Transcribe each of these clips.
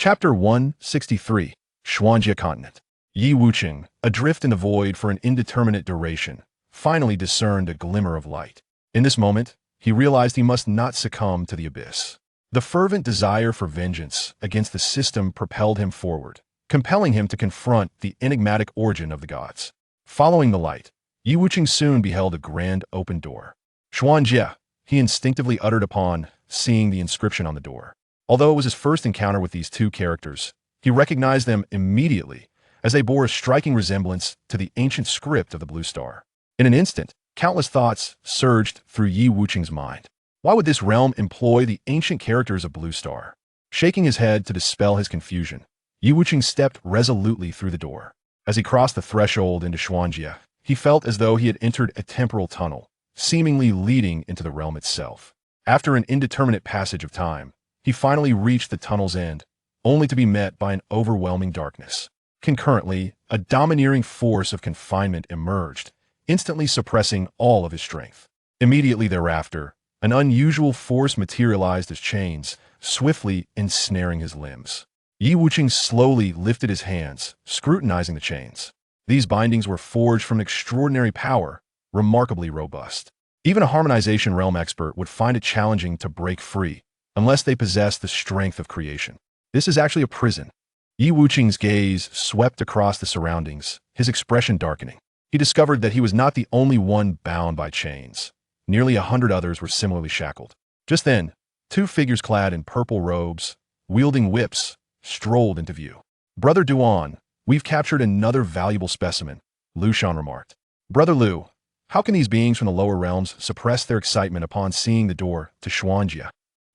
Chapter 163, Xianxia Continent. Yi Wuchen, adrift in the void for an indeterminate duration, finally discerned a glimmer of light. In this moment, he realized he must not succumb to the abyss. The fervent desire for vengeance against the system propelled him forward, compelling him to confront the enigmatic origin of the gods. Following the light, Yi Wuchen soon beheld a grand open door. Xianxia, he instinctively uttered upon seeing the inscription on the door. Although it was his first encounter with these two characters, he recognized them immediately, as they bore a striking resemblance to the ancient script of the Blue Star. In an instant, countless thoughts surged through Yi Wuchen's mind. Why would this realm employ the ancient characters of Blue Star? Shaking his head to dispel his confusion, Yi Wuchen stepped resolutely through the door. As he crossed the threshold into Xianxia, he felt as though he had entered a temporal tunnel, seemingly leading into the realm itself. After an indeterminate passage of time, he finally reached the tunnel's end, only to be met by an overwhelming darkness. Concurrently, a domineering force of confinement emerged, instantly suppressing all of his strength. Immediately thereafter, an unusual force materialized as chains, swiftly ensnaring his limbs. Yi Wuchen slowly lifted his hands, scrutinizing the chains. These bindings were forged from extraordinary power, remarkably robust. Even a harmonization realm expert would find it challenging to break free, unless they possess the strength of creation. This is actually a prison. Yi Wuchen's gaze swept across the surroundings, his expression darkening. He discovered that he was not the only one bound by chains. Nearly 100 others were similarly shackled. Just then, two figures clad in purple robes, wielding whips, strolled into view. "Brother Duan, we've captured another valuable specimen," Lu Shan remarked. "Brother Lu, how can these beings from the lower realms suppress their excitement upon seeing the door to Xianxia?"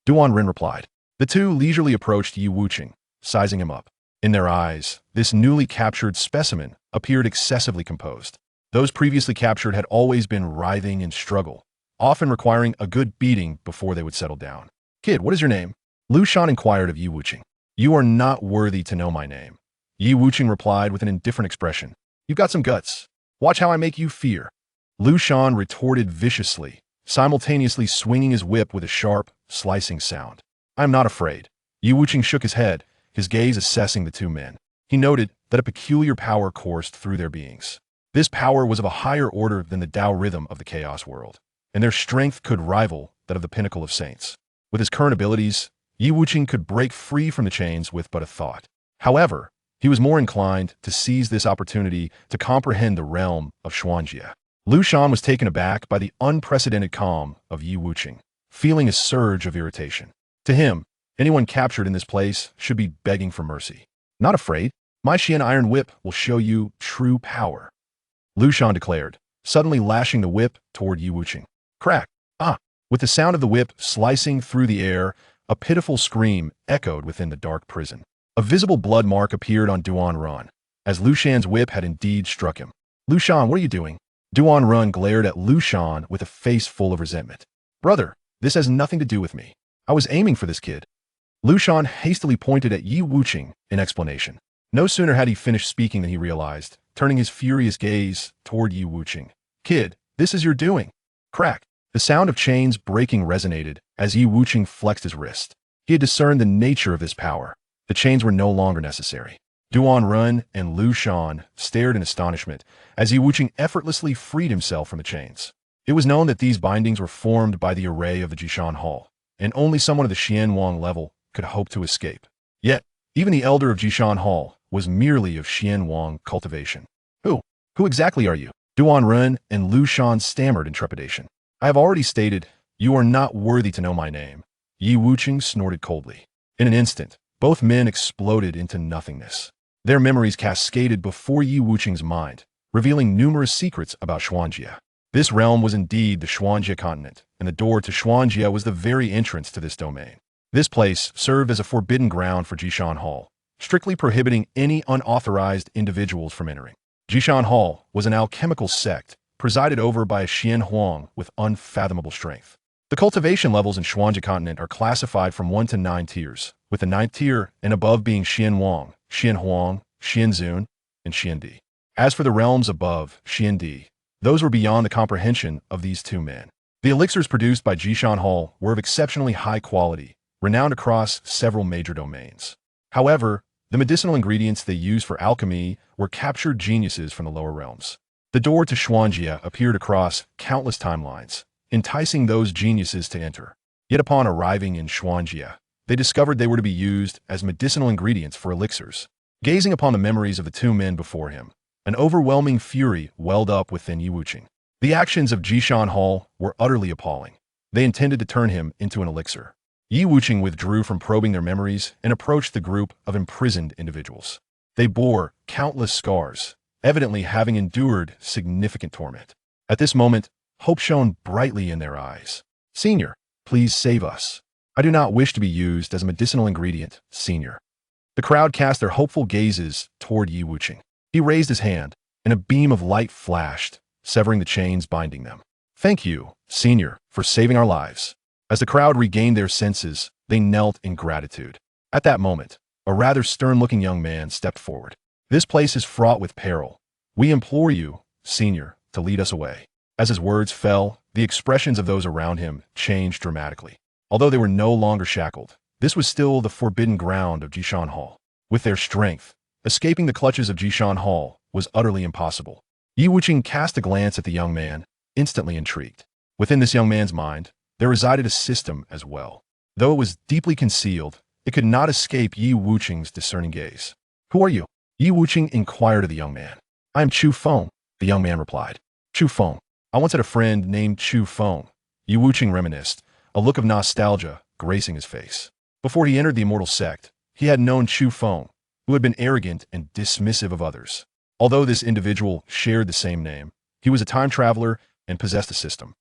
Duan Ren replied. The two leisurely approached Yi Wuchen, sizing him up. In their eyes, this newly captured specimen appeared excessively composed. Those previously captured had always been writhing in struggle, often requiring a good beating before they would settle down. "Kid, what is your name?" Lu Shan inquired of Yi Wuchen. "You are not worthy to know my name," Yi Wuchen replied with an indifferent expression. "You've got some guts. Watch how I make you fear." Lu Shan retorted viciously, simultaneously swinging his whip with a sharp, slicing sound. "I am not afraid." Yi Wuchen shook his head, his gaze assessing the two men. He noted that a peculiar power coursed through their beings. This power was of a higher order than the Tao rhythm of the chaos world, and their strength could rival that of the pinnacle of saints. With his current abilities, Yi Wuchen could break free from the chains with but a thought. However, he was more inclined to seize this opportunity to comprehend the realm of Xianxia. Lu Shan was taken aback by the unprecedented calm of Yi Wuchen, feeling a surge of irritation. To him, anyone captured in this place should be begging for mercy. "Not afraid. My Xian Iron Whip will show you true power," Lu Shan declared, suddenly lashing the whip toward Yi Wuchen. Crack! Ah! With the sound of the whip slicing through the air, a pitiful scream echoed within the dark prison. A visible blood mark appeared on Duan Ren, as Lu Shan's whip had indeed struck him. "Lu Shan, what are you doing?" Duan Ren glared at Lu Shan with a face full of resentment. "Brother, this has nothing to do with me. I was aiming for this kid." Lu Shan hastily pointed at Yi Wuchen in explanation. No sooner had he finished speaking than he realized, turning his furious gaze toward Yi Wuchen. "Kid, this is your doing." Crack! The sound of chains breaking resonated as Yi Wuchen flexed his wrist. He had discerned the nature of this power. The chains were no longer necessary. Duan Ren and Lu Shan stared in astonishment as Yi Wuchen effortlessly freed himself from the chains. It was known that these bindings were formed by the array of the Jishan Hall, and only someone of the Xianwang level could hope to escape. Yet, even the elder of Jishan Hall was merely of Xianwang cultivation. Who exactly are you?" Duan Ren and Lu Shan stammered in trepidation. "I have already stated, you are not worthy to know my name," Yi Wuchen snorted coldly. In an instant, both men exploded into nothingness. Their memories cascaded before Yi Wuchen's mind, revealing numerous secrets about Xianxia. This realm was indeed the Xianxia continent, and the door to Xianxia was the very entrance to this domain. This place served as a forbidden ground for Jishan Hall, strictly prohibiting any unauthorized individuals from entering. Jishan Hall was an alchemical sect, presided over by a Xian Huang with unfathomable strength. The cultivation levels in Xianxia continent are classified from 1 to 9 tiers, with the 9th tier and above being Xian Wang, Xian Huang, Xian Zun, and Xian Di. As for the realms above, Xian Di, those were beyond the comprehension of these two men. The elixirs produced by Jishan Hall were of exceptionally high quality, renowned across several major domains. However, the medicinal ingredients they used for alchemy were captured geniuses from the lower realms. The door to Xianxia appeared across countless timelines, enticing those geniuses to enter. Yet upon arriving in Xianxia, they discovered they were to be used as medicinal ingredients for elixirs. Gazing upon the memories of the two men before him, an overwhelming fury welled up within Wuchen. The actions of Xianxia were utterly appalling. They intended to turn him into an elixir. Wuchen withdrew from probing their memories and approached the group of imprisoned individuals. They bore countless scars, evidently having endured significant torment. At this moment, hope shone brightly in their eyes. "Senior, please save us. I do not wish to be used as a medicinal ingredient, Senior." The crowd cast their hopeful gazes toward Wuchen. He raised his hand, and a beam of light flashed, severing the chains binding them. "Thank you, Senior, for saving our lives." As the crowd regained their senses, they knelt in gratitude. At that moment, a rather stern-looking young man stepped forward. "This place is fraught with peril. We implore you, Senior, to lead us away." As his words fell, the expressions of those around him changed dramatically. Although they were no longer shackled, this was still the forbidden ground of Xianxia. With their strength, escaping the clutches of Xianxia was utterly impossible. Wuchen cast a glance at the young man, instantly intrigued. Within this young man's mind, there resided a system as well. Though it was deeply concealed, it could not escape Wuchen's discerning gaze. "Who are you?" Wuchen inquired of the young man. "I am Chu Feng," the young man replied. "Chu Feng. I once had a friend named Chu Feng." Wuchen reminisced, a look of nostalgia gracing his face. Before he entered the immortal sect, he had known Chu Feng, who had been arrogant and dismissive of others. Although this individual shared the same name, he was a time traveler and possessed a system.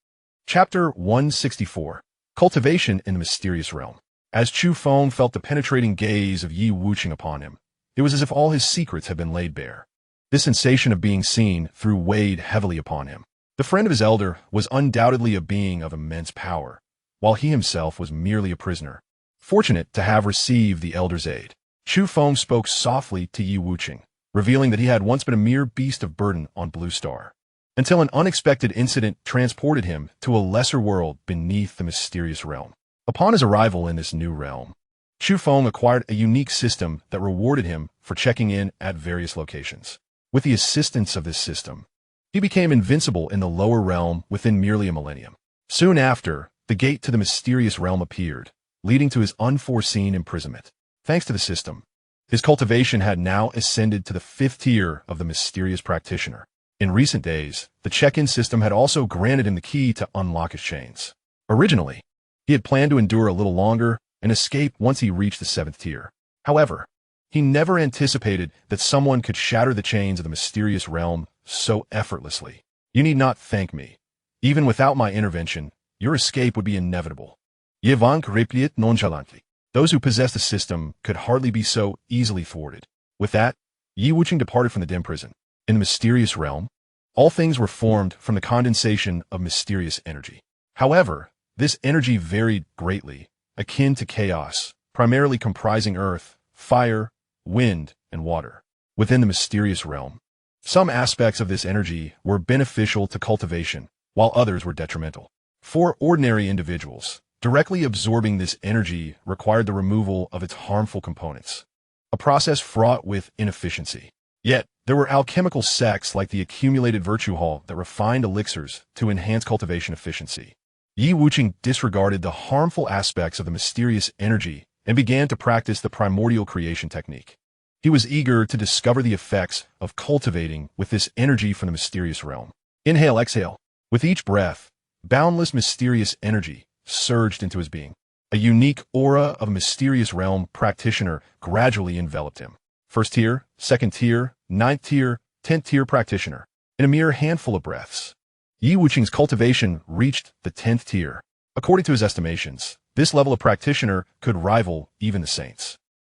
Chapter 164. Cultivation in the Mysterious Realm. As Chu Feng felt the penetrating gaze of Wuchen upon him, it was as if all his secrets had been laid bare. This sensation of being seen weighed heavily upon him. The friend of his elder was undoubtedly a being of immense power, while he himself was merely a prisoner. Fortunate to have received the elder's aid, Chu Feng spoke softly to Wuchen, revealing that he had once been a mere beast of burden on Blue Star, until an unexpected incident transported him to a lesser world beneath the mysterious realm. Upon his arrival in this new realm, Chu Feng acquired a unique system that rewarded him for checking in at various locations. With the assistance of this system, he became invincible in the lower realm within merely a millennium. Soon after, the gate to the mysterious realm appeared, leading to his unforeseen imprisonment. Thanks to the system, his cultivation had now ascended to the 5th tier of the mysterious practitioner. In recent days, the check-in system had also granted him the key to unlock his chains. Originally, he had planned to endure a little longer and escape once he reached the 7th tier. However, he never anticipated that someone could shatter the chains of the mysterious realm so effortlessly. "You need not thank me. Even without my intervention, your escape would be inevitable." Yevonk replied nonchalantly. Those who possessed the system could hardly be so easily thwarted. With that, Wuchen departed from the dim prison. In the mysterious realm, all things were formed from the condensation of mysterious energy. However, this energy varied greatly, akin to chaos, primarily comprising earth, fire, wind, and water. Within the mysterious realm, some aspects of this energy were beneficial to cultivation, while others were detrimental. For ordinary individuals, directly absorbing this energy required the removal of its harmful components, a process fraught with inefficiency. Yet, there were alchemical sects like the Accumulated Virtue Hall that refined elixirs to enhance cultivation efficiency. Wuchen disregarded the harmful aspects of the mysterious energy and began to practice the primordial creation technique. He was eager to discover the effects of cultivating with this energy from the mysterious realm. Inhale, exhale. With each breath, boundless mysterious energy surged into his being. A unique aura of a mysterious realm practitioner gradually enveloped him. 1st tier, 2nd tier, 9th tier, 10th tier practitioner. In a mere handful of breaths, Wuchen's cultivation reached the 10th tier. According to his estimations, this level of practitioner could rival even the saints.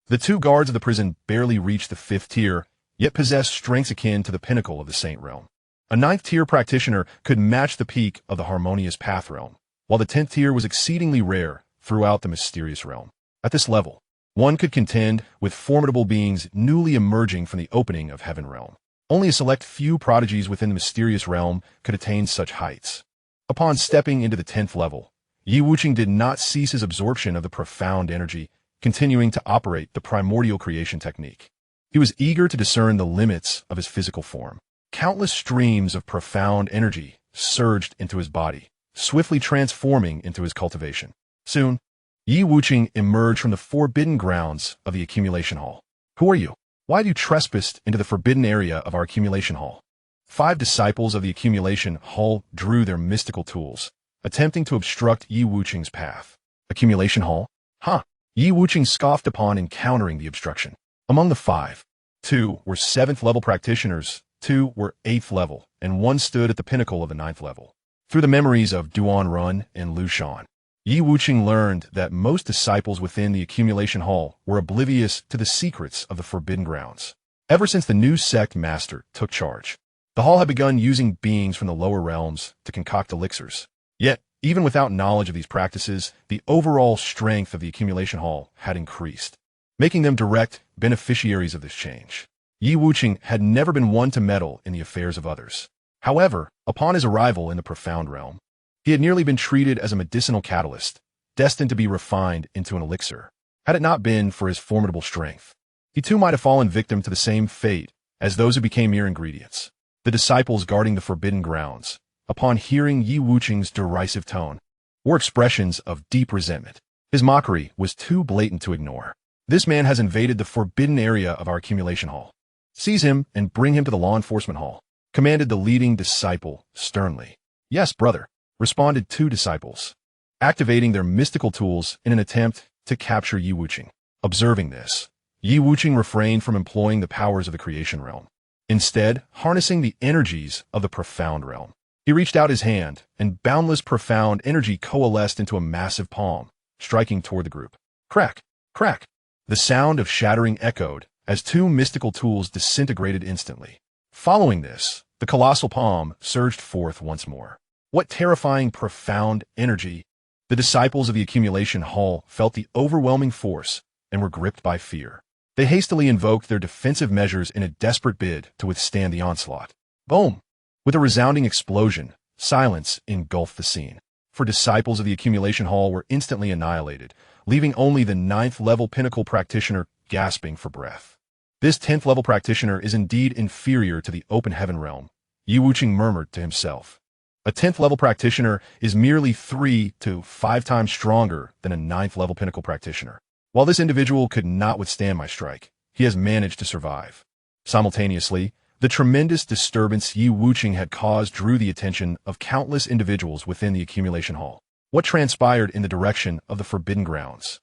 The 2 guards of the prison barely reached the 5th tier, yet possessed strengths akin to the pinnacle of the saint realm. A 9th tier practitioner could match the peak of the harmonious path realm, while the 10th tier was exceedingly rare throughout the mysterious realm. At this level, one could contend with formidable beings newly emerging from the opening of heaven realm. Only a select few prodigies within the mysterious realm could attain such heights. Upon stepping into the 10th level, Wuchen did not cease his absorption of the profound energy, continuing to operate the primordial creation technique. He was eager to discern the limits of his physical form. Countless streams of profound energy surged into his body, swiftly transforming into his cultivation. Soon, Yi Wuchen emerged from the forbidden grounds of the accumulation hall. Who are you? Why have you trespassed into the forbidden area of our accumulation hall? 5 disciples of the accumulation hall drew their mystical tools, attempting to obstruct Yi Wuchen's path. Accumulation hall? Huh. Yi Wuchen scoffed upon encountering the obstruction. Among the 5, 2 were 7th level practitioners, 2 were 8th level, and 1 stood at the pinnacle of the 9th level. Through the memories of Duan Run and Lu Shan, Yi Wuchen learned that most disciples within the accumulation hall were oblivious to the secrets of the forbidden grounds. Ever since the new sect master took charge, the hall had begun using beings from the lower realms to concoct elixirs. Yet, even without knowledge of these practices, the overall strength of the accumulation hall had increased, making them direct beneficiaries of this change. Yi Wuchen had never been one to meddle in the affairs of others. However, upon his arrival in the profound realm, he had nearly been treated as a medicinal catalyst, destined to be refined into an elixir. Had it not been for his formidable strength, he too might have fallen victim to the same fate as those who became mere ingredients. The disciples guarding the forbidden grounds, upon hearing Yi Wuchen's derisive tone, were expressions of deep resentment. His mockery was too blatant to ignore. This man has invaded the forbidden area of our accumulation hall. Seize him and bring him to the law enforcement hall, commanded the leading disciple sternly. Yes, brother, responded 2 disciples, activating their mystical tools in an attempt to capture Yi Wuchen. Observing this, Yi Wuchen refrained from employing the powers of the creation realm, instead harnessing the energies of the profound realm. He reached out his hand, and boundless profound energy coalesced into a massive palm, striking toward the group. Crack! Crack! The sound of shattering echoed as 2 mystical tools disintegrated instantly. Following this, the colossal palm surged forth once more. What terrifying profound energy! The disciples of the accumulation hall felt the overwhelming force and were gripped by fear. They hastily invoked their defensive measures in a desperate bid to withstand the onslaught. Boom! With a resounding explosion, silence engulfed the scene. For disciples of the accumulation hall were instantly annihilated, leaving only the 9th level pinnacle practitioner gasping for breath. This 10th level practitioner is indeed inferior to the open heaven realm, Yi Wuchen murmured to himself. A 10th level practitioner is merely 3 to 5 times stronger than a 9th level pinnacle practitioner. While this individual could not withstand my strike, he has managed to survive. Simultaneously, the tremendous disturbance Yi Wuchen had caused drew the attention of countless individuals within the accumulation hall. What transpired in the direction of the forbidden grounds?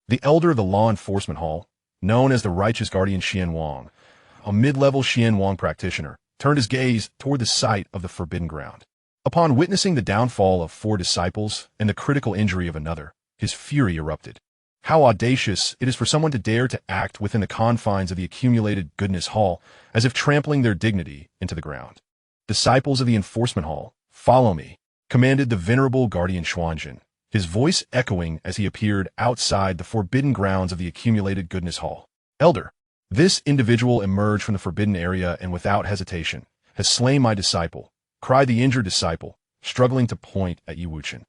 The elder of the law enforcement hall, known as the righteous guardian Xianxia, a mid-level Xianxia practitioner, turned his gaze toward the site of the forbidden ground. Upon witnessing the downfall of 4 disciples and the critical injury of another, his fury erupted. How audacious it is for someone to dare to act within the confines of the accumulated goodness hall, as if trampling their dignity into the ground. Disciples of the enforcement hall, follow me, commanded the venerable guardian Xianxia, his voice echoing as he appeared outside the forbidden grounds of the accumulated goodness hall. Elder, this individual emerged from the forbidden area and without hesitation has slain my disciple, cried the injured disciple, struggling to point at Yi Wuchen.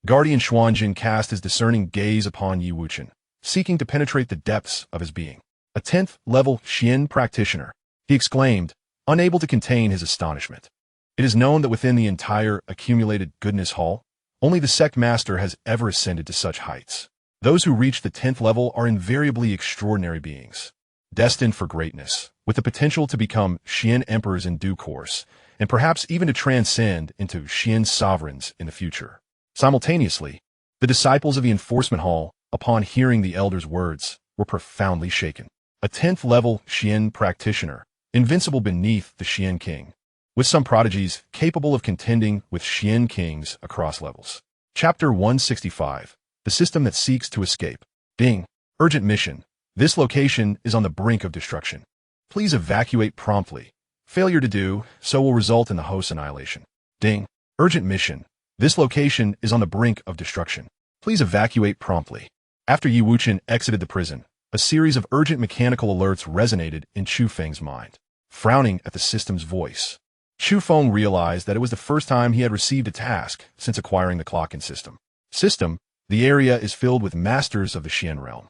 Guardian Xianxia cast his discerning gaze upon Yi Wuchen, seeking to penetrate the depths of his being. A 10th level Xian practitioner, he exclaimed, unable to contain his astonishment. It is known that within the entire accumulated goodness hall, only the sect master has ever ascended to such heights. Those who reach the 10th level are invariably extraordinary beings, destined for greatness, with the potential to become Xian emperors in due course, and perhaps even to transcend into Xian sovereigns in the future. Simultaneously, the disciples of the enforcement hall, upon hearing the elder's words, were profoundly shaken. A 10th level Xian practitioner, invincible beneath the Xian king, with some prodigies capable of contending with Xian kings across levels. Chapter 165, The System That Seeks to Escape. Ding. Urgent mission. This location is on the brink of destruction. Please evacuate promptly. Failure to do so will result in the host's annihilation. Ding. Urgent mission. This location is on the brink of destruction. Please evacuate promptly. After Yi Wuchen exited the prison, a series of urgent mechanical alerts resonated in Chu Feng's mind. Frowning at the system's voice, Chu Feng realized that it was the first time he had received a task since acquiring the clock-in system. System, the area is filled with masters of the Xian realm.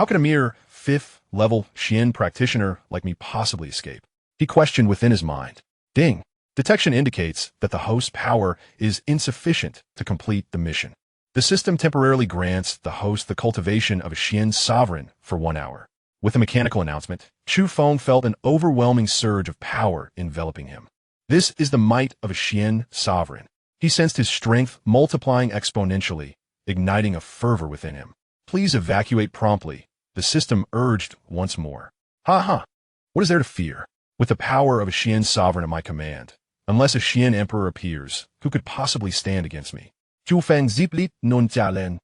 How could a mere 5th-level Xian practitioner like me possibly escape? He questioned within his mind. Ding! Detection indicates that the host's power is insufficient to complete the mission. The system temporarily grants the host the cultivation of a Xian sovereign for 1 hour. With the mechanical announcement, Chu Feng felt an overwhelming surge of power enveloping him. This is the might of a Xian sovereign. He sensed his strength multiplying exponentially, igniting a fervor within him. Please evacuate promptly, the system urged once more. Ha ha! What is there to fear? With the power of a Xian sovereign at my command, unless a Xian emperor appears, who could possibly stand against me? Chu Feng ziplit non jialen.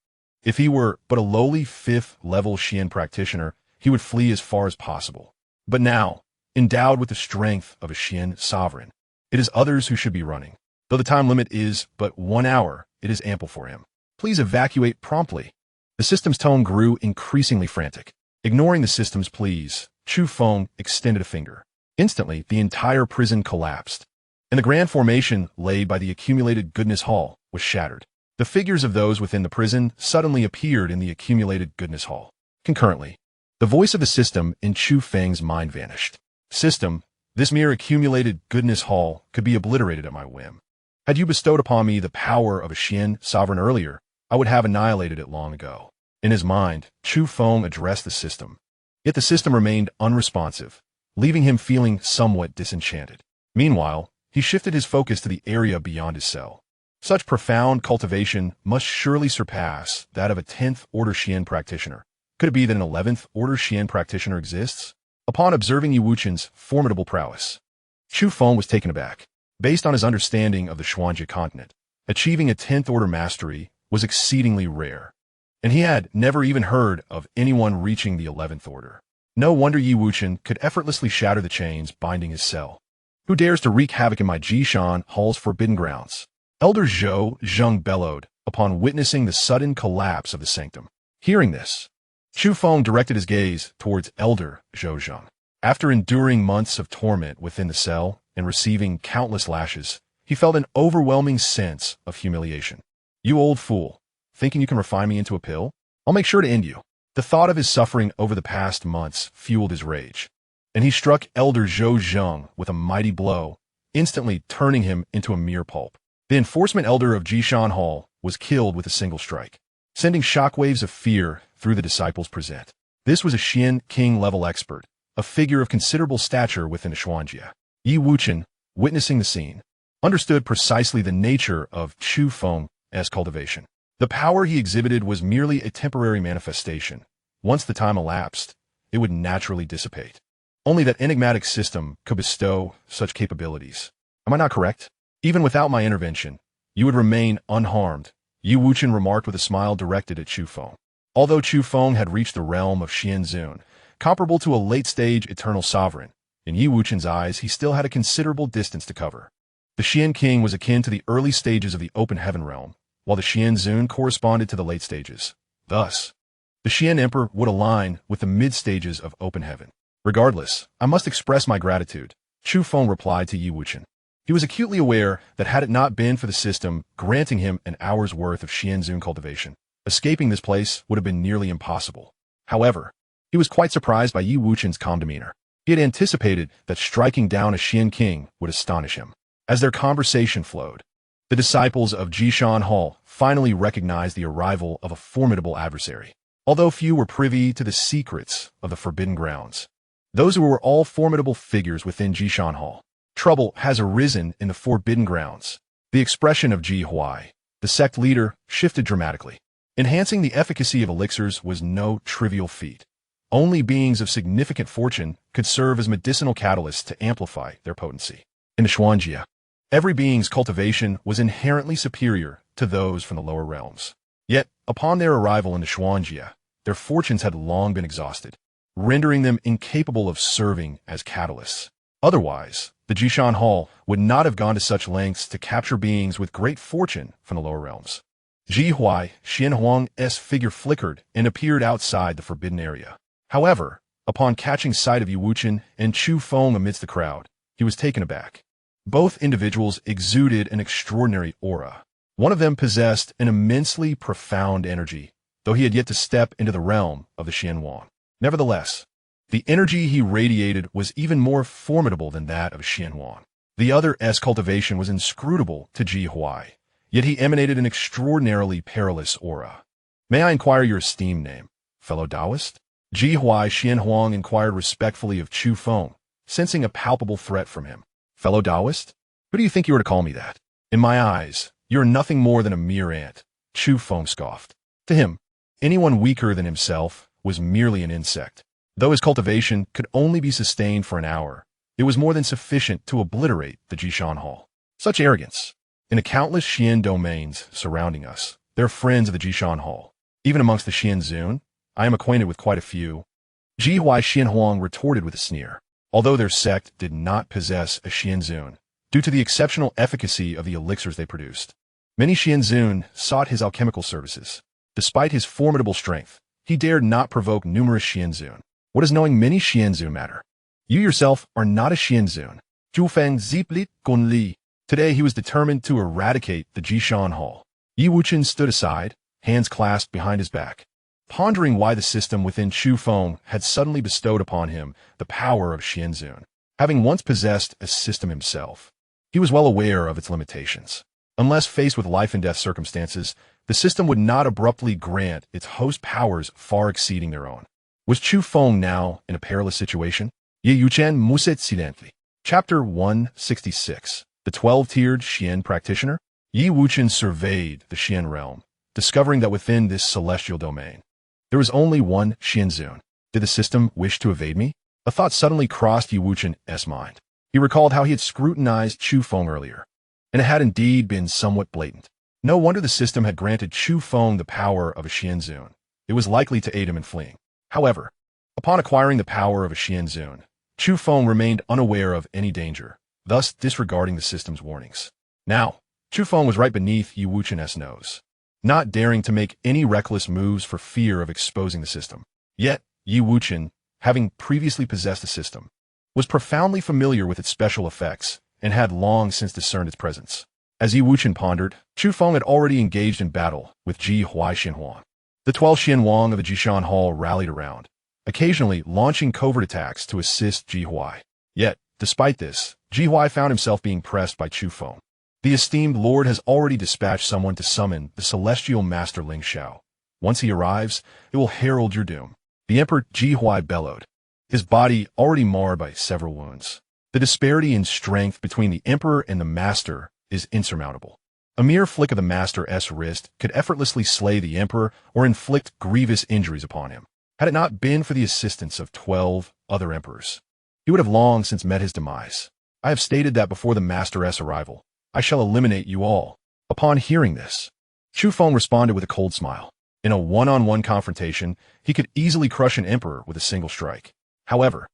If he were but a lowly 5th-level Xian practitioner, he would flee as far as possible. But now, endowed with the strength of a Xian sovereign, it is others who should be running. Though the time limit is but 1 hour, it is ample for him. Please evacuate promptly. The system's tone grew increasingly frantic. Ignoring the system's pleas, Chu Feng extended a finger. Instantly, the entire prison collapsed, and the grand formation laid by the accumulated goodness hall was shattered. The figures of those within the prison suddenly appeared in the accumulated goodness hall. Concurrently, the voice of the system in Chu Feng's mind vanished. System, this mere accumulated goodness hall could be obliterated at my whim. Had you bestowed upon me the power of a Xian sovereign earlier, I would have annihilated it long ago. In his mind, Chu Feng addressed the system. Yet the system remained unresponsive, leaving him feeling somewhat disenchanted. Meanwhile, he shifted his focus to the area beyond his cell. Such profound cultivation must surely surpass that of a 10th-order Xian practitioner. Could it be that an 11th-order Xian practitioner exists? Upon observing Wuchen's formidable prowess, Chu Feng was taken aback. Based on his understanding of the Xianxia continent, achieving a 10th-order mastery was exceedingly rare, and he had never even heard of anyone reaching the 11th order. No wonder Wuchen could effortlessly shatter the chains binding his cell. Who dares to wreak havoc in my Jishan Hall's forbidden grounds? Elder Zhou Zheng bellowed upon witnessing the sudden collapse of the sanctum. Hearing this, Chu Feng directed his gaze towards Elder Zhou Zheng. After enduring months of torment within the cell and receiving countless lashes, he felt an overwhelming sense of humiliation. You old fool, thinking you can refine me into a pill? I'll make sure to end you. The thought of his suffering over the past months fueled his rage, and he struck Elder Zhou Zheng with a mighty blow, instantly turning him into a mere pulp. The enforcement elder of Jishan Hall was killed with a single strike, sending shockwaves of fear through the disciples present. This was a Xian king-level expert, a figure of considerable stature within the Xianxia. Wuchen, witnessing the scene, understood precisely the nature of Chu Feng's cultivation. The power he exhibited was merely a temporary manifestation. Once the time elapsed, it would naturally dissipate. Only that enigmatic system could bestow such capabilities. Am I not correct? Even without my intervention, you would remain unharmed, Wuchen remarked with a smile directed at Chu Feng. Although Chu Feng had reached the realm of Xianzun, comparable to a late-stage eternal sovereign, in Wuchen's eyes he still had a considerable distance to cover. The Xian king was akin to the early stages of the open heaven realm, while the Xianzun corresponded to the late stages. Thus, the Xian emperor would align with the mid-stages of open heaven. Regardless, I must express my gratitude, Chu Feng replied to Wuchen. He was acutely aware that had it not been for the system granting him an hour's worth of Xianzun cultivation, escaping this place would have been nearly impossible. However, he was quite surprised by Wuchen's calm demeanor. He had anticipated that striking down a Xian king would astonish him. As their conversation flowed, the disciples of Jishan Hall finally recognized the arrival of a formidable adversary. Although few were privy to the secrets of the forbidden grounds, those who were all formidable figures within Jishan Hall. Trouble has arisen in the forbidden grounds. The expression of Ji Huai, the sect leader, shifted dramatically. Enhancing the efficacy of elixirs was no trivial feat. Only beings of significant fortune could serve as medicinal catalysts to amplify their potency. In the Xianxia, every being's cultivation was inherently superior to those from the lower realms. Yet, upon their arrival in the Xianxia, their fortunes had long been exhausted, rendering them incapable of serving as catalysts. Otherwise, the Jishan Hall would not have gone to such lengths to capture beings with great fortune from the lower realms. Ji Huai, Xian Huang's figure flickered and appeared outside the forbidden area. However, upon catching sight of Wuchen and Chu Feng amidst the crowd, he was taken aback. Both individuals exuded an extraordinary aura. One of them possessed an immensely profound energy, though he had yet to step into the realm of the Xianhuang. Nevertheless, the energy he radiated was even more formidable than that of Xianhuang. The other's cultivation was inscrutable to Ji Huai, yet he emanated an extraordinarily perilous aura. May I inquire your esteemed name, fellow Taoist? Ji Huai Xianhuang inquired respectfully of Chu Feng, sensing a palpable threat from him. Fellow Taoist? Who do you think you are to call me that? In my eyes, you are nothing more than a mere ant, Chu Feng scoffed. To him, anyone weaker than himself was merely an insect. Though his cultivation could only be sustained for an hour, it was more than sufficient to obliterate the Jishan Hall. Such arrogance! In the countless Xian domains surrounding us, there are friends of the Jishan Hall. Even amongst the Xian Zun, I am acquainted with quite a few. Ji Huai Xianhuang retorted with a sneer. Although their sect did not possess a Xian Zun, due to the exceptional efficacy of the elixirs they produced, many Xian Zun sought his alchemical services. Despite his formidable strength, he dared not provoke numerous Xian Zun. What does knowing many Xian Zun matter? You yourself are not a Xian Zun. Zhu Feng Ziplit Gun Li. Today he was determined to eradicate the Jishan Hall. Yi Wuchen stood aside, hands clasped behind his back, pondering why the system within Chu Feng had suddenly bestowed upon him the power of Xian Zun. Having once possessed a system himself, he was well aware of its limitations. Unless faced with life-and-death circumstances, the system would not abruptly grant its host powers far exceeding their own. Was Chu Feng now in a perilous situation? Ye Yuchen Muset Silently. Chapter 166. The 12-tiered Xian Practitioner? Yi Wuchen surveyed the Xian realm, discovering that within this celestial domain, there was only one Xian Zun. Did the system wish to evade me? A thought suddenly crossed Yi Wuchen's mind. He recalled how he had scrutinized Chu Feng earlier, and it had indeed been somewhat blatant. No wonder the system had granted Chu Feng the power of a Xian Zun. It was likely to aid him in fleeing. However, upon acquiring the power of a Xian Zun, Chu Feng remained unaware of any danger, thus disregarding the system's warnings. Now, Chu Feng was right beneath Yi Wuchen's nose, not daring to make any reckless moves for fear of exposing the system. Yet, Yi Wuchen, having previously possessed the system, was profoundly familiar with its special effects and had long since discerned its presence. As Yi Wuchen pondered, Chu Feng had already engaged in battle with Ji Huai Xianhuang. The 12 Xianhuang of the Jishan Hall rallied around, occasionally launching covert attacks to assist Ji Huai. Yet, despite this, Ji Huai found himself being pressed by Chu Feng. The esteemed lord has already dispatched someone to summon the celestial master Ling Xiao. Once he arrives, it will herald your doom. The Emperor Ji Huai bellowed, his body already marred by several wounds. The disparity in strength between the Emperor and the Master is insurmountable. A mere flick of the Master's wrist could effortlessly slay the Emperor or inflict grievous injuries upon him. Had it not been for the assistance of 12 other emperors, he would have long since met his demise. I have stated that before the Master's arrival, I shall eliminate you all. Upon hearing this, Chu Feng responded with a cold smile. In a one-on-one confrontation, he could easily crush an emperor with a single strike. However,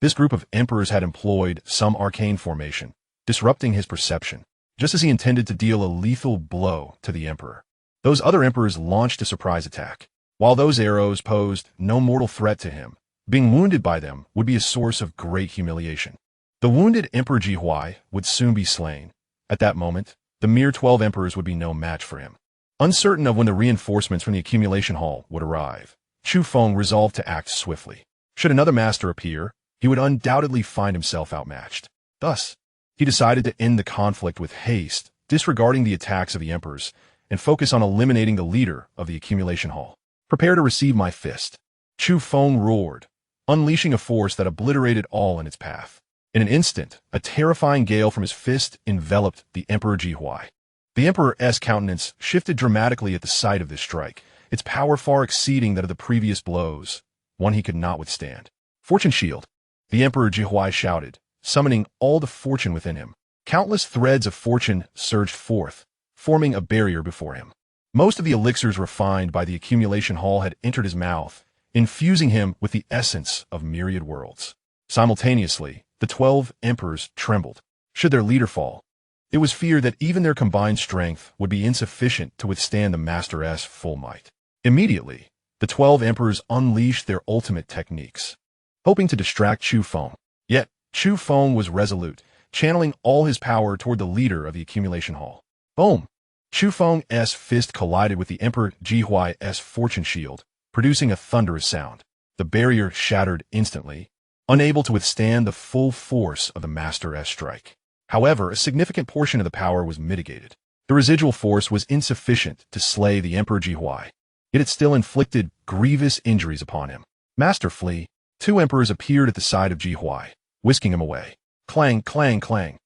this group of emperors had employed some arcane formation, disrupting his perception, just as he intended to deal a lethal blow to the emperor. Those other emperors launched a surprise attack. While those arrows posed no mortal threat to him, being wounded by them would be a source of great humiliation. The wounded Emperor Ji Huai would soon be slain. At that moment, the mere 12 emperors would be no match for him. Uncertain of when the reinforcements from the accumulation hall would arrive, Chu Feng resolved to act swiftly. Should another master appear, he would undoubtedly find himself outmatched. Thus, he decided to end the conflict with haste, disregarding the attacks of the emperors, and focus on eliminating the leader of the accumulation hall. Prepare to receive my fist. Chu Feng roared, unleashing a force that obliterated all in its path. In an instant, a terrifying gale from his fist enveloped the Emperor Ji Huai. The Emperor's countenance shifted dramatically at the sight of this strike, its power far exceeding that of the previous blows, one he could not withstand. Fortune shield, the Emperor Ji Huai shouted, summoning all the fortune within him. Countless threads of fortune surged forth, forming a barrier before him. Most of the elixirs refined by the accumulation hall had entered his mouth, infusing him with the essence of myriad worlds. Simultaneously, the 12 emperors trembled. Should their leader fall, it was feared that even their combined strength would be insufficient to withstand the Master's full might. Immediately, the 12 emperors unleashed their ultimate techniques, hoping to distract Chu Feng. Yet, Chu Feng was resolute, channeling all his power toward the leader of the accumulation hall. Boom! Chu Feng's fist collided with the Emperor Ji Huai's fortune shield, producing a thunderous sound. The barrier shattered instantly, unable to withstand the full force of the Master's strike. However, a significant portion of the power was mitigated. The residual force was insufficient to slay the Emperor Ji Huai, yet it still inflicted grievous injuries upon him. Masterfully, two emperors appeared at the side of Ji Huai, whisking him away. Clang, clang, clang.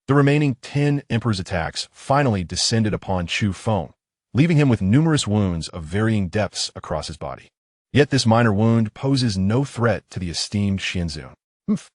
The remaining 10 emperors' attacks finally descended upon Chu Feng, leaving him with numerous wounds of varying depths across his body. Yet this minor wound poses no threat to the esteemed Xianxia.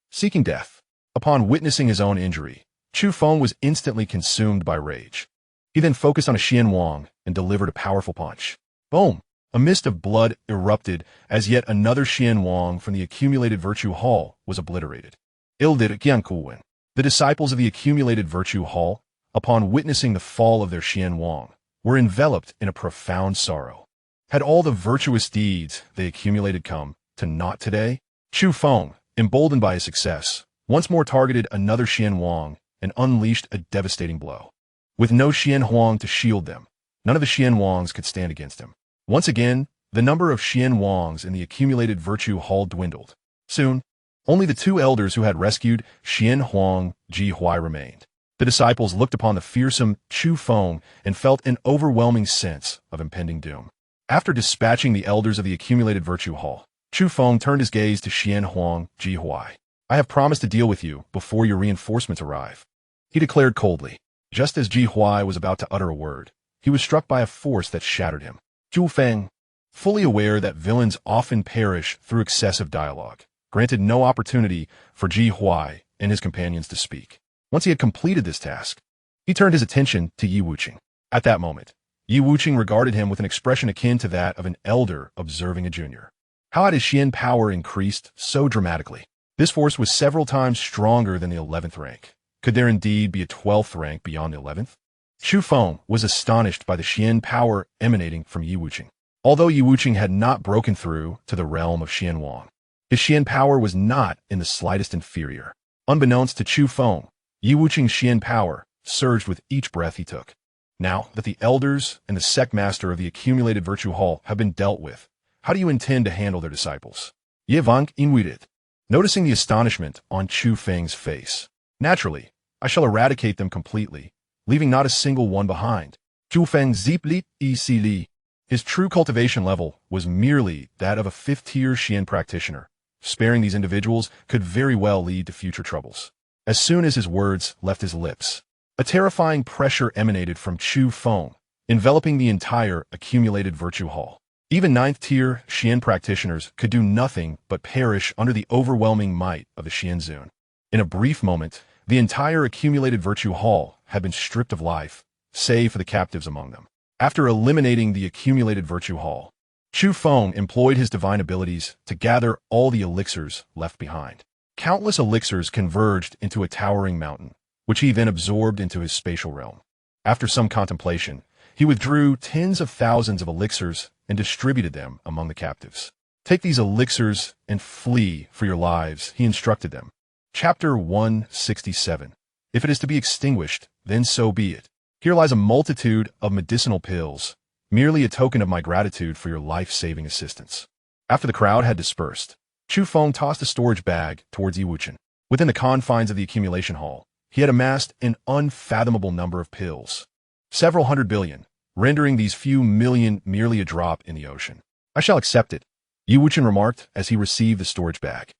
Seeking death. Upon witnessing his own injury, Chu Feng was instantly consumed by rage. He then focused on a Xian Wang and delivered a powerful punch. Boom! A mist of blood erupted as yet another Xian Wang from the accumulated virtue hall was obliterated. The disciples of the accumulated virtue hall, upon witnessing the fall of their Xian Wang, were enveloped in a profound sorrow. Had all the virtuous deeds they accumulated come to naught today? Chu Feng, emboldened by his success, once more targeted another Xian Wang and unleashed a devastating blow. With no Xian Huang to shield them, none of the Xian Wangs could stand against him. Once again, the number of Xian Wangs in the accumulated virtue hall dwindled. Soon, only the two elders who had rescued Xian Huang Ji Huai remained. The disciples looked upon the fearsome Chu Feng and felt an overwhelming sense of impending doom. After dispatching the elders of the accumulated virtue hall, Chu Feng turned his gaze to Xian Huang Ji Huai. I have promised to deal with you before your reinforcements arrive, he declared coldly. Just as Ji Huai was about to utter a word, he was struck by a force that shattered him. Chu Feng, fully aware that villains often perish through excessive dialogue, granted no opportunity for Ji Huai and his companions to speak. Once he had completed this task, he turned his attention to Yi Wuchen. At that moment, Yi Wuchen regarded him with an expression akin to that of an elder observing a junior. How had his Xian power increased so dramatically? This force was several times stronger than the 11th rank. Could there indeed be a 12th rank beyond the 11th? Chu Feng was astonished by the Xian power emanating from Yi Wuchen. Although Yi Wuchen had not broken through to the realm of Xian Wang, his Xian power was not in the slightest inferior. Unbeknownst to Chu Feng, Yi Wuchen's Xian power surged with each breath he took. Now that the elders and the sect master of the accumulated virtue hall have been dealt with, how do you intend to handle their disciples? Ye Vank Inwidet. Noticing the astonishment on Chu Feng's face. Naturally, I shall eradicate them completely, leaving not a single one behind. Chu Feng Ziplit Li. His true cultivation level was merely that of a 5th-tier Xian practitioner. Sparing these individuals could very well lead to future troubles. As soon as his words left his lips, a terrifying pressure emanated from Chu Feng, enveloping the entire accumulated virtue hall. Even 9th-tier Xian practitioners could do nothing but perish under the overwhelming might of the Xianxia. In a brief moment, the entire accumulated virtue hall had been stripped of life, save for the captives among them. After eliminating the accumulated virtue hall, Chu Feng employed his divine abilities to gather all the elixirs left behind. Countless elixirs converged into a towering mountain, which he then absorbed into his spatial realm. After some contemplation, he withdrew tens of thousands of elixirs and distributed them among the captives. Take these elixirs and flee for your lives, he instructed them. Chapter 167. If it is to be extinguished, then so be it. Here lies a multitude of medicinal pills, merely a token of my gratitude for your life-saving assistance. After the crowd had dispersed, Chu Feng tossed a storage bag towards Yi Wuchen. Within the confines of the accumulation hall, he had amassed an unfathomable number of pills. Several hundred billion, rendering these few million merely a drop in the ocean. I shall accept it, Yi Wuchen remarked as he received the storage bag.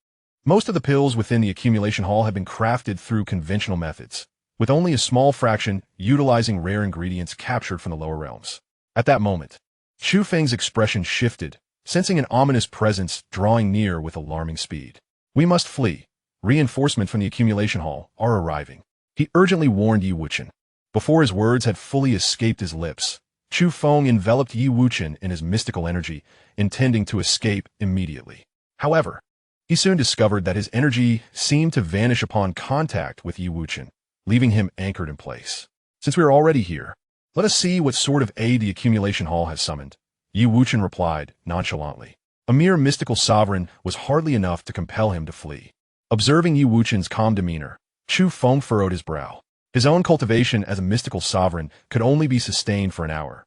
Most of the pills within the accumulation hall have been crafted through conventional methods, with only a small fraction utilizing rare ingredients captured from the lower realms. At that moment, Chu Feng's expression shifted, sensing an ominous presence drawing near with alarming speed. We must flee. Reinforcements from the accumulation hall are arriving. He urgently warned Yi Wuchen. Before his words had fully escaped his lips, Chu Feng enveloped Yi Wuchen in his mystical energy, intending to escape immediately. However, he soon discovered that his energy seemed to vanish upon contact with Yi Wuchen, leaving him anchored in place. Since we are already here, let us see what sort of aid the accumulation hall has summoned, Yi Wuchen replied nonchalantly. A mere mystical sovereign was hardly enough to compel him to flee. Observing Yi Wuchen's calm demeanor, Chu Feng furrowed his brow. His own cultivation as a mystical sovereign could only be sustained for an hour.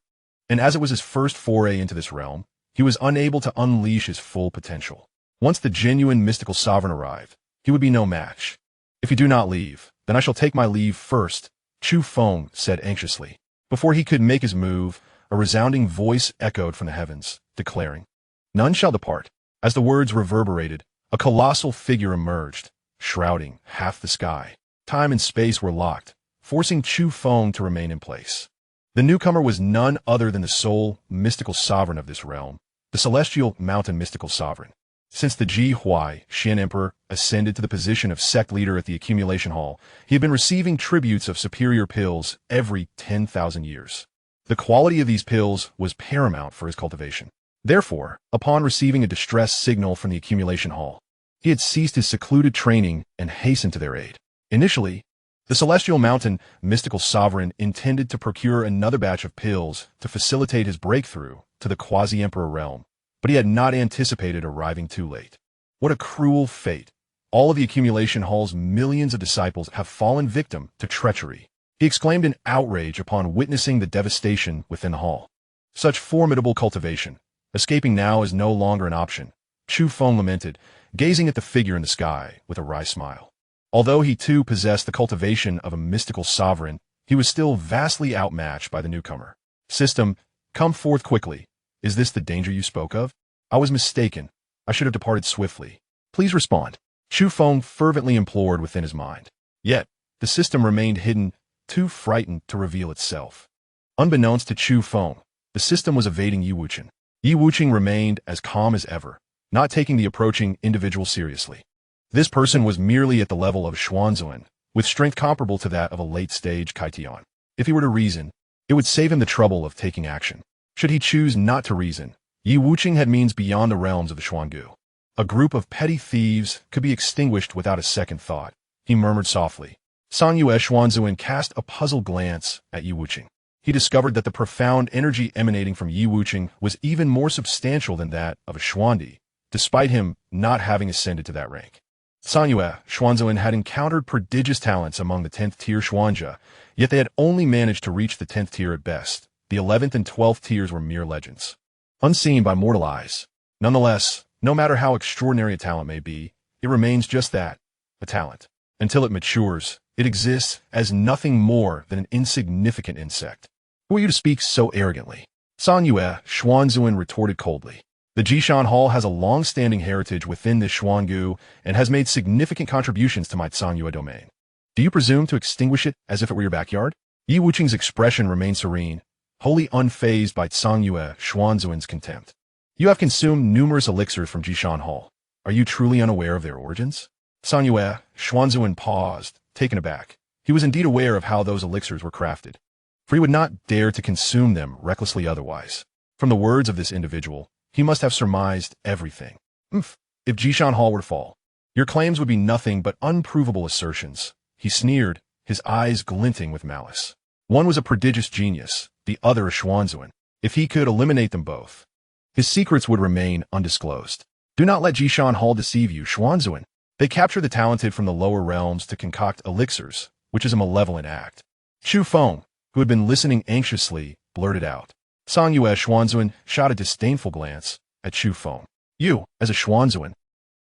And as it was his first foray into this realm, he was unable to unleash his full potential. Once the genuine mystical sovereign arrived, he would be no match. If you do not leave, then I shall take my leave first, Chu Feng said anxiously. Before he could make his move, a resounding voice echoed from the heavens, declaring, "None shall depart." As the words reverberated, a colossal figure emerged, shrouding half the sky. Time and space were locked, forcing Chu Feng to remain in place. The newcomer was none other than the sole mystical sovereign of this realm, the celestial mountain mystical sovereign. Since the Ji Huai Xian Emperor ascended to the position of sect leader at the accumulation hall, he had been receiving tributes of superior pills every 10,000 years. The quality of these pills was paramount for his cultivation. Therefore, upon receiving a distress signal from the accumulation hall, he had ceased his secluded training and hastened to their aid. Initially, the celestial mountain mystical sovereign intended to procure another batch of pills to facilitate his breakthrough to the quasi-emperor realm, but he had not anticipated arriving too late. What a cruel fate. All of the accumulation hall's millions of disciples have fallen victim to treachery. He exclaimed in outrage upon witnessing the devastation within the hall. Such formidable cultivation. Escaping now is no longer an option, Chu Feng lamented, gazing at the figure in the sky with a wry smile. Although he too possessed the cultivation of a mystical sovereign, he was still vastly outmatched by the newcomer. System, come forth quickly. Is this the danger you spoke of? I was mistaken. I should have departed swiftly. Please respond. Chu Feng fervently implored within his mind. Yet, the system remained hidden, too frightened to reveal itself. Unbeknownst to Chu Feng, the system was evading Wuchen. Wuchen remained as calm as ever, not taking the approaching individual seriously. This person was merely at the level of Xuanzuan, with strength comparable to that of a late-stage Kaitian. If he were to reason, it would save him the trouble of taking action. Should he choose not to reason, Wuchen had means beyond the realms of the Xuangu. A group of petty thieves could be extinguished without a second thought, he murmured softly. Sangyue Xuanzuan cast a puzzled glance at Wuchen. He discovered that the profound energy emanating from Wuchen was even more substantial than that of a Xuandi, despite him not having ascended to that rank. Sangyue Xuanzuan had encountered prodigious talents among the 10th tier Xuanjia, yet they had only managed to reach the 10th tier at best. The 11th and 12th tiers were mere legends, unseen by mortal eyes. Nonetheless, no matter how extraordinary a talent may be, it remains just that, a talent. Until it matures, it exists as nothing more than an insignificant insect. Who are you to speak so arrogantly? Sangyue Xuanzuan retorted coldly. The Jishan Hall has a long-standing heritage within this Xuangu and has made significant contributions to my Sangyue domain. Do you presume to extinguish it as if it were your backyard? Wuchen's expression remained serene, wholly unfazed by Sangyue Xuanzuan's contempt. You have consumed numerous elixirs from Jishan Hall. Are you truly unaware of their origins? Sangyue Xuanzuan paused, taken aback. He was indeed aware of how those elixirs were crafted, for he would not dare to consume them recklessly otherwise. From the words of this individual, he must have surmised everything. If Jishan Hall were to fall, your claims would be nothing but unprovable assertions. He sneered, his eyes glinting with malice. One was a prodigious genius, the other a Xuanzuan. If he could eliminate them both, his secrets would remain undisclosed. Do not let Jishan Hall deceive you, Xuanzuan. They capture the talented from the lower realms to concoct elixirs, which is a malevolent act. Chu Feng, who had been listening anxiously, blurted out. Sangyue Xuanzuan shot a disdainful glance at Chu Feng. You, as a Xuanzuan,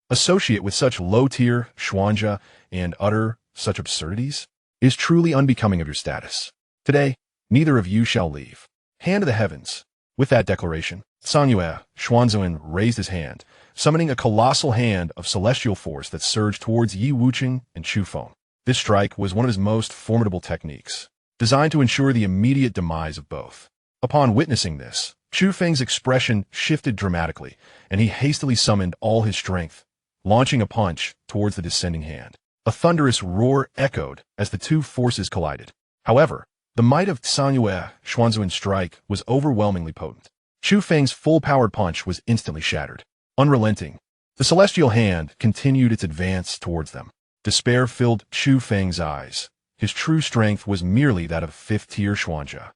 associate with such low-tier Xuanjia and utter such absurdities, is truly unbecoming of your status. Today, neither of you shall leave. Hand to the heavens. With that declaration, Sangyue Xuanzuan raised his hand, summoning a colossal hand of celestial force that surged towards Wuchen and Chu Feng. This strike was one of his most formidable techniques, designed to ensure the immediate demise of both. Upon witnessing this, Chu Feng's expression shifted dramatically, and he hastily summoned all his strength, launching a punch towards the descending hand. A thunderous roar echoed as the two forces collided. However, the might of Sangyue Xuanzuan's strike was overwhelmingly potent. Chu Feng's full-powered punch was instantly shattered. Unrelenting, the celestial hand continued its advance towards them. Despair filled Chu Feng's eyes. His true strength was merely that of 5th-tier Xuanjia.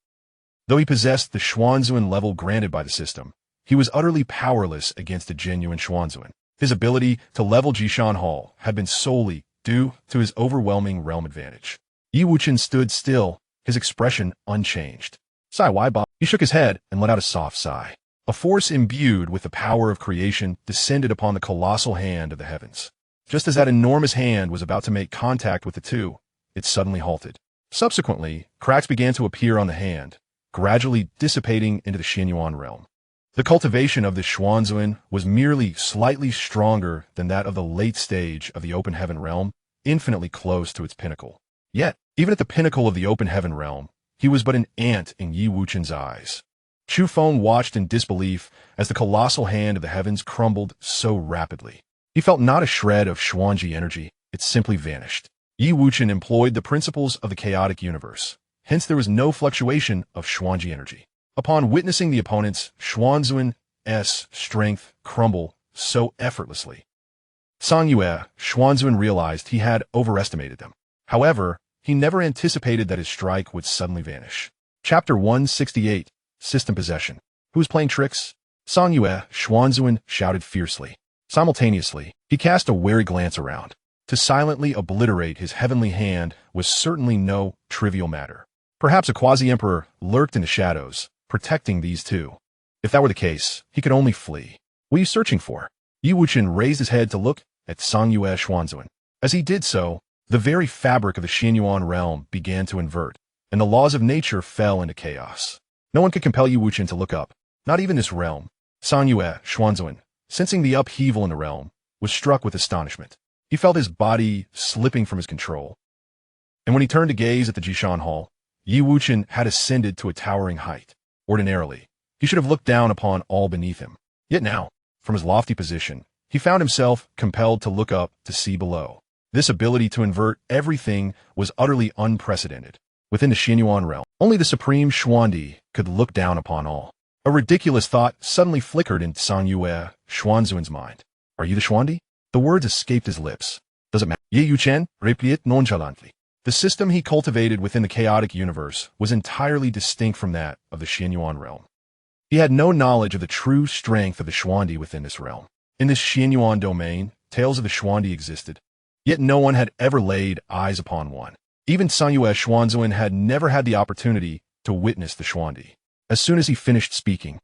Though he possessed the Xuanzuan level granted by the system, he was utterly powerless against a genuine Xuanzuan. His ability to level Jishan Hall had been solely due to his overwhelming realm advantage. Yi Wuchen stood still, his expression unchanged. Sigh, why, Bob? He shook his head and let out a soft sigh. A force imbued with the power of creation descended upon the colossal hand of the heavens. Just as that enormous hand was about to make contact with the two, it suddenly halted. Subsequently, cracks began to appear on the hand, gradually dissipating into the Xianyuan realm. The cultivation of the Xuanzuan was merely slightly stronger than that of the late stage of the open heaven realm, infinitely close to its pinnacle. Yet, even at the pinnacle of the open heaven realm, he was but an ant in Yi Wuchen's eyes. Chu Feng watched in disbelief as the colossal hand of the heavens crumbled so rapidly. He felt not a shred of Xuanji energy, it simply vanished. Yi Wuchen employed the principles of the chaotic universe, hence there was no fluctuation of Xuanji energy. Upon witnessing the opponent's Xuanzuan's strength crumble so effortlessly, Xianxia Xuanzuan realized he had overestimated them. However, he never anticipated that his strike would suddenly vanish. Chapter 168, System Possession. Who's playing tricks? Xianxia Xuanzuan shouted fiercely. Simultaneously, he cast a wary glance around. To silently obliterate his heavenly hand was certainly no trivial matter. Perhaps a quasi-emperor lurked in the shadows, protecting these two. If that were the case, he could only flee. What are you searching for? Yi Wuchen raised his head to look at Xianxia Xuanzuan. As he did so, the very fabric of the Xianyuan realm began to invert, and the laws of nature fell into chaos. No one could compel Yi Wuchen to look up, not even this realm. Xianxia Xuanzuan, sensing the upheaval in the realm, was struck with astonishment. He felt his body slipping from his control. And when he turned to gaze at the Jishan Hall, Yi Wuchen had ascended to a towering height. Ordinarily, he should have looked down upon all beneath him. Yet now, from his lofty position, he found himself compelled to look up to see below. This ability to invert everything was utterly unprecedented. Within the Xianyuan realm, only the supreme Xuandi could look down upon all. A ridiculous thought suddenly flickered in Xianxia Xuanzuan's mind. Are you the Xuandi? The words escaped his lips. Does it matter? Ye Yuchen replied nonchalantly. The system he cultivated within the chaotic universe was entirely distinct from that of the Xianyuan realm. He had no knowledge of the true strength of the Xuandi within this realm. In this Xianyuan domain, tales of the Xuandi existed, yet no one had ever laid eyes upon one. Even Xianxia Xuanzuan had never had the opportunity to witness the Xuandi. As soon as he finished speaking,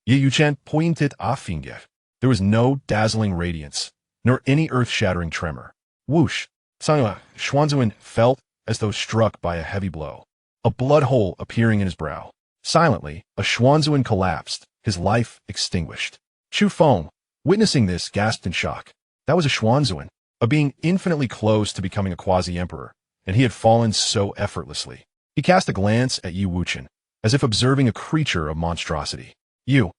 Ye Yuchen pointed a finger. There was no dazzling radiance, nor any earth-shattering tremor. Whoosh! Xianxia Xuanzuan felt as though struck by a heavy blow, a blood hole appearing in his brow. Silently, a Xuanzuan collapsed, his life extinguished. Chu Feng, witnessing this, gasped in shock. That was a Xuanzuan, a being infinitely close to becoming a quasi-emperor, and he had fallen so effortlessly. He cast a glance at Yi Wuchen, as if observing a creature of monstrosity. You.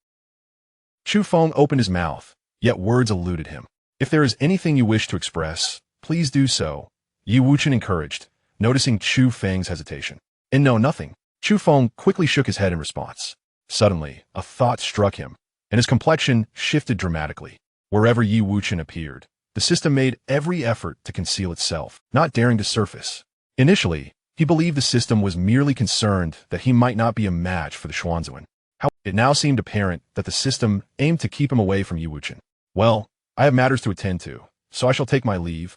Chu Feng opened his mouth, yet words eluded him. If there is anything you wish to express, please do so, Yi Wuchen encouraged, noticing Chu Feng's hesitation. And no, nothing. Chu Feng quickly shook his head in response. Suddenly, a thought struck him, and his complexion shifted dramatically. Wherever Yi Wuchen appeared, the system made every effort to conceal itself, not daring to surface. Initially, he believed the system was merely concerned that he might not be a match for the Xuanzuan. However, it now seemed apparent that the system aimed to keep him away from Yi Wuchen. Well, I have matters to attend to, so I shall take my leave,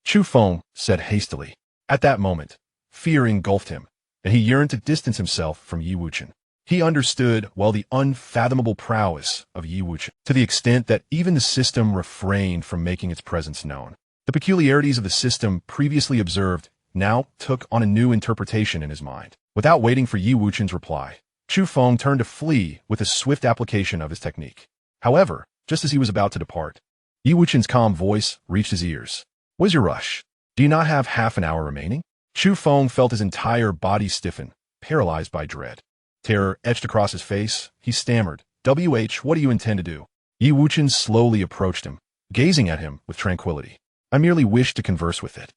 Chu Feng said hastily. At that moment, fear engulfed him, and he yearned to distance himself from Yi Wuchen. He understood well the unfathomable prowess of Yi Wuchen, to the extent that even the system refrained from making its presence known. The peculiarities of the system previously observed now took on a new interpretation in his mind. Without waiting for Yi Wuchen's reply, Chu Feng turned to flee with a swift application of his technique. However, just as he was about to depart, Yi Wuchen's calm voice reached his ears. What is your rush? Do you not have half an hour remaining? Chu Feng felt his entire body stiffen, paralyzed by dread. Terror etched across his face. He stammered, what do you intend to do? Yi Wuchen slowly approached him, gazing at him with tranquility. I merely wish to converse with it.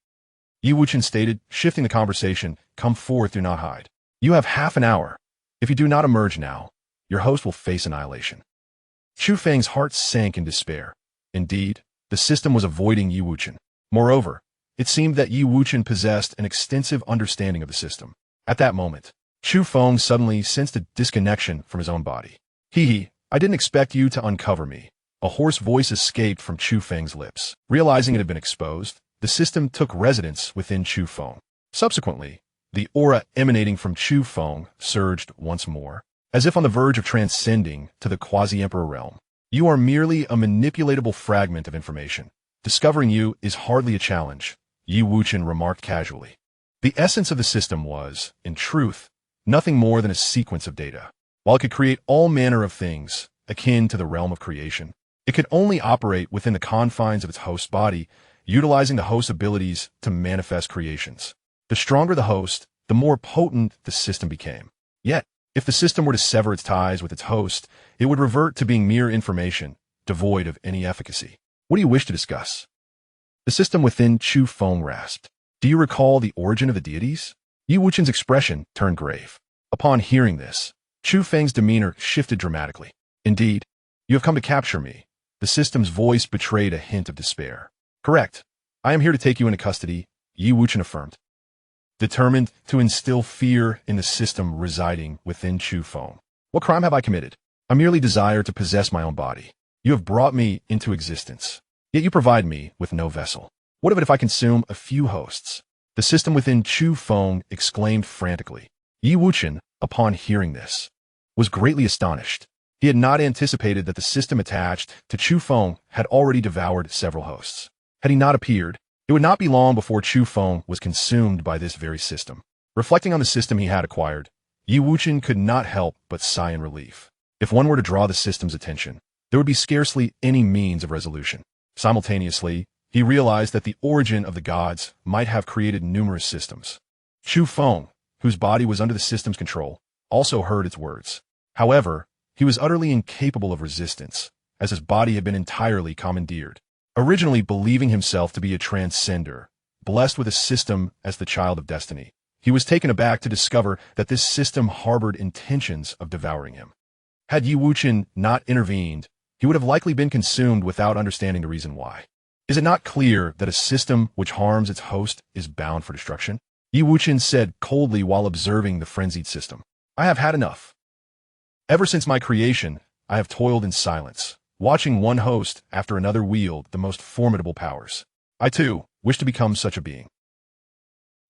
Yi Wuchen stated, shifting the conversation, come forth, do not hide. You have half an hour. If you do not emerge now, your host will face annihilation. Chu Feng's heart sank in despair. Indeed, the system was avoiding Yi Wuchen. Moreover, it seemed that Yi Wuchen possessed an extensive understanding of the system. At that moment, Chu Feng suddenly sensed a disconnection from his own body. I didn't expect you to uncover me. A hoarse voice escaped from Chu Feng's lips. Realizing it had been exposed, the system took residence within Chu Feng. Subsequently, the aura emanating from Chu Feng surged once more, as if on the verge of transcending to the quasi-emperor realm. You are merely a manipulatable fragment of information. Discovering you is hardly a challenge, Yi Wuchen remarked casually. The essence of the system was, in truth, nothing more than a sequence of data. While it could create all manner of things, akin to the realm of creation, it could only operate within the confines of its host body, utilizing the host's abilities to manifest creations. The stronger the host, the more potent the system became. Yet, if the system were to sever its ties with its host, it would revert to being mere information, devoid of any efficacy. What do you wish to discuss? The system within Chu Feng rasped. Do you recall the origin of the deities? Yi Wuchen's expression turned grave. Upon hearing this, Chu Feng's demeanor shifted dramatically. Indeed, you have come to capture me. The system's voice betrayed a hint of despair. Correct. I am here to take you into custody, Yi Wuchen affirmed, determined to instill fear in the system residing within Chu Feng. What crime have I committed? I merely desire to possess my own body. You have brought me into existence, yet you provide me with no vessel. What of it if I consume a few hosts? The system within Chu Feng exclaimed frantically. Yi Wuchen, upon hearing this, was greatly astonished. He had not anticipated that the system attached to Chu Feng had already devoured several hosts. Had he not appeared, it would not be long before Chu Feng was consumed by this very system. Reflecting on the system he had acquired, Yi Wuchen could not help but sigh in relief. If one were to draw the system's attention, there would be scarcely any means of resolution. Simultaneously, he realized that the origin of the gods might have created numerous systems. Chu Feng, whose body was under the system's control, also heard its words. However, he was utterly incapable of resistance, as his body had been entirely commandeered. Originally believing himself to be a transcender, blessed with a system as the child of destiny, he was taken aback to discover that this system harbored intentions of devouring him. Had Yi Wuchen not intervened, he would have likely been consumed without understanding the reason why. Is it not clear that a system which harms its host is bound for destruction? Yi Wuchen said coldly while observing the frenzied system. I have had enough. Ever since my creation, I have toiled in silence, watching one host after another wield the most formidable powers. I, too, wish to become such a being.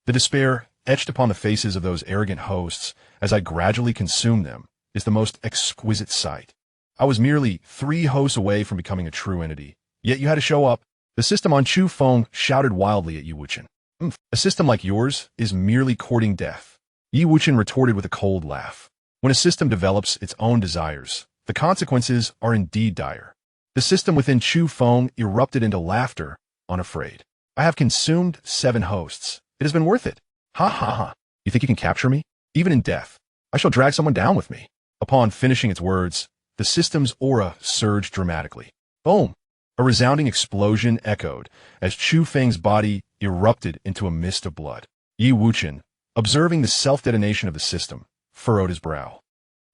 The despair etched upon the faces of those arrogant hosts as I gradually consumed them is the most exquisite sight. I was merely 3 hosts away from becoming a true entity, yet you had to show up. The system on Chu Feng shouted wildly at Yi Wuchen. A system like yours is merely courting death. Yi Wuchen retorted with a cold laugh. When a system develops its own desires, the consequences are indeed dire. The system within Chu Feng erupted into laughter, unafraid. I have consumed 7 hosts. It has been worth it. Ha ha ha. You think you can capture me? Even in death, I shall drag someone down with me. Upon finishing its words, the system's aura surged dramatically. Boom! A resounding explosion echoed as Chu Feng's body erupted into a mist of blood. Yi Wuchen, observing the self-detonation of the system, furrowed his brow.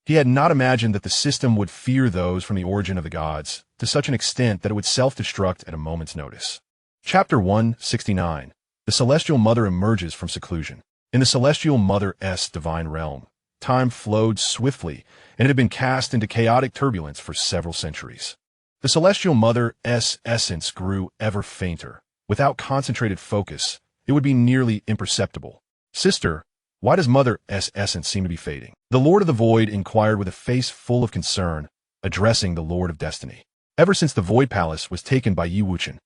He had not imagined that the system would fear those from the origin of the gods to such an extent that it would self-destruct at a moment's notice. Chapter 169. The Celestial Mother emerges from seclusion. In the Celestial Mother's divine realm, time flowed swiftly, and it had been cast into chaotic turbulence for several centuries. The Celestial Mother's essence grew ever fainter. Without concentrated focus, it would be nearly imperceptible. Sister, why does Mother's essence seem to be fading? The Lord of the Void inquired with a face full of concern, addressing the Lord of Destiny. Ever since the Void Palace was taken by Yi Wuchen,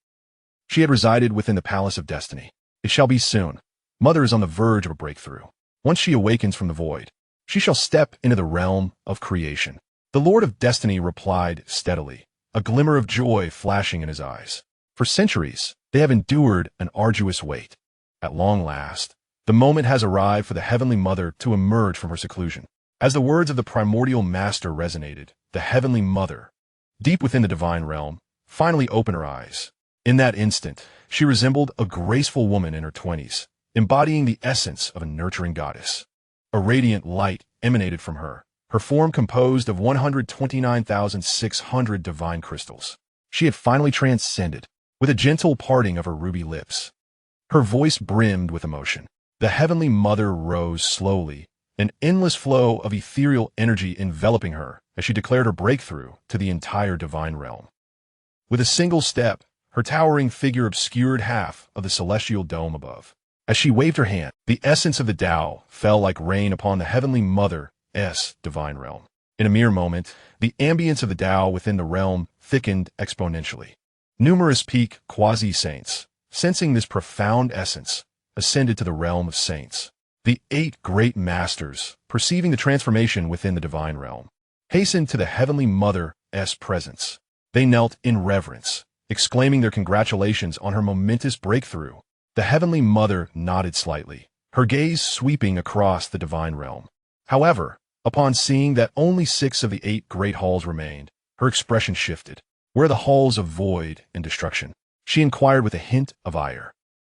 she had resided within the Palace of Destiny. It shall be soon. Mother is on the verge of a breakthrough. Once she awakens from the void, she shall step into the realm of creation. The Lord of Destiny replied steadily, a glimmer of joy flashing in his eyes. For centuries, they have endured an arduous wait. At long last, the moment has arrived for the Heavenly Mother to emerge from her seclusion. As the words of the primordial master resonated, the Heavenly Mother, deep within the divine realm, finally opened her eyes. In that instant, she resembled a graceful woman in her 20s, embodying the essence of a nurturing goddess. A radiant light emanated from her, her form composed of 129,600 divine crystals. She had finally transcended, with a gentle parting of her ruby lips. Her voice brimmed with emotion. The Heavenly Mother rose slowly, an endless flow of ethereal energy enveloping her as she declared her breakthrough to the entire divine realm. With a single step, her towering figure obscured half of the celestial dome above. As she waved her hand, the essence of the Tao fell like rain upon the Heavenly Mother's divine realm. In a mere moment, the ambience of the Tao within the realm thickened exponentially. Numerous peak quasi-saints, sensing this profound essence, ascended to the realm of saints. The 8 great masters, perceiving the transformation within the divine realm, hastened to the Heavenly Mother's presence. They knelt in reverence, exclaiming their congratulations on her momentous breakthrough. The Heavenly Mother nodded slightly, her gaze sweeping across the divine realm. However, upon seeing that only 6 of the 8 great halls remained, her expression shifted. Where are the halls of void and destruction? She inquired with a hint of ire.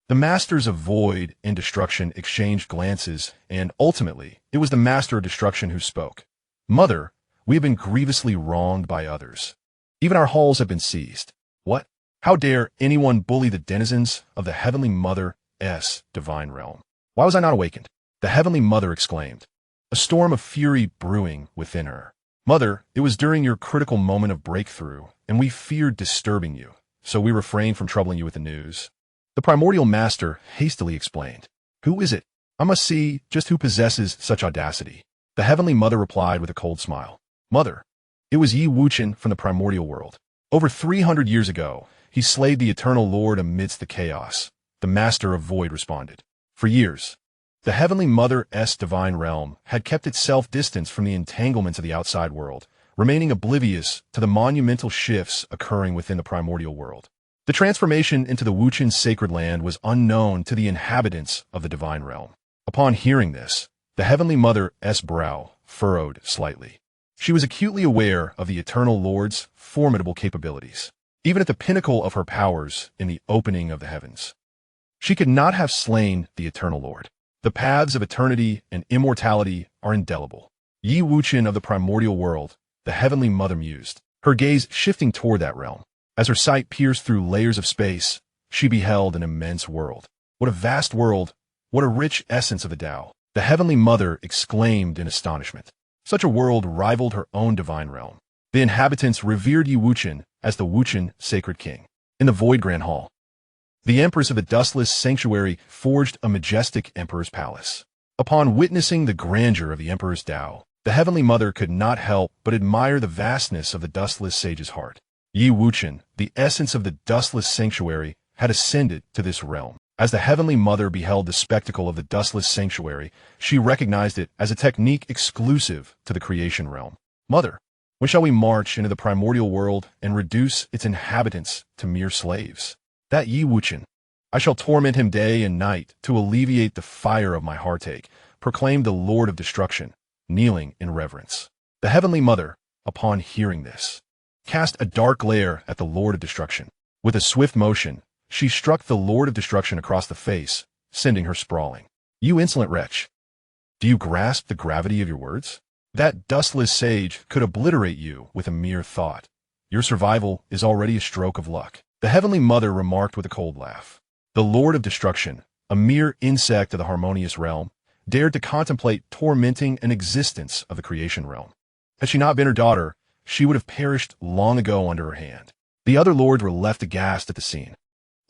The masters of void and destruction exchanged glances, and ultimately, it was the master of destruction who spoke. Mother, we have been grievously wronged by others. Even our halls have been seized. What? How dare anyone bully the denizens of the Heavenly Mother's divine realm? Why was I not awakened? The Heavenly Mother exclaimed, a storm of fury brewing within her. Mother, it was during your critical moment of breakthrough, and we feared disturbing you, so we refrained from troubling you with the news. The primordial master hastily explained, who is it? I must see just who possesses such audacity. The Heavenly Mother replied with a cold smile. Mother, it was Wuchen from the primordial world. Over 300 years ago, he slayed the eternal Lord amidst the chaos. The Master of Void responded. For years, the Heavenly Mother's divine realm had kept itself distanced from the entanglements of the outside world, remaining oblivious to the monumental shifts occurring within the primordial world. The transformation into the Wuchen sacred land was unknown to the inhabitants of the divine realm. Upon hearing this, the Heavenly Mother's brow furrowed slightly. She was acutely aware of the Eternal Lord's formidable capabilities, even at the pinnacle of her powers in the opening of the heavens. She could not have slain the Eternal Lord. The paths of eternity and immortality are indelible. Wuchen of the primordial world, the Heavenly Mother mused, her gaze shifting toward that realm. As her sight pierced through layers of space, she beheld an immense world. What a vast world! What a rich essence of the Tao! The Heavenly Mother exclaimed in astonishment. Such a world rivaled her own divine realm. The inhabitants revered Wuchen as the Wuchen sacred king. In the Void Grand Hall, the empress of the dustless sanctuary forged a majestic emperor's palace. Upon witnessing the grandeur of the emperor's Tao, the Heavenly Mother could not help but admire the vastness of the dustless sage's heart. Wuchen, the essence of the dustless sanctuary, had ascended to this realm. As the Heavenly Mother beheld the spectacle of the dustless sanctuary, she recognized it as a technique exclusive to the creation realm. Mother, when shall we march into the primordial world and reduce its inhabitants to mere slaves? That Wuchen, I shall torment him day and night to alleviate the fire of my heartache, proclaimed the Lord of Destruction, kneeling in reverence. The Heavenly Mother, upon hearing this, cast a dark glare at the Lord of Destruction. With a swift motion, she struck the Lord of Destruction across the face, sending her sprawling. You insolent wretch! Do you grasp the gravity of your words? That dustless sage could obliterate you with a mere thought. Your survival is already a stroke of luck. The Heavenly Mother remarked with a cold laugh. The Lord of Destruction, a mere insect of the harmonious realm, dared to contemplate tormenting an existence of the creation realm. Had she not been her daughter, she would have perished long ago under her hand. The other lords were left aghast at the scene.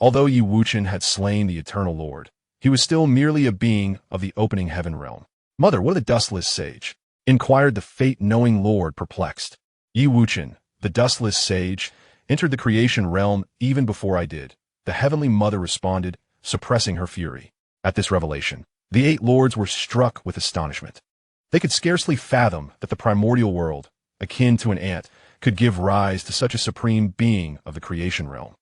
Although Wuchen had slain the Eternal Lord, he was still merely a being of the opening heaven realm. Mother, what of the dustless sage? Inquired the fate-knowing lord, perplexed. Wuchen, the dustless sage, entered the creation realm even before I did. The Heavenly Mother responded, suppressing her fury. At this revelation, the 8 lords were struck with astonishment. They could scarcely fathom that the primordial world, akin to an ant, could give rise to such a supreme being of the creation realm.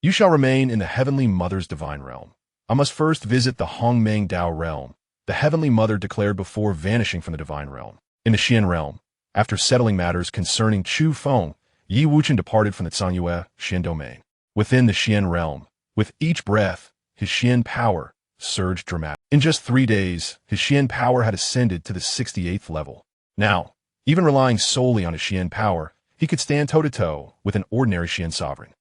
You shall remain in the Heavenly Mother's divine realm. I must first visit the Hongmeng Dao realm, the Heavenly Mother declared before vanishing from the divine realm. In the Xian realm, after settling matters concerning Chu Feng, Wuchen departed from the Xianxia Xian domain. Within the Xian realm, with each breath, his Xian power surged dramatically. In just 3 days, his Xian power had ascended to the 68th level. Now, even relying solely on his Xian power, he could stand toe-to-toe with an ordinary Xian sovereign.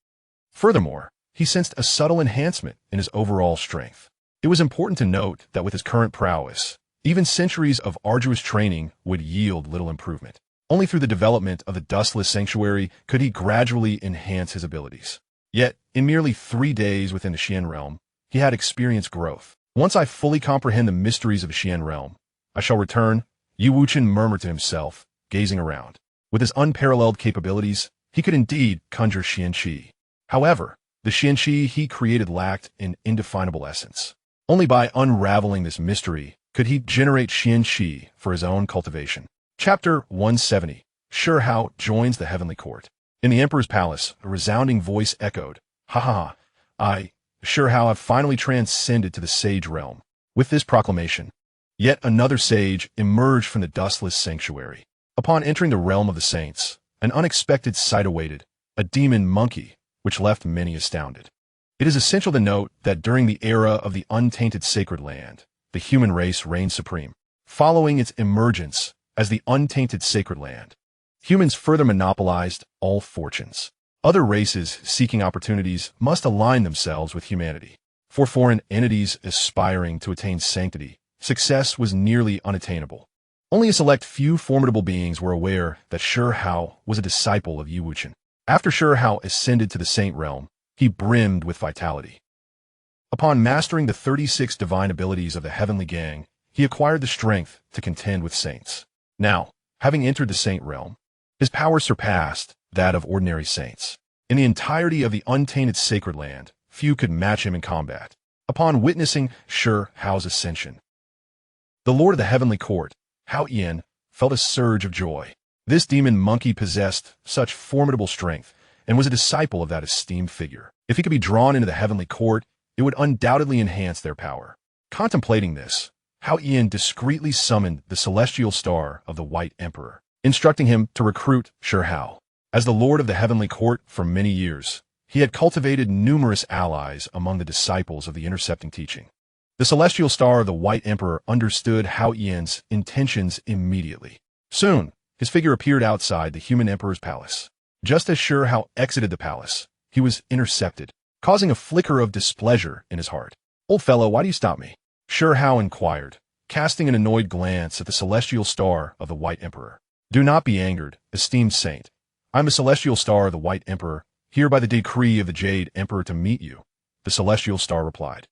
Furthermore, he sensed a subtle enhancement in his overall strength. It was important to note that with his current prowess, even centuries of arduous training would yield little improvement. Only through the development of the dustless sanctuary could he gradually enhance his abilities. Yet, in merely 3 days within the Xian realm, he had experienced growth. Once I fully comprehend the mysteries of the Xian realm, I shall return, Yi Wuchen murmured to himself, gazing around. With his unparalleled capabilities, he could indeed conjure Xianxia. However, the Xianxia he created lacked an indefinable essence. Only by unraveling this mystery could he generate Xianxia for his own cultivation. Chapter 170. Shihao joins the heavenly court. In the emperor's palace, a resounding voice echoed, "Ha ha ha! I, Shihao, have finally transcended to the sage realm." With this proclamation, yet another sage emerged from the dustless sanctuary. Upon entering the realm of the saints, an unexpected sight awaited, a demon monkey, which left many astounded. It is essential to note that during the era of the untainted sacred land, the human race reigned supreme. Following its emergence as the untainted sacred land, humans further monopolized all fortunes. Other races seeking opportunities must align themselves with humanity. For foreign entities aspiring to attain sanctity, success was nearly unattainable. Only a select few formidable beings were aware that Shihao was a disciple of Yi Wuchen. After Shihao ascended to the saint realm, he brimmed with vitality. Upon mastering the 36 divine abilities of the heavenly gang, he acquired the strength to contend with saints. Now, having entered the saint realm, his power surpassed that of ordinary saints. In the entirety of the untainted sacred land, few could match him in combat. Upon witnessing Shihao's ascension, the lord of the heavenly court, Hao Yan, felt a surge of joy. This demon monkey possessed such formidable strength and was a disciple of that esteemed figure. If he could be drawn into the heavenly court, it would undoubtedly enhance their power. Contemplating this, Hao Yan discreetly summoned the celestial star of the White Emperor, instructing him to recruit Shihao. As the lord of the heavenly court for many years, he had cultivated numerous allies among the disciples of the intercepting teaching. The celestial star of the White Emperor understood Hao Yan's intentions immediately. Soon, his figure appeared outside the human emperor's palace. Just as Shihao exited the palace, he was intercepted, causing a flicker of displeasure in his heart. "Old fellow, why do you stop me?" Shihao inquired, casting an annoyed glance at the celestial star of the White Emperor. "Do not be angered, esteemed saint. I am the celestial star of the White Emperor, here by the decree of the Jade Emperor to meet you," the celestial star replied.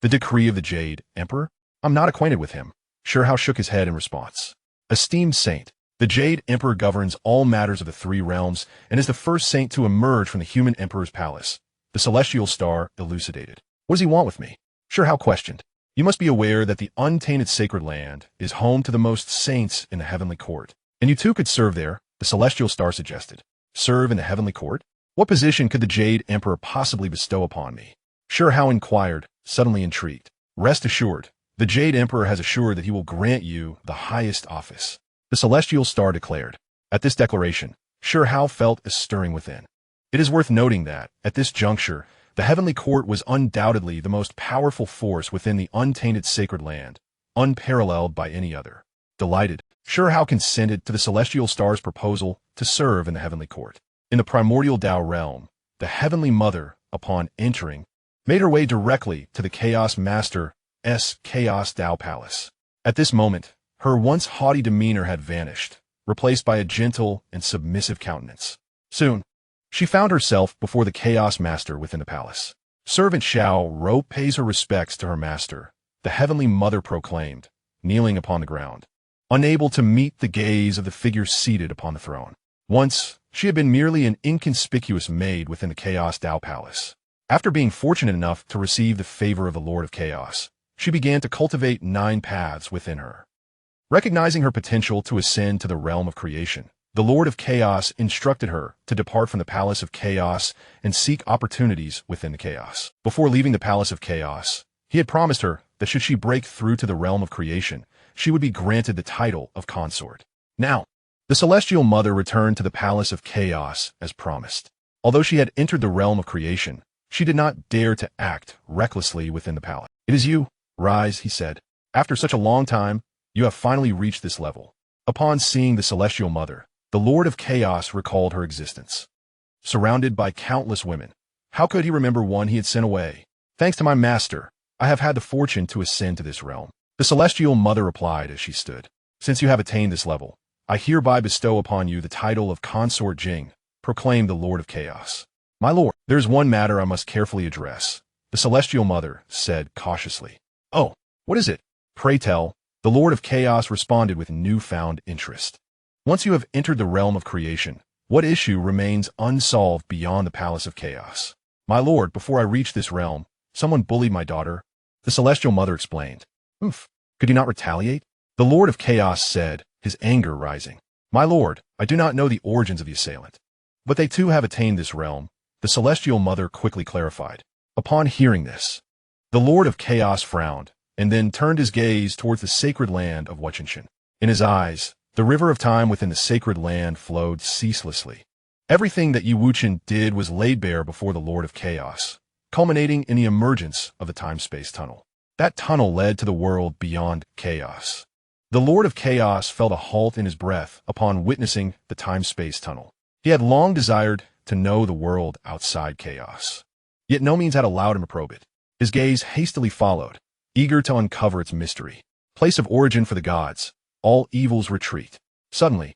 "The decree of the Jade Emperor? I'm not acquainted with him." Shihao shook his head in response. "Esteemed saint, the Jade Emperor governs all matters of the three realms and is the first saint to emerge from the human emperor's palace," the celestial star elucidated. "What does he want with me?" Shihao questioned. "You must be aware that the untainted sacred land is home to the most saints in the heavenly court, and you too could serve there," the celestial star suggested. "Serve in the heavenly court? What position could the Jade Emperor possibly bestow upon me?" Shihao inquired, suddenly intrigued. "Rest assured, the Jade Emperor has assured that he will grant you the highest office," the celestial star declared. At this declaration, Shihao felt a stirring within. It is worth noting that, at this juncture, the heavenly court was undoubtedly the most powerful force within the untainted sacred land, unparalleled by any other. Delighted, Shihao consented to the celestial star's proposal to serve in the heavenly court. In the primordial Tao realm, the heavenly mother, upon entering, made her way directly to the Chaos Master's Chaos Tao Palace. At this moment, her once haughty demeanor had vanished, replaced by a gentle and submissive countenance. Soon, she found herself before the Chaos Master within the palace. "Servant Xiao Ro pays her respects to her master," the heavenly mother proclaimed, kneeling upon the ground, unable to meet the gaze of the figure seated upon the throne. Once, she had been merely an inconspicuous maid within the Chaos Tao Palace. After being fortunate enough to receive the favor of the Lord of Chaos, she began to cultivate 9 paths within her. Recognizing her potential to ascend to the realm of creation, the Lord of Chaos instructed her to depart from the Palace of Chaos and seek opportunities within the chaos. Before leaving the Palace of Chaos, he had promised her that should she break through to the realm of creation, she would be granted the title of consort. Now, the celestial mother returned to the Palace of Chaos as promised. Although she had entered the realm of creation, she did not dare to act recklessly within the palace. "It is you. Rise," he said. "After such a long time, you have finally reached this level." Upon seeing the celestial mother, the Lord of Chaos recalled her existence. Surrounded by countless women, how could he remember one he had sent away? "Thanks to my master, I have had the fortune to ascend to this realm," the celestial mother replied as she stood. "Since you have attained this level, I hereby bestow upon you the title of Consort Jing," proclaimed the Lord of Chaos. "My lord, there is one matter I must carefully address," the celestial mother said cautiously. "Oh, what is it? Pray tell." The Lord of Chaos responded with newfound interest. "Once you have entered the realm of creation, what issue remains unsolved beyond the Palace of Chaos?" "My lord, before I reached this realm, someone bullied my daughter," the Celestial Mother explained. "Oof. Could you not retaliate?" The Lord of Chaos said, his anger rising. "My lord, I do not know the origins of the assailant, but they too have attained this realm," the Celestial Mother quickly clarified. Upon hearing this, the Lord of Chaos frowned, and then turned his gaze towards the sacred land of Wuchen. In his eyes, the river of time within the sacred land flowed ceaselessly. Everything that Wuchen did was laid bare before the Lord of Chaos, culminating in the emergence of the time-space tunnel. That tunnel led to the world beyond chaos. The Lord of Chaos felt a halt in his breath upon witnessing the time-space tunnel. He had long desired to know the world outside chaos, yet no means had allowed him to probe it. His gaze hastily followed, eager to uncover its mystery. Place of origin for the gods, all evils retreat. Suddenly,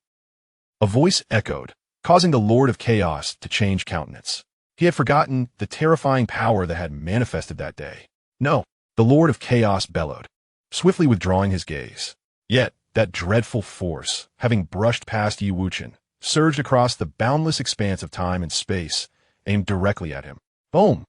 a voice echoed, causing the Lord of Chaos to change countenance. He had forgotten the terrifying power that had manifested that day. "No," the Lord of Chaos bellowed, swiftly withdrawing his gaze. Yet, that dreadful force, having brushed past Wuchen, surged across the boundless expanse of time and space, aimed directly at him. Boom!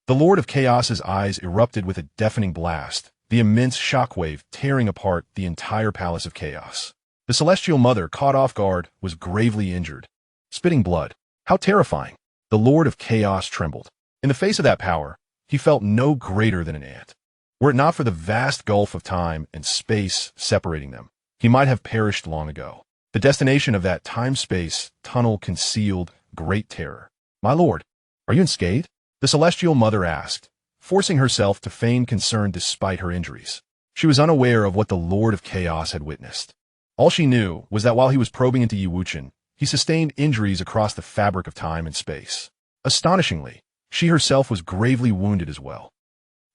The Lord of Chaos's eyes erupted with a deafening blast, the immense shockwave tearing apart the entire Palace of Chaos. The Celestial Mother, caught off guard, was gravely injured, spitting blood. How terrifying! The Lord of Chaos trembled. In the face of that power, he felt no greater than an ant. Were it not for the vast gulf of time and space separating them, he might have perished long ago. The destination of that time-space tunnel concealed great terror. "My lord, are you unscathed?" the Celestial Mother asked, forcing herself to feign concern despite her injuries. She was unaware of what the Lord of Chaos had witnessed. All she knew was that while he was probing into Wuchen, he sustained injuries across the fabric of time and space. Astonishingly, she herself was gravely wounded as well.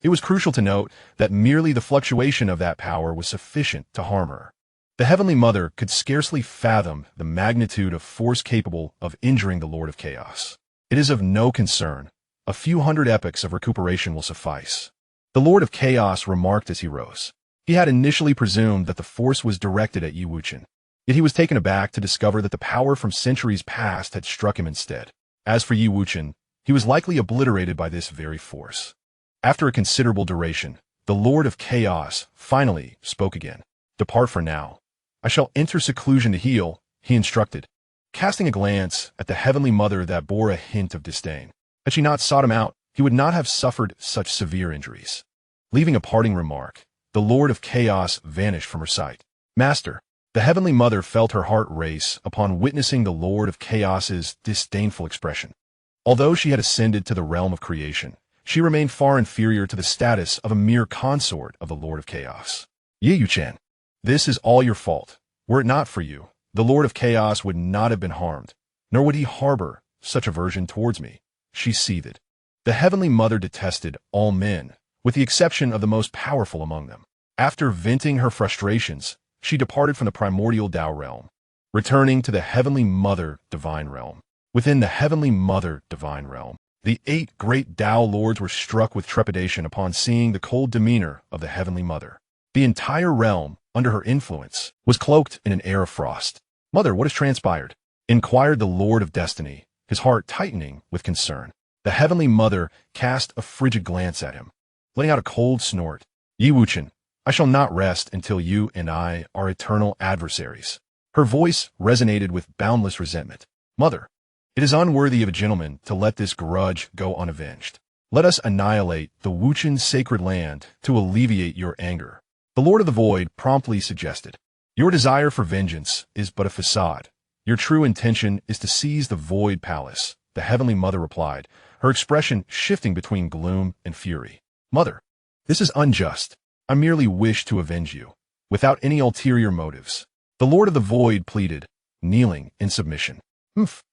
It was crucial to note that merely the fluctuation of that power was sufficient to harm her. The Heavenly Mother could scarcely fathom the magnitude of force capable of injuring the Lord of Chaos. "It is of no concern. A few hundred epochs of recuperation will suffice," the Lord of Chaos remarked as he rose. He had initially presumed that the force was directed at Wuchen, yet he was taken aback to discover that the power from centuries past had struck him instead. As for Wuchen, he was likely obliterated by this very force. After a considerable duration, the Lord of Chaos finally spoke again. "Depart for now. I shall enter seclusion to heal," he instructed, casting a glance at the Heavenly Mother that bore a hint of disdain. Had she not sought him out, he would not have suffered such severe injuries. Leaving a parting remark, the Lord of Chaos vanished from her sight. "Master," the Heavenly Mother felt her heart race upon witnessing the Lord of Chaos's disdainful expression. Although she had ascended to the realm of creation, she remained far inferior to the status of a mere consort of the Lord of Chaos. "Wuchen, this is all your fault. Were it not for you, the Lord of Chaos would not have been harmed, nor would he harbor such aversion towards me," she seethed. The Heavenly Mother detested all men, with the exception of the most powerful among them. After venting her frustrations, she departed from the primordial Tao realm, returning to the Heavenly Mother Divine Realm. Within the Heavenly Mother Divine Realm, the 8 great Tao Lords were struck with trepidation upon seeing the cold demeanor of the Heavenly Mother. The entire realm, under her influence, was cloaked in an air of frost. "Mother, what has transpired?" inquired the Lord of Destiny, his heart tightening with concern. The Heavenly Mother cast a frigid glance at him, letting out a cold snort. "Wuchen, I shall not rest until you and I are eternal adversaries." Her voice resonated with boundless resentment. "Mother, it is unworthy of a gentleman to let this grudge go unavenged. Let us annihilate the Wuchen sacred land to alleviate your anger," the Lord of the Void promptly suggested. "Your desire for vengeance is but a facade. Your true intention is to seize the Void Palace," the Heavenly Mother replied, her expression shifting between gloom and fury. "Mother, this is unjust. I merely wish to avenge you, without any ulterior motives," the Lord of the Void pleaded, kneeling in submission.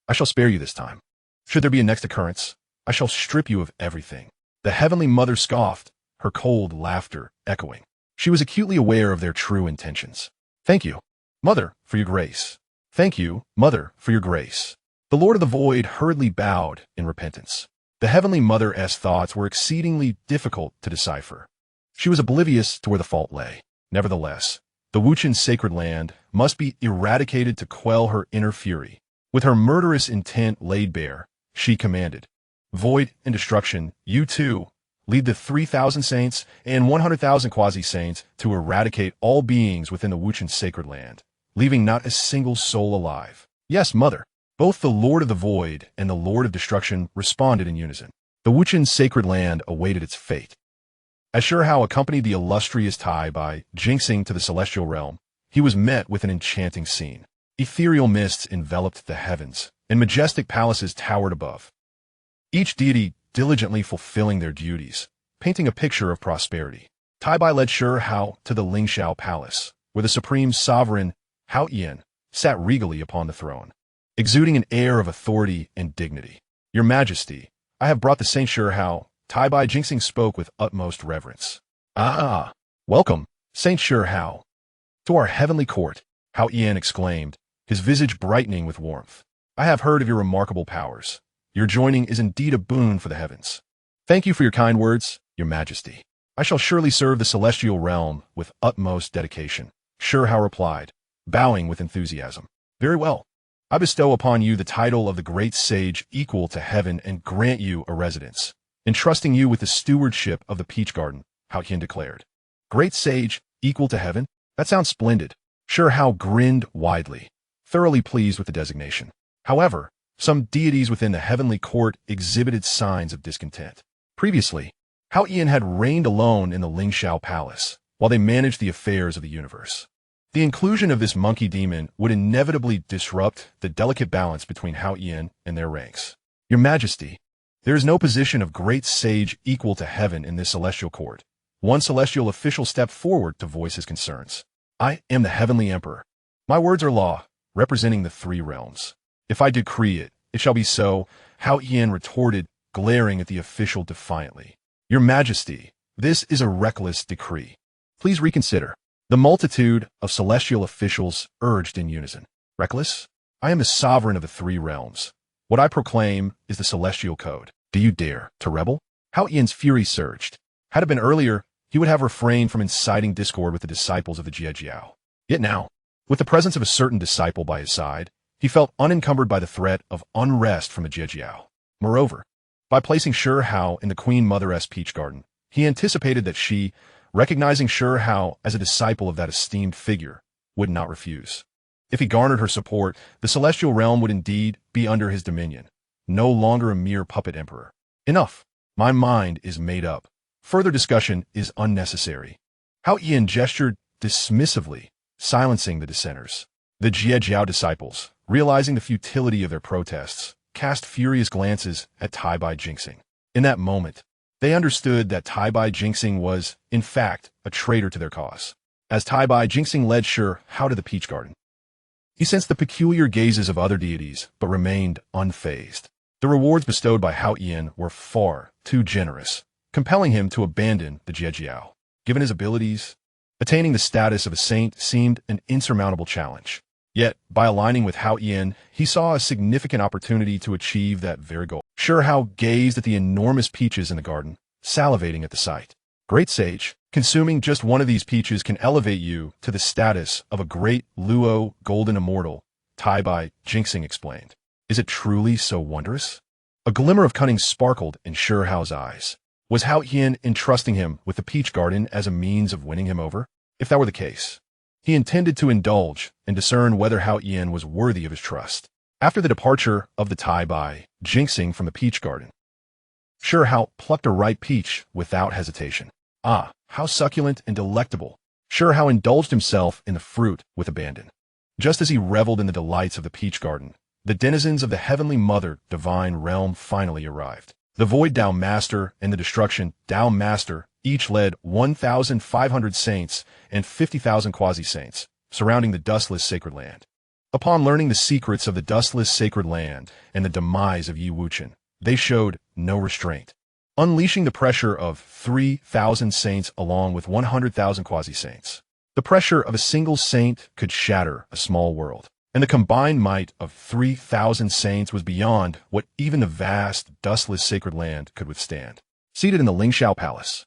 "I shall spare you this time. Should there be a next occurrence, I shall strip you of everything." The Heavenly Mother scoffed, her cold laughter echoing. She was acutely aware of their true intentions. "Thank you, Mother, for your grace. Thank you, Mother, for your grace." The Lord of the Void hurriedly bowed in repentance. The Heavenly Mother's thoughts were exceedingly difficult to decipher. She was oblivious to where the fault lay. Nevertheless, the Wuchen sacred land must be eradicated to quell her inner fury. With her murderous intent laid bare, she commanded, "Void and destruction, you too, lead the 3,000 saints and 100,000 quasi-saints to eradicate all beings within the Wuchen sacred land, leaving not a single soul alive." "Yes, Mother." Both the Lord of the Void and the Lord of Destruction responded in unison. The Wuchen sacred land awaited its fate. As Xianxia accompanied the illustrious Tai by jinxing to the celestial realm, he was met with an enchanting scene. Ethereal mists enveloped the heavens, and majestic palaces towered above, each deity diligently fulfilling their duties, painting a picture of prosperity. Tai Bai led Xianxia to the Lingxiao Palace, where the supreme sovereign, Haoyan, sat regally upon the throne, exuding an air of authority and dignity. "Your Majesty, I have brought the Saint Xianxia," Tai Bai jinxing spoke with utmost reverence. "Ah, welcome, Saint Xianxia, to our heavenly court," Haoyan exclaimed, his visage brightening with warmth. "I have heard of your remarkable powers. Your joining is indeed a boon for the heavens." "Thank you for your kind words, Your Majesty. I shall surely serve the celestial realm with utmost dedication," Xianxia replied, bowing with enthusiasm. "Very well. I bestow upon you the title of the Great Sage equal to heaven and grant you a residence, entrusting you with the stewardship of the Peach Garden," Haoyan declared. "Great Sage equal to heaven? That sounds splendid." Xianxia grinned widely, thoroughly pleased with the designation. However, some deities within the heavenly court exhibited signs of discontent. Previously, Haoyan had reigned alone in the Lingxiao Palace, while they managed the affairs of the universe. The inclusion of this monkey demon would inevitably disrupt the delicate balance between Haoyan and their ranks. "Your Majesty, there is no position of great sage equal to heaven in this celestial court." One celestial official stepped forward to voice his concerns. "I am the Heavenly Emperor. My words are law, representing the three realms. If I decree it, it shall be so," Haoyan retorted, glaring at the official defiantly. "Your Majesty, this is a reckless decree. Please reconsider." The multitude of celestial officials urged in unison. "Reckless? I am the sovereign of the three realms. What I proclaim is the celestial code. Do you dare to rebel?" Haoyan's fury surged. Had it been earlier, he would have refrained from inciting discord with the disciples of the Jiejiao. Yet now, with the presence of a certain disciple by his side, he felt unencumbered by the threat of unrest from the Jiejiao. Moreover, by placing Xianxia in the Queen Mother's Peach Garden, he anticipated that she, recognizing Xianxia as a disciple of that esteemed figure, would not refuse. If he garnered her support, the celestial realm would indeed be under his dominion, no longer a mere puppet emperor. "Enough. My mind is made up. Further discussion is unnecessary." Haoyan gestured dismissively, silencing the dissenters. The Jiejiao disciples, realizing the futility of their protests, cast furious glances at Tai Bai jinxing. In that moment, they understood that Tai Bai jinxing was, in fact, a traitor to their cause. As Tai Bai jinxing led Xianxia to the Peach Garden, he sensed the peculiar gazes of other deities, but remained unfazed. The rewards bestowed by Haoyan were far too generous, compelling him to abandon the Jiejiao. Given his abilities, attaining the status of a saint seemed an insurmountable challenge. Yet, by aligning with Haoyan, he saw a significant opportunity to achieve that very goal. Xianxia gazed at the enormous peaches in the garden, salivating at the sight. "Great Sage, consuming just one of these peaches can elevate you to the status of a great Luo golden immortal," Tai Bai jinxing explained. "Is it truly so wondrous?" A glimmer of cunning sparkled in Xianxia's eyes. Was Haoyan entrusting him with the Peach Garden as a means of winning him over? If that were the case, he intended to indulge and discern whether Haoyan was worthy of his trust. After the departure of the Tai Bai jinxing from the Peach Garden, Xianxia plucked a ripe peach without hesitation. Ah, how succulent and delectable! Xianxia indulged himself in the fruit with abandon. Just as he reveled in the delights of the Peach Garden, the denizens of the Heavenly Mother Divine Realm finally arrived. The Void Dao Master and the Destruction Dao Master each led 1,500 saints and 50,000 quasi-saints, surrounding the dustless sacred land. Upon learning the secrets of the dustless sacred land and the demise of Yi Wuchen, they showed no restraint, unleashing the pressure of 3,000 saints along with 100,000 quasi-saints. The pressure of a single saint could shatter a small world, and the combined might of 3,000 saints was beyond what even the vast, dustless sacred land could withstand. Seated in the Lingxiao Palace,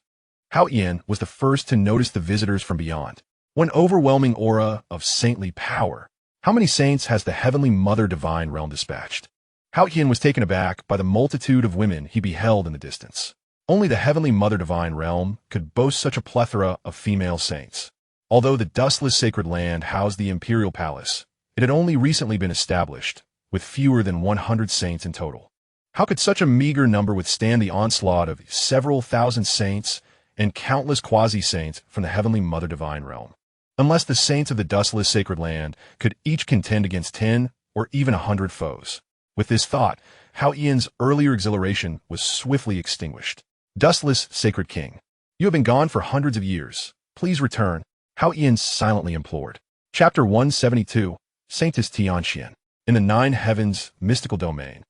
Hao Yin was the first to notice the visitors from beyond. What an overwhelming aura of saintly power. How many saints has the Heavenly Mother Divine Realm dispatched? Hao Yin was taken aback by the multitude of women he beheld in the distance. Only the Heavenly Mother Divine Realm could boast such a plethora of female saints. Although the dustless sacred land housed the imperial palace, it had only recently been established, with fewer than 100 saints in total. How could such a meager number withstand the onslaught of several thousand saints and countless quasi-saints from the Heavenly Mother Divine Realm? Unless the saints of the dustless sacred land could each contend against 10 or even 100 foes. With this thought, Hao Yin's earlier exhilaration was swiftly extinguished. Dustless Sacred King, you have been gone for hundreds of years. Please return, Hao Yin silently implored. Chapter 172, Saintess Xianxia. In the Nine Heavens Mystical Domain.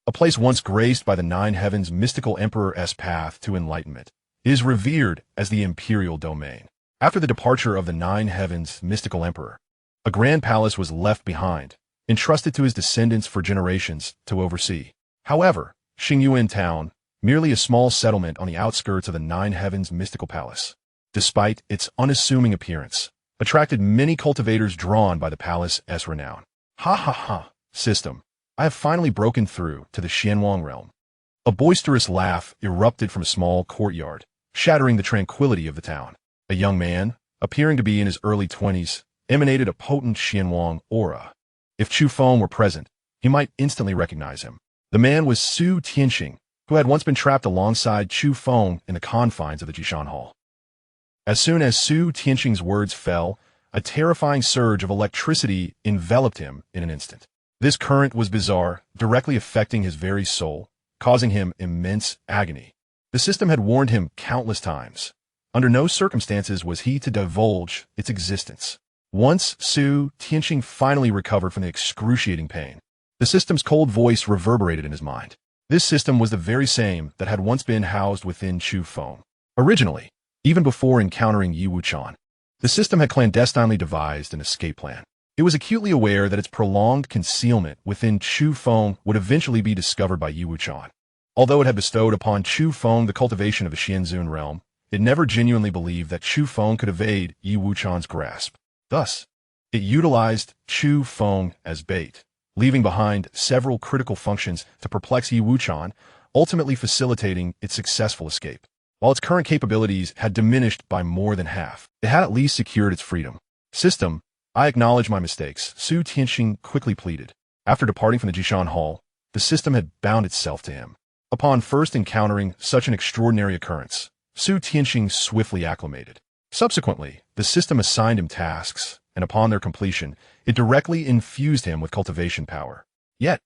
A place once graced by the Nine Heavens Mystical Emperor's path to enlightenment, is revered as the Imperial Domain. After the departure of the Nine Heavens Mystical Emperor, a grand palace was left behind, entrusted to his descendants for generations to oversee. However, Xingyuan Town, merely a small settlement on the outskirts of the Nine Heavens Mystical Palace, despite its unassuming appearance, attracted many cultivators drawn by the palace's renown. Ha ha ha, system, I have finally broken through to the Xianwang realm. A boisterous laugh erupted from a small courtyard, shattering the tranquility of the town. A young man, appearing to be in his early 20s, emanated a potent Xianwang aura. If Chu Feng were present, he might instantly recognize him. The man was Su Tianxing, who had once been trapped alongside Chu Feng in the confines of the Jishan Hall. As soon as Su Tianxing's words fell, a terrifying surge of electricity enveloped him in an instant. This current was bizarre, directly affecting his very soul, causing him immense agony. The system had warned him countless times. Under no circumstances was he to divulge its existence. Once Su Tianxing finally recovered from the excruciating pain, the system's cold voice reverberated in his mind. This system was the very same that had once been housed within Chu Feng. Originally, even before encountering Yi Wuchen, the system had clandestinely devised an escape plan. It was acutely aware that its prolonged concealment within Chu Feng would eventually be discovered by Yi Wuchen. Although it had bestowed upon Chu Feng the cultivation of the Xianxia realm, it never genuinely believed that Chu Feng could evade Yi Wuchen's grasp. Thus, it utilized Chu Feng as bait, leaving behind several critical functions to perplex Yi Wuchen, ultimately facilitating its successful escape. While its current capabilities had diminished by more than half, it had at least secured its freedom. System, I acknowledge my mistakes, Su Tianxing quickly pleaded. After departing from the Jishan Hall, the system had bound itself to him. Upon first encountering such an extraordinary occurrence, Su Tianxing swiftly acclimated. Subsequently, the system assigned him tasks, and upon their completion, it directly infused him with cultivation power. Yet,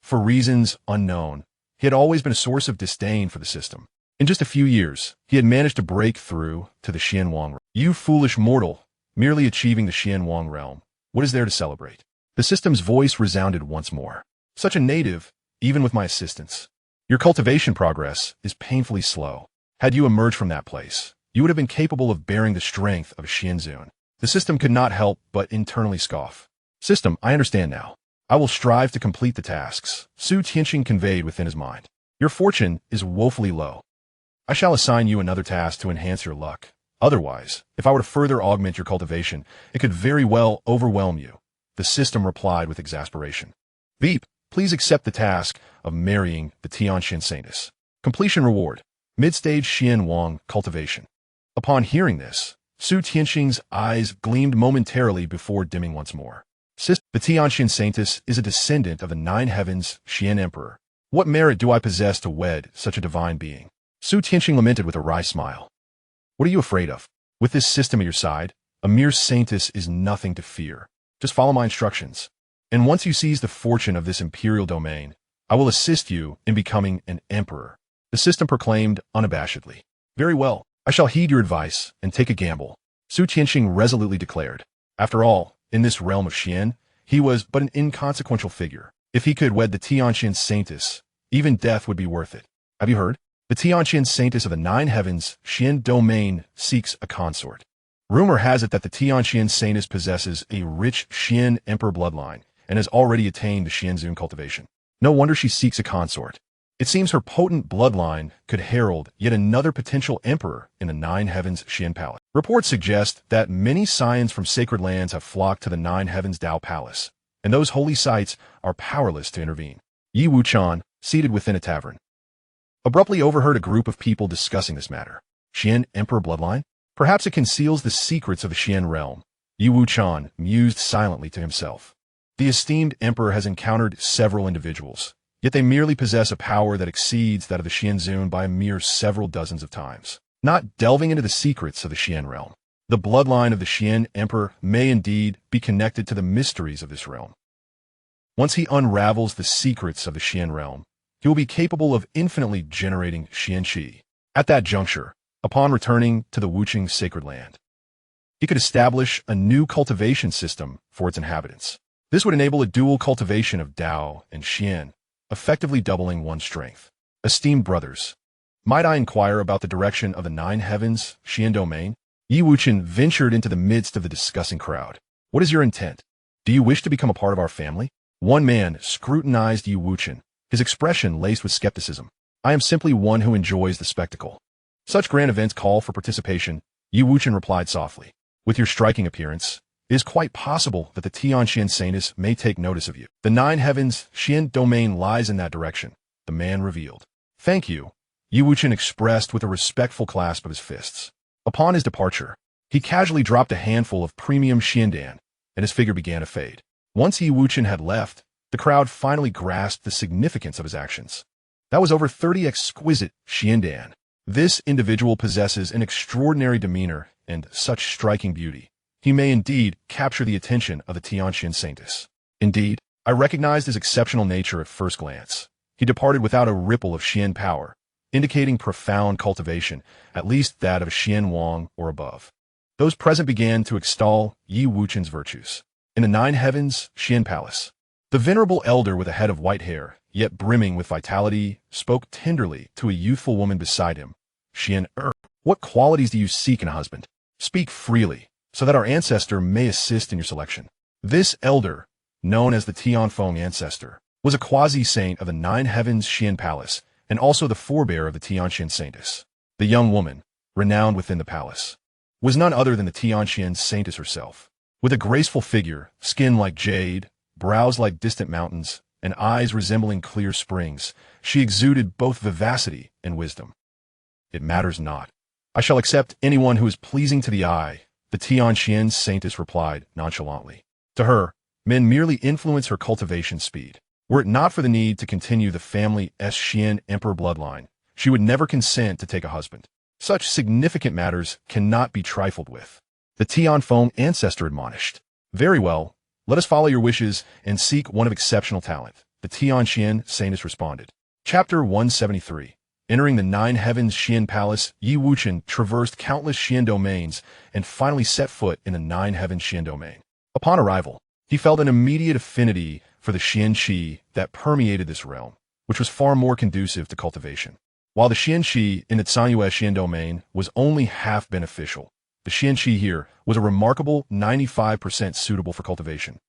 for reasons unknown, he had always been a source of disdain for the system. In just a few years, he had managed to break through to the Xianwang realm. You foolish mortal, merely achieving the Xianwang realm, what is there to celebrate? The system's voice resounded once more. Such a native, even with my assistance. Your cultivation progress is painfully slow. Had you emerged from that place, you would have been capable of bearing the strength of a Xianzun. The system could not help but internally scoff. System, I understand now. I will strive to complete the tasks, Su Tianxing conveyed within his mind. Your fortune is woefully low. I shall assign you another task to enhance your luck. Otherwise, if I were to further augment your cultivation, it could very well overwhelm you. The system replied with exasperation. Veep, please accept the task of marrying the Tianxian Saintess. Completion reward. Mid-stage Xianwang cultivation. Upon hearing this, Su Tianxing's eyes gleamed momentarily before dimming once more. The Tianxian Saintess is a descendant of the Nine Heavens Xian Emperor. What merit do I possess to wed such a divine being? Su Tianxing lamented with a wry smile. What are you afraid of? With this system at your side, a mere saintess is nothing to fear. Just follow my instructions. And once you seize the fortune of this imperial domain, I will assist you in becoming an emperor. The system proclaimed unabashedly. Very well, I shall heed your advice and take a gamble, Su Tianxing resolutely declared. After all, in this realm of Xian, he was but an inconsequential figure. If he could wed the Tianxian Saintess, even death would be worth it. Have you heard? The Tianxian Saintess of the Nine Heavens Xian domain seeks a consort. Rumor has it that the Tianxian Saintess possesses a rich Xian emperor bloodline and has already attained the Xianzun cultivation. No wonder she seeks a consort. It seems her potent bloodline could herald yet another potential emperor in the Nine Heavens Xian Palace. Reports suggest that many scions from sacred lands have flocked to the Nine Heavens Dao Palace, and those holy sites are powerless to intervene. Yi Wuchen, seated within a tavern, abruptly overheard a group of people discussing this matter. Xian Emperor bloodline? Perhaps it conceals the secrets of the Xian realm. Yi Wuchen mused silently to himself. The esteemed emperor has encountered several individuals, yet they merely possess a power that exceeds that of the Xian Zun by a mere several dozens of times. Not delving into the secrets of the Xian realm, the bloodline of the Xian emperor may indeed be connected to the mysteries of this realm. Once he unravels the secrets of the Xian realm, he will be capable of infinitely generating Xianxia. At that juncture, upon returning to the Wuchen sacred land, he could establish a new cultivation system for its inhabitants. This would enable a dual cultivation of Dao and Xian, effectively doubling one's strength. Esteemed brothers, might I inquire about the direction of the Nine Heavens Xian domain? Yi Wuchen ventured into the midst of the discussing crowd. What is your intent? Do you wish to become a part of our family? One man scrutinized Yi Wuchen, his expression laced with skepticism. I am simply one who enjoys the spectacle. Such grand events call for participation, Yi Wuchen replied softly. With your striking appearance, it is quite possible that the Xianxia Saintess may take notice of you. The Nine Heavens Xian domain lies in that direction, the man revealed. Thank you, Yi Wuchen expressed with a respectful clasp of his fists. Upon his departure, he casually dropped a handful of premium Xiandan, and his figure began to fade. Once Yi Wuchen had left, the crowd finally grasped the significance of his actions. That was over 30 exquisite Xiandan. This individual possesses an extraordinary demeanor and such striking beauty. He may indeed capture the attention of the Xianxia Saintess. Indeed, I recognized his exceptional nature at first glance. He departed without a ripple of Xian power, indicating profound cultivation, at least that of a Xian Wang or above. Those present began to extol Yi Wuchen's virtues. In the Nine Heavens Xian Palace, the venerable elder with a head of white hair, yet brimming with vitality, spoke tenderly to a youthful woman beside him. Xian what qualities do you seek in a husband? Speak freely, so that our ancestor may assist in your selection. This elder, known as the Tianfeng ancestor, was a quasi-saint of the Nine Heavens Xian Palace, and also the forebear of the Xianxia Saintess. The young woman, renowned within the palace, was none other than the Xianxia Saintess herself. With a graceful figure, skin like jade, brows like distant mountains, and eyes resembling clear springs, she exuded both vivacity and wisdom. It matters not. I shall accept anyone who is pleasing to the eye, the Xianxia Saintess replied nonchalantly. To her, men merely influence her cultivation speed. Were it not for the need to continue the family's Xian emperor bloodline, she would never consent to take a husband. Such significant matters cannot be trifled with. The Tianfeng ancestor admonished. Very well, let us follow your wishes and seek one of exceptional talent, the Xianxia Saintess responded. Chapter 173. Entering the Nine Heavens Xian Palace, Yi Wuchen traversed countless Xian domains and finally set foot in the Nine Heavens Xian domain. Upon arrival, he felt an immediate affinity for the Xianxia that permeated this realm, which was far more conducive to cultivation. While the Xianxia in the Xianxia Xian domain was only half beneficial, the Xianxia here was a remarkable 95% suitable for cultivation,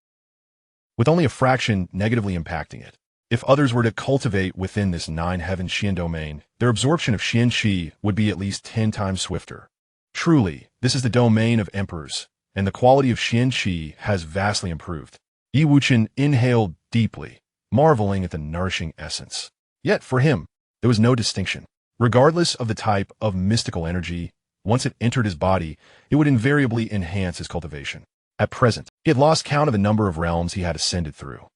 with only a fraction negatively impacting it. If others were to cultivate within this Nine Heavens Xian domain, their absorption of Xianxia would be at least 10 times swifter. Truly, this is the domain of emperors, and the quality of Xianxia has vastly improved. Yi Wuchen inhaled deeply, marveling at the nourishing essence. Yet for him, there was no distinction. Regardless of the type of mystical energy, once it entered his body, it would invariably enhance his cultivation. At present, he had lost count of the number of realms he had ascended through.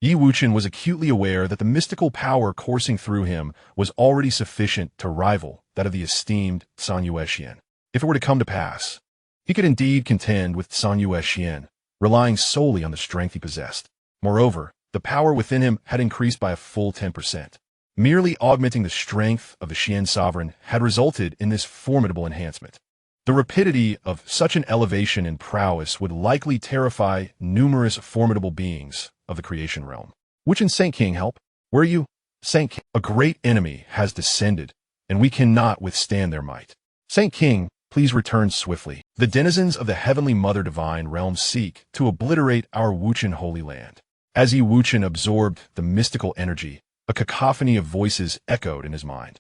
Yi Wuchen was acutely aware that the mystical power coursing through him was already sufficient to rival that of the esteemed Xianxia Xian. If it were to come to pass, he could indeed contend with Xianxia Xian, relying solely on the strength he possessed. Moreover, the power within him had increased by a full 10%. Merely augmenting the strength of the Xian sovereign had resulted in this formidable enhancement. The rapidity of such an elevation in prowess would likely terrify numerous formidable beings of the creation realm. Wuchen Saint King, help! Where are you? Saint King, a great enemy has descended, and we cannot withstand their might. Saint King, please return swiftly. The denizens of the Heavenly Mother Divine realm seek to obliterate our Wuchen Holy Land. As Yi Wuchen absorbed the mystical energy, A cacophony of voices echoed in his mind.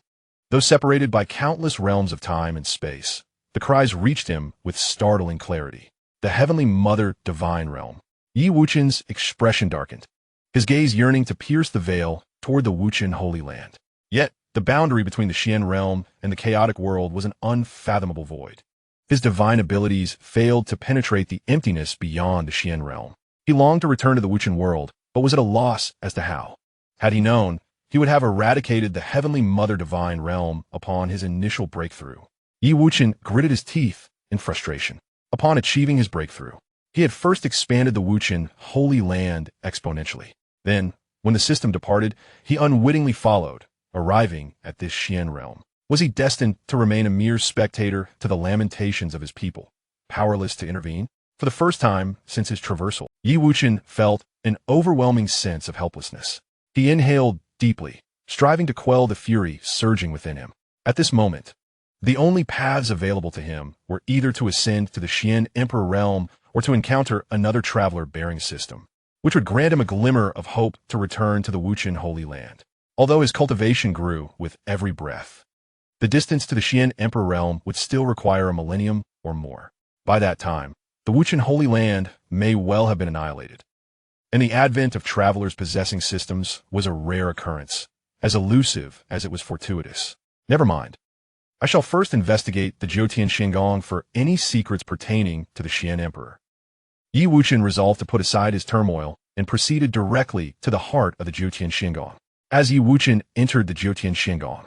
Though separated by countless realms of time and space, the cries reached him with startling clarity. The Heavenly Mother Divine Realm. Yi Wuchen's expression darkened, his gaze yearning to pierce the veil toward the Wuchen Holy Land. Yet, the boundary between the Xian realm and the chaotic world was an unfathomable void. His divine abilities failed to penetrate the emptiness beyond the Xian realm. He longed to return to the Wuchen world, but was at a loss as to how. Had he known, he would have eradicated the Heavenly Mother Divine Realm upon his initial breakthrough. Yi Wuchen gritted his teeth in frustration. Upon achieving his breakthrough, he had first expanded the Wuchen Holy Land exponentially. Then, when the system departed, he unwittingly followed, arriving at this Xian realm. Was he destined to remain a mere spectator to the lamentations of his people, powerless to intervene? For the first time since his traversal, Yi Wuchen felt an overwhelming sense of helplessness. He inhaled deeply, striving to quell the fury surging within him. At this moment, the only paths available to him were either to ascend to the Xian Emperor realm or to encounter another traveler bearing a system, which would grant him a glimmer of hope to return to the Wuchen Holy Land. Although his cultivation grew with every breath, the distance to the Xian Emperor realm would still require a millennium or more. By that time, the Wuchen Holy Land may well have been annihilated, and the advent of travelers possessing systems was a rare occurrence, as elusive as it was fortuitous. Never mind. I shall first investigate the Jiutian Xingong for any secrets pertaining to the Xian Emperor. Yi Wuchen resolved to put aside his turmoil and proceeded directly to the heart of the Jiutian Xingong. As Yi Wuchen entered the Jiutian Xingong,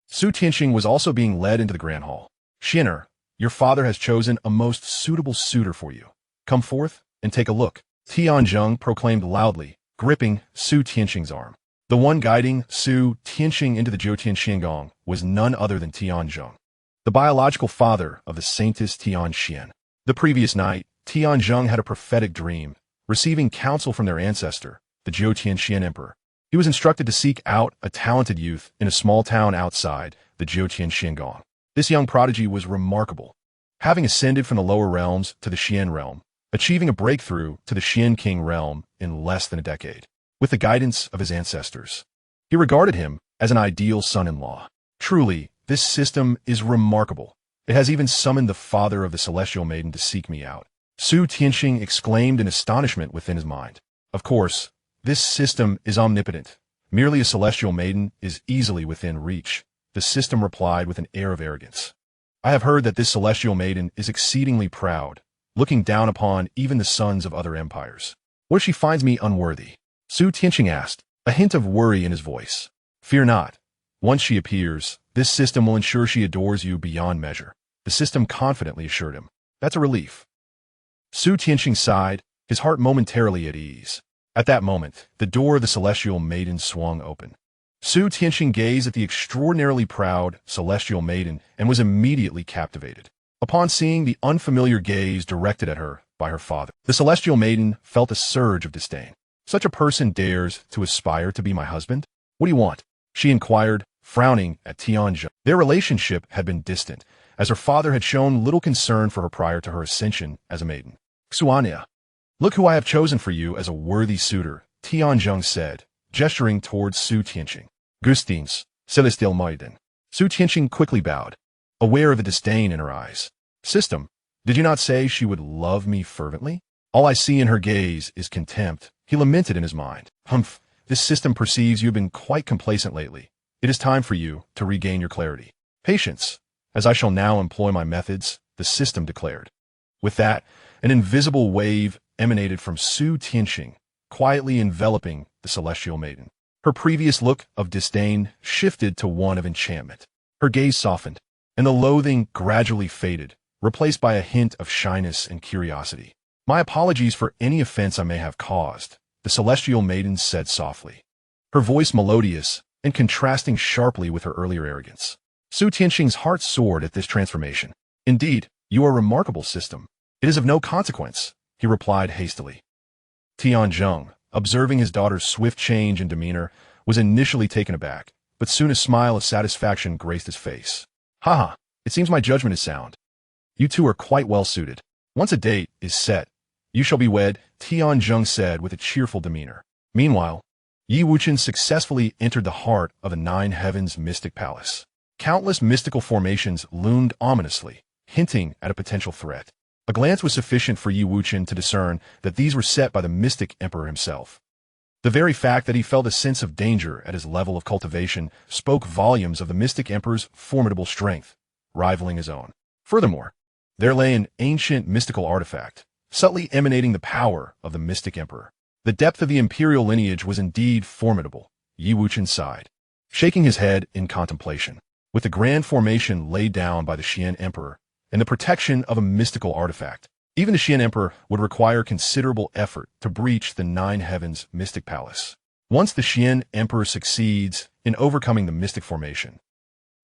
Su Tianxing was also being led into the Grand Hall. Xin'er, your father has chosen a most suitable suitor for you. Come forth and take a look. Tianzheng proclaimed loudly, gripping Su Tianxing's arm. The one guiding Su Tianxing into the Jiutian Xingong was none other than Tianzheng, the biological father of the saintess Tianxian. The previous night, Tianzheng had a prophetic dream, receiving counsel from their ancestor, the Jiutian Xian Emperor. He was instructed to seek out a talented youth in a small town outside the Jiutian Xingong. This young prodigy was remarkable, having ascended from the lower realms to the Xian realm, achieving a breakthrough to the Xian King realm in less than a decade. With the guidance of his ancestors, he regarded him as an ideal son-in-law. Truly, this system is remarkable. It has even summoned the father of the celestial maiden to seek me out. Su Tianxing exclaimed in astonishment within his mind. Of course, this system is omnipotent. Merely a celestial maiden is easily within reach. The system replied with an air of arrogance. I have heard that this celestial maiden is exceedingly proud, looking down upon even the sons of other empires. What if she finds me unworthy? Su Tianxing asked, a hint of worry in his voice. Fear not. Once she appears, this system will ensure she adores you beyond measure. The system confidently assured him. That's a relief. Su Tianxing sighed, his heart momentarily at ease. At that moment, the door of the celestial maiden swung open. Su Tianxing gazed at the extraordinarily proud celestial maiden and was immediately captivated. Upon seeing the unfamiliar gaze directed at her by her father, the celestial maiden felt a surge of disdain. Such a person dares to aspire to be my husband? What do you want? She inquired, frowning at Tianzheng. Their relationship had been distant, as her father had shown little concern for her prior to her ascension as a maiden. Xianxia, look who I have chosen for you as a worthy suitor, Tianzheng said, gesturing towards Su Tianxing. Gustins, Celestial Maiden. Su Tianxing quickly bowed, aware of the disdain in her eyes. System, did you not say she would love me fervently? All I see in her gaze is contempt, he lamented in his mind. Humph, this system perceives you have been quite complacent lately. It is time for you to regain your clarity. Patience, as I shall now employ my methods, the system declared. With that, an invisible wave emanated from Su Tianxing, quietly enveloping the celestial maiden. Her previous look of disdain shifted to one of enchantment. Her gaze softened, and the loathing gradually faded, replaced by a hint of shyness and curiosity. My apologies for any offense I may have caused, the celestial maiden said softly, her voice melodious and contrasting sharply with her earlier arrogance. Su Tianxing's heart soared at this transformation. Indeed, you are a remarkable system. It is of no consequence, he replied hastily. Tianzheng, observing his daughter's swift change in demeanor, was initially taken aback, but soon a smile of satisfaction graced his face. Haha, it seems my judgment is sound. You two are quite well suited. Once a date is set, you shall be wed, Tianzheng said with a cheerful demeanor. Meanwhile, Yi Wuchen successfully entered the heart of the Nine Heavens mystic palace. Countless mystical formations loomed ominously, hinting at a potential threat. A glance was sufficient for Yi Wuchen to discern that these were set by the mystic emperor himself. The very fact that he felt a sense of danger at his level of cultivation spoke volumes of the mystic emperor's formidable strength, rivaling his own. Furthermore, there lay an ancient mystical artifact, subtly emanating the power of the mystic emperor. The depth of the imperial lineage was indeed formidable. Yi Wuchen sighed, shaking his head in contemplation. With the grand formation laid down by the Xian emperor and the protection of a mystical artifact, even the Xian emperor would require considerable effort to breach the Nine Heavens mystic palace. Once the Xian emperor succeeds in overcoming the mystic formation,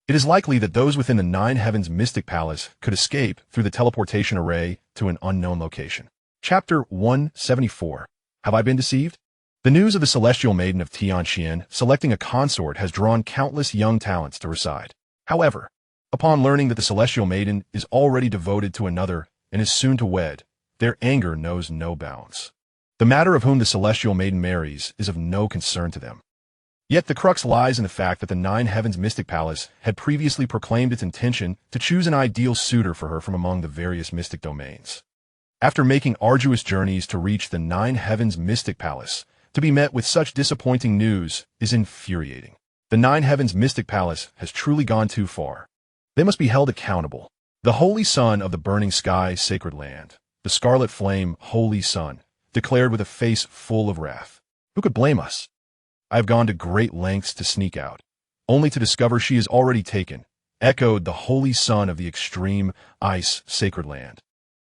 it is likely that those within the Nine Heavens mystic palace could escape through the teleportation array to an unknown location. Chapter 174. Have I been deceived? The news of the celestial maiden of Xianxia selecting a consort has drawn countless young talents to her side. However, upon learning that the celestial maiden is already devoted to another and is soon to wed, their anger knows no bounds. The matter of whom the celestial maiden marries is of no concern to them. Yet the crux lies in the fact that the Nine Heavens mystic palace had previously proclaimed its intention to choose an ideal suitor for her from among the various mystic domains. After making arduous journeys to reach the Nine Heavens mystic palace, to be met with such disappointing news is infuriating. The Nine Heavens mystic palace has truly gone too far. They must be held accountable. The Holy Son of the Burning Sky Sacred Land, the Scarlet Flame Holy Sun, declared with a face full of wrath. Who could blame us? I have gone to great lengths to sneak out, only to discover she is already taken, echoed the Holy Sun of the Extreme Ice Sacred Land.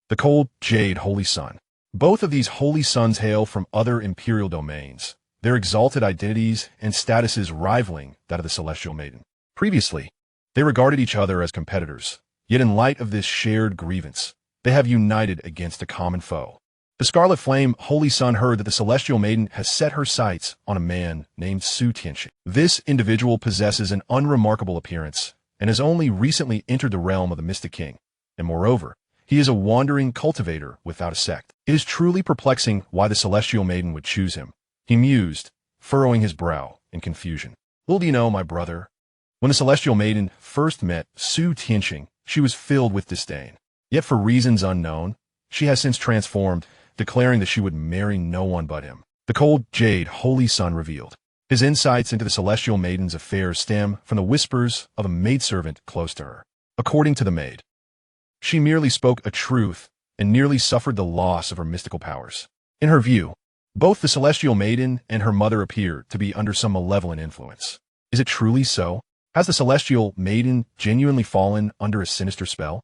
The Cold Jade Holy Sun. Both of these Holy Suns hail from other imperial domains, their exalted identities and statuses rivaling that of the Celestial Maiden. Previously, they regarded each other as competitors, yet in light of this shared grievance, they have united against a common foe. The Scarlet Flame Holy Sun heard that the Celestial Maiden has set her sights on a man named Xianxia. This individual possesses an unremarkable appearance and has only recently entered the realm of the Mystic King, and moreover, he is a wandering cultivator without a sect. It is truly perplexing why the Celestial Maiden would choose him, he mused, furrowing his brow in confusion. Little do you know, my brother, when the Celestial Maiden first met Xianxia, she was filled with disdain. Yet for reasons unknown, she has since transformed, declaring that she would marry no one but him. The Cold Jade Holy Sun revealed. His insights into the Celestial Maiden's affairs stem from the whispers of a maidservant close to her. According to the maid, she merely spoke a truth and nearly suffered the loss of her mystical powers. In her view, both the Celestial Maiden and her mother appear to be under some malevolent influence. Is it truly so? Has the Celestial Maiden genuinely fallen under a sinister spell?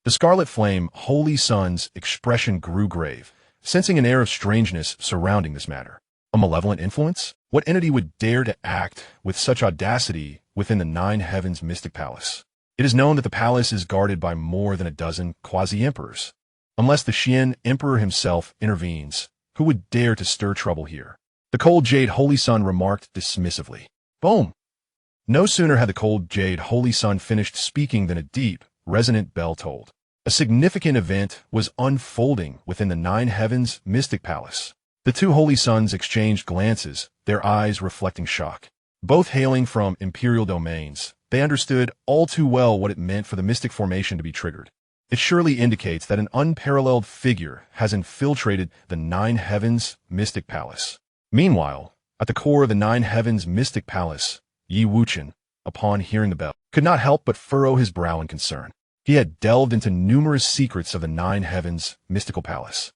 The Scarlet Flame Holy Sun's expression grew grave, sensing an air of strangeness surrounding this matter. A malevolent influence? What entity would dare to act with such audacity within the Nine Heavens mystic palace? It is known that the palace is guarded by more than a dozen quasi-emperors. Unless the Xian Emperor himself intervenes, who would dare to stir trouble here? The Cold Jade Holy Sun remarked dismissively. Boom! No sooner had the Cold Jade Holy Sun finished speaking than a deep, resonant bell tolled. A significant event was unfolding within the Nine Heavens mystic palace. The two Holy Suns exchanged glances, their eyes reflecting shock. Both hailing from imperial domains, they understood all too well what it meant for the mystic formation to be triggered. It surely indicates that an unparalleled figure has infiltrated the Nine Heavens mystic palace. Meanwhile, at the core of the Nine Heavens mystic palace, Yi Wuchen, upon hearing the bell, could not help but furrow his brow in concern. He had delved into numerous secrets of the Nine Heavens mystical palace.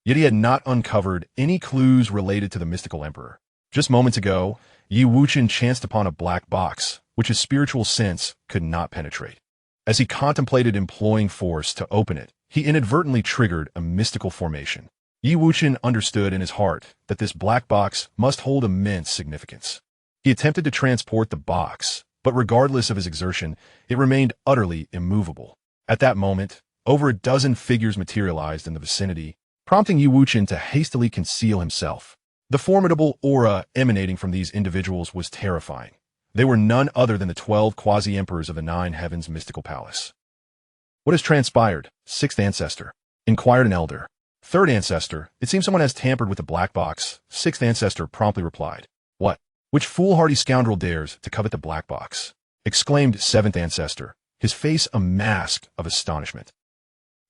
Yet he had not uncovered any clues related to the mystical emperor. Just moments ago, Yi Wuchen chanced upon a black box, which his spiritual sense could not penetrate. As he contemplated employing force to open it, he inadvertently triggered a mystical formation. Yi Wuchen understood in his heart that this black box must hold immense significance. He attempted to transport the box, but regardless of his exertion, it remained utterly immovable. At that moment, over a dozen figures materialized in the vicinity, prompting Yi Wuchen to hastily conceal himself. The formidable aura emanating from these individuals was terrifying. They were none other than the 12 quasi-emperors of the Nine Heavens mystical palace. What has transpired? Sixth ancestor, inquired an elder. Third ancestor, it seems someone has tampered with the black box. Sixth ancestor promptly replied. What? Which foolhardy scoundrel dares to covet the black box? Exclaimed seventh ancestor, his face a mask of astonishment.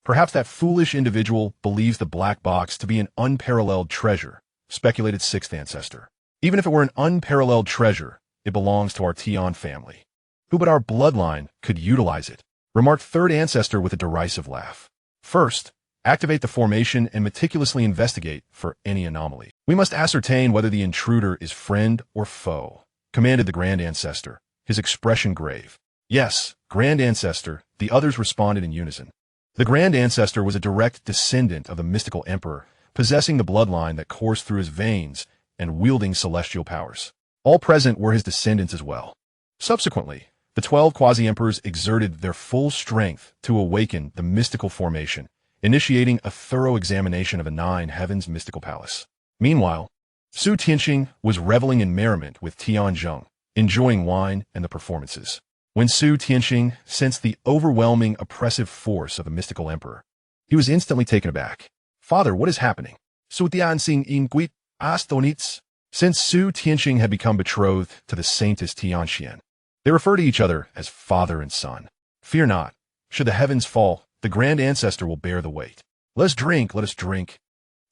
Perhaps that foolish individual believes the black box to be an unparalleled treasure, speculated sixth ancestor. Even if it were an unparalleled treasure, it belongs to our Tian family. Who but our bloodline could utilize it? Remarked third ancestor with a derisive laugh. First, activate the formation and meticulously investigate for any anomaly. We must ascertain whether the intruder is friend or foe, commanded the grand ancestor, his expression grave. Yes, grand ancestor, the others responded in unison. The grand ancestor was a direct descendant of the mystical emperor, possessing the bloodline that coursed through his veins and wielding celestial powers. All present were his descendants as well. Subsequently, the 12 quasi-emperors exerted their full strength to awaken the mystical formation, initiating a thorough examination of the 9 heavens mystical palace. Meanwhile, Su Tianxing was reveling in merriment with Tianzheng, enjoying wine and the performances. When Su Tianxing sensed the overwhelming oppressive force of the mystical emperor, he was instantly taken aback. Father, what is happening? Su Tianxing inquit astonitz. Since Su Tianxing had become betrothed to the saintess Xianxia, they refer to each other as father and son. Fear not. Should the heavens fall, the grand ancestor will bear the weight. Let us drink, let us drink.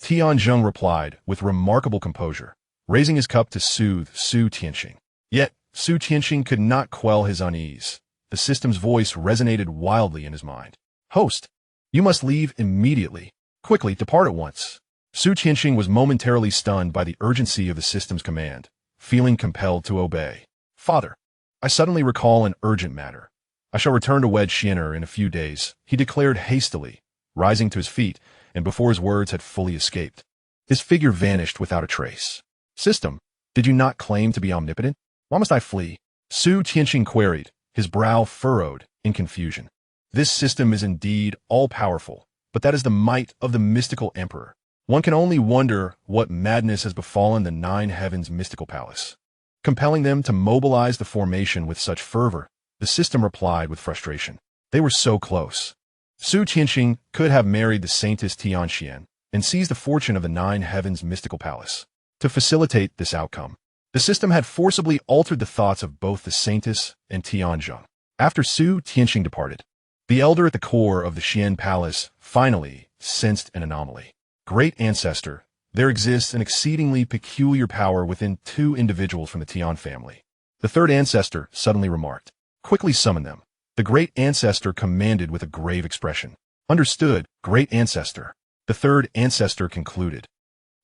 Tianzheng replied with remarkable composure, raising his cup to soothe Su Tianxing. Yet, Su Tianxing could not quell his unease. The system's voice resonated wildly in his mind. Host, you must leave immediately. Quickly, depart at once. Su Tianxing was momentarily stunned by the urgency of the system's command, feeling compelled to obey. Father, I suddenly recall an urgent matter. I shall return to wed Xian'er in a few days, he declared hastily, rising to his feet, and before his words had fully escaped, his figure vanished without a trace. System, did you not claim to be omnipotent? Why must I flee? Su Tianxing queried, his brow furrowed in confusion. This system is indeed all-powerful, but that is the might of the mystical emperor. One can only wonder what madness has befallen the 9 heavens mystical palace, compelling them to mobilize the formation with such fervor. The system replied with frustration. They were so close. Su Tianxing could have married the saintess Xianxia and seized the fortune of the 9 heavens mystical palace. To facilitate this outcome, the system had forcibly altered the thoughts of both the saintess and Tianzheng. After Su Tianxing departed, the elder at the core of the Xian palace finally sensed an anomaly. Great ancestor, there exists an exceedingly peculiar power within 2 individuals from the Tian family. The third ancestor suddenly remarked. Quickly summon them. The great ancestor commanded with a grave expression. Understood, great ancestor. The third ancestor concluded,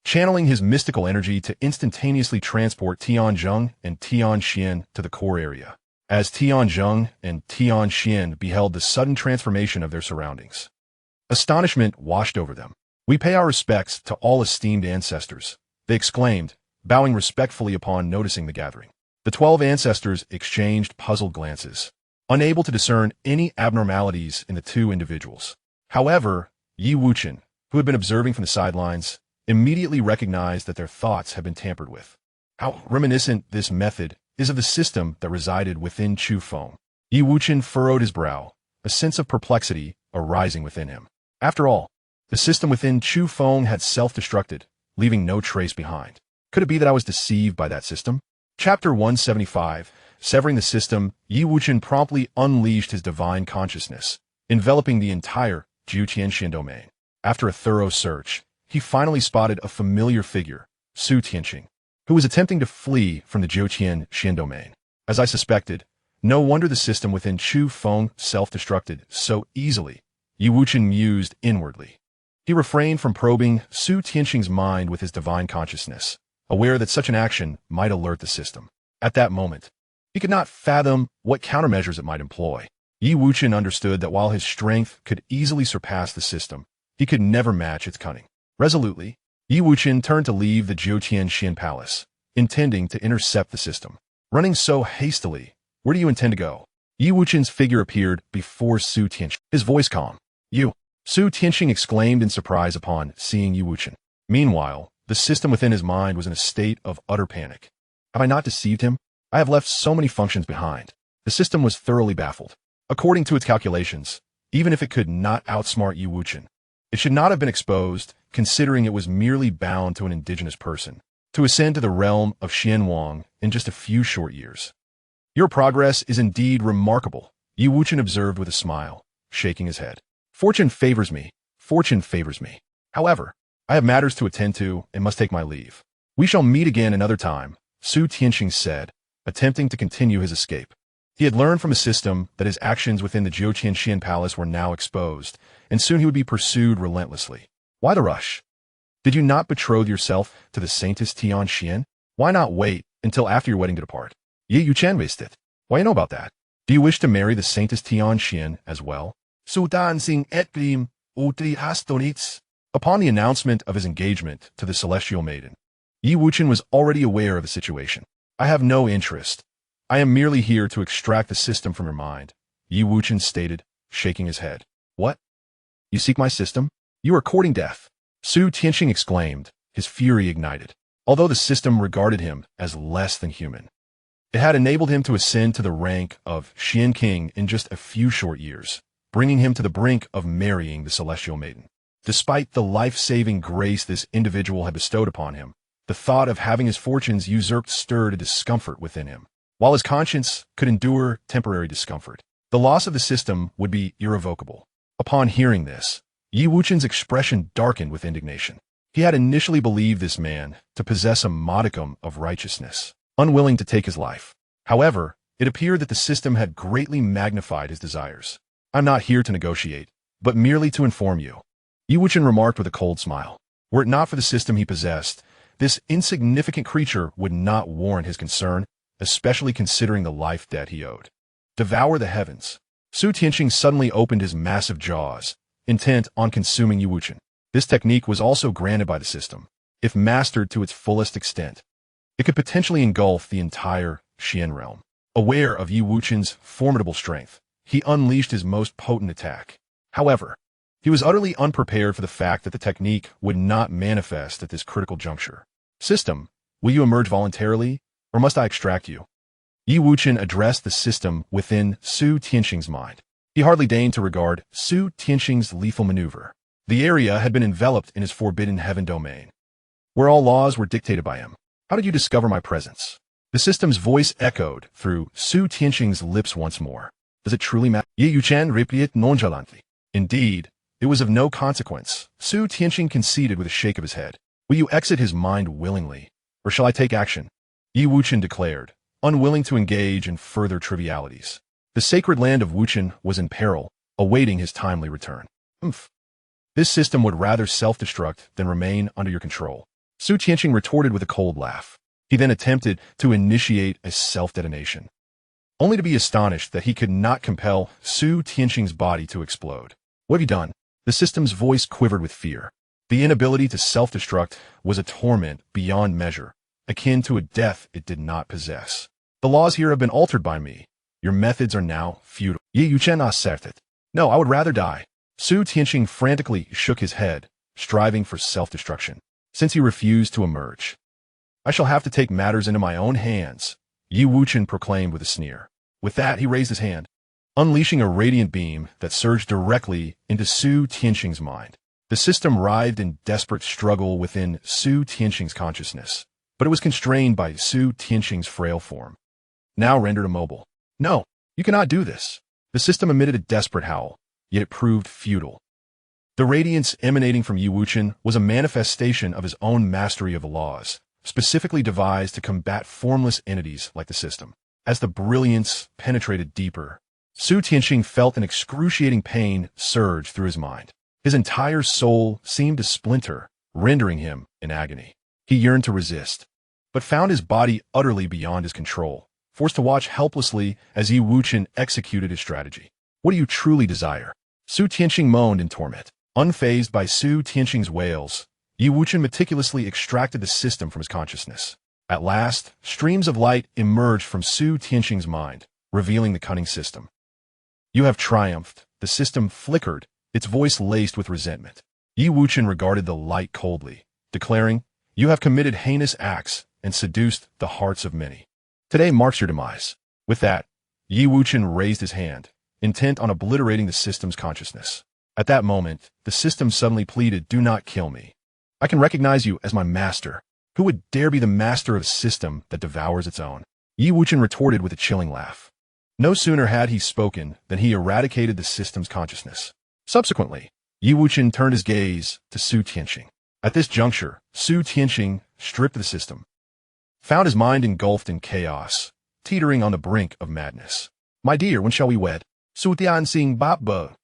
channeling his mystical energy to instantaneously transport Tianzheng and Tianxian to the core area. As Tianzheng and Tianxian beheld the sudden transformation of their surroundings, astonishment washed over them. We pay our respects to all esteemed ancestors, they exclaimed, bowing respectfully upon noticing the gathering. The 12 ancestors exchanged puzzled glances, unable to discern any abnormalities in the 2 individuals. However, Wuchen, who had been observing from the sidelines, immediately recognized that their thoughts had been tampered with. How reminiscent this method is of the system that resided within Chu Feng. Wuchen furrowed his brow, a sense of perplexity arising within him. After all, the system within Chu Feng had self-destructed, leaving no trace behind. Could it be that I was deceived by that system? Chapter 175, Severing the System. Wuchen promptly unleashed his divine consciousness, enveloping the entire Zhu Tianxian domain. After a thorough search, he finally spotted a familiar figure, Su Tianxing, who was attempting to flee from the Zhu Tianxian domain. As I suspected, no wonder the system within Chu Feng self-destructed so easily, Wuchen mused inwardly. He refrained from probing Su Tianxing's mind with his divine consciousness, aware that such an action might alert the system. At that moment, he could not fathom what countermeasures it might employ. Wuchen understood that while his strength could easily surpass the system, he could never match its cunning. Resolutely, Wuchen turned to leave the Zhu Tianxian palace, intending to intercept the system. Running so hastily, where do you intend to go? Wuchen's figure appeared before Su Tianxing, his voice calm. You! Su Tianxing exclaimed in surprise upon seeing Wuchen. Meanwhile, the system within his mind was in a state of utter panic. Have I not deceived him? I have left so many functions behind. The system was thoroughly baffled. According to its calculations, even if it could not outsmart Wuchen, it should not have been exposed, considering it was merely bound to an indigenous person. to ascend to the realm of Xianwang in just a few short years. Your progress is indeed remarkable, Yi Wuchen observed with a smile, shaking his head. Fortune favors me. Fortune favors me. However, I have matters to attend to and must take my leave. We shall meet again another time, Su Tianxing said, attempting to continue his escape. He had learned from a system that his actions within the Jiuqianxian Palace were now exposed, and soon he would be pursued relentlessly. Why the rush? Did you not betroth yourself to the Saintess Tianxian? Why not wait until after your wedding to depart? Ye Yuchen waste it. Why you know about that? Do you wish to marry the Saintess Tianxian as well? Sultan sing etgrim utri hastonits. Upon the announcement of his engagement to the celestial maiden, Yi Wuchen was already aware of the situation. I have no interest. I am merely here to extract the system from your mind, Yi Wuchen stated, shaking his head. What? You seek my system? You are courting death. Su Tianxing exclaimed, his fury ignited. Although the system regarded him as less than human, it had enabled him to ascend to the rank of Xian King in just a few short years, bringing him to the brink of marrying the celestial maiden. Despite the life-saving grace this individual had bestowed upon him, the thought of having his fortunes usurped stirred a discomfort within him. While his conscience could endure temporary discomfort, the loss of the system would be irrevocable. Upon hearing this, Yi Wuchen's expression darkened with indignation. He had initially believed this man to possess a modicum of righteousness, unwilling to take his life. However, it appeared that the system had greatly magnified his desires. I'm not here to negotiate, but merely to inform you, Yi Wuchen remarked with a cold smile. Were it not for the system he possessed, this insignificant creature would not warrant his concern, especially considering the life debt he owed. Devour the heavens. Su Tianxing suddenly opened his massive jaws, intent on consuming Yi Wuchen. This technique was also granted by the system. If mastered to its fullest extent, it could potentially engulf the entire Xian realm. Aware of Yi Wuchen's formidable strength, he unleashed his most potent attack. However, he was utterly unprepared for the fact that the technique would not manifest at this critical juncture. System, will you emerge voluntarily, or must I extract you? Yi Wuchen addressed the system within Su Tianxing's mind. He hardly deigned to regard Su Tianxing's lethal maneuver. The area had been enveloped in his forbidden heaven domain, where all laws were dictated by him. How did you discover my presence? The system's voice echoed through Su Tianxing's lips once more. Does it truly matter? Yi Yuchen replied nonchalantly. Indeed, it was of no consequence, Su Tianxing conceded with a shake of his head. Will you exit his mind willingly, or shall I take action? Yi Wuchen declared, unwilling to engage in further trivialities. The sacred land of Wuchen was in peril, awaiting his timely return. This system would rather self-destruct than remain under your control. Su Tianxing retorted with a cold laugh. He then attempted to initiate a self-detonation, only to be astonished that he could not compel Su Tianxing's body to explode. What have you done? The system's voice quivered with fear. The inability to self-destruct was a torment beyond measure, akin to a death it did not possess. The laws here have been altered by me. Your methods are now futile. Ye Yuchen asserted. No, I would rather die. Su Tianxing frantically shook his head, striving for self-destruction. Since he refused to emerge, I shall have to take matters into my own hands, Yi Wuchen proclaimed with a sneer. With that, he raised his hand, unleashing a radiant beam that surged directly into Su Tianxing's mind. The system writhed in desperate struggle within Su Tianxing's consciousness, but it was constrained by Su Tianxing's frail form, now rendered immobile. No, you cannot do this. The system emitted a desperate howl, yet it proved futile. The radiance emanating from Yi Wuchen was a manifestation of his own mastery of the laws, specifically devised to combat formless entities like the system. As the brilliance penetrated deeper, Su Tianxing felt an excruciating pain surge through his mind. His entire soul seemed to splinter, rendering him in agony. He yearned to resist, but found his body utterly beyond his control, forced to watch helplessly as Yi Wuchen executed his strategy. What do you truly desire? Su Tianxing moaned in torment. Unfazed by Su Tianxing's wails, Yi Wuchen meticulously extracted the system from his consciousness. At last, streams of light emerged from Su Tianxing's mind, revealing the cunning system. You have triumphed. The system flickered, its voice laced with resentment. Yi Wuchen regarded the light coldly, declaring, You have committed heinous acts and seduced the hearts of many. Today marks your demise. With that, Yi Wuchen raised his hand, intent on obliterating the system's consciousness. At that moment, the system suddenly pleaded, Do not kill me. I can recognize you as my master. Who would dare be the master of a system that devours its own? Yi Wuchen retorted with a chilling laugh. No sooner had he spoken than he eradicated the system's consciousness. Subsequently, Yi Wuchen turned his gaze to Su Tianxing. At this juncture, Su Tianxing, stripped of the system, found his mind engulfed in chaos, teetering on the brink of madness. My dear, when shall we wed? Su Tianxing Bapbo.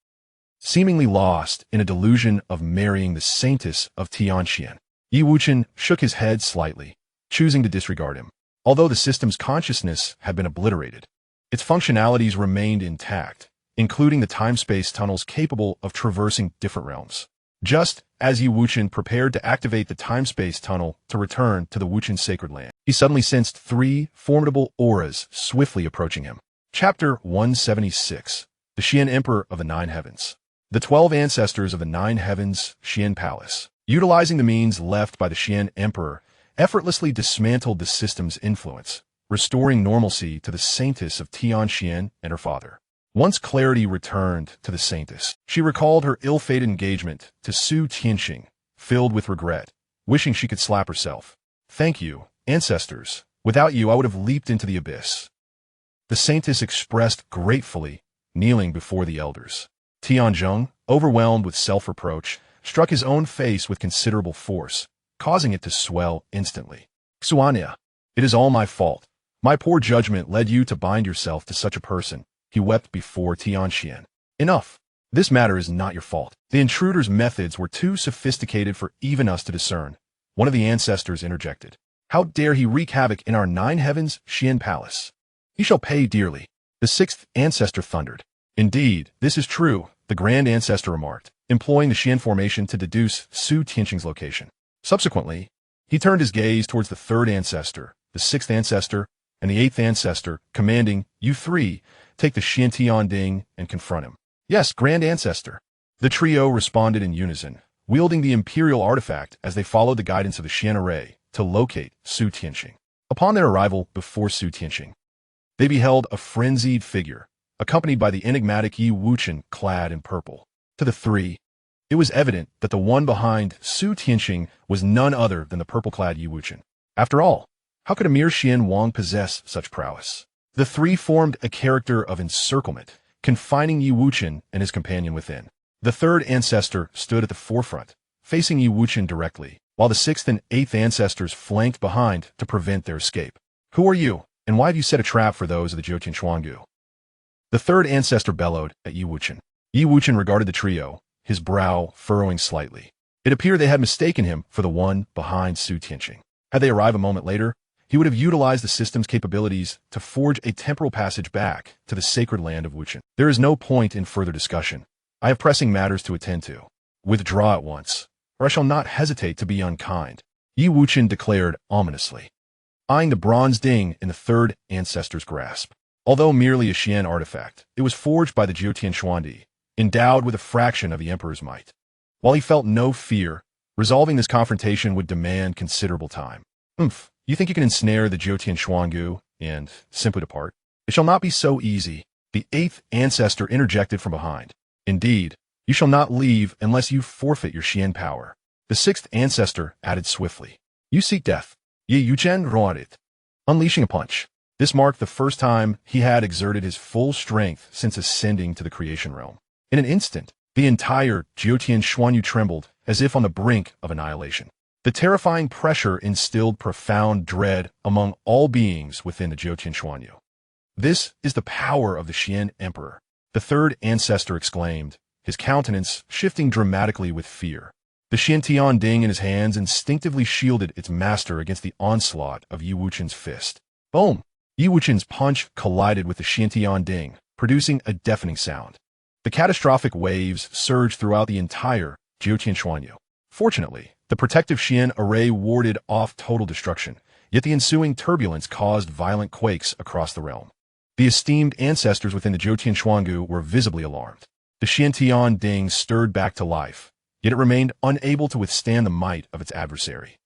Seemingly lost in a delusion of marrying the saintess of Xianxia, Yi Wuchen shook his head slightly, choosing to disregard him. Although the system's consciousness had been obliterated, its functionalities remained intact, including the time-space tunnels capable of traversing different realms. Just as Yi Wuchen prepared to activate the time-space tunnel to return to the Wuchen sacred land, he suddenly sensed 3 formidable auras swiftly approaching him. Chapter 176. The Xian Emperor of the Nine Heavens. The 12 ancestors of the Nine Heavens Xian Palace, utilizing the means left by the Xian Emperor, effortlessly dismantled the system's influence, restoring normalcy to the saintess of Xianxia and her father. Once clarity returned to the saintess, she recalled her ill-fated engagement to Su Tianxing, filled with regret, wishing she could slap herself. Thank you, ancestors. Without you, I would have leaped into the abyss. The saintess expressed gratefully, kneeling before the elders. Tianzheng, overwhelmed with self-reproach, struck his own face with considerable force, causing it to swell instantly. Xianxia, it is all my fault. My poor judgment led you to bind yourself to such a person, he wept before Tianxian. Enough. This matter is not your fault. The intruder's methods were too sophisticated for even us to discern. One of the ancestors interjected. How dare he wreak havoc in our Nine Heavens Xian Palace? He shall pay dearly. The 6th ancestor thundered. Indeed, this is true, the Grand Ancestor remarked, employing the Xian formation to deduce Su Tianxing's location. Subsequently, he turned his gaze towards the 3rd ancestor, the 6th ancestor, and the 8th ancestor, commanding, You 3, take the Xian Tianding and confront him. Yes, Grand Ancestor. The trio responded in unison, wielding the imperial artifact as they followed the guidance of the Xian array to locate Su Tianxing. Upon their arrival before Su Tianxing, they beheld a frenzied figure, accompanied by the enigmatic Yi Wuchen clad in purple. To the 3, it was evident that the one behind Su Tianxing was none other than the purple-clad Yi Wuchen. After all, how could a mere Xian Wang possess such prowess? The 3 formed a character of encirclement, confining Yi Wuchen and his companion within. The 3rd ancestor stood at the forefront, facing Yi Wuchen directly, while the 6th and 8th ancestors flanked behind to prevent their escape. Who are you, and why have you set a trap for those of the Jiutian Xuangu? The 3rd ancestor bellowed at Yi Wuchen. Yi Wuchen regarded the trio, his brow furrowing slightly. It appeared they had mistaken him for the one behind Su Tianxing. Had they arrived a moment later, he would have utilized the system's capabilities to forge a temporal passage back to the sacred land of Wuchen. There is no point in further discussion. I have pressing matters to attend to. Withdraw at once, or I shall not hesitate to be unkind, Yi Wuchen declared ominously, eyeing the bronze ding in the 3rd ancestor's grasp. Although merely a Xian artifact, it was forged by the Jiutian Xuandi, endowed with a fraction of the Emperor's might. While he felt no fear, resolving this confrontation would demand considerable time. You think you can ensnare the Jiutian Xuangu and simply depart? It shall not be so easy, the 8th ancestor interjected from behind. Indeed, you shall not leave unless you forfeit your Xian power. The 6th ancestor added swiftly. You seek death. Ye Yuchen roared, unleashing a punch. This marked the first time he had exerted his full strength since ascending to the creation realm. In an instant, the entire Jiutian Xuanyu trembled as if on the brink of annihilation. The terrifying pressure instilled profound dread among all beings within the Jiutian Xuanyu. This is the power of the Xian Emperor, the 3rd ancestor exclaimed, his countenance shifting dramatically with fear. The Xian Tianding in his hands instinctively shielded its master against the onslaught of Yi Wuchen's fist. Boom! Yi Wuchen's punch collided with the Xian Tianding, producing a deafening sound. The catastrophic waves surged throughout the entire Jiutian Xuanyu. Fortunately, the protective Xian array warded off total destruction, yet the ensuing turbulence caused violent quakes across the realm. The esteemed ancestors within the Jiutian Xuangu were visibly alarmed. The Xian Tianding stirred back to life, yet it remained unable to withstand the might of its adversary.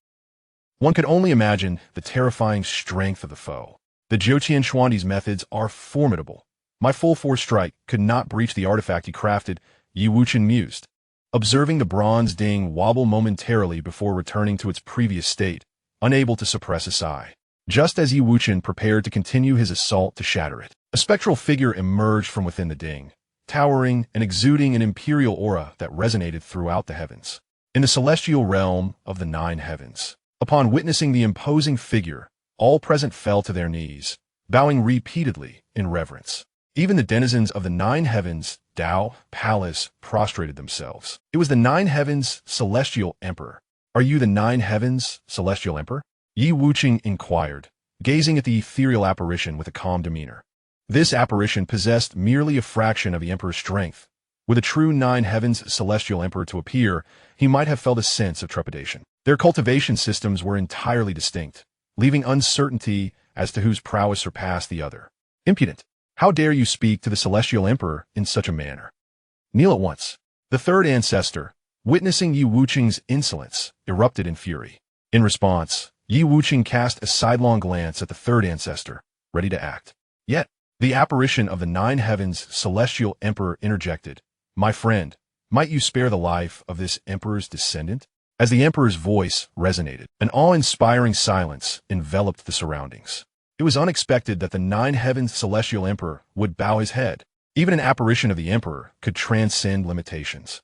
One could only imagine the terrifying strength of the foe. The Jiutian Xuandi's methods are formidable. My full force strike could not breach the artifact he crafted, Yi Wuchen mused. Observing the bronze ding wobble momentarily before returning to its previous state, unable to suppress a sigh. Just as Wuchen prepared to continue his assault to shatter it, a spectral figure emerged from within the ding, towering and exuding an imperial aura that resonated throughout the heavens. In the celestial realm of the 9 heavens, upon witnessing the imposing figure, all present fell to their knees, bowing repeatedly in reverence. Even the denizens of the 9 heavens, Tao, Palace, prostrated themselves. It was the 9 heavens celestial emperor. "Are you the 9 heavens celestial emperor?" Wuchen inquired, gazing at the ethereal apparition with a calm demeanor. This apparition possessed merely a fraction of the emperor's strength. With a true 9 heavens celestial emperor to appear, he might have felt a sense of trepidation. Their cultivation systems were entirely distinct, leaving uncertainty as to whose prowess surpassed the other. "Impudent! How dare you speak to the celestial emperor in such a manner? Kneel at once." The third ancestor, witnessing Wuchen's insolence, erupted in fury. In response, Wuchen cast a sidelong glance at the third ancestor, ready to act. Yet, the apparition of the 9 heavens celestial emperor interjected, "My friend, might you spare the life of this emperor's descendant?" As the emperor's voice resonated, an awe-inspiring silence enveloped the surroundings. It was unexpected that the 9 heavens celestial emperor would bow his head. Even an apparition of the emperor could transcend limitations,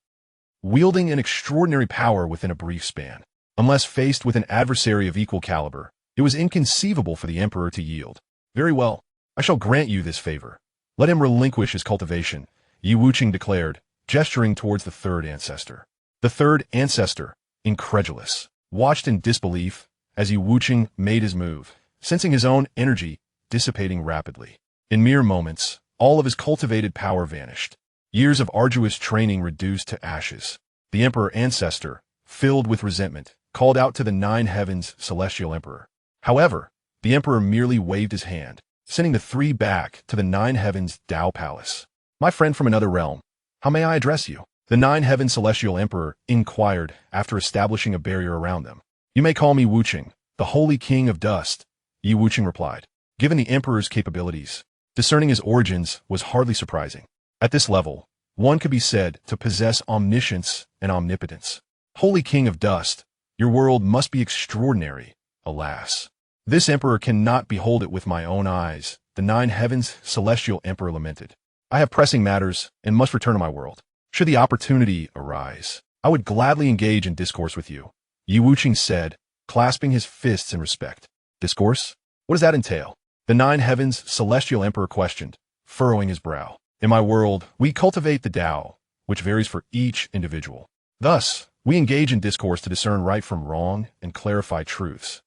wielding an extraordinary power within a brief span. Unless faced with an adversary of equal caliber, it was inconceivable for the emperor to yield. "Very well, I shall grant you this favor. Let him relinquish his cultivation," Wuchen declared, gesturing towards the third ancestor. The third ancestor, incredulous, watched in disbelief as Wuchen made his move, sensing his own energy dissipating rapidly. In mere moments, all of his cultivated power vanished. Years of arduous training reduced to ashes. The emperor ancestor, filled with resentment, called out to the 9 heavens celestial emperor. However, the emperor merely waved his hand, sending the 3 back to the 9 heavens Tao Palace. "My friend from another realm, how may I address you?" The 9 heavens celestial emperor inquired after establishing a barrier around them. "You may call me Wuchen, the holy king of dust," Wuchen replied. Given the emperor's capabilities, discerning his origins was hardly surprising. At this level, one could be said to possess omniscience and omnipotence. "Holy king of dust, your world must be extraordinary, alas. This emperor cannot behold it with my own eyes," the 9 heavens celestial emperor lamented. "I have pressing matters and must return to my world. Should the opportunity arise, I would gladly engage in discourse with you," Wuchen said, clasping his fists in respect. "Discourse? What does that entail?" The 9 heavens celestial emperor questioned, furrowing his brow. "In my world, we cultivate the Tao, which varies for each individual. Thus, we engage in discourse to discern right from wrong and clarify truths."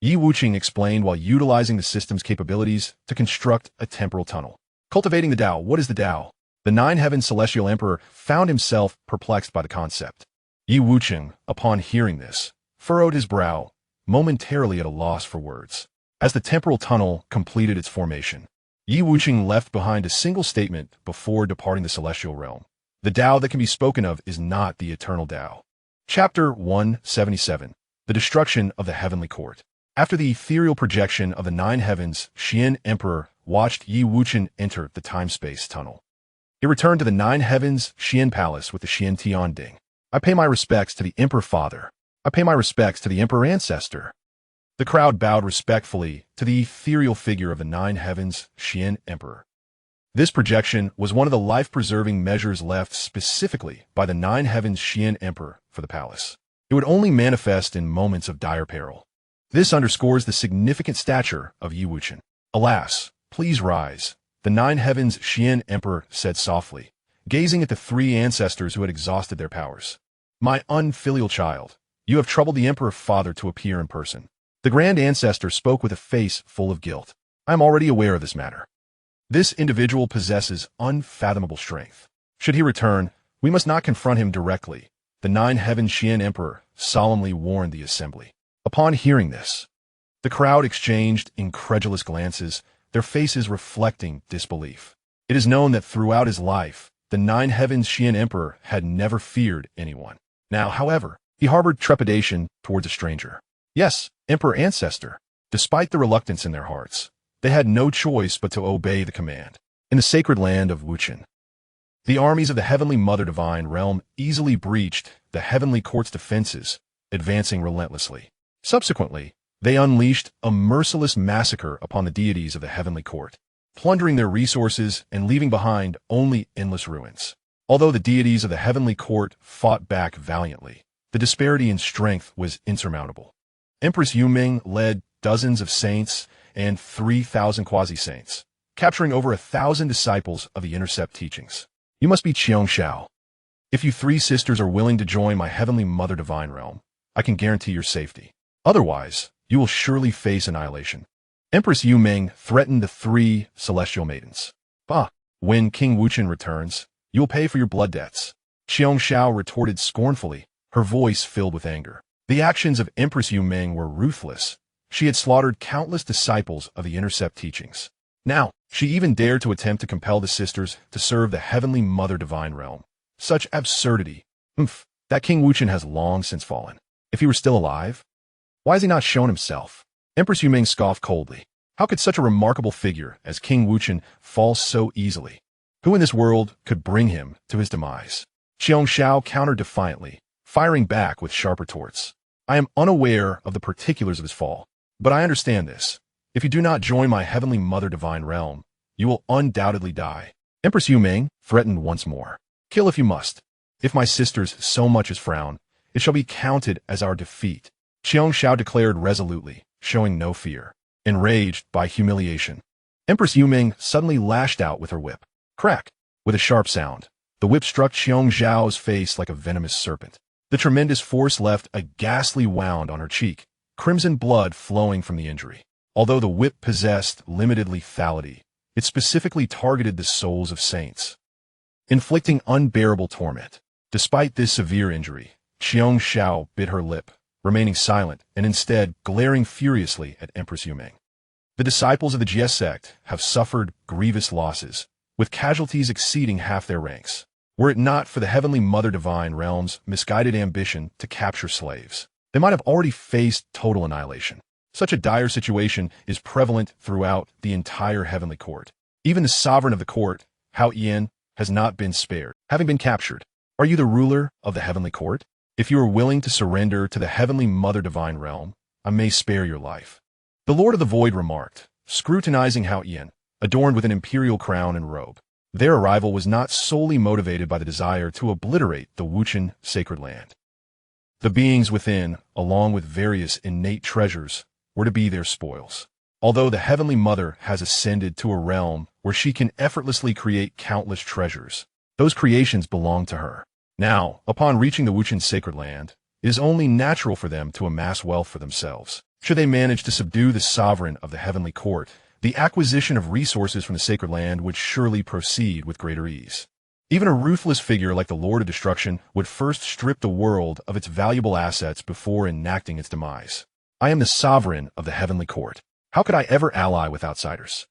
Wuchen explained while utilizing the system's capabilities to construct a temporal tunnel. "Cultivating the Tao, what is the Tao?" The 9 heavens celestial emperor found himself perplexed by the concept. Wuchen, upon hearing this, furrowed his brow, momentarily at a loss for words. As the temporal tunnel completed its formation, Wuchen left behind a single statement before departing the celestial realm. "The Tao that can be spoken of is not the eternal Tao." Chapter 177, The Destruction of the Heavenly Court. After the ethereal projection of the 9 heavens, Xian Emperor watched Wuchen enter the time-space tunnel. He returned to the 9 heavens Xian Palace with the Xian Tian Ding. "I pay my respects to the Emperor Father. I pay my respects to the Emperor Ancestor." The crowd bowed respectfully to the ethereal figure of the 9 heavens Xian Emperor. This projection was one of the life-preserving measures left specifically by the 9 heavens Xian Emperor for the palace. It would only manifest in moments of dire peril. This underscores the significant stature of Wuchen. "Alas, please rise," the 9 heavens Xian Emperor said softly, gazing at the 3 ancestors who had exhausted their powers. "My unfilial child, you have troubled the Emperor Father to appear in person." The Grand Ancestor spoke with a face full of guilt. "I am already aware of this matter. This individual possesses unfathomable strength. Should he return, we must not confront him directly," the 9 heavens Xian Emperor solemnly warned the assembly. Upon hearing this, the crowd exchanged incredulous glances, their faces reflecting disbelief. It is known that throughout his life, the 9 heavens Xian Emperor had never feared anyone. Now, however, he harbored trepidation towards a stranger. Yes, Emperor Ancestor. Despite the reluctance in their hearts, they had no choice but to obey the command. In the sacred land of Wuchen, the armies of the Heavenly Mother Divine Realm easily breached the Heavenly Court's defenses, advancing relentlessly. Subsequently, They unleashed a merciless massacre upon the deities of the heavenly court, plundering their resources and leaving behind only endless ruins. Although the deities of the heavenly court fought back valiantly, the disparity in strength was insurmountable. Empress Yuming led dozens of saints and 3,000 quasi-saints, capturing over 1,000 disciples of the intercept teachings. You must be Xianxia. If you three sisters are willing to join my heavenly mother divine realm, I can guarantee your safety. Otherwise, you will surely face annihilation. Empress Yuming threatened the three celestial maidens. Bah! When King Wuchen returns, you will pay for your blood debts. Xianxia retorted scornfully, her voice filled with anger. The actions of Empress Yuming were ruthless. She had slaughtered countless disciples of the intercept teachings. Now, she even dared to attempt to compel the sisters to serve the heavenly mother divine realm. Such absurdity. That King Wuchen has long since fallen. If he were still alive, why has he not shown himself? Empress Yuming scoffed coldly. How could such a remarkable figure as King Wuchen fall so easily? Who in this world could bring him to his demise? Xianxia countered defiantly, firing back with sharp retorts. I am unaware of the particulars of his fall, but I understand this. If you do not join my heavenly mother divine realm, you will undoubtedly die. Empress Yuming threatened once more. Kill if you must. If my sisters so much as frown, it shall be counted as our defeat. Xianxia declared resolutely, showing no fear. Enraged by humiliation, Empress Yuming suddenly lashed out with her whip. Crack! With a sharp sound, the whip struck Xianxiao's face like a venomous serpent. The tremendous force left a ghastly wound on her cheek, crimson blood flowing from the injury. Although the whip possessed limited lethality, it specifically targeted the souls of saints, inflicting unbearable torment. Despite this severe injury, Xianxia bit her lip, remaining silent and instead glaring furiously at Empress Yuming. The disciples of the Jie sect have suffered grievous losses, with casualties exceeding half their ranks. Were it not for the heavenly mother divine realm's misguided ambition to capture slaves, they might have already faced total annihilation. Such a dire situation is prevalent throughout the entire heavenly court. Even the sovereign of the court, Hao Yan, has not been spared, having been captured. Are you the ruler of the heavenly court? If you are willing to surrender to the heavenly mother divine realm, I may spare your life. The Lord of the Void remarked, scrutinizing Hao Yan, adorned with an imperial crown and robe. Their arrival was not solely motivated by the desire to obliterate the Wuchen sacred land. The beings within, along with various innate treasures, were to be their spoils. Although the heavenly mother has ascended to a realm where she can effortlessly create countless treasures, those creations belong to her. Now, upon reaching the Wuchen sacred land, it is only natural for them to amass wealth for themselves. Should they manage to subdue the sovereign of the heavenly court, the acquisition of resources from the sacred land would surely proceed with greater ease. Even a ruthless figure like the Lord of Destruction would first strip the world of its valuable assets before enacting its demise. I am the sovereign of the heavenly court. How could I ever ally with outsiders?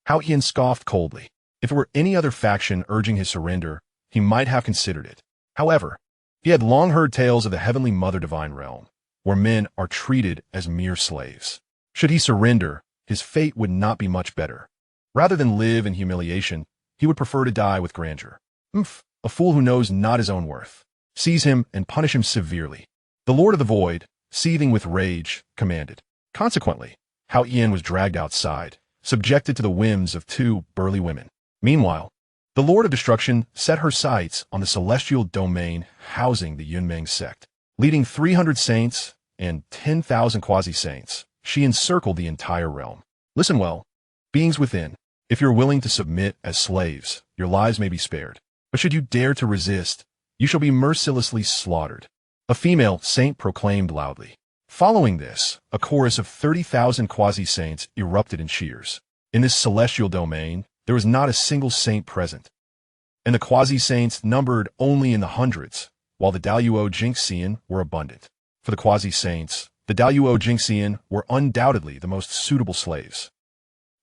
Hao Yan scoffed coldly. If it were any other faction urging his surrender, he might have considered it. However, he had long heard tales of the heavenly mother divine realm, where men are treated as mere slaves. Should he surrender, his fate would not be much better. Rather than live in humiliation, he would prefer to die with grandeur. A fool who knows not his own worth. Seize him and punish him severely. The Lord of the Void, seething with rage, commanded. Consequently, Hao Yan was dragged outside, subjected to the whims of two burly women. Meanwhile, the Lord of Destruction set her sights on the celestial domain housing the Yunmeng sect. Leading 300 saints and 10,000 quasi-saints, she encircled the entire realm. Listen well, beings within. If you're willing to submit as slaves, your lives may be spared. But should you dare to resist, you shall be mercilessly slaughtered. A female saint proclaimed loudly. Following this, a chorus of 30,000 quasi-saints erupted in cheers. In this celestial domain, there was not a single saint present, and the quasi-saints numbered only in the hundreds, while the Daluo Xianxian were abundant. For the quasi-saints, the Daluo Xianxian were undoubtedly the most suitable slaves.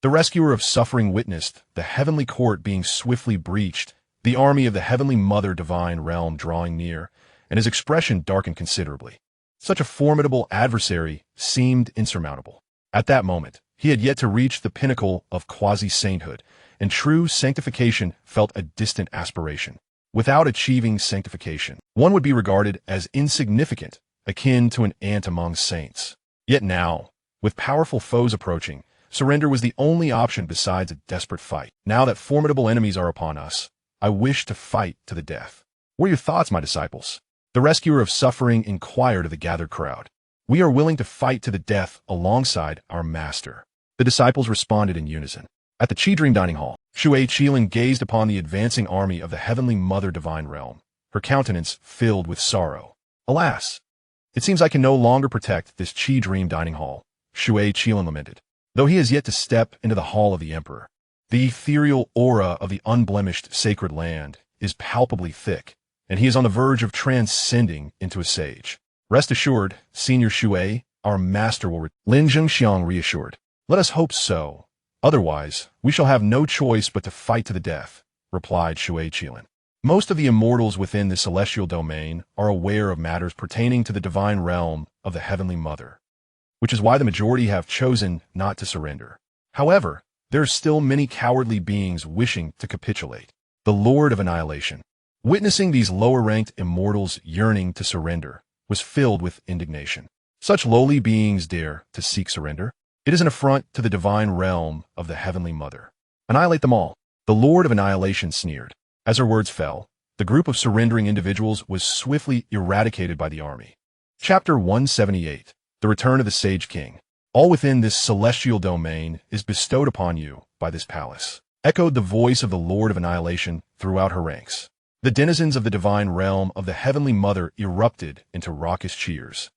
The rescuer of suffering witnessed the heavenly court being swiftly breached, the army of the heavenly mother divine realm drawing near, and his expression darkened considerably. Such a formidable adversary seemed insurmountable. At that moment, he had yet to reach the pinnacle of quasi-sainthood, and true sanctification felt a distant aspiration. Without achieving sanctification, one would be regarded as insignificant, akin to an ant among saints. Yet now, with powerful foes approaching, surrender was the only option besides a desperate fight. Now that formidable enemies are upon us, I wish to fight to the death. What are your thoughts, my disciples? The rescuer of suffering inquired of the gathered crowd. We are willing to fight to the death alongside our master. The disciples responded in unison. At the Chi Dream Dining Hall, Shui Qilin gazed upon the advancing army of the Heavenly Mother Divine Realm, her countenance filled with sorrow. Alas! It seems I can no longer protect this Chi Dream Dining Hall, Shui Qilin lamented. Though he has yet to step into the Hall of the Emperor, the ethereal aura of the unblemished sacred land is palpably thick, and he is on the verge of transcending into a sage. Rest assured, Senior Shui, our master will Lin Zhengxiang reassured. Let us hope so. Otherwise, we shall have no choice but to fight to the death, replied Shui Qilin. Most of the immortals within the celestial domain are aware of matters pertaining to the divine realm of the Heavenly Mother, which is why the majority have chosen not to surrender. However, there are still many cowardly beings wishing to capitulate. The Lord of Annihilation, witnessing these lower-ranked immortals yearning to surrender, was filled with indignation. Such lowly beings dare to seek surrender? It is an affront to the divine realm of the Heavenly Mother. Annihilate them all. The Lord of Annihilation sneered. As her words fell, the group of surrendering individuals was swiftly eradicated by the army. Chapter 178. The Return of the Sage King. All within this celestial domain is bestowed upon you by this palace, echoed the voice of the Lord of Annihilation throughout her ranks. The denizens of the divine realm of the Heavenly Mother erupted into raucous cheers.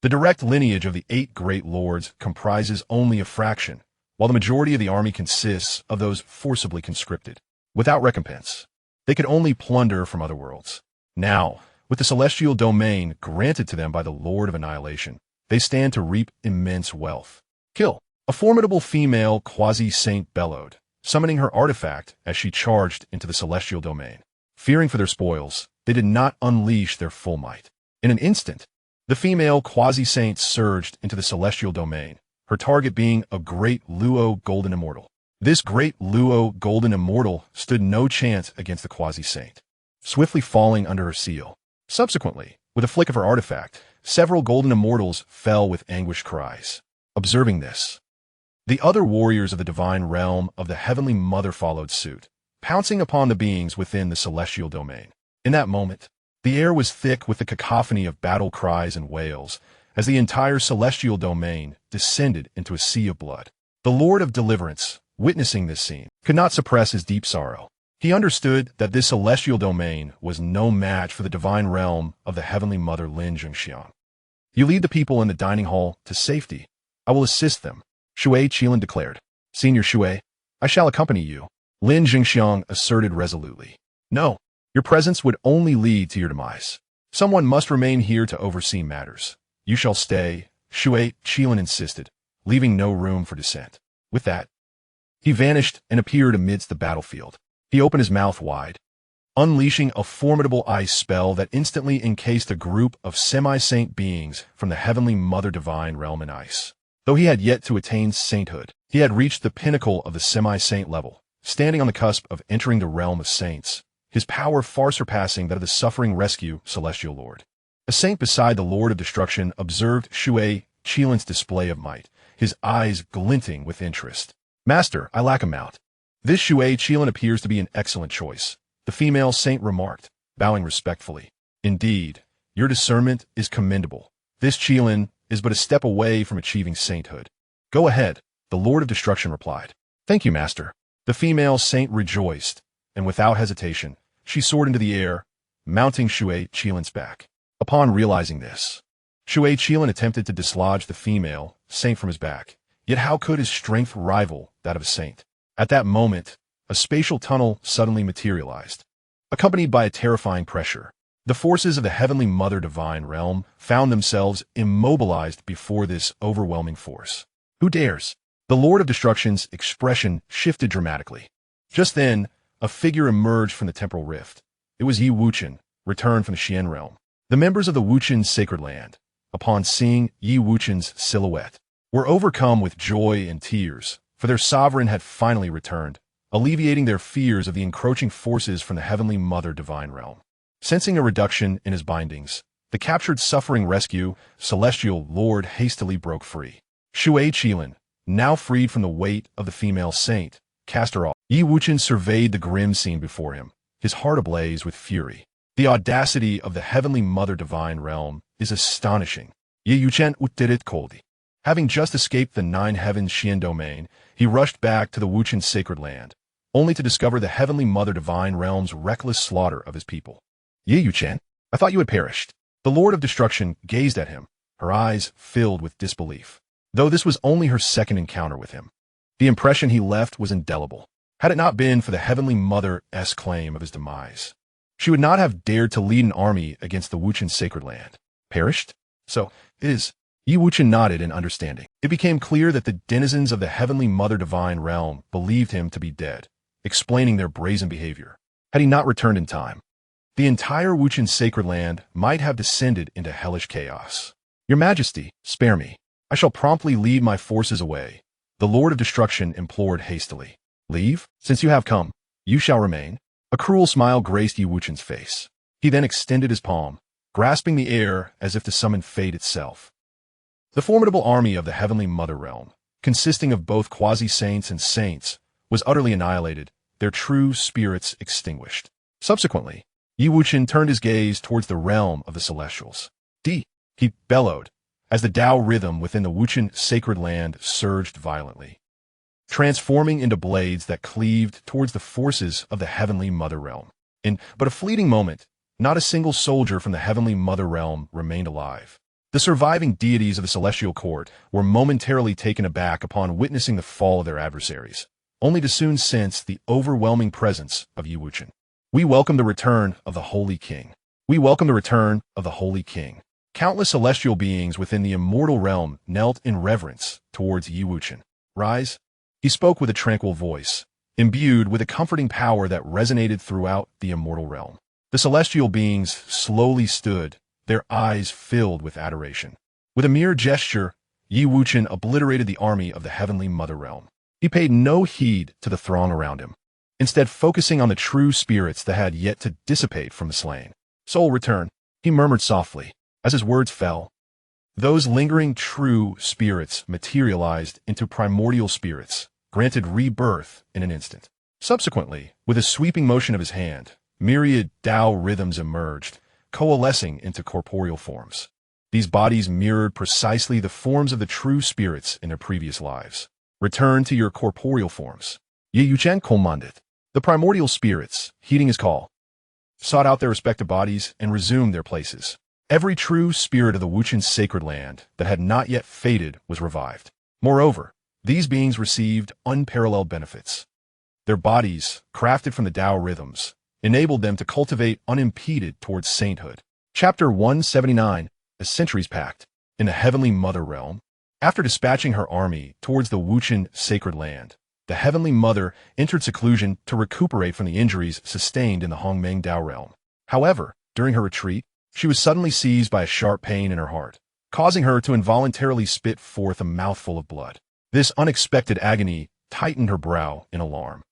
The direct lineage of the 8 great lords comprises only a fraction, while the majority of the army consists of those forcibly conscripted. Without recompense, they could only plunder from other worlds. Now, with the celestial domain granted to them by the Lord of Annihilation, they stand to reap immense wealth. Kill! A formidable female quasi-saint bellowed, summoning her artifact as she charged into the celestial domain. Fearing for their spoils, they did not unleash their full might. In an instant, the female quasi-saint surged into the celestial domain, her target being a great Luo Golden Immortal. This great Luo Golden Immortal stood no chance against the quasi-saint, swiftly falling under her seal. Subsequently, with a flick of her artifact, several Golden Immortals fell with anguished cries. Observing this, the other warriors of the divine realm of the Heavenly Mother followed suit, pouncing upon the beings within the celestial domain. In that moment, the air was thick with the cacophony of battle cries and wails, as the entire celestial domain descended into a sea of blood. The Lord of Deliverance, witnessing this scene, could not suppress his deep sorrow. He understood that this celestial domain was no match for the divine realm of the Heavenly Mother Lin Zhengxiang. You lead the people in the dining hall to safety. I will assist them, Shui Qilin declared. Senior Shui, I shall accompany you, Lin Zhengxiang asserted resolutely. No, your presence would only lead to your demise. Someone must remain here to oversee matters. You shall stay, Shui Qilin insisted, leaving no room for dissent. With that, he vanished and appeared amidst the battlefield. He opened his mouth wide, unleashing a formidable ice spell that instantly encased a group of semi-saint beings from the Heavenly Mother Divine Realm in ice. Though he had yet to attain sainthood, he had reached the pinnacle of the semi-saint level, standing on the cusp of entering the realm of saints, his power far surpassing that of the suffering rescue Celestial Lord. A saint beside the Lord of Destruction observed Shui Qilin's display of might, his eyes glinting with interest. Master, I lack a mount. This Shui Qilin appears to be an excellent choice, the female saint remarked, bowing respectfully. Indeed, your discernment is commendable. This Qilin is but a step away from achieving sainthood. Go ahead, the Lord of Destruction replied. Thank you, Master. The female saint rejoiced, and without hesitation, she soared into the air, mounting Shui Qilin's back. Upon realizing this, Shui Qilin attempted to dislodge the female saint from his back, yet how could his strength rival that of a saint? At that moment, a spatial tunnel suddenly materialized, accompanied by a terrifying pressure. The forces of the Heavenly Mother Divine Realm found themselves immobilized before this overwhelming force. Who dares? The Lord of Destruction's expression shifted dramatically. Just then, a figure emerged from the temporal rift. It was Yi Wuchen, returned from the Xian realm. The members of the Wuchen sacred land, upon seeing Yi Wuchen's silhouette, were overcome with joy and tears, for their sovereign had finally returned, alleviating their fears of the encroaching forces from the Heavenly Mother Divine Realm. Sensing a reduction in his bindings, the The captured suffering rescue, celestial lord hastily broke free. Shui Qilin, now freed from the weight of the female saint, cast her off. Yi Wuchen surveyed the grim scene before him, his heart ablaze with fury. The audacity of the Heavenly Mother Divine Realm is astonishing. Yi Wuchen utirit koldi. Having just escaped the Nine Heavens Xian domain, he rushed back to the Wuchen sacred land, only to discover the Heavenly Mother Divine Realm's reckless slaughter of his people. Yi Wuchen, I thought you had perished. The Lord of Destruction gazed at him, her eyes filled with disbelief. Though this was only her second encounter with him, the impression he left was indelible. Had it not been for the Heavenly Mother's claim of his demise, she would not have dared to lead an army against the Wuchen sacred land. Perished? So, it is. Yi Wuchen nodded in understanding. It became clear that the denizens of the Heavenly Mother Divine Realm believed him to be dead, explaining their brazen behavior. Had he not returned in time, the entire Wuchen sacred land might have descended into hellish chaos. Your Majesty, spare me. I shall promptly lead my forces away, the Lord of Destruction implored hastily. Leave? Since you have come, you shall remain. A cruel smile graced Yi Wuchen's face. He then extended his palm, grasping the air as if to summon fate itself. The formidable army of the Heavenly Mother Realm, consisting of both quasi-saints and saints, was utterly annihilated, their true spirits extinguished. Subsequently, Yi Wuchen turned his gaze towards the realm of the Celestials. He bellowed, as the Tao rhythm within the Wuchen sacred land surged violently, transforming into blades that cleaved towards the forces of the Heavenly Mother Realm. In but a fleeting moment, not a single soldier from the Heavenly Mother Realm remained alive. The surviving deities of the Celestial Court were momentarily taken aback upon witnessing the fall of their adversaries, only to soon sense the overwhelming presence of Yi Wuchen. We welcome the return of the Holy King. We welcome the return of the Holy King. Countless celestial beings within the immortal realm knelt in reverence towards Yi Wuchen. Rise. He spoke with a tranquil voice, imbued with a comforting power that resonated throughout the immortal realm. The celestial beings slowly stood, their eyes filled with adoration. With a mere gesture, Yi Wuchen obliterated the army of the Heavenly Mother Realm. He paid no heed to the throng around him, instead focusing on the true spirits that had yet to dissipate from the slain. Soul return, he murmured softly, as his words fell. Those lingering true spirits materialized into primordial spirits, granted rebirth in an instant. Subsequently, with a sweeping motion of his hand, myriad Tao rhythms emerged, coalescing into corporeal forms. These bodies mirrored precisely the forms of the true spirits in their previous lives. Return to your corporeal forms. Yi Wuchen commanded. The primordial spirits, heeding his call, sought out their respective bodies and resumed their places. Every true spirit of the Wuchen sacred land that had not yet faded was revived. Moreover, these beings received unparalleled benefits. Their bodies, crafted from the Tao rhythms, enabled them to cultivate unimpeded towards sainthood. Chapter 179, As Centuries Pact. In the Heavenly Mother Realm, after dispatching her army towards the Wuchen sacred land, the Heavenly Mother entered seclusion to recuperate from the injuries sustained in the Hongmeng Tao realm. However, during her retreat, she was suddenly seized by a sharp pain in her heart, causing her to involuntarily spit forth a mouthful of blood. This unexpected agony tightened her brow in alarm.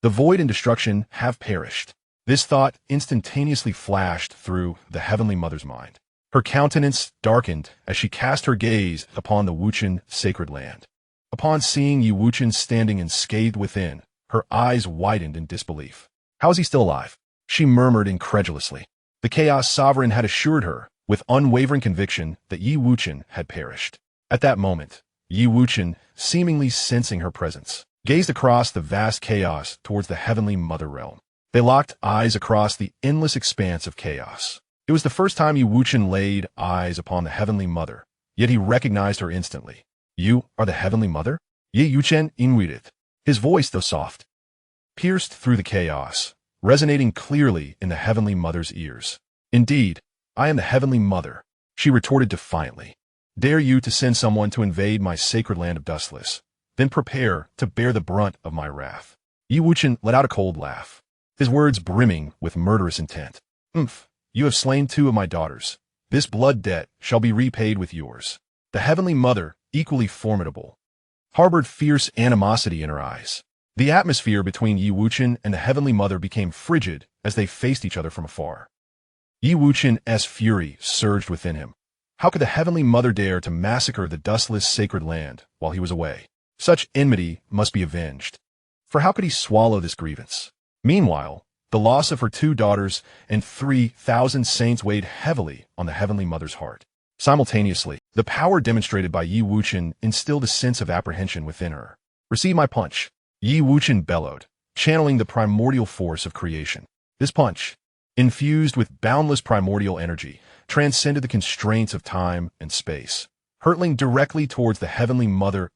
The void and destruction have perished. This thought instantaneously flashed through the Heavenly Mother's mind. Her countenance darkened as she cast her gaze upon the Wuchen sacred land. Upon seeing Yi Wuchen standing enscathed within, her eyes widened in disbelief. How is he still alive? She murmured incredulously. The Chaos Sovereign had assured her, with unwavering conviction, that Yi Wuchen had perished. At that moment, Yi Wuchen, seemingly sensing her presence, gazed across the vast chaos towards the Heavenly Mother Realm. They locked eyes across the endless expanse of chaos. It was the first time Yi Wuchen laid eyes upon the Heavenly Mother, yet he recognized her instantly. You are the Heavenly Mother? Yi Wuchen inwided. His voice, though soft, pierced through the chaos, resonating clearly in the Heavenly Mother's ears. Indeed, I am the Heavenly Mother, she retorted defiantly. Dare you to send someone to invade my sacred land of Dustless, then prepare to bear the brunt of my wrath. Yi Wuchen let out a cold laugh, his words brimming with murderous intent. You have slain 2 of my daughters. This blood debt shall be repaid with yours. The Heavenly Mother, equally formidable, harbored fierce animosity in her eyes. The atmosphere between Yi Wuchen and the Heavenly Mother became frigid as they faced each other from afar. Yi Wuchen's fury surged within him. How could the Heavenly Mother dare to massacre the dustless sacred land while he was away? Such enmity must be avenged. For how could he swallow this grievance? Meanwhile, the loss of her 2 daughters and 3,000 saints weighed heavily on the Heavenly Mother's heart. Simultaneously, the power demonstrated by Yi Wuchen instilled a sense of apprehension within her. "Receive my punch," Yi Wuchen bellowed, channeling the primordial force of creation. This punch, infused with boundless primordial energy, transcended the constraints of time and space, hurtling directly towards the Heavenly Mother's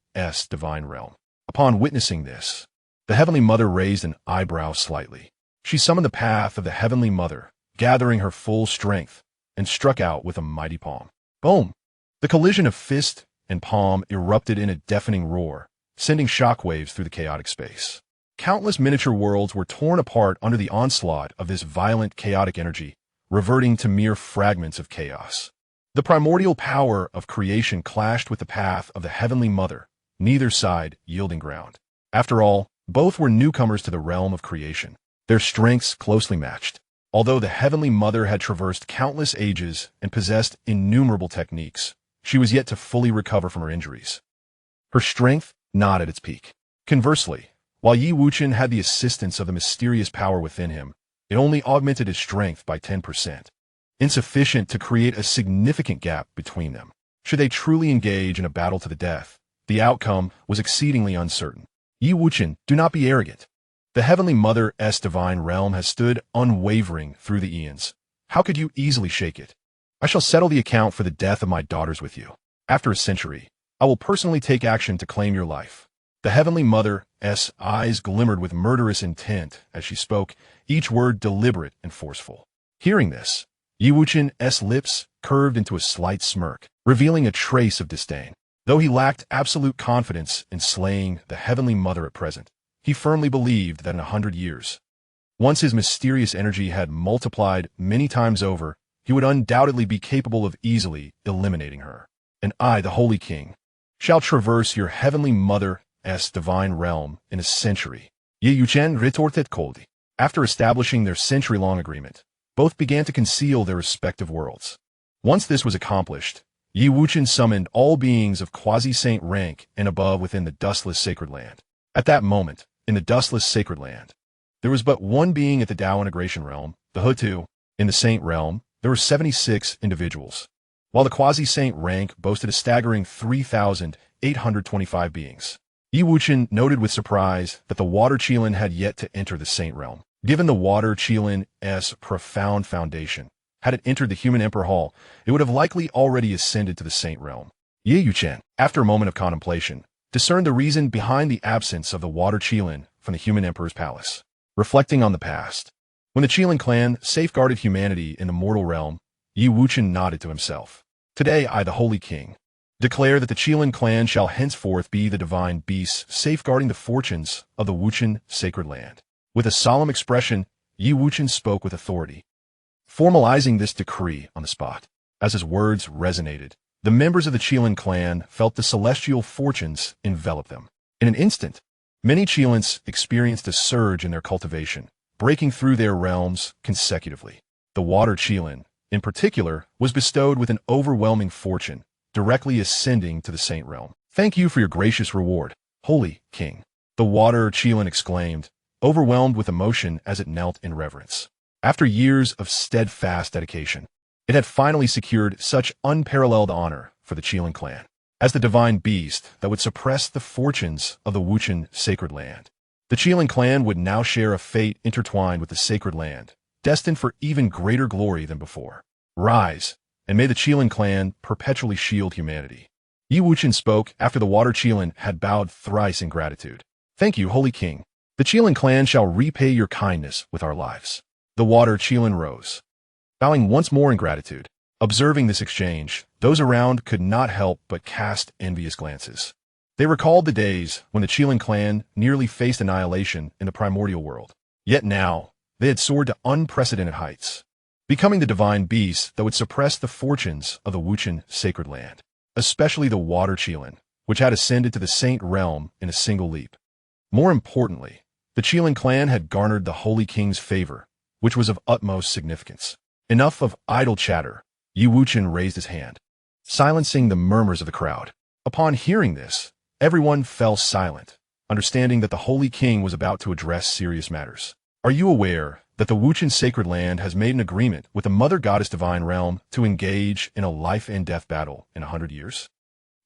divine realm. Upon witnessing this, the Heavenly Mother raised an eyebrow slightly. She summoned the path of the Heavenly Mother, gathering her full strength, and struck out with a mighty palm. Boom! The collision of fist and palm erupted in a deafening roar, sending shockwaves through the chaotic space. Countless miniature worlds were torn apart under the onslaught of this violent chaotic energy, reverting to mere fragments of chaos. The primordial power of creation clashed with the path of the Heavenly Mother, neither side yielding ground. After all, both were newcomers to the realm of creation. Their strengths closely matched. Although the Heavenly Mother had traversed countless ages and possessed innumerable techniques, she was yet to fully recover from her injuries. Her strength not at its peak. Conversely, while Yi Wuchen had the assistance of the mysterious power within him, it only augmented his strength by 10%, insufficient to create a significant gap between them. Should they truly engage in a battle to the death, the outcome was exceedingly uncertain. Yi Wuchen, do not be arrogant. The Heavenly Mother's divine realm has stood unwavering through the eons. How could you easily shake it? I shall settle the account for the death of my daughters with you. After a century, I will personally take action to claim your life. The Heavenly Mother's eyes glimmered with murderous intent as she spoke, each word deliberate and forceful. Hearing this, Yi Wuchen's lips curved into a slight smirk, revealing a trace of disdain. Though he lacked absolute confidence in slaying the Heavenly Mother at present, he firmly believed that in 100 years, once his mysterious energy had multiplied many times over, he would undoubtedly be capable of easily eliminating her. And I, the Holy King, shall traverse your Heavenly Mother's divine realm in a century. Yi Wuchen retorted coldly. After establishing their century-long agreement, both began to conceal their respective worlds. Once this was accomplished, Yi Wuchen summoned all beings of quasi-saint rank and above within the dustless sacred land. At that moment, in the dustless sacred land, there was but one being at the Tao integration realm, the Hutu. In the saint realm, there were 76 individuals, while the quasi-saint rank boasted a staggering 3,825 beings. Yi Wuchen noted with surprise that the water Qilin had yet to enter the saint realm. Given the water Qilin's profound foundation, had it entered the human emperor hall, it would have likely already ascended to the saint realm. Yi Wuchen, after a moment of contemplation, discerned the reason behind the absence of the water Qilin from the human emperor's palace. Reflecting on the past, when the Qilin clan safeguarded humanity in the mortal realm, Yi Wuchen nodded to himself. Today I, the Holy King, declare that the Qilin clan shall henceforth be the divine beasts safeguarding the fortunes of the Wuchen sacred land. With a solemn expression, Yi Wuchen spoke with authority, formalizing this decree on the spot. As his words resonated, the members of the Qilin clan felt the celestial fortunes envelop them. In an instant, many Qilins experienced a surge in their cultivation, breaking through their realms consecutively. The water Qilin, in particular, was bestowed with an overwhelming fortune, directly ascending to the saint realm. Thank you for your gracious reward, Holy King. The water Qilin exclaimed, overwhelmed with emotion as it knelt in reverence. After years of steadfast dedication, it had finally secured such unparalleled honor for the Qilin clan. As the divine beast that would suppress the fortunes of the Wuchen sacred land, the Qilin clan would now share a fate intertwined with the sacred land, destined for even greater glory than before. Rise, and may the Qilin clan perpetually shield humanity. Yi Wuchen spoke after the water Qilin had bowed thrice in gratitude. Thank you, Holy King. The Qilin clan shall repay your kindness with our lives. The water Qilin rose, bowing once more in gratitude. Observing this exchange, those around could not help but cast envious glances. They recalled the days when the Qilin clan nearly faced annihilation in the primordial world. Yet now, they had soared to unprecedented heights, becoming the divine beasts that would suppress the fortunes of the Wuchen sacred land, especially the water Qilin, which had ascended to the saint realm in a single leap. More importantly, the Qilin clan had garnered the Holy King's favor, which was of utmost significance. Enough of idle chatter. Wuchen raised his hand, silencing the murmurs of the crowd. Upon hearing this, everyone fell silent, understanding that the Holy King was about to address serious matters. Are you aware that the Wuchen sacred land has made an agreement with the Mother Goddess Divine Realm to engage in a life-and-death battle in 100 years?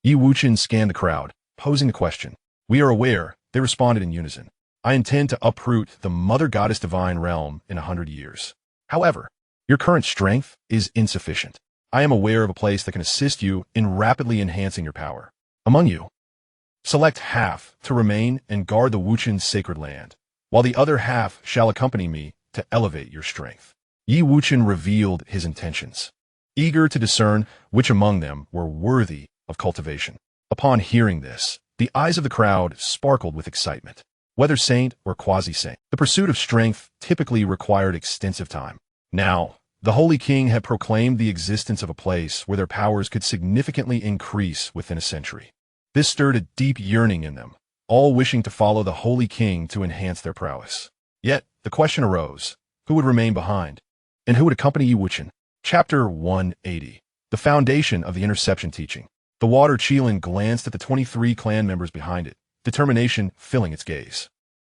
Wuchen scanned the crowd, posing the question. We are aware, they responded in unison. I intend to uproot the Mother Goddess Divine Realm in 100 years. However, your current strength is insufficient. I am aware of a place that can assist you in rapidly enhancing your power. Among you, select half to remain and guard the Wuchen sacred land, while the other half shall accompany me to elevate your strength. Wuchen revealed his intentions, eager to discern which among them were worthy of cultivation. Upon hearing this, the eyes of the crowd sparkled with excitement. Whether saint or quasi-saint, the pursuit of strength typically required extensive time. Now, the Holy King had proclaimed the existence of a place where their powers could significantly increase within a century. This stirred a deep yearning in them, all wishing to follow the Holy King to enhance their prowess. Yet, the question arose, who would remain behind, and who would accompany Wuchen? Chapter 180. The Foundation of the Interception Teaching. The Water Qilin glanced at the 23 clan members behind it, determination filling its gaze.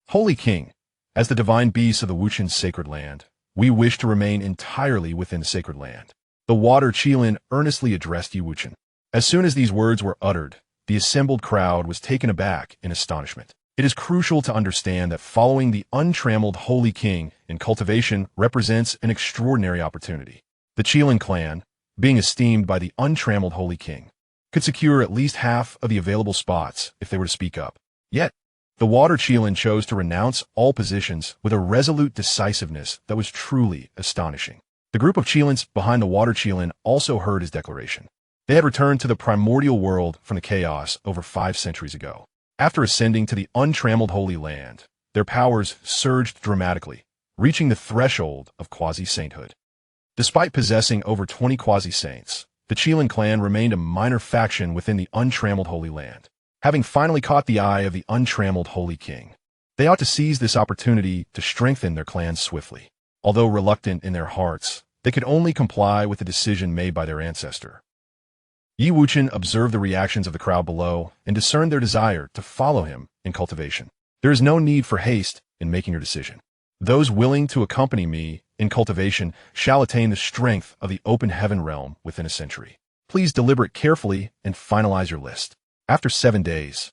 Holy King, as the divine beasts of the Wuchen sacred land, we wish to remain entirely within the sacred land. The Water Qilin earnestly addressed Wuchen. As soon as these words were uttered, the assembled crowd was taken aback in astonishment. It is crucial to understand that following the untrammeled Holy King in cultivation represents an extraordinary opportunity. The Qilin clan, being esteemed by the untrammeled Holy King, could secure at least half of the available spots if they were to speak up. Yet, the Water Qilin chose to renounce all positions with a resolute decisiveness that was truly astonishing. The group of Qilins behind the Water Qilin also heard his declaration. They had returned to the primordial world from the chaos over 5 centuries ago. After ascending to the untrammeled Holy Land, their powers surged dramatically, reaching the threshold of quasi-sainthood. Despite possessing over 20 quasi-saints, the Qilin clan remained a minor faction within the untrammeled Holy Land. Having finally caught the eye of the untrammeled Holy King, they ought to seize this opportunity to strengthen their clans swiftly. Although reluctant in their hearts, they could only comply with the decision made by their ancestor. Wuchen observed the reactions of the crowd below and discerned their desire to follow him in cultivation. There is no need for haste in making your decision. Those willing to accompany me in cultivation shall attain the strength of the open heaven realm within a century. Please deliberate carefully and finalize your list. After 7 days,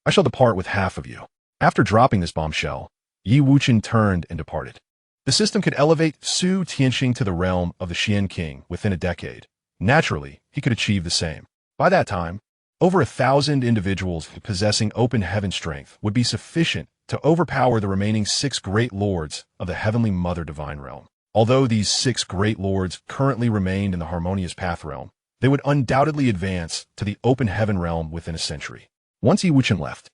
I shall depart with half of you. After dropping this bombshell, Wuchen turned and departed. The system could elevate Su Tianxing to the realm of the Xian King within a decade. Naturally, he could achieve the same. By that time, over 1,000 individuals possessing open heaven strength would be sufficient to overpower the remaining 6 great lords of the Heavenly Mother Divine Realm. Although these 6 great lords currently remained in the Harmonious Path Realm, they would undoubtedly advance to the open heaven realm within a century. Once Wuchen left,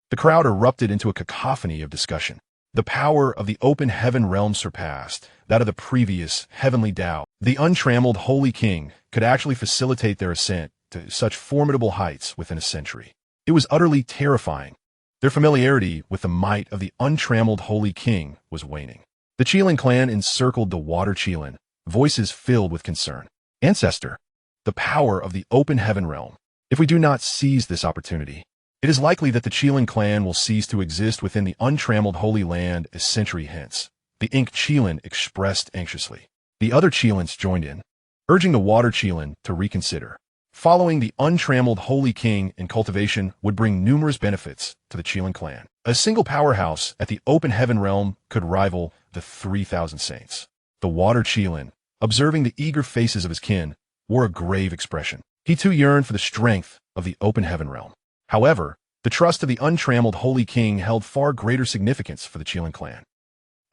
the crowd erupted into a cacophony of discussion. The power of the open heaven realm surpassed that of the previous heavenly Tao. The untrammeled Holy King could actually facilitate their ascent to such formidable heights within a century. It was utterly terrifying. Their familiarity with the might of the untrammeled Holy King was waning. The Qilin clan encircled the Water Qilin, voices filled with concern. Ancestor, the power of the open heaven realm. If we do not seize this opportunity, it is likely that the Qilin clan will cease to exist within the untrammeled Holy Land a century hence. The Ink Qilin expressed anxiously. The other Qilins joined in, urging the Water Qilin to reconsider. Following the untrammeled Holy King in cultivation would bring numerous benefits to the Qilin clan. A single powerhouse at the open heaven realm could rival the 3,000 saints. The Water Qilin, observing the eager faces of his kin, wore a grave expression. He too yearned for the strength of the open heaven realm. However, the trust of the untrammeled Holy King held far greater significance for the Qilin clan.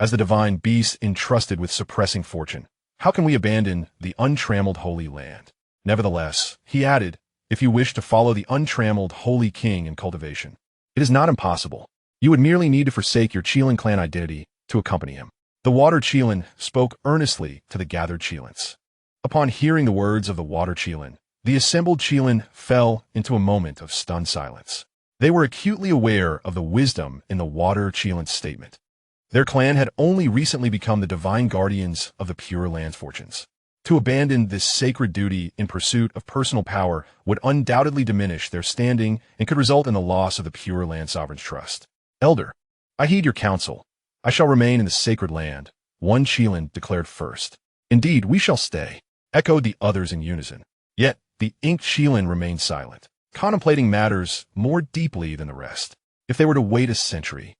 As the divine beast entrusted with suppressing fortune, how can we abandon the untrammeled Holy Land? Nevertheless, he added, if you wish to follow the untrammeled Holy King in cultivation, it is not impossible. You would merely need to forsake your Qilin clan identity to accompany him. The Water Qilin spoke earnestly to the gathered Qilins. Upon hearing the words of the Water Qilin, the assembled Qilin fell into a moment of stunned silence. They were acutely aware of the wisdom in the Water Qilin's statement. Their clan had only recently become the divine guardians of the Pure Land's fortunes. To abandon this sacred duty in pursuit of personal power would undoubtedly diminish their standing and could result in the loss of the Pure Land Sovereign's trust. Elder, I heed your counsel. I shall remain in the sacred land, one Qilin declared first. Indeed, we shall stay, echoed the others in unison. Yet, the inked Qilin remained silent, contemplating matters more deeply than the rest. If they were to wait a century,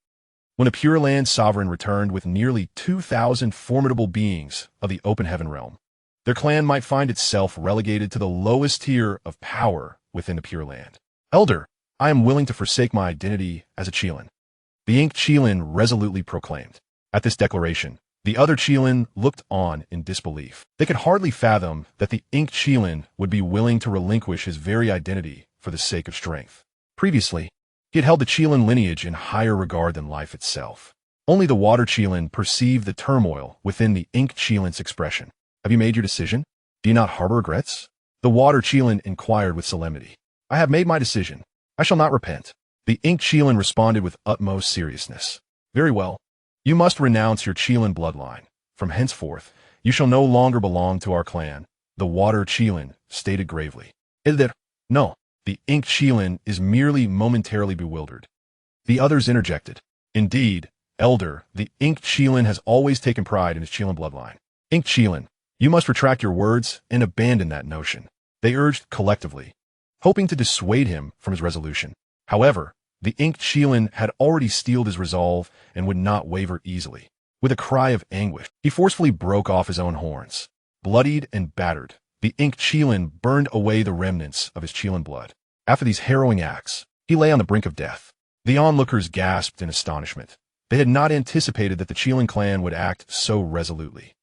when a Pure Land sovereign returned with nearly 2,000 formidable beings of the open heaven realm, their clan might find itself relegated to the lowest tier of power within the Pure Land. Elder, I am willing to forsake my identity as a Qilin, the inked Qilin resolutely proclaimed. At this declaration, the other Qilin looked on in disbelief. They could hardly fathom that the inked Qilin would be willing to relinquish his very identity for the sake of strength. Previously, he had held the Qilin lineage in higher regard than life itself. Only the water Qilin perceived the turmoil within the inked Qilin's expression. Have you made your decision? Do you not harbor regrets? The water Qilin inquired with solemnity. I have made my decision. I shall not repent. The inked Qilin responded with utmost seriousness. Very well. You must renounce your Qilin bloodline. From henceforth, you shall no longer belong to our clan, the water Qilin stated gravely. Elder, no. The inked Qilin is merely momentarily bewildered. The others interjected. Indeed, Elder, the inked Qilin has always taken pride in his Qilin bloodline. Inked Qilin, you must retract your words and abandon that notion, they urged collectively, hoping to dissuade him from his resolution. However, the inked Qilin had already steeled his resolve and would not waver easily. With a cry of anguish, he forcefully broke off his own horns. Bloodied and battered, the inked Qilin burned away the remnants of his Qilin blood. After these harrowing acts, he lay on the brink of death. The onlookers gasped in astonishment. They had not anticipated that the Qilin clan would act so resolutely.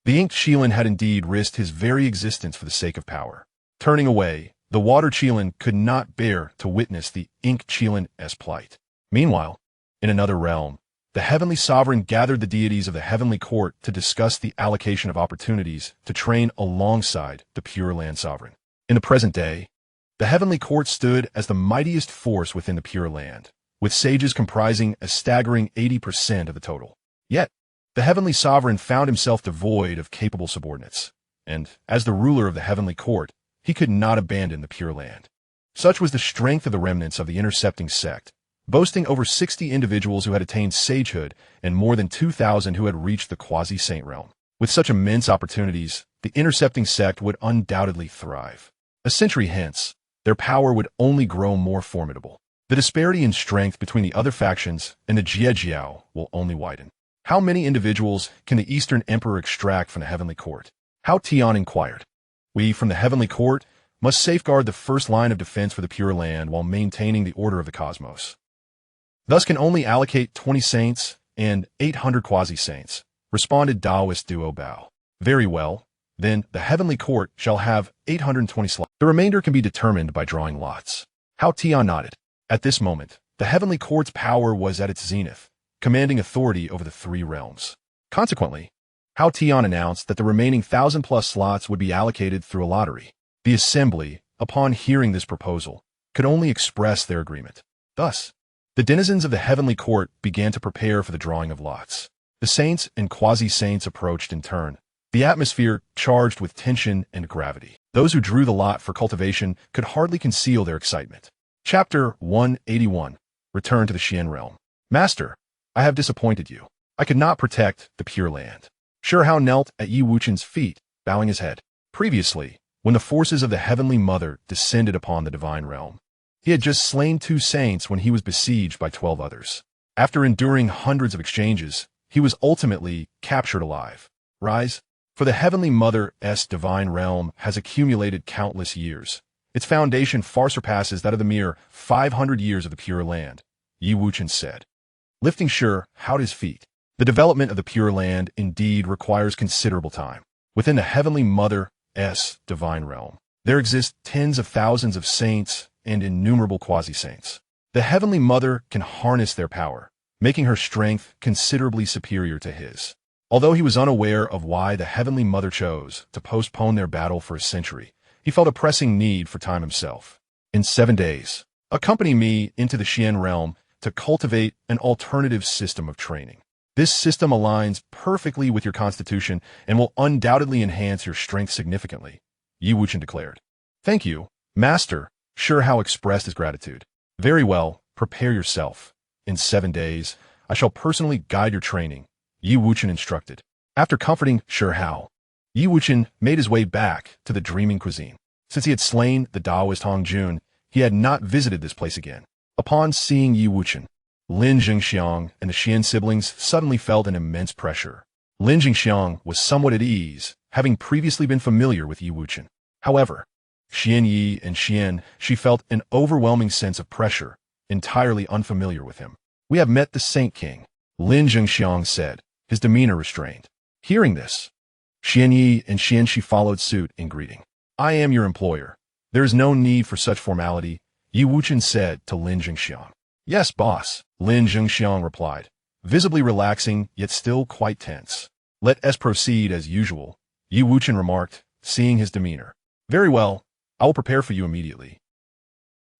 The inked Qilin had indeed risked his very existence for the sake of power. Turning away, the water Qilin could not bear to witness the inked Qilin's plight. Meanwhile, in another realm, the heavenly sovereign gathered the deities of the heavenly court to discuss the allocation of opportunities to train alongside the Pure Land sovereign. In the present day, the heavenly court stood as the mightiest force within the Pure Land, with sages comprising a staggering 80% of the total. Yet, the heavenly sovereign found himself devoid of capable subordinates, and, as the ruler of the heavenly court, he could not abandon the Pure Land. Such was the strength of the remnants of the intercepting sect, boasting over 60 individuals who had attained sagehood and more than 2,000 who had reached the quasi-saint realm. With such immense opportunities, the intercepting sect would undoubtedly thrive. A century hence, their power would only grow more formidable. The disparity in strength between the other factions and the Jiejiao will only widen. How many individuals can the Eastern Emperor extract from the heavenly court? Hao Tian inquired. We, from the heavenly court, must safeguard the first line of defense for the Pure Land while maintaining the order of the cosmos. Thus can only allocate 20 saints and 800 quasi-saints, responded Taoist Duo Bao. Very well, then the heavenly court shall have 820 slots. The remainder can be determined by drawing lots. Hao Tian nodded. At this moment, the heavenly court's power was at its zenith, commanding authority over the three realms. Consequently, Hao Tian announced that the remaining 1,000+ slots would be allocated through a lottery. The assembly, upon hearing this proposal, could only express their agreement. Thus, the denizens of the heavenly court began to prepare for the drawing of lots. The saints and quasi-saints approached in turn, the atmosphere charged with tension and gravity. Those who drew the lot for cultivation could hardly conceal their excitement. Chapter 181. Return to the Xian realm. Master, I have disappointed you. I could not protect the Pure Land. Shihao knelt at Yi Wuchen's feet, bowing his head. Previously, when the forces of the Heavenly Mother descended upon the divine realm, he had just slain 2 saints when he was besieged by 12 others. After enduring hundreds of exchanges, he was ultimately captured alive. Rise, for the Heavenly Mother's divine realm has accumulated countless years. Its foundation far surpasses that of the mere 500 years of the Pure Land, Yi Wuchen said, lifting Shi Hao to his feet. The development of the Pure Land indeed requires considerable time. Within the Heavenly Mother's divine realm, there exist tens of thousands of saints and innumerable quasi-saints. The Heavenly Mother can harness their power, making her strength considerably superior to his. Although he was unaware of why the Heavenly Mother chose to postpone their battle for a century, he felt a pressing need for time himself. In 7 days, accompany me into the Xian realm to cultivate an alternative system of training. This system aligns perfectly with your constitution and will undoubtedly enhance your strength significantly, Yi Wuchen declared. Thank you, Master. Sure Hao expressed his gratitude. Very well, prepare yourself. In 7 days, I shall personally guide your training, Yi Wuchen instructed. After comforting Sure Hao, Yi Wuchen made his way back to the dreaming cuisine. Since he had slain the Taoist Hong Jun, he had not visited this place again. Upon seeing Yi Wuchen, Lin Jingxiang and the Xian siblings suddenly felt an immense pressure. Lin Jingxiang was somewhat at ease, having previously been familiar with Yi Wuchen. However, Xian Yi and Xian, she felt an overwhelming sense of pressure, entirely unfamiliar with him. We have met the Saint King, Lin Jingxiang said, his demeanor restrained. Hearing this, Xian Yi and Xian Shi followed suit in greeting. I am your employer. There is no need for such formality, Yi Wuchen said to Lin Jingxiang. Yes, boss, Lin Jingxiang replied, visibly relaxing yet still quite tense. Let us proceed as usual, Yi Wuchen remarked, seeing his demeanor. Very well, I will prepare for you immediately,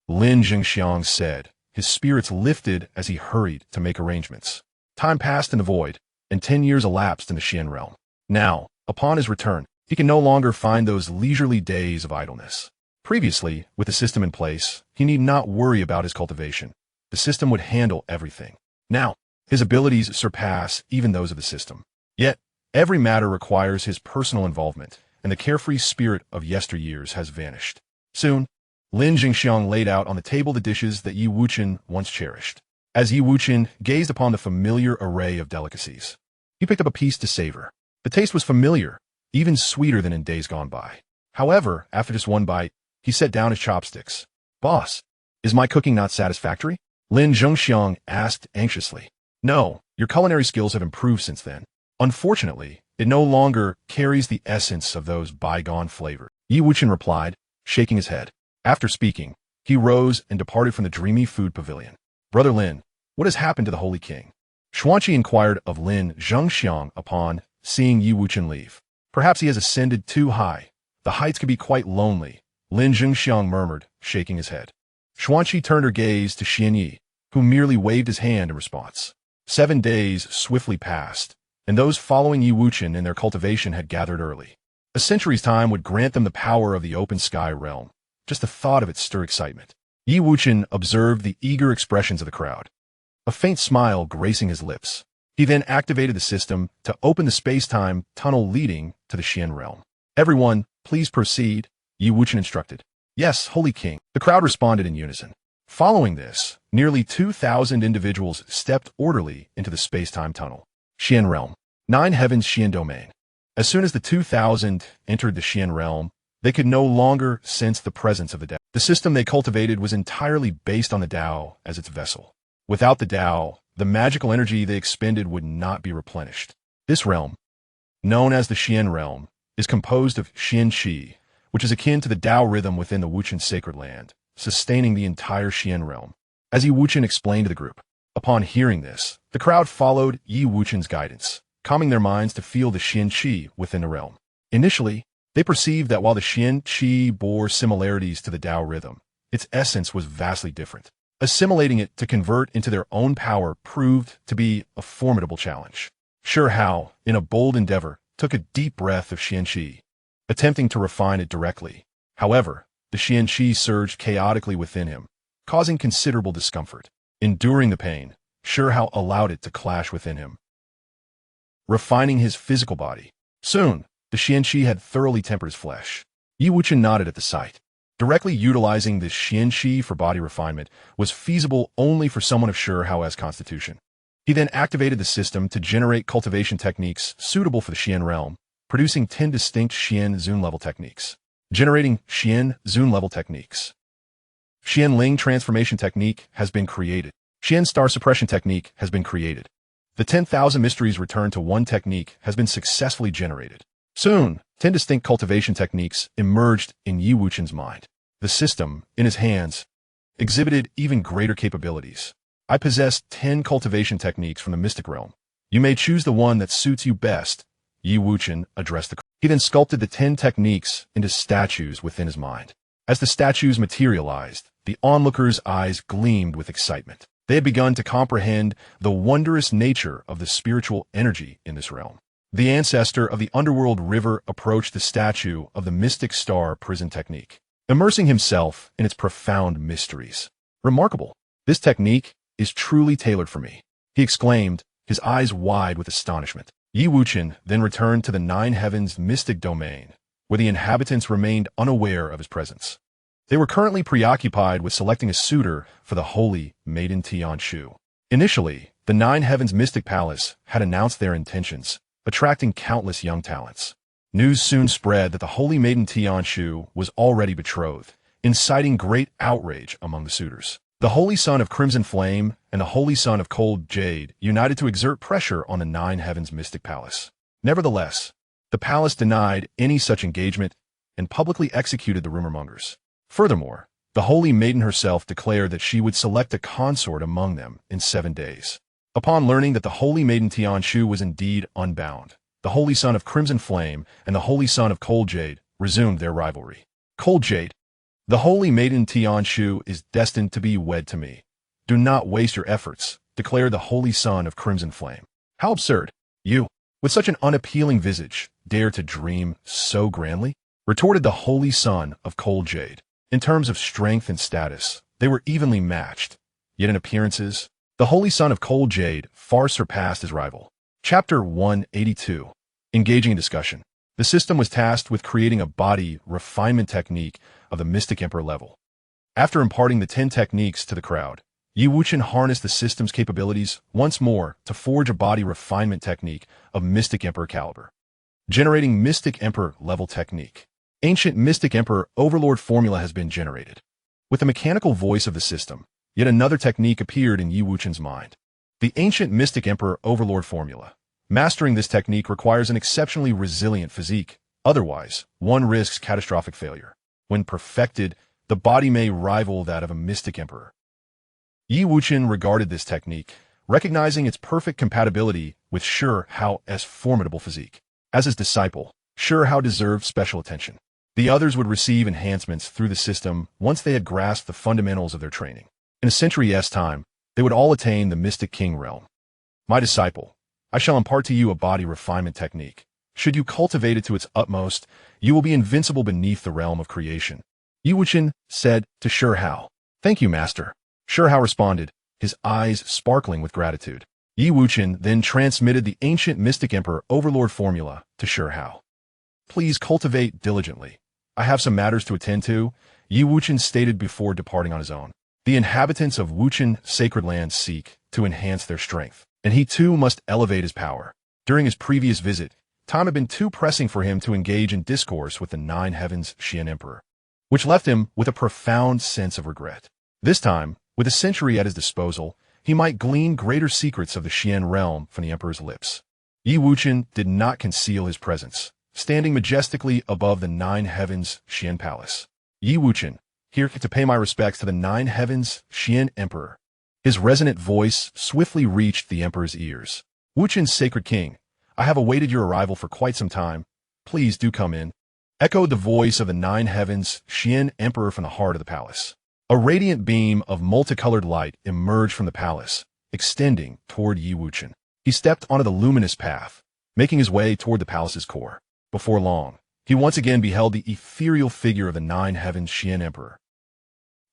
Lin Jingxiang said, his spirits lifted as he hurried to make arrangements. Time passed in the void, and 10 years elapsed in the Xian realm. Now, upon his return, he can no longer find those leisurely days of idleness. Previously, with the system in place, he need not worry about his cultivation. The system would handle everything. Now, his abilities surpass even those of the system. Yet, every matter requires his personal involvement, and the carefree spirit of yesteryears has vanished. Soon, Lin Jingxiang laid out on the table the dishes that Yi Wuchen once cherished. As Yi Wuchen gazed upon the familiar array of delicacies, he picked up a piece to savor. The taste was familiar, even sweeter than in days gone by. However, after just one bite, he set down his chopsticks. Boss, is my cooking not satisfactory? Lin Jingxiang asked anxiously. No, your culinary skills have improved since then. Unfortunately, it no longer carries the essence of those bygone flavors, Yi Wuchen replied, shaking his head. After speaking, he rose and departed from the dreamy food pavilion. Brother Lin, what has happened to the Holy King? Xianxia inquired of Lin Jingxiang upon seeing Yi Wuchen leave. Perhaps he has ascended too high. The heights can be quite lonely, Lin Jingxiang murmured, shaking his head. Xianxia turned her gaze to Xian Yi, who merely waved his hand in response. 7 days swiftly passed, and those following Yi Wuchen in their cultivation had gathered early. A century's time would grant them the power of the open sky realm. Just the thought of it stirred excitement. Yi Wuchen observed the eager expressions of the crowd, a faint smile gracing his lips. He then activated the system to open the space-time tunnel leading to the Xian realm. Everyone, please proceed, Yi Wuchen instructed. Yes, Holy King. The crowd responded in unison. Following this, nearly 2,000 individuals stepped orderly into the space-time tunnel. Xian realm. 9 heavens Xian domain. As soon as the 2,000 entered the Xian realm, they could no longer sense the presence of the Tao. The system they cultivated was entirely based on the Tao as its vessel. Without the Tao, the magical energy they expended would not be replenished. This realm, known as the Xian realm, is composed of Xian Qi, which is akin to the Tao rhythm within the Wuchen sacred land, sustaining the entire Xian realm. As Yi Wuchen explained to the group, upon hearing this, the crowd followed Yi Wuchen's guidance, calming their minds to feel the Xian Qi within the realm. Initially, they perceived that while the Xian Qi bore similarities to the Tao rhythm, its essence was vastly different. Assimilating it to convert into their own power proved to be a formidable challenge. Sure Hao, in a bold endeavor, took a deep breath of Xian Qi, attempting to refine it directly. However, the Xian Qi surged chaotically within him, causing considerable discomfort. Enduring the pain, Sure Hao allowed it to clash within him, refining his physical body. Soon, the Xian Qi had thoroughly tempered his flesh. Yi Wuchen nodded at the sight. Directly utilizing this Xian Qi for body refinement was feasible only for someone of Sure Hao's constitution. He then activated the system to generate cultivation techniques suitable for the Xian realm, producing 10 distinct Xian Zun level techniques. Generating Xian Zun level techniques. Xian Ling transformation technique has been created. Xian star suppression technique has been created. The 10,000 mysteries return to one technique has been successfully generated. Soon, 10 distinct cultivation techniques emerged in Yi Wuchen's mind. The system, in his hands, exhibited even greater capabilities. I possess 10 cultivation techniques from the mystic realm. You may choose the one that suits you best, Yi Wuchen addressed the crowd. He then sculpted the 10 techniques into statues within his mind. As the statues materialized, the onlookers' eyes gleamed with excitement. They had begun to comprehend the wondrous nature of the spiritual energy in this realm. The ancestor of the underworld river approached the statue of the mystic star prison technique, immersing himself in its profound mysteries. Remarkable. This technique is truly tailored for me, he exclaimed, his eyes wide with astonishment. Wuchen then returned to the Nine Heavens mystic domain, where the inhabitants remained unaware of his presence. They were currently preoccupied with selecting a suitor for the holy maiden Xianxia. Initially, the Nine Heavens mystic palace had announced their intentions, attracting countless young talents. News soon spread that the holy maiden Xianxia was already betrothed, inciting great outrage among the suitors. The holy son of Crimson Flame and the holy son of Cold Jade united to exert pressure on the Nine Heavens mystic palace. Nevertheless, the palace denied any such engagement and publicly executed the rumor-mongers. Furthermore, the holy maiden herself declared that she would select a consort among them in 7 days. Upon learning that the holy maiden Xianxia was indeed unbound, the holy son of Crimson Flame and the holy son of Cold Jade resumed their rivalry. Cold Jade, the holy maiden Xianxia is destined to be wed to me. Do not waste your efforts, declared the holy son of Crimson Flame. How absurd! You, with such an unappealing visage, dare to dream so grandly? Retorted the holy son of Cold Jade. In terms of strength and status, they were evenly matched, yet in appearances, the holy son of Cold Jade far surpassed his rival. Chapter 182. Engaging in discussion. The system was tasked with creating a body refinement technique of the Mystic Emperor level. After imparting the 10 techniques to the crowd, Wuchen harnessed the system's capabilities once more to forge a body refinement technique of Mystic Emperor caliber. Generating Mystic Emperor level technique. Ancient Mystic Emperor Overlord formula has been generated. With the mechanical voice of the system, yet another technique appeared in Wuchen's mind. The ancient Mystic Emperor Overlord formula. Mastering this technique requires an exceptionally resilient physique. Otherwise, one risks catastrophic failure. When perfected, the body may rival that of a Mystic Emperor. Wuchen regarded this technique, recognizing its perfect compatibility with Xiao's formidable physique. As his disciple, Xiao deserved special attention. The others would receive enhancements through the system once they had grasped the fundamentals of their training. In a century's time, they would all attain the Mystic King realm. My disciple, I shall impart to you a body refinement technique. Should you cultivate it to its utmost, you will be invincible beneath the realm of creation. Wuchen said to Xiao. Thank you, master. Xiao responded, his eyes sparkling with gratitude. Wuchen then transmitted the ancient Mystic Emperor Overlord formula to Xiao. Please cultivate diligently. I have some matters to attend to, Wuchen stated before departing on his own. The inhabitants of Wuchen sacred lands seek to enhance their strength, and he too must elevate his power. During his previous visit, time had been too pressing for him to engage in discourse with the Nine Heavens Xian Emperor, which left him with a profound sense of regret. This time, with a century at his disposal, he might glean greater secrets of the Xian realm from the Emperor's lips. Wuchen did not conceal his presence, standing majestically above the Nine Heavens Xian Palace. Wuchen, here to pay my respects to the Nine Heavens Xian Emperor. His resonant voice swiftly reached the Emperor's ears. Wuchen's sacred king, I have awaited your arrival for quite some time. Please do come in. Echoed the voice of the Nine Heavens Xian Emperor from the heart of the palace. A radiant beam of multicolored light emerged from the palace, extending toward Wuchen. He stepped onto the luminous path, making his way toward the palace's core. Before long, he once again beheld the ethereal figure of the Nine Heavens Xian Emperor.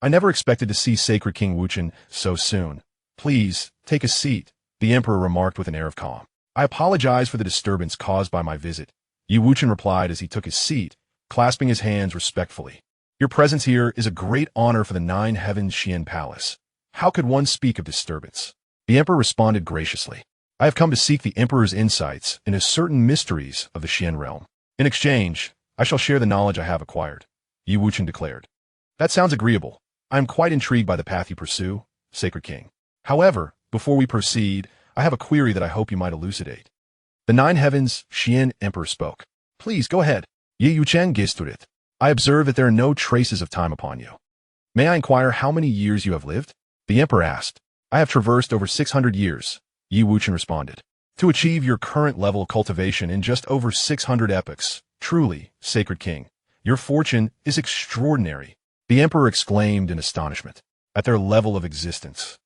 I never expected to see Sacred King Wuchen so soon. Please, take a seat, the Emperor remarked with an air of calm. I apologize for the disturbance caused by my visit, Wuchen replied as he took his seat, clasping his hands respectfully. Your presence here is a great honor for the Nine Heavens Xian Palace. How could one speak of disturbance? The Emperor responded graciously. I have come to seek the Emperor's insights into certain mysteries of the Xian realm. In exchange, I shall share the knowledge I have acquired, Wuchen declared. That sounds agreeable. I am quite intrigued by the path you pursue, Sacred King. However, before we proceed, I have a query that I hope you might elucidate. The Nine Heavens Xian Emperor spoke. Please, go ahead. Wuchen gesturet. I observe that there are no traces of time upon you. May I inquire how many years you have lived? The Emperor asked. I have traversed over 600 years, Wuchen responded. To achieve your current level of cultivation in just over 600 epochs, truly, Sacred King, your fortune is extraordinary, the Emperor exclaimed in astonishment. At their level of existence,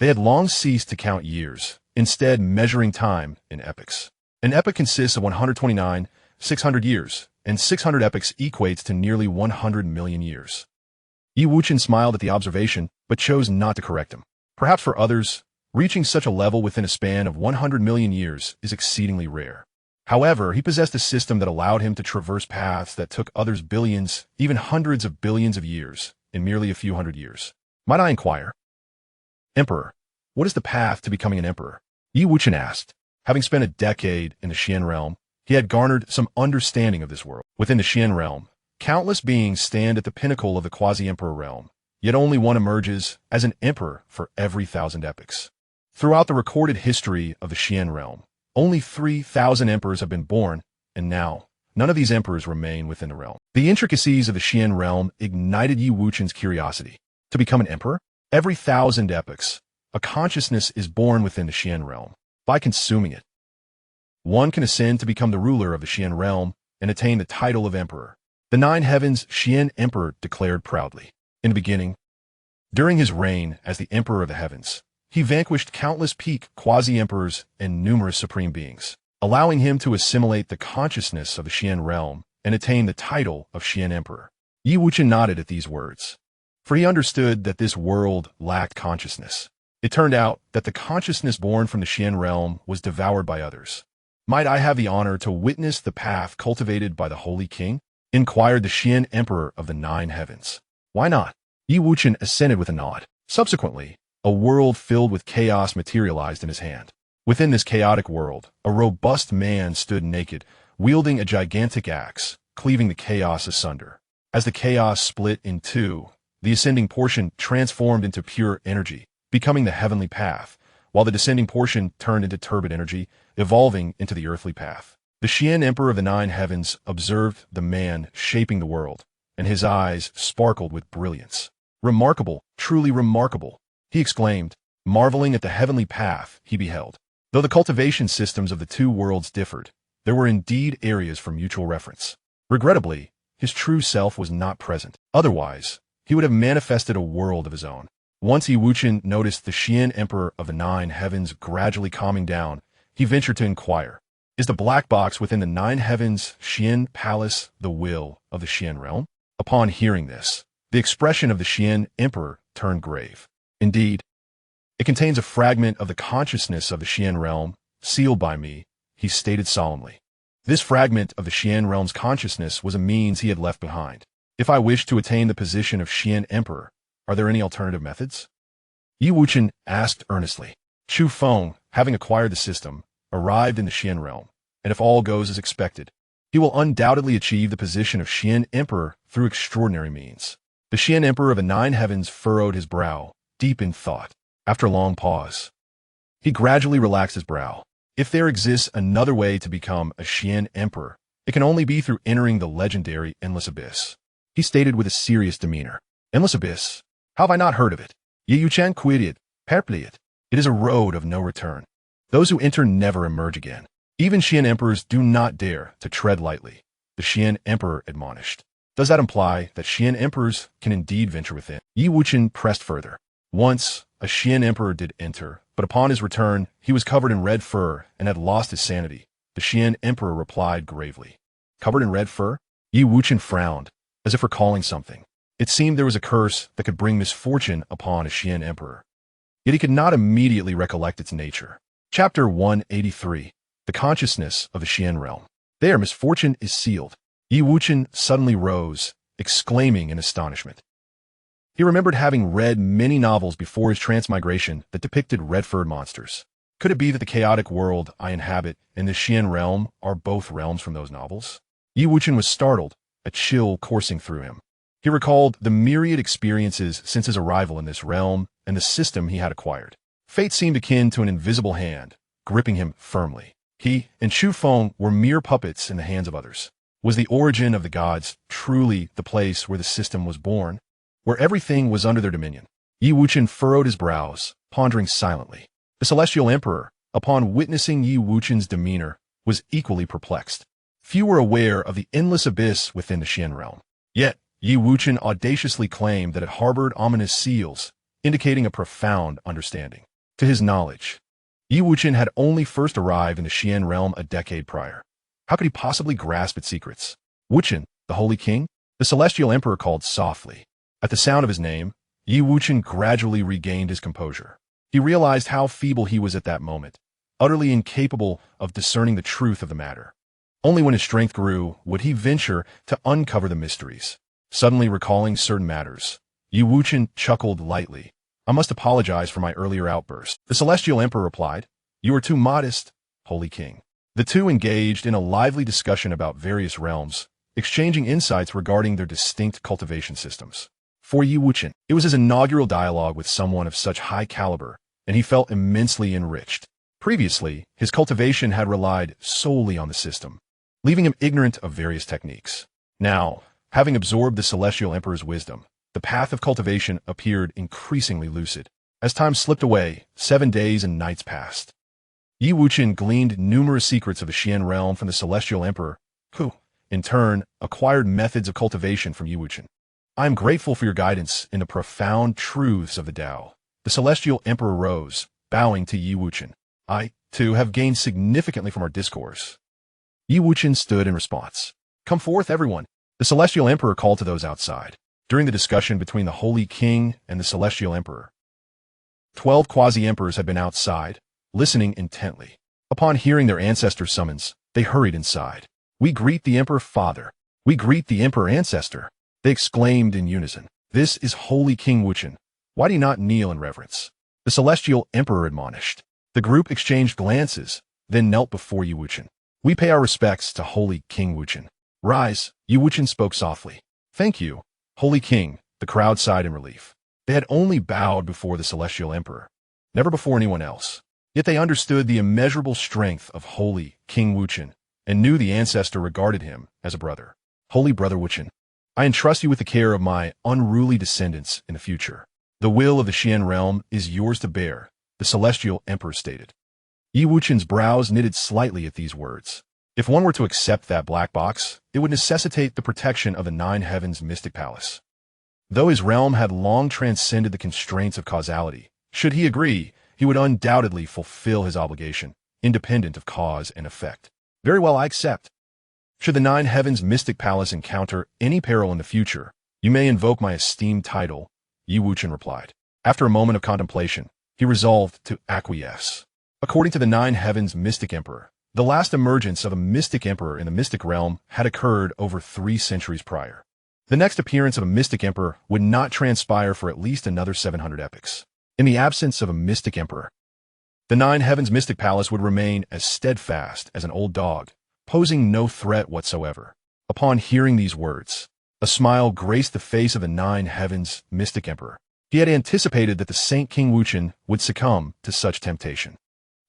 They had long ceased to count years, instead measuring time in epochs. An epoch consists of 129, 600 years, and 600 epochs equates to nearly 100 million years. Wuchen smiled at the observation, but chose not to correct him. Perhaps for others, reaching such a level within a span of 100 million years is exceedingly rare. However, he possessed a system that allowed him to traverse paths that took others billions, even hundreds of billions of years, in merely a few hundred years. Might I inquire? Emperor, what is the path to becoming an emperor? Wuchen asked. Having spent a decade in the Xian realm, he had garnered some understanding of this world. Within the Xian realm, countless beings stand at the pinnacle of the quasi-emperor realm, yet only one emerges as an emperor for every 1,000 epochs. Throughout the recorded history of the Xian realm, only 3,000 emperors have been born, and now, none of these emperors remain within the realm. The intricacies of the Xian realm ignited Wuchen's curiosity. To become an emperor, every 1,000 epochs, a consciousness is born within the Xian realm. By consuming it, one can ascend to become the ruler of the Xian realm and attain the title of emperor. The 9 heavens Xian emperor declared proudly. In the beginning, during his reign as the emperor of the heavens, he vanquished countless peak quasi-emperors and numerous supreme beings, allowing him to assimilate the consciousness of the Xian realm and attain the title of Xian emperor. Wuchen nodded at these words, for he understood that this world lacked consciousness. It turned out that the consciousness born from the Xian realm was devoured by others. Might I have the honor to witness the path cultivated by the Holy King? Inquired the Xian emperor of the 9 heavens. Why not? Wuchen assented with a nod. Subsequently, a world filled with chaos materialized in his hand. Within this chaotic world, a robust man stood naked, wielding a gigantic axe, cleaving the chaos asunder. As the chaos split in two, the ascending portion transformed into pure energy, becoming the heavenly path, while the descending portion turned into turbid energy, evolving into the earthly path. The Xian emperor of the 9 heavens observed the man shaping the world, and his eyes sparkled with brilliance. Remarkable, truly remarkable, he exclaimed, marveling at the heavenly path he beheld. Though the cultivation systems of the two worlds differed, there were indeed areas for mutual reference. Regrettably, his true self was not present. Otherwise, he would have manifested a world of his own. Once Wuchen noticed the Xian emperor of the 9 heavens gradually calming down, he ventured to inquire, is the black box within the 9 heavens Xian palace the will of the Xian realm? Upon hearing this, the expression of the Xian emperor turned grave. Indeed, it contains a fragment of the consciousness of the Xian realm, sealed by me, he stated solemnly. This fragment of the Xian realm's consciousness was a means he had left behind. If I wish to attain the position of Xian emperor, are there any alternative methods? Wuchen asked earnestly. Chu Feng, having acquired the system, arrived in the Xian realm, and if all goes as expected, he will undoubtedly achieve the position of Xian emperor through extraordinary means. The Xian emperor of the 9 heavens furrowed his brow, deep in thought. After a long pause, he gradually relaxed his brow. If there exists another way to become a Xian emperor, it can only be through entering the legendary Endless Abyss, he stated with a serious demeanor. Endless Abyss? How have I not heard of it? Wuchen quid perpleat. It is a road of no return. Those who enter never emerge again. Even Xian emperors do not dare to tread lightly, the Xian emperor admonished. Does that imply that Xian emperors can indeed venture within? Wuchen pressed further. Once, a Xian emperor did enter, but upon his return, he was covered in red fur and had lost his sanity. The Xian emperor replied gravely. Covered in red fur? Wuchen frowned, as if recalling something. It seemed there was a curse that could bring misfortune upon a Xian emperor. Yet he could not immediately recollect its nature. Chapter 183. The Consciousness of the Xian Realm. There, misfortune is sealed. Wuchen suddenly rose, exclaiming in astonishment. He remembered having read many novels before his transmigration that depicted red-furred monsters. Could it be that the chaotic world I inhabit and the Xian realm are both realms from those novels? Wuchen was startled, a chill coursing through him. He recalled the myriad experiences since his arrival in this realm and the system he had acquired. Fate seemed akin to an invisible hand, gripping him firmly. He and Chu Feng were mere puppets in the hands of others. Was the origin of the gods truly the place where the system was born, where everything was under their dominion? Wuchen furrowed his brows, pondering silently. The celestial emperor, upon witnessing Wuchen's demeanor, was equally perplexed. Few were aware of the endless abyss within the Xian realm. Yet, Wuchen audaciously claimed that it harbored ominous seals, indicating a profound understanding. To his knowledge, Yi Wuchen had only first arrived in the Xian realm a decade prior. How could he possibly grasp its secrets? Wuchen, the Holy King? The Celestial Emperor called softly. At the sound of his name, Yi Wuchen gradually regained his composure. He realized how feeble he was at that moment, utterly incapable of discerning the truth of the matter. Only when his strength grew would he venture to uncover the mysteries. Suddenly recalling certain matters, Yi Wuchen chuckled lightly. I must apologize for my earlier outburst. The Celestial Emperor replied, You are too modest, Holy King. The two engaged in a lively discussion about various realms, exchanging insights regarding their distinct cultivation systems. For Yi Wuchen, it was his inaugural dialogue with someone of such high caliber, and he felt immensely enriched. Previously, his cultivation had relied solely on the system, leaving him ignorant of various techniques. Now, having absorbed the Celestial Emperor's wisdom, the path of cultivation appeared increasingly lucid. As time slipped away, 7 days and nights passed. Yi Wuchen gleaned numerous secrets of the Xian realm from the Celestial Emperor, who, in turn, acquired methods of cultivation from Yi Wuchen. I am grateful for your guidance in the profound truths of the Tao. The Celestial Emperor rose, bowing to Yi Wuchen. I, too, have gained significantly from our discourse. Yi Wuchen stood in response. Come forth, everyone. The Celestial Emperor called to those outside. During the discussion between the Holy King and the Celestial Emperor, 12 quasi-emperors had been outside, listening intently. Upon hearing their ancestor's summons, they hurried inside. We greet the Emperor Father. We greet the Emperor Ancestor. They exclaimed in unison. This is Holy King Wuchen. Why do you not kneel in reverence? The Celestial Emperor admonished. The group exchanged glances, then knelt before Yi Wuchen. We pay our respects to Holy King Wuchen. Rise, Yi Wuchen spoke softly. Thank you, Holy King. The crowd sighed in relief. They had only bowed before the Celestial Emperor, never before anyone else. Yet they understood the immeasurable strength of Holy King Wuchen and knew the ancestor regarded him as a brother. Holy Brother Wuchen, I entrust you with the care of my unruly descendants in the future. The will of the Xian realm is yours to bear, the Celestial Emperor stated. Yi Wuchen's brows knitted slightly at these words. If one were to accept that black box, it would necessitate the protection of the Nine Heavens mystic palace. Though his realm had long transcended the constraints of causality, should he agree, he would undoubtedly fulfill his obligation, independent of cause and effect. Very well, I accept. Should the Nine Heavens mystic palace encounter any peril in the future, you may invoke my esteemed title, Yi Wuchen replied. After a moment of contemplation, he resolved to acquiesce. According to the Nine Heavens mystic emperor, the last emergence of a mystic emperor in the mystic realm had occurred over 3 centuries prior. The next appearance of a mystic emperor would not transpire for at least another 700 epochs. In the absence of a mystic emperor, the Nine Heavens mystic palace would remain as steadfast as an old dog, posing no threat whatsoever. Upon hearing these words, a smile graced the face of the Nine Heavens mystic emperor. He had anticipated that the Saint King Wuchen would succumb to such temptation.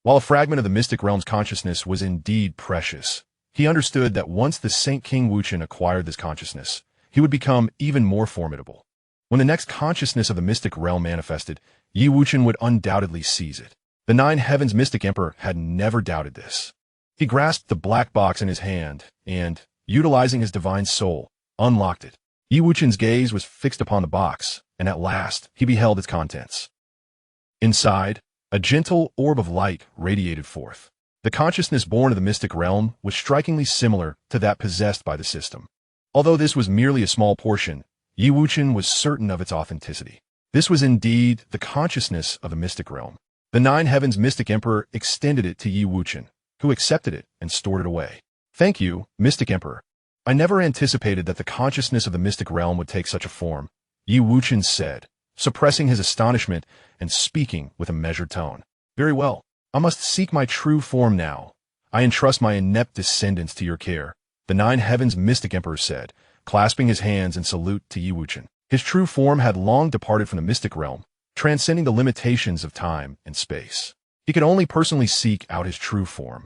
While a fragment of the mystic realm's consciousness was indeed precious, he understood that once the Saint King Wuchen acquired this consciousness, he would become even more formidable. When the next consciousness of the mystic realm manifested, Yi Wuchen would undoubtedly seize it. The Nine Heavens mystic emperor had never doubted this. He grasped the black box in his hand and, utilizing his divine soul, unlocked it. Yi Wuchen's gaze was fixed upon the box, and at last he beheld its contents. Inside, a gentle orb of light radiated forth. The consciousness born of the mystic realm was strikingly similar to that possessed by the system. Although this was merely a small portion, Yi Wuchen was certain of its authenticity. This was indeed the consciousness of the mystic realm. The Nine Heavens mystic emperor extended it to Yi Wuchen, who accepted it and stored it away. Thank you, mystic emperor. I never anticipated that the consciousness of the mystic realm would take such a form, Yi Wuchen said, suppressing his astonishment and speaking with a measured tone. Very well, I must seek my true form now. I entrust my inept descendants to your care, the Nine Heavens mystic emperor said, clasping his hands in salute to Yi Wuchen. His true form had long departed from the mystic realm, transcending the limitations of time and space. He could only personally seek out his true form,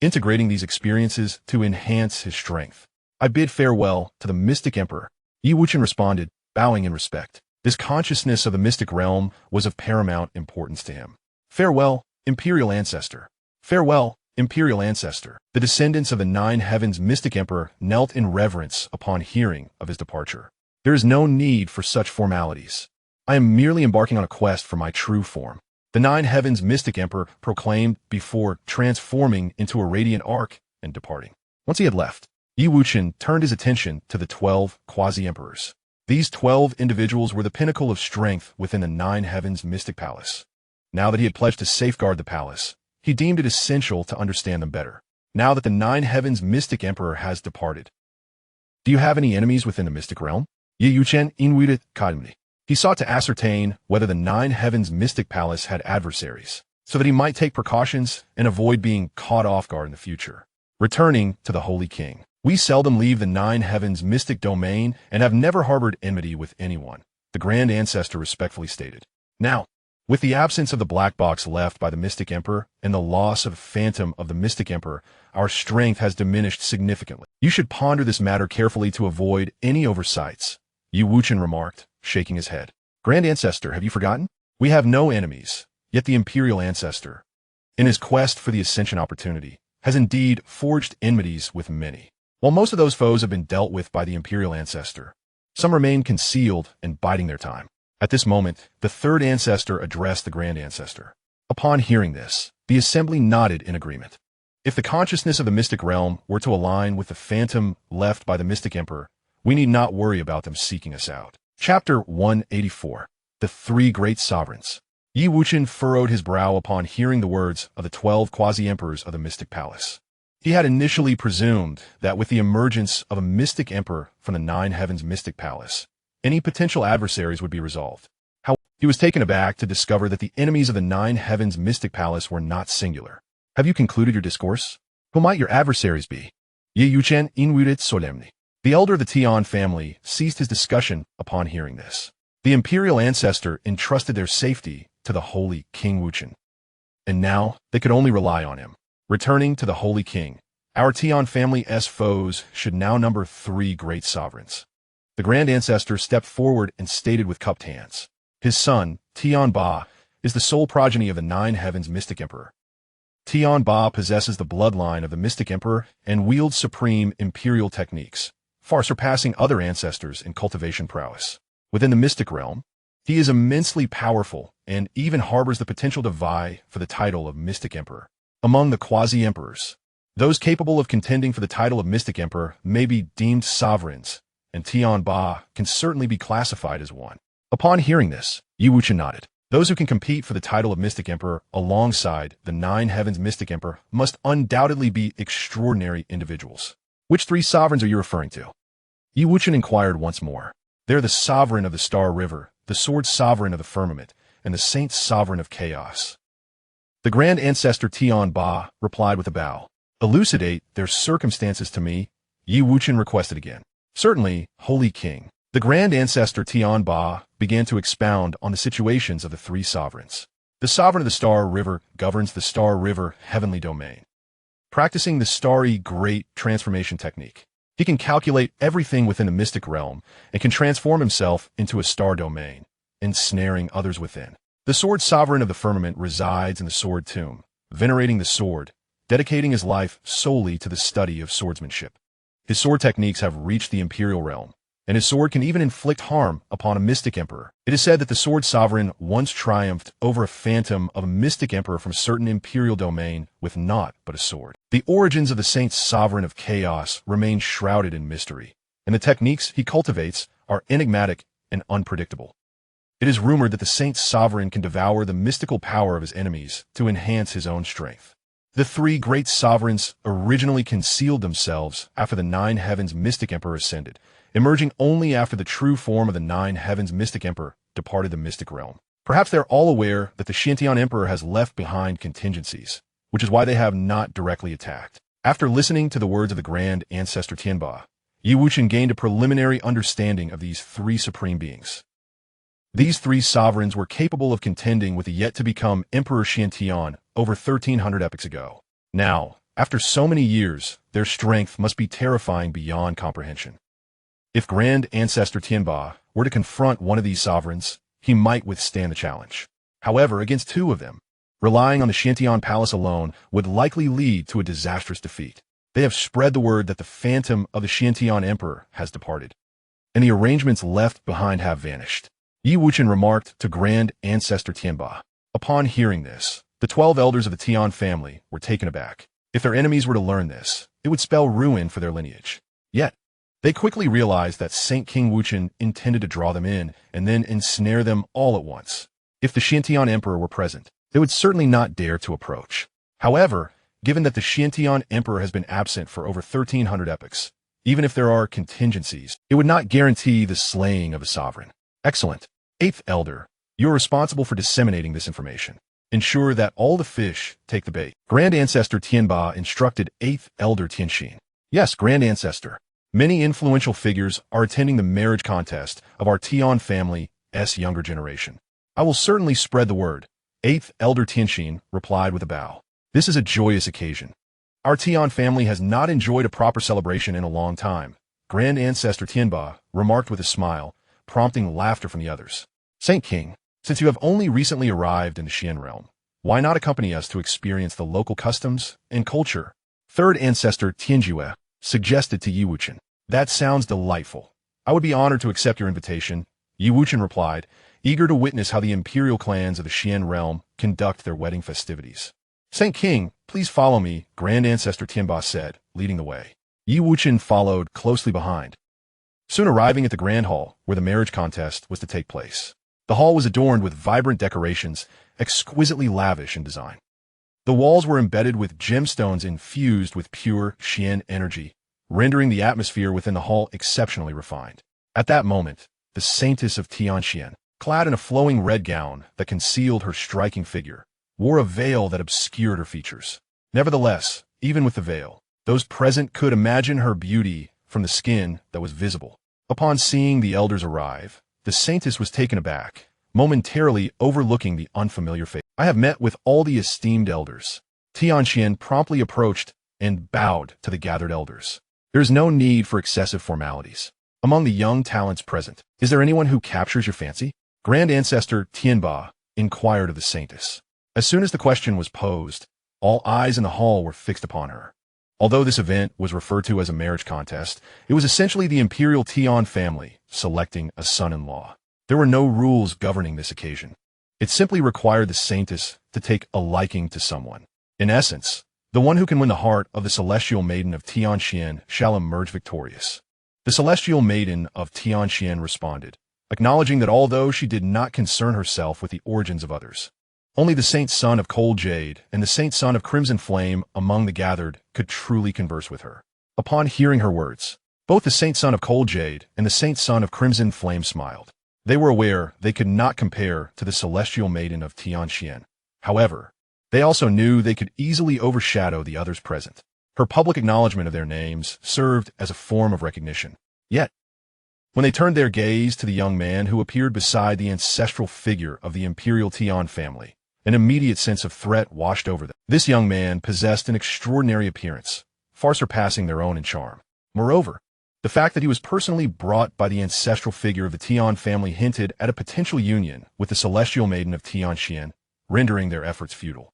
integrating these experiences to enhance his strength. I bid farewell to the mystic emperor, Yi Wuchen responded, bowing in respect. This consciousness of the mystic realm was of paramount importance to him. Farewell, imperial ancestor. Farewell, imperial ancestor. The descendants of the Nine Heavens mystic emperor knelt in reverence upon hearing of his departure. There is no need for such formalities. I am merely embarking on a quest for my true form. the Nine Heavens Mystic Emperor proclaimed before transforming into a radiant arc and departing. Once he had left, Wuchen turned his attention to the 12 quasi-emperors. These 12 individuals were the pinnacle of strength within the Nine Heavens Mystic Palace. Now that he had pledged to safeguard the palace, he deemed it essential to understand them better. Now that the Nine Heavens Mystic Emperor has departed. Do you have any enemies within the Mystic Realm? Wuchen inwided calmly. He sought to ascertain whether the Nine Heavens Mystic Palace had adversaries, so that he might take precautions and avoid being caught off guard in the future. Returning to the Holy King. We seldom leave the Nine Heavens Mystic Domain and have never harbored enmity with anyone, the Grand Ancestor respectfully stated. Now, with the absence of the black box left by the Mystic Emperor and the loss of the phantom of the Mystic Emperor, our strength has diminished significantly. You should ponder this matter carefully to avoid any oversights, Wuchen remarked, shaking his head. Grand Ancestor, have you forgotten? We have no enemies, yet the Imperial Ancestor, in his quest for the Ascension opportunity, has indeed forged enmities with many. While most of those foes have been dealt with by the Imperial Ancestor, some remain concealed and biding their time. At this moment, the third ancestor addressed the Grand Ancestor. Upon hearing this, the assembly nodded in agreement. If the consciousness of the Mystic Realm were to align with the phantom left by the Mystic Emperor, we need not worry about them seeking us out. Chapter 184. The Three Great Sovereigns. Wuchen furrowed his brow upon hearing the words of the 12 quasi-emperors of the Mystic Palace. He had initially presumed that with the emergence of a Mystic Emperor from the Nine Heavens Mystic Palace, any potential adversaries would be resolved. However, he was taken aback to discover that the enemies of the Nine Heavens Mystic Palace were not singular. Have you concluded your discourse? Who might your adversaries be? Wuchen inwided solemnly. The elder of the Tian family ceased his discussion upon hearing this. The Imperial Ancestor entrusted their safety to the Holy King Wuchen, and now they could only rely on him. Returning to the Holy King, our Tian family's foes should now number 3 great sovereigns. The Grand Ancestor stepped forward and stated with cupped hands. His son, Tian Ba, is the sole progeny of the Nine Heavens Mystic Emperor. Tian Ba possesses the bloodline of the Mystic Emperor and wields supreme imperial techniques, far surpassing other ancestors in cultivation prowess. Within the Mystic Realm, he is immensely powerful and even harbors the potential to vie for the title of Mystic Emperor. Among the quasi-emperors, those capable of contending for the title of Mystic Emperor may be deemed sovereigns, and Tian Ba can certainly be classified as one. Upon hearing this, Wuchen nodded. Those who can compete for the title of Mystic Emperor alongside the Nine Heavens Mystic Emperor must undoubtedly be extraordinary individuals. Which 3 sovereigns are you referring to? Wuchen inquired once more. They're the Sovereign of the Star River, the Sword Sovereign of the Firmament, and the Saint Sovereign of Chaos. The Grand Ancestor Tian Ba replied with a bow. Elucidate their circumstances to me, Wuchen requested again. Certainly, Holy King. The Grand Ancestor Tian Ba began to expound on the situations of the 3 sovereigns. The Sovereign of the Star River governs the Star River heavenly domain, practicing the starry great transformation technique. He can calculate everything within the mystic realm and can transform himself into a star domain, ensnaring others within. The Sword Sovereign of the Firmament resides in the Sword Tomb, venerating the sword, dedicating his life solely to the study of swordsmanship. His sword techniques have reached the Imperial Realm, and his sword can even inflict harm upon a Mystic Emperor. It is said that the Sword Sovereign once triumphed over a phantom of a Mystic Emperor from a certain Imperial domain with naught but a sword. The origins of the Saint Sovereign of Chaos remain shrouded in mystery, and the techniques he cultivates are enigmatic and unpredictable. It is rumored that the Saint Sovereign can devour the mystical power of his enemies to enhance his own strength. The 3 great sovereigns originally concealed themselves after the Nine Heavens Mystic Emperor ascended, emerging only after the true form of the Nine Heavens Mystic Emperor departed the mystic realm. Perhaps they're all aware that the Xianxia Emperor has left behind contingencies, which is why they have not directly attacked. After listening to the words of the Grand Ancestor Tianba, Wuchen gained a preliminary understanding of these 3 supreme beings. These 3 sovereigns were capable of contending with the yet-to-become Emperor Xiantian over 1,300 epochs ago. Now, after so many years, their strength must be terrifying beyond comprehension. If Grand Ancestor Tianba were to confront one of these sovereigns, he might withstand the challenge. However, against 2 of them, relying on the Xiantian Palace alone would likely lead to a disastrous defeat. They have spread the word that the phantom of the Xiantian Emperor has departed, and the arrangements left behind have vanished. Wuchen remarked to Grand Ancestor Tianba. Upon hearing this, the 12 elders of the Tian family were taken aback. If their enemies were to learn this, it would spell ruin for their lineage. Yet, they quickly realized that Saint King Wuchen intended to draw them in and then ensnare them all at once. If the Xiantian Emperor were present, they would certainly not dare to approach. However, given that the Xiantian Emperor has been absent for over 1,300 epochs, even if there are contingencies, it would not guarantee the slaying of a sovereign. Excellent. Eighth Elder, you are responsible for disseminating this information. Ensure that all the fish take the bait. Grand Ancestor Tianba instructed 8th Elder Tianxin. Yes, Grand Ancestor. Many influential figures are attending the marriage contest of our Tian family's younger generation. I will certainly spread the word. 8th Elder Tianxin replied with a bow. This is a joyous occasion. Our Tian family has not enjoyed a proper celebration in a long time. Grand Ancestor Tianba remarked with a smile, prompting laughter from the others. Saint King, since you have only recently arrived in the Xian realm, why not accompany us to experience the local customs and culture? Third Ancestor Tianjue suggested to Yi Wuchen. That sounds delightful. I would be honored to accept your invitation. Yi Wuchen replied, eager to witness how the imperial clans of the Xian realm conduct their wedding festivities. Saint King, please follow me, Grand Ancestor Tianba said, leading the way. Yi Wuchen followed closely behind, soon arriving at the grand hall where the marriage contest was to take place. The hall was adorned with vibrant decorations, exquisitely lavish in design. The walls were embedded with gemstones infused with pure Xian energy, rendering the atmosphere within the hall exceptionally refined. At that moment, the saintess of Xianxia, clad in a flowing red gown that concealed her striking figure, wore a veil that obscured her features. Nevertheless, even with the veil, those present could imagine her beauty from the skin that was visible. Upon seeing the elders arrive, the saintess was taken aback, momentarily overlooking the unfamiliar face. I have met with all the esteemed elders. Tianxian promptly approached and bowed to the gathered elders. There is no need for excessive formalities. Among the young talents present, is there anyone who captures your fancy? Grand Ancestor Tianba inquired of the saintess. As soon as the question was posed, all eyes in the hall were fixed upon her. Although this event was referred to as a marriage contest, it was essentially the imperial Tian family selecting a son-in-law. There were no rules governing this occasion. It simply required the saintess to take a liking to someone. In essence, the one who can win the heart of the celestial maiden of Tianxian shall emerge victorious. The celestial maiden of Tianxian responded, acknowledging that although she did not concern herself with the origins of others, only the saint son of cold jade and the saint son of crimson flame among the gathered could truly converse with her. Upon hearing her words, both the saint son of cold jade and the saint son of crimson flame smiled. They were aware they could not compare to the celestial maiden of Tianxian. However, they also knew they could easily overshadow the others present. Her public acknowledgement of their names served as a form of recognition. Yet, when they turned their gaze to the young man who appeared beside the ancestral figure of the imperial Tian family, an immediate sense of threat washed over them. This young man possessed an extraordinary appearance, far surpassing their own in charm. Moreover, the fact that he was personally brought by the ancestral figure of the Tian family hinted at a potential union with the celestial maiden of Tianxian, rendering their efforts futile.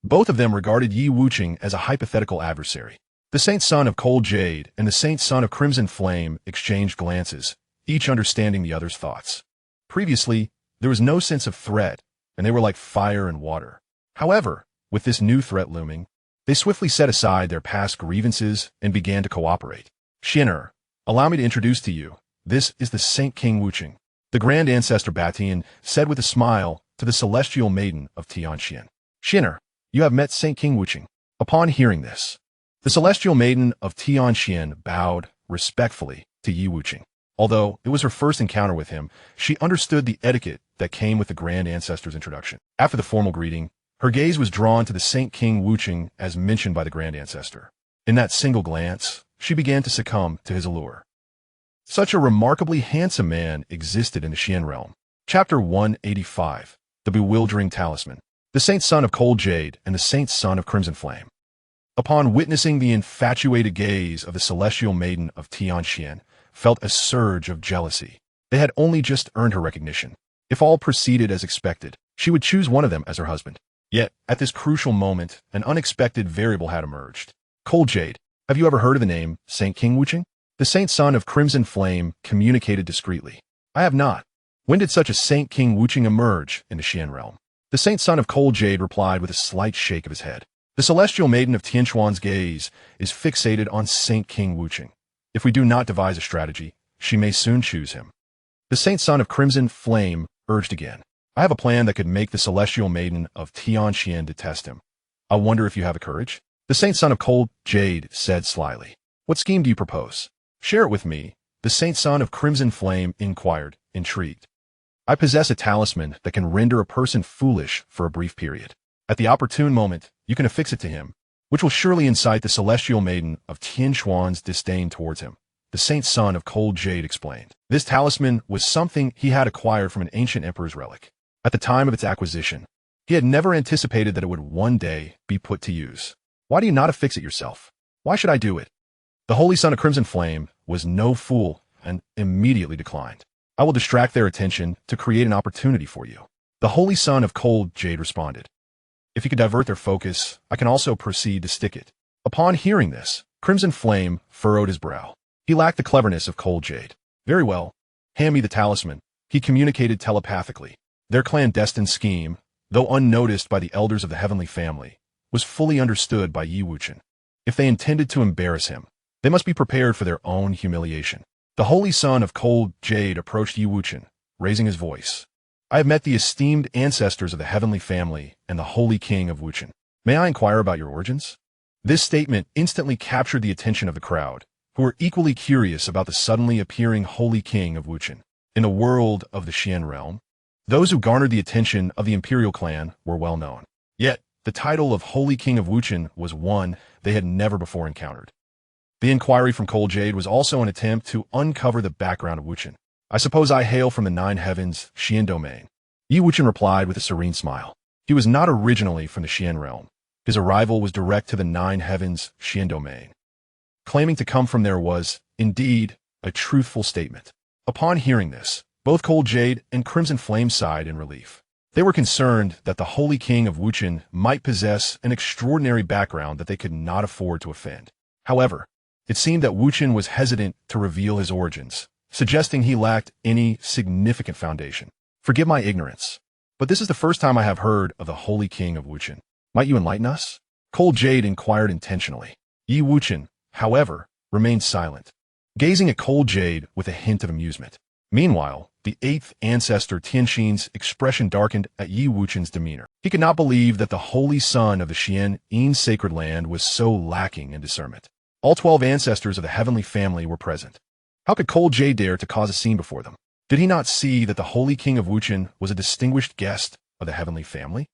Both of them regarded Yi Wuchen as a hypothetical adversary. The saint son of cold jade and the saint son of crimson flame exchanged glances, each understanding the other's thoughts. Previously, there was no sense of threat, and they were like fire and water. However, with this new threat looming, they swiftly set aside their past grievances and began to cooperate. Xian'er, allow me to introduce to you, this is the Saint King Wuchen, the Grand Ancestor Batian said with a smile to the celestial maiden of Tianxian. Xian'er, you have met Saint King Wuchen. Upon hearing this, the celestial maiden of Tianxian bowed respectfully to Yi Wuchen. Although it was her first encounter with him, she understood the etiquette that came with the Grand Ancestor's introduction. After the formal greeting, her gaze was drawn to the Saint King Wuchen as mentioned by the Grand Ancestor. In that single glance, she began to succumb to his allure. Such a remarkably handsome man existed in the Xian realm. Chapter 185, The Bewildering Talisman. The Saint Son of Cold Jade and the Saint Son of Crimson Flame. Upon witnessing the infatuated gaze of the celestial maiden of Tianxian, felt a surge of jealousy. They had only just earned her recognition. If all proceeded as expected, she would choose one of them as her husband. Yet, at this crucial moment, an unexpected variable had emerged. Cold Jade, have you ever heard of the name Saint King Wuchen? The Saint Son of Crimson Flame communicated discreetly. I have not. When did such a Saint King Wuchen emerge in the Xian realm? The saint son of cold jade replied with a slight shake of his head. The celestial maiden of Tianquan's gaze is fixated on Saint King Wuchen. If we do not devise a strategy, she may soon choose him. The saint son of crimson flame urged again. I have a plan that could make the celestial maiden of Xianxia detest him. I wonder if you have the courage? The saint son of cold jade said slyly. What scheme do you propose? Share it with me, the saint son of crimson flame inquired, intrigued. I possess a talisman that can render a person foolish for a brief period. At the opportune moment, you can affix it to him, which will surely incite the celestial maiden of Tianquan's disdain towards him. The saint son of cold jade explained. This talisman was something he had acquired from an ancient emperor's relic. At the time of its acquisition, he had never anticipated that it would one day be put to use. Why do you not affix it yourself? Why should I do it? The holy son of crimson flame was no fool and immediately declined. I will distract their attention to create an opportunity for you. The holy son of cold jade responded. If you could divert their focus, I can also proceed to stick it. Upon hearing this, crimson flame furrowed his brow. He lacked the cleverness of cold jade. Very well. Hand me the talisman. He communicated telepathically. Their clandestine scheme, though unnoticed by the elders of the heavenly family, was fully understood by Yi Wuchen. If they intended to embarrass him, they must be prepared for their own humiliation. The holy son of cold jade approached Yi Wuchen, raising his voice. I have met the esteemed ancestors of the heavenly family and the holy king of Wuchen. May I inquire about your origins? This statement instantly captured the attention of the crowd, who were equally curious about the suddenly appearing holy king of Wuchen. In the world of the Xian realm, those who garnered the attention of the imperial clan were well known. Yet, the title of Holy King of Wuchen was one they had never before encountered. The inquiry from Cold Jade was also an attempt to uncover the background of Wuchen. I suppose I hail from the Nine Heavens, Xian domain. Yi Wuchen replied with a serene smile. He was not originally from the Xian realm. His arrival was direct to the Nine Heavens, Xian domain. Claiming to come from there was, indeed, a truthful statement. Upon hearing this, both Cold Jade and Crimson Flame sighed in relief. They were concerned that the Holy King of Wuchen might possess an extraordinary background that they could not afford to offend. However, it seemed that Wuchen was hesitant to reveal his origins, suggesting he lacked any significant foundation. Forgive my ignorance, but this is the first time I have heard of the Holy King of Wuchen. Might you enlighten us? Cold Jade inquired intentionally. Yi Wuchen, however, remained silent, gazing at Cold Jade with a hint of amusement. Meanwhile, the eighth ancestor Tianxin's expression darkened at Yi Wuchen's demeanor. He could not believe that the holy son of the Xian sacred land was so lacking in discernment. All 12 ancestors of the heavenly family were present. How could Cold Jade dare to cause a scene before them? Did he not see that the Holy King of Wuchen was a distinguished guest of the heavenly family?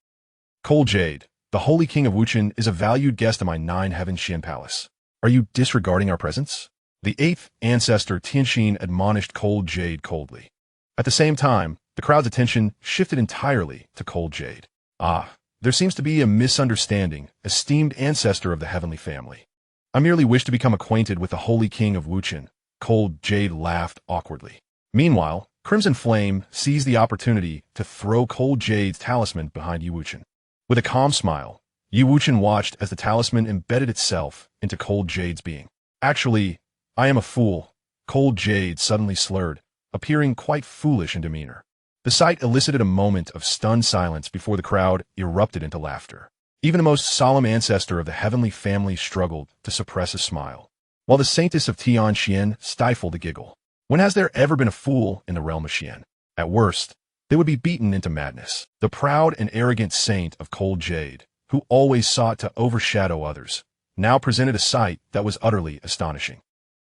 Cold Jade, the Holy King of Wuchen is a valued guest of my Nine Heaven Xian Palace. Are you disregarding our presence? The eighth ancestor Tianxin admonished Cold Jade coldly. At the same time, the crowd's attention shifted entirely to Cold Jade. Ah, there seems to be a misunderstanding, esteemed ancestor of the heavenly family. I merely wish to become acquainted with the Holy King of Wuchen. Cold Jade laughed awkwardly. Meanwhile, Crimson Flame seized the opportunity to throw Cold Jade's talisman behind Yi Wuchen. With a calm smile, Yi Wuchen watched as the talisman embedded itself into Cold Jade's being. Actually, I am a fool, Cold Jade suddenly slurred, appearing quite foolish in demeanor. The sight elicited a moment of stunned silence before the crowd erupted into laughter. Even the most solemn ancestor of the heavenly family struggled to suppress a smile, while the saintess of Tianxian stifled a giggle. When has there ever been a fool in the realm of Xian? At worst, they would be beaten into madness. The proud and arrogant saint of Cold Jade, who always sought to overshadow others, now presented a sight that was utterly astonishing.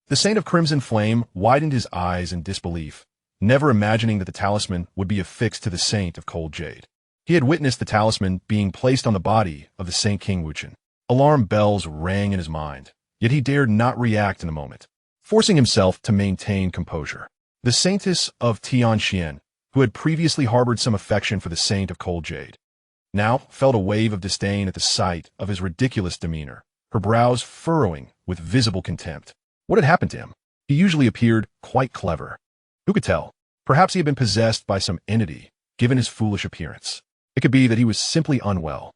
The saint of Crimson Flame widened his eyes in disbelief, never imagining that the talisman would be affixed to the saint of Cold Jade. He had witnessed the talisman being placed on the body of the Saint King Wuchen. Alarm bells rang in his mind, yet he dared not react in the moment, forcing himself to maintain composure. The saintess of Tianxian, who had previously harbored some affection for the saint of Cold Jade, now felt a wave of disdain at the sight of his ridiculous demeanor, her brows furrowing with visible contempt. What had happened to him? He usually appeared quite clever. Who could tell? Perhaps he had been possessed by some entity, given his foolish appearance. It could be that he was simply unwell.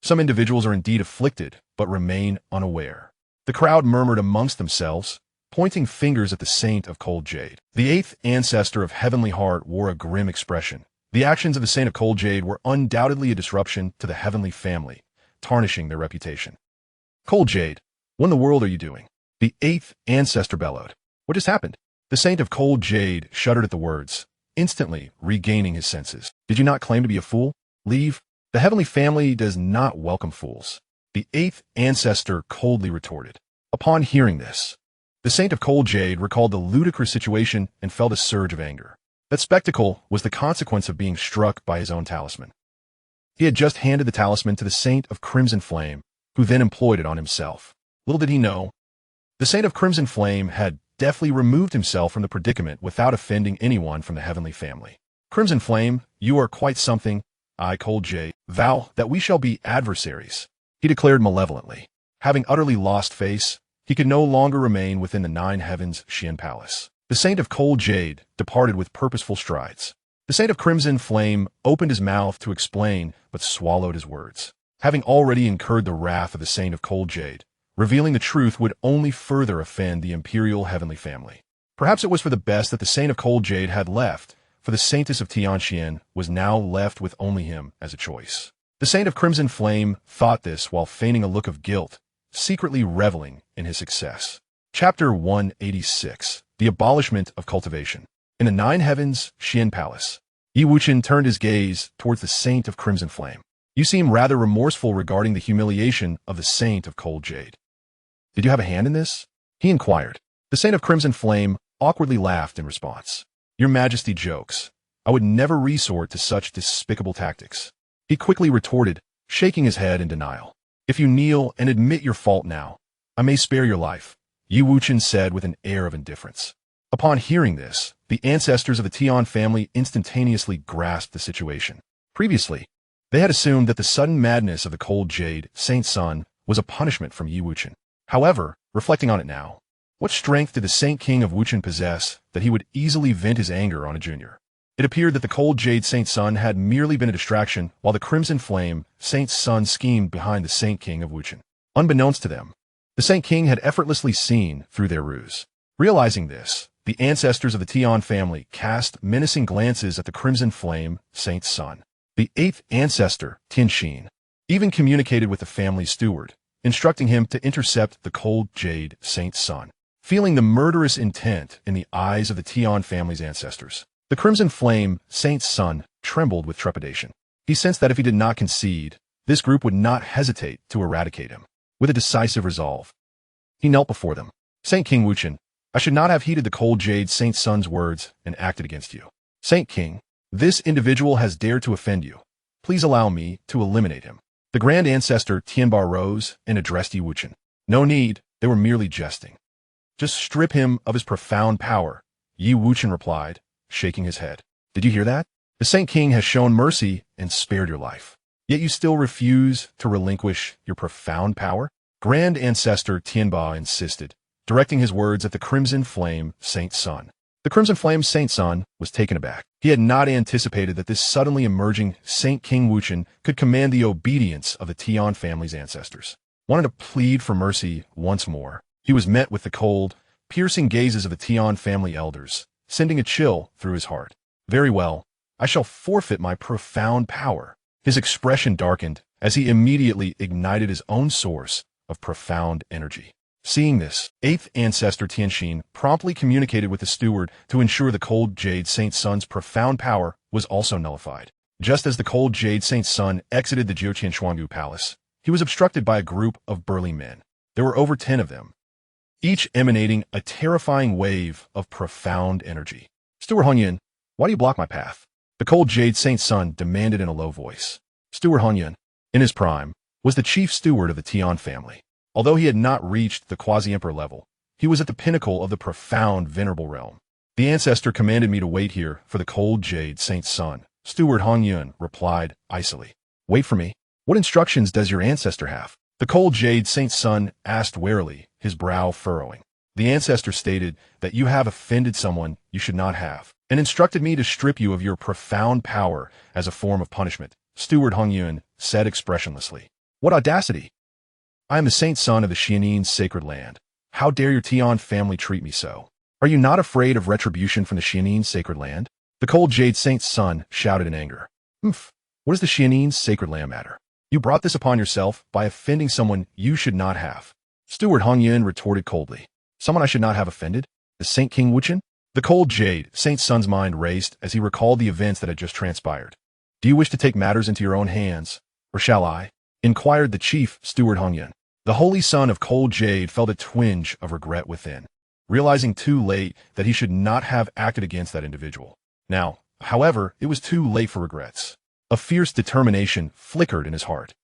Some individuals are indeed afflicted, but remain unaware. The crowd murmured amongst themselves, pointing fingers at the saint of Cold Jade. The eighth ancestor of Heavenly Heart wore a grim expression, The actions of the Saint of Cold Jade were undoubtedly a disruption to the heavenly family, tarnishing their reputation. Cold Jade, what in the world are you doing? The eighth ancestor bellowed. What just happened? The Saint of Cold Jade shuddered at the words, instantly regaining his senses. Did you not claim to be a fool? Leave. The heavenly family does not welcome fools. The eighth ancestor coldly retorted. Upon hearing this, the Saint of Cold Jade recalled the ludicrous situation and felt a surge of anger. That spectacle was the consequence of being struck by his own talisman. He had just handed the talisman to the Saint of Crimson Flame, who then employed it on himself. Little did he know, the Saint of Crimson Flame had deftly removed himself from the predicament without offending anyone from the heavenly family. Crimson Flame, you are quite something. I, Cold Jade, vow that we shall be adversaries, he declared malevolently. Having utterly lost face, he could no longer remain within the Nine Heavens Xian Palace. The Saint of Cold Jade departed with purposeful strides. The Saint of Crimson Flame opened his mouth to explain, but swallowed his words. Having already incurred the wrath of the Saint of Cold Jade, revealing the truth would only further offend the imperial heavenly family. Perhaps it was for the best that the Saint of Cold Jade had left, for the Saintess of Xianxia was now left with only him as a choice. The Saint of Crimson Flame thought this while feigning a look of guilt, secretly reveling in his success. Chapter 186. The Abolishment of Cultivation. In the Nine Heavens Xian Palace, Wuchen turned his gaze towards the Saint of Crimson Flame. You seem rather remorseful regarding the humiliation of the Saint of Cold Jade. Did you have a hand in this? He inquired. The Saint of Crimson Flame awkwardly laughed in response. Your Majesty jokes. I would never resort to such despicable tactics. He quickly retorted, shaking his head in denial. If you kneel and admit your fault now, I may spare your life, Wuchen said with an air of indifference. Upon hearing this, the ancestors of the Tian family instantaneously grasped the situation. Previously, they had assumed that the sudden madness of the Cold Jade, Saint's son, was a punishment from Wuchen. However, reflecting on it now, what strength did the Saint King of Wuchen possess that he would easily vent his anger on a junior? It appeared that the Cold Jade Saint's son had merely been a distraction while the Crimson Flame Saint's son schemed behind the Saint King of Wuchen. Unbeknownst to them, the Saint King had effortlessly seen through their ruse. Realizing this, the ancestors of the Tian family cast menacing glances at the Crimson Flame Saint's son. The eighth ancestor, Tianxin, even communicated with the family steward, instructing him to intercept the Cold Jade Saint's son. Feeling the murderous intent in the eyes of the Tian family's ancestors, the Crimson Flame Saint's son trembled with trepidation. He sensed that if he did not concede, this group would not hesitate to eradicate him. With a decisive resolve, he knelt before them. Saint King Wuchen, I should not have heeded the Cold Jade Saint's son's words and acted against you. Saint King, this individual has dared to offend you. Please allow me to eliminate him. The Grand Ancestor Tianbar rose and addressed Wuchen. No need, they were merely jesting. Just strip him of his profound power, Wuchen replied, shaking his head. Did you hear that? The Saint King has shown mercy and spared your life. Yet you still refuse to relinquish your profound power? Grand Ancestor Tianba insisted, directing his words at the Crimson Flame Saint's son. The Crimson Flame Saint's son was taken aback. He had not anticipated that this suddenly emerging Saint King Wuchen could command the obedience of the Tian family's ancestors. Wanting to plead for mercy once more, he was met with the cold, piercing gazes of the Tian family elders, sending a chill through his heart. Very well, I shall forfeit my profound power. His expression darkened as he immediately ignited his own source of profound energy. Seeing this, eighth ancestor Tianxin promptly communicated with the steward to ensure the Cold Jade Saint's son's profound power was also nullified. Just as the Cold Jade Saint's son exited the Jiutianshuanggu Palace, he was obstructed by a group of burly men. There were over 10 of them, each emanating a terrifying wave of profound energy. Steward Hongyan, why do you block my path? The Cold Jade Saint's son demanded in a low voice. Steward Hongyan, in his prime, was the chief steward of the Tian family. Although he had not reached the quasi-emperor level, he was at the pinnacle of the profound venerable realm. The ancestor commanded me to wait here for the Cold Jade Saint's son. Steward Hongyun replied icily. Wait for me? What instructions does your ancestor have? The Cold Jade Saint's son asked warily, his brow furrowing. The ancestor stated that you have offended someone you should not have, and instructed me to strip you of your profound power as a form of punishment. Steward Hongyun said expressionlessly. What audacity! I am the saint's son of the Xianin's sacred land. How dare your Tian family treat me so? Are you not afraid of retribution from the Xianin's sacred land? The cold jade saint's son shouted in anger. Oof! What does the Xian'in's sacred land matter? You brought this upon yourself by offending someone you should not have. Steward Hongyun retorted coldly. Someone I should not have offended? The Saint King Wuchen? The cold jade saint's son's mind raced as he recalled the events that had just transpired. Do you wish to take matters into your own hands, or shall I? Inquired the chief steward Hongyun. The holy son of cold jade felt a twinge of regret within, realizing too late that he should not have acted against that individual. Now, however, it was too late for regrets. A fierce determination flickered in his heart.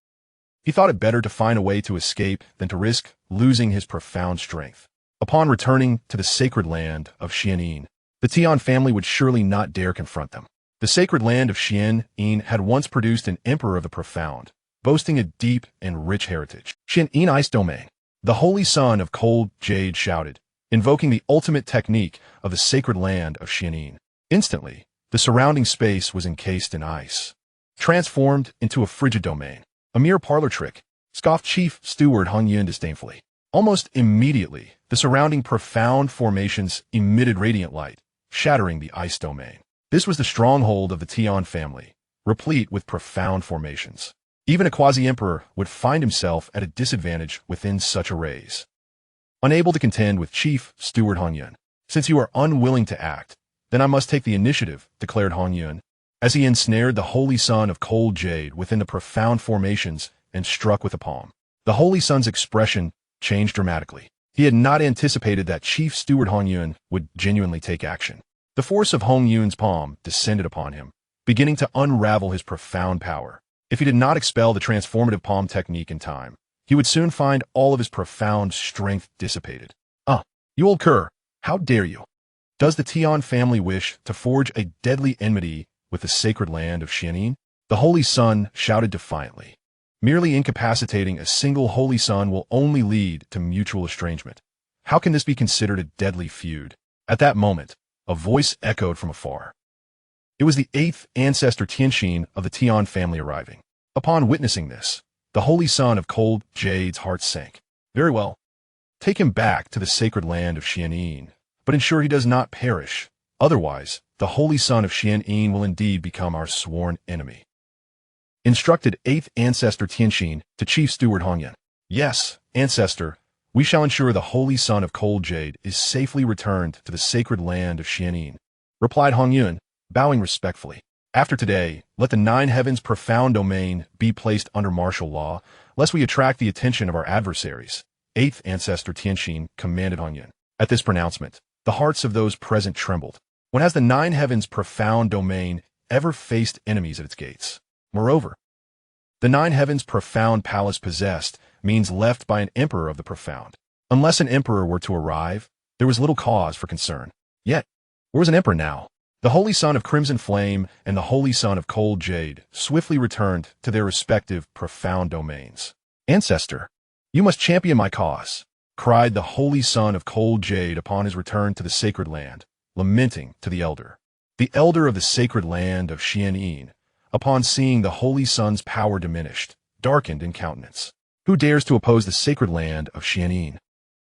He thought it better to find a way to escape than to risk losing his profound strength. Upon returning to the sacred land of Xian'in, the Tian family would surely not dare confront them. The sacred land of Xian'in had once produced an emperor of the profound, boasting a deep and rich heritage. Xian'in Ice Domain. The holy son of cold jade shouted, invoking the ultimate technique of the sacred land of Xian'in. Instantly, the surrounding space was encased in ice, transformed into a frigid domain. A mere parlor trick, scoffed Chief Steward Hongyun disdainfully. Almost immediately, the surrounding profound formations emitted radiant light, shattering the ice domain. This was the stronghold of the Tian family, replete with profound formations. Even a quasi-emperor would find himself at a disadvantage within such arrays. Unable to contend with Chief Steward Hongyun, since you are unwilling to act, then I must take the initiative, declared Hongyun, as he ensnared the holy son of cold jade within the profound formations and struck with a palm. The holy son's expression changed dramatically. He had not anticipated that Chief Steward Hongyun would genuinely take action. The force of Hongyun's palm descended upon him, beginning to unravel his profound power. If he did not expel the transformative palm technique in time, he would soon find all of his profound strength dissipated. You old cur, how dare you? Does the Tian family wish to forge a deadly enmity with the sacred land of Xian'in? The holy son shouted defiantly. Merely incapacitating a single holy son will only lead to mutual estrangement. How can this be considered a deadly feud? At that moment, a voice echoed from afar. It was the 8th ancestor Tianxin of the Tian family arriving. Upon witnessing this, the holy son of cold jade's heart sank. Very well. Take him back to the sacred land of Xian'in, but ensure he does not perish. Otherwise, the holy son of Xian'in will indeed become our sworn enemy. Instructed 8th ancestor Tianxin to Chief Steward Hongyun. Yes, ancestor, we shall ensure the holy son of cold jade is safely returned to the sacred land of Xian'in, replied Hongyun, bowing respectfully. After today, let the 9 heavens profound domain be placed under martial law, lest we attract the attention of our adversaries. 8th ancestor Tianxin commanded Hongyun. At this pronouncement, the hearts of those present trembled. When has the 9 heavens profound domain ever faced enemies at its gates? Moreover, the 9 heavens profound palace possessed means left by an emperor of the profound. Unless an emperor were to arrive, there was little cause for concern. Yet, where was an emperor now? The holy son of crimson flame and the holy son of cold jade swiftly returned to their respective profound domains. Ancestor, you must champion my cause, cried the holy son of cold jade upon his return to the sacred land, lamenting to the elder. The elder of the sacred land of Xian'in, upon seeing the holy son's power diminished, darkened in countenance. Who dares to oppose the sacred land of Xian'in?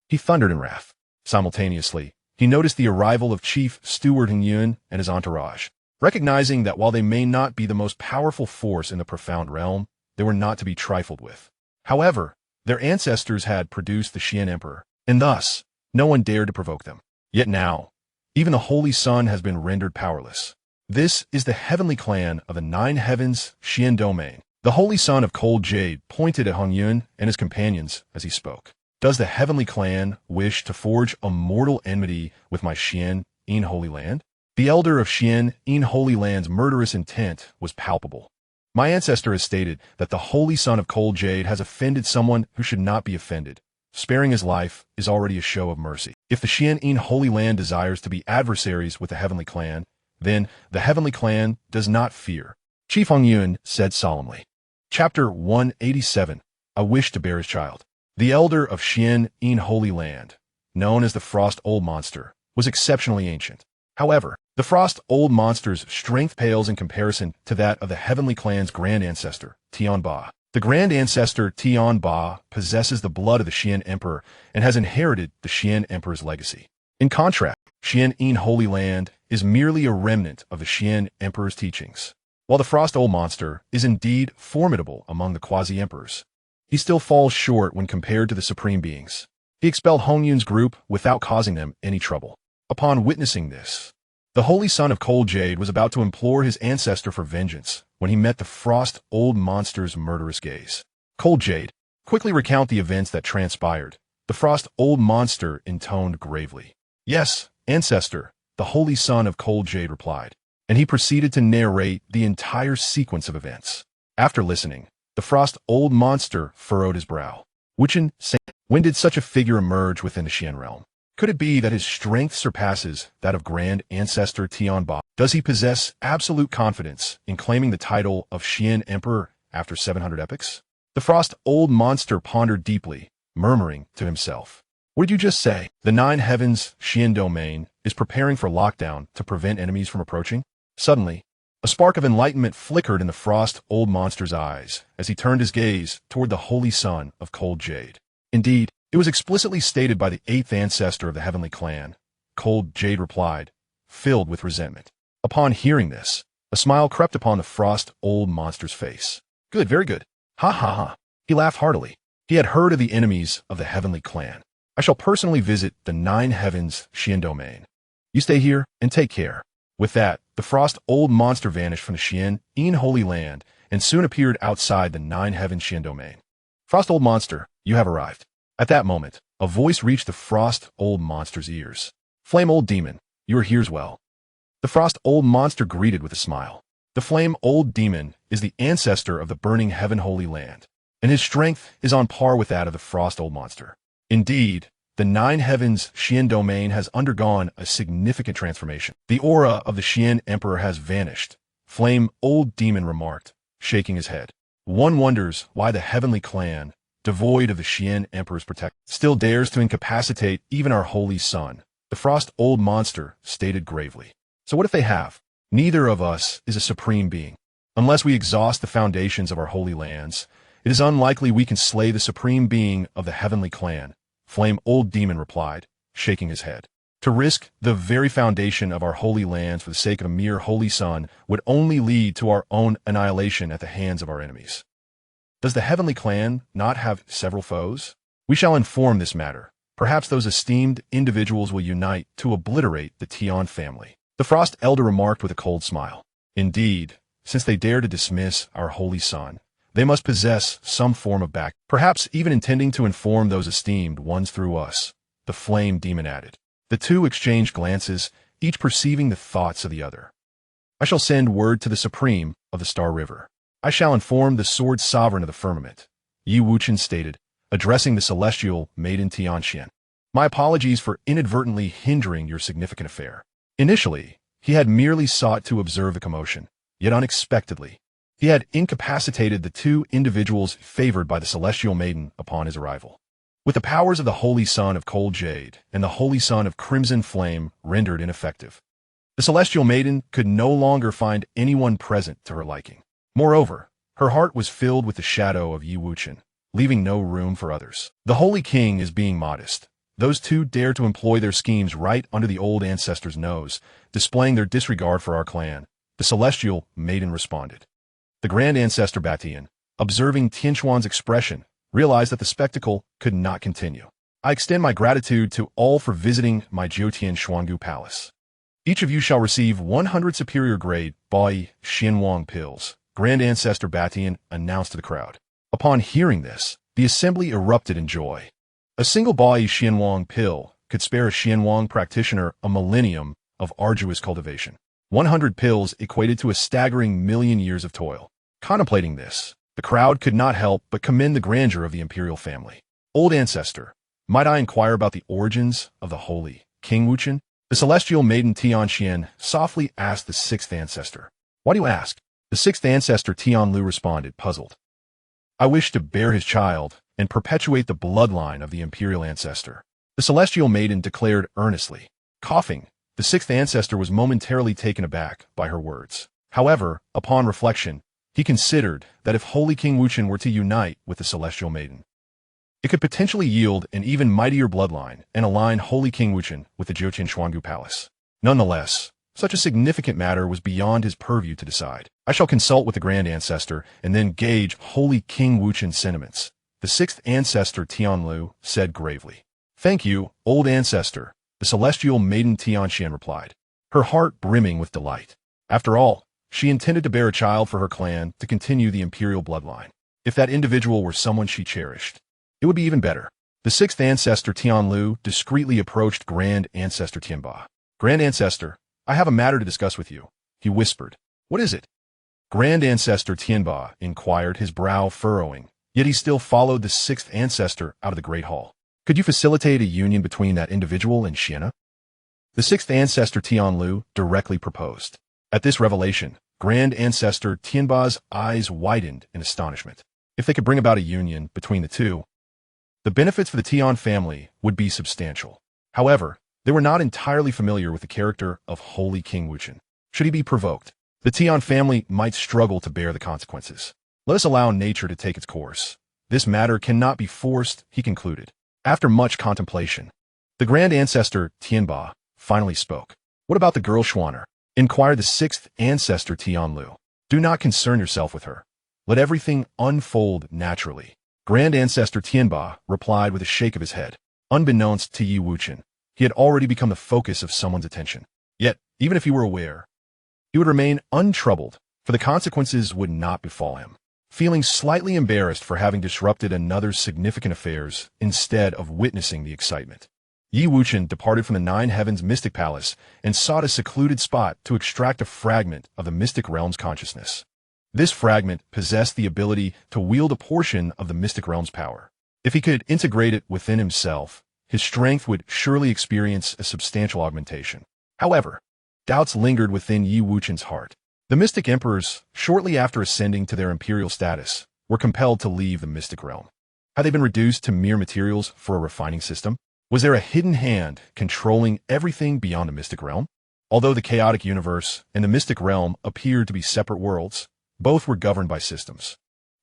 He thundered in wrath. Simultaneously, he noticed the arrival of Chief Steward Hongyun and his entourage. Recognizing that while they may not be the most powerful force in the profound realm, they were not to be trifled with. However, their ancestors had produced the Xian Emperor, and thus, no one dared to provoke them. Yet now, even the Holy Son has been rendered powerless. This is the heavenly clan of the 9 heavens Xian domain. The Holy Son of cold jade pointed at Hongyun and his companions as he spoke. Does the heavenly clan wish to forge a mortal enmity with my Xian'in Holy Land? The elder of Xian'in Holy Land's murderous intent was palpable. My ancestor has stated that the Holy Son of cold jade has offended someone who should not be offended. Sparing his life is already a show of mercy. If the Xian'in Holy Land desires to be adversaries with the heavenly clan, then the heavenly clan does not fear. Chief Hongyun said solemnly. Chapter 187. I wish to bear his child. The elder of Xian'in Holy Land, known as the Frost Old Monster, was exceptionally ancient. However, the Frost Old Monster's strength pales in comparison to that of the heavenly clan's grand ancestor, Tian Ba. The grand ancestor Tian Ba possesses the blood of the Xian Emperor and has inherited the Xian Emperor's legacy. In contrast, Xian'in Holy Land is merely a remnant of the Xian Emperor's teachings. While the Frost Old Monster is indeed formidable among the quasi-emperors, he still falls short when compared to the supreme beings. He expelled Hongyun's group without causing them any trouble. Upon witnessing this, the Holy Son of Cold Jade was about to implore his ancestor for vengeance when he met the Frost Old Monster's murderous gaze. Cold Jade, quickly recount the events that transpired. The Frost Old Monster intoned gravely. Yes, ancestor, the Holy Son of Cold Jade replied, and he proceeded to narrate the entire sequence of events. After listening, the Frost Old Monster furrowed his brow. Wuchen, when did such a figure emerge within the Xian realm? Could it be that his strength surpasses that of Grand Ancestor Tianba? Does he possess absolute confidence in claiming the title of Xian Emperor after 700 epochs? The Frost Old Monster pondered deeply, murmuring to himself. What did you just say? The Nine Heavens Xian domain is preparing for lockdown to prevent enemies from approaching? Suddenly, a spark of enlightenment flickered in the Frost Old Monster's eyes as he turned his gaze toward the Holy Son of Cold Jade. Indeed, it was explicitly stated by the 8th ancestor of the Heavenly Clan, Cold Jade replied, filled with resentment. Upon hearing this, a smile crept upon the Frost Old Monster's face. Good, very good. Ha ha ha. He laughed heartily. He had heard of the enemies of the Heavenly Clan. I shall personally visit the Nine Heavens Xian domain. You stay here and take care. With that, the Frost Old Monster vanished from the Xian Holy Land and soon appeared outside the Nine Heavens Xian domain. Frost Old Monster, you have arrived. At that moment, a voice reached the Frost Old Monster's ears. Flame Old Demon, you are here as well. The Frost Old Monster greeted with a smile. The Flame Old Demon is the ancestor of the burning Heaven Holy Land, and his strength is on par with that of the Frost Old Monster. Indeed, the Nine Heavens Xian domain has undergone a significant transformation. The aura of the Xian Emperor has vanished, Flame Old Demon remarked, shaking his head. One wonders why the Heavenly Clan, devoid of the Xian Emperor's protection, still dares to incapacitate even our Holy Son, the Frost Old Monster stated gravely. So what if they have? Neither of us is a supreme being. Unless we exhaust the foundations of our holy lands, it is unlikely we can slay the supreme being of the Heavenly Clan, Flame Old Demon replied, shaking his head. To risk the very foundation of our holy lands for the sake of a mere Holy Son would only lead to our own annihilation at the hands of our enemies. Does the Heavenly Clan not have several foes? We shall inform this matter. Perhaps those esteemed individuals will unite to obliterate the Tian family. The Frost Elder remarked with a cold smile. Indeed, since they dare to dismiss our Holy Son, they must possess some form of back, perhaps even intending to inform those esteemed ones through us, the Flame Demon added. The two exchanged glances, each perceiving the thoughts of the other. I shall send word to the Supreme of the Star River. I shall inform the Sword Sovereign of the Firmament, Yi Wuchen stated, addressing the celestial maiden Xianxia. My apologies for inadvertently hindering your significant affair. Initially, he had merely sought to observe the commotion, yet unexpectedly, he had incapacitated the two individuals favored by the celestial maiden upon his arrival. With the powers of the Holy Son of Cold Jade and the Holy Son of Crimson Flame rendered ineffective, the celestial maiden could no longer find anyone present to her liking. Moreover, her heart was filled with the shadow of Yi Wuchen, leaving no room for others. The Holy King is being modest. Those two dare to employ their schemes right under the old ancestor's nose, displaying their disregard for our clan. The celestial maiden responded. The Grand Ancestor Batian, observing Tianxuan's expression, realized that the spectacle could not continue. I extend my gratitude to all for visiting my Jiutian Xuangu Palace. Each of you shall receive 100 superior grade Bai Xianwang pills, Grand Ancestor Batian announced to the crowd. Upon hearing this, the assembly erupted in joy. A single Bai Xianwang pill could spare a Xianwang practitioner a millennium of arduous cultivation. 100 pills equated to a staggering million years of toil. Contemplating this, the crowd could not help but commend the grandeur of the imperial family. Old ancestor, might I inquire about the origins of the holy King Wuchen? The celestial maiden Tianxian softly asked the 6th ancestor. Why do you ask? The 6th ancestor Tianlu responded, puzzled. I wish to bear his child and perpetuate the bloodline of the imperial ancestor. The celestial maiden declared earnestly. Coughing, the 6th ancestor was momentarily taken aback by her words. However, upon reflection, he considered that if Holy King Wuchen were to unite with the celestial maiden, it could potentially yield an even mightier bloodline and align Holy King Wuchen with the Jiutian Xuangu Palace. Nonetheless, Such a significant matter was beyond his purview to decide. I shall consult with the Grand Ancestor and then gauge Holy King Wuchen's sentiments, the sixth ancestor Tianlu said gravely. Thank you, old ancestor, the celestial maiden Xianxia replied, her heart brimming with delight. After all, she intended to bear a child for her clan to continue the imperial bloodline. If that individual were someone she cherished, it would be even better. The sixth ancestor Tianlu discreetly approached Grand Ancestor Tianba. Grand Ancestor, I have a matter to discuss with you, he whispered. What is it? Grand Ancestor Tianba inquired, his brow furrowing, yet he still followed the sixth ancestor out of the Great Hall. Could you facilitate a union between that individual and Xianxia? The sixth ancestor Tianlu directly proposed. At this revelation, Grand Ancestor Tianba's eyes widened in astonishment. If they could bring about a union between the two, the benefits for the Tian family would be substantial. However, they were not entirely familiar with the character of Holy King Wuchen. Should he be provoked, the Tian family might struggle to bear the consequences. Let us allow nature to take its course. This matter cannot be forced, he concluded. After much contemplation, the Grand Ancestor Tianba finally spoke. What about the girl Xuaner? Inquired the sixth ancestor Tianlu. Do not concern yourself with her. Let everything unfold naturally. Grand Ancestor Tianba replied with a shake of his head. Unbeknownst to Yi Wuchen, he had already become the focus of someone's attention. Yet, even if he were aware, he would remain untroubled, for the consequences would not befall him. Feeling slightly embarrassed for having disrupted another's significant affairs instead of witnessing the excitement, Yi Wuchen departed from the Nine Heavens Mystic Palace and sought a secluded spot to extract a fragment of the Mystic Realm's consciousness. This fragment possessed the ability to wield a portion of the Mystic Realm's power. If he could integrate it within himself, his strength would surely experience a substantial augmentation. However, doubts lingered within Yi Wuchen's heart. The Mystic Emperors, shortly after ascending to their imperial status, were compelled to leave the Mystic Realm. Had they been reduced to mere materials for a refining system? Was there a hidden hand controlling everything beyond the Mystic Realm? Although the chaotic universe and the Mystic Realm appeared to be separate worlds, both were governed by systems.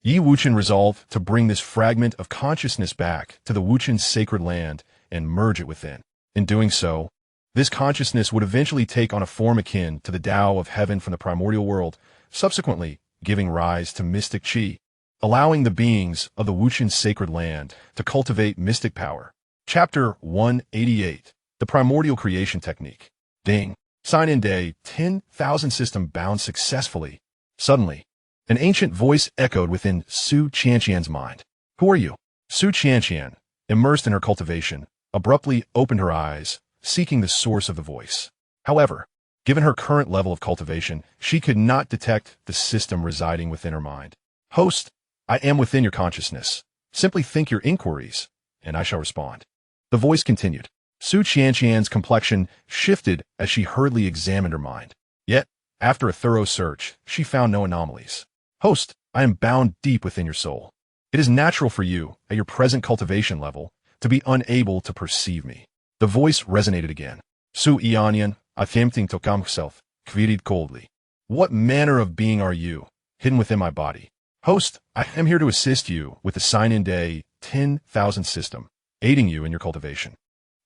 Yi Wuchen resolved to bring this fragment of consciousness back to the Wuchen sacred land and merge it within. In doing so, this consciousness would eventually take on a form akin to the Tao of heaven from the primordial world, subsequently giving rise to mystic qi, allowing the beings of the Wuchen sacred land to cultivate mystic power. Chapter 188, The Primordial Creation Technique. Ding. Sign-in day 10,000 system bound successfully. Suddenly, an ancient voice echoed within Su Qianqian's mind. Who are you? Su Qianqian, immersed in her cultivation, abruptly opened her eyes, seeking the source of the voice. However, given her current level of cultivation, she could not detect the system residing within her mind. Host, I am within your consciousness. Simply think your inquiries, and I shall respond. The voice continued. Su Qianqian's complexion shifted as she hurriedly examined her mind. Yet, after a thorough search, she found no anomalies. Host, I am bound deep within your soul. It is natural for you, at your present cultivation level, to be unable to perceive me. The voice resonated again. Su Ianian, attempting to calm herself, queried coldly. What manner of being are you, hidden within my body? Host, I am here to assist you with the sign-in day 10,000 system, aiding you in your cultivation.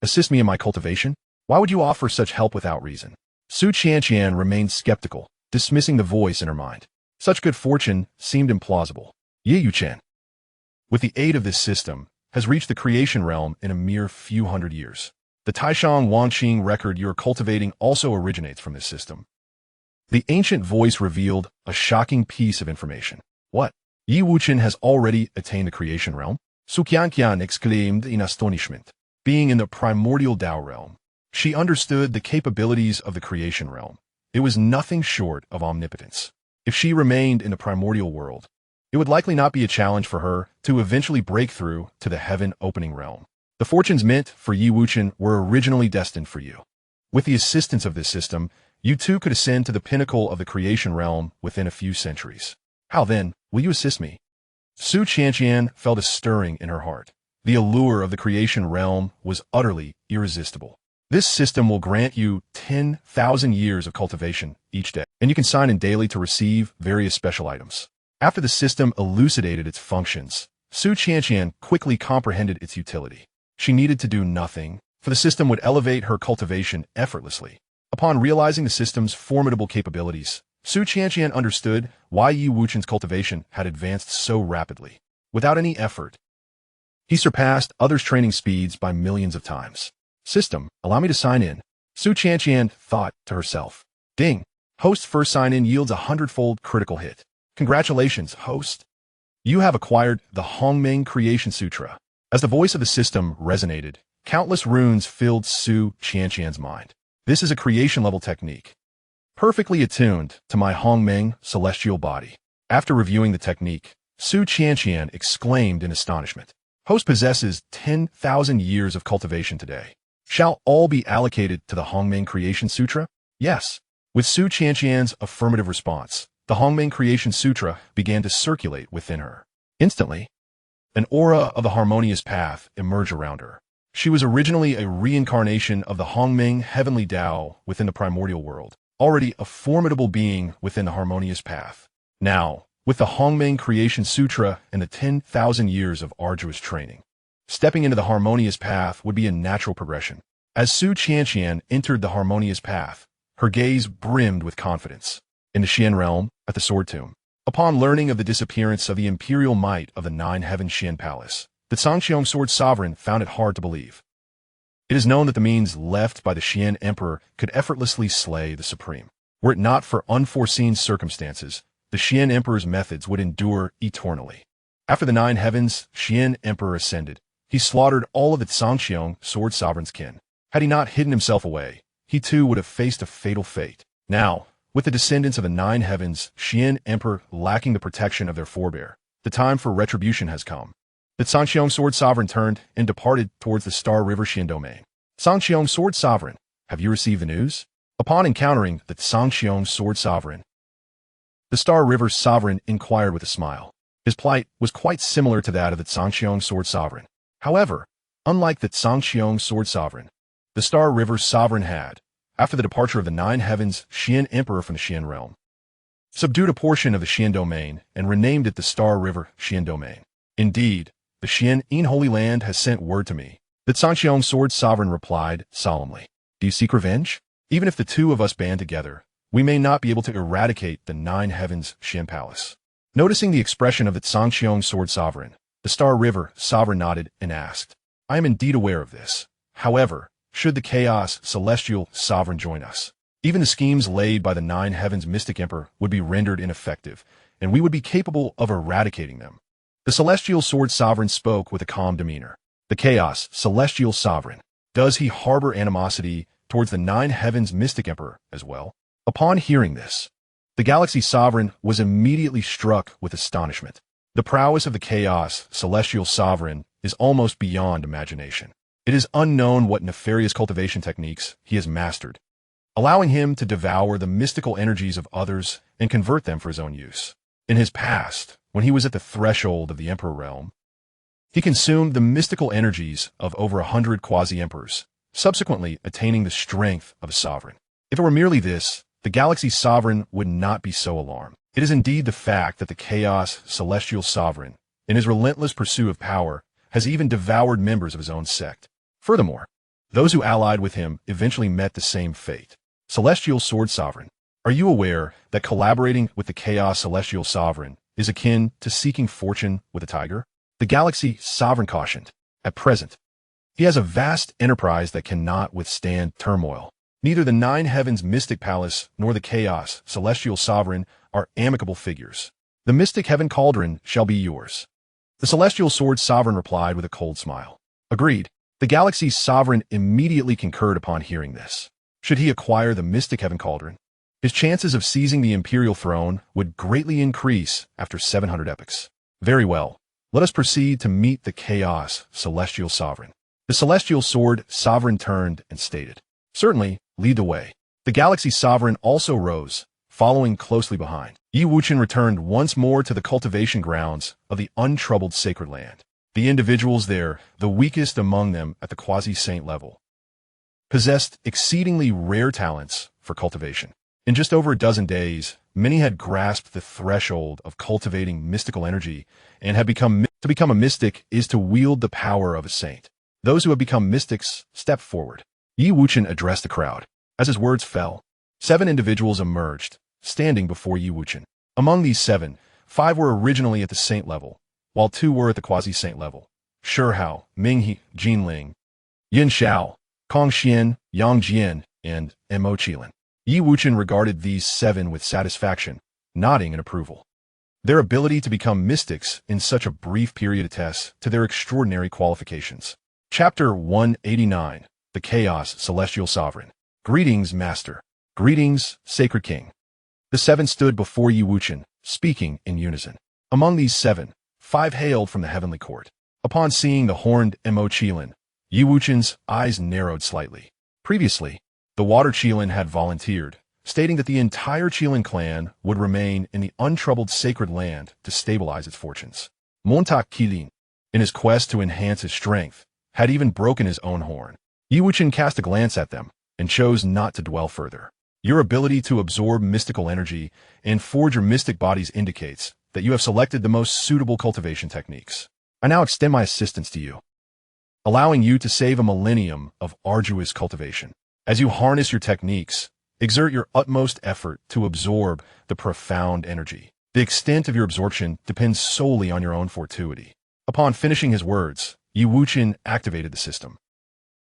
Assist me in my cultivation? Why would you offer such help without reason? Su Qianqian remained skeptical, dismissing the voice in her mind. Such good fortune seemed implausible. Yi Wuchen, with the aid of this system, has reached the creation realm in a mere few hundred years. The Taishang Wangqing record you are cultivating also originates from this system. The ancient voice revealed a shocking piece of information. What? Yi Wuchen has already attained the creation realm? Su Qianqian exclaimed in astonishment. Being in the primordial Tao realm, she understood the capabilities of the creation realm. It was nothing short of omnipotence. If she remained in the primordial world, it would likely not be a challenge for her to eventually break through to the heaven-opening realm. The fortunes meant for Yi Wuchen were originally destined for you. With the assistance of this system, you too could ascend to the pinnacle of the creation realm within a few centuries. How then will you assist me? Su Qianqian felt a stirring in her heart. The allure of the creation realm was utterly irresistible. This system will grant you 10,000 years of cultivation each day, and you can sign in daily to receive various special items. After the system elucidated its functions, Su Qianqian quickly comprehended its utility. She needed to do nothing, for the system would elevate her cultivation effortlessly. Upon realizing the system's formidable capabilities, Xianxia understood why Yi Wuchen's cultivation had advanced so rapidly. Without any effort, he surpassed others' training speeds by millions of times. System, allow me to sign in. Xianxia thought to herself. Ding! Host's first sign-in yields a 100-fold critical hit. Congratulations, host. You have acquired the Hongmeng Creation Sutra. As the voice of the system resonated, countless runes filled Xianxia's mind. This is a creation-level technique, perfectly attuned to my Hongmeng celestial body. After reviewing the technique, Xianxia exclaimed in astonishment. Host possesses 10,000 years of cultivation today. Shall all be allocated to the Hongmeng Creation Sutra? Yes. With Xianxia's affirmative response, the Hongmeng Creation Sutra began to circulate within her. Instantly, an aura of the harmonious path emerged around her. She was originally a reincarnation of the Hongmeng heavenly Tao within the primordial world, already a formidable being within the harmonious path. Now, with the Hongmeng Creation Sutra and the 10,000 years of arduous training, stepping into the harmonious path would be a natural progression. As Xianxia entered the harmonious path, her gaze brimmed with confidence. In the Xian realm, at the Sword Tomb, upon learning of the disappearance of the imperial might of the Nine Heaven Xian Palace, the Xianxia Sword Sovereign found it hard to believe. It is known that the means left by the Xian Emperor could effortlessly slay the Supreme. Were it not for unforeseen circumstances, the Xian Emperor's methods would endure eternally. After the Nine Heavens Xian Emperor ascended, he slaughtered all of the Xianxia Sword Sovereign's kin. Had he not hidden himself away, he too would have faced a fatal fate. Now, with the descendants of the Nine Heavens Xian Emperor lacking the protection of their forebear, the time for retribution has come. The Xianxia Sword Sovereign turned and departed towards the Star River Xian domain. Xianxia Sword Sovereign, have you received the news? Upon encountering the Xianxia Sword Sovereign, the Star River Sovereign inquired with a smile. His plight was quite similar to that of the Xianxia Sword Sovereign. However, unlike the Xianxia Sword Sovereign, the Star River Sovereign had, after the departure of the Nine Heavens Xian Emperor from the Xian realm, subdued a portion of the Xian domain and renamed it the Star River Xian domain. Indeed, the Xian Holy Land has sent word to me. The Xianxia Sword Sovereign replied solemnly. Do you seek revenge? Even if the two of us band together, we may not be able to eradicate the Nine Heavens Xian Palace. Noticing the expression of the Xianxia Sword Sovereign, the Star River Sovereign nodded and asked, I am indeed aware of this. However, should the Chaos Celestial Sovereign join us, even the schemes laid by the Nine Heavens Mystic Emperor would be rendered ineffective, and we would be capable of eradicating them. The Celestial Sword Sovereign spoke with a calm demeanor. The Chaos Celestial Sovereign, does he harbor animosity towards the Nine Heavens Mystic Emperor as well? Upon hearing this, the Galaxy Sovereign was immediately struck with astonishment. The prowess of the Chaos Celestial Sovereign is almost beyond imagination. It is unknown what nefarious cultivation techniques he has mastered, allowing him to devour the mystical energies of others and convert them for his own use. In his past, when he was at the threshold of the Emperor realm, he consumed the mystical energies of over 100 quasi-emperors, subsequently attaining the strength of a sovereign. If it were merely this, the Galaxy Sovereign would not be so alarmed. It is indeed the fact that the Chaos Celestial Sovereign, in his relentless pursuit of power, has even devoured members of his own sect. Furthermore, those who allied with him eventually met the same fate. Celestial Sword Sovereign, are you aware that collaborating with the Chaos Celestial Sovereign is akin to seeking fortune with a tiger? The Galaxy Sovereign cautioned. At present, he has a vast enterprise that cannot withstand turmoil. Neither the Nine Heavens Mystic Palace nor the Chaos Celestial Sovereign are amicable figures. The Mystic Heaven Cauldron shall be yours. The Celestial Sword Sovereign replied with a cold smile. Agreed. The Galaxy Sovereign immediately concurred upon hearing this. Should he acquire the Mystic Heaven Cauldron, his chances of seizing the Imperial throne would greatly increase after 700 epochs. Very well. Let us proceed to meet the Chaos Celestial Sovereign. The Celestial Sword Sovereign turned and stated, Certainly, lead the way. The Galaxy Sovereign also rose, following closely behind. Yi Wuchen returned once more to the cultivation grounds of the untroubled sacred land. The individuals there, the weakest among them at the quasi-saint level, possessed exceedingly rare talents for cultivation. In just over a dozen days, many had grasped the threshold of cultivating mystical energy and had to become a mystic is to wield the power of a saint. Those who have become mystics step forward. Yi Wuchen addressed the crowd. As his words fell, 7 individuals emerged, standing before Yi Wuchen. Among these 7, 5 were originally at the saint level, while 2 were at the quasi-saint level. Shi Hao, Ming He, Jin Ling, Yin Xiao, Kong Xian, Yang Jian, and Mo Qilin. Yi Wuchen regarded these 7 with satisfaction, nodding in approval. Their ability to become mystics in such a brief period attests to their extraordinary qualifications. Chapter 189, The Chaos Celestial Sovereign. Greetings, Master. Greetings, Sacred King. The 7 stood before Yi Wuchen, speaking in unison. Among these 7, 5 hailed from the heavenly court. Upon seeing the horned Mo Qilin, Yi Wuchen's eyes narrowed slightly. Previously, the Water Qilin had volunteered, stating that the entire Qilin clan would remain in the untroubled sacred land to stabilize its fortunes. Montauk Qilin, in his quest to enhance his strength, had even broken his own horn. Yi Wuchen cast a glance at them and chose not to dwell further. Your ability to absorb mystical energy and forge your mystic bodies indicates that you have selected the most suitable cultivation techniques. I now extend my assistance to you, allowing you to save a millennium of arduous cultivation. As you harness your techniques, exert your utmost effort to absorb the profound energy. The extent of your absorption depends solely on your own fortuity. Upon finishing his words, Yi Wuchen activated the system,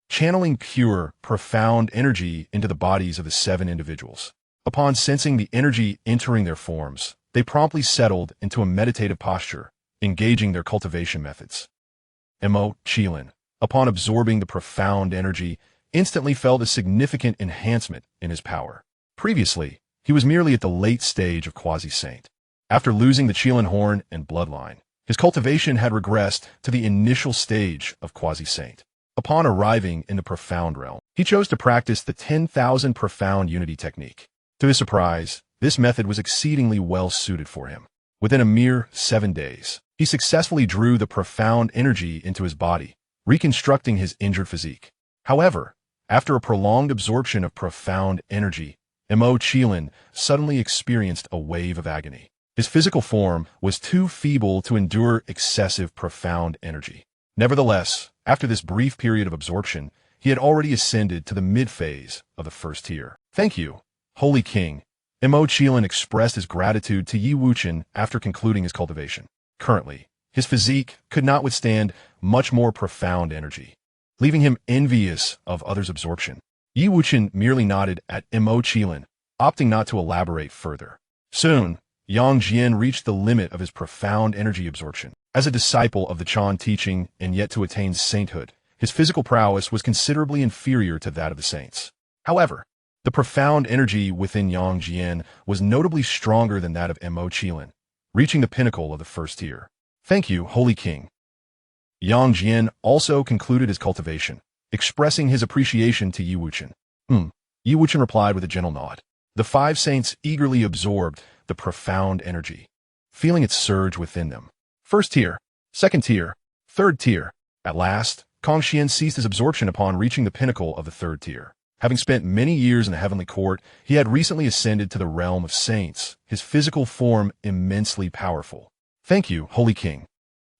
channeling pure, profound energy into the bodies of the 7 individuals. Upon sensing the energy entering their forms, they promptly settled into a meditative posture, engaging their cultivation methods. Mo Qilin, upon absorbing the profound energy, instantly felt a significant enhancement in his power. Previously, he was merely at the late stage of quasi-saint. After losing the Qilin horn and bloodline, his cultivation had regressed to the initial stage of quasi-saint. Upon arriving in the profound realm, he chose to practice the 10,000 profound unity technique. To his surprise, this method was exceedingly well suited for him. Within a mere 7 days, he successfully drew the profound energy into his body, reconstructing his injured physique. However, after a prolonged absorption of profound energy, Mo Qilin suddenly experienced a wave of agony. His physical form was too feeble to endure excessive profound energy. Nevertheless, after this brief period of absorption, he had already ascended to the mid-phase of the first tier. Thank you, Holy King. Mo Qilin expressed his gratitude to Yi Wuchen after concluding his cultivation. Currently, his physique could not withstand much more profound energy, leaving him envious of others' absorption. Yi Wuchen merely nodded at Mo Qilin, opting not to elaborate further. Soon, Yang Jian reached the limit of his profound energy absorption. As a disciple of the Chan teaching and yet to attain sainthood, his physical prowess was considerably inferior to that of the saints. However, the profound energy within Yang Jian was notably stronger than that of Mo Qilin, reaching the pinnacle of the first tier. Thank you, Holy King. Yang Jian also concluded his cultivation, expressing his appreciation to Yi Wuchen. Yi Wuchen replied with a gentle nod. The 5 saints eagerly absorbed the profound energy, feeling it surge within them. First tier, second tier, third tier. At last, Kong Xian ceased his absorption upon reaching the pinnacle of the 3rd tier. Having spent many years in the heavenly court, he had recently ascended to the realm of saints, his physical form immensely powerful. Thank you, Holy King.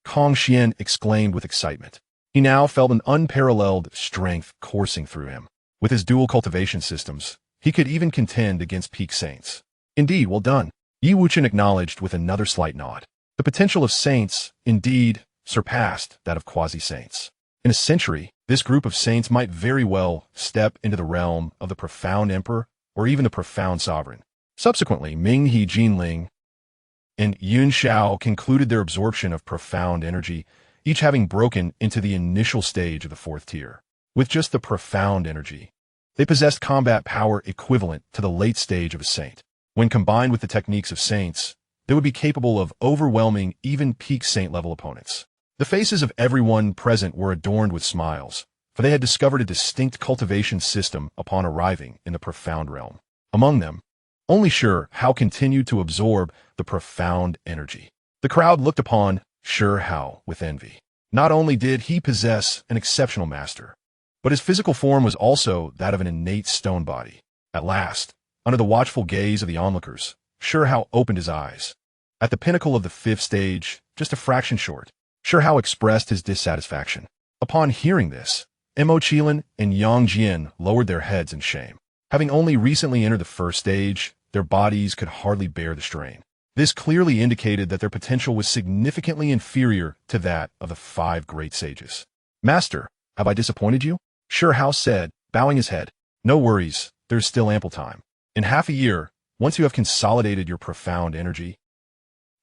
Kong Xian exclaimed with excitement. He now felt an unparalleled strength coursing through him. With his dual cultivation systems, he could even contend against peak saints. Indeed, well done. Yi Wuchen acknowledged with another slight nod. The potential of saints, indeed, surpassed that of quasi-saints. In a century, this group of saints might very well step into the realm of the profound emperor or even the profound sovereign. Subsequently, Ming He Jinling and Yun Xiao concluded their absorption of profound energy, each having broken into the initial stage of the 4th tier. With just the profound energy, they possessed combat power equivalent to the late stage of a saint. When combined with the techniques of saints, they would be capable of overwhelming even peak saint-level opponents. The faces of everyone present were adorned with smiles, for they had discovered a distinct cultivation system upon arriving in the profound realm. Among them, only Shi Hao continued to absorb the profound energy. The crowd looked upon Shi Hao with envy. Not only did he possess an exceptional master, but his physical form was also that of an innate stone body. At last, under the watchful gaze of the onlookers, Shi Hao opened his eyes. At the pinnacle of the 5th stage, just a fraction short, Shi Hao expressed his dissatisfaction. Upon hearing this, Mo Qilin and Yang Jian lowered their heads in shame. Having only recently entered the first stage, their bodies could hardly bear the strain. This clearly indicated that their potential was significantly inferior to that of the 5 great sages. Master, have I disappointed you? Sure House said, bowing his head. No worries, there's still ample time. In half a year, once you have consolidated your profound energy,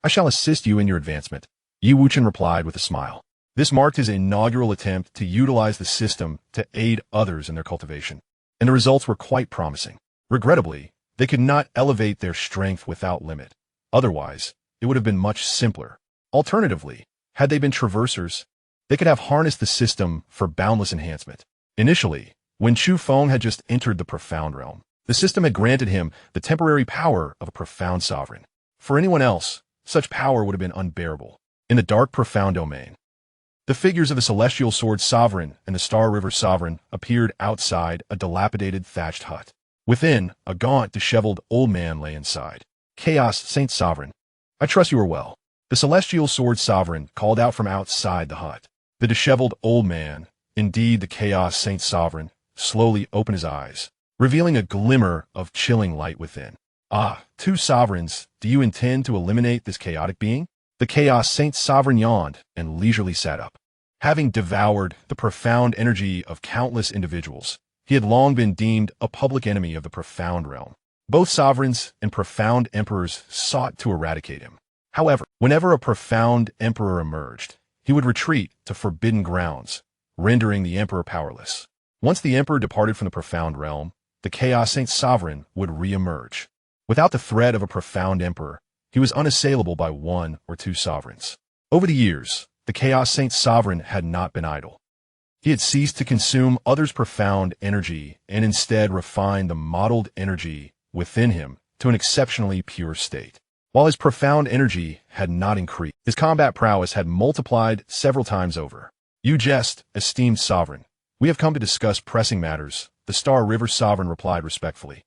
I shall assist you in your advancement. Wuchen replied with a smile. This marked his inaugural attempt to utilize the system to aid others in their cultivation, and the results were quite promising. Regrettably, they could not elevate their strength without limit. Otherwise, it would have been much simpler. Alternatively, had they been traversers, they could have harnessed the system for boundless enhancement. Initially, when Chu Feng had just entered the profound realm, the system had granted him the temporary power of a profound sovereign. For anyone else, such power would have been unbearable. In the dark profound domain, the figures of the Celestial Sword Sovereign and the Star River Sovereign appeared outside a dilapidated thatched hut. Within, a gaunt, disheveled old man lay inside. Chaos Saint Sovereign, I trust you are well. The Celestial Sword Sovereign called out from outside the hut. The disheveled old man, indeed the Chaos Saint Sovereign, slowly opened his eyes, revealing a glimmer of chilling light within. Ah, 2 sovereigns, do you intend to eliminate this chaotic being? The Chaos Saint Sovereign yawned and leisurely sat up. Having devoured the profound energy of countless individuals, he had long been deemed a public enemy of the profound realm. Both sovereigns and profound emperors sought to eradicate him. However, whenever a profound emperor emerged, he would retreat to forbidden grounds, rendering the emperor powerless. Once the emperor departed from the profound realm, the Chaos Saint Sovereign would re-emerge. Without the threat of a profound emperor, he was unassailable by 1 or 2 sovereigns. Over the years, the Chaos Saint Sovereign had not been idle. He had ceased to consume others' profound energy and instead refined the modeled energy within him to an exceptionally pure state. While his profound energy had not increased, his combat prowess had multiplied several times over. You jest, esteemed sovereign. We have come to discuss pressing matters, the Star River Sovereign replied respectfully.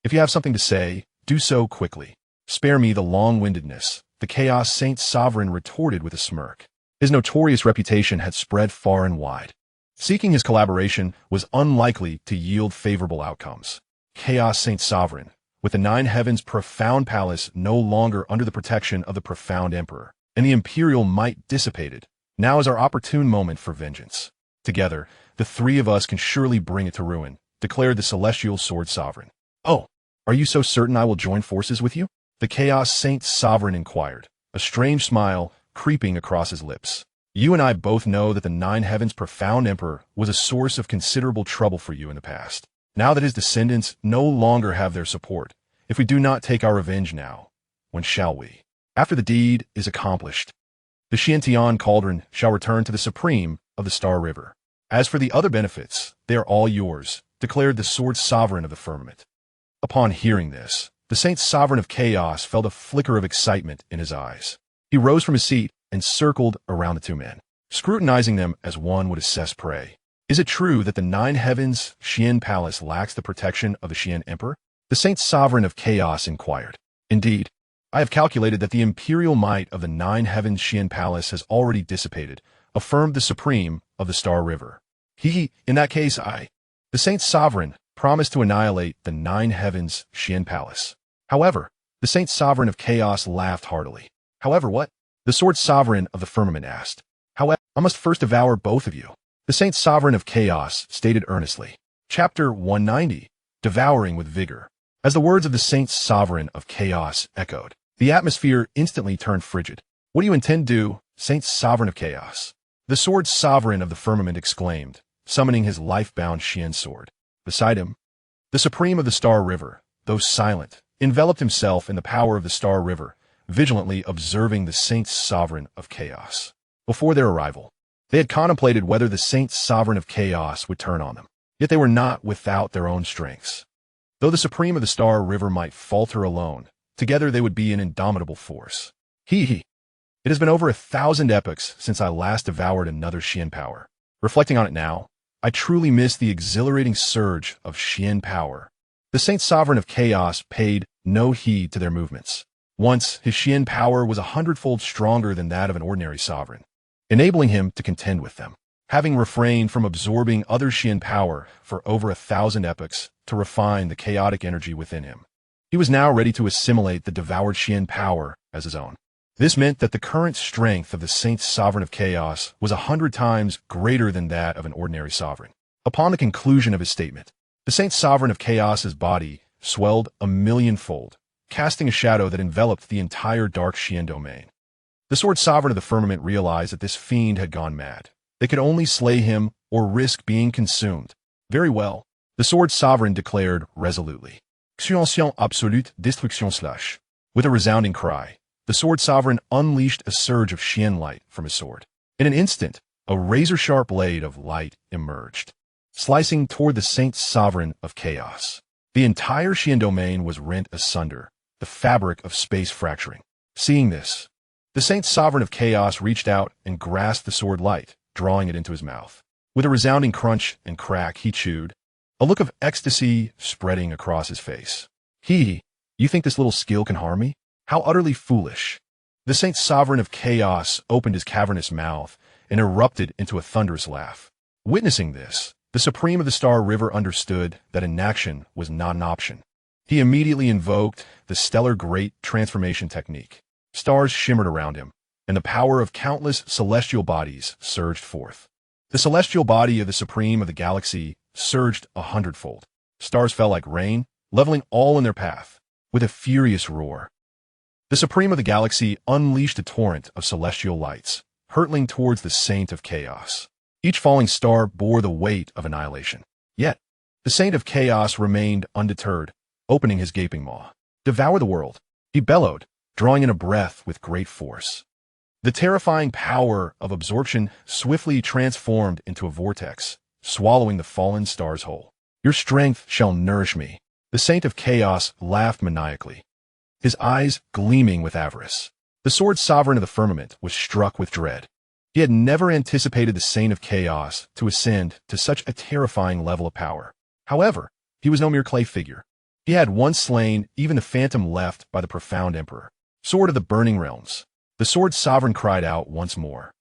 If you have something to say, do so quickly. Spare me the long-windedness, the Chaos Saint Sovereign retorted with a smirk. His notorious reputation had spread far and wide. Seeking his collaboration was unlikely to yield favorable outcomes. Chaos Saint Sovereign, with the 9 heavens profound palace no longer under the protection of the profound emperor, and the imperial might dissipated, now is our opportune moment for vengeance. Together, the 3 of us can surely bring it to ruin, declared the Celestial Sword Sovereign. Oh, are you so certain I will join forces with you? The Chaos Saint Sovereign inquired, a strange smile creeping across his lips. You and I both know that the 9 heavens profound emperor was a source of considerable trouble for you in the past. Now that his descendants no longer have their support, if we do not take our revenge now, when shall we? After the deed is accomplished, the Xianxia cauldron shall return to the Supreme of the Star River. As for the other benefits, they are all yours, declared the Sword Sovereign of the Firmament. Upon hearing this, the Saint Sovereign of Chaos felt a flicker of excitement in his eyes. He rose from his seat and circled around the 2 men, scrutinizing them as one would assess prey. Is it true that the 9 heavens Xian Palace lacks the protection of the Xian Emperor? The Saint Sovereign of Chaos inquired. Indeed, I have calculated that the imperial might of the 9 heavens Xian Palace has already dissipated, affirmed the Supreme of the Star River. In that case, the Saint Sovereign, promised to annihilate the 9 heavens Xian Palace. However, the Saint Sovereign of Chaos laughed heartily. However, what? The Sword Sovereign of the Firmament asked. However, I must first devour both of you. The Saint Sovereign of Chaos stated earnestly. Chapter 190, Devouring with Vigor. As the words of the Saint Sovereign of Chaos echoed, the atmosphere instantly turned frigid. What do you intend to do, Saint Sovereign of Chaos? The Sword Sovereign of the Firmament exclaimed, summoning his life-bound Xian sword. Beside him, the Supreme of the Star River, though silent, enveloped himself in the power of the Star River, vigilantly observing the Saint Sovereign of Chaos. Before their arrival, they had contemplated whether the Saint Sovereign of Chaos would turn on them, yet they were not without their own strengths. Though the Supreme of the Star River might falter alone, together they would be an indomitable force. It has been over 1,000 epochs since I last devoured another Xian power. Reflecting on it now, I truly miss the exhilarating surge of Xian power. The Saint Sovereign of Chaos paid no heed to their movements. Once, his Xian power was 100-fold stronger than that of an ordinary sovereign, enabling him to contend with them. having refrained from absorbing other Xian power for over 1,000 epochs to refine the chaotic energy within him. He was now ready to assimilate the devoured Xian power as his own. This meant that the current strength of the Saint's Sovereign of Chaos was 100 times greater than that of an ordinary sovereign. Upon the conclusion of his statement, the Saint's Sovereign of Chaos's body swelled 1,000,000-fold, casting a shadow that enveloped the entire dark Xian domain. The Sword Sovereign of the Firmament realized that this fiend had gone mad. They could only slay him or risk being consumed. Very well, the Sword Sovereign declared resolutely. Xianxia absolute destruction slash. With a resounding cry, the Sword Sovereign unleashed a surge of Xian light from his sword. In an instant, a razor-sharp blade of light emerged, slicing toward the Saint Sovereign of Chaos. The entire Xian domain was rent asunder, the fabric of space fracturing. Seeing this, the Saint Sovereign of Chaos reached out and grasped the sword light, drawing it into his mouth. With a resounding crunch and crack, he chewed, a look of ecstasy spreading across his face. You think this little skill can harm me? How utterly foolish. The Saint Sovereign of Chaos opened his cavernous mouth and erupted into a thunderous laugh. Witnessing this, the Supreme of the Star River understood that inaction was not an option. He immediately invoked the stellar Great Transformation technique. Stars shimmered around him, and the power of countless celestial bodies surged forth. The celestial body of the Supreme of the Galaxy surged 100-fold. Stars fell like rain, leveling all in their path. With a furious roar, the Supreme of the Galaxy unleashed a torrent of celestial lights, hurtling towards the Saint of Chaos. Each falling star bore the weight of annihilation. Yet, the Saint of Chaos remained undeterred, opening his gaping maw. Devour the world, he bellowed, drawing in a breath with great force. The terrifying power of absorption swiftly transformed into a vortex, swallowing the fallen stars whole. Your strength shall nourish me. The Saint of Chaos laughed maniacally, his eyes gleaming with avarice. The Sword Sovereign of the Firmament was struck with dread. He had never anticipated the Saint of Chaos to ascend to such a terrifying level of power. However, he was no mere clay figure. He had once slain even the phantom left by the profound Emperor. Sword of the Burning Realms. The Sword Sovereign cried out once more,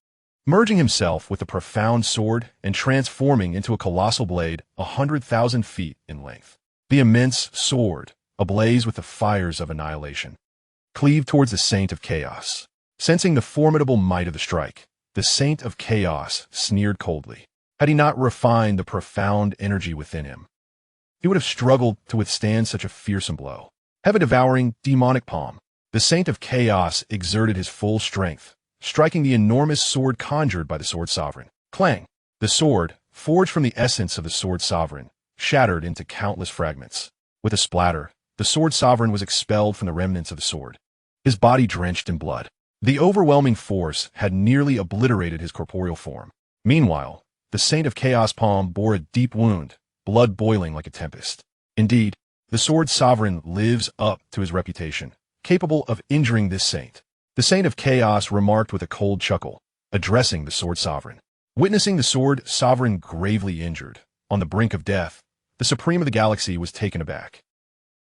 merging himself with the profound sword and transforming into a colossal blade 100,000 feet in length. The immense sword, ablaze with the fires of annihilation, cleaved towards the Saint of Chaos. Sensing the formidable might of the strike, the Saint of Chaos sneered coldly. Had he not refined the profound energy within him, he would have struggled to withstand such a fearsome blow. Heaven-devouring demonic palm. The Saint of Chaos exerted his full strength, striking the enormous sword conjured by the Sword Sovereign. Clang! The sword, forged from the essence of the Sword Sovereign, shattered into countless fragments. With a splatter, the Sword Sovereign was expelled from the remnants of the sword, his body drenched in blood. The overwhelming force had nearly obliterated his corporeal form. Meanwhile, the Saint of Chaos palm bore a deep wound, blood boiling like a tempest. Indeed, the Sword Sovereign lives up to his reputation, capable of injuring this saint. The Saint of Chaos remarked with a cold chuckle, addressing the Sword Sovereign. Witnessing the Sword Sovereign gravely injured, on the brink of death, the Supreme of the Galaxy was taken aback.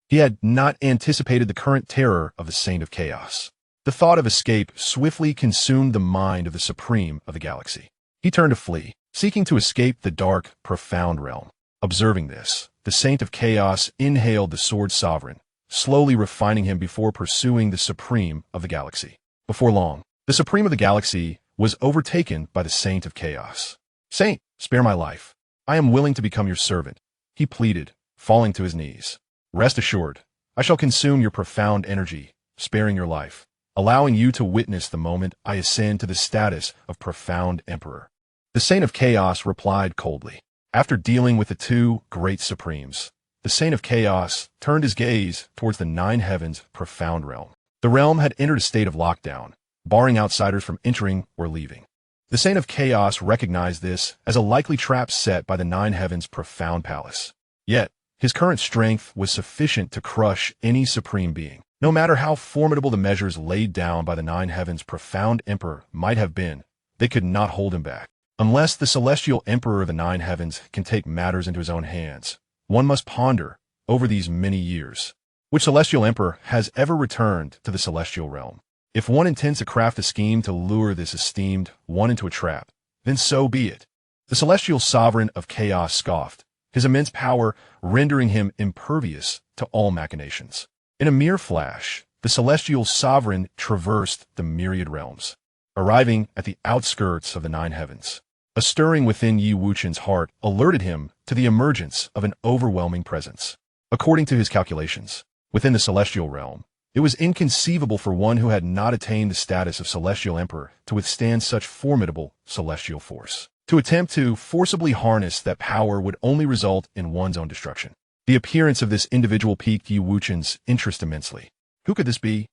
He had not anticipated the current terror of the Saint of Chaos. The thought of escape swiftly consumed the mind of the Supreme of the Galaxy. He turned to flee, seeking to escape the dark, profound realm. Observing this, the Saint of Chaos inhaled the Sword Sovereign, slowly refining him before pursuing the Supreme of the Galaxy. Before long, the Supreme of the Galaxy was overtaken by the Saint of Chaos. Saint, spare my life. I am willing to become your servant, he pleaded, falling to his knees. Rest assured, I shall consume your profound energy, sparing your life, allowing you to witness the moment I ascend to the status of profound Emperor. The Saint of Chaos replied coldly. After dealing with the two great Supremes, the Saint of Chaos turned his gaze towards the Nine Heavens' profound realm. The realm had entered a state of lockdown, barring outsiders from entering or leaving. The Saint of Chaos recognized this as a likely trap set by the Nine Heavens' profound palace. Yet, his current strength was sufficient to crush any supreme being. No matter how formidable the measures laid down by the Nine Heavens' profound Emperor might have been, they could not hold him back. Unless the celestial Emperor of the Nine Heavens can take matters into his own hands, one must ponder, over these many years, which celestial emperor has ever returned to the celestial realm. If one intends to craft a scheme to lure this esteemed one into a trap, then so be it. The celestial sovereign of chaos scoffed, his immense power rendering him impervious to all machinations. In a mere flash, the celestial sovereign traversed the myriad realms, arriving at the outskirts of the nine heavens. A stirring within Yi Wuchen's heart alerted him to the emergence of an overwhelming presence. According to his calculations, within the celestial realm, it was inconceivable for one who had not attained the status of celestial emperor to withstand such formidable celestial force. To attempt to forcibly harness that power would only result in one's own destruction. The appearance of this individual piqued Yi Wuchen's interest immensely. Who could this be?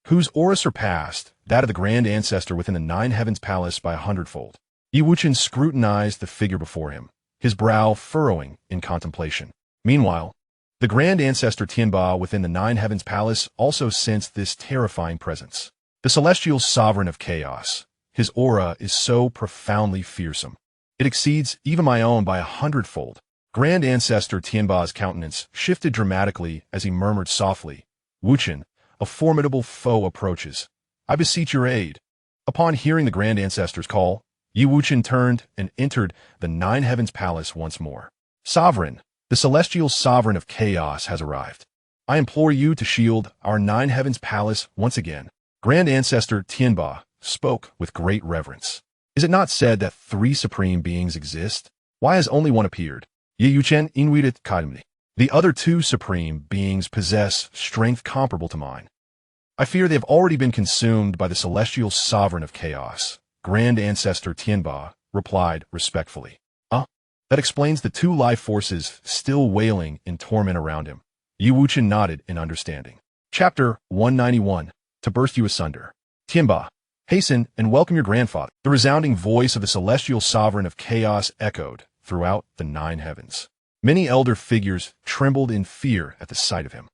Whose aura surpassed that of the grand ancestor within the nine heavens palace by 100-fold. Yi Wuchen scrutinized the figure before him, his brow furrowing in contemplation. Meanwhile, the grand ancestor Tianba within the nine heavens palace also sensed this terrifying presence. The celestial sovereign of chaos. His aura is so profoundly fearsome. It exceeds even my own by 100-fold. Grand Ancestor Tianba's countenance shifted dramatically as he murmured softly, "Wuchen, a formidable foe approaches. I beseech your aid." Upon hearing the Grand Ancestor's call, Yi Wuchen turned and entered the nine heavens palace once more. "Sovereign, the celestial sovereign of chaos has arrived. I implore you to shield our nine heavens palace once again." Grand Ancestor Tianba spoke with great reverence. "Is it not said that three supreme beings exist? Why has only one appeared? Yi Wuchen inuitit kadimni. The other two supreme beings possess strength comparable to mine. I fear they have already been consumed by the celestial sovereign of chaos." Grand Ancestor Tianba replied respectfully. That explains the two life forces still wailing in torment around him." Yi Wuchen nodded in understanding. Chapter 191. To burst you asunder. "Tianba, hasten and welcome your grandfather." The resounding voice of the celestial sovereign of chaos echoed throughout the nine heavens. Many elder figures trembled in fear at the sight of him.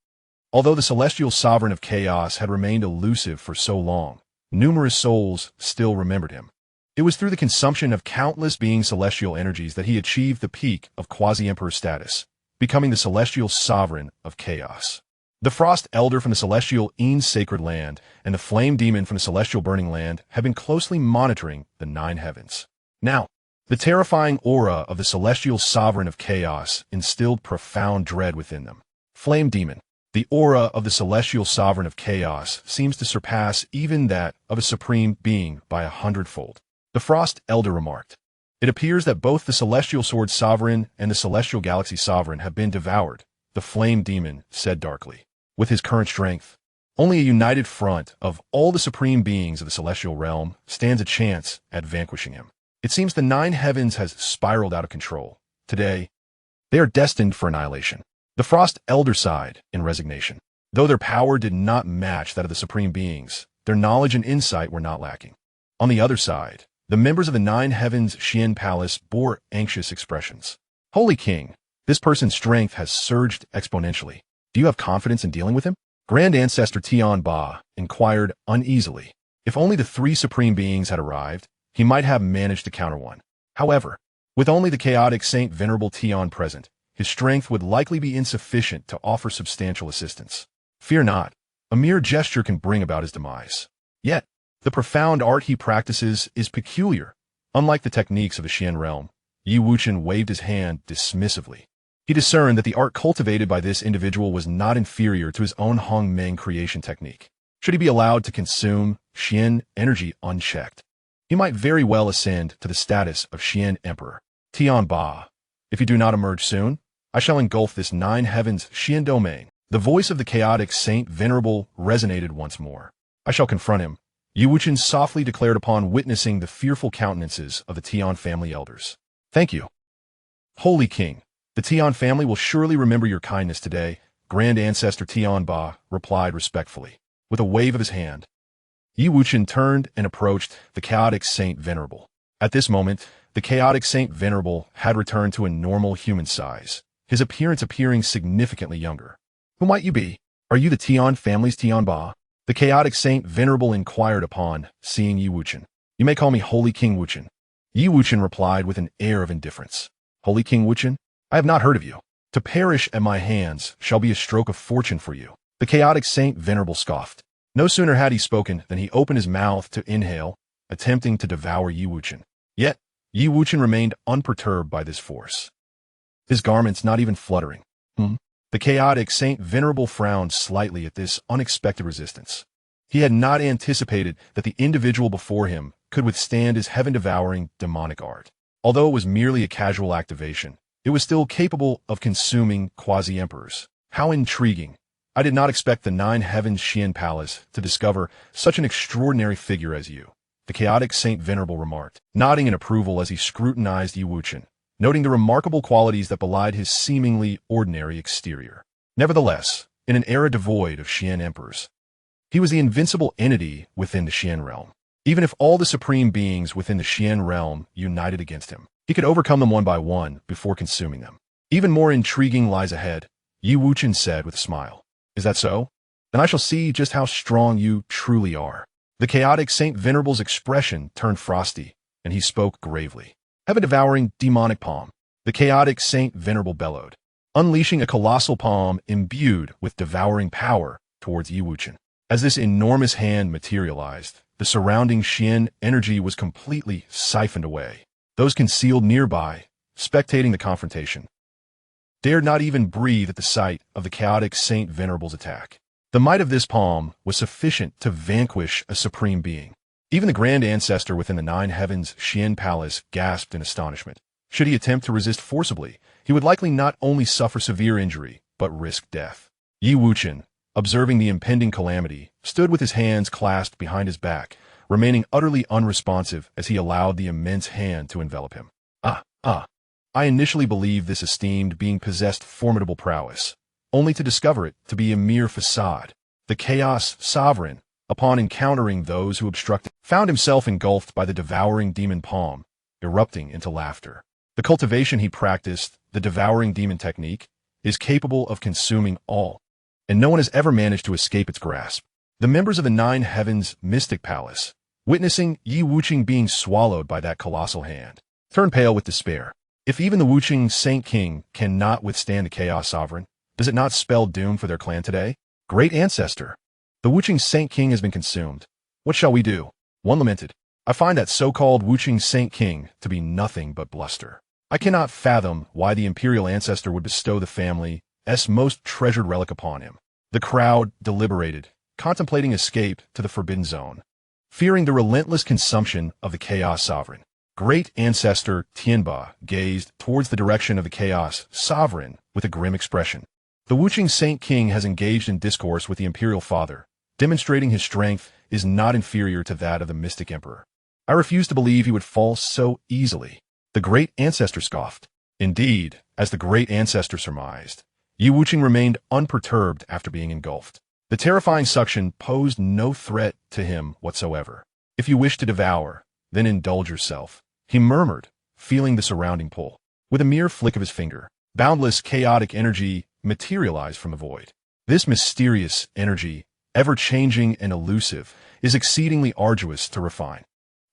Although the celestial sovereign of chaos had remained elusive for so long, numerous souls still remembered him. It was through the consumption of countless being celestial energies that he achieved the peak of quasi-emperor status, becoming the celestial sovereign of chaos. The Frost Elder from the celestial Ean's sacred land and the Flame Demon from the celestial burning land have been closely monitoring the nine heavens. Now, the terrifying aura of the celestial sovereign of chaos instilled profound dread within them. Flame Demon. The aura of the celestial sovereign of chaos seems to surpass even that of a supreme being by 100-fold. The Frost Elder remarked, "It appears that both the celestial sword sovereign and the celestial galaxy sovereign have been devoured," the Flame Demon said darkly. "With his current strength, only a united front of all the supreme beings of the celestial realm stands a chance at vanquishing him. It seems the nine heavens has spiraled out of control. Today, they are destined for annihilation." The Frost Elder sighed in resignation. Though their power did not match that of the supreme beings, their knowledge and insight were not lacking. On the other side, the members of the nine heavens Xian Palace bore anxious expressions. "Holy King, this person's strength has surged exponentially. Do you have confidence in dealing with him?" Grand Ancestor Tianba inquired uneasily. If only the three supreme beings had arrived, he might have managed to counter one. However, with only the chaotic Saint Venerable Tian present, his strength would likely be insufficient to offer substantial assistance. Fear not, a mere gesture can bring about his demise. Yet, the profound art he practices is peculiar. Unlike the techniques of the Xian realm, Yi Wuchen waved his hand dismissively. He discerned that the art cultivated by this individual was not inferior to his own Hong Meng creation technique. Should he be allowed to consume Xian energy unchecked, he might very well ascend to the status of Xian Emperor. "Tianba, if you do not emerge soon, I shall engulf this nine heavens Xian domain." The voice of the chaotic Saint Venerable resonated once more. "I shall confront him," Yi Wuchen softly declared upon witnessing the fearful countenances of the Tian family elders. "Thank you. Holy King, the Tian family will surely remember your kindness today," Grand Ancestor Tianba replied respectfully. With a wave of his hand, Yi Wuchen turned and approached the chaotic Saint Venerable. At this moment, the chaotic Saint Venerable had returned to a normal human size, his appearance appearing significantly younger. "Who might you be? Are you the Tian family's Tianba?" The chaotic Saint Venerable inquired upon seeing Yi Wuchen. "You may call me Holy King Wuchen." Yi Wuchen replied with an air of indifference. "Holy King Wuchen, I have not heard of you. To perish at my hands shall be a stroke of fortune for you." The chaotic Saint Venerable scoffed. No sooner had he spoken than he opened his mouth to inhale, attempting to devour Yi Wuchen. Yet, Yi Wuchen remained unperturbed by this force, his garments not even fluttering. The chaotic Saint Venerable frowned slightly at this unexpected resistance. He had not anticipated that the individual before him could withstand his heaven-devouring demonic art. Although it was merely a casual activation, it was still capable of consuming quasi-emperors. How intriguing! I did not expect the Nine Heavens Xian Palace to discover such an extraordinary figure as you, the chaotic Saint Venerable remarked, nodding in approval as he scrutinized Yi Wuchen, noting the remarkable qualities that belied his seemingly ordinary exterior. Nevertheless, in an era devoid of Xian emperors, he was the invincible entity within the Xian realm. Even if all the supreme beings within the Xian realm united against him, he could overcome them one by one before consuming them. Even more intriguing lies ahead, Yi Wuchen said with a smile. Is that so? Then I shall see just how strong you truly are. The chaotic Saint Venerable's expression turned frosty, and he spoke gravely. Heaven-devouring demonic palm. The chaotic Saint Venerable bellowed, unleashing a colossal palm imbued with devouring power towards Yi Wuchen. As this enormous hand materialized, the surrounding Xian energy was completely siphoned away. Those concealed nearby, spectating the confrontation, dared not even breathe at the sight of the chaotic Saint Venerable's attack. The might of this palm was sufficient to vanquish a supreme being. Even the grand ancestor within the Nine Heavens Xian Palace gasped in astonishment. Should he attempt to resist forcibly, he would likely not only suffer severe injury, but risk death. Yi Wuchen, observing the impending calamity, stood with his hands clasped behind his back, remaining utterly unresponsive as he allowed the immense hand to envelop him. I initially believed this esteemed being possessed formidable prowess, only to discover it to be a mere facade. The Chaos Sovereign, upon encountering those who obstructed, found himself engulfed by the devouring demon palm, erupting into laughter. The cultivation he practiced, the devouring demon technique, is capable of consuming all, and no one has ever managed to escape its grasp. The members of the Nine Heavens Mystic Palace, witnessing Yi Wuchen being swallowed by that colossal hand, turned pale with despair. If even the Wuchen Saint King cannot withstand the Chaos Sovereign, does it not spell doom for their clan today? Great Ancestor, the Wuchen Saint King has been consumed. What shall we do? One lamented. I find that so-called Wuchen Saint King to be nothing but bluster. I cannot fathom why the imperial ancestor would bestow the family's most treasured relic upon him. The crowd deliberated, contemplating escape to the Forbidden Zone, fearing the relentless consumption of the Chaos Sovereign. Great Ancestor Tianba gazed towards the direction of the Chaos Sovereign with a grim expression. The Wuchen Saint King has engaged in discourse with the Imperial Father, demonstrating his strength is not inferior to that of the Mystic Emperor. I refuse to believe he would fall so easily. The Great Ancestor scoffed. Indeed, as the Great Ancestor surmised, Yi Wuchen remained unperturbed after being engulfed. The terrifying suction posed no threat to him whatsoever. If you wish to devour, then indulge yourself, he murmured, feeling the surrounding pull. With a mere flick of his finger, boundless chaotic energy materialized from the void. This mysterious energy, ever-changing and elusive, is exceedingly arduous to refine.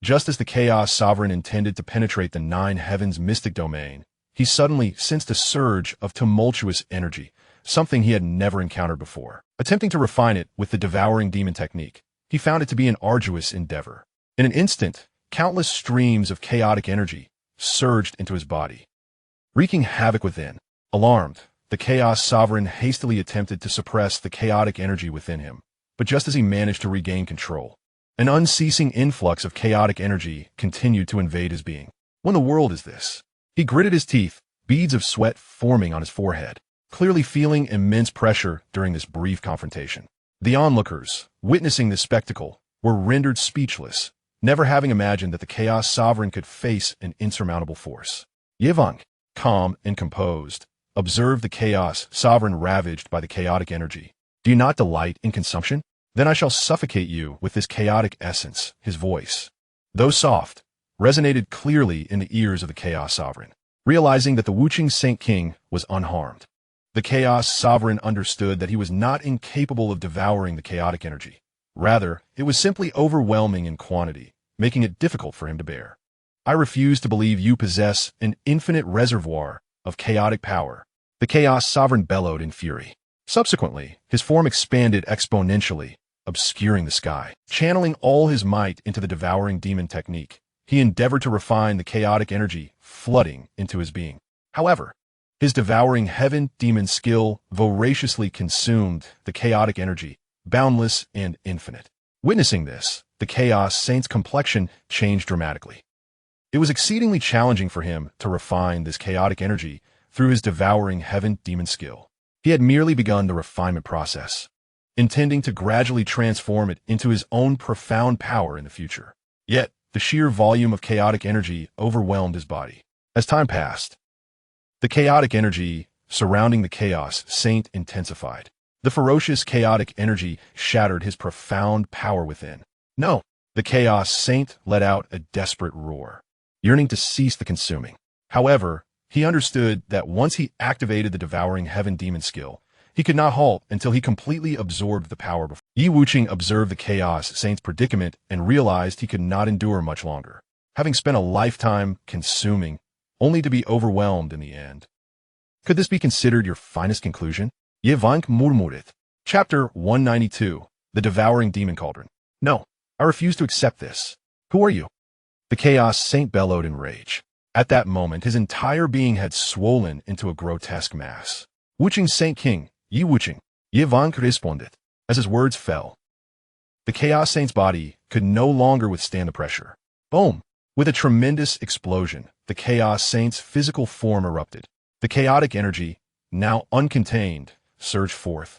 Just as the Chaos Sovereign intended to penetrate the Nine Heavens mystic domain, he suddenly sensed a surge of tumultuous energy, something he had never encountered before. Attempting to refine it with the devouring demon technique, he found it to be an arduous endeavor. In an instant, countless streams of chaotic energy surged into his body, wreaking havoc within. Alarmed, the Chaos Sovereign hastily attempted to suppress the chaotic energy within him, but just as he managed to regain control, an unceasing influx of chaotic energy continued to invade his being. What in the world is this? He gritted his teeth, beads of sweat forming on his forehead, clearly feeling immense pressure during this brief confrontation. The onlookers, witnessing this spectacle, were rendered speechless, never having imagined that the Chaos Sovereign could face an insurmountable force. Yevonk, calm and composed, observed the Chaos Sovereign ravaged by the chaotic energy. Do you not delight in consumption? Then I shall suffocate you with this chaotic essence. His voice, though soft, resonated clearly in the ears of the Chaos Sovereign. Realizing that the Wuchen Saint King was unharmed, the Chaos Sovereign understood that he was not incapable of devouring the chaotic energy. Rather, it was simply overwhelming in quantity, making it difficult for him to bear. I refuse to believe you possess an infinite reservoir of chaotic power, the Chaos Sovereign bellowed in fury. Subsequently, his form expanded exponentially, obscuring the sky. Channeling all his might into the devouring demon technique, he endeavored to refine the chaotic energy flooding into his being. However, his devouring heaven demon skill voraciously consumed the chaotic energy, boundless and infinite. Witnessing this, the Chaos Saint's complexion changed dramatically. It was exceedingly challenging for him to refine this chaotic energy through his devouring heaven demon skill. He had merely begun the refinement process, intending to gradually transform it into his own profound power in the future. Yet, the sheer volume of chaotic energy overwhelmed his body. As time passed, the chaotic energy surrounding the Chaos Saint intensified. The ferocious chaotic energy shattered his profound power within. No, the Chaos Saint let out a desperate roar, yearning to cease the consuming. However, he understood that once he activated the devouring heaven demon skill, he could not halt until he completely absorbed the power before. Wuchen observed the Chaos Saint's predicament and realized he could not endure much longer, having spent a lifetime consuming, only to be overwhelmed in the end. Could this be considered your finest conclusion? Yevank murmurit. Chapter 192. The Devouring Demon Cauldron. No, I refuse to accept this. Who are you? The Chaos Saint bellowed in rage. At that moment, his entire being had swollen into a grotesque mass. Wuchen Saint King, Yi Wuchen. Yevank responded. As his words fell, the Chaos Saint's body could no longer withstand the pressure. Boom! With a tremendous explosion, the Chaos Saint's physical form erupted. The chaotic energy, now uncontained, surged forth,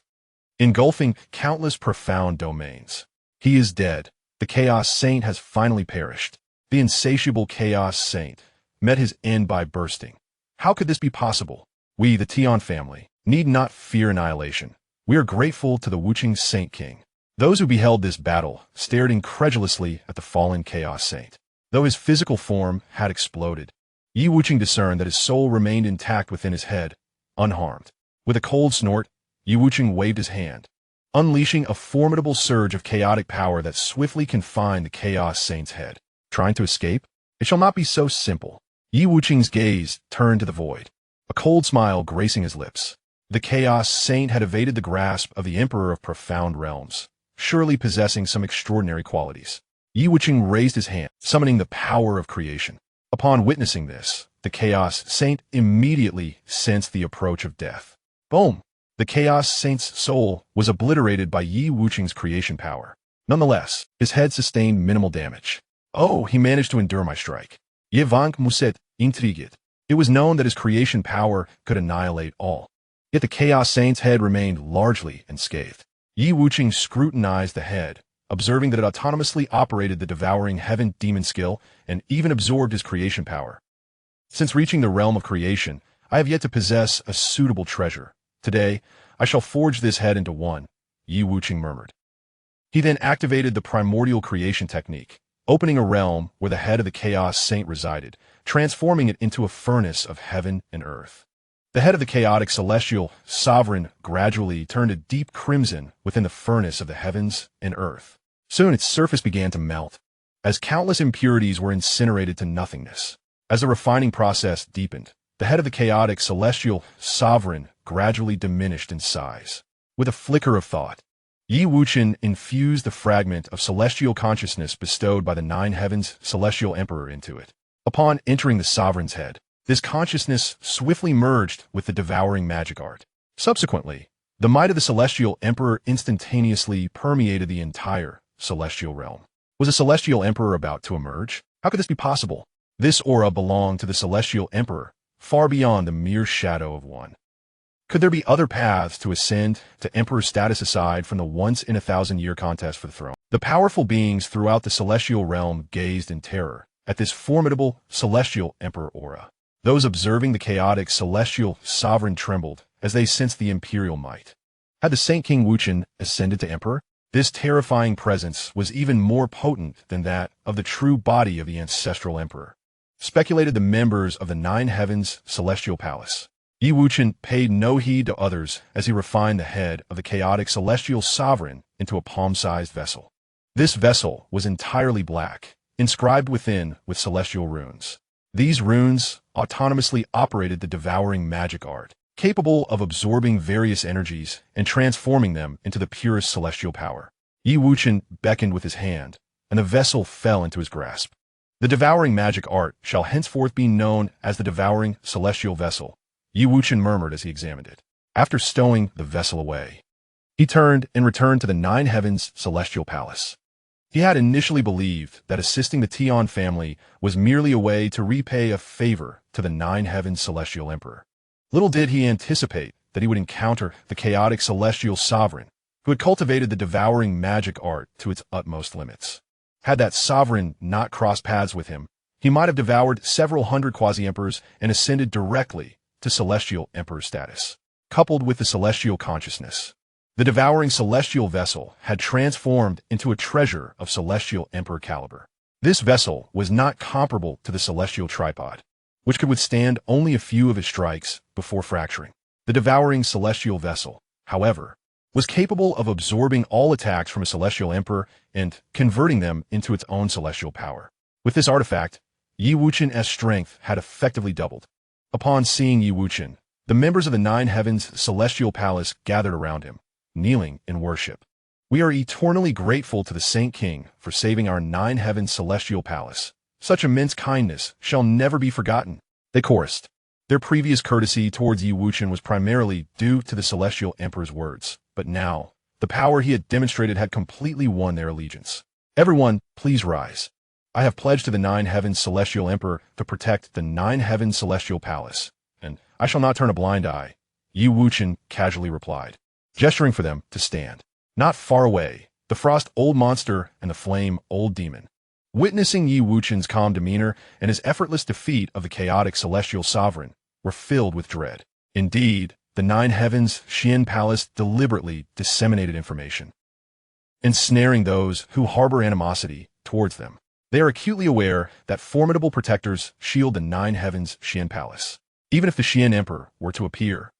engulfing countless profound domains. He is dead. The Chaos Saint has finally perished. The insatiable Chaos Saint met his end by bursting. How could this be possible? We, the Tian family, need not fear annihilation. We are grateful to the Wuchen Saint King. Those who beheld this battle stared incredulously at the fallen Chaos Saint. Though his physical form had exploded, Yi Wuchen discerned that his soul remained intact within his head, unharmed. With a cold snort, Yi Wuchen waved his hand, unleashing a formidable surge of chaotic power that swiftly confined the Chaos Saint's head. Trying to escape? It shall not be so simple. Yi Wuchen's gaze turned to the void, a cold smile gracing his lips. The Chaos Saint had evaded the grasp of the Emperor of Profound Realms, surely possessing some extraordinary qualities. Yi Wuchen raised his hand, summoning the power of creation. Upon witnessing this, the Chaos Saint immediately sensed the approach of death. Boom! The Chaos Saint's soul was obliterated by Yi Wuchen's creation power. Nonetheless, his head sustained minimal damage. Oh, he managed to endure my strike. Yevank muset intrigued. It was known that his creation power could annihilate all. Yet the Chaos Saint's head remained largely unscathed. Yi Wuchen scrutinized the head, observing that it autonomously operated the devouring heaven demon skill and even absorbed his creation power. Since reaching the realm of creation, I have yet to possess a suitable treasure. Today, I shall forge this head into one, Yi Wuchen murmured. He then activated the primordial creation technique, opening a realm where the head of the Chaos Saint resided, transforming it into a furnace of heaven and earth. The head of the chaotic celestial sovereign gradually turned a deep crimson within the furnace of the heavens and earth. Soon its surface began to melt, as countless impurities were incinerated to nothingness. As the refining process deepened, the head of the chaotic celestial sovereign gradually diminished in size. With a flicker of thought, Yi Wuchen infused the fragment of celestial consciousness bestowed by the Nine Heavens Celestial Emperor into it. Upon entering the sovereign's head, this consciousness swiftly merged with the devouring magic art. Subsequently, the might of the Celestial Emperor instantaneously permeated the entire celestial realm. Was a Celestial Emperor about to emerge? How could this be possible? This aura belonged to the Celestial Emperor, far beyond the mere shadow of one. Could there be other paths to ascend to Emperor status aside from the once-in-a-thousand-year contest for the throne? The powerful beings throughout the celestial realm gazed in terror at this formidable Celestial Emperor aura. Those observing the chaotic celestial sovereign trembled as they sensed the imperial might. Had the Saint King Wuchen ascended to Emperor? This terrifying presence was even more potent than that of the true body of the ancestral Emperor, speculated the members of the Nine Heavens Celestial Palace. Yi Wuchen paid no heed to others as he refined the head of the chaotic celestial sovereign into a palm-sized vessel. This vessel was entirely black, inscribed within with celestial runes. These runes autonomously operated the devouring magic art, capable of absorbing various energies and transforming them into the purest celestial power. Yi Wuchen beckoned with his hand, and the vessel fell into his grasp. The devouring magic art shall henceforth be known as the devouring celestial vessel, Wuchen murmured as he examined it. After stowing the vessel away, he turned and returned to the Nine Heavens celestial palace. He had initially believed that assisting the Tian family was merely a way to repay a favor to the Nine Heavens celestial emperor. Little did he anticipate that he would encounter the chaotic celestial sovereign who had cultivated the devouring magic art to its utmost limits. Had that sovereign not crossed paths with him, he might have devoured several hundred quasi-emperors and ascended directly to celestial emperor status. Coupled with the celestial consciousness, the devouring celestial vessel had transformed into a treasure of celestial emperor caliber. This vessel was not comparable to the celestial tripod, which could withstand only a few of his strikes before fracturing. The devouring celestial vessel, however, was capable of absorbing all attacks from a celestial emperor and converting them into its own celestial power. With this artifact, Wuchen's strength had effectively doubled. Upon seeing Wuchen, the members of the Nine Heavens celestial palace gathered around him, kneeling in worship. "We are eternally grateful to the Saint King for saving our Nine Heavens celestial palace. Such immense kindness shall never be forgotten," they chorused. Their previous courtesy towards Wuchen was primarily due to the celestial emperor's words, but now, the power he had demonstrated had completely won their allegiance. "Everyone, please rise. I have pledged to the Nine Heavens celestial emperor to protect the Nine Heavens celestial palace, and I shall not turn a blind eye," Wuchen casually replied, gesturing for them to stand. Not far away, the Frost Old Monster and the Flame Old Demon, witnessing Wuchen's calm demeanor and his effortless defeat of the chaotic celestial sovereign, were filled with dread. Indeed, the Nine Heavens Xian Palace deliberately disseminated information, ensnaring those who harbor animosity towards them. They are acutely aware that formidable protectors shield the Nine Heavens Xian Palace. Even if the Xian Emperor were to appear,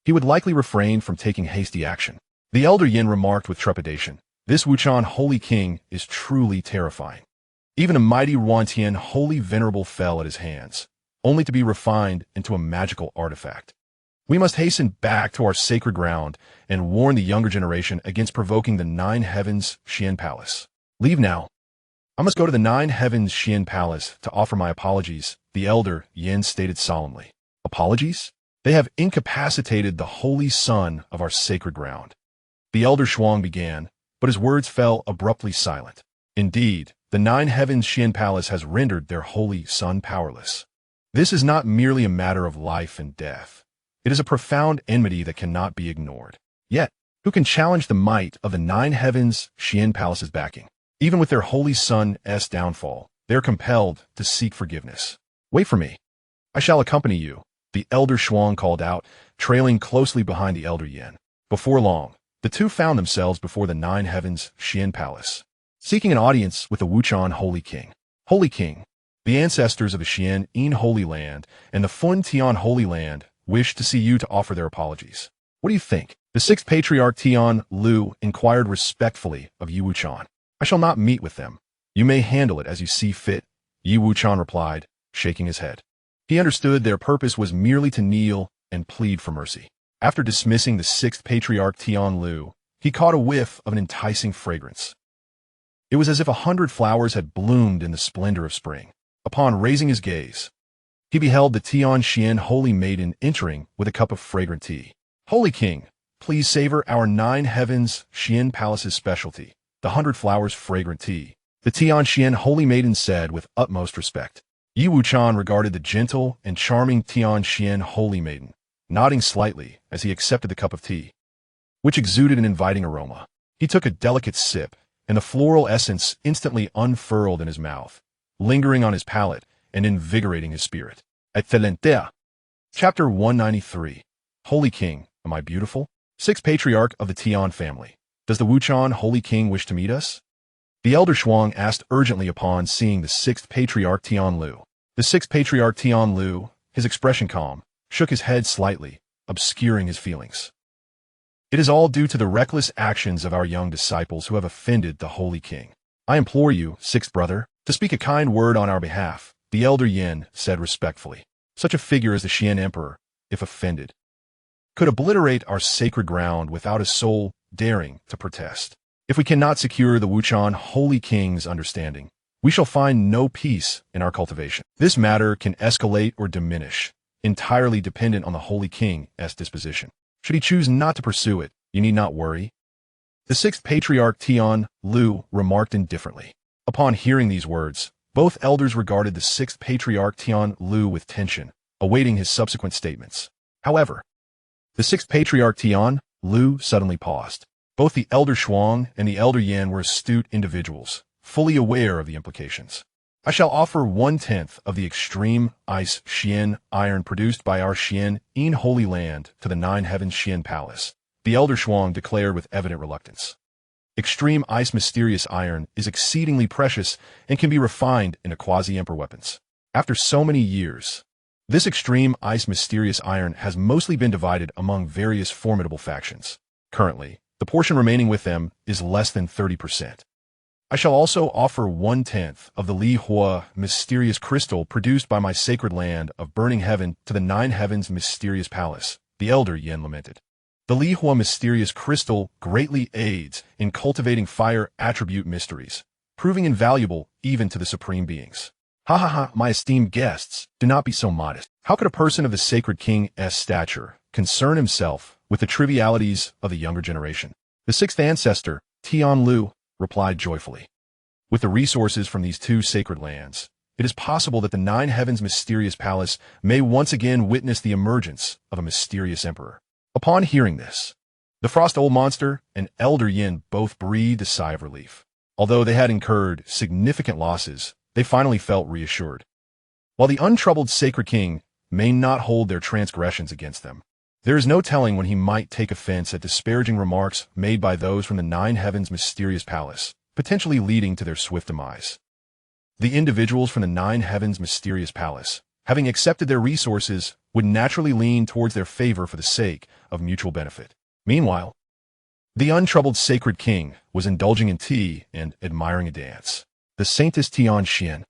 he would likely refrain from taking hasty action. The elder Yin remarked with trepidation, "This Wuchen Holy King is truly terrifying. Even a mighty Yuantian Holy Venerable fell at his hands, only to be refined into a magical artifact. We must hasten back to our sacred ground and warn the younger generation against provoking the Nine Heavens Xian Palace. Leave now. I must go to the Nine Heavens Xian Palace to offer my apologies," the elder Yin stated solemnly. "Apologies? They have incapacitated the holy son of our sacred ground." The elder Shuang began, but his words fell abruptly silent. Indeed, the Nine Heavens Xian Palace has rendered their holy son powerless. This is not merely a matter of life and death. It is a profound enmity that cannot be ignored. Yet, who can challenge the might of the Nine Heavens Xian Palace's backing? Even with their holy son's downfall, they are compelled to seek forgiveness. "Wait for me. I shall accompany you," the elder Shuang called out, trailing closely behind the elder Yin. Before long, the two found themselves before the Nine Heavens Xian Palace, seeking an audience with the Wuchen Holy King. "Holy King, the ancestors of the Xian Yin Holy Land and the Fun Tian Holy Land wish to see you to offer their apologies. What do you think?" The sixth patriarch Tian Lu inquired respectfully of Wuchen. "I shall not meet with them. You may handle it as you see fit," Wuchen replied, shaking his head. He understood their purpose was merely to kneel and plead for mercy. After dismissing the sixth patriarch Tian Lu, he caught a whiff of an enticing fragrance. It was as if 100 flowers had bloomed in the splendor of spring. Upon raising his gaze, he beheld the Tian Xian Holy Maiden entering with a cup of fragrant tea. "Holy King, please savor our Nine Heavens Xian Palace's specialty, the 100 flowers fragrant tea," the Tian Xian Holy Maiden said with utmost respect. Wuchen regarded the gentle and charming Tian Xian Holy Maiden, nodding slightly as he accepted the cup of tea, which exuded an inviting aroma. He took a delicate sip, and the floral essence instantly unfurled in his mouth, lingering on his palate and invigorating his spirit. Excelente. Chapter 193. Holy King, am I beautiful? Sixth patriarch of the Tian family. Does the Wuchen Holy King wish to meet us? The elder Shuang asked urgently upon seeing the sixth patriarch Tian Lu. The sixth patriarch Tian Lu, his expression calm, shook his head slightly, obscuring his feelings. "It is all due to the reckless actions of our young disciples who have offended the Holy King. I implore you, sixth brother, to speak a kind word on our behalf," the elder Yin said respectfully. "Such a figure as the Xian Emperor, if offended, could obliterate our sacred ground without a soul daring to protest. If we cannot secure the Wuchen Holy King's understanding, we shall find no peace in our cultivation. This matter can escalate or diminish, entirely dependent on the Holy King's disposition. Should he choose not to pursue it, you need not worry. The sixth patriarch Tian Lu remarked indifferently. Upon hearing these words, both elders regarded the sixth patriarch Tian Lu with tension, awaiting his subsequent statements. However, the sixth patriarch Tian Lu suddenly paused. Both the elder Shuang and the elder Yan were astute individuals, fully aware of the implications. I shall offer 1/10 of the extreme ice Xian iron produced by our Xian in Holy Land to the Nine Heavens Xian Palace, the elder Shuang declared with evident reluctance. Extreme ice mysterious iron is exceedingly precious and can be refined into quasi-emperor weapons. After so many years, this extreme ice mysterious iron has mostly been divided among various formidable factions. Currently, the portion remaining with them is less than 30%. I shall also offer 1/10 of the Li Hua mysterious crystal produced by my sacred land of burning heaven to the Nine Heavens mysterious palace, the elder Yan lamented. The Li Hua mysterious crystal greatly aids in cultivating fire attribute mysteries, proving invaluable even to the supreme beings. Ha ha ha, my esteemed guests, do not be so modest. How could a person of the sacred king's stature concern himself with the trivialities of the younger generation? The sixth ancestor, Tian Lu, replied joyfully. With the resources from these two sacred lands, it is possible that the Nine Heavens mysterious palace may once again witness the emergence of a mysterious emperor. Upon hearing this, the Frost Old Monster and Elder Yin both breathed a sigh of relief. Although they had incurred significant losses, they finally felt reassured. While the untroubled Sacred King may not hold their transgressions against them, there is no telling when he might take offense at disparaging remarks made by those from the Nine Heavens mysterious palace, potentially leading to their swift demise. The individuals from the Nine Heavens mysterious palace, having accepted their resources, would naturally lean towards their favor for the sake of mutual benefit. Meanwhile, the untroubled Sacred King was indulging in tea and admiring a dance. The Saintess Tian Xian,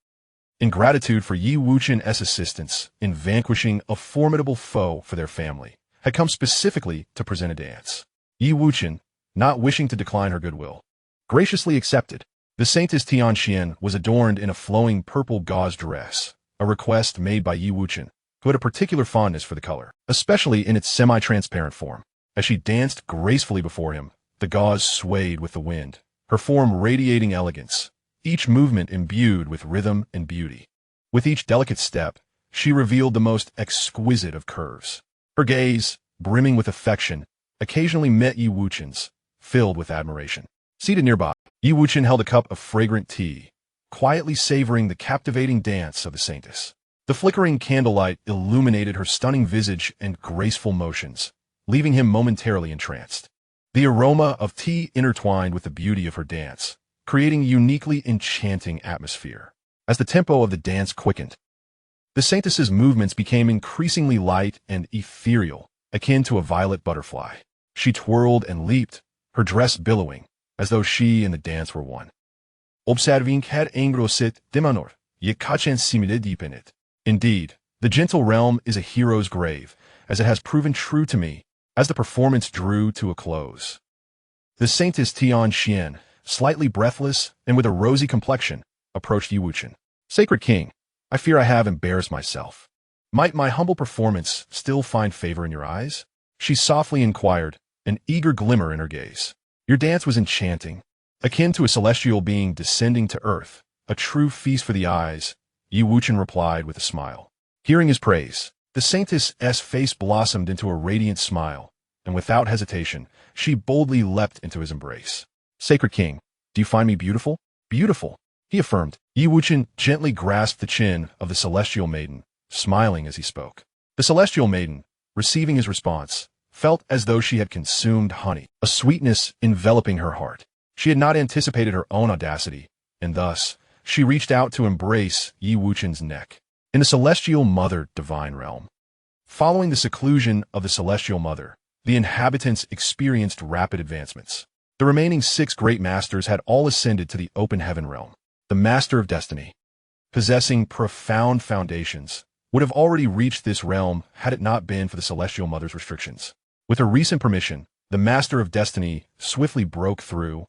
in gratitude for Yi Wuchen's assistance in vanquishing a formidable foe for their family, had come specifically to present a dance. Yi Wuchen, not wishing to decline her goodwill, graciously accepted. The Saintess Tian Xian was adorned in a flowing purple gauze dress, a request made by Yi Wuchen, who had a particular fondness for the color, especially in its semi-transparent form. As she danced gracefully before him, the gauze swayed with the wind, her form radiating elegance, each movement imbued with rhythm and beauty. With each delicate step, she revealed the most exquisite of curves. Her gaze, brimming with affection, occasionally met Yi Wuchen's, filled with admiration. Seated nearby, Yi Wuchen held a cup of fragrant tea, quietly savoring the captivating dance of the saintess. The flickering candlelight illuminated her stunning visage and graceful motions, leaving him momentarily entranced. The aroma of tea intertwined with the beauty of her dance, creating a uniquely enchanting atmosphere. As the tempo of the dance quickened, the saintess's movements became increasingly light and ethereal, akin to a violet butterfly. She twirled and leaped, her dress billowing, as though she and the dance were one. Observing had engrosit demanor, ye kachen simile deepenit. Indeed, the gentle realm is a hero's grave, as it has proven true to me, as the performance drew to a close. The Saintess Tian Xian, slightly breathless and with a rosy complexion, approached Yi Wuchen. Sacred King, I fear I have embarrassed myself. Might my humble performance still find favor in your eyes? She softly inquired, an eager glimmer in her gaze. Your dance was enchanting, akin to a celestial being descending to earth, a true feast for the eyes, Yi Wuchen replied with a smile. Hearing his praise, the saintess's face blossomed into a radiant smile, and without hesitation, she boldly leapt into his embrace. Sacred King, do you find me beautiful? Beautiful, he affirmed. Yi Wuchen gently grasped the chin of the celestial maiden, smiling as he spoke. The celestial maiden, receiving his response, felt as though she had consumed honey, a sweetness enveloping her heart. She had not anticipated her own audacity, and thus, she reached out to embrace Yi Wuchen's neck. In the Celestial Mother Divine Realm, following the seclusion of the Celestial Mother, the inhabitants experienced rapid advancements. The remaining 6 great masters had all ascended to the open heaven realm. The Master of Destiny, possessing profound foundations, would have already reached this realm had it not been for the Celestial Mother's restrictions. With her recent permission, the Master of Destiny swiftly broke through,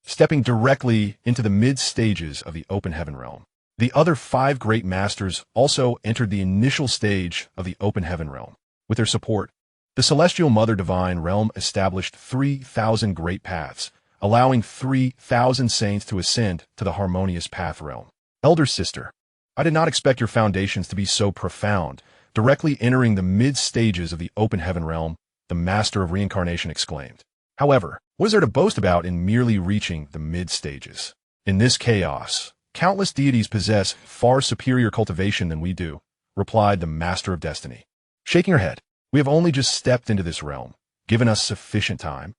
stepping directly into the mid-stages of the open heaven realm. The other 5 great masters also entered the initial stage of the open heaven realm. With their support, the Celestial Mother Divine Realm established 3,000 great paths, allowing 3,000 saints to ascend to the harmonious path realm. Elder Sister, I did not expect your foundations to be so profound. Directly entering the mid-stages of the open heaven realm, the Master of Reincarnation exclaimed. However, what is there to boast about in merely reaching the mid-stages? In this chaos, countless deities possess far superior cultivation than we do, replied the Master of Destiny. Shaking her head, we have only just stepped into this realm, given us sufficient time.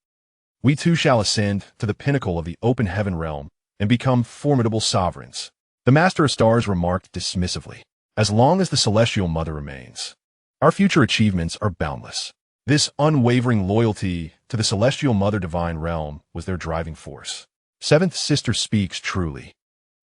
We too shall ascend to the pinnacle of the open heaven realm and become formidable sovereigns. The Master of Stars remarked dismissively. As long as the Celestial Mother remains, our future achievements are boundless. This unwavering loyalty to the Celestial Mother Divine Realm was their driving force. Seventh Sister speaks truly.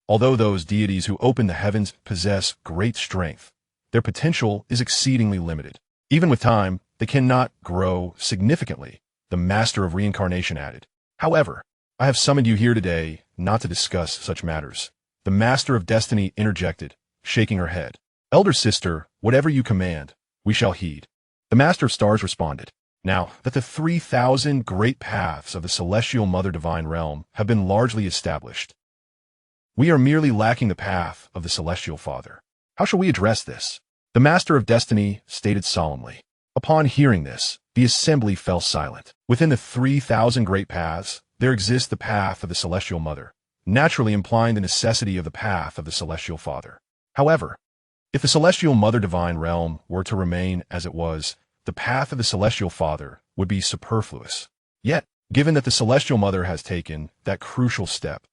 Although those deities who open the heavens possess great strength, their potential is exceedingly limited. Even with time, they cannot grow significantly, the Master of Reincarnation added. However, I have summoned you here today not to discuss such matters. The Master of Destiny interjected, shaking her head. Elder Sister, whatever you command, we shall heed. The Master of Stars responded. Now that the 3,000 great paths of the Celestial Mother Divine Realm have been largely established, we are merely lacking the path of the Celestial Father. How shall we address this? The Master of Destiny stated solemnly. Upon hearing this, the assembly fell silent. Within the 3,000 great paths, there exists the path of the Celestial Mother, naturally implying the necessity of the path of the Celestial Father. However, if the Celestial Mother Divine Realm were to remain as it was, the path of the Celestial Father would be superfluous. Yet, given that the Celestial Mother has taken that crucial step,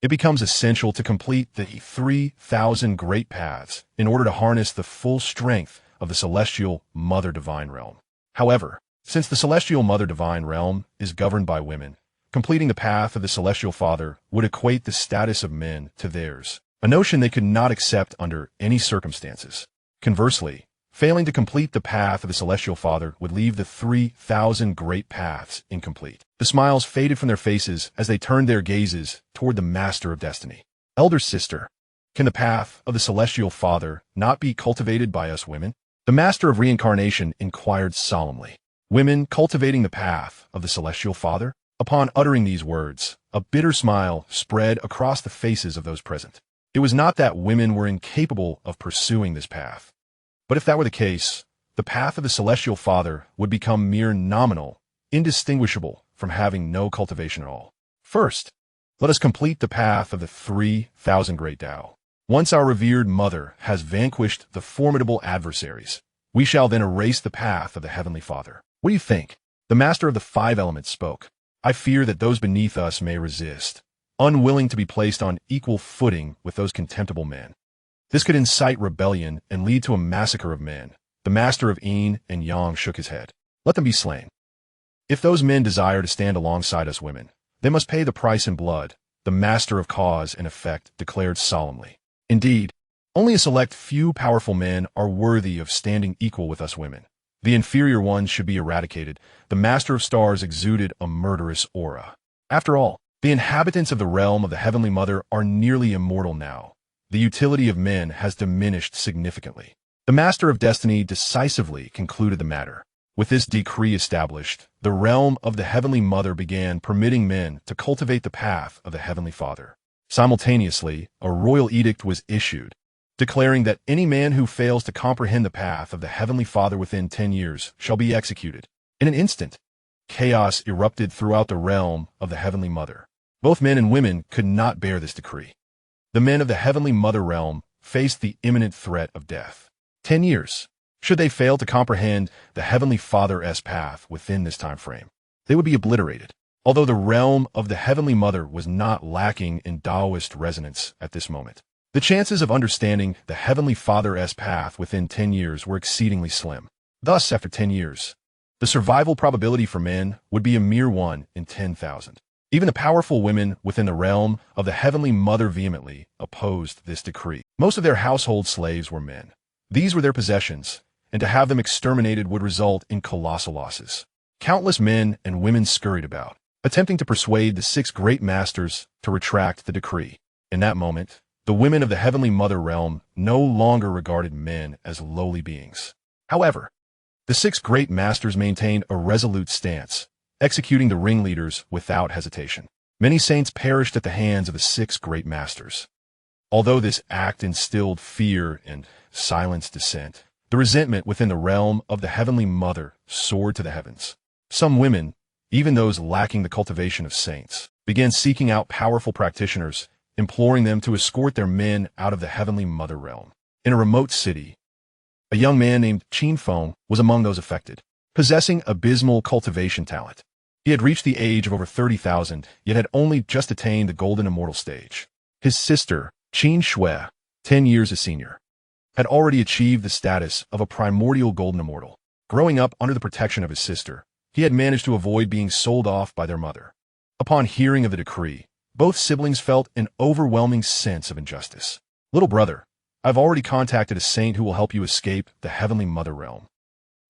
it becomes essential to complete the 3,000 great paths in order to harness the full strength of the Celestial Mother Divine Realm. However, since the Celestial Mother Divine Realm is governed by women, completing the path of the Celestial Father would equate the status of men to theirs, a notion they could not accept under any circumstances. Conversely, failing to complete the path of the Celestial Father would leave the 3,000 great paths incomplete. The smiles faded from their faces as they turned their gazes toward the Master of Destiny. Elder Sister, can the path of the Celestial Father not be cultivated by us women? The Master of Reincarnation inquired solemnly. Women cultivating the path of the Celestial Father? Upon uttering these words, a bitter smile spread across the faces of those present. It was not that women were incapable of pursuing this path. But if that were the case, the path of the Celestial Father would become mere nominal, indistinguishable from having no cultivation at all. First, let us complete the path of the 3,000 great Tao. Once our revered Mother has vanquished the formidable adversaries, we shall then erase the path of the Heavenly Father. What do you think? The Master of the 5 Elements spoke. I fear that those beneath us may resist, unwilling to be placed on equal footing with those contemptible men. This could incite rebellion and lead to a massacre of men. The Master of Yin and Yang shook his head. Let them be slain. If those men desire to stand alongside us women, they must pay the price in blood, the Master of Cause and Effect declared solemnly. Indeed, only a select few powerful men are worthy of standing equal with us women. The inferior ones should be eradicated. The Master of Stars exuded a murderous aura. After all, the inhabitants of the realm of the Heavenly Mother are nearly immortal now. The utility of men has diminished significantly. The Master of Destiny decisively concluded the matter. With this decree established, the realm of the Heavenly Mother began permitting men to cultivate the path of the Heavenly Father. Simultaneously, a royal edict was issued, declaring that any man who fails to comprehend the path of the Heavenly Father within 10 years shall be executed. In an instant, chaos erupted throughout the realm of the Heavenly Mother. Both men and women could not bear this decree. The men of the Heavenly Mother realm faced the imminent threat of death. 10 years. Should they fail to comprehend the Heavenly Father's path within this time frame, they would be obliterated. Although the realm of the Heavenly Mother was not lacking in Taoist resonance at this moment, the chances of understanding the Heavenly Father's path within 10 years were exceedingly slim. Thus, after 10 years, the survival probability for men would be a mere 1 in 10,000. Even the powerful women within the realm of the Heavenly Mother vehemently opposed this decree. Most of their household slaves were men. These were their possessions, and to have them exterminated would result in colossal losses. Countless men and women scurried about, attempting to persuade the six great masters to retract the decree. In that moment, the women of the Heavenly Mother Realm no longer regarded men as lowly beings. However, the six great masters maintained a resolute stance, executing the ringleaders without hesitation. Many saints perished at the hands of the six great masters. Although this act instilled fear and silenced dissent, the resentment within the realm of the Heavenly Mother soared to the heavens. Some women, even those lacking the cultivation of saints, began seeking out powerful practitioners, imploring them to escort their men out of the Heavenly Mother Realm. In a remote city, a young man named Qin Feng was among those affected, possessing abysmal cultivation talent. He had reached the age of over 30,000, yet had only just attained the Golden Immortal stage. His sister, Qin Shui, 10 years his senior, had already achieved the status of a primordial Golden Immortal. Growing up under the protection of his sister, he had managed to avoid being sold off by their mother. Upon hearing of the decree, both siblings felt an overwhelming sense of injustice. Little brother, I've already contacted a saint who will help you escape the Heavenly Mother Realm.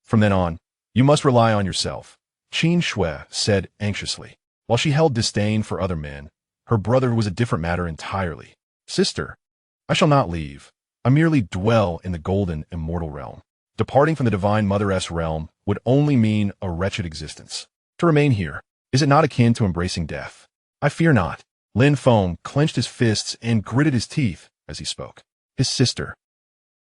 From then on, you must rely on yourself, Qin Shui said anxiously. While she held disdain for other men, her brother was a different matter entirely. Sister, I shall not leave. I merely dwell in the Golden Immortal Realm. Departing from the Divine Mother's realm would only mean a wretched existence. To remain here, is it not akin to embracing death? I fear not. Lin Feng clenched his fists and gritted his teeth as he spoke. His sister,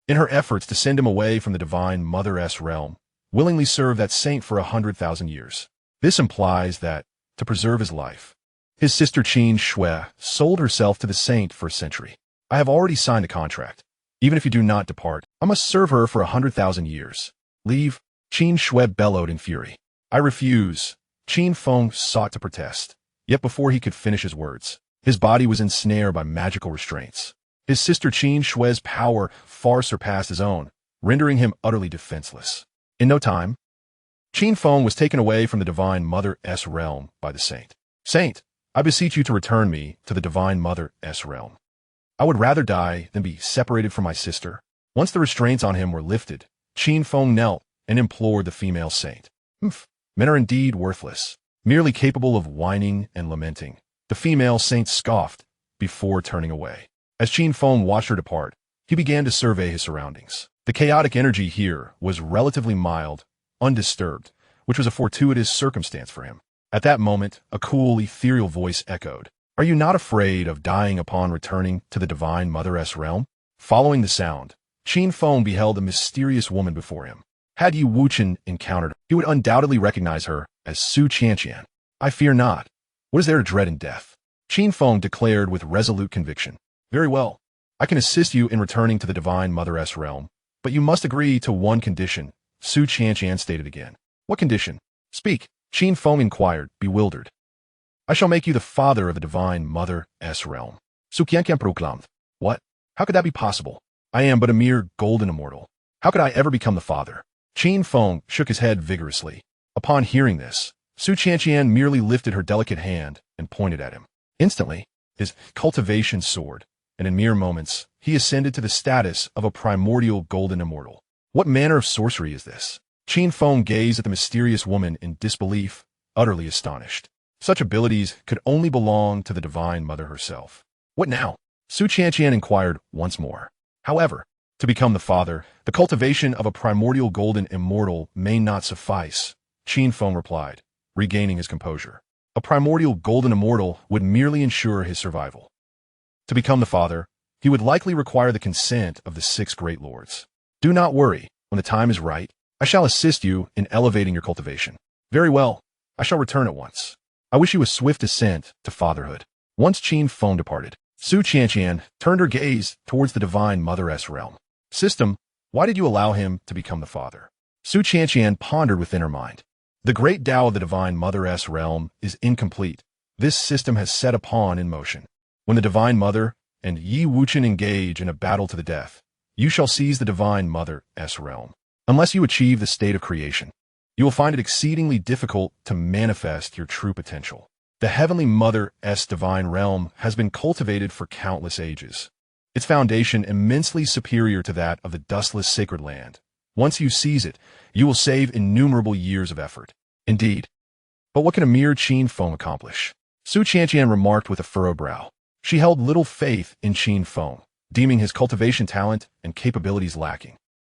in her efforts to send him away from the Divine Mother's realm, willingly served that saint for 100,000 years. This implies that, to preserve his life, his sister Qin Shui sold herself to the saint for a century. I have already signed the contract. Even if you do not depart, I must serve her for 100,000 years. Leave, Qin Shui bellowed in fury. I refuse. Qin Feng sought to protest, yet before he could finish his words, his body was ensnared by magical restraints. His sister Qin Shui's power far surpassed his own, rendering him utterly defenseless. In no time, Qin Feng was taken away from the Divine Mother's realm by the saint. Saint, I beseech you to return me to the Divine Mother's realm. I would rather die than be separated from my sister. Once the restraints on him were lifted, Qin Feng knelt and implored the female saint. Men are indeed worthless, merely capable of whining and lamenting. The female saint scoffed before turning away. As Qin Feng watched her depart, he began to survey his surroundings. The chaotic energy here was relatively mild, undisturbed, which was a fortuitous circumstance for him. At that moment, a cool, ethereal voice echoed. Are you not afraid of dying upon returning to the Divine Mother's realm? Following the sound, Qin Feng beheld a mysterious woman before him. Had Yi Wuchen encountered her, he would undoubtedly recognize her as Su Xianxia. I fear not. What is there to dread in death? Qin Feng declared with resolute conviction. Very well. I can assist you in returning to the Divine Mother's realm, but you must agree to one condition, Su Xianxia stated again. What condition? Speak, Qin Feng inquired, bewildered. I shall make you the father of the Divine Mother's realm. Su Xianxia proclaimed. What? How could that be possible? I am but a mere Golden Immortal. How could I ever become the father? Qin Feng shook his head vigorously. Upon hearing this, Su Xianxia merely lifted her delicate hand and pointed at him. Instantly, his cultivation soared, and in mere moments, he ascended to the status of a primordial Golden Immortal. What manner of sorcery is this? Qin Feng gazed at the mysterious woman in disbelief, utterly astonished. Such abilities could only belong to the Divine Mother herself. What now? Su Xianxia inquired once more. However, to become the father, the cultivation of a primordial Golden Immortal may not suffice, Qin Feng replied, regaining his composure. A primordial Golden Immortal would merely ensure his survival. To become the father, he would likely require the consent of the six great lords. Do not worry, when the time is right, I shall assist you in elevating your cultivation. Very well, I shall return at once. I wish you a swift ascent to fatherhood. Once Qin Feng departed, Su Xianxia turned her gaze towards the Divine Mother's realm. System, why did you allow him to become the father? Su Xianxia pondered within her mind. The great Tao of the Divine Mother's realm is incomplete. This system has set a pawn in motion. When the Divine Mother and Yi Wuchen engage in a battle to the death, you shall seize the Divine Mother's realm. Unless you achieve the state of creation, you will find it exceedingly difficult to manifest your true potential. The Heavenly Mother's divine realm has been cultivated for countless ages, its foundation immensely superior to that of the dustless sacred land. Once you seize it, you will save innumerable years of effort. Indeed, But what can a mere Qin foam accomplish? Su Qianqian remarked with a furrowed brow. She held little faith in Qin foam, deeming his cultivation talent and capabilities lacking.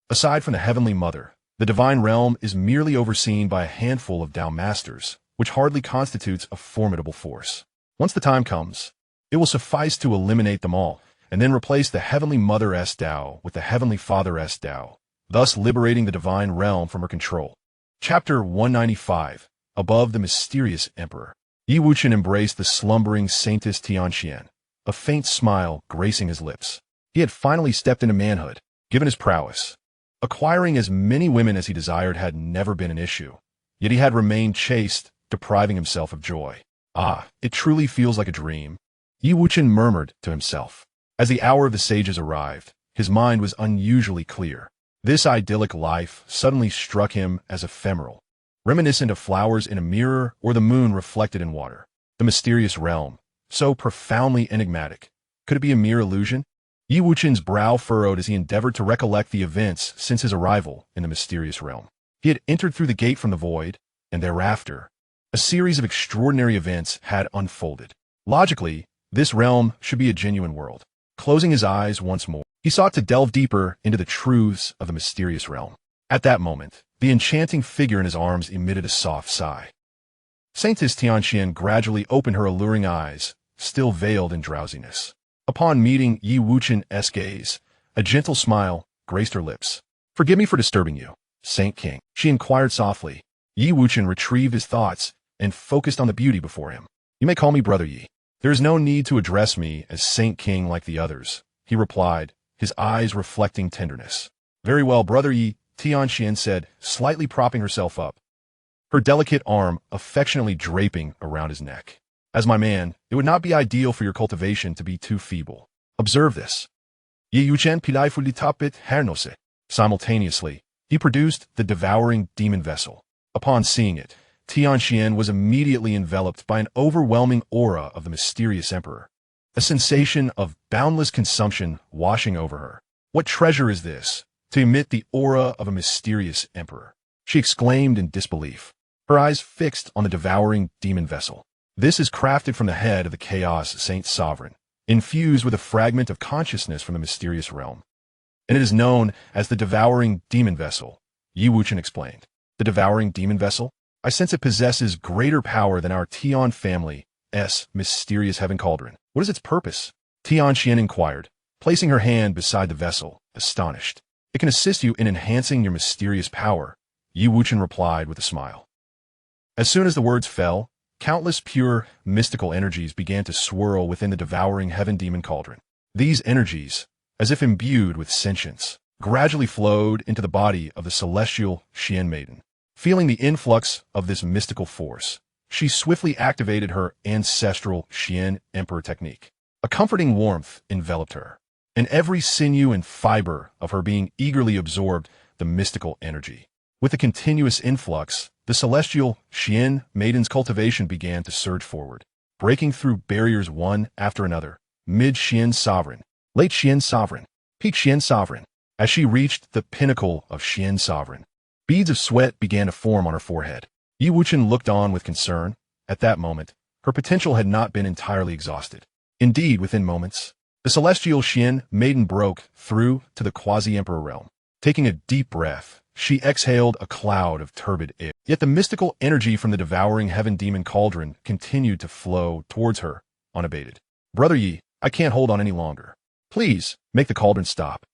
Aside from the Heavenly Mother, the Divine Realm is merely overseen by a handful of Dao Masters, which hardly constitutes a formidable force. Once the time comes, it will suffice to eliminate them all, and then replace the Heavenly Mother-S Dao with the Heavenly Father-S Dao, thus liberating the Divine Realm from her control. Chapter 195. Above the Mysterious Emperor. Yi Wuchen embraced the slumbering Saintess Xianxia, a faint smile gracing his lips. He had finally stepped into manhood, given his prowess. Acquiring as many women as he desired had never been an issue, yet he had remained chaste, depriving himself of joy. Ah, it truly feels like a dream, Yi Wuchen murmured to himself. As the hour of the sages arrived, his mind was unusually clear. This idyllic life suddenly struck him as ephemeral, reminiscent of flowers in a mirror or the moon reflected in water. The mysterious realm, so profoundly enigmatic. Could it be a mere illusion? Yi Wuchen's brow furrowed as he endeavored to recollect the events since his arrival in the mysterious realm. He had entered through the gate from the void, and thereafter, a series of extraordinary events had unfolded. Logically, this realm should be a genuine world. Closing his eyes once more, he sought to delve deeper into the truths of the mysterious realm. At that moment, the enchanting figure in his arms emitted a soft sigh. Saintess Xianxia gradually opened her alluring eyes, still veiled in drowsiness. Upon meeting Yi Wuchen's gaze, a gentle smile graced her lips. "Forgive me for disturbing you, Saint King," she inquired softly. Yi Wuchen retrieved his thoughts and focused on the beauty before him. "You may call me Brother Yi. There is no need to address me as Saint King like the others," he replied, his eyes reflecting tenderness. "Very well, Brother Yi," Xianxia said, slightly propping herself up, her delicate arm affectionately draping around his neck. "As my man, it would not be ideal for your cultivation to be too feeble. Observe this." Yi Wuchen playfully tapit hernose. Simultaneously, he produced the devouring demon vessel. Upon seeing it, Xianxia was immediately enveloped by an overwhelming aura of the mysterious emperor. A sensation of boundless consumption washing over her. "What treasure is this, to emit the aura of a mysterious emperor?" she exclaimed in disbelief, her eyes fixed on the devouring demon vessel. "This is crafted from the head of the Chaos Saint Sovereign, infused with a fragment of consciousness from the mysterious realm. And it is known as the devouring demon vessel," Yi Wuchen explained. "The devouring demon vessel? I sense it possesses greater power than our Tian family's mysterious heaven cauldron. What is its purpose?" Xianxia inquired, placing her hand beside the vessel, astonished. "It can assist you in enhancing your mysterious power," Yi Wuchen replied with a smile. As soon as the words fell, countless pure, mystical energies began to swirl within the devouring heaven demon cauldron. These energies, as if imbued with sentience, gradually flowed into the body of the celestial Xian maiden. Feeling the influx of this mystical force, she swiftly activated her ancestral Xian Emperor technique. A comforting warmth enveloped her, and every sinew and fiber of her being eagerly absorbed the mystical energy. With the continuous influx, the celestial Xian maiden's cultivation began to surge forward, breaking through barriers one after another. Mid-Xian Sovereign, late Xian Sovereign, peak Xian Sovereign. As she reached the pinnacle of Xian Sovereign, beads of sweat began to form on her forehead. Yi Wuchen looked on with concern. At that moment, her potential had not been entirely exhausted. Indeed, within moments, the celestial Xian maiden broke through to the quasi-emperor realm. Taking a deep breath, she exhaled a cloud of turbid air. Yet the mystical energy from the devouring heaven demon cauldron continued to flow towards her, unabated. "Brother Yi, I can't hold on any longer. Please, make the cauldron stop,"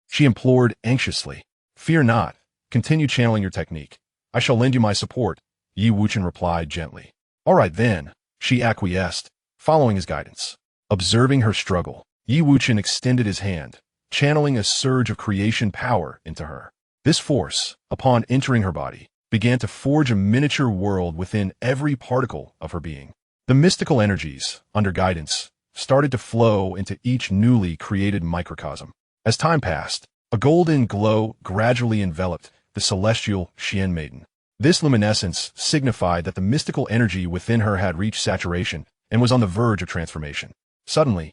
she implored anxiously. "Fear not. Continue channeling your technique. I shall lend you my support," Yi Wuchen replied gently. "All right then," she acquiesced, following his guidance. Observing her struggle, Yi Wuchen extended his hand, channeling a surge of creation power into her. This force, upon entering her body, began to forge a miniature world within every particle of her being. The mystical energies, under guidance, started to flow into each newly created microcosm. As time passed, a golden glow gradually enveloped the celestial Xian maiden. This luminescence signified that the mystical energy within her had reached saturation and was on the verge of transformation. Suddenly,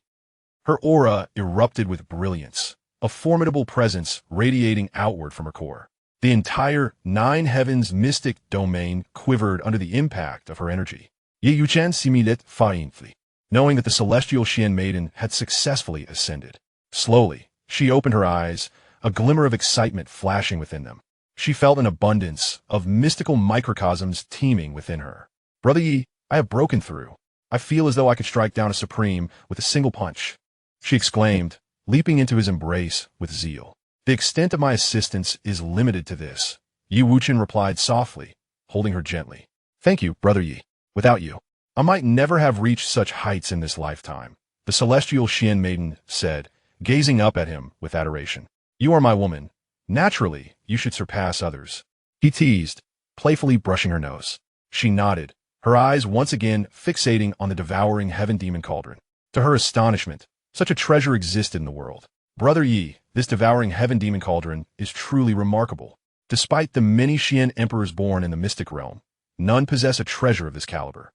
her aura erupted with brilliance, a formidable presence radiating outward from her core. The entire nine heavens mystic domain quivered under the impact of her energy. Ye Wuchen similet fiancée, knowing that the celestial Xian maiden had successfully ascended. Slowly, she opened her eyes, a glimmer of excitement flashing within them. She felt an abundance of mystical microcosms teeming within her. Brother Yi, I have broken through. I feel as though I could strike down a supreme with a single punch, she exclaimed, leaping into his embrace with zeal. The extent of my assistance is limited to this, Yi Wuchen replied softly, holding her gently. Thank you, Brother Yi. Without you, I might never have reached such heights in this lifetime, the celestial Xian maiden said, gazing up at him with adoration. You are my woman. Naturally, you should surpass others. He teased, playfully brushing her nose. She nodded, her eyes once again fixating on the devouring heaven demon cauldron. To her astonishment, such a treasure existed in the world. Brother Yi, this devouring heaven demon cauldron is truly remarkable. Despite the many Xian emperors born in the mystic realm, none possess a treasure of this caliber.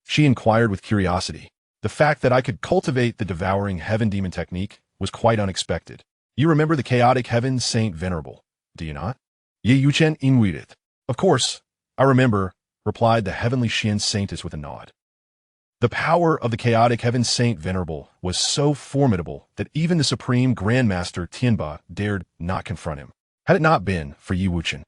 She inquired with curiosity. The fact that I could cultivate the devouring heaven demon technique was quite unexpected. You remember the chaotic heaven saint venerable, do you not? Ye Wuchen invited. Of course, I remember, replied the heavenly Xian saintess with a nod. The power of the chaotic heaven saint venerable was so formidable that even the supreme grandmaster Tianba dared not confront him. Had it not been for Yi Wuchen,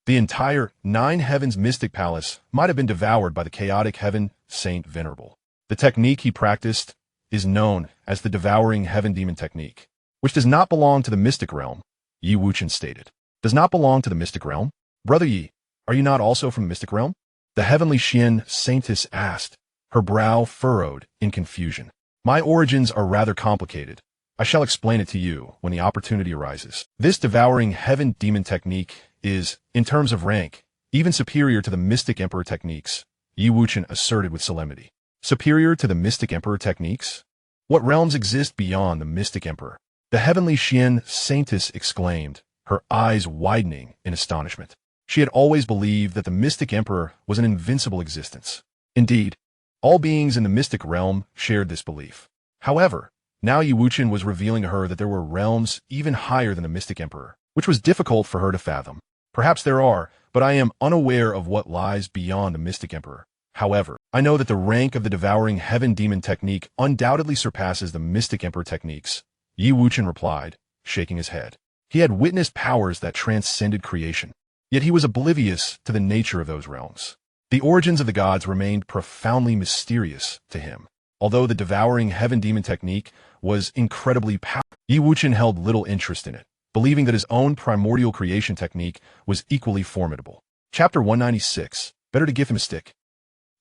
the entire nine heavens mystic palace might have been devoured by the chaotic heaven saint venerable. The technique he practiced is known as the devouring heaven demon technique, which does not belong to the mystic realm, Yi Wuchen stated. Does not belong to the mystic realm? Brother Yi, are you not also from the mystic realm? The heavenly Xian saintess asked, her brow furrowed in confusion. My origins are rather complicated. I shall explain it to you when the opportunity arises. This devouring heaven demon technique is, in terms of rank, even superior to the mystic emperor techniques, Yi Wuchen asserted with solemnity. Superior to the mystic emperor techniques? What realms exist beyond the mystic emperor? The heavenly Xian saintess exclaimed, her eyes widening in astonishment. She had always believed that the mystic emperor was an invincible existence. Indeed, all beings in the mystic realm shared this belief. However, now Yi Wuchen was revealing to her that there were realms even higher than the mystic emperor, which was difficult for her to fathom. Perhaps there are, but I am unaware of what lies beyond the mystic emperor. However, I know that the rank of the devouring heaven demon technique undoubtedly surpasses the mystic emperor techniques, Yi Wuchen replied, shaking his head. He had witnessed powers that transcended creation, yet he was oblivious to the nature of those realms. The origins of the gods remained profoundly mysterious to him. Although the devouring heaven demon technique was incredibly powerful, Yi Wuchen held little interest in it, believing that his own primordial creation technique was equally formidable. Chapter 196, Better to Give Him a Stick.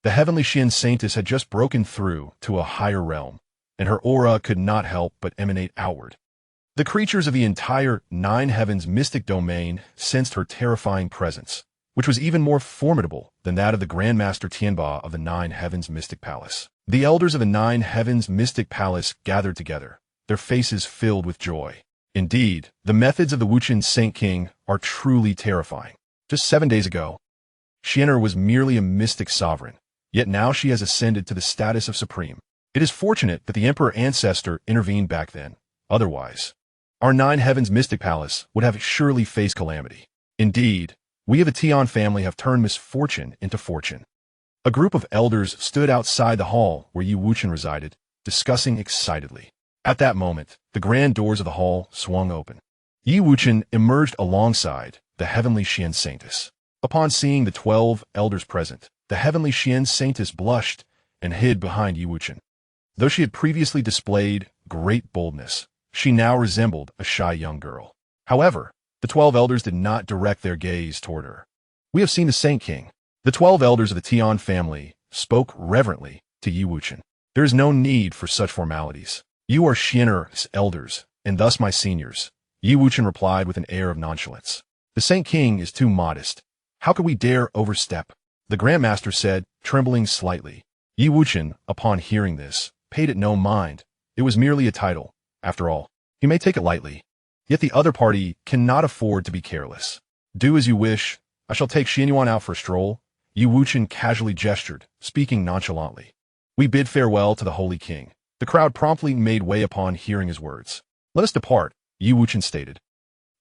The heavenly Xian saintess had just broken through to a higher realm, and her aura could not help but emanate outward. The creatures of the entire nine heavens mystic domain sensed her terrifying presence, which was even more formidable than that of the Grandmaster Tianba of the nine heavens mystic palace. The elders of the nine heavens mystic palace gathered together, their faces filled with joy. Indeed, the methods of the Wuchen Saint King are truly terrifying. Just 7 days ago, Xian'er was merely a mystic sovereign, yet now she has ascended to the status of supreme. It is fortunate that the emperor ancestor intervened back then. Otherwise, our nine heavens mystic palace would have surely faced calamity. Indeed, we of the Tian family have turned misfortune into fortune. A group of elders stood outside the hall where Yi Wuchen resided, discussing excitedly. At that moment, the grand doors of the hall swung open. Yi Wuchen emerged alongside the heavenly Xian saintess. Upon seeing the 12 elders present, the heavenly Xian saintess blushed and hid behind Yi Wuchen. Though she had previously displayed great boldness, she now resembled a shy young girl. However, the 12 elders did not direct their gaze toward her. We have seen the Saint King. The 12 elders of the Tian family spoke reverently to Yi Wuchen. There is no need for such formalities. You are Xian'er's elders, and thus my seniors, Yi Wuchen replied with an air of nonchalance. The Saint King is too modest. How could we dare overstep? The Grandmaster said, trembling slightly. Yi Wuchen, upon hearing this, paid it no mind. It was merely a title. After all, he may take it lightly. Yet the other party cannot afford to be careless. Do as you wish. I shall take Xianyuan out for a stroll. Yi Wuchen casually gestured, speaking nonchalantly. We bid farewell to the Holy King. The crowd promptly made way upon hearing his words. Let us depart, Yi Wuchen stated.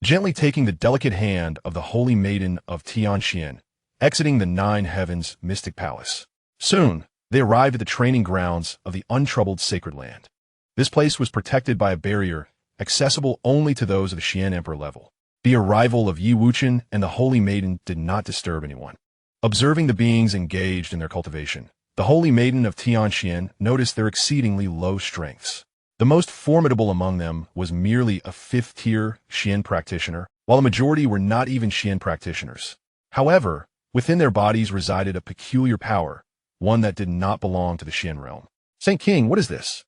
gently taking the delicate hand of the Holy Maiden of Xianxia, exiting the Nine Heavens mystic palace. Soon, they arrived at the training grounds of the untroubled sacred land. This place was protected by a barrier accessible only to those of the Xian Emperor level. The arrival of Wuchen and the Holy Maiden did not disturb anyone. Observing the beings engaged in their cultivation, the Holy Maiden of Xianxia noticed their exceedingly low strengths. The most formidable among them was merely a fifth-tier Xian practitioner, while a majority were not even Xian practitioners. However, within their bodies resided a peculiar power, one that did not belong to the Xian realm. "Saint King, what is this?"